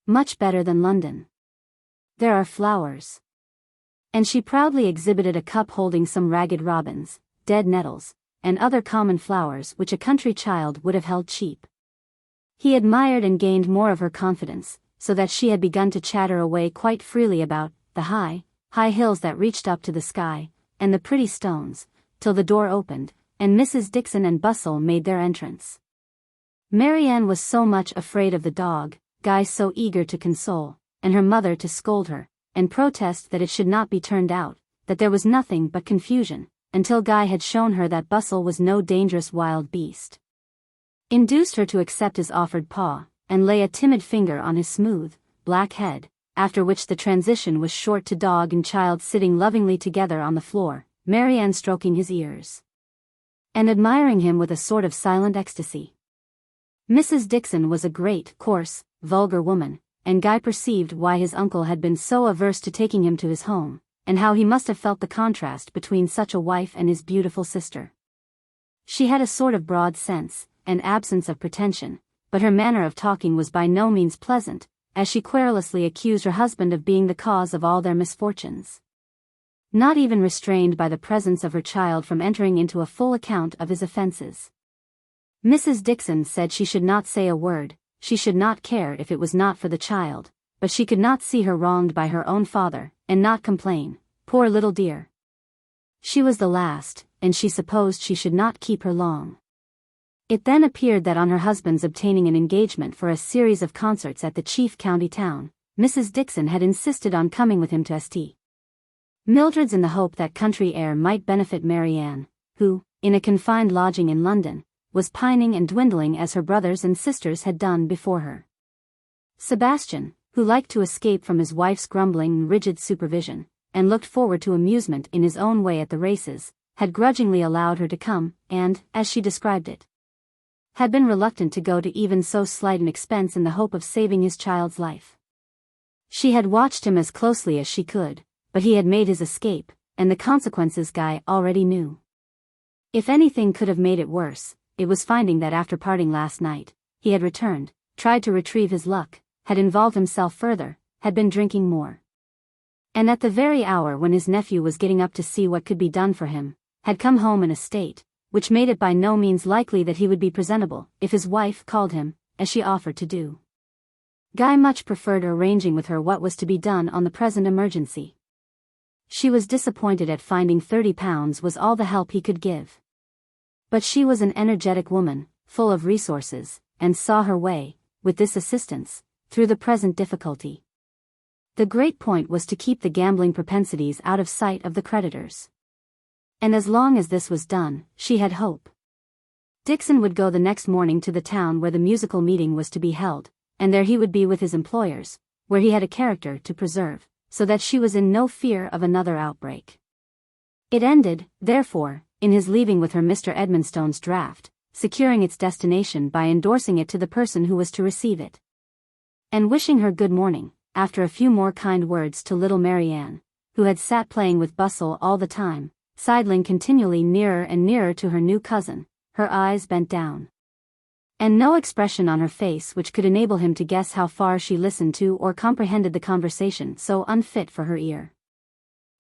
much better than London. There are flowers." And she proudly exhibited a cup holding some ragged robins, dead nettles, and other common flowers which a country child would have held cheap. He admired and gained more of her confidence, so that she had begun to chatter away quite freely about the high hills that reached up to the sky, and the pretty stones, till the door opened, and Mrs. Dixon and Bustle made their entrance. Mary Ann was so much afraid of the dog, Guy so eager to console, and her mother to scold her, and protest that it should not be turned out, that there was nothing but confusion, until Guy had shown her that Bustle was no dangerous wild beast. Induced her to accept his offered paw, and lay a timid finger on his smooth, black head, after which the transition was short to dog and child sitting lovingly together on the floor, Mary Ann stroking his ears, and admiring him with a sort of silent ecstasy. Mrs. Dixon was a great, coarse, vulgar woman, and Guy perceived why his uncle had been so averse to taking him to his home, and how he must have felt the contrast between such a wife and his beautiful sister. She had a sort of broad sense, and absence of pretension, but her manner of talking was by no means pleasant, as she querulously accused her husband of being the cause of all their misfortunes, not even restrained by the presence of her child from entering into a full account of his offences. Mrs. Dixon said she should not say a word, she should not care if it was not for the child, but she could not see her wronged by her own father, and not complain, poor little dear. She was the last, and she supposed she should not keep her long. It then appeared that on her husband's obtaining an engagement for a series of concerts at the chief county town, Mrs. Dixon had insisted on coming with him to St. Mildred's in the hope that country air might benefit Marianne, who, in a confined lodging in London, was pining and dwindling as her brothers and sisters had done before her. Sebastian, who liked to escape from his wife's grumbling and rigid supervision, and looked forward to amusement in his own way at the races, had grudgingly allowed her to come, and, as she described it, had been reluctant to go to even so slight an expense in the hope of saving his child's life. She had watched him as closely as she could, but he had made his escape, and the consequences Guy already knew. If anything could have made it worse, it was finding that after parting last night, he had returned, tried to retrieve his luck, had involved himself further, had been drinking more. And at the very hour when his nephew was getting up to see what could be done for him, had come home in a state which made it by no means likely that he would be presentable if his wife called him, as she offered to do. Guy much preferred arranging with her what was to be done on the present emergency. She was disappointed at finding £30 was all the help he could give. But she was an energetic woman, full of resources, and saw her way, with this assistance, through the present difficulty. The great point was to keep the gambling propensities out of sight of the creditors. And as long as this was done, she had hope. Dixon would go the next morning to the town where the musical meeting was to be held, and there he would be with his employers, where he had a character to preserve, so that she was in no fear of another outbreak. It ended, therefore, in his leaving with her Mr. Edmonstone's draft, securing its destination by endorsing it to the person who was to receive it, and wishing her good morning, after a few more kind words to little Marianne, who had sat playing with bustle all the time, sidling continually nearer and nearer to her new cousin, her eyes bent down, and no expression on her face which could enable him to guess how far she listened to or comprehended the conversation so unfit for her ear.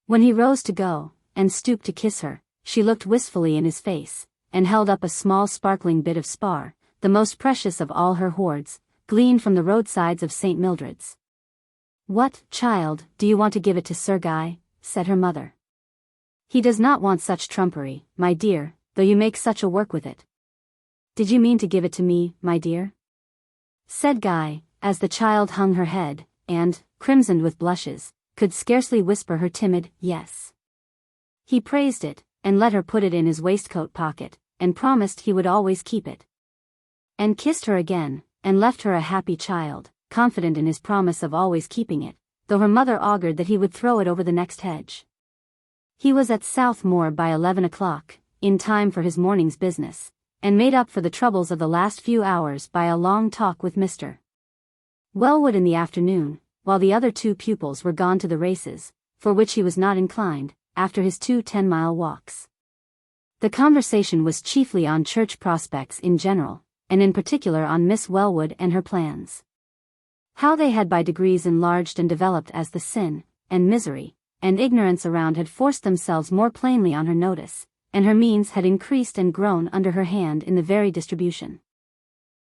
When he rose to go, and stooped to kiss her, she looked wistfully in his face, and held up a small sparkling bit of spar, the most precious of all her hoards, gleaned from the roadsides of St. Mildred's. "What, child, do you want to give it to Sir Guy?" said her mother. "He does not want such trumpery, my dear, though you make such a work with it." "Did you mean to give it to me, my dear?" said Guy, as the child hung her head, and, crimsoned with blushes, could scarcely whisper her timid "yes." He praised it, and let her put it in his waistcoat pocket, and promised he would always keep it. And kissed her again, and left her a happy child, confident in his promise of always keeping it, though her mother augured that he would throw it over the next hedge. He was at Southmore by 11 o'clock, in time for his morning's business, and made up for the troubles of the last few hours by a long talk with Mr. Wellwood in the afternoon, while the other two pupils were gone to the races, for which he was not inclined, after his 2 10-mile walks. The conversation was chiefly on church prospects in general, and in particular on Miss Wellwood and her plans. How they had by degrees enlarged and developed as the sin, and misery, and ignorance around had forced themselves more plainly on her notice, and her means had increased and grown under her hand in the very distribution.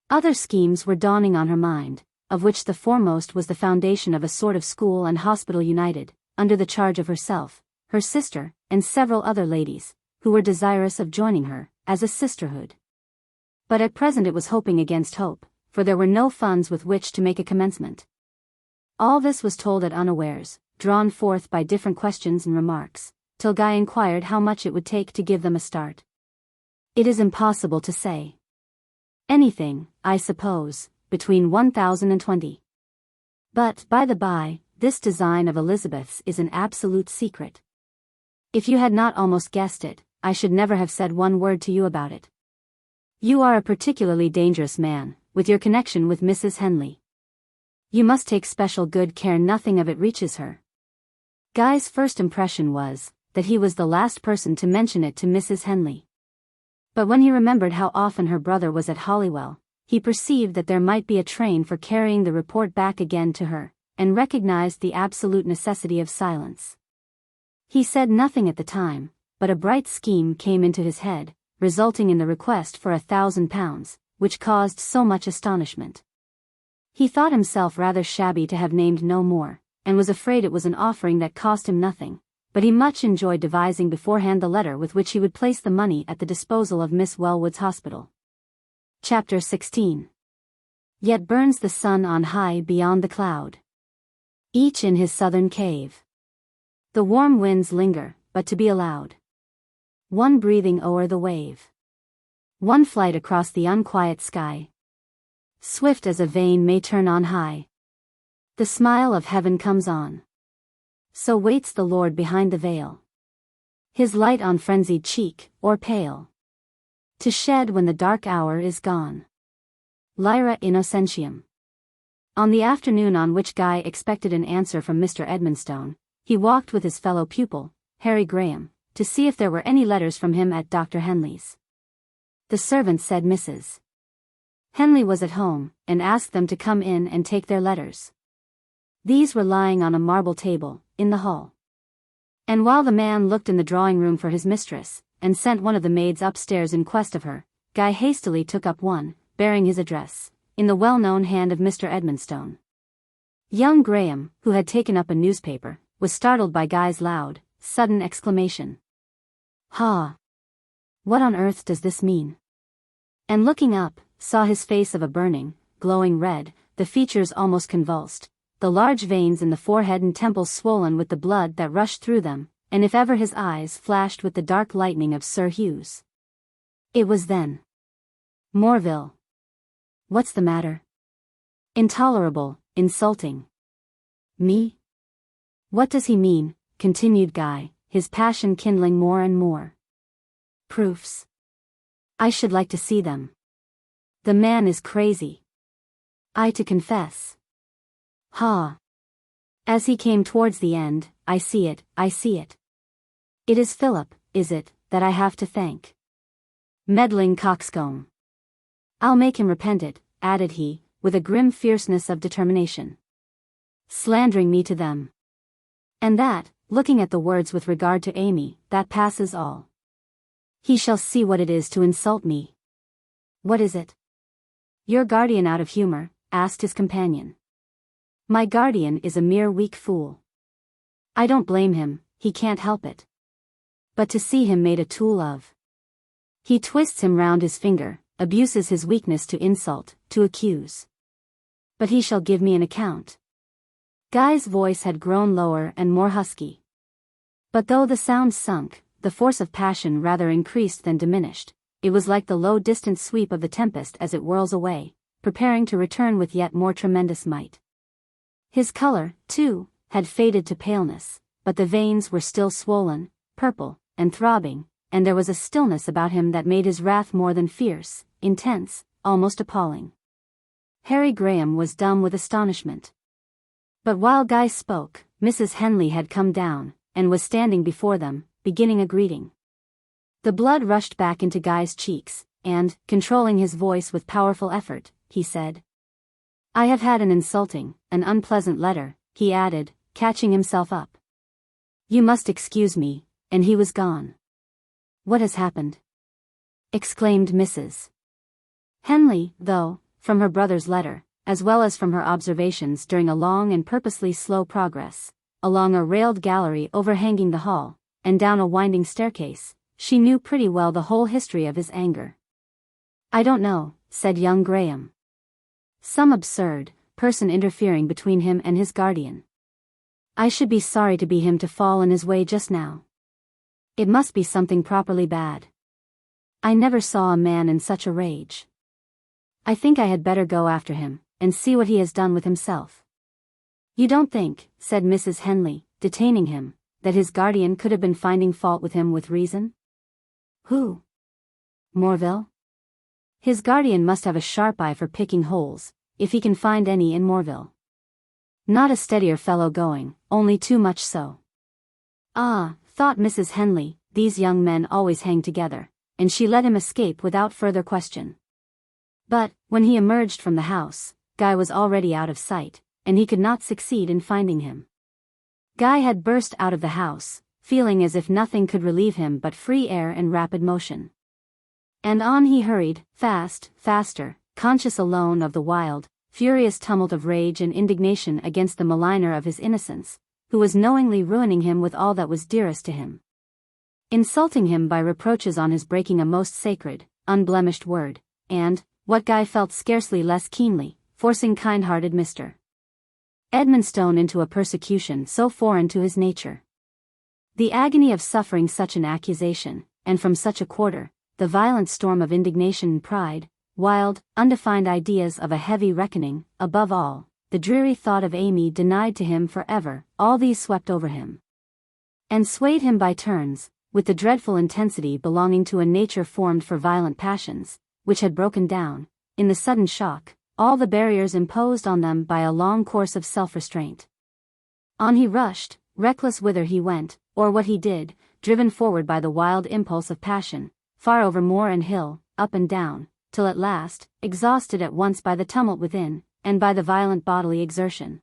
Other schemes were dawning on her mind, of which the foremost was the foundation of a sort of school and hospital united, under the charge of herself, her sister, and several other ladies, who were desirous of joining her, as a sisterhood. But at present it was hoping against hope, for there were no funds with which to make a commencement. All this was told at unawares, drawn forth by different questions and remarks, till Guy inquired how much it would take to give them a start. "It is impossible to say. Anything, I suppose, between 1,000 and 20. But, by the by, this design of Elizabeth's is an absolute secret. If you had not almost guessed it, I should never have said one word to you about it. You are a particularly dangerous man, with your connection with Mrs. Henley. You must take special good care nothing of it reaches her." Guy's first impression was, that he was the last person to mention it to Mrs. Henley. But when he remembered how often her brother was at Holywell, he perceived that there might be a train for carrying the report back again to her, and recognized the absolute necessity of silence. He said nothing at the time, but a bright scheme came into his head, resulting in the request for £1,000, which caused so much astonishment. He thought himself rather shabby to have named no more, and was afraid it was an offering that cost him nothing, but he much enjoyed devising beforehand the letter with which he would place the money at the disposal of Miss Wellwood's hospital. Chapter 16. Yet burns the sun on high beyond the cloud, each in his southern cave. The warm winds linger, but to be allowed. One breathing o'er the wave. One flight across the unquiet sky. Swift as a vein may turn on high. The smile of heaven comes on. So waits the Lord behind the veil. His light on frenzied cheek, or pale, to shed when the dark hour is gone. Lyra Innocentium. On the afternoon on which Guy expected an answer from Mr. Edmonstone, he walked with his fellow pupil, Harry Graham, to see if there were any letters from him at Dr. Henley's. The servant said Mrs. Henley was at home, and asked them to come in and take their letters. These were lying on a marble table, in the hall. And while the man looked in the drawing-room for his mistress, and sent one of the maids upstairs in quest of her, Guy hastily took up one, bearing his address, in the well-known hand of Mr. Edmonstone. Young Graham, who had taken up a newspaper, was startled by Guy's loud, sudden exclamation. "Ha! What on earth does this mean?" And looking up, saw his face of a burning, glowing red, the features almost convulsed, the large veins in the forehead and temples swollen with the blood that rushed through them, and if ever his eyes flashed with the dark lightning of Sir Hugh's. It was then. "Morville. What's the matter? Intolerable, insulting. Me? What does he mean?" continued Guy, his passion kindling more and more. "Proofs? I should like to see them. The man is crazy. I to confess. Ha! As he came towards the end, I see it. It is Philip, is it, that I have to thank? Meddling coxcomb. I'll make him repent it," added he, with a grim fierceness of determination. "Slandering me to them. And that, looking at the words with regard to Amy, that passes all. He shall see what it is to insult me." "What is it?" "Your guardian out of humor?" asked his companion. "My guardian is a mere weak fool. I don't blame him, he can't help it. But to see him made a tool of. He twists him round his finger, abuses his weakness to insult, to accuse. But he shall give me an account." Guy's voice had grown lower and more husky. But though the sound sunk, the force of passion rather increased than diminished. It was like the low distant sweep of the tempest as it whirls away, preparing to return with yet more tremendous might. His color, too, had faded to paleness, but the veins were still swollen, purple, and throbbing, and there was a stillness about him that made his wrath more than fierce, intense, almost appalling. Harry Graham was dumb with astonishment. But while Guy spoke, Mrs. Henley had come down, and was standing before them, beginning a greeting. The blood rushed back into Guy's cheeks, and, controlling his voice with powerful effort, he said, "I have had an insulting, an unpleasant letter," he added, catching himself up. "You must excuse me," and he was gone. "What has happened?" exclaimed Mrs. Henley, though, from her brother's letter, as well as from her observations during a long and purposely slow progress, along a railed gallery overhanging the hall, and down a winding staircase, she knew pretty well the whole history of his anger. "I don't know," said young Graham. "Some absurd person interfering between him and his guardian. I should be sorry to be him to fall in his way just now. It must be something properly bad. I never saw a man in such a rage. I think I had better go after him, and see what he has done with himself." "You don't think," said Mrs. Henley, detaining him, "that his guardian could have been finding fault with him with reason?" "Who? Morville? His guardian must have a sharp eye for picking holes, if he can find any in Morville. Not a steadier fellow going, only too much so." "Ah," thought Mrs. Henley, "these young men always hang together," and she let him escape without further question. But, when he emerged from the house, Guy was already out of sight, and he could not succeed in finding him. Guy had burst out of the house, feeling as if nothing could relieve him but free air and rapid motion. And on he hurried, faster, conscious alone of the wild, furious tumult of rage and indignation against the maligner of his innocence, who was knowingly ruining him with all that was dearest to him. Insulting him by reproaches on his breaking a most sacred, unblemished word, and, what Guy felt scarcely less keenly, forcing kind-hearted Mr. Edmonstone into a persecution so foreign to his nature. The agony of suffering such an accusation, and from such a quarter, the violent storm of indignation and pride, wild, undefined ideas of a heavy reckoning, above all, the dreary thought of Amy denied to him forever, all these swept over him and swayed him by turns, with the dreadful intensity belonging to a nature formed for violent passions, which had broken down, in the sudden shock, all the barriers imposed on them by a long course of self-restraint. On he rushed, reckless whither he went, or what he did, driven forward by the wild impulse of passion, far over moor and hill, up and down, till at last, exhausted at once by the tumult within, and by the violent bodily exertion,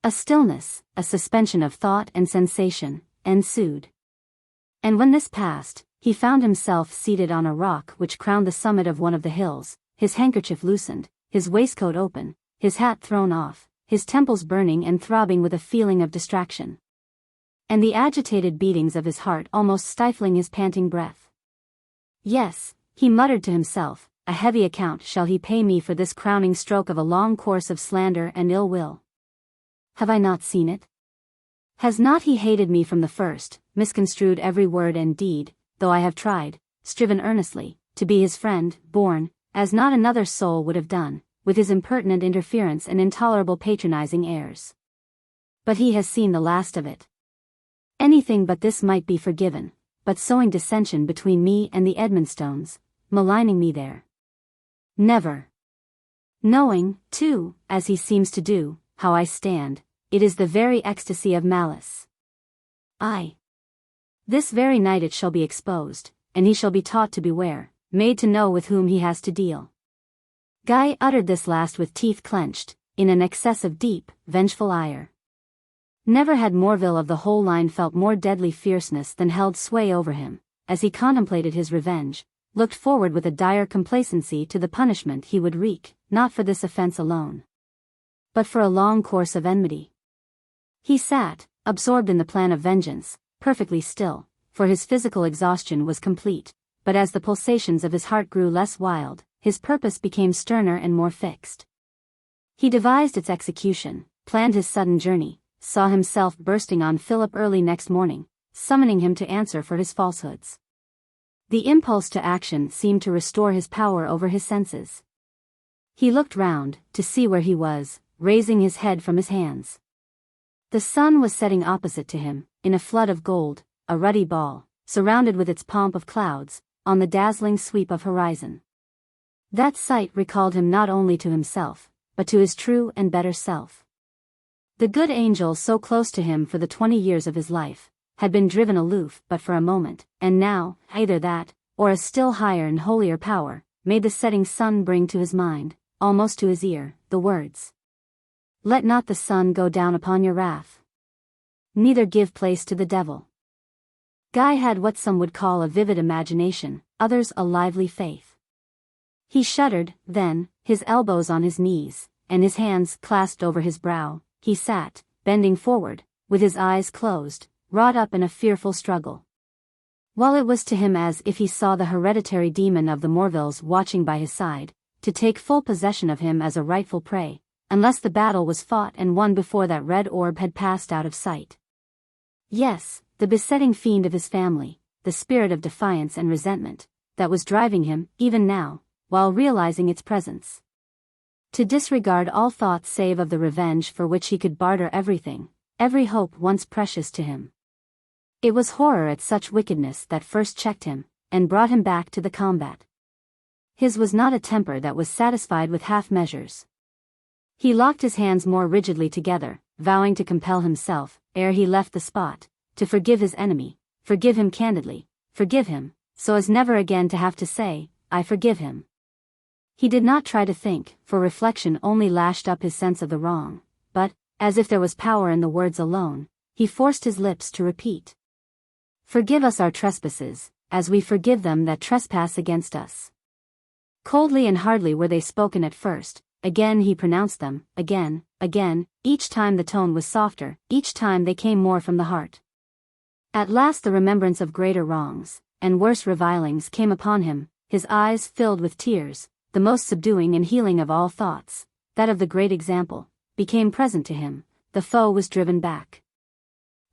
a stillness, a suspension of thought and sensation, ensued. And when this passed, he found himself seated on a rock which crowned the summit of one of the hills, his handkerchief loosened, his waistcoat open, his hat thrown off, his temples burning and throbbing with a feeling of distraction, and the agitated beatings of his heart almost stifling his panting breath. Yes, he muttered to himself, a heavy account shall he pay me for this crowning stroke of a long course of slander and ill will. Have I not seen it? Has not he hated me from the first, misconstrued every word and deed, though I have tried, striven earnestly, to be his friend, borne, as not another soul would have done, with his impertinent interference and intolerable patronizing airs. But he has seen the last of it. Anything but this might be forgiven, but sowing dissension between me and the Edmonstones, maligning me there. Never. Knowing, too, as he seems to do, how I stand, it is the very ecstasy of malice. Aye. This very night it shall be exposed, and he shall be taught to beware, made to know with whom he has to deal. Guy uttered this last with teeth clenched, in an excess of deep, vengeful ire. Never had Morville of the whole line felt more deadly fierceness than held sway over him, as he contemplated his revenge, looked forward with a dire complacency to the punishment he would wreak, not for this offense alone, but for a long course of enmity. He sat, absorbed in the plan of vengeance, perfectly still, for his physical exhaustion was complete, but as the pulsations of his heart grew less wild, his purpose became sterner and more fixed. He devised its execution, planned his sudden journey, saw himself bursting on Philip early next morning, summoning him to answer for his falsehoods. The impulse to action seemed to restore his power over his senses. He looked round, to see where he was, raising his head from his hands. The sun was setting opposite to him, in a flood of gold, a ruddy ball, surrounded with its pomp of clouds, on the dazzling sweep of horizon. That sight recalled him not only to himself, but to his true and better self. The good angel so close to him for the 20 years of his life, had been driven aloof but for a moment, and now, either that, or a still higher and holier power, made the setting sun bring to his mind, almost to his ear, the words, "Let not the sun go down upon your wrath. Neither give place to the devil." Guy had what some would call a vivid imagination, others a lively faith. He shuddered, then, his elbows on his knees, and his hands clasped over his brow, he sat, bending forward, with his eyes closed, wrought up in a fearful struggle. While it was to him as if he saw the hereditary demon of the Morvilles watching by his side, to take full possession of him as a rightful prey, unless the battle was fought and won before that red orb had passed out of sight. Yes, the besetting fiend of his family, the spirit of defiance and resentment, that was driving him, even now, while realizing its presence, to disregard all thoughts save of the revenge for which he could barter everything, every hope once precious to him. It was horror at such wickedness that first checked him, and brought him back to the combat. His was not a temper that was satisfied with half measures. He locked his hands more rigidly together, vowing to compel himself, ere he left the spot, to forgive his enemy, forgive him candidly, forgive him, so as never again to have to say, "I forgive him." He did not try to think, for reflection only lashed up his sense of the wrong, but, as if there was power in the words alone, he forced his lips to repeat, "Forgive us our trespasses, as we forgive them that trespass against us." Coldly and hardly were they spoken at first, again he pronounced them, again, each time the tone was softer, each time they came more from the heart. At last the remembrance of greater wrongs, and worse revilings came upon him, his eyes filled with tears, the most subduing and healing of all thoughts, that of the great example, became present to him. The foe was driven back.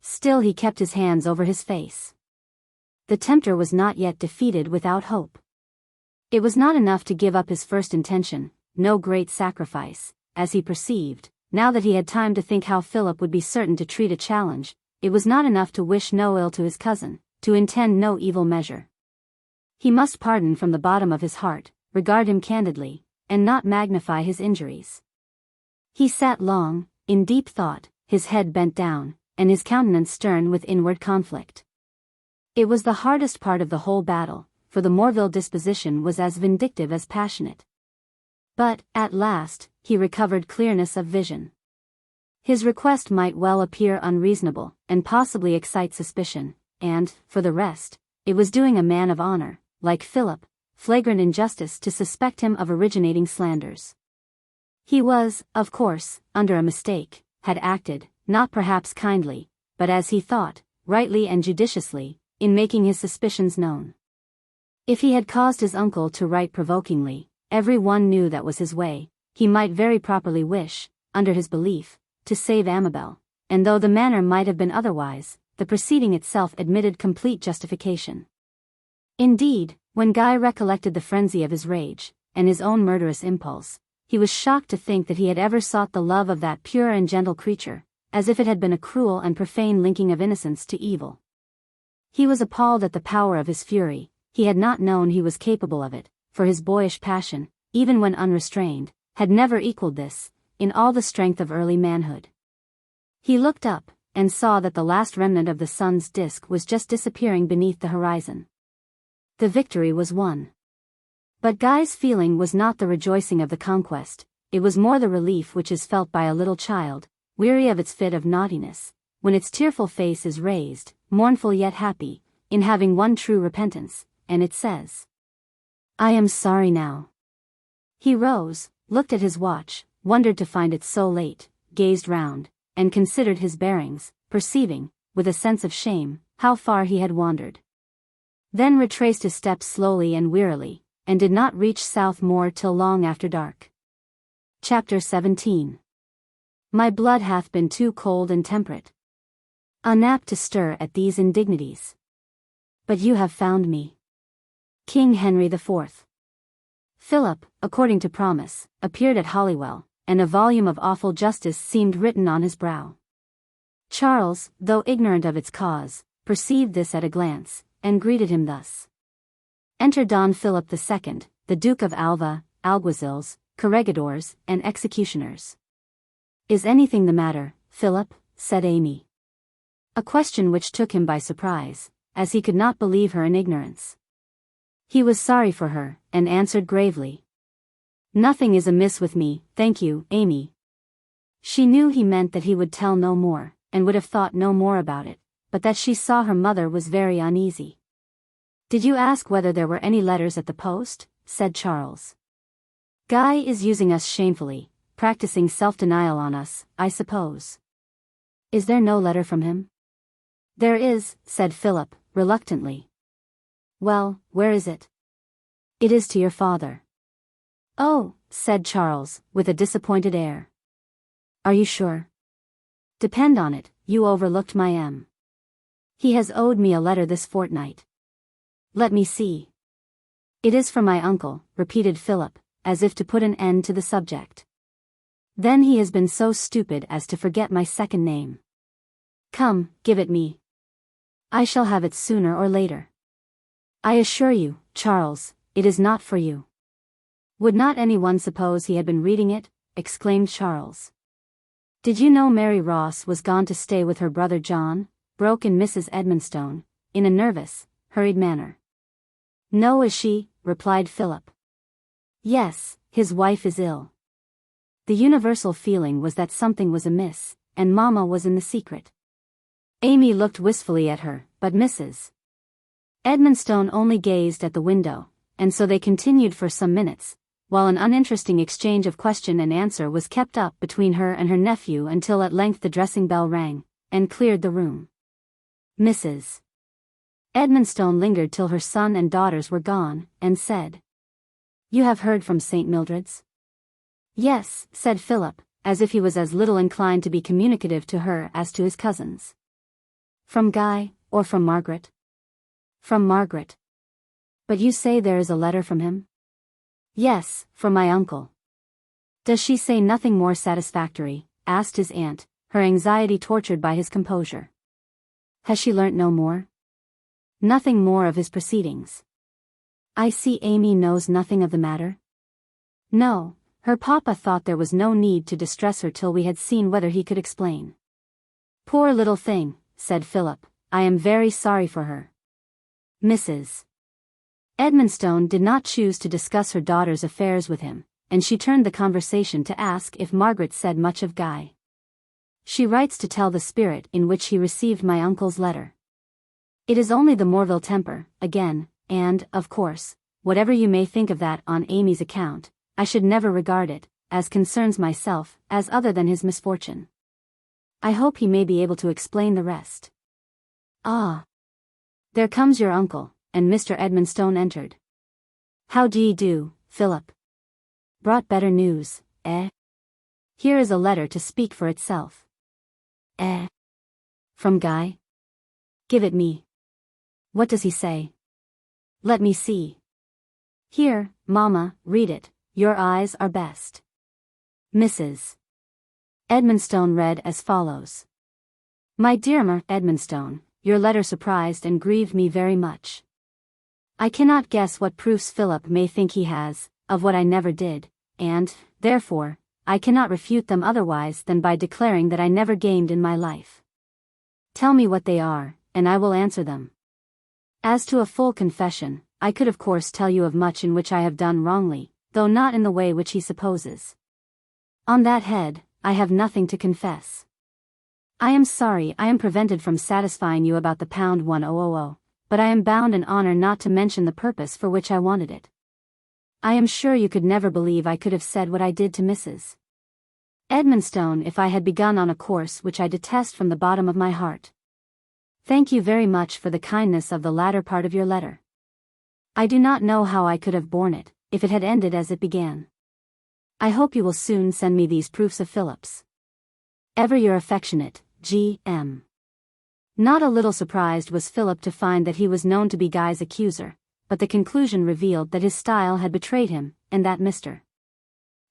Still he kept his hands over his face. The tempter was not yet defeated without hope. It was not enough to give up his first intention, no great sacrifice, as he perceived, now that he had time to think how Philip would be certain to treat a challenge. It was not enough to wish no ill to his cousin, to intend no evil measure. He must pardon from the bottom of his heart, regard him candidly, and not magnify his injuries. He sat long, in deep thought, his head bent down, and his countenance stern with inward conflict. It was the hardest part of the whole battle, for the Morville disposition was as vindictive as passionate. But, at last, he recovered clearness of vision. His request might well appear unreasonable, and possibly excite suspicion, and, for the rest, it was doing a man of honor, like Philip, flagrant injustice to suspect him of originating slanders. He was, of course, under a mistake, had acted, not perhaps kindly, but as he thought, rightly and judiciously, in making his suspicions known. If he had caused his uncle to write provokingly, every one knew that was his way. He might very properly wish, under his belief, to save Amabel, and though the manner might have been otherwise, the proceeding itself admitted complete justification. Indeed, when Guy recollected the frenzy of his rage, and his own murderous impulse, he was shocked to think that he had ever sought the love of that pure and gentle creature, as if it had been a cruel and profane linking of innocence to evil. He was appalled at the power of his fury. He had not known he was capable of it, for his boyish passion, even when unrestrained, had never equaled this, in all the strength of early manhood. He looked up, and saw that the last remnant of the sun's disk was just disappearing beneath the horizon. The victory was won. But Guy's feeling was not the rejoicing of the conquest, it was more the relief which is felt by a little child, weary of its fit of naughtiness, when its tearful face is raised, mournful yet happy, in having won true repentance, and it says, "I am sorry now." He rose, looked at his watch, wondered to find it so late, gazed round, and considered his bearings, perceiving, with a sense of shame, how far he had wandered. Then retraced his steps slowly and wearily, and did not reach South Moor till long after dark. Chapter 17. My blood hath been too cold and temperate, unapt to stir at these indignities. But you have found me. King Henry IV. Philip, according to promise, appeared at Holywell, and a volume of awful justice seemed written on his brow. Charles, though ignorant of its cause, perceived this at a glance, and greeted him thus. Enter Don Philip II, the Duke of Alva, alguazils, corregidors, and executioners. Is anything the matter, Philip? Said Amy. A question which took him by surprise, as he could not believe her in ignorance. He was sorry for her, and answered gravely. Nothing is amiss with me, thank you, Amy. She knew he meant that he would tell no more, and would have thought no more about it, but that she saw her mother was very uneasy. Did you ask whether there were any letters at the post? Said Charles. Guy is using us shamefully, practicing self-denial on us, I suppose. Is there no letter from him? There is, said Philip, reluctantly. Well, where is it? It is to your father. Oh, said Charles, with a disappointed air. Are you sure? Depend on it, you overlooked my M. He has owed me a letter this fortnight. Let me see. It is from my uncle, repeated Philip, as if to put an end to the subject. Then he has been so stupid as to forget my second name. Come, give it me. I shall have it sooner or later. I assure you, Charles, it is not for you. Would not anyone suppose he had been reading it? Exclaimed Charles. Did you know Mary Ross was gone to stay with her brother John? Broke in Mrs. Edmonstone, in a nervous, hurried manner. No, is she? Replied Philip. Yes, his wife is ill. The universal feeling was that something was amiss, and Mamma was in the secret. Amy looked wistfully at her, but Mrs. Edmonstone only gazed at the window, and so they continued for some minutes, while an uninteresting exchange of question and answer was kept up between her and her nephew until at length the dressing bell rang, and cleared the room. Mrs. Edmonstone lingered till her son and daughters were gone, and said, You have heard from St. Mildred's? Yes, said Philip, as if he was as little inclined to be communicative to her as to his cousins. From Guy, or from Margaret? From Margaret. But you say there is a letter from him? Yes, from my uncle. Does she say nothing more satisfactory? Asked his aunt, her anxiety tortured by his composure. Has she learnt no more? Nothing more of his proceedings. I see Amy knows nothing of the matter? No, her papa thought there was no need to distress her till we had seen whether he could explain. Poor little thing, said Philip, I am very sorry for her. Mrs. Edmonstone did not choose to discuss her daughter's affairs with him, and she turned the conversation to ask if Margaret said much of Guy. She writes to tell the spirit in which he received my uncle's letter. It is only the Morville temper, again, and, of course, whatever you may think of that on Amy's account, I should never regard it, as concerns myself, as other than his misfortune. I hope he may be able to explain the rest. Ah! There comes your uncle, and Mr. Edmonstone entered. How d'ye do, Philip? Brought better news, eh? Here is a letter to speak for itself. Eh? From Guy? Give it me. What does he say? Let me see. Here, Mamma, read it, your eyes are best. Mrs. Edmonstone read as follows. My dear Mr. Edmonstone, your letter surprised and grieved me very much. I cannot guess what proofs Philip may think he has, of what I never did, and, therefore, I cannot refute them otherwise than by declaring that I never gamed in my life. Tell me what they are, and I will answer them. As to a full confession, I could of course tell you of much in which I have done wrongly, though not in the way which he supposes. On that head, I have nothing to confess. I am sorry I am prevented from satisfying you about the £1000, but I am bound in honour not to mention the purpose for which I wanted it. I am sure you could never believe I could have said what I did to Mrs. Edmonstone if I had begun on a course which I detest from the bottom of my heart. Thank you very much for the kindness of the latter part of your letter. I do not know how I could have borne it, if it had ended as it began. I hope you will soon send me these proofs of Philip's. Ever your affectionate, G.M. Not a little surprised was Philip to find that he was known to be Guy's accuser, but the conclusion revealed that his style had betrayed him, and that Mr.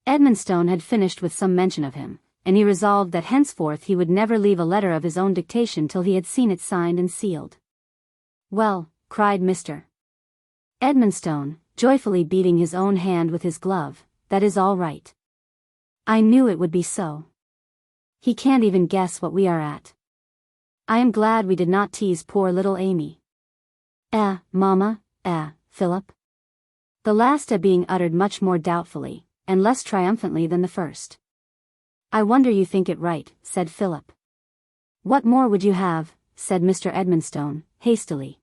Edmonstone had finished with some mention of him, and he resolved that henceforth he would never leave a letter of his own dictation till he had seen it signed and sealed. Well, cried Mr. Edmonstone, joyfully beating his own hand with his glove, that is all right. I knew it would be so. He can't even guess what we are at. I am glad we did not tease poor little Amy. Mamma, Philip. The last being uttered much more doubtfully, and less triumphantly than the first. I wonder you think it right, said Philip. What more would you have, said Mr. Edmonstone, hastily.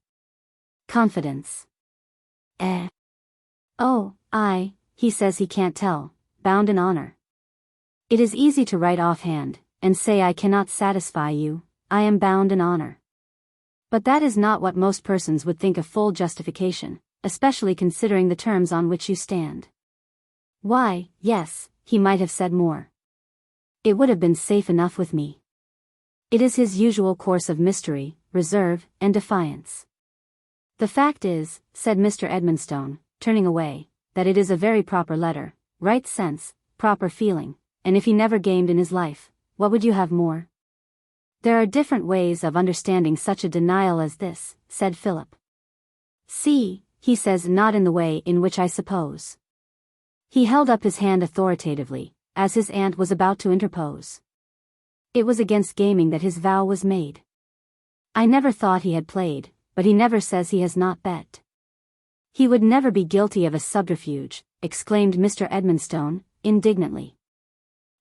Confidence. Oh, he says he can't tell, bound in honour. It is easy to write offhand, and say I cannot satisfy you, I am bound in honour. But that is not what most persons would think a full justification, especially considering the terms on which you stand. Why, yes, he might have said more. It would have been safe enough with me. It is his usual course of mystery, reserve, and defiance. The fact is, said Mr. Edmonstone, turning away, that it is a very proper letter, right sense, proper feeling, and if he never gamed in his life, what would you have more? There are different ways of understanding such a denial as this, said Philip. See, he says not in the way in which I suppose. He held up his hand authoritatively, as his aunt was about to interpose. It was against gaming that his vow was made. I never thought he had played, but he never says he has not bet. He would never be guilty of a subterfuge, exclaimed Mr. Edmonstone, indignantly.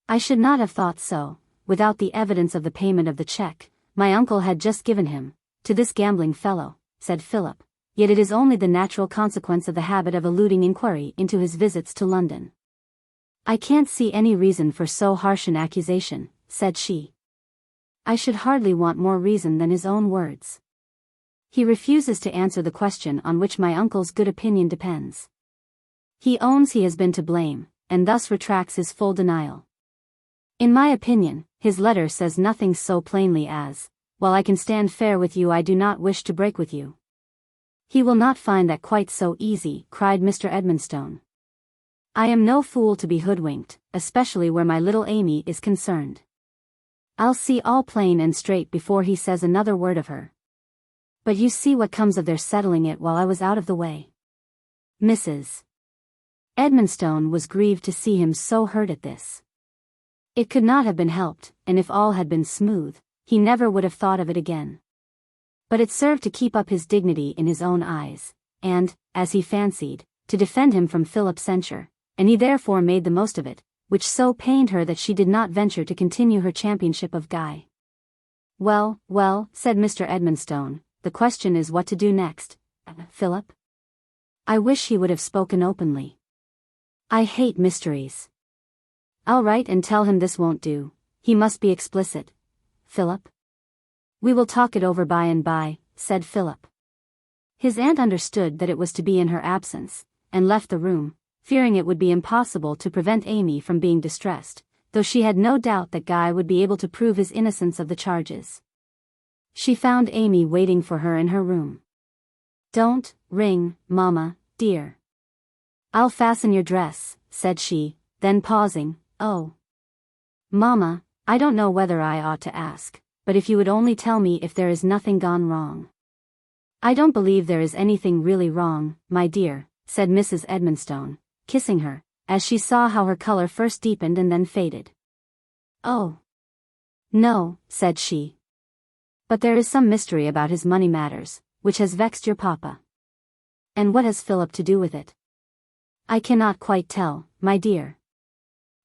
I should not have thought so, without the evidence of the payment of the cheque my uncle had just given him, to this gambling fellow, said Philip, yet it is only the natural consequence of the habit of eluding inquiry into his visits to London. I can't see any reason for so harsh an accusation, said she. I should hardly want more reason than his own words. He refuses to answer the question on which my uncle's good opinion depends. He owns he has been to blame, and thus retracts his full denial. In my opinion, his letter says nothing so plainly as, while I can stand fair with you, I do not wish to break with you. He will not find that quite so easy, cried Mr. Edmonstone. I am no fool to be hoodwinked, especially where my little Amy is concerned. I'll see all plain and straight before he says another word of her. But you see what comes of their settling it while I was out of the way. Mrs. Edmonstone was grieved to see him so hurt at this. It could not have been helped, and if all had been smooth, he never would have thought of it again. But it served to keep up his dignity in his own eyes, and, as he fancied, to defend him from Philip's censure, and he therefore made the most of it, which so pained her that she did not venture to continue her championship of Guy. Well, well, said Mr. Edmonstone, the question is what to do next, Philip? I wish he would have spoken openly. I hate mysteries. I'll write and tell him this won't do, he must be explicit. Philip? We will talk it over by and by, said Philip. His aunt understood that it was to be in her absence, and left the room, fearing it would be impossible to prevent Amy from being distressed, though she had no doubt that Guy would be able to prove his innocence of the charges. She found Amy waiting for her in her room. Don't ring, Mamma, dear. I'll fasten your dress, said she, then pausing, oh. Mamma, I don't know whether I ought to ask, but if you would only tell me if there is nothing gone wrong. I don't believe there is anything really wrong, my dear, said Mrs. Edmonstone, kissing her, as she saw how her color first deepened and then faded. Oh. No, said she. But there is some mystery about his money matters, which has vexed your papa. And what has Philip to do with it? I cannot quite tell, my dear.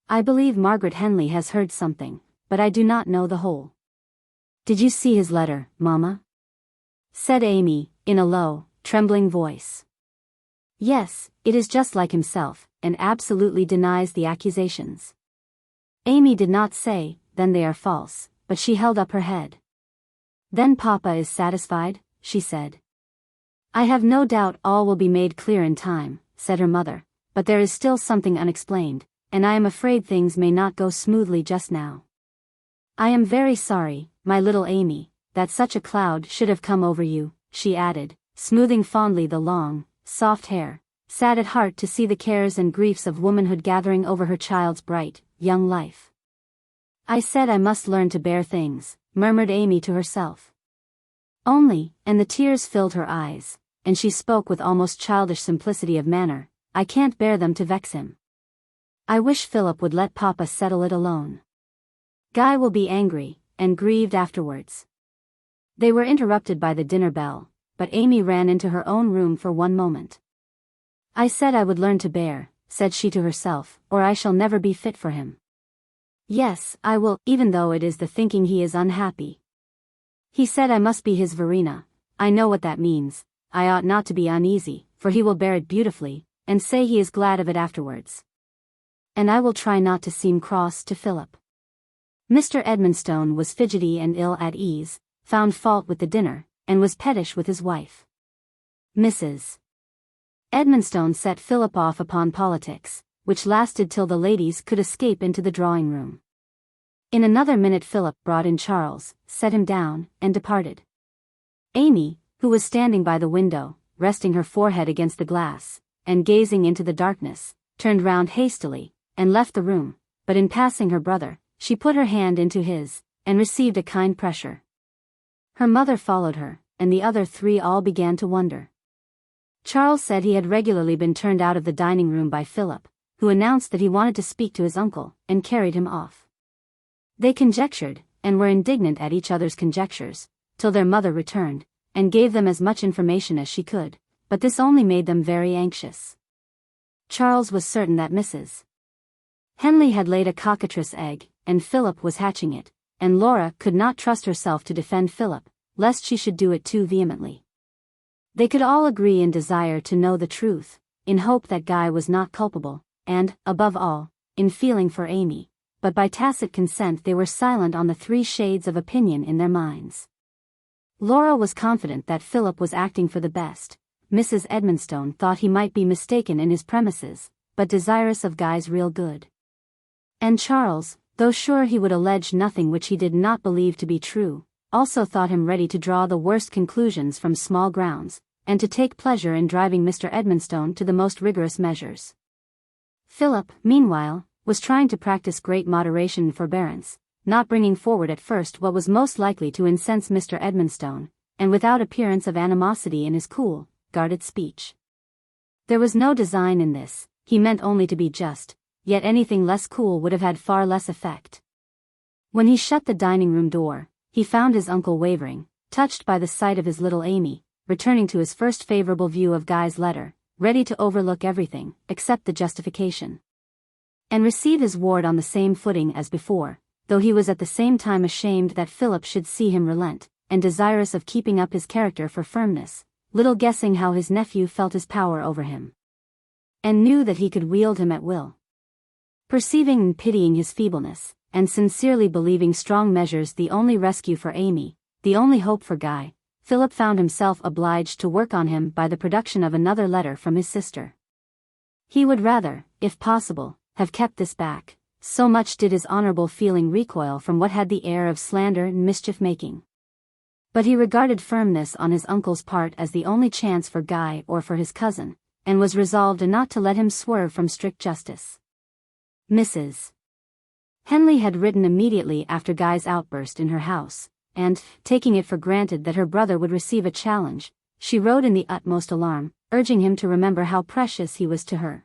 I believe Margaret Henley has heard something, but I do not know the whole. Did you see his letter, Mamma? Said Amy, in a low, trembling voice. Yes, it is just like himself, and absolutely denies the accusations. Amy did not say, then they are false, but she held up her head. Then Papa is satisfied, she said. I have no doubt all will be made clear in time, said her mother, but there is still something unexplained, and I am afraid things may not go smoothly just now. I am very sorry, my little Amy, that such a cloud should have come over you, she added, smoothing fondly the long, soft hair, sad at heart to see the cares and griefs of womanhood gathering over her child's bright, young life. I said I must learn to bear things, murmured Amy to herself. Only, and the tears filled her eyes, and she spoke with almost childish simplicity of manner, I can't bear them to vex him. I wish Philip would let Papa settle it alone. Guy will be angry, and grieved afterwards. They were interrupted by the dinner bell, but Amy ran into her own room for one moment. I said I would learn to bear, said she to herself, or I shall never be fit for him. Yes, I will, even though it is the thinking he is unhappy. He said I must be his Verena, I know what that means, I ought not to be uneasy, for he will bear it beautifully, and say he is glad of it afterwards. And I will try not to seem cross to Philip. Mr. Edmonstone was fidgety and ill at ease, found fault with the dinner, and was pettish with his wife. Mrs. Edmonstone set Philip off upon politics, which lasted till the ladies could escape into the drawing-room. In another minute Philip brought in Charles, set him down, and departed. Amy, who was standing by the window, resting her forehead against the glass, and gazing into the darkness, turned round hastily, and left the room, but in passing her brother, she put her hand into his, and received a kind pressure. Her mother followed her, and the other three all began to wonder. Charles said he had regularly been turned out of the dining-room by Philip, who announced that he wanted to speak to his uncle, and carried him off. They conjectured, and were indignant at each other's conjectures, till their mother returned, and gave them as much information as she could, but this only made them very anxious. Charles was certain that Mrs. Henley had laid a cockatrice egg, and Philip was hatching it, and Laura could not trust herself to defend Philip, lest she should do it too vehemently. They could all agree in desire to know the truth, in hope that Guy was not culpable, and, above all, in feeling for Amy, but by tacit consent they were silent on the three shades of opinion in their minds. Laura was confident that Philip was acting for the best, Mrs. Edmonstone thought he might be mistaken in his premises, but desirous of Guy's real good. And Charles, though sure he would allege nothing which he did not believe to be true, also thought him ready to draw the worst conclusions from small grounds, and to take pleasure in driving Mr. Edmonstone to the most rigorous measures. Philip, meanwhile, was trying to practice great moderation and forbearance, not bringing forward at first what was most likely to incense Mr. Edmonstone, and without appearance of animosity in his cool, guarded speech. There was no design in this, he meant only to be just, yet anything less cool would have had far less effect. When he shut the dining-room door, he found his uncle wavering, touched by the sight of his little Amy, returning to his first favorable view of Guy's letter, ready to overlook everything, except the justification, and receive his ward on the same footing as before, though he was at the same time ashamed that Philip should see him relent, and desirous of keeping up his character for firmness, little guessing how his nephew felt his power over him, and knew that he could wield him at will. Perceiving and pitying his feebleness, and sincerely believing strong measures the only rescue for Amy, the only hope for Guy, Philip found himself obliged to work on him by the production of another letter from his sister. He would rather, if possible, have kept this back, so much did his honorable feeling recoil from what had the air of slander and mischief-making. But he regarded firmness on his uncle's part as the only chance for Guy or for his cousin, and was resolved not to let him swerve from strict justice. Mrs. Henley had written immediately after Guy's outburst in her house, and, taking it for granted that her brother would receive a challenge, she wrote in the utmost alarm, urging him to remember how precious he was to her,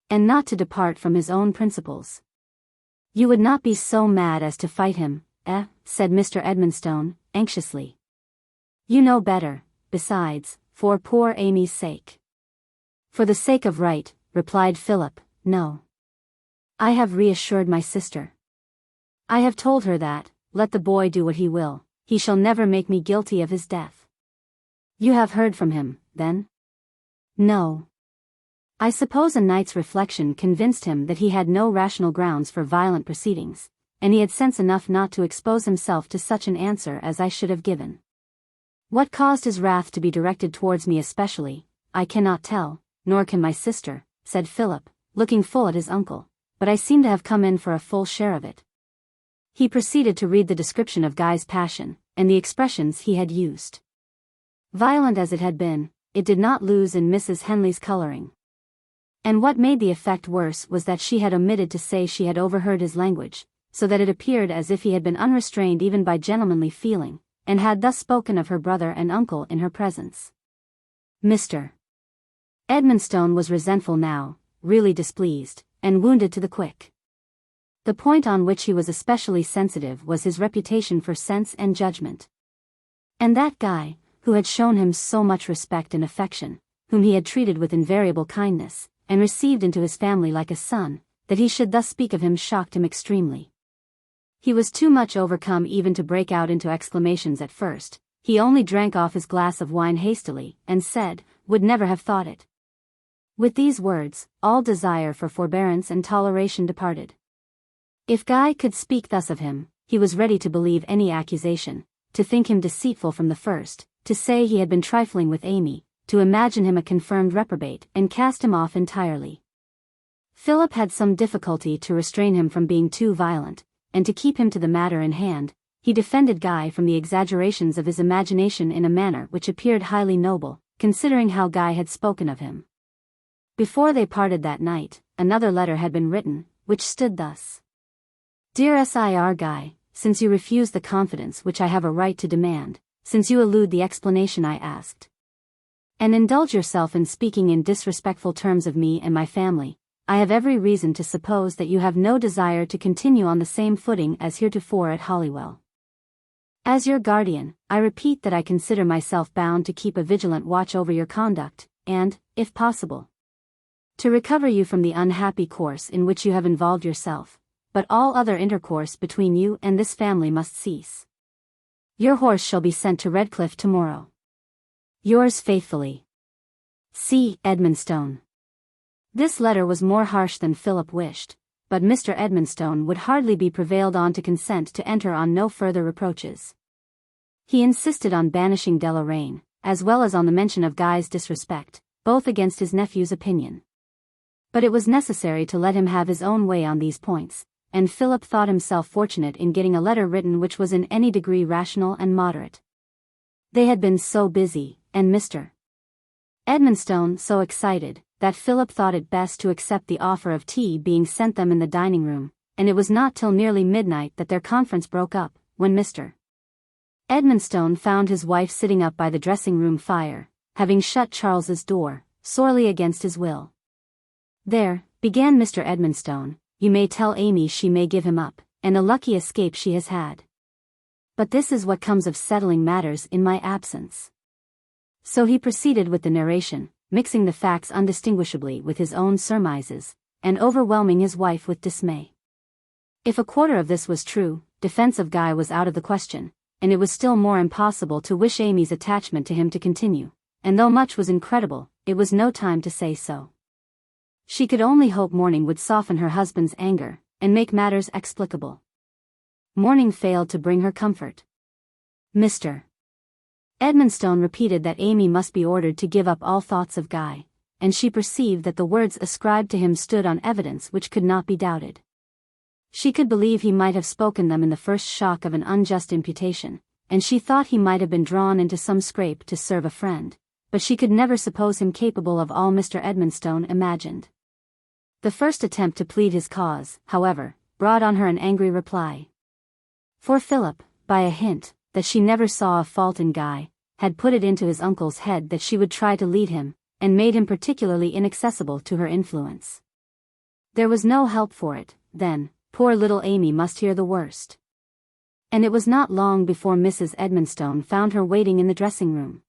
and not to depart from his own principles. "You would not be so mad as to fight him, said Mr. Edmonstone, anxiously. "You know better, besides, for poor Amy's sake." "For the sake of right," replied Philip, "no. I have reassured my sister. I have told her that, let the boy do what he will, he shall never make me guilty of his death." "You have heard from him, then?" "No. I suppose a night's reflection convinced him that he had no rational grounds for violent proceedings, and he had sense enough not to expose himself to such an answer as I should have given. What caused his wrath to be directed towards me especially, I cannot tell, nor can my sister," said Philip, looking full at his uncle, "but I seem to have come in for a full share of it." He proceeded to read the description of Guy's passion, and the expressions he had used. Violent as it had been, it did not lose in Mrs. Henley's coloring. And what made the effect worse was that she had omitted to say she had overheard his language, so that it appeared as if he had been unrestrained even by gentlemanly feeling, and had thus spoken of her brother and uncle in her presence. Mr. Edmonstone was resentful now, really displeased, and wounded to the quick. The point on which he was especially sensitive was his reputation for sense and judgment. And that Guy, who had shown him so much respect and affection, whom he had treated with invariable kindness, and received into his family like a son, that he should thus speak of him shocked him extremely. He was too much overcome even to break out into exclamations at first. He only drank off his glass of wine hastily, and said, "Would never have thought it." With these words, all desire for forbearance and toleration departed. If Guy could speak thus of him, he was ready to believe any accusation, to think him deceitful from the first, to say he had been trifling with Amy, to imagine him a confirmed reprobate, and cast him off entirely. Philip had some difficulty to restrain him from being too violent, and to keep him to the matter in hand. He defended Guy from the exaggerations of his imagination in a manner which appeared highly noble, considering how Guy had spoken of him. Before they parted that night, another letter had been written, which stood thus: "Dear Sir Guy, since you refuse the confidence which I have a right to demand, since you elude the explanation I asked, and indulge yourself in speaking in disrespectful terms of me and my family, I have every reason to suppose that you have no desire to continue on the same footing as heretofore at Holywell. As your guardian, I repeat that I consider myself bound to keep a vigilant watch over your conduct, and, if possible, to recover you from the unhappy course in which you have involved yourself, but all other intercourse between you and this family must cease. Your horse shall be sent to Redclyffe tomorrow. Yours faithfully, C. Edmonstone." This letter was more harsh than Philip wished, but Mr. Edmonstone would hardly be prevailed on to consent to enter on no further reproaches. He insisted on banishing Deloraine, as well as on the mention of Guy's disrespect, both against his nephew's opinion. But it was necessary to let him have his own way on these points, and Philip thought himself fortunate in getting a letter written which was in any degree rational and moderate. They had been so busy, and Mr. Edmonstone so excited, that Philip thought it best to accept the offer of tea being sent them in the dining room, and it was not till nearly midnight that their conference broke up, when Mr. Edmonstone found his wife sitting up by the dressing-room fire, having shut Charles's door, sorely against his will. "There," began Mr. Edmonstone, "you may tell Amy she may give him up, and a lucky escape she has had. But this is what comes of settling matters in my absence." So he proceeded with the narration, mixing the facts undistinguishably with his own surmises, and overwhelming his wife with dismay. If a quarter of this was true, defense of Guy was out of the question, and it was still more impossible to wish Amy's attachment to him to continue, and though much was incredible, it was no time to say so. She could only hope morning would soften her husband's anger, and make matters explicable. Morning failed to bring her comfort. Mr. Edmonstone repeated that Amy must be ordered to give up all thoughts of Guy, and she perceived that the words ascribed to him stood on evidence which could not be doubted. She could believe he might have spoken them in the first shock of an unjust imputation, and she thought he might have been drawn into some scrape to serve a friend, but she could never suppose him capable of all Mr. Edmonstone imagined. The first attempt to plead his cause, however, brought on her an angry reply. For Philip, by a hint, that she never saw a fault in Guy, had put it into his uncle's head that she would try to lead him, and made him particularly inaccessible to her influence. There was no help for it, then, poor little Amy must hear the worst. And it was not long before Mrs. Edmonstone found her waiting in the dressing-room.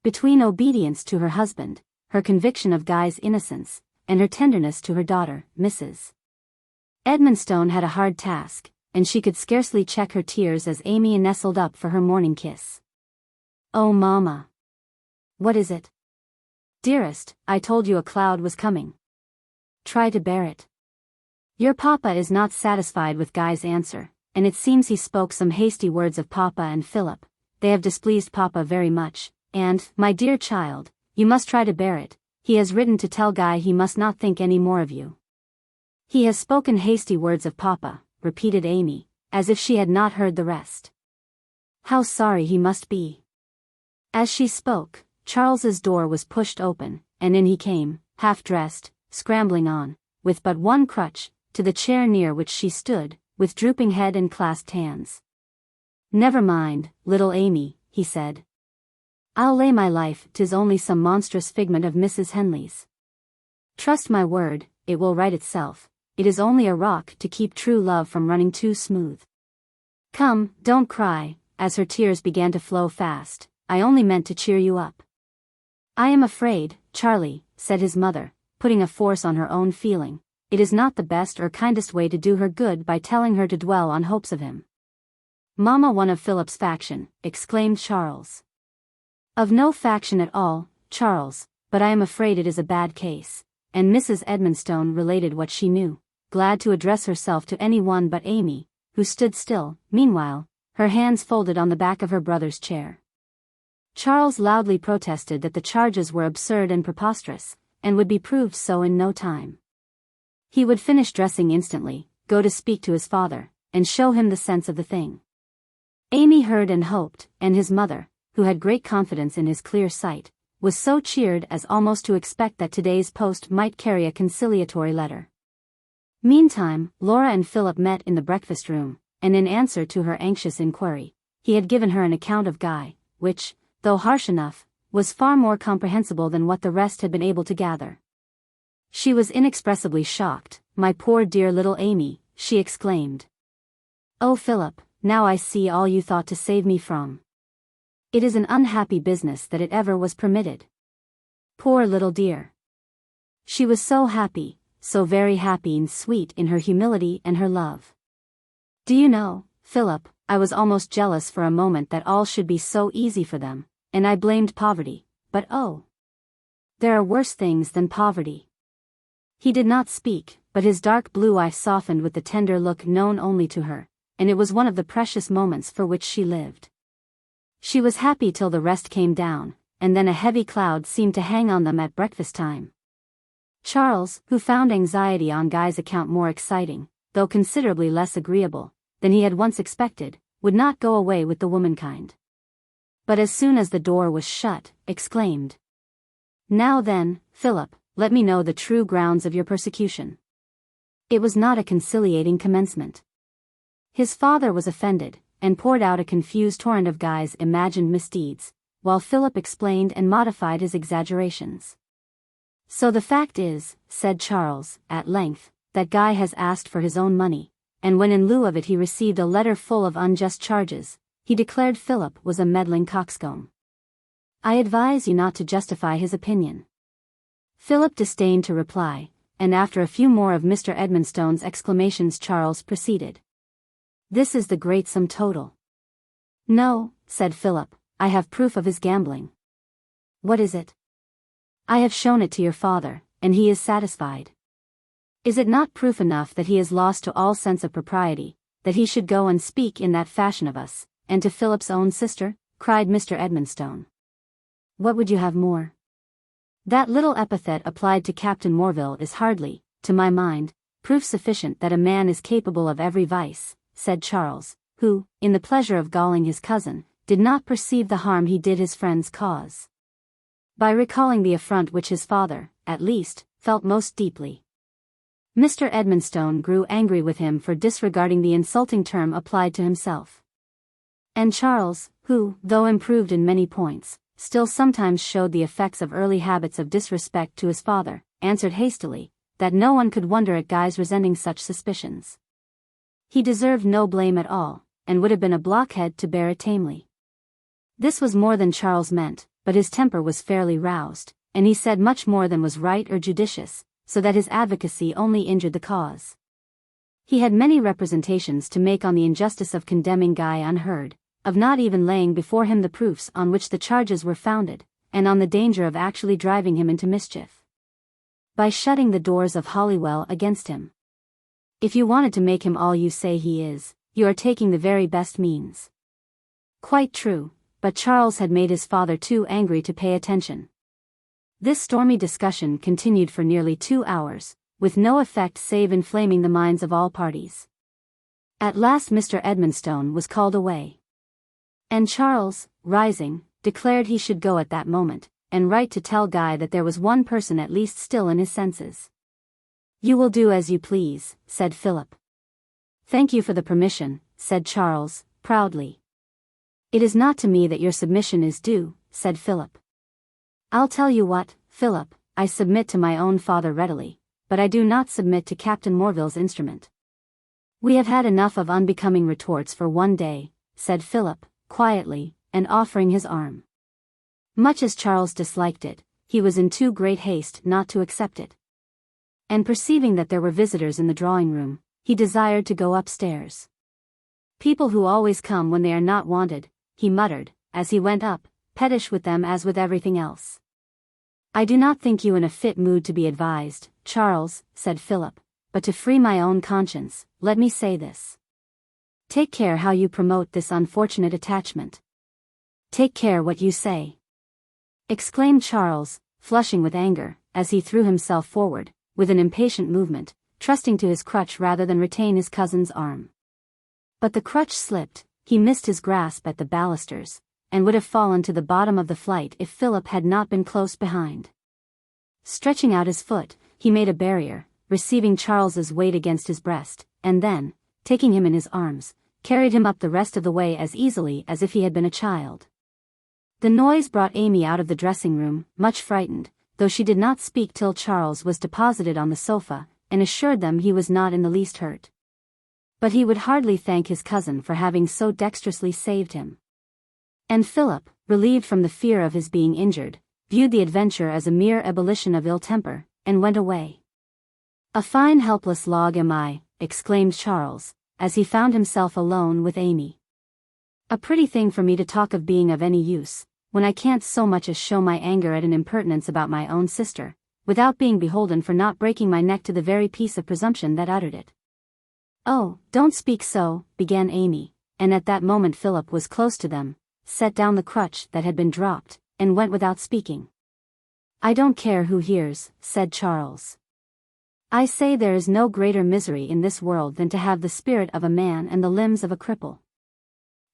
Between obedience to her husband, her conviction of Guy's innocence, and her tenderness to her daughter, Mrs. Edmonstone had a hard task, and she could scarcely check her tears as Amy nestled up for her morning kiss. "Oh, Mamma! What is it?" "Dearest, I told you a cloud was coming. Try to bear it. Your papa is not satisfied with Guy's answer, and it seems he spoke some hasty words of papa and Philip. They have displeased papa very much, and, my dear child, you must try to bear it. He has written to tell Guy he must not think any more of you." "He has spoken hasty words of papa," repeated Amy, as if she had not heard the rest. "How sorry he must be." As she spoke, Charles's door was pushed open, and in he came, half-dressed, scrambling on, with but one crutch, to the chair near which she stood, with drooping head and clasped hands. "Never mind, little Amy," he said. "I'll lay my life 'tis only some monstrous figment of Mrs. Henley's. Trust my word, it will right itself. It is only a rock to keep true love from running too smooth. Come, don't cry," as her tears began to flow fast, "I only meant to cheer you up." "I am afraid, Charlie," said his mother, putting a force on her own feeling, "it is not the best or kindest way to do her good by telling her to dwell on hopes of him." "Mamma, one of Philip's faction," exclaimed Charles. "Of no faction at all, Charles, but I am afraid it is a bad case," and Mrs. Edmonstone related what she knew, glad to address herself to any one but Amy, who stood still, meanwhile, her hands folded on the back of her brother's chair. Charles loudly protested that the charges were absurd and preposterous, and would be proved so in no time. He would finish dressing instantly, go to speak to his father, and show him the sense of the thing. Amy heard and hoped, and his mother, who had great confidence in his clear sight, was so cheered as almost to expect that today's post might carry a conciliatory letter. Meantime, Laura and Philip met in the breakfast-room, and in answer to her anxious inquiry, he had given her an account of Guy, which, though harsh enough, was far more comprehensible than what the rest had been able to gather. She was inexpressibly shocked. "My poor dear little Amy," she exclaimed. "Oh, Philip, now I see all you thought to save me from. It is an unhappy business that it ever was permitted. Poor little dear." She was so happy, so very happy and sweet in her humility and her love. "Do you know, Philip, I was almost jealous for a moment that all should be so easy for them, and I blamed poverty, but oh! There are worse things than poverty." He did not speak, but his dark blue eye softened with the tender look known only to her, and it was one of the precious moments for which she lived. She was happy till the rest came down, and then a heavy cloud seemed to hang on them at breakfast time. Charles, who found anxiety on Guy's account more exciting, though considerably less agreeable, than he had once expected, would not go away with the womankind. But as soon as the door was shut, exclaimed, "Now then, Philip, let me know the true grounds of your persecution." It was not a conciliating commencement. His father was offended, and poured out a confused torrent of Guy's imagined misdeeds, while Philip explained and modified his exaggerations. "So the fact is," said Charles, at length, "that Guy has asked for his own money, and when in lieu of it he received a letter full of unjust charges, he declared Philip was a meddling coxcomb. I advise you not to justify his opinion." Philip disdained to reply, and after a few more of Mr. Edmonstone's exclamations Charles proceeded. "This is the great sum total." "No," said Philip, "I have proof of his gambling." "What is it?" "I have shown it to your father, and he is satisfied." "Is it not proof enough that he is lost to all sense of propriety, that he should go and speak in that fashion of us, and to Philip's own sister?" cried Mr. Edmonstone. "What would you have more?" "That little epithet applied to Captain Morville is hardly, to my mind, proof sufficient that a man is capable of every vice," said Charles, who, in the pleasure of galling his cousin, did not perceive the harm he did his friend's cause. By recalling the affront which his father, at least, felt most deeply. Mr. Edmonstone grew angry with him for disregarding the insulting term applied to himself. And Charles, who, though improved in many points, still sometimes showed the effects of early habits of disrespect to his father, answered hastily, that no one could wonder at Guy's resenting such suspicions. He deserved no blame at all, and would have been a blockhead to bear it tamely. This was more than Charles meant, but his temper was fairly roused, and he said much more than was right or judicious, so that his advocacy only injured the cause. He had many representations to make on the injustice of condemning Guy unheard, of not even laying before him the proofs on which the charges were founded, and on the danger of actually driving him into mischief by shutting the doors of Holywell against him. "If you wanted to make him all you say he is, you are taking the very best means." Quite true, but Charles had made his father too angry to pay attention. This stormy discussion continued for nearly 2 hours, with no effect save inflaming the minds of all parties. At last Mr. Edmonstone was called away. And Charles, rising, declared he should go at that moment, and write to tell Guy that there was one person at least still in his senses. "You will do as you please," said Philip. "Thank you for the permission," said Charles, proudly. "It is not to me that your submission is due," said Philip. "I'll tell you what, Philip, I submit to my own father readily, but I do not submit to Captain Morville's instrument." "We have had enough of unbecoming retorts for one day," said Philip, quietly, and offering his arm. Much as Charles disliked it, he was in too great haste not to accept it. And perceiving that there were visitors in the drawing-room, he desired to go upstairs. "People who always come when they are not wanted," he muttered, as he went up, pettish with them as with everything else. "I do not think you in a fit mood to be advised, Charles," said Philip, "but to free my own conscience, let me say this. Take care how you promote this unfortunate attachment." "Take care what you say," exclaimed Charles, flushing with anger, as he threw himself forward, with an impatient movement, trusting to his crutch rather than retain his cousin's arm. But the crutch slipped, he missed his grasp at the balusters, and would have fallen to the bottom of the flight if Philip had not been close behind. Stretching out his foot, he made a barrier, receiving Charles's weight against his breast, and then, taking him in his arms, carried him up the rest of the way as easily as if he had been a child. The noise brought Amy out of the dressing-room, much frightened, though she did not speak till Charles was deposited on the sofa, and assured them he was not in the least hurt. But he would hardly thank his cousin for having so dexterously saved him. And Philip, relieved from the fear of his being injured, viewed the adventure as a mere ebullition of ill temper, and went away. "A fine helpless log am I," exclaimed Charles, as he found himself alone with Amy. "A pretty thing for me to talk of being of any use, when I can't so much as show my anger at an impertinence about my own sister, without being beholden for not breaking my neck to the very piece of presumption that uttered it." "Oh, don't speak so," began Amy, and at that moment Philip was close to them, set down the crutch that had been dropped, and went without speaking. "I don't care who hears," said Charles. "I say there is no greater misery in this world than to have the spirit of a man and the limbs of a cripple.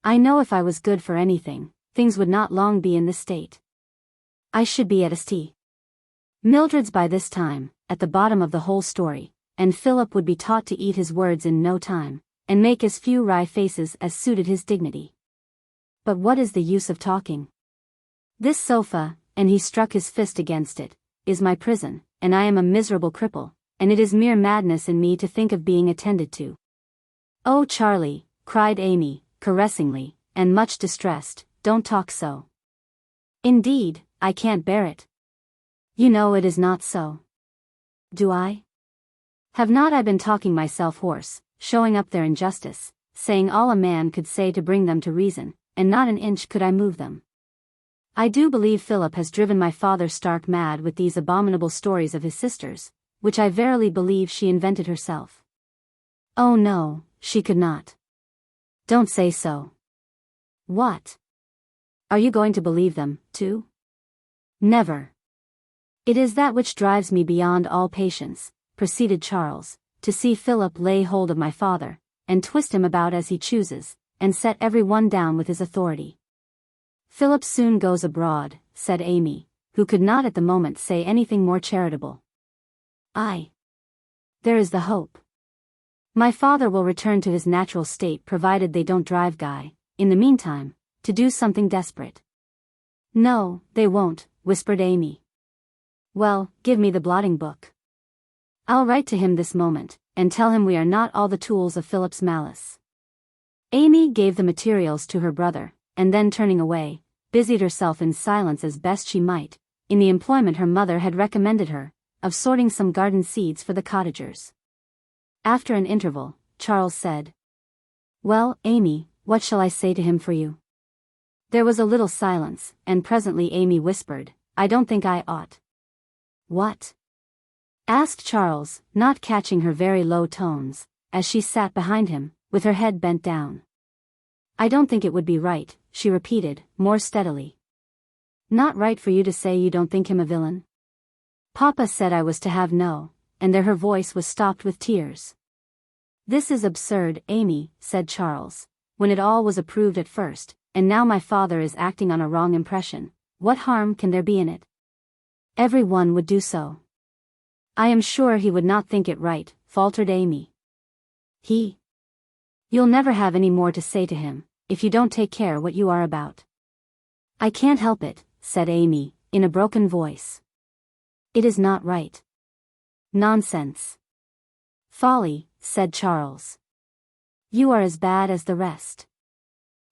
I know if I was good for anything, things would not long be in this state. I should be at a st. Mildred's by this time, at the bottom of the whole story, and Philip would be taught to eat his words in no time, and make as few wry faces as suited his dignity. But what is the use of talking? This sofa," and he struck his fist against it, "is my prison, and I am a miserable cripple, and it is mere madness in me to think of being attended to." "Oh, Charlie," cried Amy, caressingly, and much distressed, "don't talk so. Indeed, I can't bear it. You know it is not so." "Do I? Have not I been talking myself hoarse, showing up their injustice, saying all a man could say to bring them to reason, and not an inch could I move them? I do believe Philip has driven my father stark mad with these abominable stories of his sister's, which I verily believe she invented herself." "Oh no, she could not." "Don't say so." "What? Are you going to believe them, too?" "Never. It is that which drives me beyond all patience," proceeded Charles, "to see Philip lay hold of my father, and twist him about as he chooses, and set every one down with his authority." "Philip soon goes abroad," said Amy, who could not at the moment say anything more charitable. "Aye. There is the hope. My father will return to his natural state provided they don't drive Guy, in the meantime, to do something desperate." "No, they won't," whispered Amy. "Well, give me the blotting book. I'll write to him this moment, and tell him we are not all the tools of Philip's malice." Amy gave the materials to her brother, and then turning away, busied herself in silence as best she might, in the employment her mother had recommended her, of sorting some garden seeds for the cottagers. After an interval, Charles said, "Well, Amy, what shall I say to him for you?" There was a little silence, and presently Amy whispered, "I don't think I ought." "What?" asked Charles, not catching her very low tones, as she sat behind him, with her head bent down. "I don't think it would be right," she repeated, more steadily. "Not right for you to say you don't think him a villain? Papa said I was to have no," and there her voice was stopped with tears. "This is absurd, Amy," said Charles, "when it all was approved at first, and now my father is acting on a wrong impression. What harm can there be in it? Every one would do so." "I am sure he would not think it right," faltered Amy. You'll never have any more to say to him, if you don't take care what you are about." "I can't help it," said Amy, in a broken voice. "It is not right." "Nonsense." "Folly," said Charles. "You are as bad as the rest.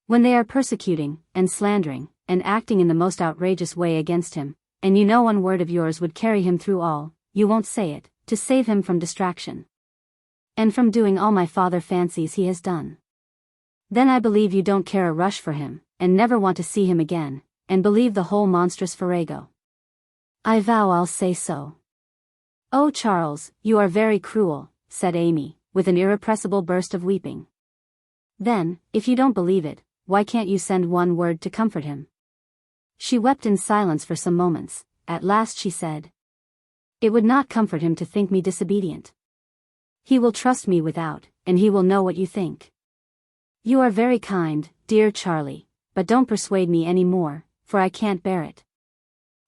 When they are persecuting, and slandering, and acting in the most outrageous way against him, and you know one word of yours would carry him through all, you won't say it, to save him from distraction. And from doing all my father fancies he has done. Then I believe you don't care a rush for him, and never want to see him again, and believe the whole monstrous farrago." "I vow I'll say so." "Oh, Charles, you are very cruel," said Amy, with an irrepressible burst of weeping. "Then, if you don't believe it, why can't you send one word to comfort him?" She wept in silence for some moments. At last she said, "It would not comfort him to think me disobedient. He will trust me without, and he will know what you think. You are very kind, dear Charlie, but don't persuade me any more, for I can't bear it.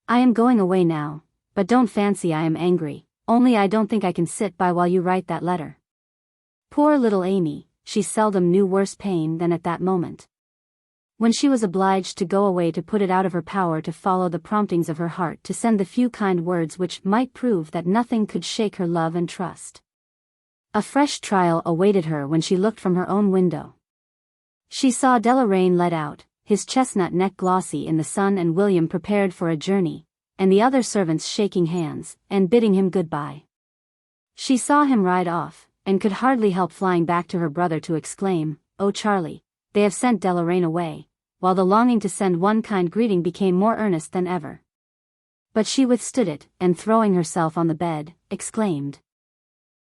I am going away now, but don't fancy I am angry, only I don't think I can sit by while you write that letter." Poor little Amy, she seldom knew worse pain than at that moment. When she was obliged to go away to put it out of her power to follow the promptings of her heart to send the few kind words which might prove that nothing could shake her love and trust. A fresh trial awaited her when she looked from her own window. She saw Deloraine led out, his chestnut neck glossy in the sun, and William prepared for a journey, and the other servants shaking hands, and bidding him good-bye. She saw him ride off, and could hardly help flying back to her brother to exclaim, "Oh, Charlie, they have sent Deloraine away," while the longing to send one kind greeting became more earnest than ever. But she withstood it, and throwing herself on the bed, exclaimed,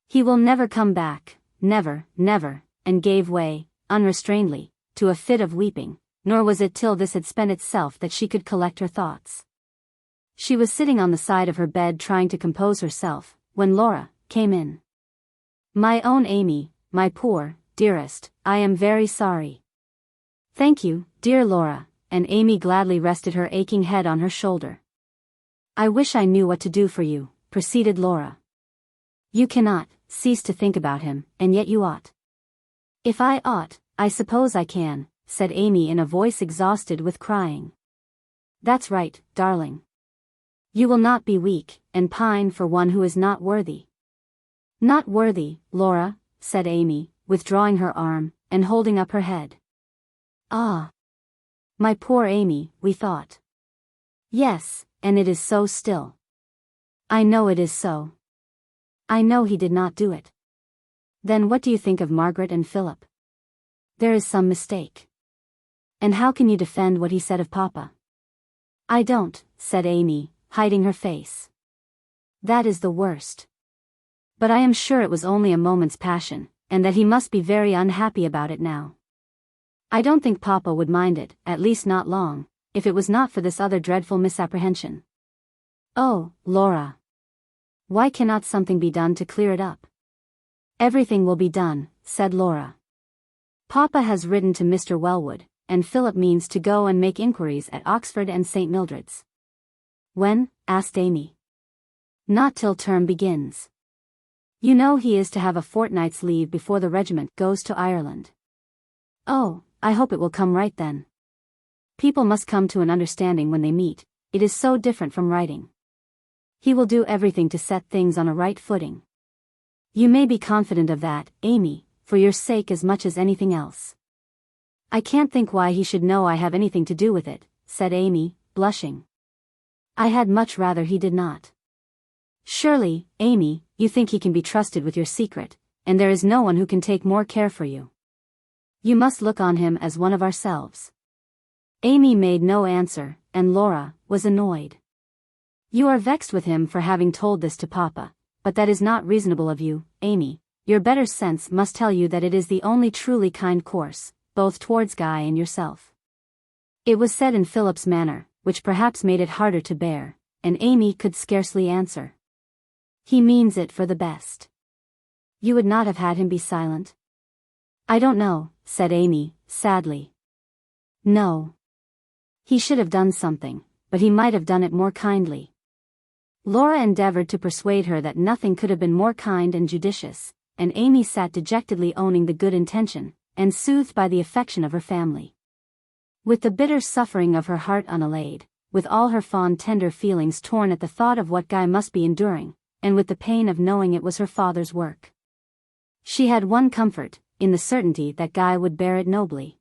"He will never come back, never, never," and gave way, unrestrainedly, to a fit of weeping, nor was it till this had spent itself that she could collect her thoughts. She was sitting on the side of her bed trying to compose herself, when Laura came in. "My own Amy, my poor, dearest, I am very sorry." "Thank you, dear Laura," and Amy gladly rested her aching head on her shoulder. "I wish I knew what to do for you," proceeded Laura. "You cannot cease to think about him, and yet you ought." "If I ought, I suppose I can," said Amy in a voice exhausted with crying. "That's right, darling. You will not be weak, and pine for one who is not worthy." "Not worthy, Laura," said Amy, withdrawing her arm, and holding up her head. "Ah! My poor Amy, we thought." "Yes, and it is so still." "I know it is so. I know he did not do it." "Then what do you think of Margaret and Philip?" "There is some mistake." "And how can you defend what he said of Papa?" "I don't," said Amy, hiding her face. "That is the worst. But I am sure it was only a moment's passion, and that he must be very unhappy about it now. I don't think Papa would mind it, at least not long, if it was not for this other dreadful misapprehension." "Oh, Laura! Why cannot something be done to clear it up?" "Everything will be done," said Laura. "Papa has written to Mr. Wellwood, and Philip means to go and make inquiries at Oxford and St. Mildred's." "When?" asked Amy. "Not till term begins. You know he is to have a fortnight's leave before the regiment goes to Ireland." "Oh, I hope it will come right then. People must come to an understanding when they meet, it is so different from writing. He will do everything to set things on a right footing. You may be confident of that, Amy, for your sake as much as anything else." "I can't think why he should know I have anything to do with it," said Amy, blushing. "I had much rather he did not." "Surely, Amy, you think he can be trusted with your secret, and there is no one who can take more care for you. You must look on him as one of ourselves." Amy made no answer, and Laura was annoyed. "You are vexed with him for having told this to Papa, but that is not reasonable of you, Amy. Your better sense must tell you that it is the only truly kind course, both towards Guy and yourself." It was said in Philip's manner, which perhaps made it harder to bear, and Amy could scarcely answer. "He means it for the best." "You would not have had him be silent?" "I don't know," said Amy, sadly. "No. He should have done something, but he might have done it more kindly." Laura endeavored to persuade her that nothing could have been more kind and judicious, and Amy sat dejectedly owning the good intention, and soothed by the affection of her family. With the bitter suffering of her heart unallayed, with all her fond tender feelings torn at the thought of what Guy must be enduring, and with the pain of knowing it was her father's work. She had one comfort, in the certainty that Guy would bear it nobly.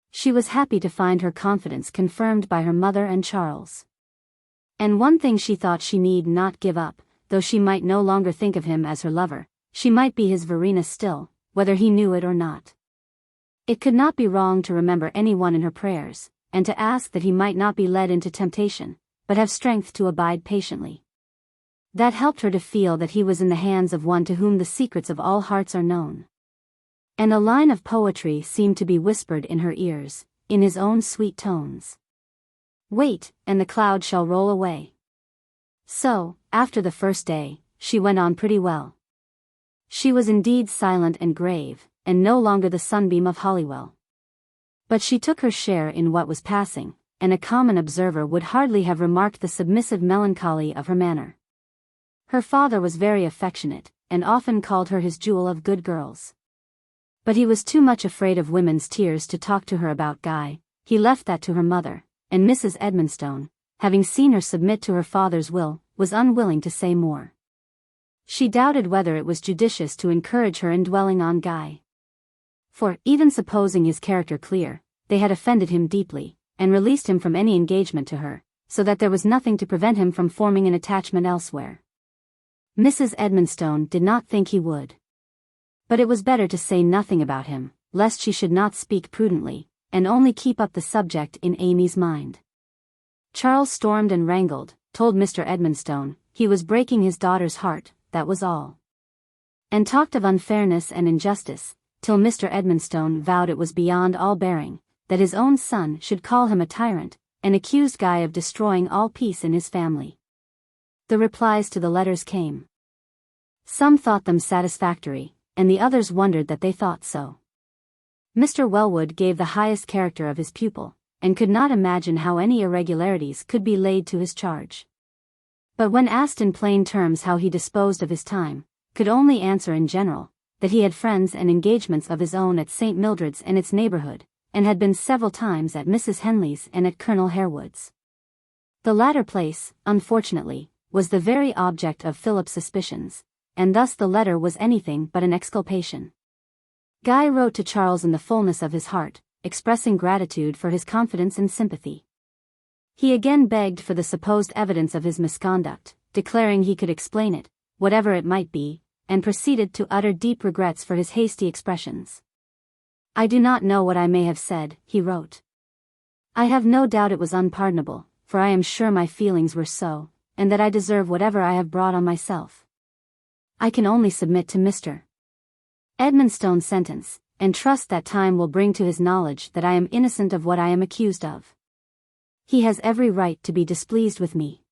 She was happy to find her confidence confirmed by her mother and Charles. And one thing she thought she need not give up, though she might no longer think of him as her lover, she might be his Verena still, whether he knew it or not. It could not be wrong to remember anyone in her prayers, and to ask that he might not be led into temptation, but have strength to abide patiently. That helped her to feel that he was in the hands of one to whom the secrets of all hearts are known. And a line of poetry seemed to be whispered in her ears, in his own sweet tones. "Wait, and the cloud shall roll away." So, after the first day, she went on pretty well. She was indeed silent and grave, and no longer the sunbeam of Holywell. But she took her share in what was passing, and a common observer would hardly have remarked the submissive melancholy of her manner. Her father was very affectionate, and often called her his jewel of good girls. But he was too much afraid of women's tears to talk to her about Guy. He left that to her mother, and Mrs. Edmonstone, having seen her submit to her father's will, was unwilling to say more. She doubted whether it was judicious to encourage her in dwelling on Guy. For, even supposing his character clear, they had offended him deeply, and released him from any engagement to her, so that there was nothing to prevent him from forming an attachment elsewhere. Mrs. Edmonstone did not think he would. But it was better to say nothing about him, lest she should not speak prudently, and only keep up the subject in Amy's mind. Charles stormed and wrangled, told Mr. Edmonstone he was breaking his daughter's heart, that was all. And talked of unfairness and injustice, till Mr. Edmonstone vowed it was beyond all bearing, that his own son should call him a tyrant, and accused Guy of destroying all peace in his family. The replies to the letters came. Some thought them satisfactory, and the others wondered that they thought so. Mr. Wellwood gave the highest character of his pupil, and could not imagine how any irregularities could be laid to his charge. But when asked in plain terms how he disposed of his time, could only answer in general, that he had friends and engagements of his own at St. Mildred's and its neighborhood, and had been several times at Mrs. Henley's and at Colonel Harewood's. The latter place, unfortunately, was the very object of Philip's suspicions, and thus the letter was anything but an exculpation. Guy wrote to Charles in the fullness of his heart, expressing gratitude for his confidence and sympathy. He again begged for the supposed evidence of his misconduct, declaring he could explain it, whatever it might be, and proceeded to utter deep regrets for his hasty expressions. "I do not know what I may have said," he wrote. "I have no doubt it was unpardonable, for I am sure my feelings were so, and that I deserve whatever I have brought on myself. I can only submit to Mr. Edmonstone's sentence, and trust that time will bring to his knowledge that I am innocent of what I am accused of. He has every right to be displeased with me."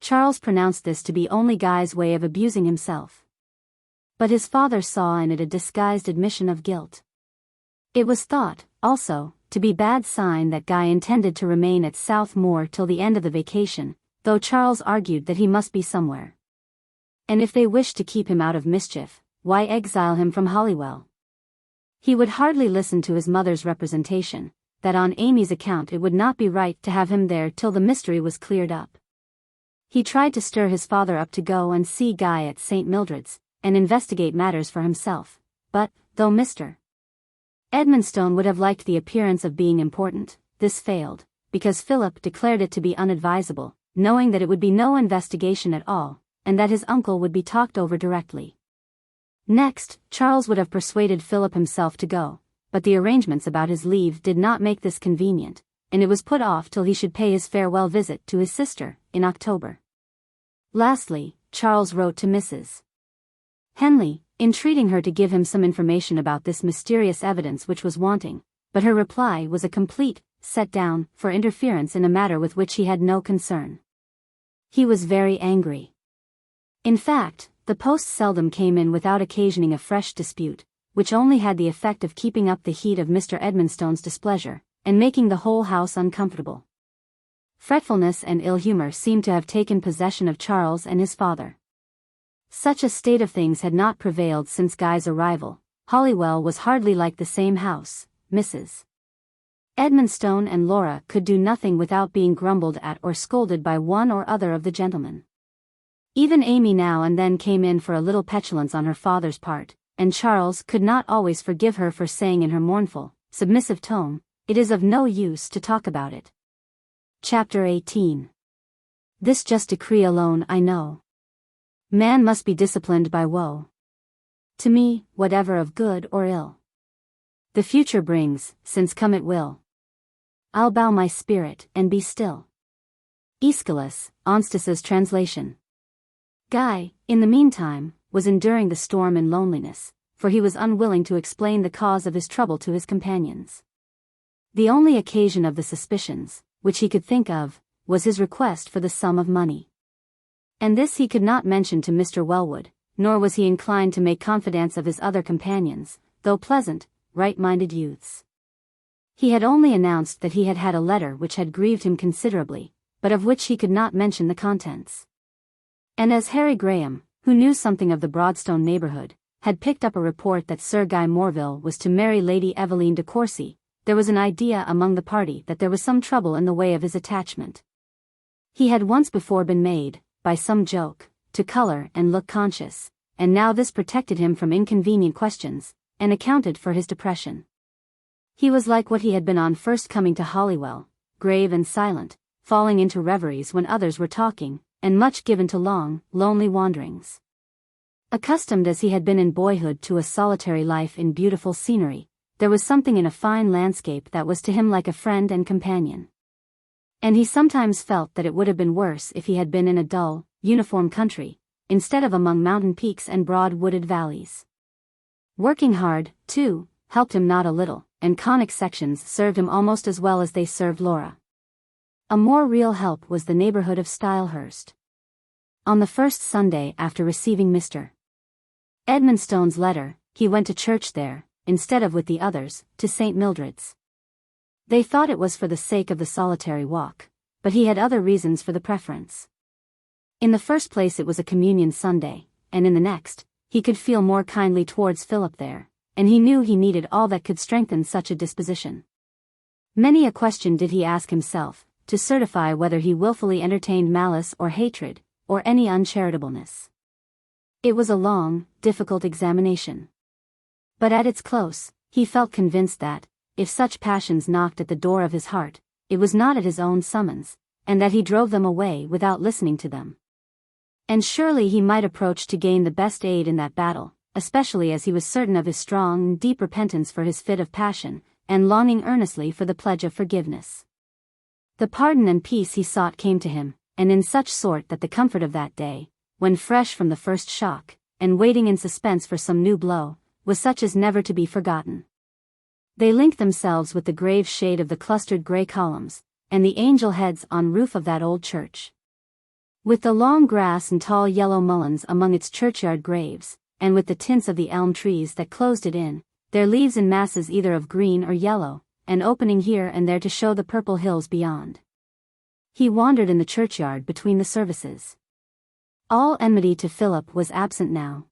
Charles pronounced this to be only Guy's way of abusing himself. But his father saw in it a disguised admission of guilt. It was thought, also, to be bad sign that Guy intended to remain at South Moor till the end of the vacation, though Charles argued that he must be somewhere. And if they wished to keep him out of mischief, why exile him from Holywell? He would hardly listen to his mother's representation, that on Amy's account it would not be right to have him there till the mystery was cleared up. He tried to stir his father up to go and see Guy at St. Mildred's, and investigate matters for himself, but, though Mr. Edmonstone would have liked the appearance of being important, this failed, because Philip declared it to be unadvisable, knowing that it would be no investigation at all, and that his uncle would be talked over directly. Next, Charles would have persuaded Philip himself to go, but the arrangements about his leave did not make this convenient, and it was put off till he should pay his farewell visit to his sister, in October. Lastly, Charles wrote to Mrs. Henley, entreating her to give him some information about this mysterious evidence which was wanting, but her reply was a complete set down for interference in a matter with which he had no concern. He was very angry. In fact, the post seldom came in without occasioning a fresh dispute, which only had the effect of keeping up the heat of Mr. Edmonstone's displeasure, and making the whole house uncomfortable. Fretfulness and ill-humor seemed to have taken possession of Charles and his father. Such a state of things had not prevailed since Guy's arrival. Holywell was hardly like the same house. Mrs. Edmonstone and Laura could do nothing without being grumbled at or scolded by one or other of the gentlemen. Even Amy now and then came in for a little petulance on her father's part, and Charles could not always forgive her for saying in her mournful, submissive tone, "It is of no use to talk about it." Chapter 18. This just decree alone I know. Man must be disciplined by woe. To me, whatever of good or ill the future brings, since come it will, I'll bow my spirit and be still. Aeschylus, Onstus's translation. Guy, in the meantime, was enduring the storm in loneliness, for he was unwilling to explain the cause of his trouble to his companions. The only occasion of the suspicions, which he could think of, was his request for the sum of money. And this he could not mention to Mr. Wellwood, nor was he inclined to make confidence of his other companions, though pleasant, right-minded youths. He had only announced that he had had a letter which had grieved him considerably, but of which he could not mention the contents. And as Harry Graham, who knew something of the Broadstone neighborhood, had picked up a report that Sir Guy Morville was to marry Lady Aveline de Courcy, there was an idea among the party that there was some trouble in the way of his attachment. He had once before been made, by some joke, to color and look conscious, and now this protected him from inconvenient questions, and accounted for his depression. He was like what he had been on first coming to Holywell, grave and silent, falling into reveries when others were talking, and much given to long, lonely wanderings. Accustomed as he had been in boyhood to a solitary life in beautiful scenery, there was something in a fine landscape that was to him like a friend and companion. And he sometimes felt that it would have been worse if he had been in a dull, uniform country, instead of among mountain peaks and broad wooded valleys. Working hard, too, helped him not a little, and conic sections served him almost as well as they served Laura. A more real help was the neighborhood of Stylehurst. On the first Sunday after receiving Mr. Edmonstone's letter, he went to church there, instead of with the others, to St. Mildred's. They thought it was for the sake of the solitary walk, but he had other reasons for the preference. In the first place it was a communion Sunday, and in the next, he could feel more kindly towards Philip there, and he knew he needed all that could strengthen such a disposition. Many a question did he ask himself, to certify whether he willfully entertained malice or hatred, or any uncharitableness. It was a long, difficult examination. But at its close, he felt convinced that, if such passions knocked at the door of his heart, it was not at his own summons, and that he drove them away without listening to them. And surely he might approach to gain the best aid in that battle, especially as he was certain of his strong and deep repentance for his fit of passion, and longing earnestly for the pledge of forgiveness. The pardon and peace he sought came to him, and in such sort that the comfort of that day, when fresh from the first shock, and waiting in suspense for some new blow, was such as never to be forgotten. They linked themselves with the grave shade of the clustered grey columns, and the angel heads on roof of that old church. With the long grass and tall yellow mulleins among its churchyard graves, and with the tints of the elm trees that closed it in, their leaves in masses either of green or yellow, and opening here and there to show the purple hills beyond. He wandered in the churchyard between the services. All enmity to Philip was absent now.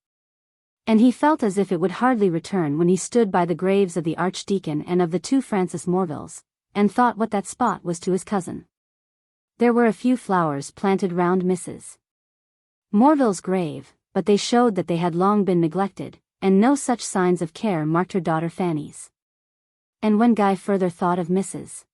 And he felt as if it would hardly return when he stood by the graves of the Archdeacon and of the two Francis Morvilles, and thought what that spot was to his cousin. There were a few flowers planted round Mrs. Morville's grave, but they showed that they had long been neglected, and no such signs of care marked her daughter Fanny's. And when Guy further thought of Mrs.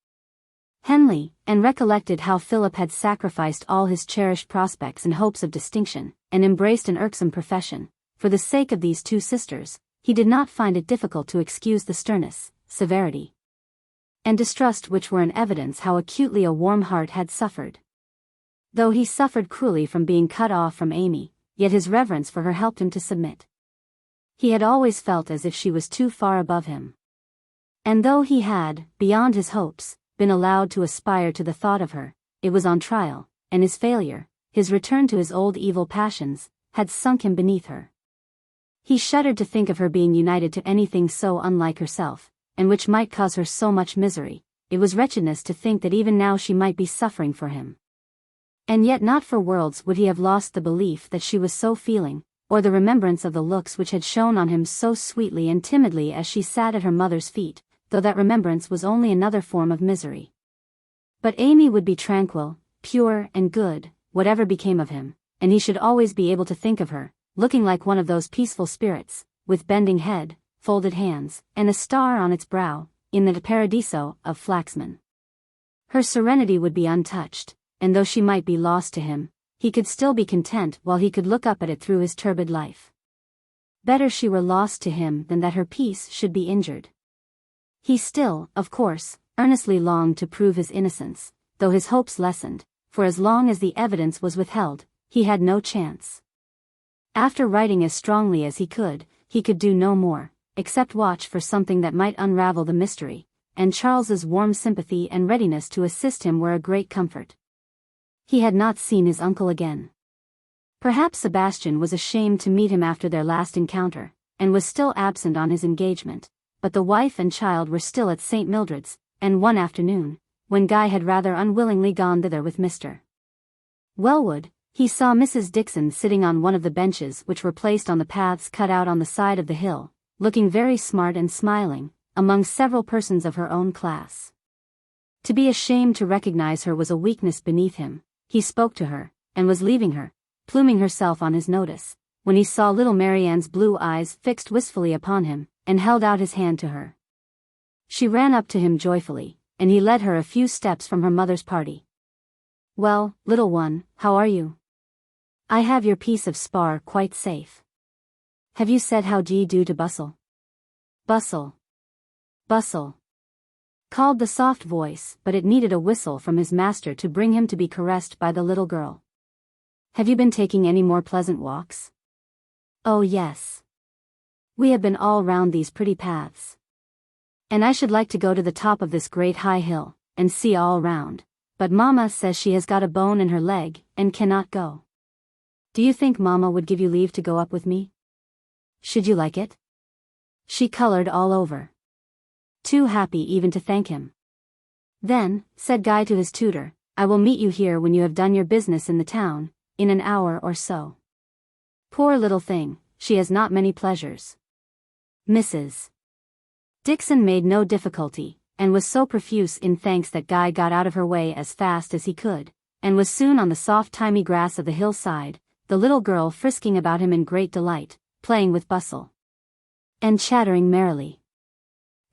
Henley, and recollected how Philip had sacrificed all his cherished prospects and hopes of distinction, and embraced an irksome profession, for the sake of these two sisters, he did not find it difficult to excuse the sternness, severity, and distrust which were in evidence how acutely a warm heart had suffered. Though he suffered cruelly from being cut off from Amy, yet his reverence for her helped him to submit. He had always felt as if she was too far above him. And though he had, beyond his hopes, been allowed to aspire to the thought of her, it was on trial, and his failure, his return to his old evil passions, had sunk him beneath her. He shuddered to think of her being united to anything so unlike herself, and which might cause her so much misery. It was wretchedness to think that even now she might be suffering for him. And yet not for worlds would he have lost the belief that she was so feeling, or the remembrance of the looks which had shone on him so sweetly and timidly as she sat at her mother's feet, though that remembrance was only another form of misery. But Amy would be tranquil, pure and good, whatever became of him, and he should always be able to think of her, looking like one of those peaceful spirits, with bending head, folded hands, and a star on its brow, in the Paradiso of Flaxman. Her serenity would be untouched, and though she might be lost to him, he could still be content while he could look up at it through his turbid life. Better she were lost to him than that her peace should be injured. He still, of course, earnestly longed to prove his innocence, though his hopes lessened, for as long as the evidence was withheld, he had no chance. After writing as strongly as he could do no more, except watch for something that might unravel the mystery, and Charles's warm sympathy and readiness to assist him were a great comfort. He had not seen his uncle again. Perhaps Sebastian was ashamed to meet him after their last encounter, and was still absent on his engagement, but the wife and child were still at St. Mildred's, and one afternoon, when Guy had rather unwillingly gone thither with Mr. Wellwood, he saw Mrs. Dixon sitting on one of the benches which were placed on the paths cut out on the side of the hill, looking very smart and smiling, among several persons of her own class. To be ashamed to recognize her was a weakness beneath him. He spoke to her, and was leaving her, pluming herself on his notice, when he saw little Marianne's blue eyes fixed wistfully upon him, and held out his hand to her. She ran up to him joyfully, and he led her a few steps from her mother's party. "Well, little one, how are you? I have your piece of spar quite safe. Have you said how d'ye do to Bustle?" "Bustle. Bustle," called the soft voice, but it needed a whistle from his master to bring him to be caressed by the little girl. "Have you been taking any more pleasant walks?" "Oh yes. We have been all round these pretty paths." And I should like to go to the top of this great high hill, and see all round. But Mama says she has got a bone in her leg, and cannot go. Do you think Mama would give you leave to go up with me? Should you like it? She colored all over. Too happy even to thank him. Then, said Guy to his tutor, I will meet you here when you have done your business in the town, in an hour or so. Poor little thing, she has not many pleasures. Mrs. Dixon made no difficulty, and was so profuse in thanks that Guy got out of her way as fast as he could, and was soon on the soft thymy grass of the hillside, the little girl frisking about him in great delight, playing with Bustle, and chattering merrily.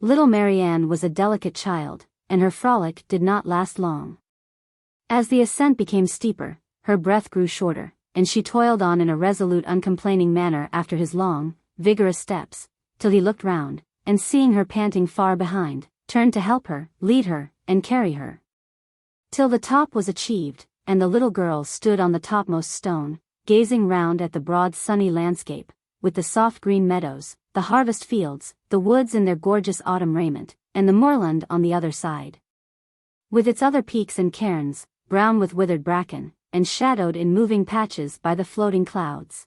Little Marianne was a delicate child, and her frolic did not last long. As the ascent became steeper, her breath grew shorter, and she toiled on in a resolute uncomplaining manner after his long, vigorous steps, till he looked round, and seeing her panting far behind, turned to help her, lead her, and carry her. Till the top was achieved, and the little girl stood on the topmost stone, gazing round at the broad sunny landscape, with the soft green meadows, the harvest fields, the woods in their gorgeous autumn raiment, and the moorland on the other side, with its other peaks and cairns, brown with withered bracken, and shadowed in moving patches by the floating clouds.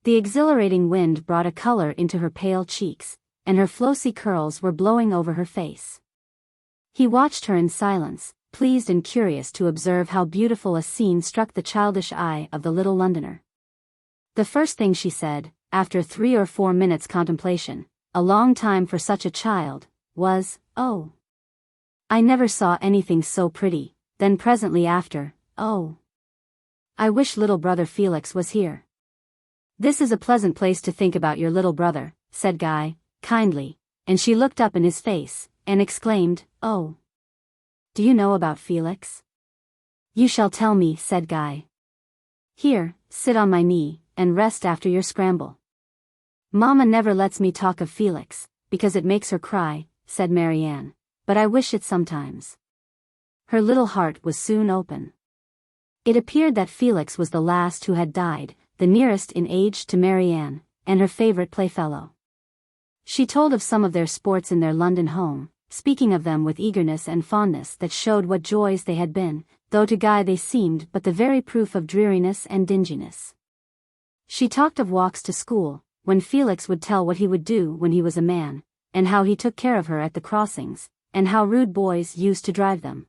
The exhilarating wind brought a color into her pale cheeks, and her flossy curls were blowing over her face. He watched her in silence, pleased and curious to observe how beautiful a scene struck the childish eye of the little Londoner. The first thing she said, after 3 or 4 minutes' contemplation, a long time for such a child, was, "Oh, I never saw anything so pretty." Then presently after, "Oh, I wish little brother Felix was here." "This is a pleasant place to think about your little brother," said Guy, kindly, and she looked up in his face, and exclaimed, "Oh, do you know about Felix?" "You shall tell me," said Guy. "Here, sit on my knee, and rest after your scramble." "Mamma never lets me talk of Felix, because it makes her cry," said Marianne, "but I wish it sometimes." Her little heart was soon open. It appeared that Felix was the last who had died, the nearest in age to Marianne, and her favorite playfellow. She told of some of their sports in their London home, speaking of them with eagerness and fondness that showed what joys they had been, though to Guy they seemed but the very proof of dreariness and dinginess. She talked of walks to school, when Felix would tell what he would do when he was a man, and how he took care of her at the crossings, and how rude boys used to drive them,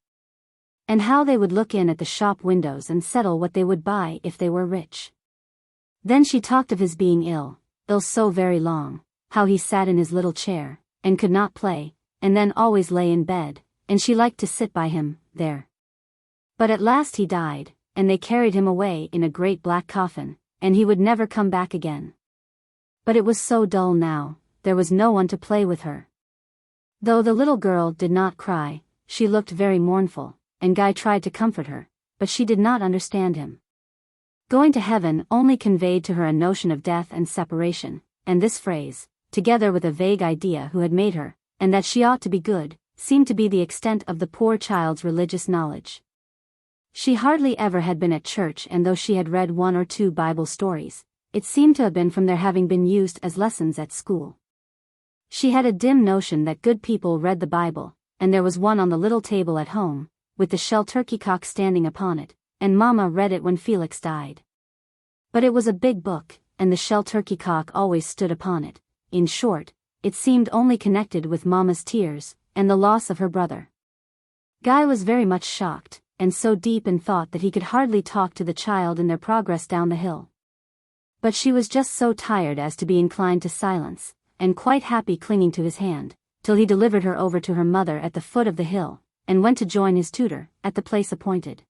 and how they would look in at the shop windows and settle what they would buy if they were rich. Then she talked of his being ill so very long, how he sat in his little chair, and could not play, and then always lay in bed, and she liked to sit by him, there. But at last he died, and they carried him away in a great black coffin, and he would never come back again. But it was so dull now, there was no one to play with her. Though the little girl did not cry, she looked very mournful, and Guy tried to comfort her, but she did not understand him. Going to heaven only conveyed to her a notion of death and separation, and this phrase, together with a vague idea who had made her, and that she ought to be good, seemed to be the extent of the poor child's religious knowledge. She hardly ever had been at church, and though she had read 1 or 2 Bible stories, it seemed to have been from their having been used as lessons at school. She had a dim notion that good people read the Bible, and there was one on the little table at home, with the shell turkey cock standing upon it, and Mamma read it when Felix died. But it was a big book, and the shell turkey cock always stood upon it. In short, it seemed only connected with Mamma's tears, and the loss of her brother. Guy was very much shocked, and so deep in thought that he could hardly talk to the child in their progress down the hill. But she was just so tired as to be inclined to silence, and quite happy clinging to his hand, till he delivered her over to her mother at the foot of the hill, and went to join his tutor, at the place appointed.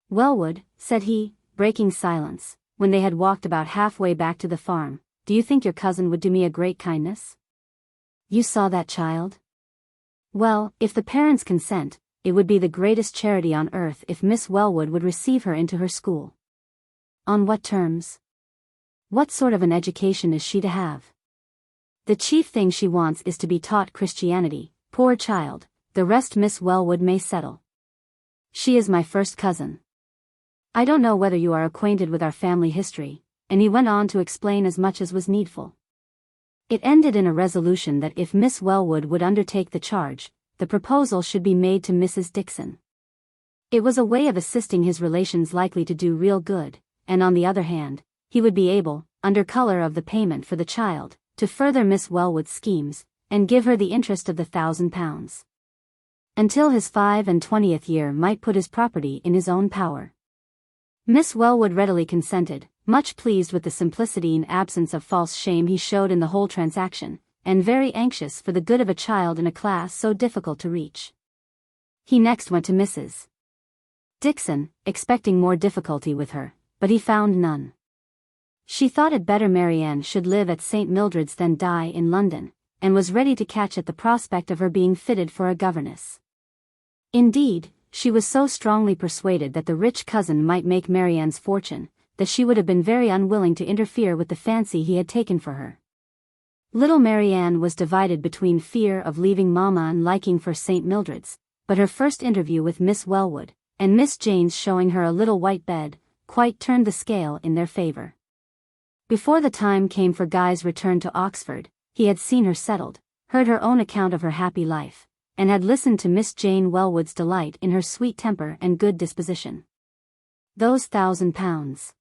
"Wellwood," said he, breaking silence, when they had walked about halfway back to the farm, "do you think your cousin would do me a great kindness?" "You saw that child?" "Well, if the parents consent, it would be the greatest charity on earth if Miss Wellwood would receive her into her school." "On what terms? What sort of an education is she to have?" "The chief thing she wants is to be taught Christianity, poor child, the rest Miss Wellwood may settle. She is my first cousin. I don't know whether you are acquainted with our family history," and he went on to explain as much as was needful. It ended in a resolution that if Miss Wellwood would undertake the charge, the proposal should be made to Mrs. Dickson. It was a way of assisting his relations likely to do real good, and on the other hand, he would be able, under color of the payment for the child, to further Miss Wellwood's schemes, and give her the interest of the £1,000. Until his 25th year might put his property in his own power. Miss Wellwood readily consented, much pleased with the simplicity and absence of false shame he showed in the whole transaction, and very anxious for the good of a child in a class so difficult to reach. He next went to Mrs. Dickson, expecting more difficulty with her, but he found none. She thought it better Marianne should live at St. Mildred's than die in London, and was ready to catch at the prospect of her being fitted for a governess. Indeed, she was so strongly persuaded that the rich cousin might make Marianne's fortune, that she would have been very unwilling to interfere with the fancy he had taken for her. Little Marianne was divided between fear of leaving Mamma and liking for St. Mildred's, but her first interview with Miss Wellwood, and Miss Jane's showing her a little white bed, quite turned the scale in their favor. Before the time came for Guy's return to Oxford, he had seen her settled, heard her own account of her happy life, and had listened to Miss Jane Wellwood's delight in her sweet temper and good disposition. Those £1,000.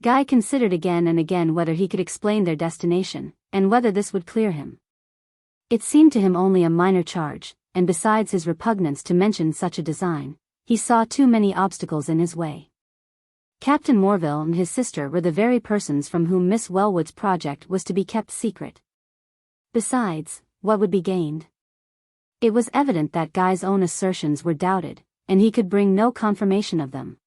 Guy considered again and again whether he could explain their destination, and whether this would clear him. It seemed to him only a minor charge, and besides his repugnance to mention such a design, he saw too many obstacles in his way. Captain Morville and his sister were the very persons from whom Miss Wellwood's project was to be kept secret. Besides, what would be gained? It was evident that Guy's own assertions were doubted, and he could bring no confirmation of them.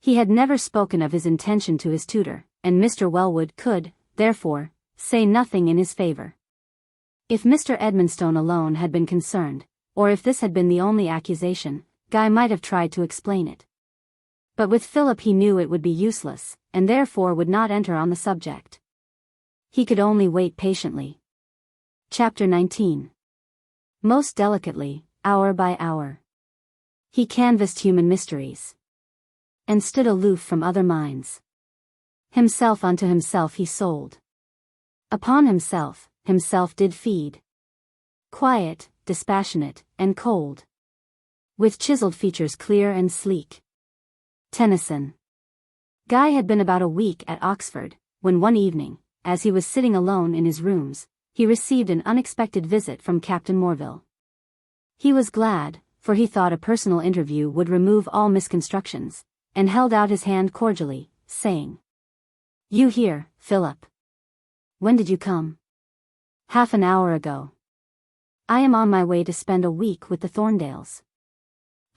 He had never spoken of his intention to his tutor, and Mr. Wellwood could, therefore, say nothing in his favor. If Mr. Edmonstone alone had been concerned, or if this had been the only accusation, Guy might have tried to explain it. But with Philip he knew it would be useless, and therefore would not enter on the subject. He could only wait patiently. Chapter 19. Most delicately, hour by hour, he canvassed human mysteries, and stood aloof from other minds. Himself unto himself he sold. Upon himself did feed. Quiet, dispassionate, and cold. With chiseled features clear and sleek. Tennyson. Guy had been about a week at Oxford, when one evening, as he was sitting alone in his rooms, he received an unexpected visit from Captain Morville. He was glad, for he thought a personal interview would remove all misconstructions, and held out his hand cordially, saying, "You here, Philip? When did you come?" "Half an hour ago. I am on my way to spend a week with the Thorndales.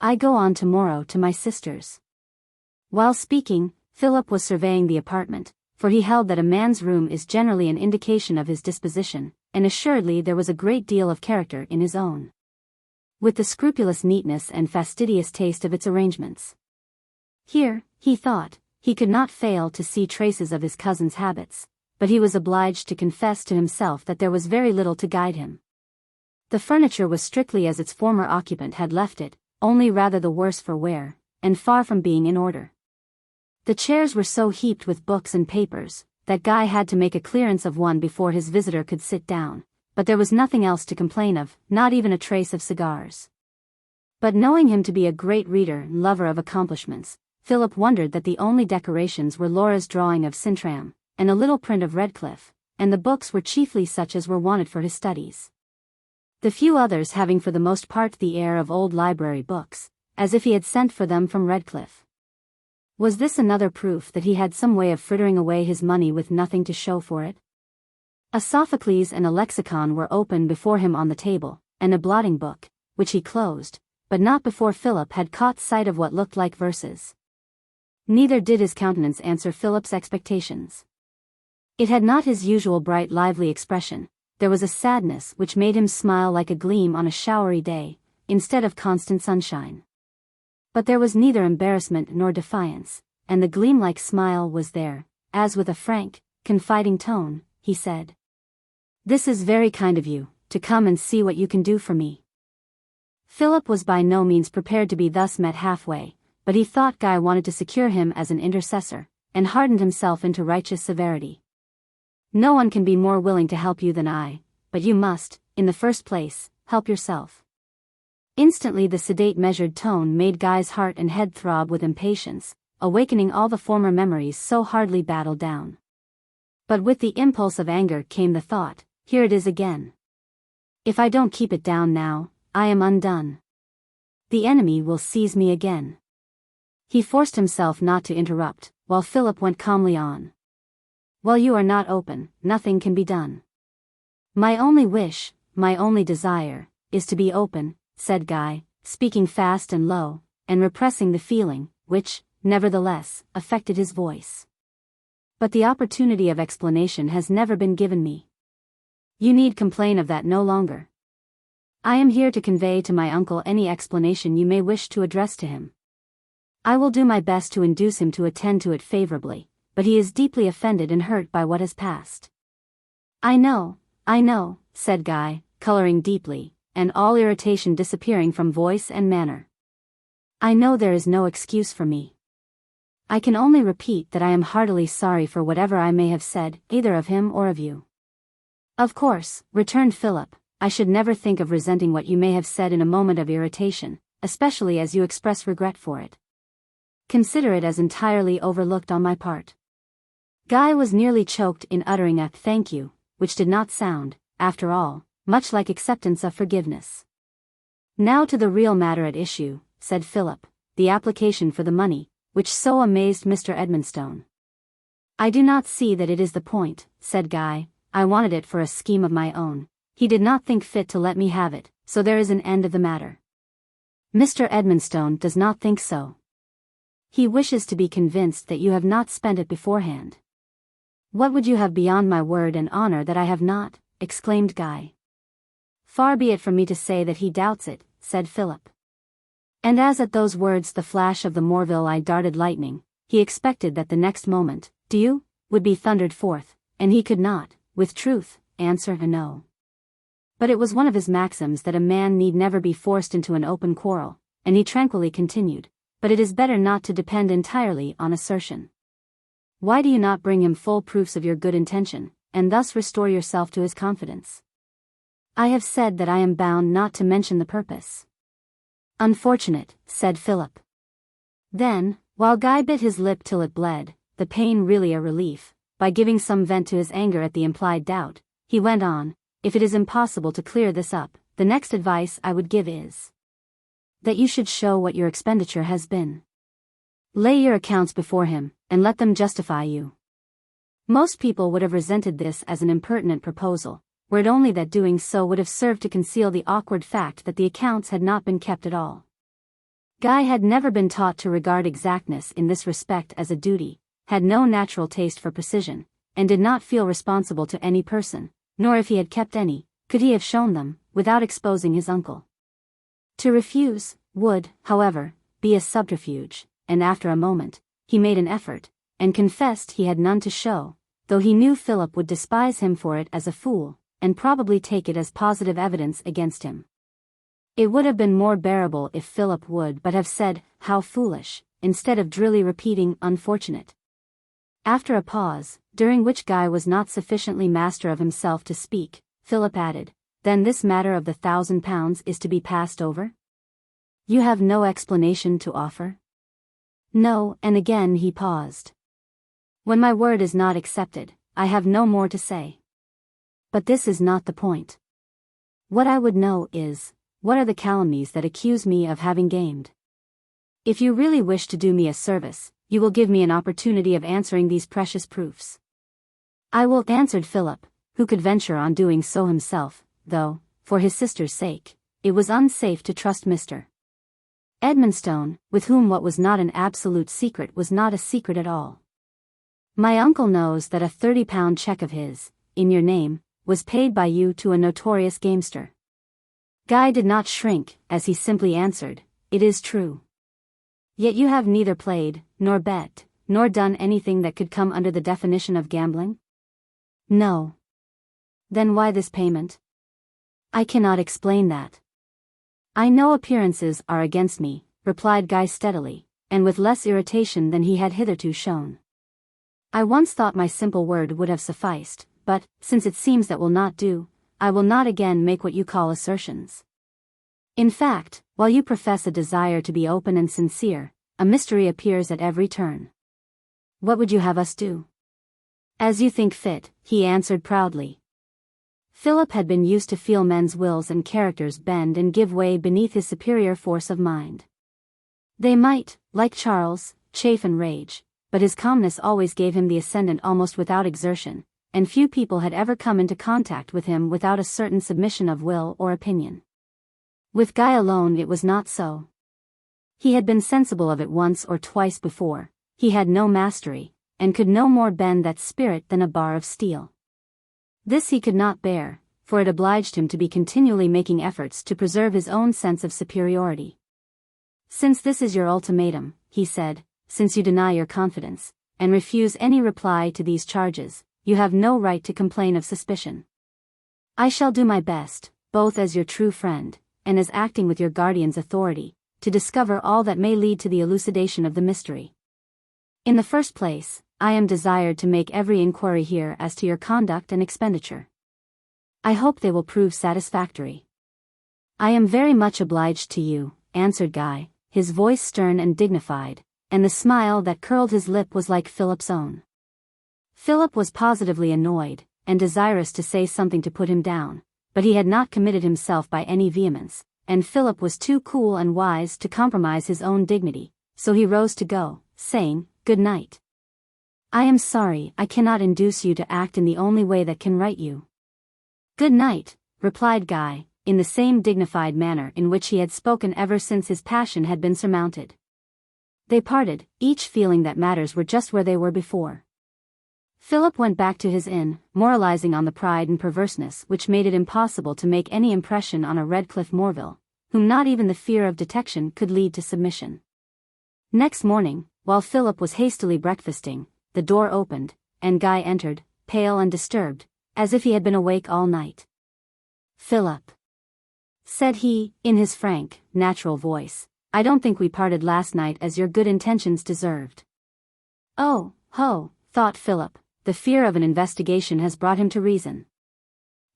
I go on tomorrow to my sister's." While speaking, Philip was surveying the apartment, for he held that a man's room is generally an indication of his disposition, and assuredly there was a great deal of character in his own. With the scrupulous neatness and fastidious taste of its arrangements. Here, he thought, he could not fail to see traces of his cousin's habits, but he was obliged to confess to himself that there was very little to guide him. The furniture was strictly as its former occupant had left it, only rather the worse for wear, and far from being in order. The chairs were so heaped with books and papers, that Guy had to make a clearance of one before his visitor could sit down, but there was nothing else to complain of, not even a trace of cigars. But knowing him to be a great reader and lover of accomplishments, Philip wondered that the only decorations were Laura's drawing of Sintram, and a little print of Redclyffe, and the books were chiefly such as were wanted for his studies. The few others having for the most part the air of old library books, as if he had sent for them from Redclyffe. Was this another proof that he had some way of frittering away his money with nothing to show for it? A Sophocles and a lexicon were open before him on the table, and a blotting book, which he closed, but not before Philip had caught sight of what looked like verses. Neither did his countenance answer Philip's expectations. It had not his usual bright lively expression, there was a sadness which made him smile like a gleam on a showery day, instead of constant sunshine. But there was neither embarrassment nor defiance, and the gleam-like smile was there, as with a frank, confiding tone, he said, "This is very kind of you, to come and see what you can do for me." Philip was by no means prepared to be thus met halfway, but he thought Guy wanted to secure him as an intercessor, and hardened himself into righteous severity. No one can be more willing to help you than I, but you must, in the first place, help yourself." Instantly the sedate measured tone made Guy's heart and head throb with impatience, awakening all the former memories so hardly battled down. But with the impulse of anger came the thought, here it is again. If I don't keep it down now, I am undone. The enemy will seize me again. He forced himself not to interrupt, while Philip went calmly on. "While you are not open, nothing can be done. My only wish, my only desire, is to be open," said Guy, speaking fast and low, and repressing the feeling, which, nevertheless, affected his voice. "But the opportunity of explanation has never been given me. You need complain of that no longer. I am here to convey to my uncle any explanation you may wish to address to him. I will do my best to induce him to attend to it favorably, but he is deeply offended and hurt by what has passed." I know," said Guy, coloring deeply, and all irritation disappearing from voice and manner. "I know there is no excuse for me. I can only repeat that I am heartily sorry for whatever I may have said, either of him or of you." "Of course," returned Philip, "I should never think of resenting what you may have said in a moment of irritation, especially as you express regret for it. Consider it as entirely overlooked on my part." Guy was nearly choked in uttering a "thank you," which did not sound, after all, much like acceptance of forgiveness. "Now to the real matter at issue," said Philip, "the application for the money, which so amazed Mr. Edmonstone." "I do not see that it is the point," said Guy. "I wanted it for a scheme of my own. He did not think fit to let me have it, so there is an end of the matter." "Mr. Edmonstone does not think so. He wishes to be convinced that you have not spent it beforehand." "What would you have beyond my word and honor that I have not?" exclaimed Guy. "Far be it from me to say that he doubts it," said Philip. And as at those words the flash of the Morville eye darted lightning, he expected that the next moment, "Do you?" would be thundered forth, and he could not, with truth, answer a no. But it was one of his maxims that a man need never be forced into an open quarrel, and he tranquilly continued, "But it is better not to depend entirely on assertion. Why do you not bring him full proofs of your good intention, and thus restore yourself to his confidence?" "I have said that I am bound not to mention the purpose." "Unfortunate," said Philip. Then, while Guy bit his lip till it bled, the pain really a relief, by giving some vent to his anger at the implied doubt, he went on, "If it is impossible to clear this up, the next advice I would give is that you should show what your expenditure has been. Lay your accounts before him, and let them justify you." Most people would have resented this as an impertinent proposal, were it only that doing so would have served to conceal the awkward fact that the accounts had not been kept at all. Guy had never been taught to regard exactness in this respect as a duty, had no natural taste for precision, and did not feel responsible to any person, nor if he had kept any, could he have shown them, without exposing his uncle. To refuse, would, however, be a subterfuge, and after a moment, he made an effort, and confessed he had none to show, though he knew Philip would despise him for it as a fool, and probably take it as positive evidence against him. It would have been more bearable if Philip would but have said, "How foolish," instead of drily repeating, "Unfortunate." After a pause, during which Guy was not sufficiently master of himself to speak, Philip added, "Then this matter of the £1,000 is to be passed over? You have no explanation to offer?" "No," and again he paused. "When my word is not accepted, I have no more to say. But this is not the point. What I would know is, what are the calumnies that accuse me of having gamed? If you really wish to do me a service, you will give me an opportunity of answering these precious proofs." "I will," answered Philip, who could venture on doing so himself, though, for his sister's sake, it was unsafe to trust Mr. Edmonstone, with whom what was not an absolute secret was not a secret at all. "My uncle knows that a £30 cheque of his, in your name, was paid by you to a notorious gamester." Guy did not shrink, as he simply answered, "It is true." "Yet you have neither played, nor bet, nor done anything that could come under the definition of gambling?" "No." "Then why this payment?" "I cannot explain that." "I know appearances are against me," replied Guy steadily, and with less irritation than he had hitherto shown. "I once thought my simple word would have sufficed, but, since it seems that will not do, I will not again make what you call assertions. In fact, while you profess a desire to be open and sincere, a mystery appears at every turn. What would you have us do? As you think fit, he answered proudly. Philip had been used to feel men's wills and characters bend and give way beneath his superior force of mind. They might, like Charles, chafe and rage, but his calmness always gave him the ascendant almost without exertion, and few people had ever come into contact with him without a certain submission of will or opinion. With Guy alone it was not so. He had been sensible of it once or twice before. He had no mastery, and could no more bend that spirit than a bar of steel. This he could not bear, for it obliged him to be continually making efforts to preserve his own sense of superiority. Since this is your ultimatum, he said, since you deny your confidence, and refuse any reply to these charges, you have no right to complain of suspicion. I shall do my best, both as your true friend, and as acting with your guardian's authority, to discover all that may lead to the elucidation of the mystery. In the first place, I am desired to make every inquiry here as to your conduct and expenditure. I hope they will prove satisfactory. I am very much obliged to you, answered Guy, his voice stern and dignified, and the smile that curled his lip was like Philip's own. Philip was positively annoyed, and desirous to say something to put him down, but he had not committed himself by any vehemence, and Philip was too cool and wise to compromise his own dignity, so he rose to go, saying, "Good night. I am sorry I cannot induce you to act in the only way that can right you." "Good night," replied Guy, in the same dignified manner in which he had spoken ever since his passion had been surmounted. They parted, each feeling that matters were just where they were before. Philip went back to his inn, moralizing on the pride and perverseness which made it impossible to make any impression on a Redclyffe Morville, whom not even the fear of detection could lead to submission. Next morning, while Philip was hastily breakfasting, the door opened, and Guy entered, pale and disturbed, as if he had been awake all night. "Philip," said he, in his frank, natural voice, "I don't think we parted last night as your good intentions deserved." "Oh, ho," thought Philip, the fear of an investigation has brought him to reason.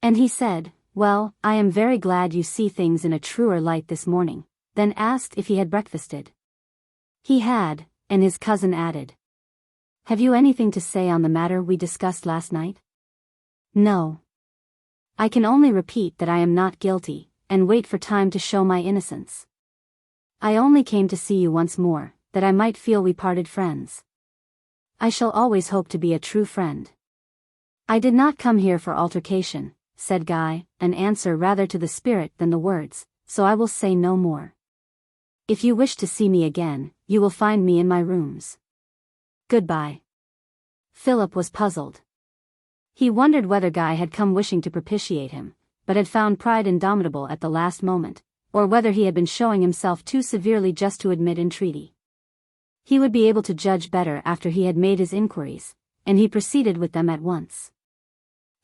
And he said, "Well, I am very glad you see things in a truer light this morning," then asked if he had breakfasted. He had, and his cousin added, "Have you anything to say on the matter we discussed last night?" "No. I can only repeat that I am not guilty, and wait for time to show my innocence. I only came to see you once more, that I might feel we parted friends. I shall always hope to be a true friend." "I did not come here for altercation," said Guy, an answer rather to the spirit than the words, "so I will say no more. If you wish to see me again, you will find me in my rooms. Goodbye." Philip was puzzled. He wondered whether Guy had come wishing to propitiate him, but had found pride indomitable at the last moment, or whether he had been showing himself too severely just to admit entreaty. He would be able to judge better after he had made his inquiries, and he proceeded with them at once.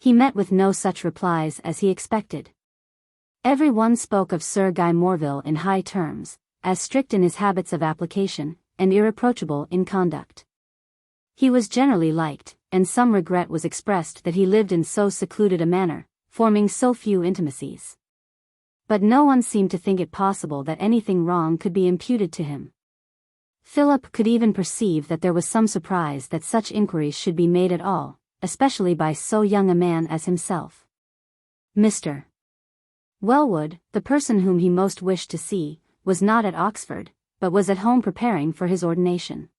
He met with no such replies as he expected. Every one spoke of Sir Guy Morville in high terms, as strict in his habits of application, and irreproachable in conduct. He was generally liked, and some regret was expressed that he lived in so secluded a manner, forming so few intimacies. But no one seemed to think it possible that anything wrong could be imputed to him. Philip could even perceive that there was some surprise that such inquiries should be made at all, especially by so young a man as himself. Mr. Wellwood, the person whom he most wished to see, was not at Oxford, but was at home preparing for his ordination.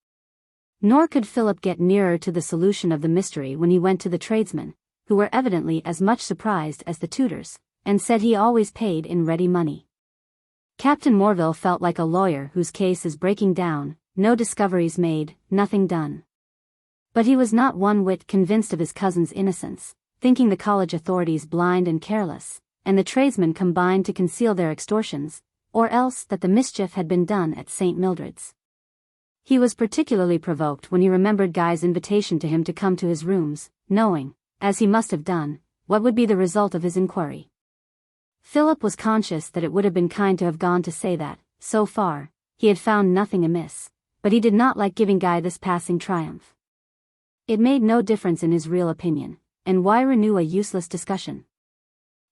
Nor could Philip get nearer to the solution of the mystery when he went to the tradesmen, who were evidently as much surprised as the tutors, and said he always paid in ready money. Captain Morville felt like a lawyer whose case is breaking down, no discoveries made, nothing done. But he was not one whit convinced of his cousin's innocence, thinking the college authorities blind and careless, and the tradesmen combined to conceal their extortions, or else that the mischief had been done at St. Mildred's. He was particularly provoked when he remembered Guy's invitation to him to come to his rooms, knowing, as he must have done, what would be the result of his inquiry. Philip was conscious that it would have been kind to have gone to say that, so far, he had found nothing amiss, but he did not like giving Guy this passing triumph. It made no difference in his real opinion, and why renew a useless discussion?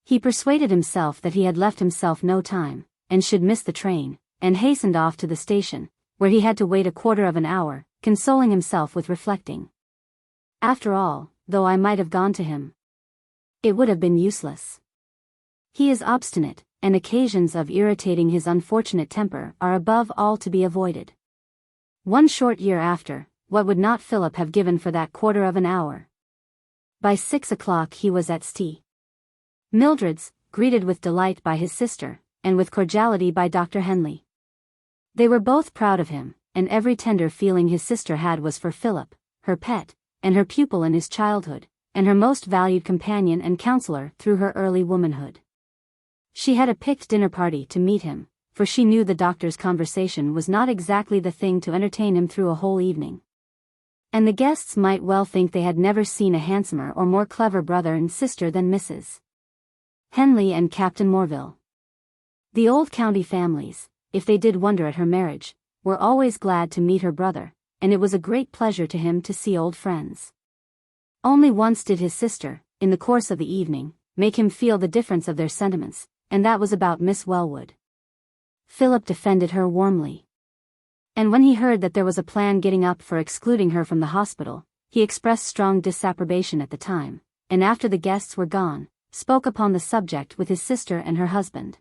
He persuaded himself that he had left himself no time, and should miss the train, and hastened off to the station, where he had to wait a quarter of an hour, consoling himself with reflecting. After all, though I might have gone to him, it would have been useless. He is obstinate, and occasions of irritating his unfortunate temper are above all to be avoided. One short year after, what would not Philip have given for that quarter of an hour? By 6 o'clock he was at St. Mildred's, greeted with delight by his sister, and with cordiality by Dr. Henley. They were both proud of him, and every tender feeling his sister had was for Philip, her pet, and her pupil in his childhood, and her most valued companion and counselor through her early womanhood. She had a picked dinner party to meet him, for she knew the doctor's conversation was not exactly the thing to entertain him through a whole evening. And the guests might well think they had never seen a handsomer or more clever brother and sister than Mrs. Henley and Captain Morville. The old county families, if they did wonder at her marriage, were always glad to meet her brother, and it was a great pleasure to him to see old friends. Only once did his sister, in the course of the evening, make him feel the difference of their sentiments, and that was about Miss Wellwood. Philip defended her warmly. And when he heard that there was a plan getting up for excluding her from the hospital, he expressed strong disapprobation at the time, and after the guests were gone, spoke upon the subject with his sister and her husband.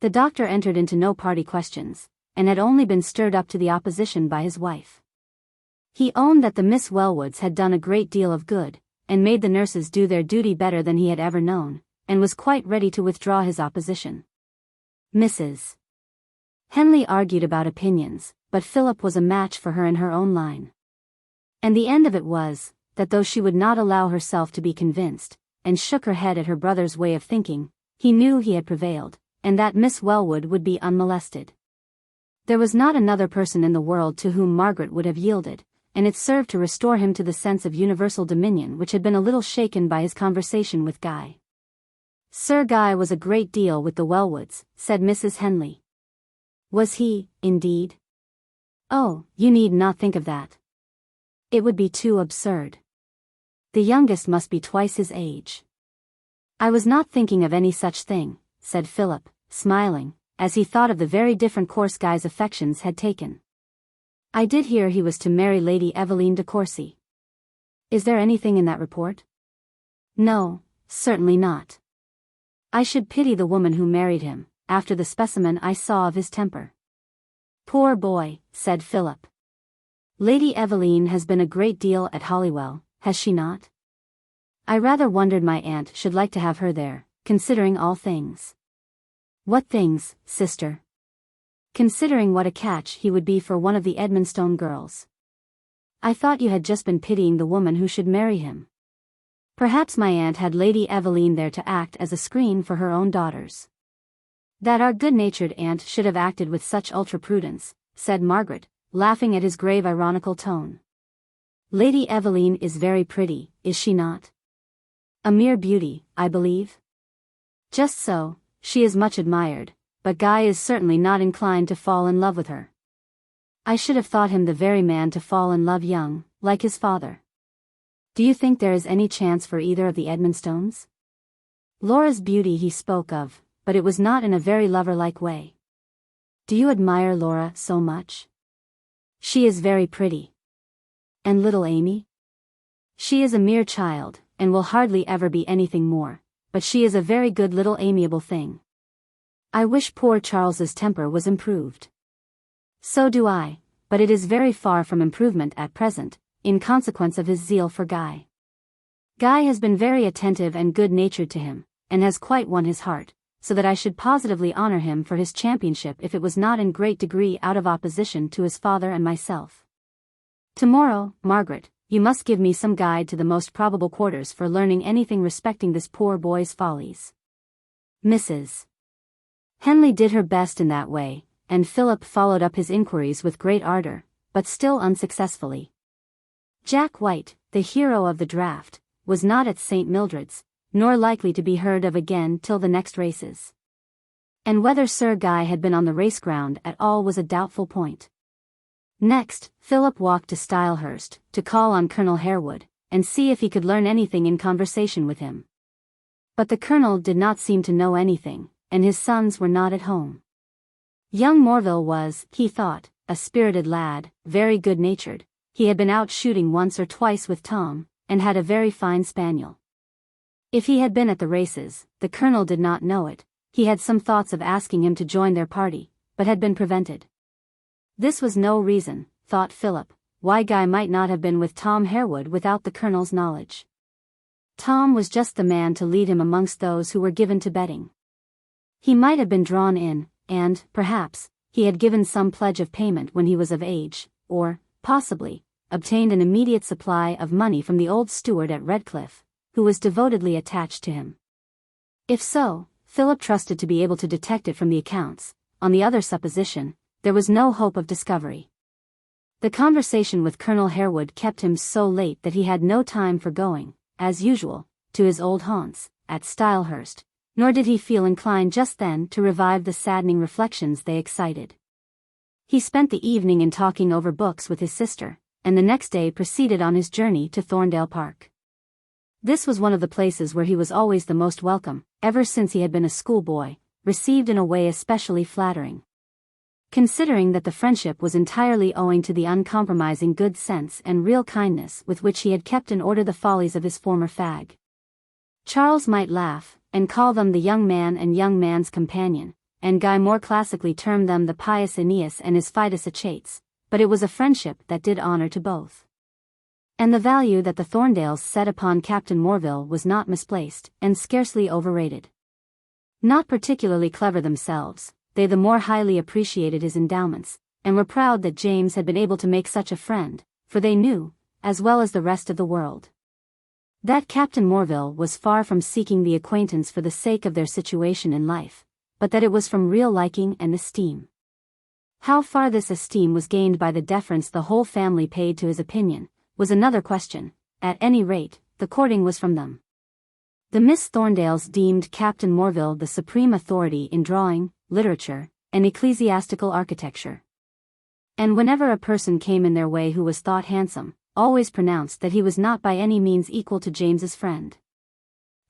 The doctor entered into no party questions, and had only been stirred up to the opposition by his wife. He owned that the Miss Wellwoods had done a great deal of good, and made the nurses do their duty better than he had ever known, and was quite ready to withdraw his opposition. Mrs. Henley argued about opinions, but Philip was a match for her in her own line. And the end of it was, that though she would not allow herself to be convinced, and shook her head at her brother's way of thinking, he knew he had prevailed, and that Miss Wellwood would be unmolested. There was not another person in the world to whom Margaret would have yielded, and it served to restore him to the sense of universal dominion which had been a little shaken by his conversation with Guy. Sir Guy was a great deal with the Wellwoods, said Mrs. Henley. Was he, indeed? Oh, you need not think of that. It would be too absurd. The youngest must be twice his age. I was not thinking of any such thing, said Philip, smiling, as he thought of the very different course Guy's affections had taken. I did hear he was to marry Lady Aveline de Courcy. Is there anything in that report? No, certainly not. I should pity the woman who married him, after the specimen I saw of his temper. Poor boy, said Philip. Lady Aveline has been a great deal at Holywell, has she not? I rather wondered my aunt should like to have her there, considering all things. What things, sister? Considering what a catch he would be for one of the Edmonstone girls. I thought you had just been pitying the woman who should marry him. Perhaps my aunt had Lady Aveline there to act as a screen for her own daughters. That our good-natured aunt should have acted with such ultra-prudence, said Margaret, laughing at his grave ironical tone. Lady Aveline is very pretty, is she not? A mere beauty, I believe. Just so, she is much admired, but Guy is certainly not inclined to fall in love with her. I should have thought him the very man to fall in love young, like his father. Do you think there is any chance for either of the Edmonstones? Laura's beauty he spoke of, but it was not in a very lover-like way. Do you admire Laura so much? She is very pretty. And little Amy? She is a mere child, and will hardly ever be anything more, but she is a very good little amiable thing. I wish poor Charles's temper was improved. So do I, but it is very far from improvement at present, in consequence of his zeal for Guy. Guy has been very attentive and good-natured to him, and has quite won his heart, so that I should positively honor him for his championship if it was not in great degree out of opposition to his father and myself. Tomorrow, Margaret, you must give me some guide to the most probable quarters for learning anything respecting this poor boy's follies. Mrs. Henley did her best in that way, and Philip followed up his inquiries with great ardor, but still unsuccessfully. Jack White, the hero of the draft, was not at St. Mildred's, nor likely to be heard of again till the next races. And whether Sir Guy had been on the race ground at all was a doubtful point. Next, Philip walked to Stylehurst, to call on Colonel Harewood, and see if he could learn anything in conversation with him. But the colonel did not seem to know anything, and his sons were not at home. Young Morville was, he thought, a spirited lad, very good-natured. He had been out shooting once or twice with Tom, and had a very fine spaniel. If he had been at the races, the colonel did not know it. He had some thoughts of asking him to join their party, but had been prevented. This was no reason, thought Philip, why Guy might not have been with Tom Harewood without the colonel's knowledge. Tom was just the man to lead him amongst those who were given to betting. He might have been drawn in, and, perhaps, he had given some pledge of payment when he was of age, or, possibly, obtained an immediate supply of money from the old steward at Redclyffe, who was devotedly attached to him. If so, Philip trusted to be able to detect it from the accounts. On the other supposition, there was no hope of discovery. The conversation with Colonel Harewood kept him so late that he had no time for going, as usual, to his old haunts, at Stylehurst, nor did he feel inclined just then to revive the saddening reflections they excited. He spent the evening in talking over books with his sister, and the next day proceeded on his journey to Thorndale Park. This was one of the places where he was always the most welcome, ever since he had been a schoolboy, received in a way especially flattering. Considering that the friendship was entirely owing to the uncompromising good sense and real kindness with which he had kept in order the follies of his former fag. Charles might laugh, and call them the young man and young man's companion, and Guy more classically termed them the pious Aeneas and his Phidias Achates, but it was a friendship that did honor to both. And the value that the Thorndales set upon Captain Morville was not misplaced, and scarcely overrated. Not particularly clever themselves, they the more highly appreciated his endowments, and were proud that James had been able to make such a friend, for they knew, as well as the rest of the world, that Captain Morville was far from seeking the acquaintance for the sake of their situation in life, but that it was from real liking and esteem. How far this esteem was gained by the deference the whole family paid to his opinion, was another question. At any rate, the courting was from them. The Miss Thorndales deemed Captain Morville the supreme authority in drawing, literature, and ecclesiastical architecture. And whenever a person came in their way who was thought handsome, always pronounced that he was not by any means equal to James's friend.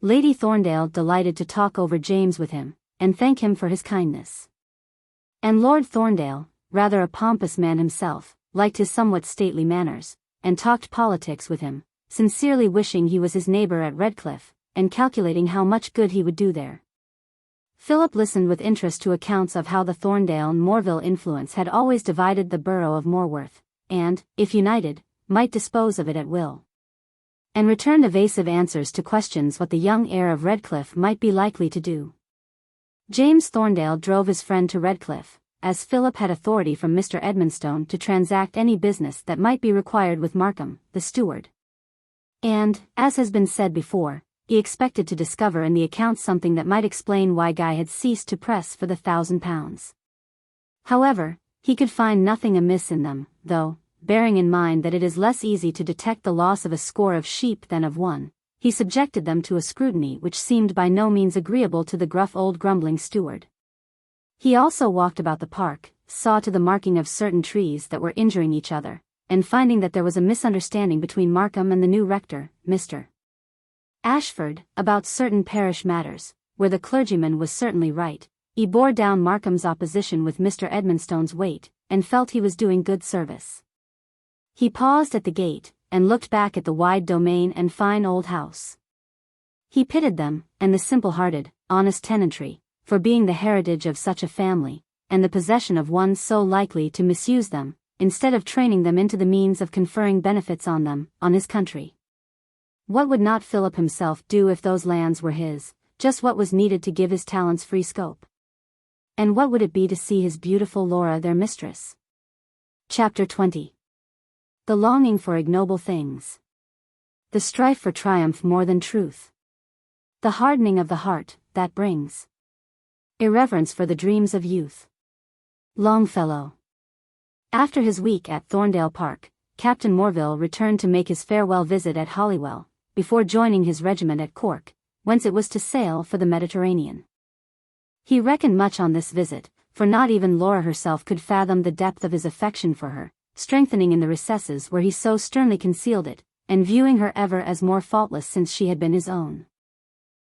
Lady Thorndale delighted to talk over James with him, and thank him for his kindness. And Lord Thorndale, rather a pompous man himself, liked his somewhat stately manners, and talked politics with him, sincerely wishing he was his neighbor at Redclyffe, and calculating how much good he would do there. Philip listened with interest to accounts of how the Thorndale and Morville influence had always divided the borough of Morworth, and, if united, might dispose of it at will. And returned evasive answers to questions what the young heir of Redclyffe might be likely to do. James Thorndale drove his friend to Redclyffe, as Philip had authority from Mr. Edmonstone to transact any business that might be required with Markham, the steward. And, as has been said before, he expected to discover in the accounts something that might explain why Guy had ceased to press for the £1,000. However, he could find nothing amiss in them, though, bearing in mind that it is less easy to detect the loss of a score of sheep than of one, he subjected them to a scrutiny which seemed by no means agreeable to the gruff old grumbling steward. He also walked about the park, saw to the marking of certain trees that were injuring each other, and finding that there was a misunderstanding between Markham and the new rector, Mr. Ashford, about certain parish matters, where the clergyman was certainly right, he bore down Markham's opposition with Mr. Edmonstone's weight, and felt he was doing good service. He paused at the gate, and looked back at the wide domain and fine old house. He pitied them, and the simple-hearted, honest tenantry, for being the heritage of such a family, and the possession of one so likely to misuse them, instead of training them into the means of conferring benefits on them, on his country. What would not Philip himself do if those lands were his, just what was needed to give his talents free scope? And what would it be to see his beautiful Laura their mistress? Chapter 20. The longing for ignoble things. The strife for triumph more than truth. The hardening of the heart, that brings irreverence for the dreams of youth. Longfellow. After his week at Thorndale Park, Captain Morville returned to make his farewell visit at Holywell, before joining his regiment at Cork, whence it was to sail for the Mediterranean. He reckoned much on this visit, for not even Laura herself could fathom the depth of his affection for her, strengthening in the recesses where he so sternly concealed it, and viewing her ever as more faultless since she had been his own.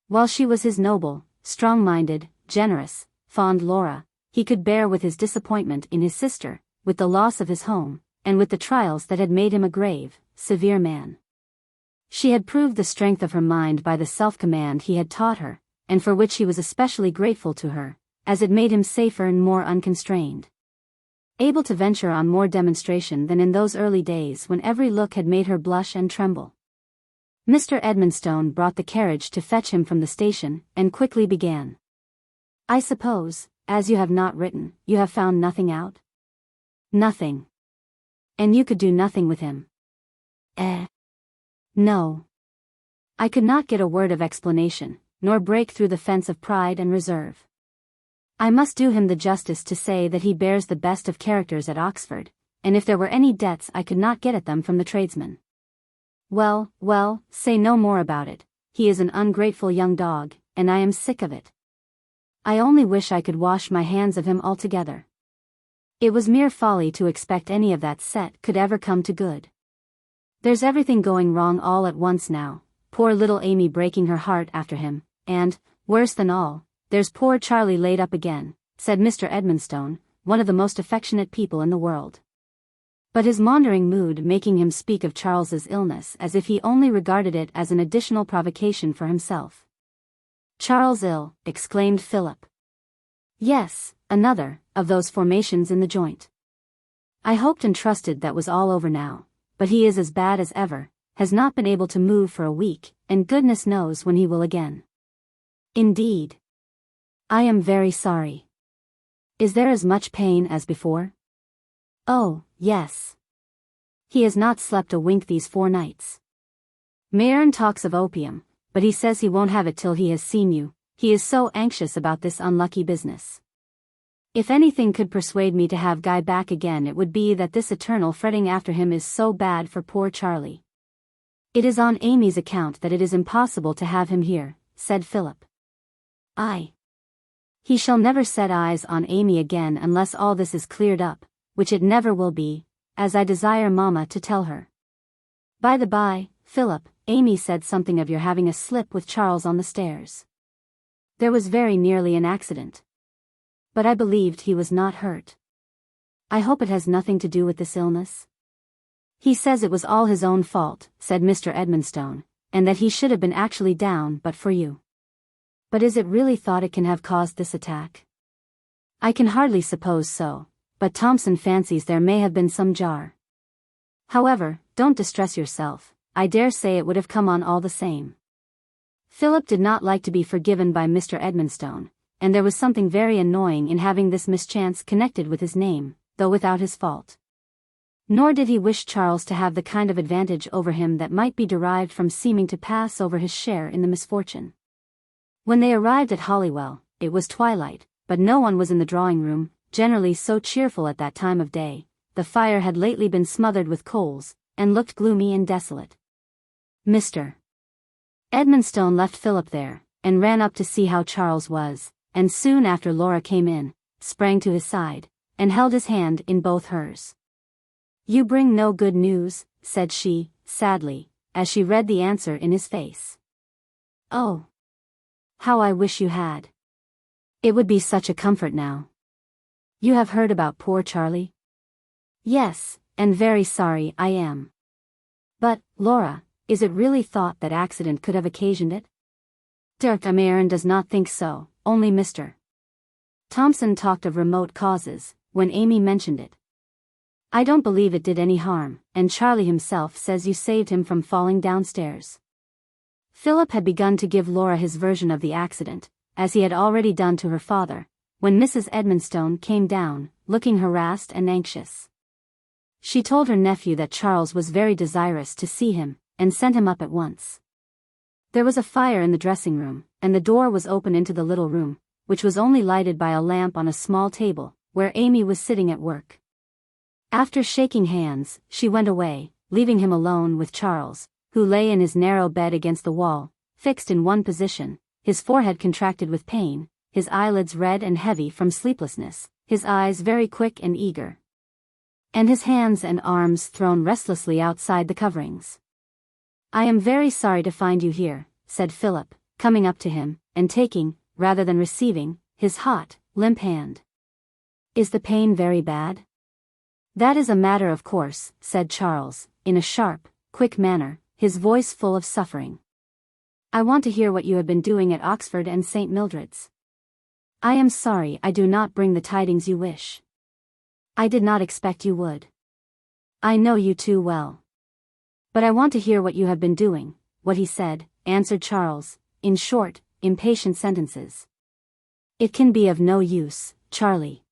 While she was his noble, strong-minded, generous, fond Laura, he could bear with his disappointment in his sister, with the loss of his home, and with the trials that had made him a grave, severe man. She had proved the strength of her mind by the self-command he had taught her, and for which he was especially grateful to her, as it made him safer and more unconstrained. Able to venture on more demonstration than in those early days when every look had made her blush and tremble. Mr. Edmonstone brought the carriage to fetch him from the station, and quickly began. "I suppose, as you have not written, you have found nothing out?" "Nothing." "And you could do nothing with him?" No. I could not get a word of explanation, nor break through the fence of pride and reserve. I must do him the justice to say that he bears the best of characters at Oxford, and if there were any debts I could not get at them from the tradesmen. Well, well, say no more about it. He is an ungrateful young dog, and I am sick of it. I only wish I could wash my hands of him altogether. It was mere folly to expect any of that set could ever come to good. There's everything going wrong all at once now, poor little Amy breaking her heart after him, and, worse than all, there's poor Charlie laid up again, said Mr. Edmonstone, one of the most affectionate people in the world. But his maundering mood making him speak of Charles's illness as if he only regarded it as an additional provocation for himself. "Charles ill," exclaimed Philip. "Yes, another of those formations in the joint. I hoped and trusted that was all over now, but he is as bad as ever, has not been able to move for a week, and goodness knows when he will again." "Indeed. I am very sorry. Is there as much pain as before?" "Oh, yes. He has not slept a wink these 4 nights. Mayerne talks of opium, but he says he won't have it till he has seen you. He is so anxious about this unlucky business. If anything could persuade me to have Guy back again, it would be that this eternal fretting after him is so bad for poor Charlie. It is on Amy's account that it is impossible to have him here," said Philip. He shall never set eyes on Amy again unless all this is cleared up, which it never will be, as I desire Mamma to tell her. By the by, Philip, Amy said something of your having a slip with Charles on the stairs. There was very nearly an accident. But I believed he was not hurt. I hope it has nothing to do with this illness. He says it was all his own fault, said Mr. Edmonstone, and that he should have been actually down but for you. But is it really thought it can have caused this attack? I can hardly suppose so, but Thompson fancies there may have been some jar. However, don't distress yourself, I dare say it would have come on all the same. Philip did not like to be forgiven by Mr. Edmonstone, and there was something very annoying in having this mischance connected with his name, though without his fault. Nor did he wish Charles to have the kind of advantage over him that might be derived from seeming to pass over his share in the misfortune. When they arrived at Holywell, it was twilight, but no one was in the drawing-room, generally so cheerful at that time of day. The fire had lately been smothered with coals, and looked gloomy and desolate. Mr. Edmonstone left Philip there, and ran up to see how Charles was, and soon after Laura came in, sprang to his side, and held his hand in both hers. "You bring no good news," said she, sadly, as she read the answer in his face. "Oh, how I wish you had. It would be such a comfort now. You have heard about poor Charlie?" "Yes, and very sorry I am. But, Laura, is it really thought that accident could have occasioned it?" "Dr. Mayerne does not think so, only Mr. Thompson talked of remote causes, when Amy mentioned it. I don't believe it did any harm, and Charlie himself says you saved him from falling downstairs." Philip had begun to give Laura his version of the accident, as he had already done to her father, when Mrs. Edmonstone came down, looking harassed and anxious. She told her nephew that Charles was very desirous to see him, and sent him up at once. There was a fire in the dressing-room, and the door was open into the little room, which was only lighted by a lamp on a small table, where Amy was sitting at work. After shaking hands, she went away, leaving him alone with Charles, who lay in his narrow bed against the wall, fixed in one position, his forehead contracted with pain, his eyelids red and heavy from sleeplessness, his eyes very quick and eager, and his hands and arms thrown restlessly outside the coverings. "I am very sorry to find you here," said Philip, coming up to him, and taking, rather than receiving, his hot, limp hand. "Is the pain very bad?" "That is a matter of course," said Charles, in a sharp, quick manner, his voice full of suffering. "I want to hear what you have been doing at Oxford and St. Mildred's. I am sorry I do not bring the tidings you wish. I did not expect you would. I know you too well. But I want to hear what you have been doing," "What he said," answered Charles, in short, impatient sentences. "It can be of no use, Charlie.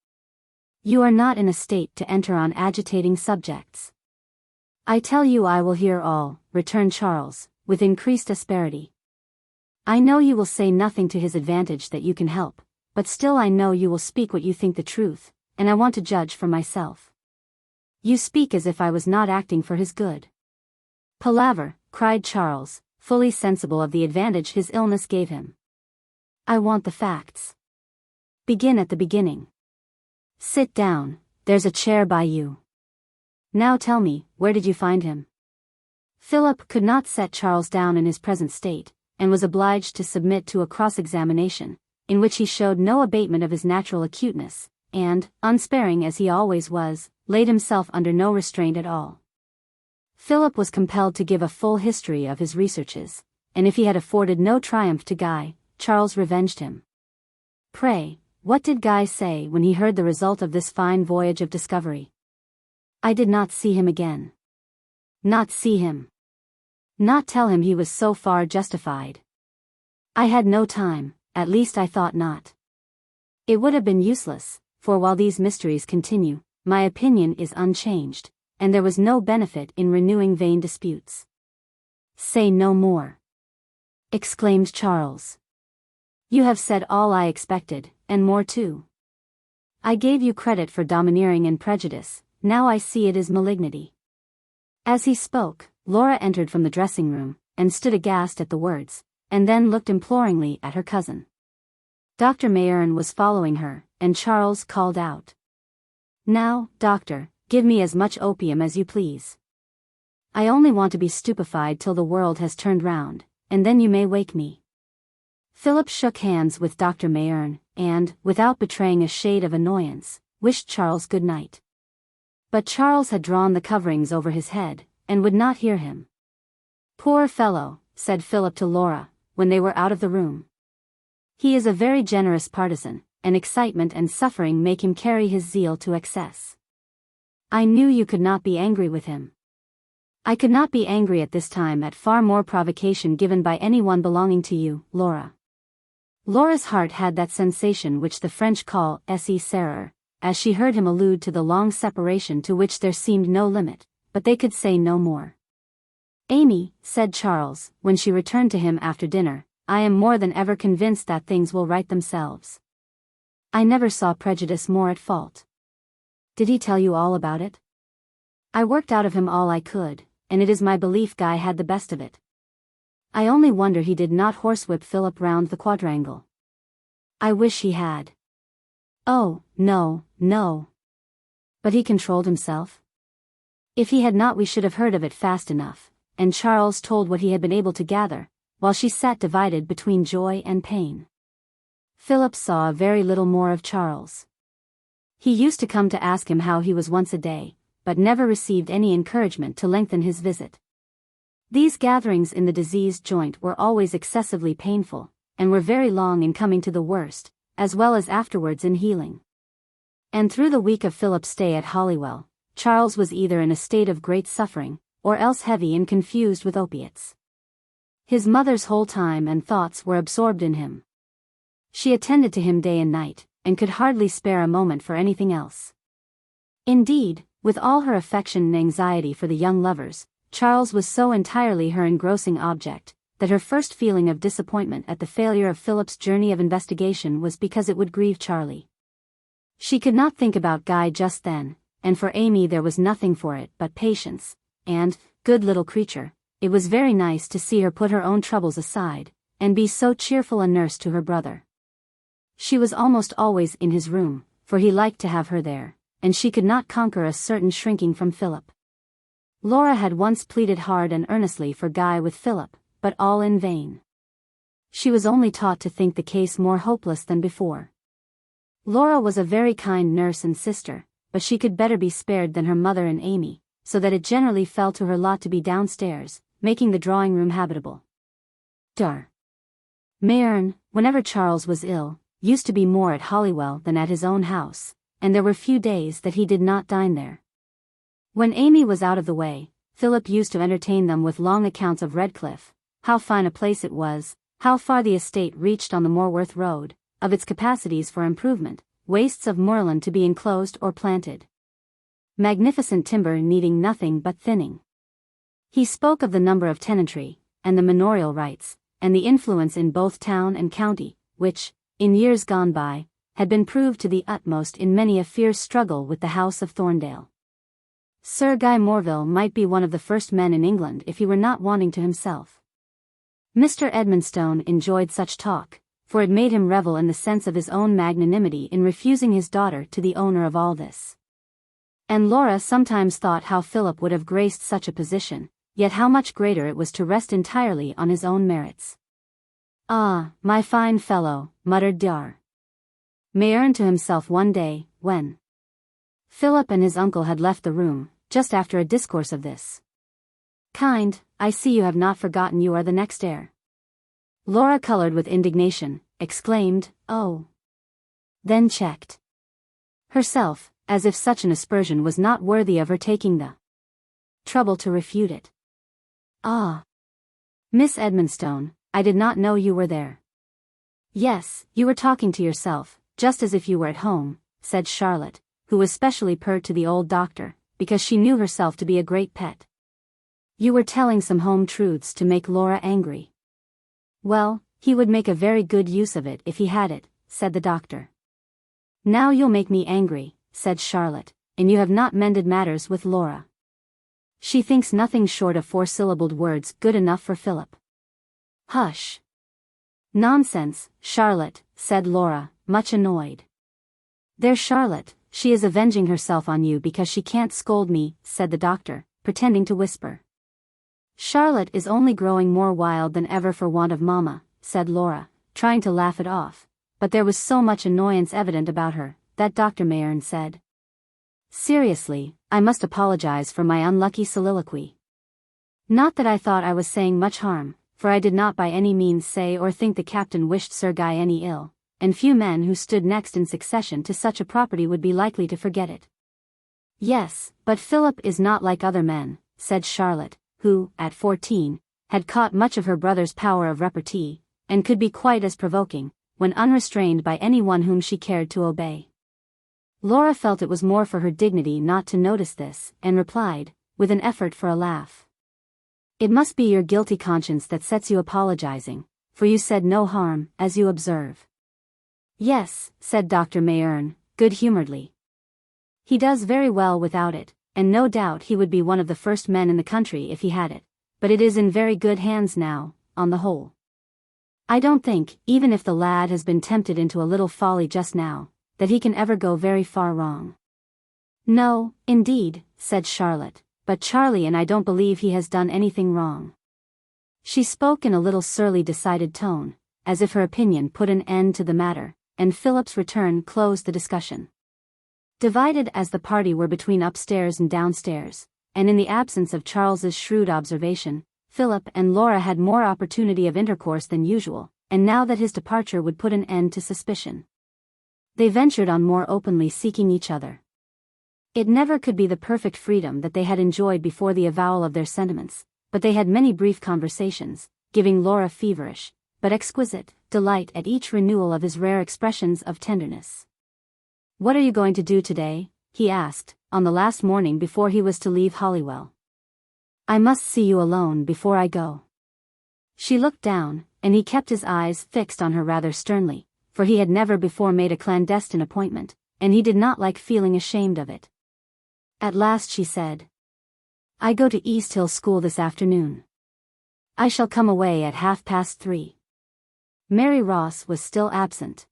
You are not in a state to enter on agitating subjects." "I tell you I will hear all," returned Charles, with increased asperity. "I know you will say nothing to his advantage that you can help, but still I know you will speak what you think the truth, and I want to judge for myself. You speak as if I was not acting for his good." "Palaver," cried Charles, fully sensible of the advantage his illness gave him. "I want the facts. Begin at the beginning. Sit down, there's a chair by you. Now tell me, where did you find him?" Philip could not set Charles down in his present state, and was obliged to submit to a cross-examination, in which he showed no abatement of his natural acuteness, and, unsparing as he always was, laid himself under no restraint at all. Philip was compelled to give a full history of his researches, and if he had afforded no triumph to Guy, Charles revenged him. "Pray, what did Guy say when he heard the result of this fine voyage of discovery?" "I did not see him again." "Not see him? Not tell him he was so far justified?" "I had no time, at least I thought not. It would have been useless, for while these mysteries continue, my opinion is unchanged, and there was no benefit in renewing vain disputes." "Say no more," exclaimed Charles. "You have said all I expected, and more too. I gave you credit for domineering and prejudice, now I see it is malignity." As he spoke, Laura entered from the dressing-room, and stood aghast at the words, and then looked imploringly at her cousin. Dr. Mayerne was following her, and Charles called out, "Now, doctor, give me as much opium as you please. I only want to be stupefied till the world has turned round, and then you may wake me." Philip shook hands with Dr. Mayerne, and, without betraying a shade of annoyance, wished Charles good night. But Charles had drawn the coverings over his head, and would not hear him. "Poor fellow," said Philip to Laura, when they were out of the room. "He is a very generous partisan, and excitement and suffering make him carry his zeal to excess. I knew you could not be angry with him." "I could not be angry at this time at far more provocation given by anyone belonging to you, Laura." Laura's heart had that sensation which the French call esse serreur, as she heard him allude to the long separation to which there seemed no limit, but they could say no more. "Amy," said Charles, when she returned to him after dinner, "I am more than ever convinced that things will right themselves. I never saw prejudice more at fault." "Did he tell you all about it?" "I worked out of him all I could, and it is my belief Guy had the best of it. I only wonder he did not horsewhip Philip round the quadrangle. I wish he had." "Oh, no, no. But he controlled himself. If he had not we should have heard of it fast enough," and Charles told what he had been able to gather, while she sat divided between joy and pain. Philip saw very little more of Charles. He used to come to ask him how he was once a day, but never received any encouragement to lengthen his visit. These gatherings in the diseased joint were always excessively painful, and were very long in coming to the worst, as well as afterwards in healing. And through the week of Philip's stay at Holywell, Charles was either in a state of great suffering, or else heavy and confused with opiates. His mother's whole time and thoughts were absorbed in him. She attended to him day and night, and could hardly spare a moment for anything else. Indeed, with all her affection and anxiety for the young lovers, Charles was so entirely her engrossing object, that her first feeling of disappointment at the failure of Philip's journey of investigation was because it would grieve Charlie. She could not think about Guy just then, and for Amy there was nothing for it but patience, and, good little creature, it was very nice to see her put her own troubles aside, and be so cheerful a nurse to her brother. She was almost always in his room, for he liked to have her there, and she could not conquer a certain shrinking from Philip. Laura had once pleaded hard and earnestly for Guy with Philip, but all in vain. She was only taught to think the case more hopeless than before. Laura was a very kind nurse and sister, but she could better be spared than her mother and Amy, so that it generally fell to her lot to be downstairs, making the drawing-room habitable. Mayerne, whenever Charles was ill, used to be more at Holywell than at his own house, and there were few days that he did not dine there. When Amy was out of the way, Philip used to entertain them with long accounts of Redclyffe, how fine a place it was, how far the estate reached on the Morworth road, of its capacities for improvement, wastes of moorland to be enclosed or planted. Magnificent timber needing nothing but thinning. He spoke of the number of tenantry, and the manorial rights, and the influence in both town and county, which, in years gone by, had been proved to the utmost in many a fierce struggle with the house of Thorndale. Sir Guy Morville might be one of the first men in England if he were not wanting to himself. Mr. Edmonstone enjoyed such talk, for it made him revel in the sense of his own magnanimity in refusing his daughter to the owner of all this. And Laura sometimes thought how Philip would have graced such a position, yet how much greater it was to rest entirely on his own merits. "Ah, my fine fellow," muttered Mayerne to himself one day, when Philip and his uncle had left the room, just after a discourse of this kind. "I see you have not forgotten you are the next heir." Laura colored with indignation, exclaimed, "Oh!" then checked herself, as if such an aspersion was not worthy of her taking the trouble to refute it. "Ah! Miss Edmonstone, I did not know you were there." "Yes, you were talking to yourself, just as if you were at home," said Charlotte, who was specially pert to the old doctor, because she knew herself to be a great pet. "You were telling some home truths to make Laura angry." "Well, he would make a very good use of it if he had it," said the doctor. "Now you'll make me angry," said Charlotte, "and you have not mended matters with Laura. She thinks nothing short of four-syllabled words good enough for Philip." "Hush! Nonsense, Charlotte," said Laura, much annoyed. "There, Charlotte, she is avenging herself on you because she can't scold me," said the doctor, pretending to whisper. "Charlotte is only growing more wild than ever for want of mamma," said Laura, trying to laugh it off, but there was so much annoyance evident about her, that Dr. Mayerne said, "Seriously, I must apologize for my unlucky soliloquy. Not that I thought I was saying much harm, for I did not by any means say or think the captain wished Sir Guy any ill, and few men who stood next in succession to such a property would be likely to forget it." "Yes, but Philip is not like other men," said Charlotte, who, at 14, had caught much of her brother's power of repartee, and could be quite as provoking, when unrestrained by any one whom she cared to obey. Laura felt it was more for her dignity not to notice this, and replied, with an effort for a laugh, "It must be your guilty conscience that sets you apologizing, for you said no harm, as you observe." "Yes," said Dr. Mayerne, good-humoredly. "He does very well without it, and no doubt he would be one of the first men in the country if he had it, but it is in very good hands now, on the whole. I don't think, even if the lad has been tempted into a little folly just now, that he can ever go very far wrong." "No, indeed," said Charlotte, "but Charlie and I don't believe he has done anything wrong." She spoke in a little surly decided tone, as if her opinion put an end to the matter, and Philip's return closed the discussion. Divided as the party were between upstairs and downstairs, and in the absence of Charles's shrewd observation, Philip and Laura had more opportunity of intercourse than usual, and now that his departure would put an end to suspicion, they ventured on more openly seeking each other. It never could be the perfect freedom that they had enjoyed before the avowal of their sentiments, but they had many brief conversations, giving Laura feverish, but exquisite, delight at each renewal of his rare expressions of tenderness. "What are you going to do today?" he asked, on the last morning before he was to leave Holywell. "I must see you alone before I go." She looked down, and he kept his eyes fixed on her rather sternly, for he had never before made a clandestine appointment, and he did not like feeling ashamed of it. At last she said, "I go to East Hill School this afternoon. I shall come away at 3:30. Mary Ross was still absent.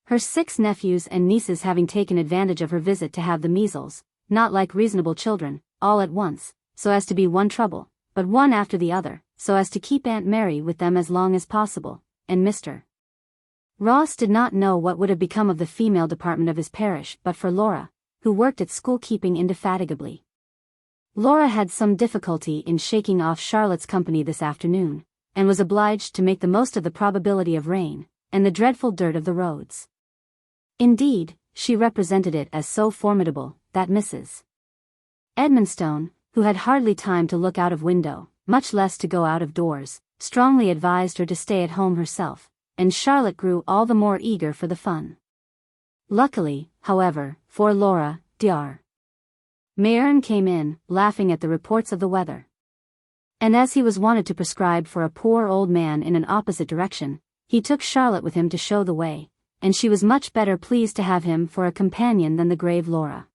Her 6 nephews and nieces having taken advantage of her visit to have the measles, not like reasonable children, all at once, so as to be one trouble, but one after the other, so as to keep Aunt Mary with them as long as possible, and Mr. Ross did not know what would have become of the female department of his parish but for Laura, who worked at school-keeping indefatigably. Laura had some difficulty in shaking off Charlotte's company this afternoon, and was obliged to make the most of the probability of rain, and the dreadful dirt of the roads. Indeed, she represented it as so formidable, that Mrs. Edmonstone, who had hardly time to look out of window, much less to go out of doors, strongly advised her to stay at home herself, and Charlotte grew all the more eager for the fun. Luckily, however, for Laura, Dr. Mayerne came in, laughing at the reports of the weather. And as he was wanted to prescribe for a poor old man in an opposite direction, he took Charlotte with him to show the way, and she was much better pleased to have him for a companion than the grave Laura.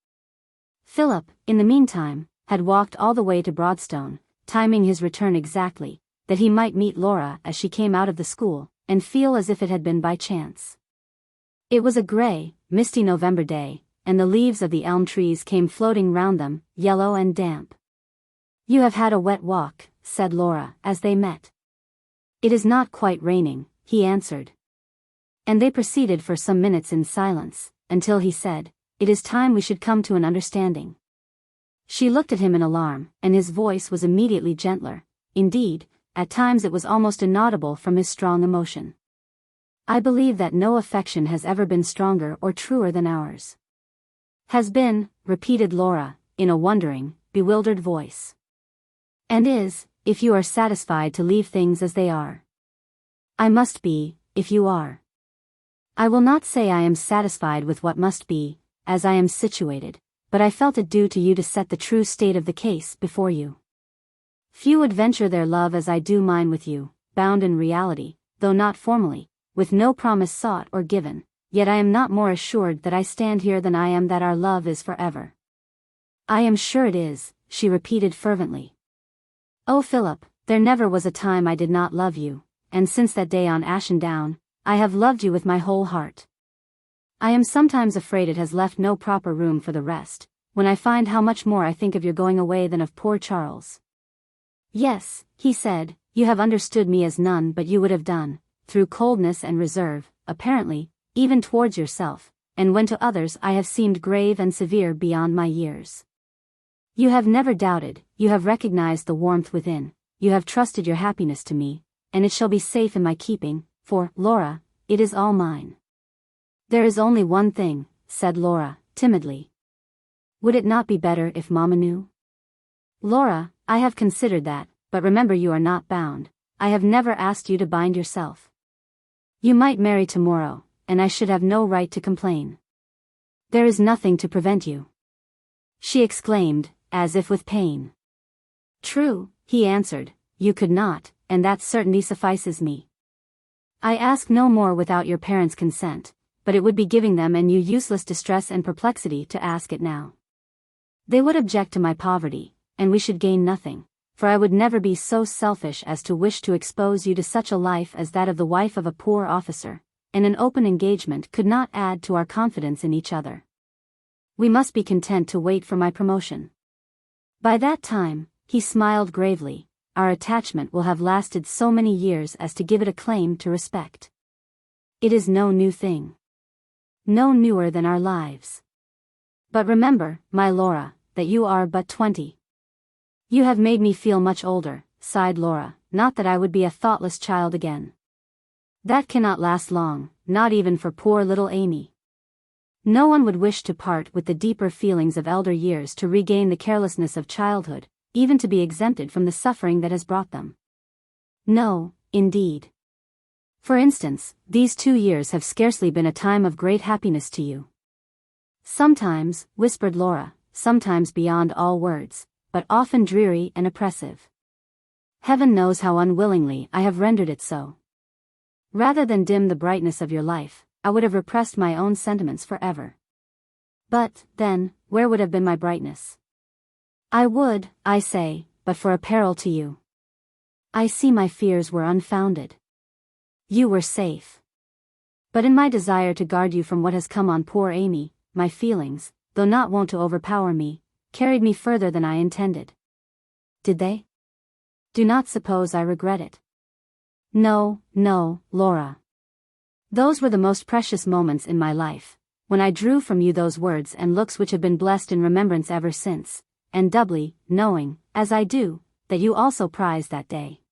Philip, in the meantime, had walked all the way to Broadstone, timing his return exactly, that he might meet Laura as she came out of the school, and feel as if it had been by chance. It was a grey, misty November day, and the leaves of the elm trees came floating round them, yellow and damp. "You have had a wet walk," said Laura, as they met. "It is not quite raining," he answered. And they proceeded for some minutes in silence, until he said, "It is time we should come to an understanding." She looked at him in alarm, and his voice was immediately gentler. Indeed, at times it was almost inaudible from his strong emotion. "I believe that no affection has ever been stronger or truer than ours." "Has been," repeated Laura, in a wondering, bewildered voice. "And is, if you are satisfied to leave things as they are." "I must be, if you are." "I will not say I am satisfied with what must be, as I am situated, but I felt it due to you to set the true state of the case before you. Few would venture their love as I do mine with you, bound in reality, though not formally, with no promise sought or given, yet I am not more assured that I stand here than I am that our love is forever." "I am sure it is," she repeated fervently. "Oh Philip, there never was a time I did not love you, and since that day on Ashen Down, I have loved you with my whole heart. I am sometimes afraid it has left no proper room for the rest, when I find how much more I think of your going away than of poor Charles." "Yes," he said, "you have understood me as none but you would have done, through coldness and reserve, apparently, even towards yourself, and when to others I have seemed grave and severe beyond my years. You have never doubted, you have recognized the warmth within, you have trusted your happiness to me, and it shall be safe in my keeping, for, Laura, it is all mine." "There is only one thing," said Laura, timidly. "Would it not be better if Mamma knew?" "Laura, I have considered that, but remember you are not bound. I have never asked you to bind yourself. You might marry tomorrow, and I should have no right to complain. There is nothing to prevent you," she exclaimed, as if with pain. "True," he answered, "you could not, and that certainty suffices me. I ask no more without your parents' consent, but it would be giving them and you useless distress and perplexity to ask it now. They would object to my poverty, and we should gain nothing, for I would never be so selfish as to wish to expose you to such a life as that of the wife of a poor officer, and an open engagement could not add to our confidence in each other. We must be content to wait for my promotion. By that time," he smiled gravely, "our attachment will have lasted so many years as to give it a claim to respect. It is no new thing. No newer than our lives. But remember, my Laura, that you are but 20. "You have made me feel much older," sighed Laura, "not that I would be a thoughtless child again. That cannot last long, not even for poor little Amy. No one would wish to part with the deeper feelings of elder years to regain the carelessness of childhood, even to be exempted from the suffering that has brought them. No, indeed. For instance, these 2 years have scarcely been a time of great happiness to you." "Sometimes," whispered Laura, "sometimes beyond all words, but often dreary and oppressive. Heaven knows how unwillingly I have rendered it so. Rather than dim the brightness of your life, I would have repressed my own sentiments forever. But, then, where would have been my brightness? I would, I say, but for a peril to you. I see my fears were unfounded. You were safe. But in my desire to guard you from what has come on poor Amy, my feelings, though not wont to overpower me, carried me further than I intended. did they? Do not suppose I regret it. No, no, Laura. Those were the most precious moments in my life, when I drew from you those words and looks which have been blessed in remembrance ever since, and doubly, knowing, as I do, that you also prized that day.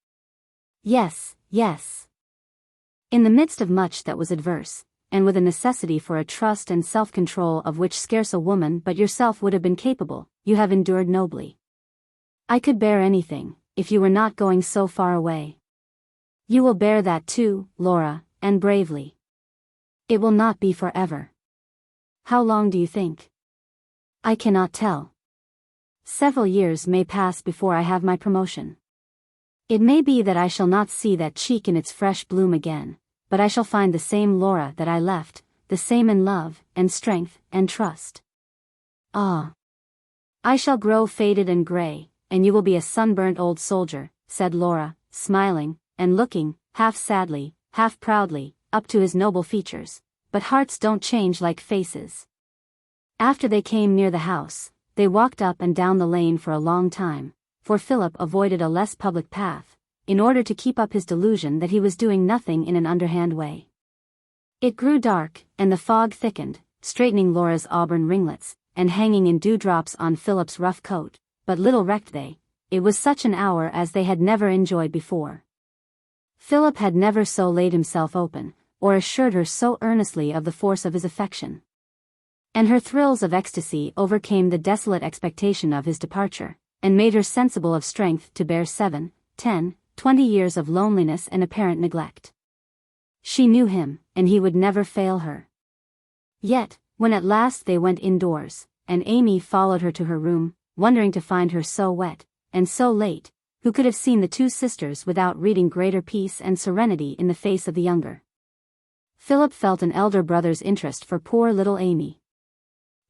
Yes, yes. In the midst of much that was adverse, and with a necessity for a trust and self-control of which scarce a woman but yourself would have been capable, you have endured nobly. I could bear anything, if you were not going so far away. You will bear that too, Laura, and bravely. It will not be forever. How long do you think? I cannot tell. Several years may pass before I have my promotion. It may be that I shall not see that cheek in its fresh bloom again, but I shall find the same Laura that I left, the same in love, and strength, and trust. Ah! I shall grow faded and grey, and you will be a sunburnt old soldier, said Laura, smiling, and looking, half sadly, half proudly, up to his noble features, but hearts don't change like faces. After they came near the house, they walked up and down the lane for a long time, for Philip avoided a less public path, in order to keep up his delusion that he was doing nothing in an underhand way. It grew dark, and the fog thickened, straightening Laura's auburn ringlets, and hanging in dewdrops on Philip's rough coat, but little recked they, it was such an hour as they had never enjoyed before. Philip had never so laid himself open, or assured her so earnestly of the force of his affection. And her thrills of ecstasy overcame the desolate expectation of his departure, and made her sensible of strength to bear 7, 10, 20 years of loneliness and apparent neglect. She knew him, and he would never fail her. Yet, when at last they went indoors, and Amy followed her to her room, wondering to find her so wet, and so late, who could have seen the two sisters without reading greater peace and serenity in the face of the younger? Philip felt an elder brother's interest for poor little Amy.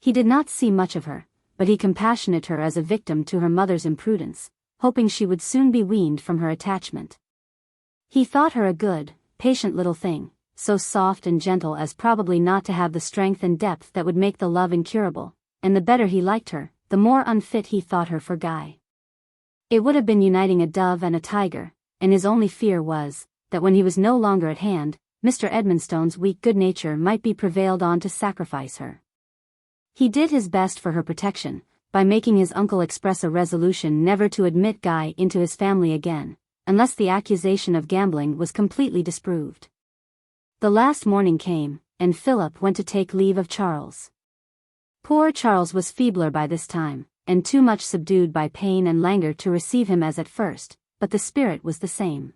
He did not see much of her, but he compassionated her as a victim to her mother's imprudence, hoping she would soon be weaned from her attachment. He thought her a good, patient little thing, so soft and gentle as probably not to have the strength and depth that would make the love incurable, and the better he liked her, the more unfit he thought her for Guy. It would have been uniting a dove and a tiger, and his only fear was, that when he was no longer at hand, Mr. Edmonstone's weak good nature might be prevailed on to sacrifice her. He did his best for her protection, by making his uncle express a resolution never to admit Guy into his family again, unless the accusation of gambling was completely disproved. The last morning came, and Philip went to take leave of Charles. Poor Charles was feebler by this time, and too much subdued by pain and languor to receive him as at first, but the spirit was the same.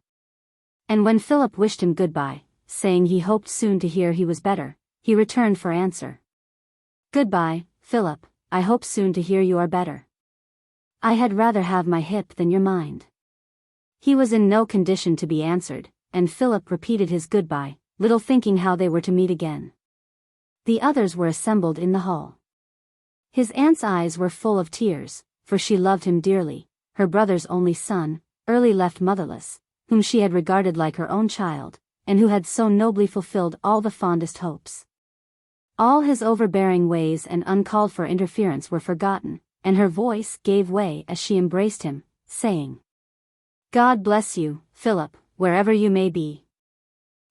And when Philip wished him goodbye, saying he hoped soon to hear he was better, he returned for answer: "Goodbye, Philip, I hope soon to hear you are better. I had rather have my hip than your mind." He was in no condition to be answered, and Philip repeated his goodbye, little thinking how they were to meet again. The others were assembled in the hall. His aunt's eyes were full of tears, for she loved him dearly, her brother's only son, early left motherless, whom she had regarded like her own child, and who had so nobly fulfilled all the fondest hopes. All his overbearing ways and uncalled-for interference were forgotten, and her voice gave way as she embraced him, saying, "God bless you, Philip, wherever you may be.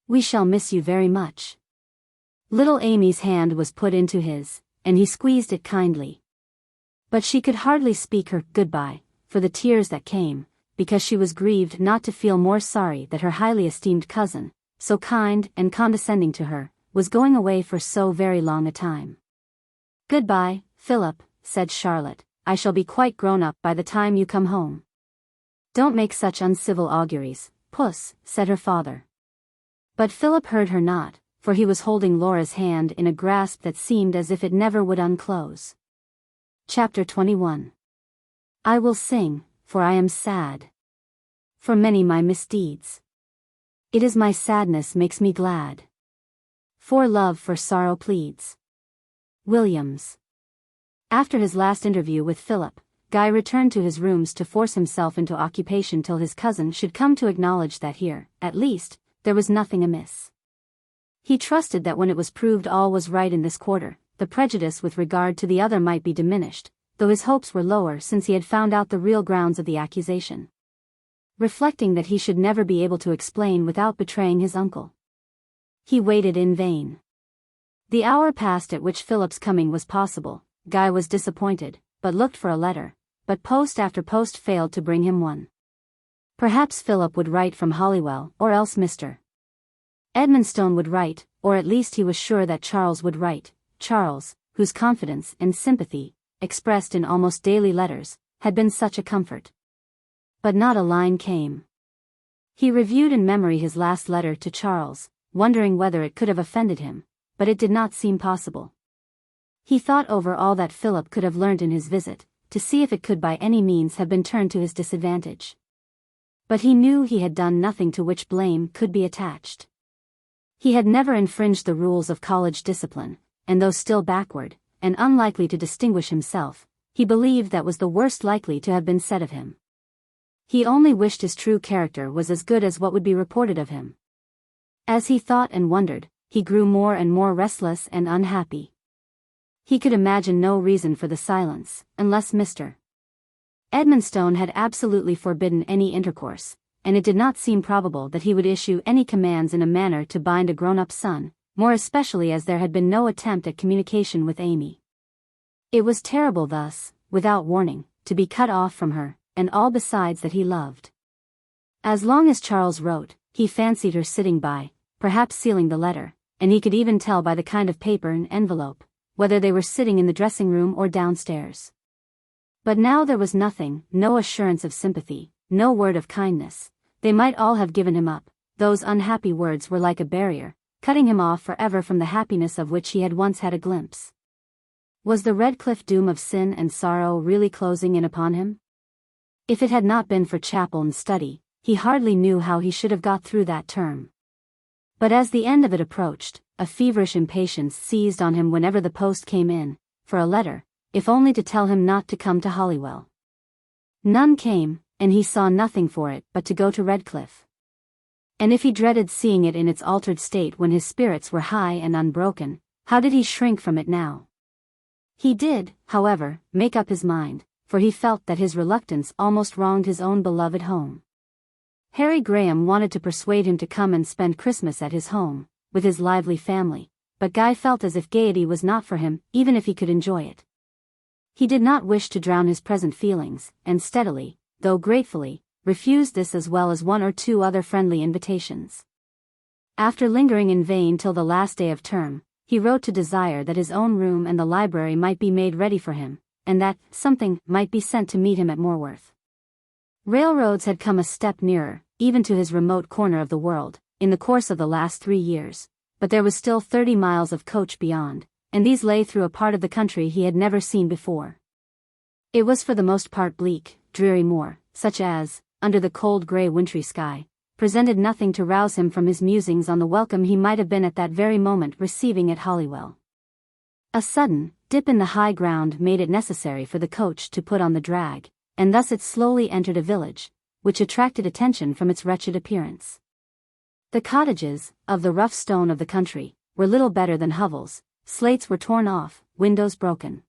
We shall miss you very much." Little Amy's hand was put into his, and he squeezed it kindly. But she could hardly speak her goodbye, for the tears that came, because she was grieved not to feel more sorry that her highly esteemed cousin, so kind and condescending to her, was going away for so very long a time. "Goodbye, Philip," said Charlotte, "I shall be quite grown up by the time you come home." "Don't make such uncivil auguries, Puss," said her father. But Philip heard her not, for he was holding Laura's hand in a grasp that seemed as if it never would unclose. Chapter 21. I will sing, for I am sad. For many my misdeeds. It is my sadness makes me glad. For love for sorrow pleads. Williams. After his last interview with Philip, Guy returned to his rooms to force himself into occupation till his cousin should come to acknowledge that here, at least, there was nothing amiss. He trusted that when it was proved all was right in this quarter, the prejudice with regard to the other might be diminished, though his hopes were lower since he had found out the real grounds of the accusation. Reflecting that he should never be able to explain without betraying his uncle, he waited in vain. The hour passed at which Philip's coming was possible. Guy was disappointed, but looked for a letter, but post after post failed to bring him one. Perhaps Philip would write from Holywell, or else Mr. Edmonstone would write, or at least he was sure that Charles would write. Charles, whose confidence and sympathy, expressed in almost daily letters, had been such a comfort. But not a line came. He reviewed in memory his last letter to Charles, wondering whether it could have offended him, but it did not seem possible. He thought over all that Philip could have learned in his visit, to see if it could by any means have been turned to his disadvantage. But he knew he had done nothing to which blame could be attached. He had never infringed the rules of college discipline, and though still backward, and unlikely to distinguish himself, he believed that was the worst likely to have been said of him. He only wished his true character was as good as what would be reported of him. As he thought and wondered, he grew more and more restless and unhappy. He could imagine no reason for the silence, unless Mr. Edmonstone had absolutely forbidden any intercourse, and it did not seem probable that he would issue any commands in a manner to bind a grown-up son, more especially as there had been no attempt at communication with Amy. It was terrible thus, without warning, to be cut off from her, and all besides that he loved. As long as Charles wrote, he fancied her sitting by, perhaps sealing the letter, and he could even tell by the kind of paper and envelope, whether they were sitting in the dressing room or downstairs. But now there was nothing, no assurance of sympathy, no word of kindness. They might all have given him up. Those unhappy words were like a barrier, cutting him off forever from the happiness of which he had once had a glimpse. Was the Redclyffe doom of sin and sorrow really closing in upon him? If it had not been for chapel and study, he hardly knew how he should have got through that term. But as the end of it approached, a feverish impatience seized on him whenever the post came in, for a letter, if only to tell him not to come to Holywell. None came, and he saw nothing for it but to go to Redclyffe. And if he dreaded seeing it in its altered state when his spirits were high and unbroken, how did he shrink from it now? He did, however, make up his mind, for he felt that his reluctance almost wronged his own beloved home. Harry Graham wanted to persuade him to come and spend Christmas at his home, with his lively family, but Guy felt as if gaiety was not for him, even if he could enjoy it. He did not wish to drown his present feelings, and steadily, though gratefully, refused this as well as one or two other friendly invitations. After lingering in vain till the last day of term, he wrote to desire that his own room and the library might be made ready for him, and that something might be sent to meet him at Morworth. Railroads had come a step nearer, even to his remote corner of the world, in the course of the last 3 years, but there was still 30 miles of coach beyond, and these lay through a part of the country he had never seen before. It was for the most part bleak, dreary moor, such as, under the cold grey wintry sky, presented nothing to rouse him from his musings on the welcome he might have been at that very moment receiving at Holywell. A sudden dip in the high ground made it necessary for the coach to put on the drag, and thus it slowly entered a village, which attracted attention from its wretched appearance. The cottages, of the rough stone of the country, were little better than hovels. Slates were torn off, windows broken.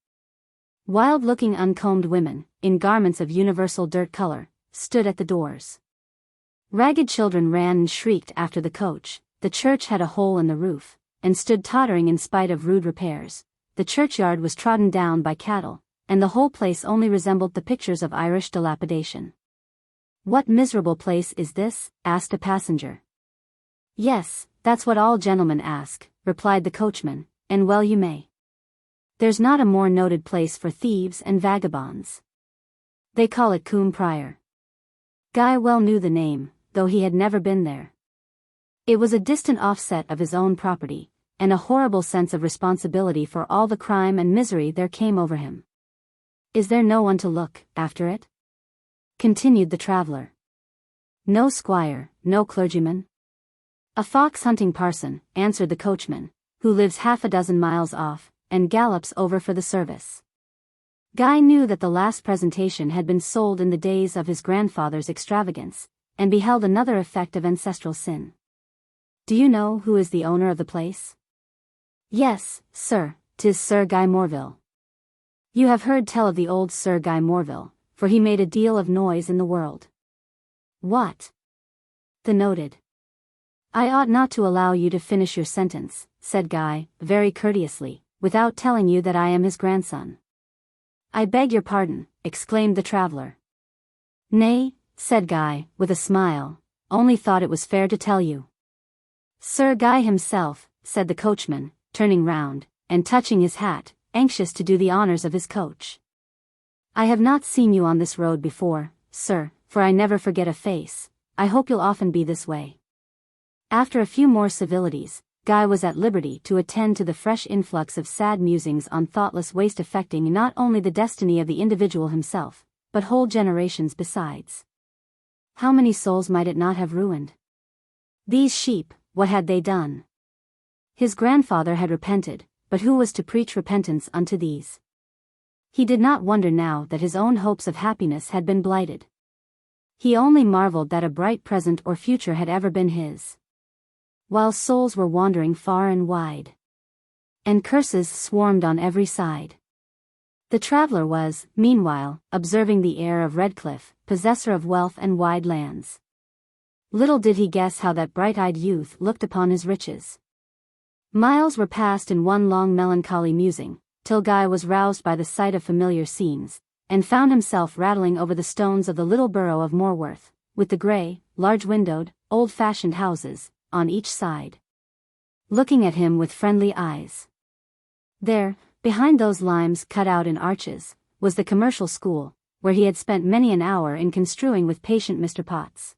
Wild-looking uncombed women, in garments of universal dirt color, stood at the doors. Ragged children ran and shrieked after the coach. The church had a hole in the roof, and stood tottering in spite of rude repairs. The churchyard was trodden down by cattle, and the whole place only resembled the pictures of Irish dilapidation. "What miserable place is this?" asked a passenger. "Yes, that's what all gentlemen ask," replied the coachman, "and well you may. There's not a more noted place for thieves and vagabonds. They call it Coombe Prior." Guy well knew the name, though he had never been there. It was a distant offset of his own property, and a horrible sense of responsibility for all the crime and misery there came over him. "Is there no one to look after it?" continued the traveller. "No squire, no clergyman?" "A fox-hunting parson," answered the coachman, "who lives 6 miles off, and gallops over for the service." Guy knew that the last presentation had been sold in the days of his grandfather's extravagance, and beheld another effect of ancestral sin. "Do you know who is the owner of the place?" "Yes, sir, 'tis Sir Guy Morville." You have heard tell of the old Sir Guy Morville, for he made a deal of noise in the world. What? The noted. I ought not to allow you to finish your sentence, said Guy, very courteously, without telling you that I am his grandson. I beg your pardon, exclaimed the traveller. Nay, said Guy, with a smile, only thought it was fair to tell you. Sir Guy himself, said the coachman, turning round, and touching his hat, anxious to do the honours of his coach. I have not seen you on this road before, sir, for I never forget a face. I hope you'll often be this way. After a few more civilities, Guy was at liberty to attend to the fresh influx of sad musings on thoughtless waste affecting not only the destiny of the individual himself, but whole generations besides. How many souls might it not have ruined? These sheep, what had they done? His grandfather had repented, but who was to preach repentance unto these? He did not wonder now that his own hopes of happiness had been blighted. He only marveled that a bright present or future had ever been his. While souls were wandering far and wide, and curses swarmed on every side. The traveller was, meanwhile, observing the heir of Redclyffe, possessor of wealth and wide lands. Little did he guess how that bright-eyed youth looked upon his riches. Miles were passed in one long melancholy musing, till Guy was roused by the sight of familiar scenes, and found himself rattling over the stones of the little borough of Moorworth, with the grey, large-windowed, old-fashioned houses, on each side, looking at him with friendly eyes. There, behind those limes cut out in arches, was the commercial school, where he had spent many an hour in construing with patient Mr. Potts.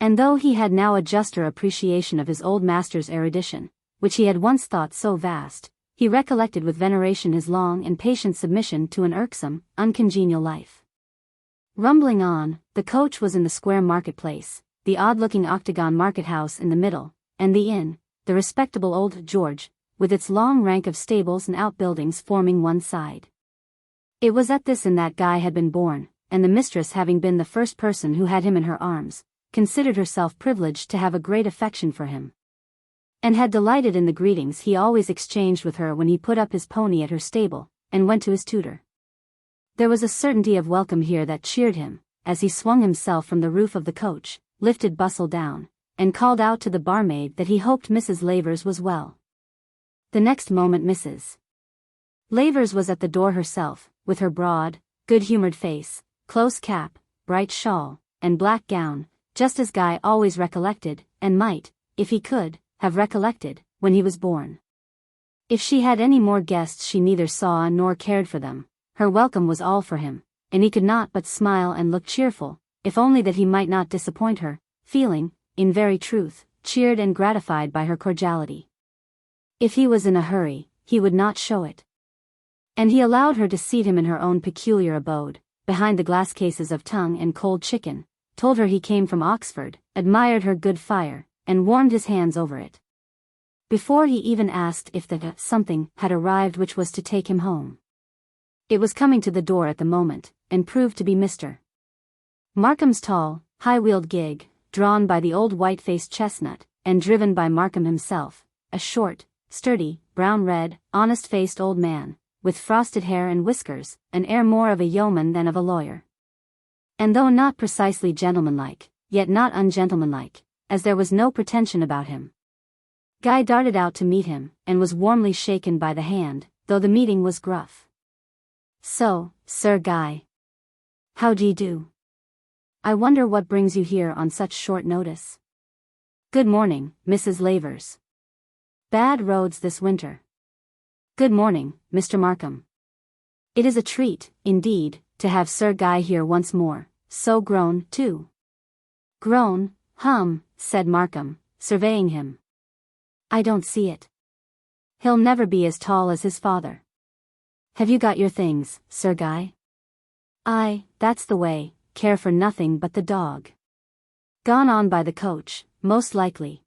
And though he had now a juster appreciation of his old master's erudition, which he had once thought so vast, he recollected with veneration his long and patient submission to an irksome, uncongenial life. Rumbling on, the coach was in the square market-place, the odd-looking octagon market-house in the middle, and the inn, the respectable old George, with its long rank of stables and outbuildings forming one side. It was at this inn that Guy had been born, and the mistress, having been the first person who had him in her arms, considered herself privileged to have a great affection for him, and had delighted in the greetings he always exchanged with her when he put up his pony at her stable, and went to his tutor. There was a certainty of welcome here that cheered him, as he swung himself from the roof of the coach, lifted Bustle down, and called out to the barmaid that he hoped Mrs. Lavers was well. The next moment Mrs. Lavers was at the door herself, with her broad, good-humoured face, close cap, bright shawl, and black gown, just as Guy always recollected, and might, if he could, have recollected, when he was born. If she had any more guests she neither saw nor cared for them. Her welcome was all for him, and he could not but smile and look cheerful, if only that he might not disappoint her, feeling, in very truth, cheered and gratified by her cordiality. If he was in a hurry, he would not show it. And he allowed her to seat him in her own peculiar abode, behind the glass cases of tongue and cold chicken, told her he came from Oxford, admired her good fire, and warmed his hands over it, before he even asked if the something had arrived which was to take him home. It was coming to the door at the moment, and proved to be Mr. Markham's tall, high-wheeled gig, drawn by the old white-faced chestnut, and driven by Markham himself, a short, sturdy, brown-red, honest-faced old man, with frosted hair and whiskers, an air more of a yeoman than of a lawyer. And though not precisely gentlemanlike, yet not ungentlemanlike, as there was no pretension about him. Guy darted out to meet him, and was warmly shaken by the hand, though the meeting was gruff. So, Sir Guy. How d'ye do? I wonder what brings you here on such short notice. Good morning, Mrs. Lavers. Bad roads this winter. Good morning, Mr. Markham. It is a treat, indeed, to have Sir Guy here once more, so grown, too. Grown, said Markham, surveying him. I don't see it. He'll never be as tall as his father. Have you got your things, Sir Guy? Aye, that's the way, care for nothing but the dog. Gone on by the coach, most likely.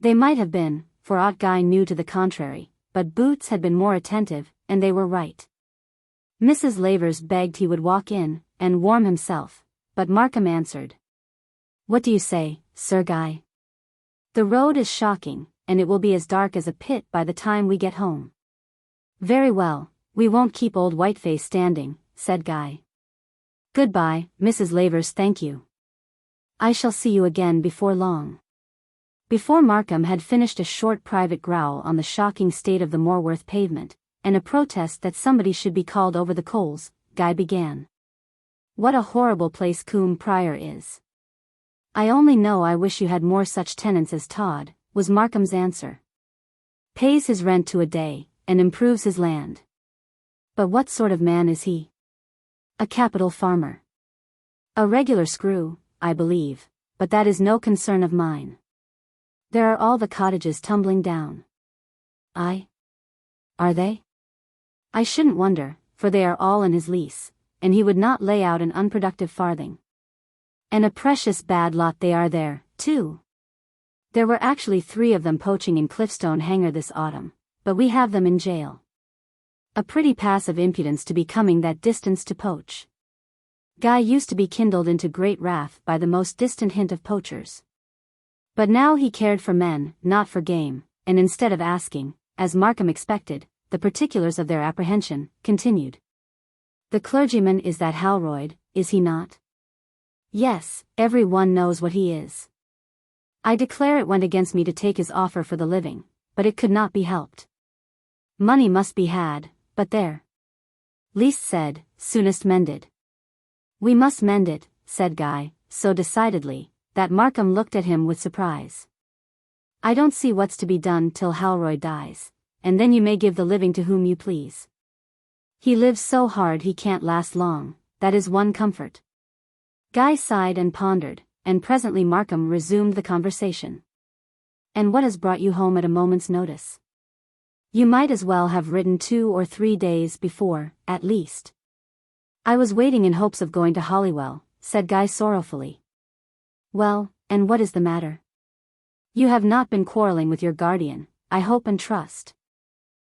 They might have been, for aught Guy knew to the contrary, but Boots had been more attentive, and they were right. Mrs. Lavers begged he would walk in, and warm himself, but Markham answered. What do you say, Sir Guy? The road is shocking, and it will be as dark as a pit by the time we get home. Very well, We won't keep old Whiteface standing, said Guy. Goodbye, Mrs. Lavers, thank you. I shall see you again before long. Before Markham had finished a short private growl on the shocking state of the Moorworth pavement, and a protest that somebody should be called over the coals, Guy began. What a horrible place Coombe Prior is. I only know I wish you had more such tenants as Todd, was Markham's answer. Pays his rent to a day, and improves his land. But what sort of man is he? A capital farmer. A regular screw, I believe, but that is no concern of mine. There are all the cottages tumbling down. Are they? I shouldn't wonder, for they are all in his lease, and he would not lay out an unproductive farthing. And a precious bad lot they are there, too. There were actually 3 of them poaching in Cliffstone Hanger this autumn, but we have them in jail. A pretty pass of impudence to be coming that distance to poach. Guy used to be kindled into great wrath by the most distant hint of poachers. But now he cared for men, not for game, and instead of asking, as Markham expected, the particulars of their apprehension, continued. The clergyman is that Halroyd, is he not? Yes, every one knows what he is. I declare it went against me to take his offer for the living, but it could not be helped. Money must be had, but there. Least said, soonest mended. We must mend it, said Guy, so decidedly, that Markham looked at him with surprise. I don't see what's to be done till Halroyd dies, and then you may give the living to whom you please. He lives so hard he can't last long, that is one comfort. Guy sighed and pondered, and presently Markham resumed the conversation. And what has brought you home at a moment's notice? You might as well have written 2 or 3 days before, at least. I was waiting in hopes of going to Holywell, said Guy sorrowfully. Well, and what is the matter? You have not been quarrelling with your guardian, I hope and trust.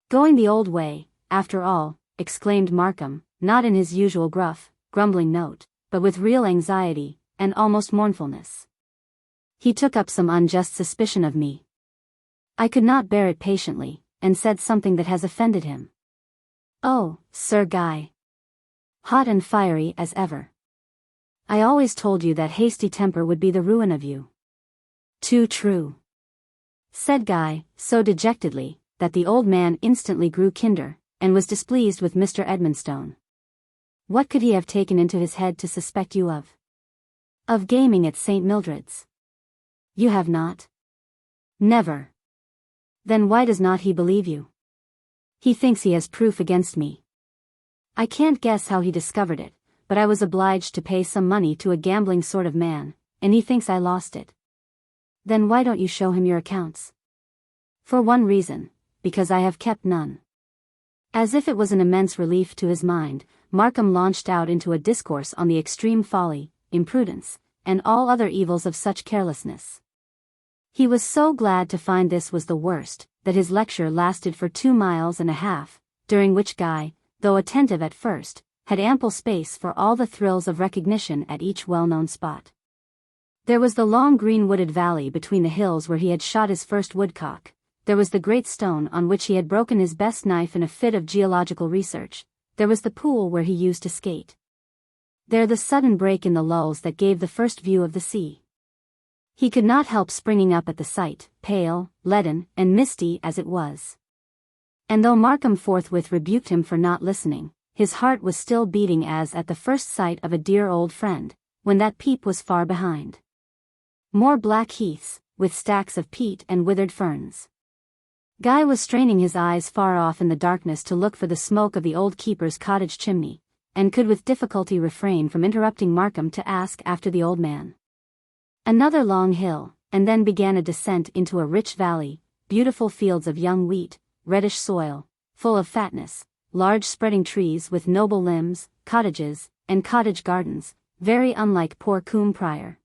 Going the old way, after all, exclaimed Markham, not in his usual gruff, grumbling note, but with real anxiety, and almost mournfulness. He took up some unjust suspicion of me. I could not bear it patiently, and said something that has offended him. Oh, Sir Guy. Hot and fiery as ever. I always told you that hasty temper would be the ruin of you. Too true. Said Guy, so dejectedly, that the old man instantly grew kinder, and was displeased with Mr. Edmonstone. What could he have taken into his head to suspect you of? Of gaming at St. Mildred's. You have not? Never. Then why does not he believe you? He thinks he has proof against me. I can't guess how he discovered it, but I was obliged to pay some money to a gambling sort of man, and he thinks I lost it. Then why don't you show him your accounts? For one reason, because I have kept none. As if it was an immense relief to his mind, Markham launched out into a discourse on the extreme folly, imprudence, and all other evils of such carelessness. He was so glad to find this was the worst, that his lecture lasted for 2 miles and a half, during which Guy, though attentive at first, had ample space for all the thrills of recognition at each well-known spot. There was the long green wooded valley between the hills where he had shot his first woodcock, there was the great stone on which he had broken his best knife in a fit of geological research, there was the pool where he used to skate. There the sudden break in the lulls that gave the first view of the sea. He could not help springing up at the sight, pale, leaden, and misty as it was. And though Markham forthwith rebuked him for not listening, his heart was still beating as at the first sight of a dear old friend, when that peep was far behind. More black heaths, with stacks of peat and withered ferns. Guy was straining his eyes far off in the darkness to look for the smoke of the old keeper's cottage chimney, and could with difficulty refrain from interrupting Markham to ask after the old man. Another long hill, and then began a descent into a rich valley, beautiful fields of young wheat, reddish soil, full of fatness, large spreading trees with noble limbs, cottages, and cottage gardens, very unlike poor Coombe Prior.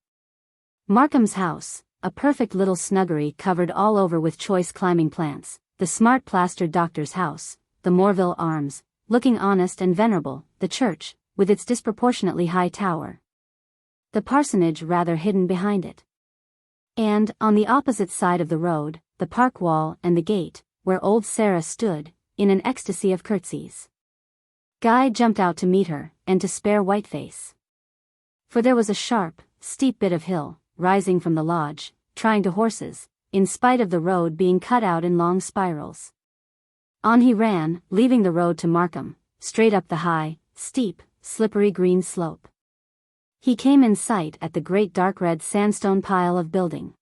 Markham's house, a perfect little snuggery covered all over with choice climbing plants, the smart plastered doctor's house, the Morville Arms, looking honest and venerable, the church, with its disproportionately high tower. The parsonage rather hidden behind it. And, on the opposite side of the road, the park wall and the gate, where old Sarah stood, in an ecstasy of curtsies. Guy jumped out to meet her, and to spare Whiteface. For there was a sharp, steep bit of hill, rising from the lodge, trying to horses, in spite of the road being cut out in long spirals. On he ran, leaving the road to Markham, straight up the high, steep, slippery green slope. He came in sight at the great dark red sandstone pile of building.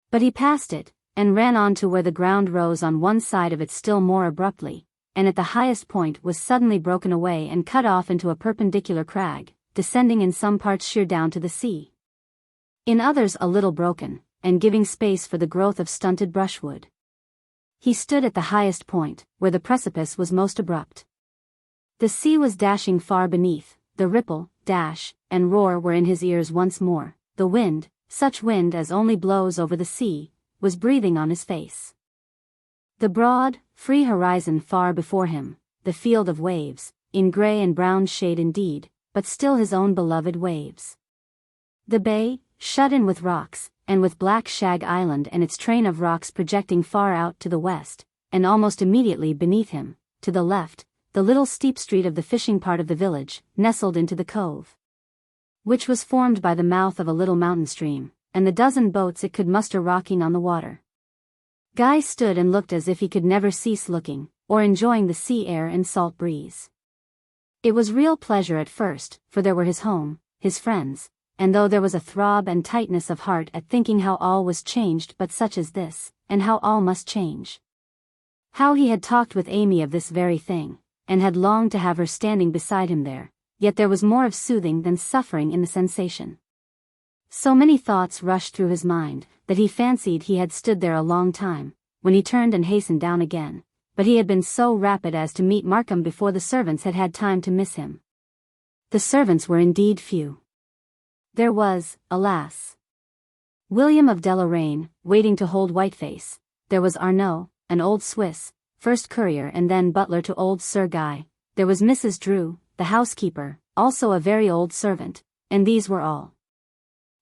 But he passed it, and ran on to where the ground rose on one side of it still more abruptly, and at the highest point was suddenly broken away and cut off into a perpendicular crag, descending in some parts sheer down to the sea. In others a little broken, and giving space for the growth of stunted brushwood. He stood at the highest point, where the precipice was most abrupt. The sea was dashing far beneath, the ripple, dash, and roar were in his ears once more, the wind, such wind as only blows over the sea, was breathing on his face. The broad, free horizon far before him, the field of waves, in grey and brown shade indeed, but still his own beloved waves. The bay, shut in with rocks, and with Black Shag Island and its train of rocks projecting far out to the west, and almost immediately beneath him, to the left, the little steep street of the fishing part of the village, nestled into the cove, which was formed by the mouth of a little mountain stream, and the dozen boats it could muster rocking on the water. Guy stood and looked as if he could never cease looking, or enjoying the sea air and salt breeze. It was real pleasure at first, for there were his home, his friends, and though there was a throb and tightness of heart at thinking how all was changed but such as this, and how all must change. How he had talked with Amy of this very thing, and had longed to have her standing beside him there, yet there was more of soothing than suffering in the sensation. So many thoughts rushed through his mind, that he fancied he had stood there a long time, when he turned and hastened down again, but he had been so rapid as to meet Markham before the servants had had time to miss him. The servants were indeed few. There was, alas, William of Deloraine, waiting to hold Whiteface. There was Arnaud, an old Swiss, first courier and then butler to old Sir Guy. There was Mrs. Drew, the housekeeper, also a very old servant, and these were all.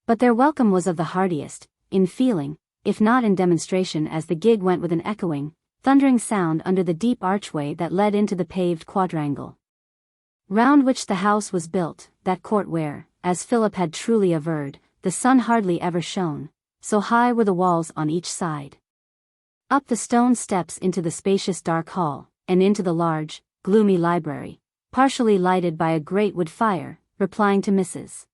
But their welcome was of the heartiest, in feeling, if not in demonstration, as the gig went with an echoing, thundering sound under the deep archway that led into the paved quadrangle, round which the house was built, that court where, as Philip had truly averred, the sun hardly ever shone, so high were the walls on each side. Up the stone steps into the spacious dark hall, and into the large, gloomy library, partially lighted by a great wood fire, replying to Mrs.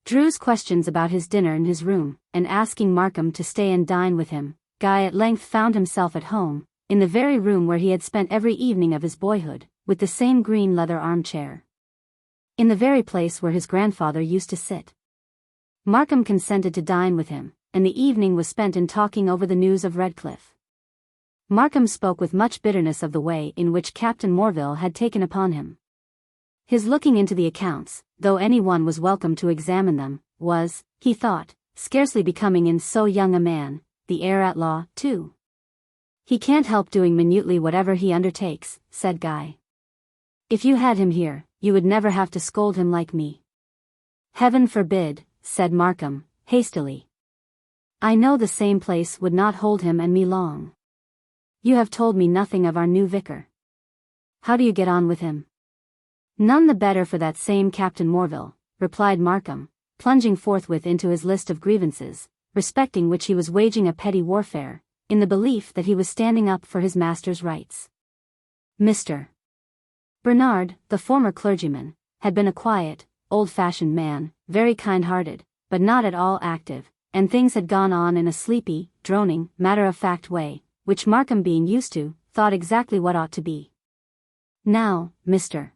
Drew's questions about his dinner in his room, and asking Markham to stay and dine with him, Guy at length found himself at home, in the very room where he had spent every evening of his boyhood, with the same green leather armchair. In the very place where his grandfather used to sit. Markham consented to dine with him, and the evening was spent in talking over the news of Redclyffe. Markham spoke with much bitterness of the way in which Captain Morville had taken upon him. His looking into the accounts, though any one was welcome to examine them, was, he thought, scarcely becoming in so young a man, the heir at law, too. He can't help doing minutely whatever he undertakes, said Guy. If you had him here, you would never have to scold him like me. Heaven forbid, said Markham, hastily. I know the same place would not hold him and me long. You have told me nothing of our new vicar. How do you get on with him? None the better for that same Captain Morville, replied Markham, plunging forthwith into his list of grievances, respecting which he was waging a petty warfare, in the belief that he was standing up for his master's rights. Mr. Bernard, the former clergyman, had been a quiet, old-fashioned man, very kind-hearted, but not at all active, and things had gone on in a sleepy, droning, matter-of-fact way, which Markham, being used to, thought exactly what ought to be. Now, Mr.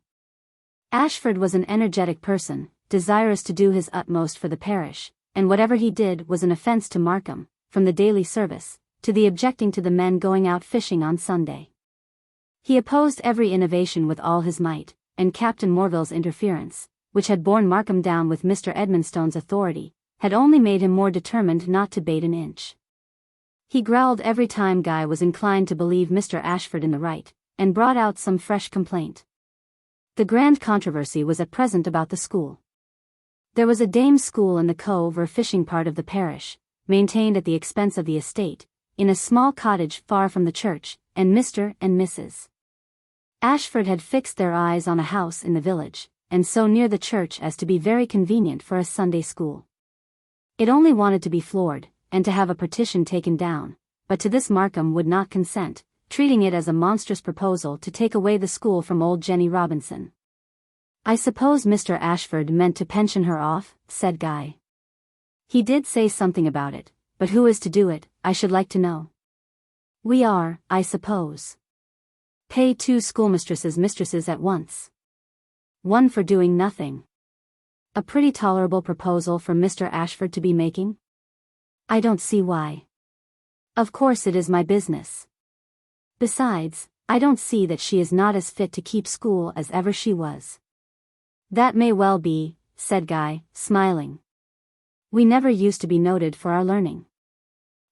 Ashford was an energetic person, desirous to do his utmost for the parish, and whatever he did was an offence to Markham, from the daily service, to the objecting to the men going out fishing on Sunday. He opposed every innovation with all his might, and Captain Morville's interference, which had borne Markham down with Mr. Edmonstone's authority, had only made him more determined not to bate an inch. He growled every time Guy was inclined to believe Mr. Ashford in the right, and brought out some fresh complaint. The grand controversy was at present about the school. There was a dame's school in the cove or fishing part of the parish, maintained at the expense of the estate, in a small cottage far from the church, and Mr. and Mrs. Ashford had fixed their eyes on a house in the village, and so near the church as to be very convenient for a Sunday school. It only wanted to be floored, and to have a partition taken down, but to this Markham would not consent, treating it as a monstrous proposal to take away the school from old Jenny Robinson. "I suppose Mr. Ashford meant to pension her off," said Guy. "He did say something about it, but who is to do it, I should like to know." "We are, I suppose. Pay 2 mistresses at once. One for doing nothing. A pretty tolerable proposal for Mr. Ashford to be making? I don't see why. Of course it is my business. Besides, I don't see that she is not as fit to keep school as ever she was." "That may well be," said Guy, smiling. "We never used to be noted for our learning.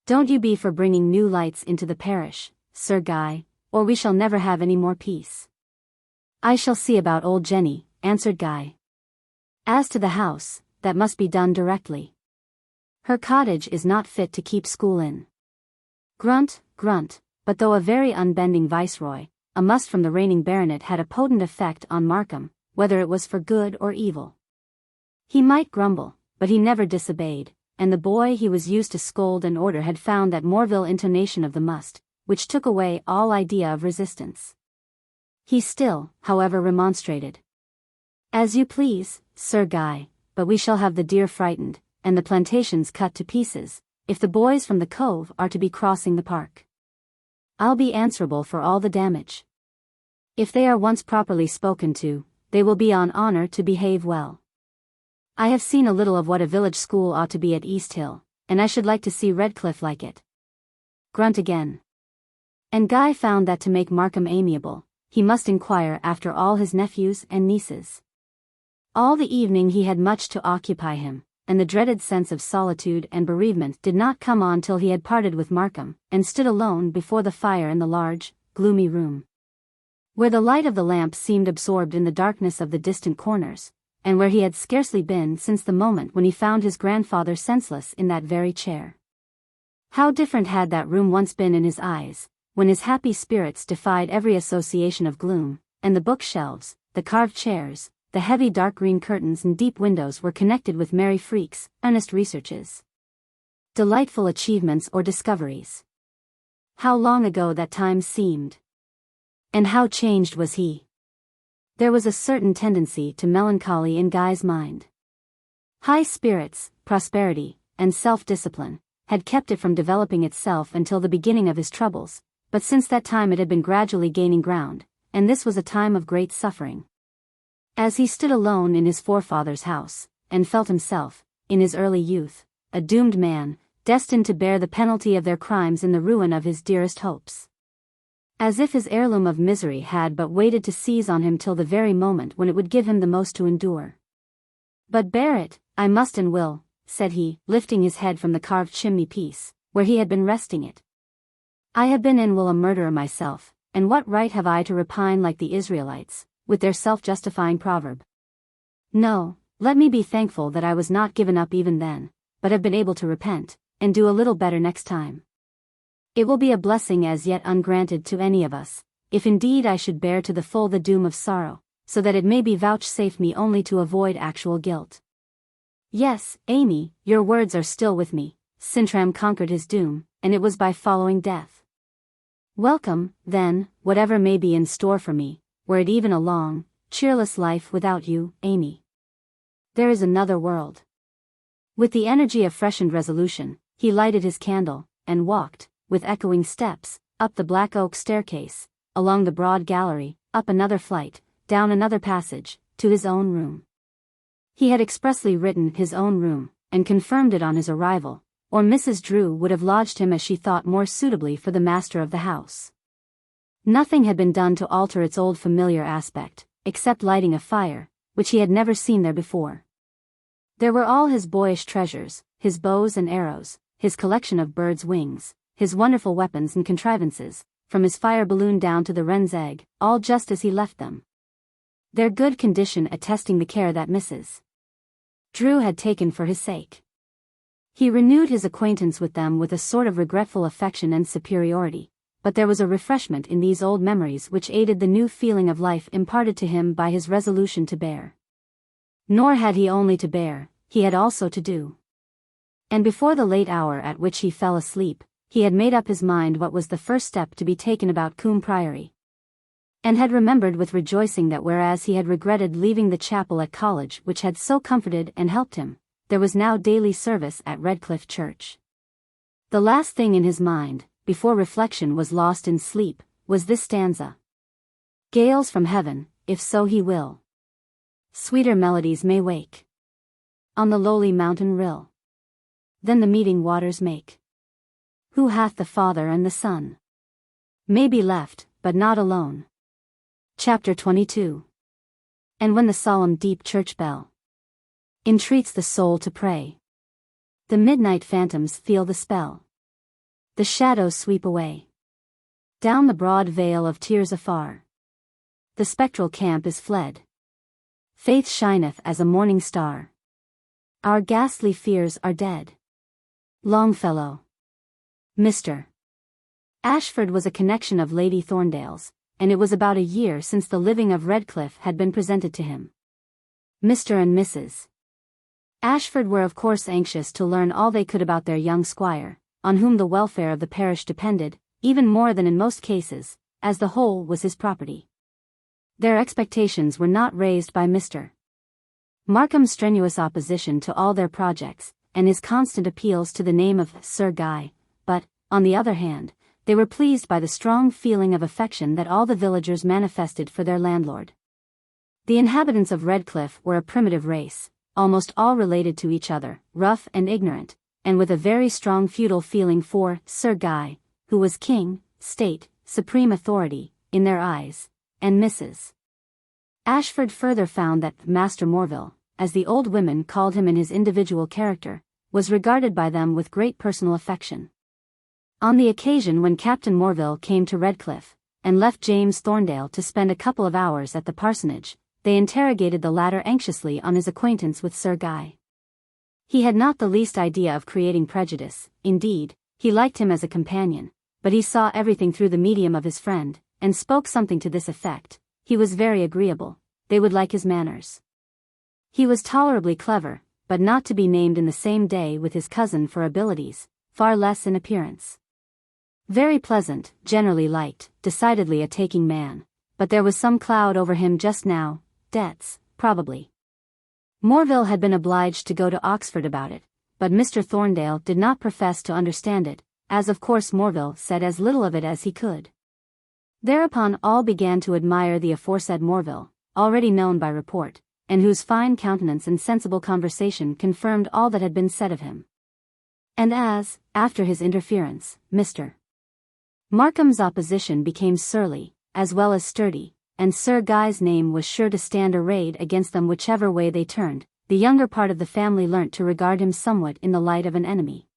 Don't you be for bringing new lights into the parish, Sir Guy, or we shall never have any more peace." "I shall see about old Jenny," answered Guy. "As to the house, that must be done directly. Her cottage is not fit to keep school in." Grunt, grunt, but though a very unbending viceroy, a must from the reigning baronet had a potent effect on Markham, whether it was for good or evil. He might grumble, but he never disobeyed, and the boy he was used to scold and order had found that Morville intonation of the must, which took away all idea of resistance. He still, however, remonstrated. "As you please, Sir Guy, but we shall have the deer frightened, and the plantations cut to pieces, if the boys from the cove are to be crossing the park. I'll be answerable for all the damage. If they are once properly spoken to, they will be on honor to behave well. I have seen a little of what a village school ought to be at East Hill, and I should like to see Redclyffe like it." Grunt again. And Guy found that to make Markham amiable, he must inquire after all his nephews and nieces. All the evening he had much to occupy him, and the dreaded sense of solitude and bereavement did not come on till he had parted with Markham, and stood alone before the fire in the large, gloomy room, where the light of the lamp seemed absorbed in the darkness of the distant corners, and where he had scarcely been since the moment when he found his grandfather senseless in that very chair. How different had that room once been in his eyes, when his happy spirits defied every association of gloom, and the bookshelves, the carved chairs, the heavy dark green curtains and deep windows were connected with merry freaks, earnest researches, delightful achievements or discoveries. How long ago that time seemed! And how changed was he! There was a certain tendency to melancholy in Guy's mind. High spirits, prosperity, and self-discipline had kept it from developing itself until the beginning of his troubles, but since that time it had been gradually gaining ground, and this was a time of great suffering. As he stood alone in his forefather's house, and felt himself, in his early youth, a doomed man, destined to bear the penalty of their crimes in the ruin of his dearest hopes. As if his heirloom of misery had but waited to seize on him till the very moment when it would give him the most to endure. "But bear it, I must and will," said he, lifting his head from the carved chimney-piece, where he had been resting it. "I have been and will a murderer myself, and what right have I to repine like the Israelites, with their self-justifying proverb? No, let me be thankful that I was not given up even then, but have been able to repent, and do a little better next time. It will be a blessing as yet ungranted to any of us, if indeed I should bear to the full the doom of sorrow, so that it may be vouchsafed me only to avoid actual guilt. Yes, Amy, your words are still with me. Sintram conquered his doom, and it was by following death. Welcome, then, whatever may be in store for me, were it even a long, cheerless life without you, Amy. There is another world." With the energy of freshened resolution, he lighted his candle, and walked, with echoing steps, up the black oak staircase, along the broad gallery, up another flight, down another passage, to his own room. He had expressly written his own room, and confirmed it on his arrival, or Mrs. Drew would have lodged him as she thought more suitably for the master of the house. Nothing had been done to alter its old familiar aspect, except lighting a fire, which he had never seen there before. There were all his boyish treasures, his bows and arrows, his collection of birds' wings, his wonderful weapons and contrivances, from his fire balloon down to the wren's egg, all just as he left them. Their good condition attesting the care that Mrs. Drew had taken for his sake. He renewed his acquaintance with them with a sort of regretful affection and superiority, but there was a refreshment in these old memories which aided the new feeling of life imparted to him by his resolution to bear. Nor had he only to bear, he had also to do. And before the late hour at which he fell asleep, he had made up his mind what was the first step to be taken about Coombe Priory. And had remembered with rejoicing that whereas he had regretted leaving the chapel at college which had so comforted and helped him, there was now daily service at Redclyffe Church. The last thing in his mind, before reflection was lost in sleep, was this stanza. Gales from heaven, if so he will. Sweeter melodies may wake on the lowly mountain rill than the meeting waters make. Who hath the Father and the Son may be left, but not alone. Chapter 22. And when the solemn deep church bell entreats the soul to pray, the midnight phantoms feel the spell. The shadows sweep away down the broad vale of tears afar. The spectral camp is fled. Faith shineth as a morning star. Our ghastly fears are dead. Longfellow. Mr. Ashford was a connection of Lady Thorndale's, and it was about a year since the living of Redclyffe had been presented to him. Mr. and Mrs. Ashford were of course anxious to learn all they could about their young squire, on whom the welfare of the parish depended, even more than in most cases, as the whole was his property. Their expectations were not raised by Mr. Markham's strenuous opposition to all their projects, and his constant appeals to the name of Sir Guy, but, on the other hand, they were pleased by the strong feeling of affection that all the villagers manifested for their landlord. The inhabitants of Redclyffe were a primitive race, almost all related to each other, rough and ignorant, and with a very strong feudal feeling for Sir Guy, who was king, state, supreme authority, in their eyes, and Mrs. Ashford further found that Master Morville, as the old women called him in his individual character, was regarded by them with great personal affection. On the occasion when Captain Morville came to Redclyffe, and left James Thorndale to spend a couple of hours at the parsonage, they interrogated the latter anxiously on his acquaintance with Sir Guy. He had not the least idea of creating prejudice, indeed, he liked him as a companion, but he saw everything through the medium of his friend, and spoke something to this effect: he was very agreeable, they would like his manners. He was tolerably clever, but not to be named in the same day with his cousin for abilities, far less in appearance. Very pleasant, generally liked, decidedly a taking man, but there was some cloud over him just now, debts, probably. Morville had been obliged to go to Oxford about it, but Mr. Thorndale did not profess to understand it, as of course Morville said as little of it as he could. Thereupon all began to admire the aforesaid Morville, already known by report, and whose fine countenance and sensible conversation confirmed all that had been said of him. And as, after his interference, Mr. Markham's opposition became surly, as well as sturdy, and Sir Guy's name was sure to stand arrayed against them whichever way they turned, the younger part of the family learnt to regard him somewhat in the light of an enemy.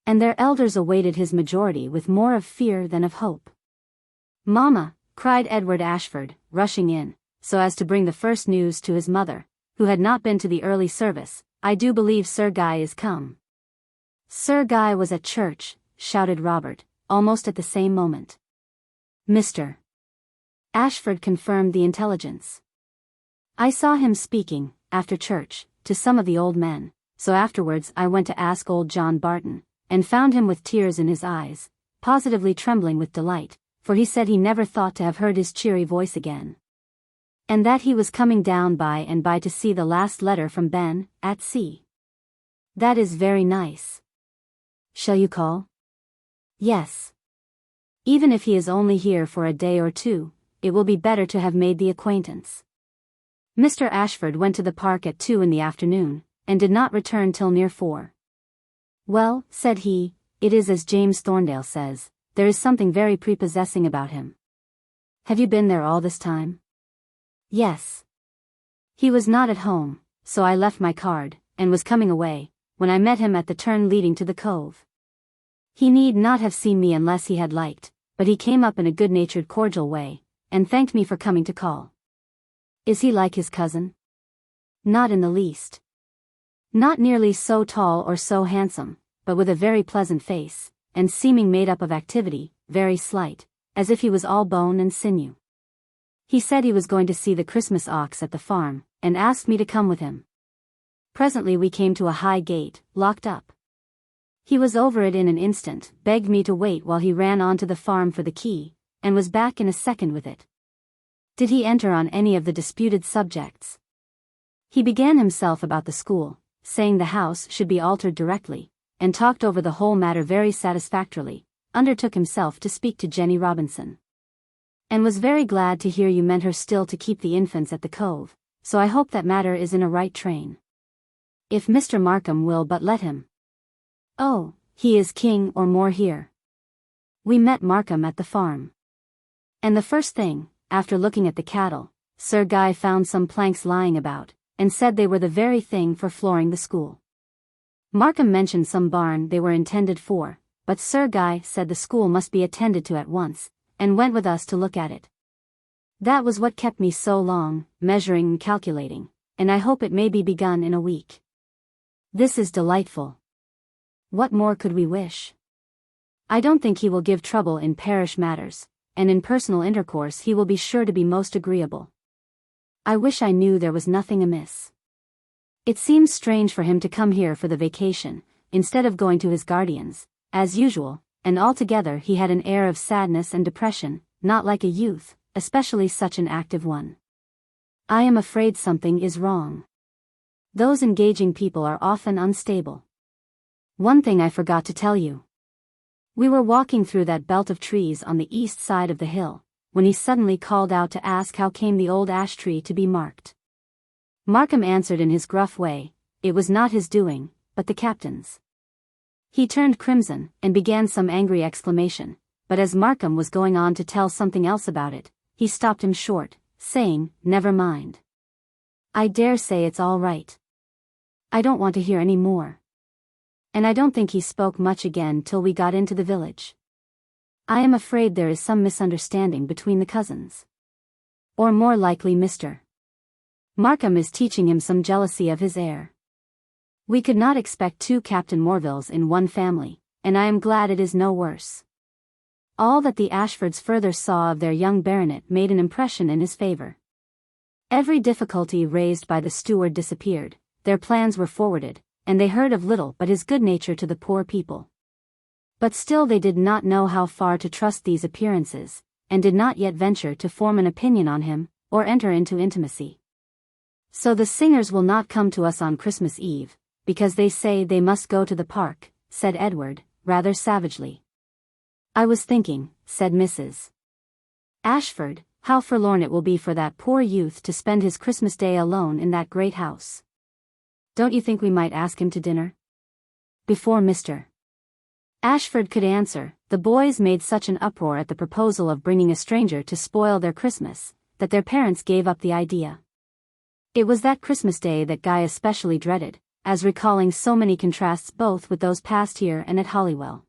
And their elders awaited his majority with more of fear than of hope. "Mamma," cried Edward Ashford, rushing in, so as to bring the first news to his mother, who had not been to the early service, "I do believe Sir Guy is come." "Sir Guy was at church," shouted Robert, almost at the same moment. Mr. Ashford confirmed the intelligence. "I saw him speaking, after church, to some of the old men, so afterwards I went to ask old John Barton, and found him with tears in his eyes, positively trembling with delight, for he said he never thought to have heard his cheery voice again. And that he was coming down by and by to see the last letter from Ben, at sea." "That is very nice. Shall you call?" "Yes. Even if he is only here for a day or two, it will be better to have made the acquaintance." Mr. Ashford went to the park at 2 in the afternoon, and did not return till near 4. "Well," said he, "it is as James Thorndale says, there is something very prepossessing about him. Have you been there all this time?" "Yes. He was not at home, so I left my card, and was coming away, when I met him at the turn leading to the cove. He need not have seen me unless he had liked, but he came up in a good-natured cordial way, and thanked me for coming to call." "Is he like his cousin?" "Not in the least. Not nearly so tall or so handsome, but with a very pleasant face, and seeming made up of activity, very slight, as if he was all bone and sinew. He said he was going to see the Christmas ox at the farm, and asked me to come with him. Presently we came to a high gate, locked up. He was over it in an instant, begged me to wait while he ran on to the farm for the key, and was back in a second with it. Did he enter on any of the disputed subjects? He began himself about the school, saying the house should be altered directly, and talked over the whole matter very satisfactorily, undertook himself to speak to Jenny Robinson. And was very glad to hear you meant her still to keep the infants at the cove, so I hope that matter is in a right train. If Mr. Markham will but let him. Oh, he is king or more here. We met Markham at the farm. And the first thing, after looking at the cattle, Sir Guy found some planks lying about, and said they were the very thing for flooring the school. Markham mentioned some barn they were intended for, but Sir Guy said the school must be attended to at once, and went with us to look at it. That was what kept me so long, measuring and calculating, and I hope it may be begun in a week. This is delightful. What more could we wish? I don't think he will give trouble in parish matters, and in personal intercourse he will be sure to be most agreeable. I wish I knew there was nothing amiss. It seems strange for him to come here for the vacation, instead of going to his guardians, as usual, and altogether he had an air of sadness and depression, not like a youth, especially such an active one. I am afraid something is wrong. Those engaging people are often unstable. One thing I forgot to tell you. We were walking through that belt of trees on the east side of the hill, when he suddenly called out to ask how came the old ash tree to be marked. Markham answered in his gruff way, it was not his doing, but the captain's. He turned crimson, and began some angry exclamation, but as Markham was going on to tell something else about it, he stopped him short, saying, never mind. I dare say it's all right. I don't want to hear any more. And I don't think he spoke much again till we got into the village. I am afraid there is some misunderstanding between the cousins. Or more likely Mr. Markham is teaching him some jealousy of his heir. We could not expect two Captain Morvilles in one family, and I am glad it is no worse. All that the Ashfords further saw of their young baronet made an impression in his favour. Every difficulty raised by the steward disappeared, their plans were forwarded, and they heard of little but his good nature to the poor people. But still they did not know how far to trust these appearances, and did not yet venture to form an opinion on him, or enter into intimacy. So the singers will not come to us on Christmas Eve, because they say they must go to the park, said Edward, rather savagely. I was thinking, said Mrs. Ashford, how forlorn it will be for that poor youth to spend his Christmas Day alone in that great house. Don't you think we might ask him to dinner? Before Mr. Ashford could answer, the boys made such an uproar at the proposal of bringing a stranger to spoil their Christmas, that their parents gave up the idea. It was that Christmas Day that Guy especially dreaded, as recalling so many contrasts both with those passed here and at Holywell.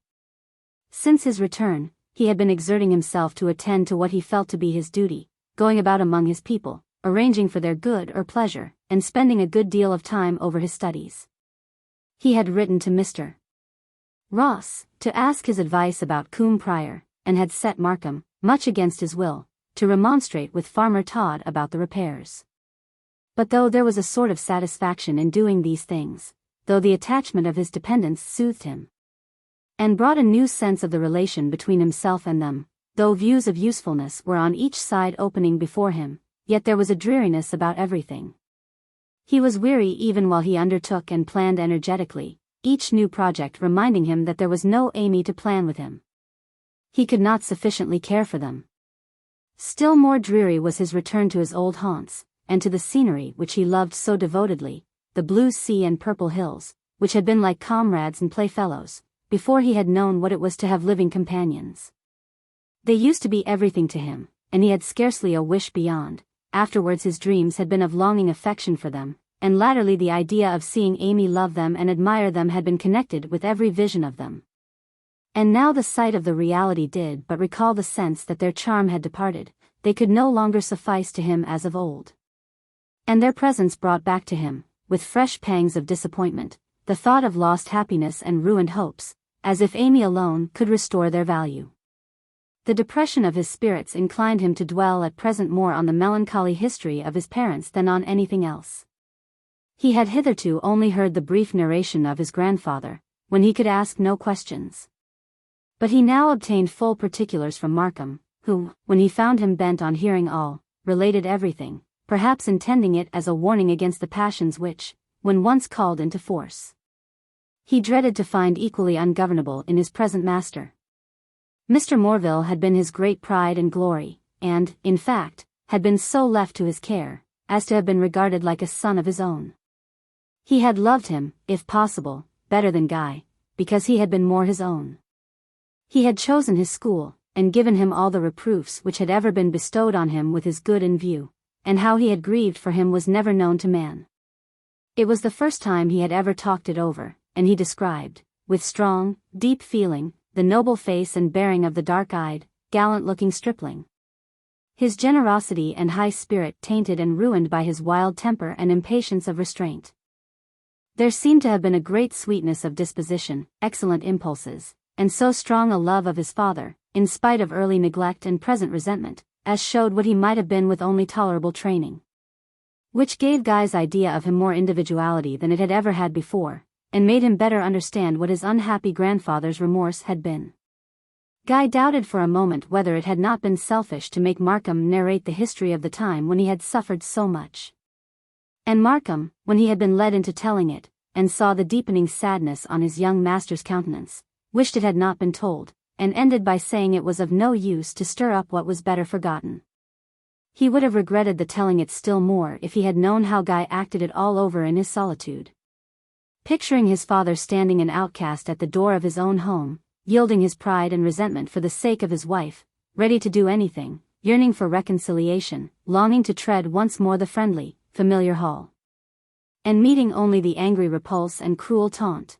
Since his return, he had been exerting himself to attend to what he felt to be his duty, going about among his people, arranging for their good or pleasure, and spending a good deal of time over his studies. He had written to Mr. Ross, to ask his advice about Coombe Prior, and had set Markham, much against his will, to remonstrate with Farmer Todd about the repairs. But though there was a sort of satisfaction in doing these things, though the attachment of his dependents soothed him, and brought a new sense of the relation between himself and them, though views of usefulness were on each side opening before him, yet there was a dreariness about everything. He was weary even while he undertook and planned energetically, each new project reminding him that there was no Amy to plan with him. He could not sufficiently care for them. Still more dreary was his return to his old haunts, and to the scenery which he loved so devotedly, the blue sea and purple hills, which had been like comrades and playfellows, before he had known what it was to have living companions. They used to be everything to him, and he had scarcely a wish beyond. Afterwards his dreams had been of longing affection for them, and latterly the idea of seeing Amy love them and admire them had been connected with every vision of them. And now the sight of the reality did but recall the sense that their charm had departed, they could no longer suffice to him as of old. And their presence brought back to him, with fresh pangs of disappointment, the thought of lost happiness and ruined hopes, as if Amy alone could restore their value. The depression of his spirits inclined him to dwell at present more on the melancholy history of his parents than on anything else. He had hitherto only heard the brief narration of his grandfather, when he could ask no questions. But he now obtained full particulars from Markham, who, when he found him bent on hearing all, related everything, perhaps intending it as a warning against the passions which, when once called into force, he dreaded to find equally ungovernable in his present master. Mr. Morville had been his great pride and glory, and, in fact, had been so left to his care, as to have been regarded like a son of his own. He had loved him, if possible, better than Guy, because he had been more his own. He had chosen his school, and given him all the reproofs which had ever been bestowed on him with his good in view, and how he had grieved for him was never known to man. It was the first time he had ever talked it over, and he described, with strong, deep feeling, the noble face and bearing of the dark-eyed, gallant-looking stripling. His generosity and high spirit tainted and ruined by his wild temper and impatience of restraint. There seemed to have been a great sweetness of disposition, excellent impulses, and so strong a love of his father, in spite of early neglect and present resentment, as showed what he might have been with only tolerable training. Which gave Guy's idea of him more individuality than it had ever had before, and made him better understand what his unhappy grandfather's remorse had been. Guy doubted for a moment whether it had not been selfish to make Markham narrate the history of the time when he had suffered so much. And Markham, when he had been led into telling it, and saw the deepening sadness on his young master's countenance, wished it had not been told, and ended by saying it was of no use to stir up what was better forgotten. He would have regretted the telling it still more if he had known how Guy acted it all over in his solitude. Picturing his father standing an outcast at the door of his own home, yielding his pride and resentment for the sake of his wife, ready to do anything, yearning for reconciliation, longing to tread once more the friendly, familiar hall, and meeting only the angry repulse and cruel taunt.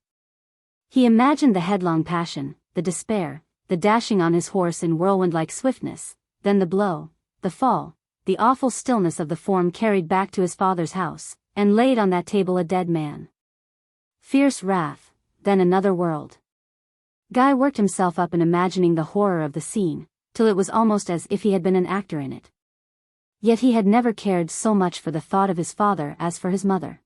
He imagined the headlong passion, the despair, the dashing on his horse in whirlwind-like swiftness, then the blow, the fall, the awful stillness of the form carried back to his father's house, and laid on that table a dead man. Fierce wrath, then another world. Guy worked himself up in imagining the horror of the scene, till it was almost as if he had been an actor in it. Yet he had never cared so much for the thought of his father as for his mother.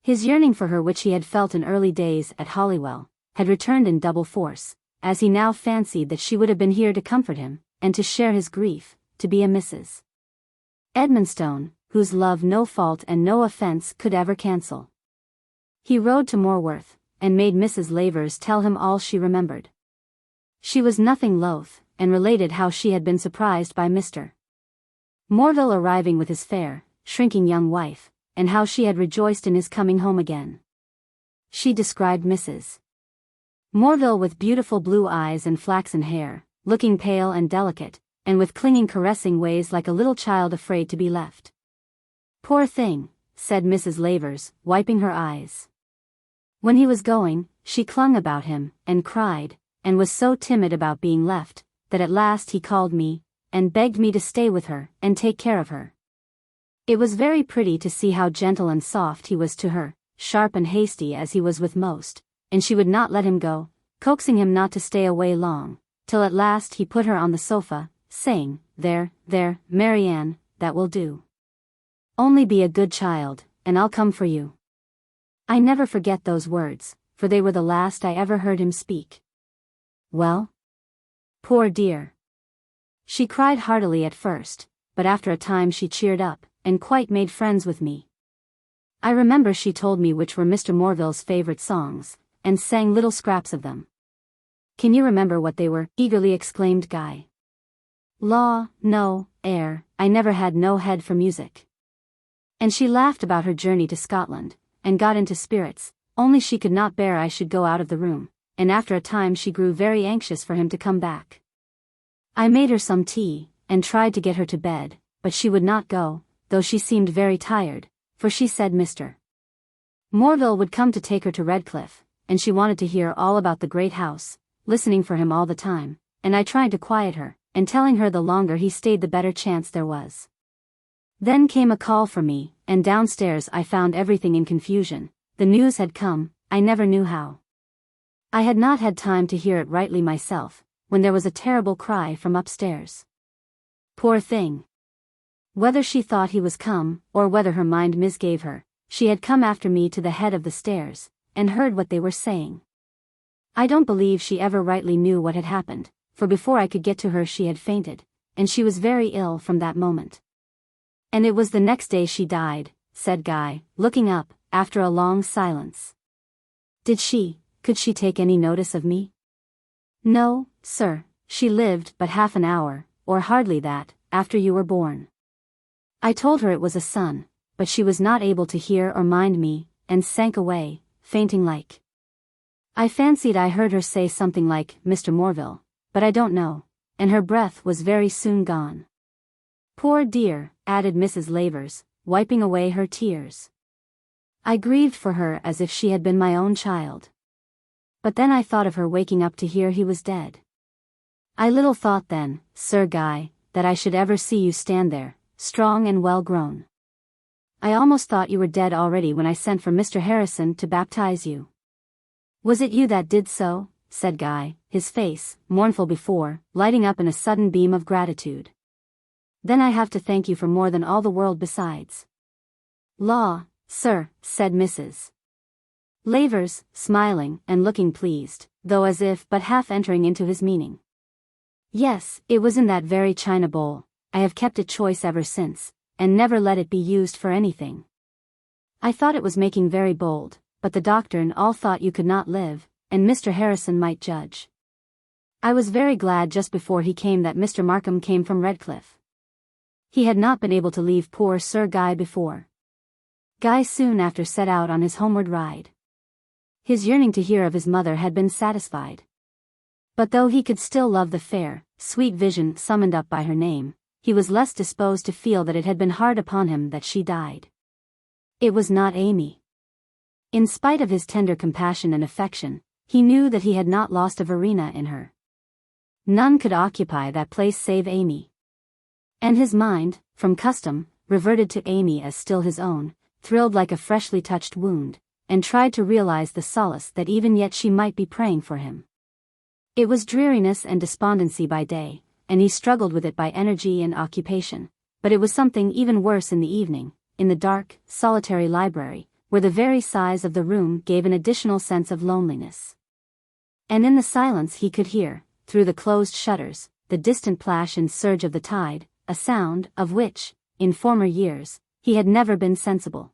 His yearning for her, which he had felt in early days at Holywell, had returned in double force, as he now fancied that she would have been here to comfort him, and to share his grief, to be a Mrs. Edmonstone, whose love no fault and no offence could ever cancel. He rode to Morworth, and made Mrs. Lavers tell him all she remembered. She was nothing loath, and related how she had been surprised by Mr. Morville arriving with his fair, shrinking young wife, and how she had rejoiced in his coming home again. She described Mrs. Morville with beautiful blue eyes and flaxen hair, looking pale and delicate, and with clinging caressing ways like a little child afraid to be left. "Poor thing," said Mrs. Lavers, wiping her eyes. When he was going, she clung about him, and cried, and was so timid about being left, that at last he called me, and begged me to stay with her, and take care of her. It was very pretty to see how gentle and soft he was to her, sharp and hasty as he was with most, and she would not let him go, coaxing him not to stay away long, till at last he put her on the sofa, saying, "There, Marianne, that will do. Only be a good child, and I'll come for you." I never forget those words, for they were the last I ever heard him speak. Well? Poor dear. She cried heartily at first, but after a time she cheered up, and quite made friends with me. I remember she told me which were Mr. Morville's favorite songs, and sang little scraps of them. "Can you remember what they were?" eagerly exclaimed Guy. "Law, no, I never had no head for music." And she laughed about her journey to Scotland, and got into spirits, only she could not bear I should go out of the room, and after a time she grew very anxious for him to come back. I made her some tea, and tried to get her to bed, but she would not go, though she seemed very tired, for she said Mr. Morville would come to take her to Redclyffe, and she wanted to hear all about the great house, listening for him all the time, and I tried to quiet her, and telling her the longer he stayed the better chance there was. Then came a call for me, and downstairs I found everything in confusion. The news had come, I never knew how. I had not had time to hear it rightly myself, when there was a terrible cry from upstairs. Poor thing! Whether she thought he was come, or whether her mind misgave her, she had come after me to the head of the stairs, and heard what they were saying. I don't believe she ever rightly knew what had happened, for before I could get to her she had fainted, and she was very ill from that moment. And it was the next day she died, said Guy, looking up, after a long silence. Could she take any notice of me? No, sir, she lived but half an hour, or hardly that, after you were born. I told her it was a son, but she was not able to hear or mind me, and sank away, fainting like. I fancied I heard her say something like, Mr. Morville, but I don't know, and her breath was very soon gone. Poor dear, added Mrs. Lavers, wiping away her tears. I grieved for her as if she had been my own child. But then I thought of her waking up to hear he was dead. I little thought then, Sir Guy, that I should ever see you stand there, strong and well grown. I almost thought you were dead already when I sent for Mr. Harrison to baptize you. Was it you that did so? Said Guy, his face, mournful before, lighting up in a sudden beam of gratitude. Then I have to thank you for more than all the world besides. Law, sir, said Mrs. Lavers, smiling and looking pleased, though as if but half entering into his meaning. Yes, it was in that very china bowl. I have kept it choice ever since, and never let it be used for anything. I thought it was making very bold, but the doctor and all thought you could not live, and Mr. Harrison might judge. I was very glad just before he came that Mr. Markham came from Redclyffe. He had not been able to leave poor Sir Guy before. Guy soon after set out on his homeward ride. His yearning to hear of his mother had been satisfied. But though he could still love the fair, sweet vision summoned up by her name, he was less disposed to feel that it had been hard upon him that she died. It was not Amy. In spite of his tender compassion and affection, he knew that he had not lost a Verena in her. None could occupy that place save Amy. And his mind, from custom, reverted to Amy as still his own, thrilled like a freshly touched wound, and tried to realize the solace that even yet she might be praying for him. It was dreariness and despondency by day, and he struggled with it by energy and occupation, but it was something even worse in the evening, in the dark, solitary library, where the very size of the room gave an additional sense of loneliness. And in the silence he could hear, through the closed shutters, the distant plash and surge of the tide, a sound of which, in former years, he had never been sensible.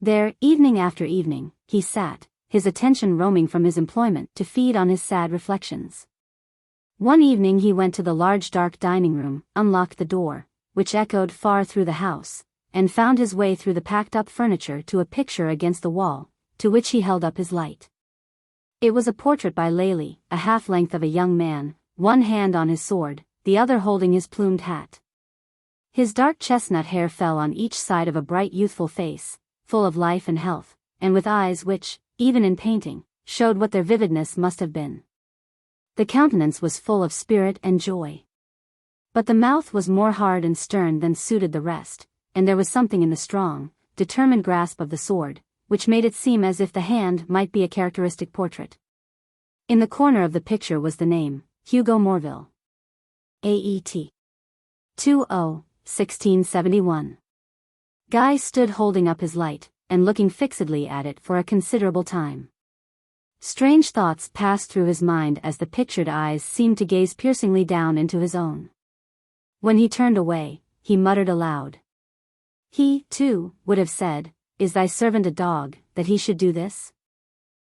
There, evening after evening, he sat, his attention roaming from his employment to feed on his sad reflections. One evening he went to the large dark dining room, unlocked the door, which echoed far through the house, and found his way through the packed-up furniture to a picture against the wall, to which he held up his light. It was a portrait by Lely, a half-length of a young man, one hand on his sword, the other holding his plumed hat. His dark chestnut hair fell on each side of a bright youthful face, full of life and health, and with eyes which, even in painting, showed what their vividness must have been. The countenance was full of spirit and joy. But the mouth was more hard and stern than suited the rest, and there was something in the strong, determined grasp of the sword, which made it seem as if the hand might be a characteristic portrait. In the corner of the picture was the name, Hugo Morville. AET. 20, 1671. Guy stood holding up his light, and looking fixedly at it for a considerable time. Strange thoughts passed through his mind as the pictured eyes seemed to gaze piercingly down into his own. When he turned away, he muttered aloud. He, too, would have said, "Is thy servant a dog, that he should do this?"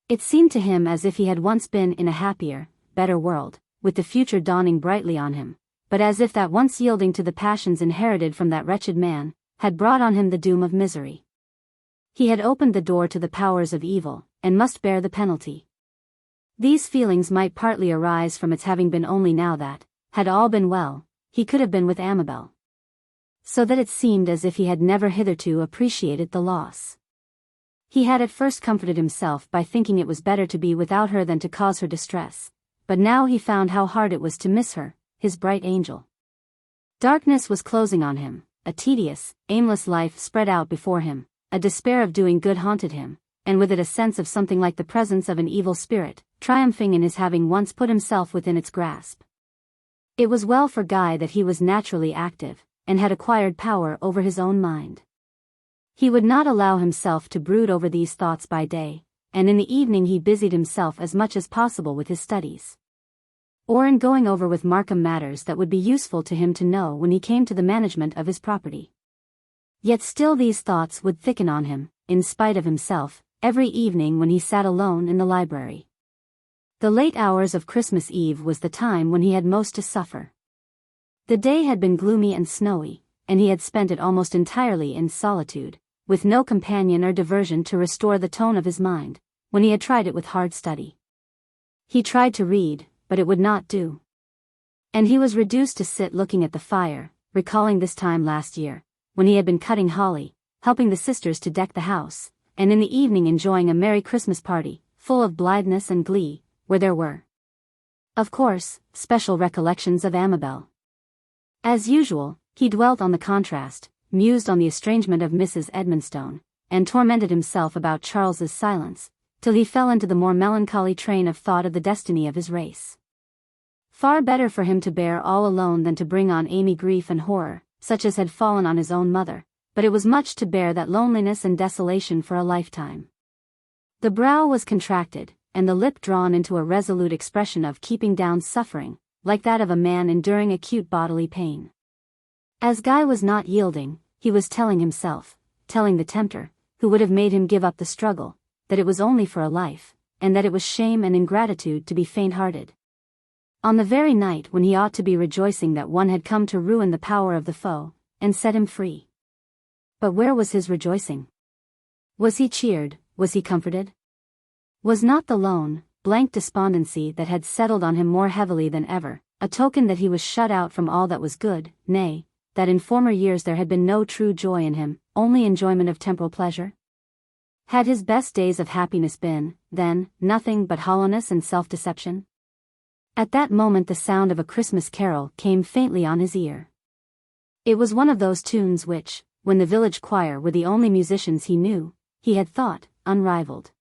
It seemed to him as if he had once been in a happier, better world, with the future dawning brightly on him, but as if that once yielding to the passions inherited from that wretched man, had brought on him the doom of misery. He had opened the door to the powers of evil, and must bear the penalty. These feelings might partly arise from its having been only now that, had all been well, he could have been with Amabel. So that it seemed as if he had never hitherto appreciated the loss. He had at first comforted himself by thinking it was better to be without her than to cause her distress, but now he found how hard it was to miss her, his bright angel. Darkness was closing on him, a tedious, aimless life spread out before him, a despair of doing good haunted him, and with it a sense of something like the presence of an evil spirit, triumphing in his having once put himself within its grasp. It was well for Guy that he was naturally active, and had acquired power over his own mind. He would not allow himself to brood over these thoughts by day, and in the evening he busied himself as much as possible with his studies, or in going over with Markham matters that would be useful to him to know when he came to the management of his property. Yet still these thoughts would thicken on him, in spite of himself, every evening when he sat alone in the library. The late hours of Christmas Eve was the time when he had most to suffer. The day had been gloomy and snowy, and he had spent it almost entirely in solitude, with no companion or diversion to restore the tone of his mind, when he had tried it with hard study. He tried to read, but it would not do. And he was reduced to sit looking at the fire, recalling this time last year, when he had been cutting holly, helping the sisters to deck the house, and in the evening enjoying a merry Christmas party, full of blitheness and glee, where there were, of course, special recollections of Amabel. As usual, he dwelt on the contrast, mused on the estrangement of Mrs. Edmonstone, and tormented himself about Charles's silence, till he fell into the more melancholy train of thought of the destiny of his race. Far better for him to bear all alone than to bring on Amy grief and horror, such as had fallen on his own mother, but it was much to bear that loneliness and desolation for a lifetime. The brow was contracted, and the lip drawn into a resolute expression of keeping down suffering, like that of a man enduring acute bodily pain. As Guy was not yielding, he was telling himself, telling the tempter, who would have made him give up the struggle, that it was only for a life, and that it was shame and ingratitude to be faint-hearted. On the very night when he ought to be rejoicing that one had come to ruin the power of the foe, and set him free. But where was his rejoicing? Was he cheered, was he comforted? Was not the lone, blank despondency that had settled on him more heavily than ever, a token that he was shut out from all that was good, nay, that in former years there had been no true joy in him, only enjoyment of temporal pleasure? Had his best days of happiness been, then, nothing but hollowness and self-deception? At that moment the sound of a Christmas carol came faintly on his ear. It was one of those tunes which, when the village choir were the only musicians he knew, he had thought unrivaled.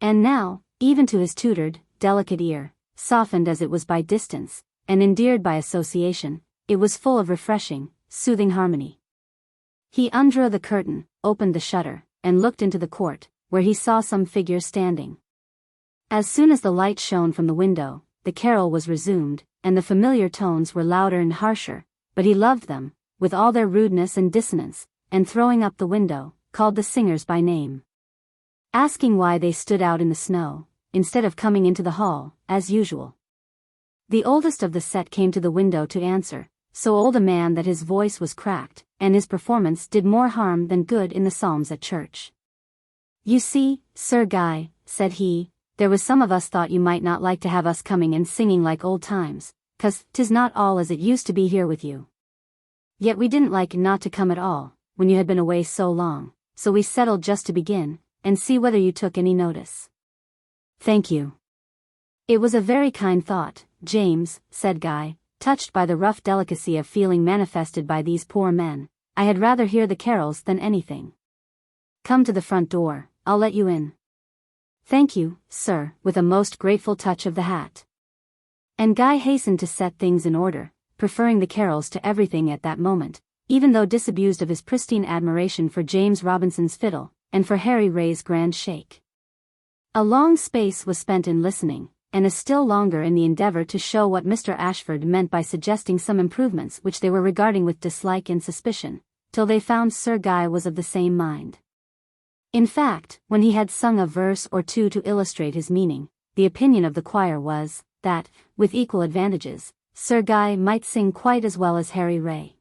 And now, even to his tutored, delicate ear, softened as it was by distance, and endeared by association, it was full of refreshing, soothing harmony. He undrew the curtain, opened the shutter, and looked into the court, where he saw some figures standing. As soon as the light shone from the window, the carol was resumed, and the familiar tones were louder and harsher, but he loved them, with all their rudeness and dissonance, and throwing up the window, called the singers by name, asking why they stood out in the snow, instead of coming into the hall, as usual. The oldest of the set came to the window to answer, so old a man that his voice was cracked, and his performance did more harm than good in the psalms at church. "You see, Sir Guy," said he, "there was some of us thought you might not like to have us coming and singing like old times, 'cause 'tis not all as it used to be here with you. Yet we didn't like not to come at all, when you had been away so long, so we settled just to begin, and see whether you took any notice." "Thank you. It was a very kind thought, James," said Guy, touched by the rough delicacy of feeling manifested by these poor men. "I had rather hear the carols than anything. Come to the front door, I'll let you in." "Thank you, sir," with a most grateful touch of the hat. And Guy hastened to set things in order, preferring the carols to everything at that moment, even though disabused of his pristine admiration for James Robinson's fiddle, and for Harry Ray's grand shake. A long space was spent in listening, and a still longer in the endeavor to show what Mr. Ashford meant by suggesting some improvements which they were regarding with dislike and suspicion, till they found Sir Guy was of the same mind. In fact, when he had sung a verse or two to illustrate his meaning, the opinion of the choir was, that, with equal advantages, Sir Guy might sing quite as well as Harry Ray.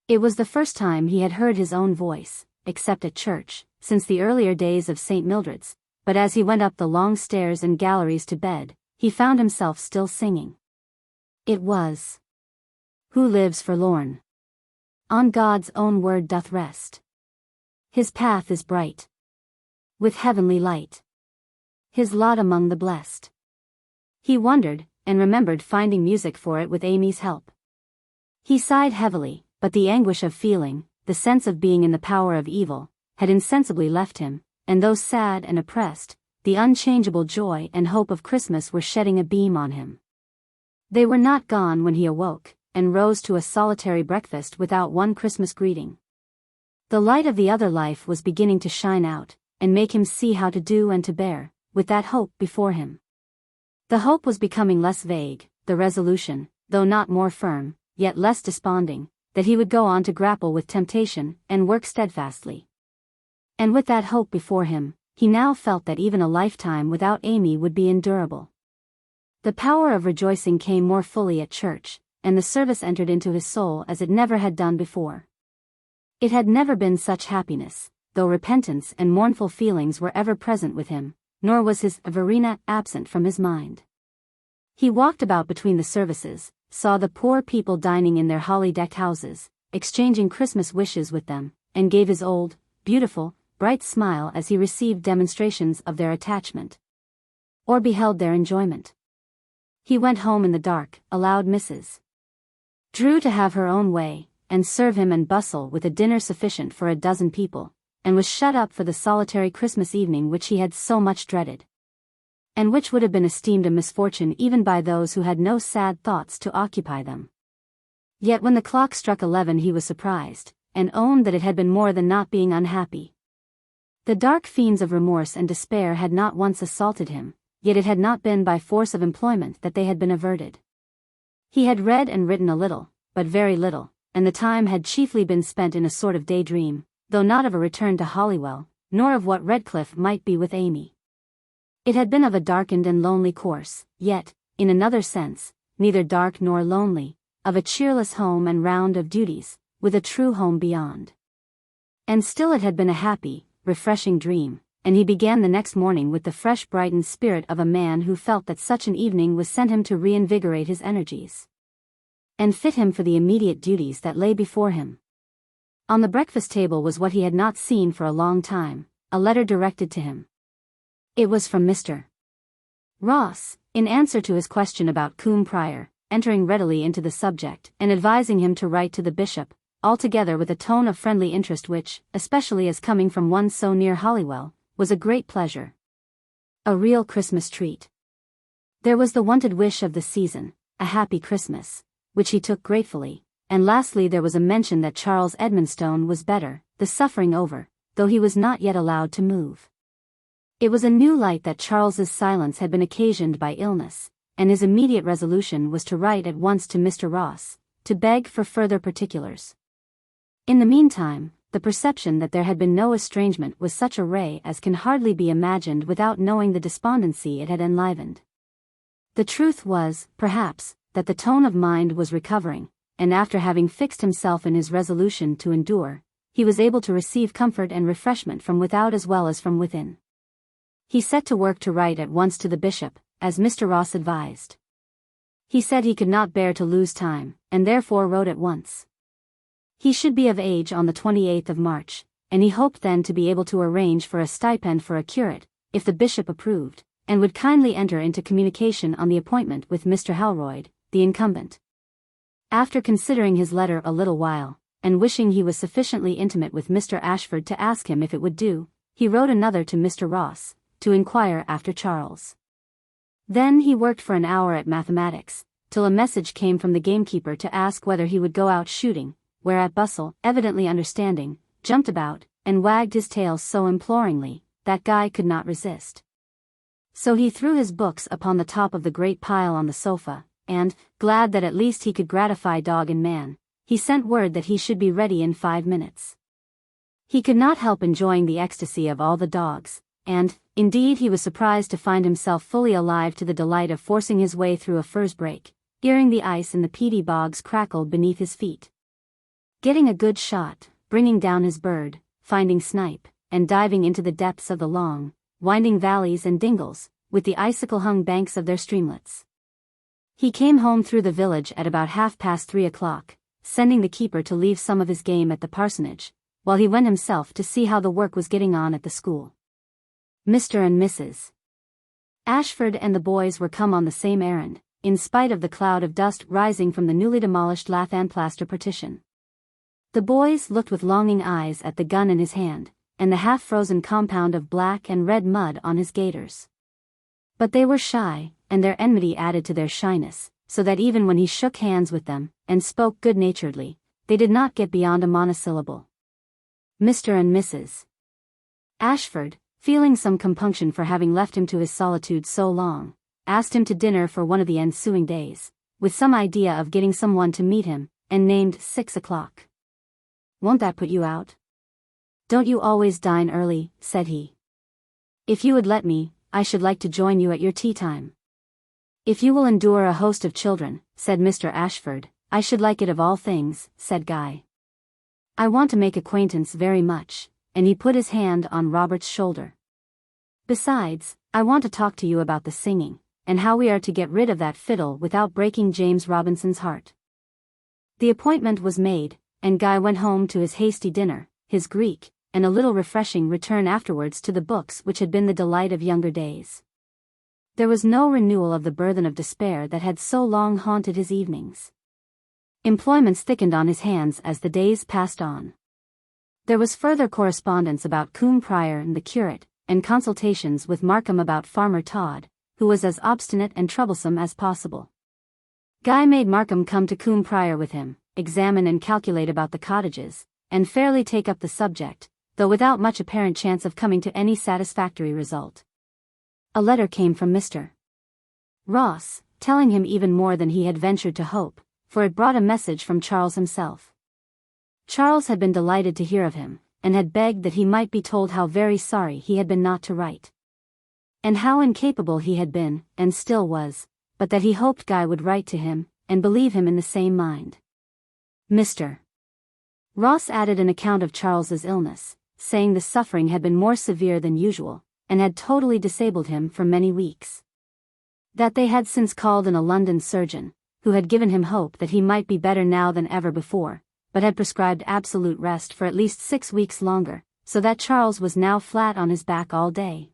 It was the first time he had heard his own voice, except at church, since the earlier days of St. Mildred's, but as he went up the long stairs and galleries to bed, he found himself still singing. It was, "Who lives forlorn? On God's own word doth rest. His path is bright, with heavenly light. His lot among the blessed." He wondered, and remembered finding music for it with Amy's help. He sighed heavily, but the anguish of feeling, the sense of being in the power of evil, had insensibly left him, and though sad and oppressed, the unchangeable joy and hope of Christmas were shedding a beam on him. They were not gone when he awoke, and rose to a solitary breakfast without one Christmas greeting. The light of the other life was beginning to shine out, and make him see how to do and to bear, with that hope before him. The hope was becoming less vague, the resolution, though not more firm, yet less desponding, that he would go on to grapple with temptation, and work steadfastly. And with that hope before him, he now felt that even a lifetime without Amy would be endurable. The power of rejoicing came more fully at church, and the service entered into his soul as it never had done before. It had never been such happiness, though repentance and mournful feelings were ever present with him, nor was his Verena absent from his mind. He walked about between the services, saw the poor people dining in their holly-decked houses, exchanging Christmas wishes with them, and gave his old, beautiful, bright smile as he received demonstrations of their attachment, or beheld their enjoyment. He went home in the dark, allowed Mrs. Drew to have her own way, and serve him and bustle with a dinner sufficient for a dozen people, and was shut up for the solitary Christmas evening which he had so much dreaded, and which would have been esteemed a misfortune even by those who had no sad thoughts to occupy them. Yet when the clock struck 11 he was surprised, and owned that it had been more than not being unhappy. The dark fiends of remorse and despair had not once assaulted him, yet it had not been by force of employment that they had been averted. He had read and written a little, but very little, and the time had chiefly been spent in a sort of daydream, though not of a return to Holywell, nor of what Redclyffe might be with Amy. It had been of a darkened and lonely course, yet, in another sense, neither dark nor lonely, of a cheerless home and round of duties, with a true home beyond. And still it had been a happy, refreshing dream, and he began the next morning with the fresh brightened spirit of a man who felt that such an evening was sent him to reinvigorate his energies, and fit him for the immediate duties that lay before him. On the breakfast table was what he had not seen for a long time, a letter directed to him. It was from Mr. Ross, in answer to his question about Coombe Prior, entering readily into the subject, and advising him to write to the bishop, altogether with a tone of friendly interest which, especially as coming from one so near Holywell, was a great pleasure. A real Christmas treat. There was the wonted wish of the season, a happy Christmas, which he took gratefully, and lastly there was a mention that Charles Edmonstone was better, the suffering over, though he was not yet allowed to move. It was a new light that Charles's silence had been occasioned by illness, and his immediate resolution was to write at once to Mr. Ross, to beg for further particulars. In the meantime, the perception that there had been no estrangement was such a ray as can hardly be imagined without knowing the despondency it had enlivened. The truth was, perhaps, that the tone of mind was recovering, and after having fixed himself in his resolution to endure, he was able to receive comfort and refreshment from without as well as from within. He set to work to write at once to the bishop, as Mr. Ross advised. He said he could not bear to lose time, and therefore wrote at once. He should be of age on the 28th of March, and he hoped then to be able to arrange for a stipend for a curate, if the bishop approved, and would kindly enter into communication on the appointment with Mr. Halroyd, the incumbent. After considering his letter a little while, and wishing he was sufficiently intimate with Mr. Ashford to ask him if it would do, he wrote another to Mr. Ross, to inquire after Charles. Then he worked for an hour at mathematics, till a message came from the gamekeeper to ask whether he would go out shooting, whereat Bustle, evidently understanding, jumped about, and wagged his tail so imploringly, that Guy could not resist. So he threw his books upon the top of the great pile on the sofa, and, glad that at least he could gratify dog and man, he sent word that he should be ready in 5 minutes. He could not help enjoying the ecstasy of all the dogs, and, indeed, he was surprised to find himself fully alive to the delight of forcing his way through a furze brake, hearing the ice in the peaty bogs crackle beneath his feet, getting a good shot, bringing down his bird, finding snipe, and diving into the depths of the long, winding valleys and dingles, with the icicle-hung banks of their streamlets. He came home through the village at about 3:30 o'clock, sending the keeper to leave some of his game at the parsonage, while he went himself to see how the work was getting on at the school. Mr. and Mrs. Ashford and the boys were come on the same errand, in spite of the cloud of dust rising from the newly demolished lath and plaster partition. The boys looked with longing eyes at the gun in his hand, and the half-frozen compound of black and red mud on his gaiters. But they were shy, and their enmity added to their shyness, so that even when he shook hands with them, and spoke good-naturedly, they did not get beyond a monosyllable. Mr. and Mrs. Ashford, feeling some compunction for having left him to his solitude so long, asked him to dinner for one of the ensuing days, with some idea of getting someone to meet him, and named 6 o'clock. "Won't that put you out?" "Don't you always dine early?" said he. "If you would let me, I should like to join you at your tea time." "If you will endure a host of children," said Mr. Ashford, "I should like it of all things," said Guy. "I want to make acquaintance very much," and he put his hand on Robert's shoulder. "Besides, I want to talk to you about the singing, and how we are to get rid of that fiddle without breaking James Robinson's heart." The appointment was made, and Guy went home to his hasty dinner, his Greek, and a little refreshing return afterwards to the books which had been the delight of younger days. There was no renewal of the burthen of despair that had so long haunted his evenings. Employments thickened on his hands as the days passed on. There was further correspondence about Coombe Prior and the curate, and consultations with Markham about Farmer Todd, who was as obstinate and troublesome as possible. Guy made Markham come to Coombe Prior with him, examine and calculate about the cottages, and fairly take up the subject, though without much apparent chance of coming to any satisfactory result. A letter came from Mr. Ross, telling him even more than he had ventured to hope, for it brought a message from Charles himself. Charles had been delighted to hear of him, and had begged that he might be told how very sorry he had been not to write, and how incapable he had been, and still was, but that he hoped Guy would write to him, and believe him in the same mind. Mr. Ross added an account of Charles's illness, saying the suffering had been more severe than usual, and had totally disabled him for many weeks. That they had since called in a London surgeon, who had given him hope that he might be better now than ever before, but had prescribed absolute rest for at least 6 weeks longer, so that Charles was now flat on his back all day,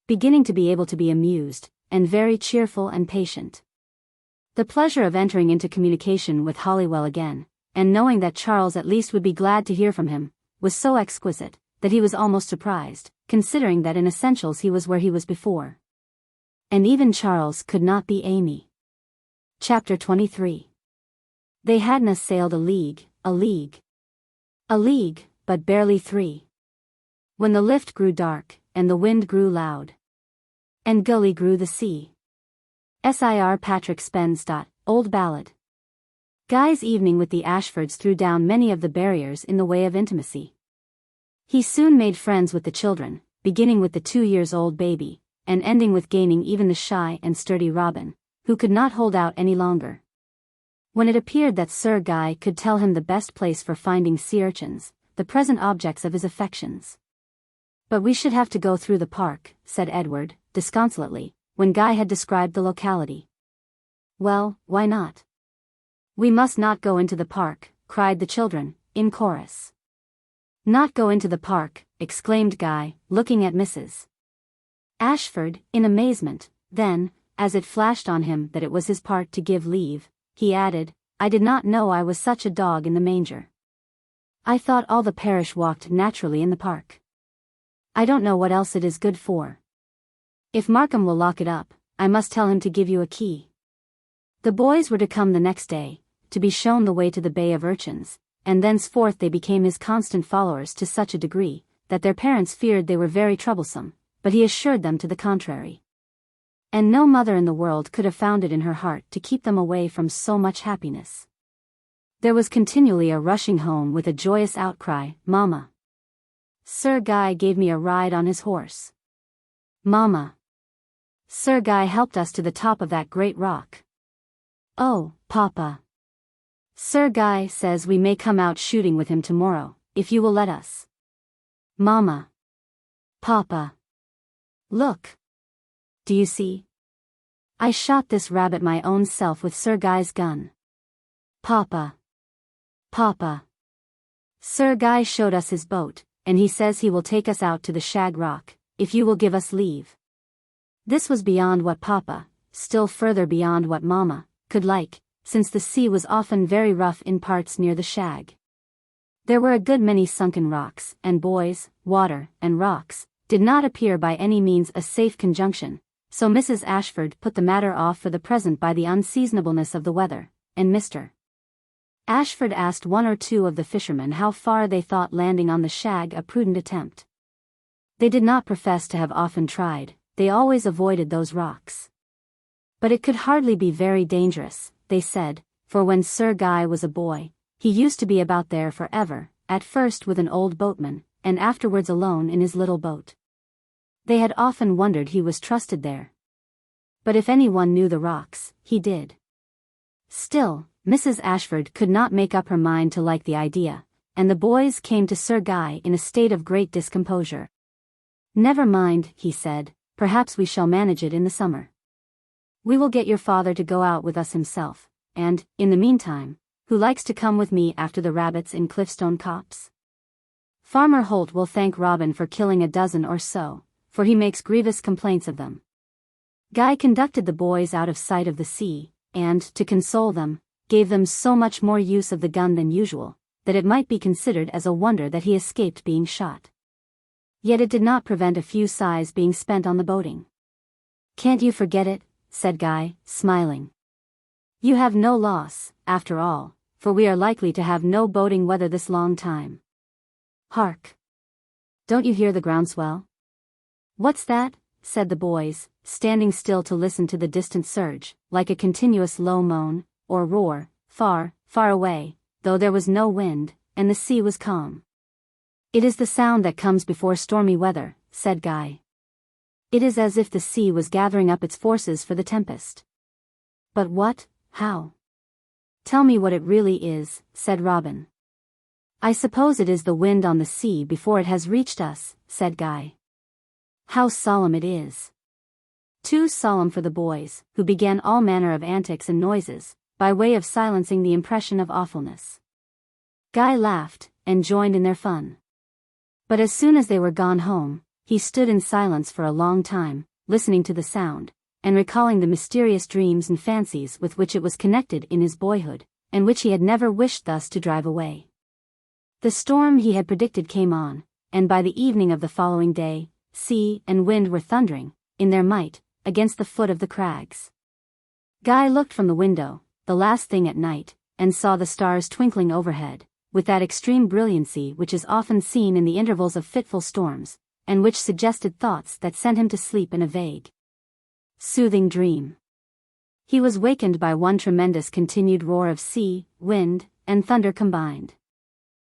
beginning to be able to be amused, and very cheerful and patient. The pleasure of entering into communication with Holywell again, and knowing that Charles at least would be glad to hear from him, was so exquisite, that he was almost surprised, considering that in essentials he was where he was before. And even Charles could not be Amy. Chapter 23. They hadna sailed a league, but barely 3. When the lift grew dark, and the wind grew loud, and gully grew the sea. Sir Patrick Spens. Old Ballad. Guy's evening with the Ashfords threw down many of the barriers in the way of intimacy. He soon made friends with the children, beginning with the 2-years-old baby, and ending with gaining even the shy and sturdy Robin, who could not hold out any longer. When it appeared that Sir Guy could tell him the best place for finding sea urchins, the present objects of his affections. "But we should have to go through the park," said Edward, disconsolately, when Guy had described the locality. "Well, why not?" "We must not go into the park," cried the children, in chorus. "Not go into the park," exclaimed Guy, looking at Mrs. Ashford, in amazement. Then, as it flashed on him that it was his part to give leave, he added, "I did not know I was such a dog in the manger. I thought all the parish walked naturally in the park. I don't know what else it is good for. If Markham will lock it up, I must tell him to give you a key." The boys were to come the next day, to be shown the way to the Bay of Urchins, and thenceforth they became his constant followers to such a degree, that their parents feared they were very troublesome, but he assured them to the contrary. And no mother in the world could have found it in her heart to keep them away from so much happiness. There was continually a rushing home with a joyous outcry, "Mamma! Sir Guy gave me a ride on his horse. Mamma! Sir Guy helped us to the top of that great rock. Oh, Papa! Sir Guy says we may come out shooting with him tomorrow, if you will let us. Mamma! Papa! Look! Do you see? I shot this rabbit my own self with Sir Guy's gun. Papa! Papa! Sir Guy showed us his boat, and he says he will take us out to the Shag Rock, if you will give us leave." This was beyond what Papa, still further beyond what Mamma, could like, since the sea was often very rough in parts near the Shag. There were a good many sunken rocks, and boys, water, and rocks did not appear by any means a safe conjunction, so Mrs. Ashford put the matter off for the present by the unseasonableness of the weather, and Mr. Ashford asked one or two of the fishermen how far they thought landing on the shag a prudent attempt. They did not profess to have often tried, they always avoided those rocks. But it could hardly be very dangerous, they said, for when Sir Guy was a boy, he used to be about there forever, at first with an old boatman, and afterwards alone in his little boat. They had often wondered he was trusted there. But if anyone knew the rocks, he did. Still, Mrs. Ashford could not make up her mind to like the idea, and the boys came to Sir Guy in a state of great discomposure. "Never mind," he said, "perhaps we shall manage it in the summer. We will get your father to go out with us himself, and, in the meantime, who likes to come with me after the rabbits in Cliffstone Copse? Farmer Holt will thank Robin for killing a dozen or so, for he makes grievous complaints of them." Guy conducted the boys out of sight of the sea, and, to console them, gave them so much more use of the gun than usual, that it might be considered as a wonder that he escaped being shot. Yet it did not prevent a few sighs being spent on the boating. "Can't you forget it?" said Guy, smiling. "You have no loss, after all, for we are likely to have no boating weather this long time. Hark! Don't you hear the groundswell?" "What's that?" said the boys, standing still to listen to the distant surge, like a continuous low moan, or roar, far, far away, though there was no wind, and the sea was calm. "It is the sound that comes before stormy weather," said Guy. "It is as if the sea was gathering up its forces for the tempest." "But what, how? Tell me what it really is," said Robin. "I suppose it is the wind on the sea before it has reached us," said Guy. "How solemn it is." Too solemn for the boys, who began all manner of antics and noises, by way of silencing the impression of awfulness. Guy laughed, and joined in their fun. But as soon as they were gone home, he stood in silence for a long time, listening to the sound, and recalling the mysterious dreams and fancies with which it was connected in his boyhood, and which he had never wished thus to drive away. The storm he had predicted came on, and by the evening of the following day, sea and wind were thundering, in their might, against the foot of the crags. Guy looked from the window, the last thing at night, and saw the stars twinkling overhead, with that extreme brilliancy which is often seen in the intervals of fitful storms, and which suggested thoughts that sent him to sleep in a vague, soothing dream. He was wakened by one tremendous continued roar of sea, wind, and thunder combined.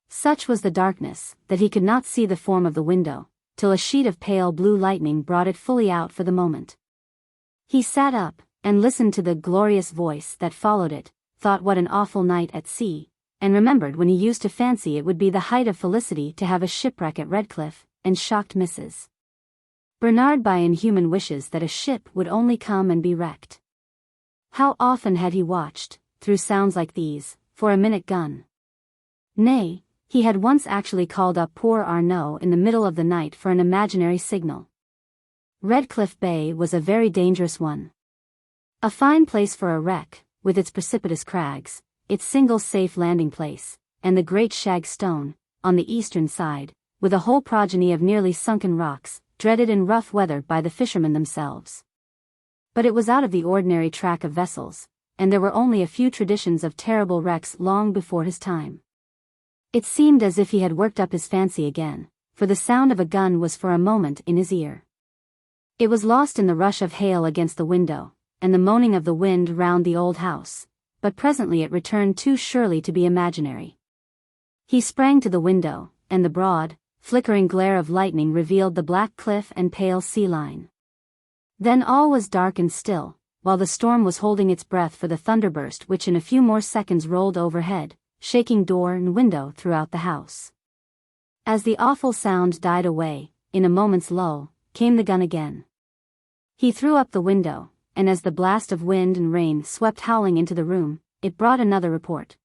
Such was the darkness, that he could not see the form of the window, till a sheet of pale blue lightning brought it fully out for the moment. He sat up, and listened to the glorious voice that followed it, thought what an awful night at sea, and remembered when he used to fancy it would be the height of felicity to have a shipwreck at Redclyffe, and shocked Mrs. Bernard by inhuman wishes that a ship would only come and be wrecked. How often had he watched, through sounds like these, for a minute gun? Nay, he had once actually called up poor Arnaud in the middle of the night for an imaginary signal. Redclyffe Bay was a very dangerous one. A fine place for a wreck, with its precipitous crags, its single safe landing place, and the great shag stone, on the eastern side, with a whole progeny of nearly sunken rocks, dreaded in rough weather by the fishermen themselves. But it was out of the ordinary track of vessels, and there were only a few traditions of terrible wrecks long before his time. It seemed as if he had worked up his fancy again, for the sound of a gun was for a moment in his ear. It was lost in the rush of hail against the window, and the moaning of the wind round the old house, but presently it returned too surely to be imaginary. He sprang to the window, and the broad, flickering glare of lightning revealed the black cliff and pale sea line. Then all was dark and still, while the storm was holding its breath for the thunderburst which in a few more seconds rolled overhead, shaking door and window throughout the house. As the awful sound died away, in a moment's lull, came the gun again. He threw up the window, and as the blast of wind and rain swept howling into the room, it brought another report.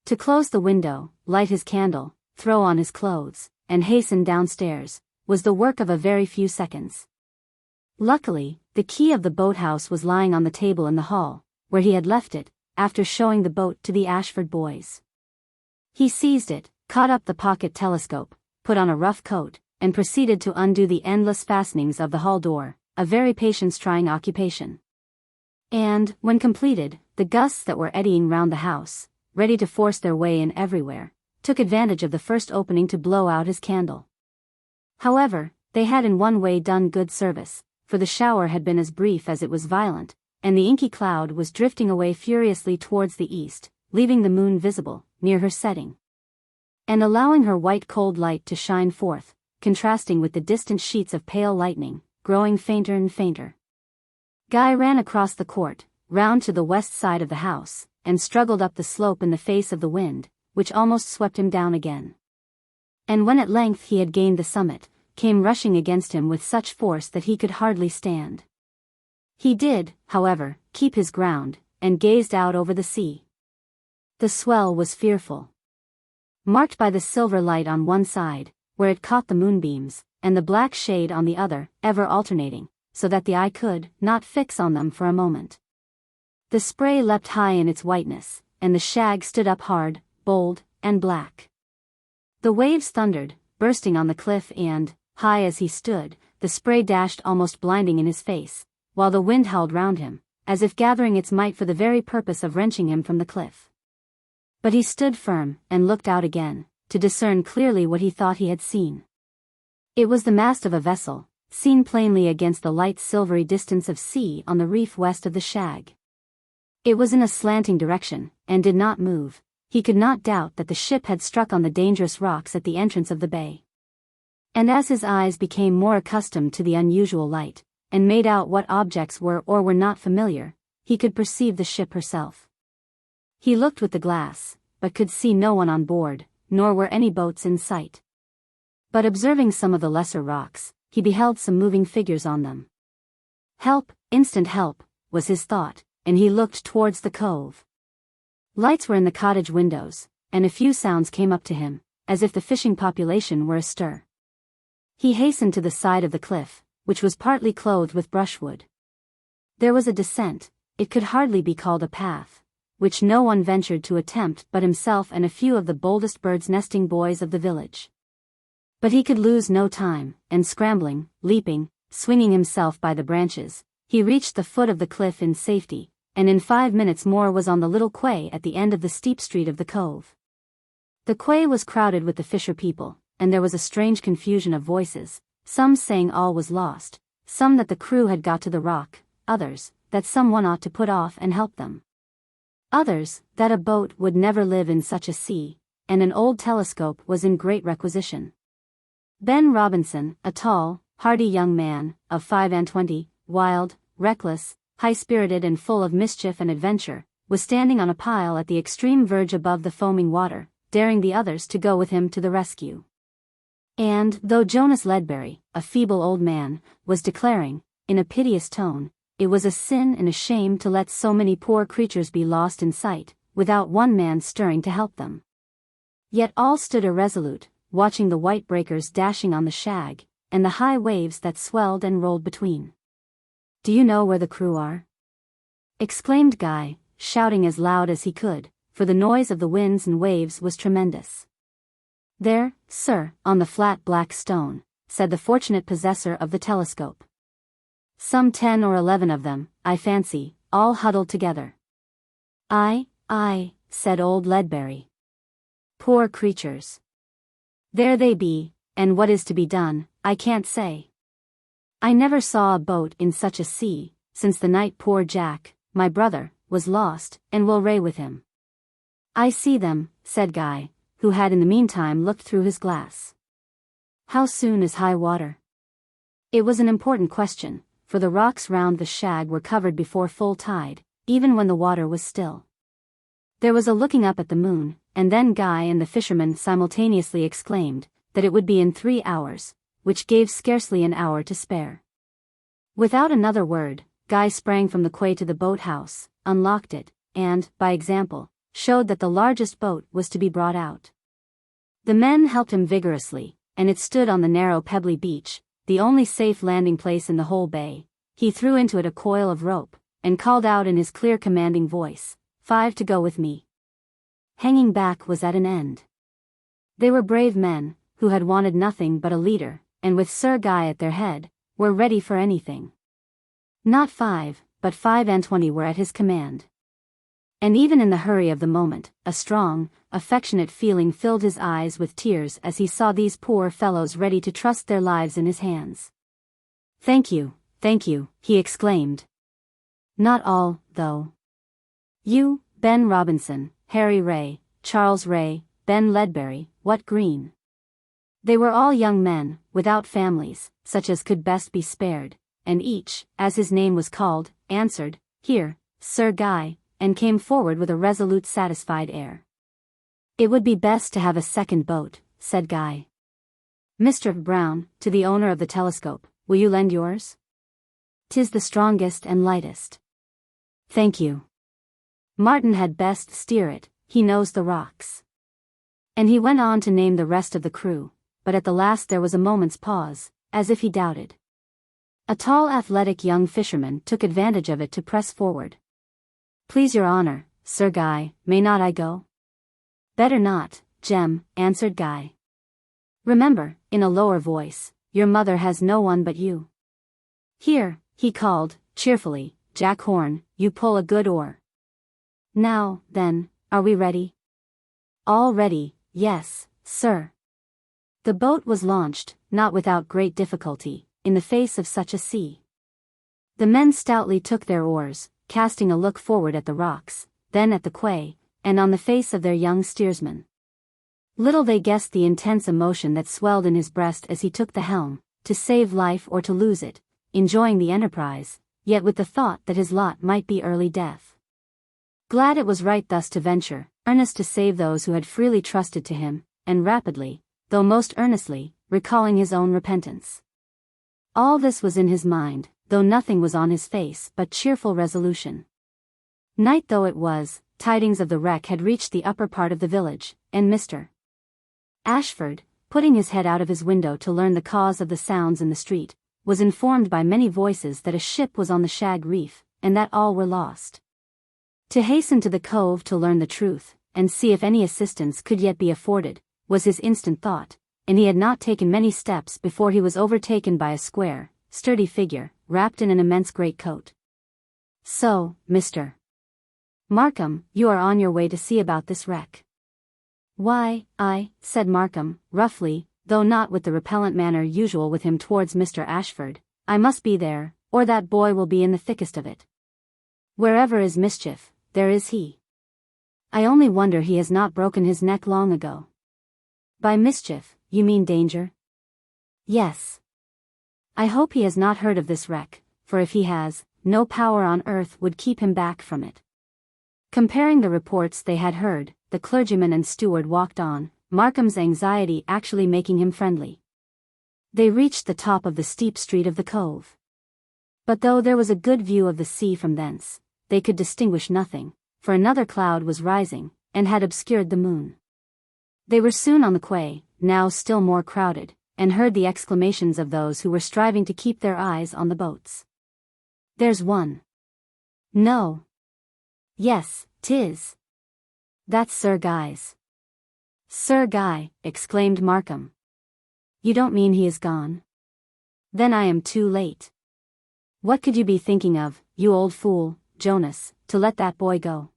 To close the window, light his candle, throw on his clothes, and hasten downstairs, was the work of a very few seconds. Luckily, the key of the boathouse was lying on the table in the hall, where he had left it, after showing the boat to the Ashford boys. He seized it, caught up the pocket telescope, put on a rough coat, and proceeded to undo the endless fastenings of the hall door, a very patience-trying occupation. And, when completed, the gusts that were eddying round the house, ready to force their way in everywhere, took advantage of the first opening to blow out his candle. However, they had in one way done good service, for the shower had been as brief as it was violent, and the inky cloud was drifting away furiously towards the east, leaving the moon visible, near her setting, and allowing her white cold light to shine forth, contrasting with the distant sheets of pale lightning, growing fainter and fainter. Guy ran across the court, round to the west side of the house, and struggled up the slope in the face of the wind, which almost swept him down again. And when at length he had gained the summit, came rushing against him with such force that he could hardly stand. He did, however, keep his ground, and gazed out over the sea. The swell was fearful, marked by the silver light on one side, where it caught the moonbeams, and the black shade on the other, ever alternating, so that the eye could not fix on them for a moment. The spray leapt high in its whiteness, and the shag stood up hard, bold, and black. The waves thundered, bursting on the cliff, and, high as he stood, the spray dashed almost blinding in his face, while the wind howled round him, as if gathering its might for the very purpose of wrenching him from the cliff. But he stood firm, and looked out again, to discern clearly what he thought he had seen. It was the mast of a vessel, seen plainly against the light silvery distance of sea on the reef west of the shag. It was in a slanting direction, and did not move. He could not doubt that the ship had struck on the dangerous rocks at the entrance of the bay. And as his eyes became more accustomed to the unusual light, and made out what objects were or were not familiar, he could perceive the ship herself. He looked with the glass, but could see no one on board, nor were any boats in sight. But observing some of the lesser rocks, he beheld some moving figures on them. Help, instant help, was his thought, and he looked towards the cove. Lights were in the cottage windows, and a few sounds came up to him, as if the fishing population were astir. He hastened to the side of the cliff, which was partly clothed with brushwood. There was a descent, it could hardly be called a path, which no one ventured to attempt but himself and a few of the boldest birds-nesting boys of the village. But he could lose no time, and scrambling, leaping, swinging himself by the branches, he reached the foot of the cliff in safety, and in 5 minutes more was on the little quay at the end of the steep street of the cove. The quay was crowded with the fisher people, and there was a strange confusion of voices, some saying all was lost, some that the crew had got to the rock, others, that someone ought to put off and help them. Others, that a boat would never live in such a sea, and an old telescope was in great requisition. Ben Robinson, a tall, hardy young man, of 25, wild, reckless, high-spirited and full of mischief and adventure, was standing on a pile at the extreme verge above the foaming water, daring the others to go with him to the rescue. And, though Jonas Ledbury, a feeble old man, was declaring, in a piteous tone, it was a sin and a shame to let so many poor creatures be lost in sight, without one man stirring to help them. Yet all stood irresolute, watching the white breakers dashing on the shag, and the high waves that swelled and rolled between. "Do you know where the crew are?" exclaimed Guy, shouting as loud as he could, for the noise of the winds and waves was tremendous. "There, sir, on the flat black stone," said the fortunate possessor of the telescope. "Some 10 or 11 of them, I fancy, all huddled together." Aye, said old Ledbury. "Poor creatures. There they be, and what is to be done, I can't say. I never saw a boat in such a sea, since the night poor Jack, my brother, was lost, and Will Ray with him." "I see them," said Guy, who had in the meantime looked through his glass. "How soon is high water?" It was an important question, for the rocks round the shag were covered before full tide, even when the water was still. There was a looking up at the moon, and then Guy and the fisherman simultaneously exclaimed that it would be in 3 hours, which gave scarcely an hour to spare. Without another word, Guy sprang from the quay to the boat-house, unlocked it, and, by example, showed that the largest boat was to be brought out. The men helped him vigorously, and it stood on the narrow pebbly beach, the only safe landing place in the whole bay. He threw into it a coil of rope, and called out in his clear commanding voice, 5 to go with me." Hanging back was at an end. They were brave men, who had wanted nothing but a leader, and with Sir Guy at their head, were ready for anything. Not 5, but 25 were at his command. And even in the hurry of the moment, a strong, affectionate feeling filled his eyes with tears as he saw these poor fellows ready to trust their lives in his hands. Thank you, he exclaimed. Not all, though. You, Ben Robinson, Harry Ray, Charles Ray, Ben Ledbury, what Green. They were all young men, without families, such as could best be spared, and each, as his name was called, answered, "Here, Sir Guy," and came forward with a resolute satisfied air. "It would be best to have a second boat," said Guy. "Mr. Brown," to the owner of the telescope, "will you lend yours? 'Tis the strongest and lightest." "Thank you. Martin had best steer it, he knows the rocks." And he went on to name the rest of the crew, but at the last there was a moment's pause, as if he doubted. A tall athletic young fisherman took advantage of it to press forward. "Please your honor, Sir Guy, may not I go?" "Better not, Jem," answered Guy. "Remember," in a lower voice, "your mother has no one but you." "Here," he called, cheerfully, "Jack Horn, you pull a good oar." "Now, then, are we ready?" "All ready, yes, sir." The boat was launched, not without great difficulty, in the face of such a sea. The men stoutly took their oars, casting a look forward at the rocks, then at the quay, and on the face of their young steersman. Little they guessed the intense emotion that swelled in his breast as he took the helm, to save life or to lose it, enjoying the enterprise, yet with the thought that his lot might be early death. Glad it was right thus to venture, earnest to save those who had freely trusted to him, and rapidly, though most earnestly, recalling his own repentance. All this was in his mind, though nothing was on his face but cheerful resolution. Night though it was, tidings of the wreck had reached the upper part of the village, and Mr. Ashford, putting his head out of his window to learn the cause of the sounds in the street, was informed by many voices that a ship was on the Shag Reef, and that all were lost. To hasten to the cove to learn the truth, and see if any assistance could yet be afforded, was his instant thought, and he had not taken many steps before he was overtaken by a square, sturdy figure, wrapped in an immense greatcoat. "So, Mr. Markham, you are on your way to see about this wreck?" "Why, aye," said Markham, roughly, though not with the repellent manner usual with him towards Mr. Ashford, "I must be there, or that boy will be in the thickest of it. Wherever is mischief, there is he. I only wonder he has not broken his neck long ago." "By mischief, you mean danger?" "Yes. I hope he has not heard of this wreck, for if he has, no power on earth would keep him back from it." Comparing the reports they had heard, the clergyman and steward walked on, Markham's anxiety actually making him friendly. They reached the top of the steep street of the cove. But though there was a good view of the sea from thence, they could distinguish nothing, for another cloud was rising, and had obscured the moon. They were soon on the quay, now still more crowded, and heard the exclamations of those who were striving to keep their eyes on the boats. "There's one." "No." "Yes, 'tis. That's Sir Guy's." "Sir Guy," exclaimed Markham. "You don't mean he is gone? Then I am too late. What could you be thinking of, you old fool, Jonas, to let that boy go?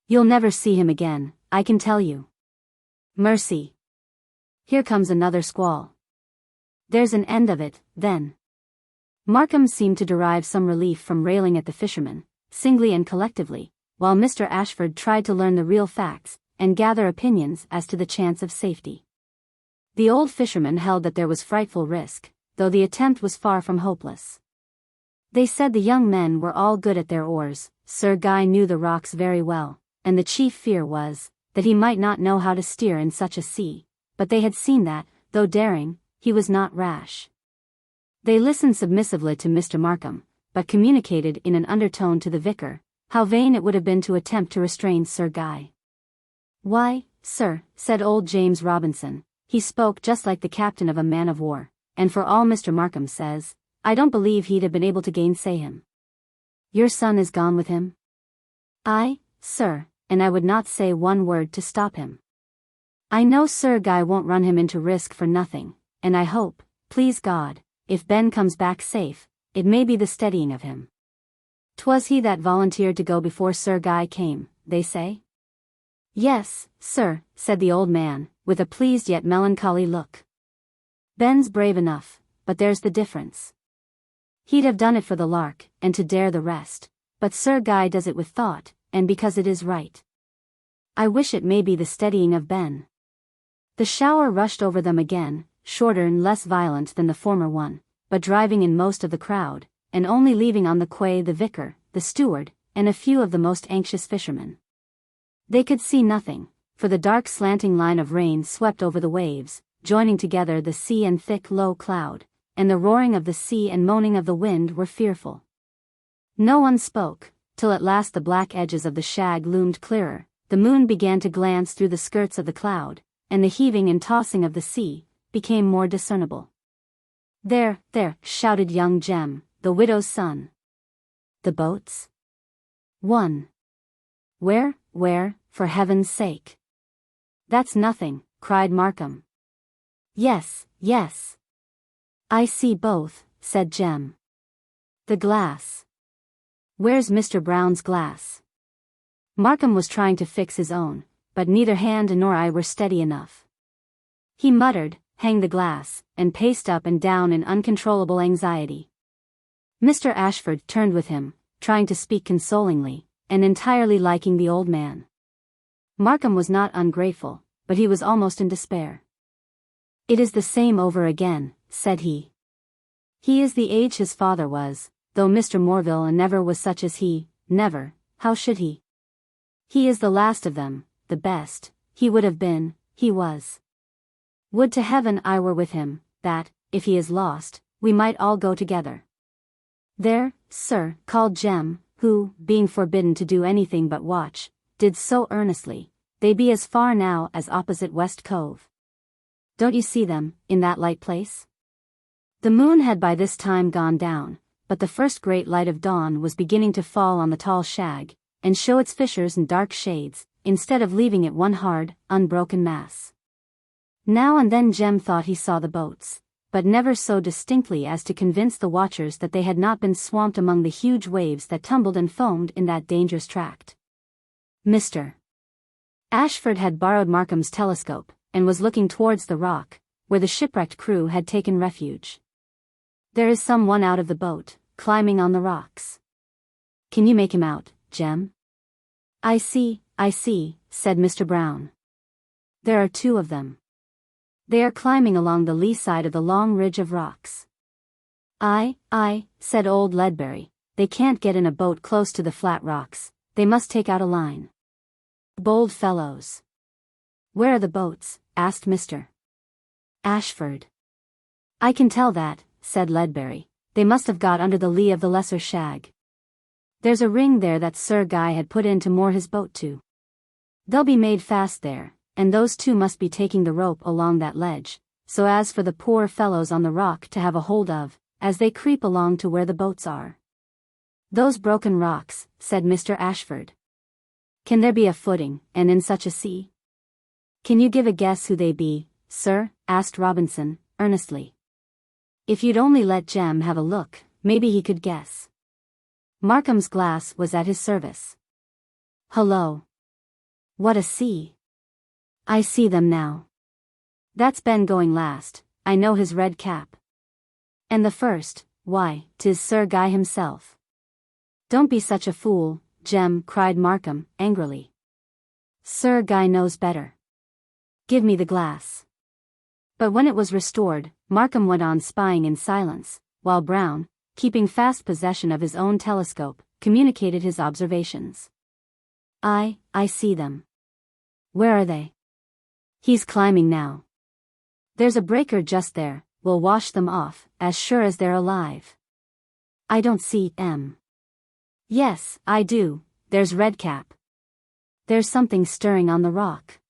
You'll never see him again, I can tell you. Mercy! Here comes another squall. There's an end of it, then." Markham seemed to derive some relief from railing at the fishermen, singly and collectively, while Mr. Ashford tried to learn the real facts, and gather opinions as to the chance of safety. The old fisherman held that there was frightful risk, though the attempt was far from hopeless. They said the young men were all good at their oars, Sir Guy knew the rocks very well, and the chief fear was, that he might not know how to steer in such a sea, but they had seen that, though daring, he was not rash. They listened submissively to Mr. Markham, but communicated in an undertone to the vicar, how vain it would have been to attempt to restrain Sir Guy. "Why, sir," said old James Robinson, "he spoke just like the captain of a man of war, and for all Mr. Markham says, I don't believe he'd have been able to gainsay him." "Your son is gone with him?" "Aye, sir, and I would not say one word to stop him." I know Sir Guy won't run him into risk for nothing, and I hope, please God, if Ben comes back safe, it may be the steadying of him. 'Twas he that volunteered to go before Sir Guy came, they say? Yes, sir, said the old man, with a pleased yet melancholy look. Ben's brave enough, but there's the difference. He'd have done it for the lark, and to dare the rest, but Sir Guy does it with thought, and because it is right. I wish it may be the steadying of Ben. The shower rushed over them again, shorter and less violent than the former one, but driving in most of the crowd, and only leaving on the quay the vicar, the steward, and a few of the most anxious fishermen. They could see nothing, for the dark slanting line of rain swept over the waves, joining together the sea and thick low cloud, and the roaring of the sea and moaning of the wind were fearful. No one spoke, till at last the black edges of the shag loomed clearer, the moon began to glance through the skirts of the cloud, and the heaving and tossing of the sea became more discernible. There, shouted young Jem, the widow's son. The boats? 1. Where, for heaven's sake? That's nothing, cried Markham. Yes. I see both, said Jem. The glass. Where's Mr. Brown's glass? Markham was trying to fix his own, but neither hand nor eye were steady enough. He muttered, hang the glass, and paced up and down in uncontrollable anxiety. Mr. Ashford turned with him, trying to speak consolingly, and entirely liking the old man. Markham was not ungrateful, but he was almost in despair. It is the same over again, said he. He is the age his father was, though Mr. Morville never was such as he, never, how should he? He is the last of them, the best, he would have been, he was. Would to heaven I were with him, that, if he is lost, we might all go together. There, sir, called Jem, who, being forbidden to do anything but watch, did so earnestly, they be as far now as opposite West Cove. Don't you see them, in that light place? The moon had by this time gone down, but the first great light of dawn was beginning to fall on the tall shag, and show its fissures and dark shades, instead of leaving it one hard, unbroken mass. Now and then Jem thought he saw the boats, but never so distinctly as to convince the watchers that they had not been swamped among the huge waves that tumbled and foamed in that dangerous tract. Mr. Ashford had borrowed Markham's telescope, and was looking towards the rock, where the shipwrecked crew had taken refuge. There is some one out of the boat, climbing on the rocks. Can you make him out, Jem? I see, said Mr. Brown. There are 2 of them. They are climbing along the lee side of the long ridge of rocks. Aye, said old Ledbury, they can't get in a boat close to the flat rocks, they must take out a line. Bold fellows. Where are the boats? Asked Mr. Ashford. I can tell that, said Ledbury, they must have got under the lee of the lesser shag. There's a ring there that Sir Guy had put in to moor his boat to. They'll be made fast there, and those 2 must be taking the rope along that ledge, so as for the poor fellows on the rock to have a hold of, as they creep along to where the boats are. Those broken rocks, said Mr. Ashford. Can there be a footing, and in such a sea? Can you give a guess who they be, sir? Asked Robinson, earnestly. If you'd only let Jem have a look, maybe he could guess. Markham's glass was at his service. Hullo! What a sea! I see them now. That's Ben going last, I know his red cap. And the first, why, 'tis Sir Guy himself. Don't be such a fool, Jem, cried Markham, angrily. Sir Guy knows better. Give me the glass. But when it was restored, Markham went on spying in silence, while Brown, keeping fast possession of his own telescope, communicated his observations. I see them. Where are they? He's climbing now. There's a breaker just there, we'll wash them off, as sure as they're alive. I don't see M. Yes, I do, there's Redcap. There's something stirring on the rock.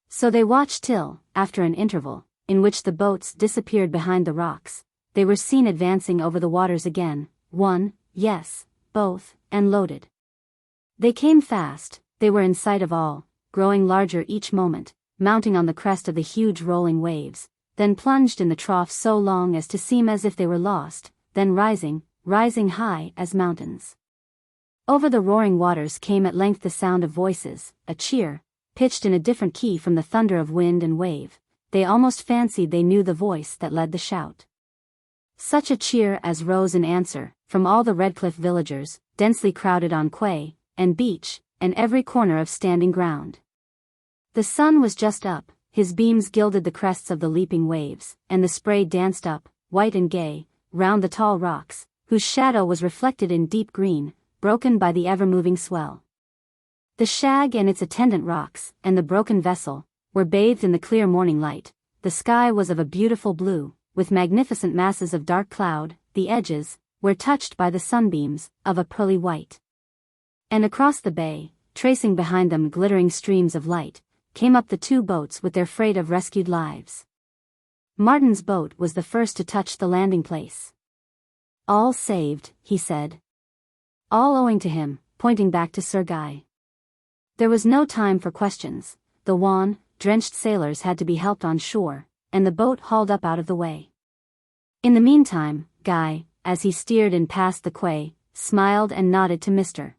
So they watched till, after an interval, in which the boats disappeared behind the rocks, they were seen advancing over the waters again, 1, yes, both, and loaded. They came fast, they were in sight of all, growing larger each moment, mounting on the crest of the huge rolling waves, then plunged in the trough so long as to seem as if they were lost, then rising high as mountains. Over the roaring waters came at length the sound of voices, a cheer, pitched in a different key from the thunder of wind and wave. They almost fancied they knew the voice that led the shout. Such a cheer as rose in answer, from all the Redclyffe villagers, densely crowded on quay, and beach, and every corner of standing ground. The sun was just up, his beams gilded the crests of the leaping waves, and the spray danced up, white and gay, round the tall rocks, whose shadow was reflected in deep green, broken by the ever-moving swell. The shag and its attendant rocks, and the broken vessel, were bathed in the clear morning light. The sky was of a beautiful blue, with magnificent masses of dark cloud, the edges, where touched by the sunbeams, of a pearly white. And across the bay, tracing behind them glittering streams of light, came up the two boats with their freight of rescued lives. Martin's boat was the first to touch the landing place. "All saved," he said. "All owing to him," pointing back to Sir Guy. There was no time for questions. The wan, drenched sailors had to be helped on shore, and the boat hauled up out of the way. In the meantime, Guy, as he steered in past the quay, smiled and nodded to Mr.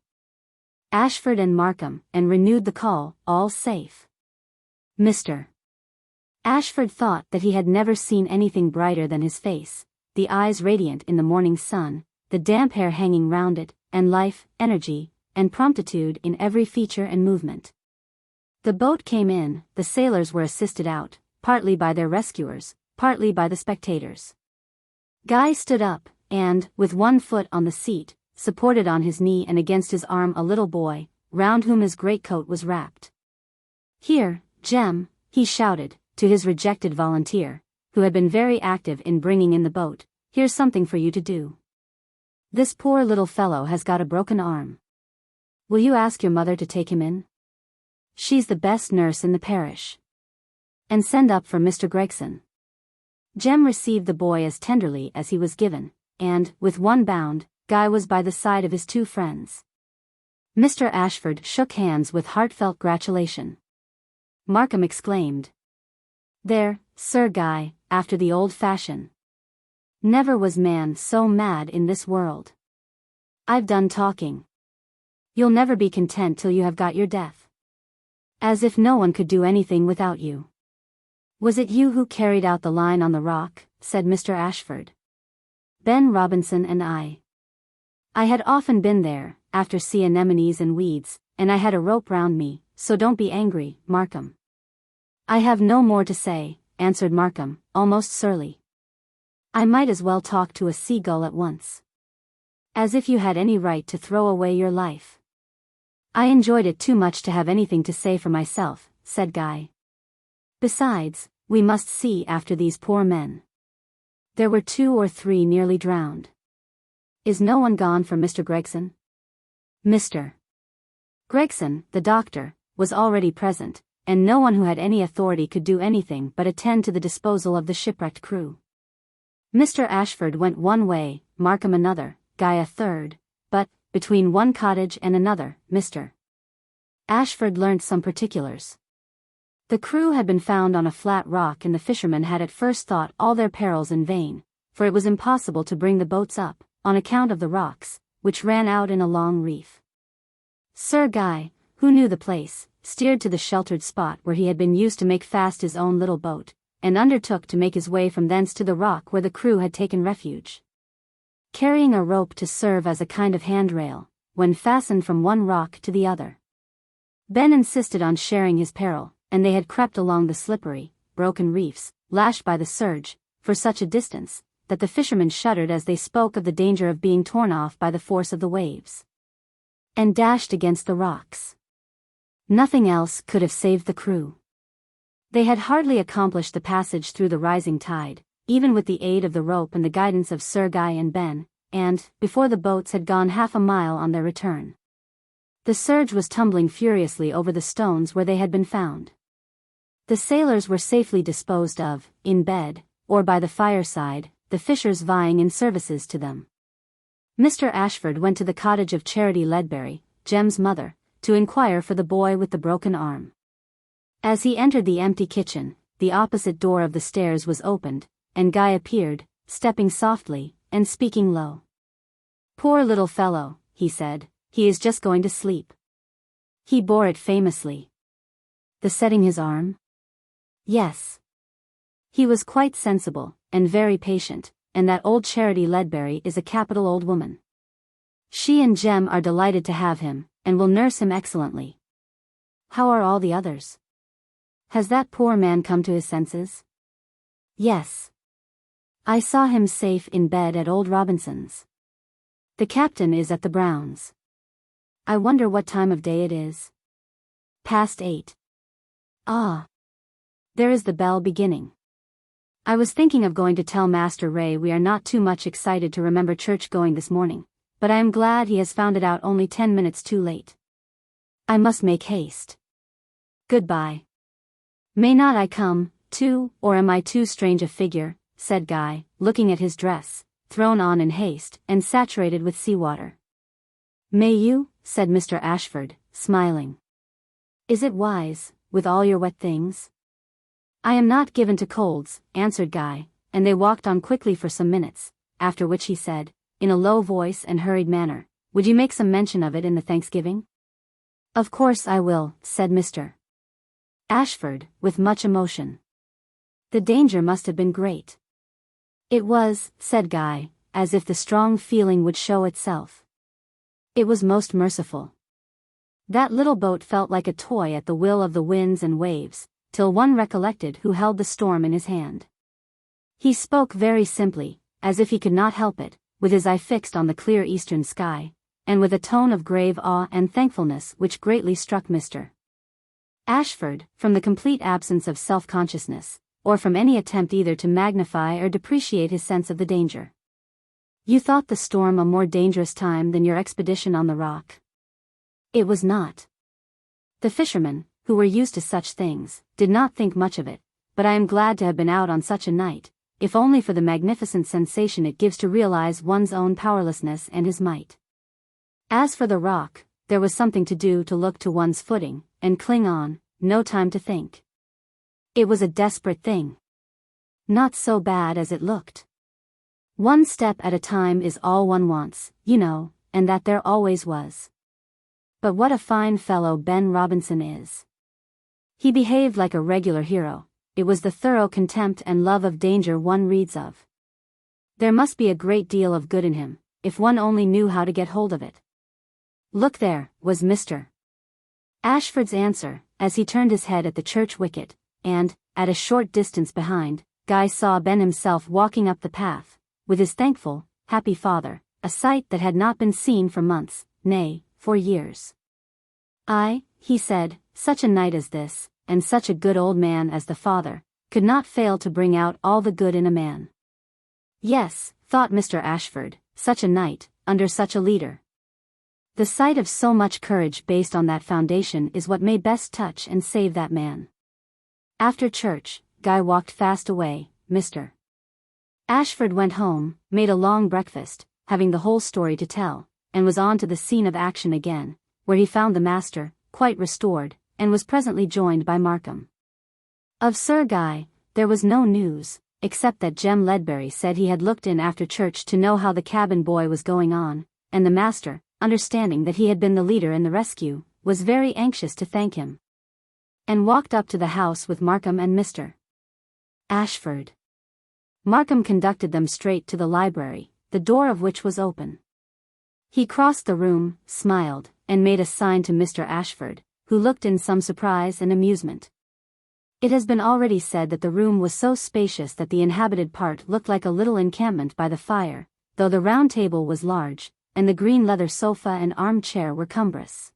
Ashford and Markham, and renewed the call, "All safe." Mr. Ashford thought that he had never seen anything brighter than his face, the eyes radiant in the morning sun, the damp hair hanging round it, and life, energy, and promptitude in every feature and movement. The boat came in, the sailors were assisted out, partly by their rescuers, partly by the spectators. Guy stood up, and, with one foot on the seat, supported on his knee and against his arm a little boy, round whom his greatcoat was wrapped. "Here, Jem," he shouted, to his rejected volunteer, who had been very active in bringing in the boat, "here's something for you to do. This poor little fellow has got a broken arm. Will you ask your mother to take him in? She's the best nurse in the parish. And send up for Mr. Gregson." Jem received the boy as tenderly as he was given, and, with one bound, Guy was by the side of his two friends. Mr. Ashford shook hands with heartfelt gratulation. Markham exclaimed, "There, Sir Guy, after the old fashion. Never was man so mad in this world. I've done talking. You'll never be content till you have got your death. As if no one could do anything without you." "Was it you who carried out the line on the rock?" said Mr. Ashford. "Ben Robinson and I. I had often been there, after sea anemones and weeds, and I had a rope round me, so don't be angry, Markham." "I have no more to say," answered Markham, almost surly. "I might as well talk to a seagull at once. As if you had any right to throw away your life." "I enjoyed it too much to have anything to say for myself," said Guy. "Besides, we must see after these poor men. There were 2 or 3 nearly drowned. Is no one gone for Mr. Gregson?" Mr. Gregson, the doctor, was already present, and no one who had any authority could do anything but attend to the disposal of the shipwrecked crew. Mr. Ashford went one way, Markham another, Guy a third, but, between one cottage and another, Mr. Ashford learnt some particulars. The crew had been found on a flat rock, and the fishermen had at first thought all their perils in vain, for it was impossible to bring the boats up, on account of the rocks, which ran out in a long reef. Sir Guy, who knew the place, steered to the sheltered spot where he had been used to make fast his own little boat, and undertook to make his way from thence to the rock where the crew had taken refuge. Carrying a rope to serve as a kind of handrail, when fastened from one rock to the other. Ben insisted on sharing his peril, and they had crept along the slippery, broken reefs, lashed by the surge, for such a distance, that the fishermen shuddered as they spoke of the danger of being torn off by the force of the waves, and dashed against the rocks. Nothing else could have saved the crew. They had hardly accomplished the passage through the rising tide, even with the aid of the rope and the guidance of Sir Guy and Ben, and, before the boats had gone half a mile on their return, the surge was tumbling furiously over the stones where they had been found. The sailors were safely disposed of, in bed, or by the fireside, the fishers vying in services to them. Mr. Ashford went to the cottage of Charity Ledbury, Jem's mother, to inquire for the boy with the broken arm. As he entered the empty kitchen, the opposite door of the stairs was opened, and Guy appeared, stepping softly, and speaking low. "Poor little fellow," he said, "he is just going to sleep." He bore it famously. The setting his arm? Yes. He was quite sensible, and very patient, and that old Charity Ledbury is a capital old woman. She and Jem are delighted to have him, and will nurse him excellently. How are all the others? Has that poor man come to his senses? Yes. I saw him safe in bed at old Robinson's. The captain is at the Browns. I wonder what time of day it is. Past 8. Ah. There is the bell beginning. I was thinking of going to tell Master Ray we are not too much excited to remember church going this morning, but I am glad he has found it out only 10 minutes too late. I must make haste. Goodbye. May not I come, too, or am I too strange a figure, said Guy, looking at his dress, thrown on in haste, and saturated with seawater. May you, said Mr. Ashford, smiling. Is it wise, with all your wet things? I am not given to colds, answered Guy, and they walked on quickly for some minutes, after which he said, in a low voice and hurried manner, would you make some mention of it in the Thanksgiving? Of course I will, said Mr. Ashford, with much emotion. The danger must have been great. It was, said Guy, as if the strong feeling would show itself. It was most merciful. That little boat felt like a toy at the will of the winds and waves, till one recollected who held the storm in his hand. He spoke very simply, as if he could not help it, with his eye fixed on the clear eastern sky, and with a tone of grave awe and thankfulness which greatly struck Mr. Ashford, from the complete absence of self-consciousness, or from any attempt either to magnify or depreciate his sense of the danger. You thought the storm a more dangerous time than your expedition on the rock? It was not. The fishermen, who were used to such things, did not think much of it, but I am glad to have been out on such a night, if only for the magnificent sensation it gives to realize one's own powerlessness and his might. As for the rock, there was something to do to look to one's footing, and cling on, no time to think. It was a desperate thing. Not so bad as it looked. One step at a time is all one wants, you know, and that there always was. But what a fine fellow Ben Robinson is. He behaved like a regular hero. It was the thorough contempt and love of danger one reads of. There must be a great deal of good in him, if one only knew how to get hold of it. Look there, was Mr. Ashford's answer, as he turned his head at the church wicket, and, at a short distance behind, Guy saw Ben himself walking up the path, with his thankful, happy father, a sight that had not been seen for months, nay, for years. "I," he said, "such a night as this, and such a good old man as the father, could not fail to bring out all the good in a man." Yes, thought Mr. Ashford, such a night, under such a leader. The sight of so much courage based on that foundation is what may best touch and save that man. After church, Guy walked fast away. Mr. Ashford went home, made a long breakfast, having the whole story to tell, and was on to the scene of action again, where he found the master, quite restored, and was presently joined by Markham. Of Sir Guy, there was no news, except that Jem Ledbury said he had looked in after church to know how the cabin boy was going on, and the master, understanding that he had been the leader in the rescue, was very anxious to thank him, and walked up to the house with Markham and Mr. Ashford. Markham conducted them straight to the library, the door of which was open. He crossed the room, smiled, and made a sign to Mr. Ashford, who looked in some surprise and amusement. It has been already said that the room was so spacious that the inhabited part looked like a little encampment by the fire, though the round table was large, and the green leather sofa and armchair were cumbrous.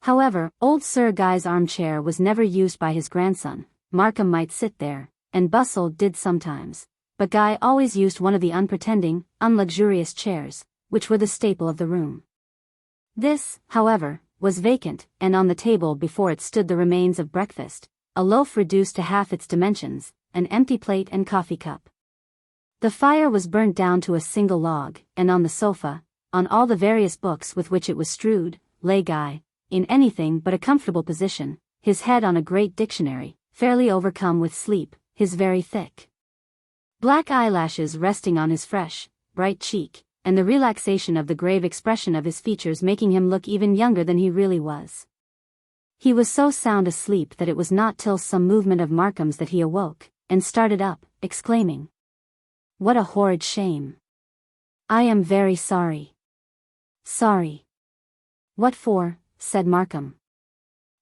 However, old Sir Guy's armchair was never used by his grandson. Markham might sit there, and Bustle did sometimes, but Guy always used one of the unpretending, unluxurious chairs, which were the staple of the room. This, however, was vacant, and on the table before it stood the remains of breakfast, a loaf reduced to half its dimensions, an empty plate and coffee cup. The fire was burnt down to a single log, and on the sofa, on all the various books with which it was strewed, lay Guy, in anything but a comfortable position, his head on a great dictionary, fairly overcome with sleep, his very thick black eyelashes resting on his fresh, bright cheek, and the relaxation of the grave expression of his features making him look even younger than he really was. He was so sound asleep that it was not till some movement of Markham's that he awoke, and started up, exclaiming, "What a horrid shame! I am very sorry." "Sorry? What for?" said Markham.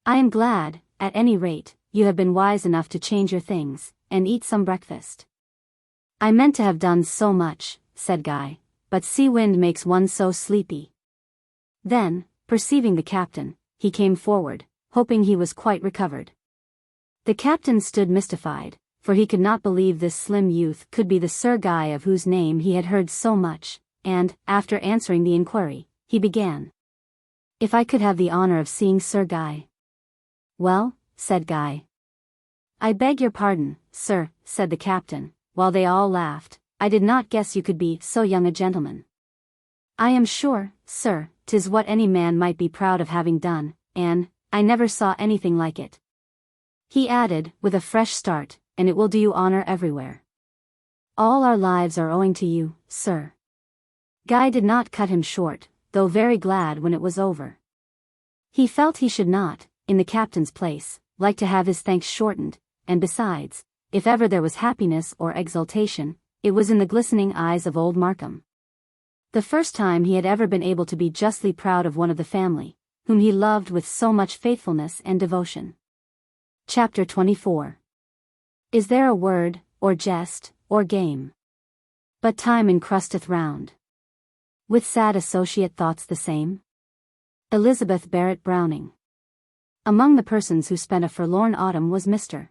"I am glad, at any rate, you have been wise enough to change your things, and eat some breakfast." "I meant to have done so much," said Guy, "but sea wind makes one so sleepy." Then, perceiving the captain, he came forward, hoping he was quite recovered. The captain stood mystified, for he could not believe this slim youth could be the Sir Guy of whose name he had heard so much, and, after answering the inquiry, he began. "If I could have the honor of seeing Sir Guy." "Well," said Guy. "I beg your pardon, sir," said the captain, while they all laughed, "I did not guess you could be so young a gentleman." "I am sure, sir, 'tis what any man might be proud of having done, and I never saw anything like it," he added, with a fresh start, "and it will do you honor everywhere. All our lives are owing to you, sir." Guy did not cut him short, though very glad when it was over. He felt he should not, in the captain's place, like to have his thanks shortened, and besides, if ever there was happiness or exultation, it was in the glistening eyes of old Markham. The first time he had ever been able to be justly proud of one of the family, whom he loved with so much faithfulness and devotion. Chapter 24. Is there a word, or jest, or game? But time encrusteth round. With sad associate thoughts the same? Elizabeth Barrett Browning. Among the persons who spent a forlorn autumn was Mr.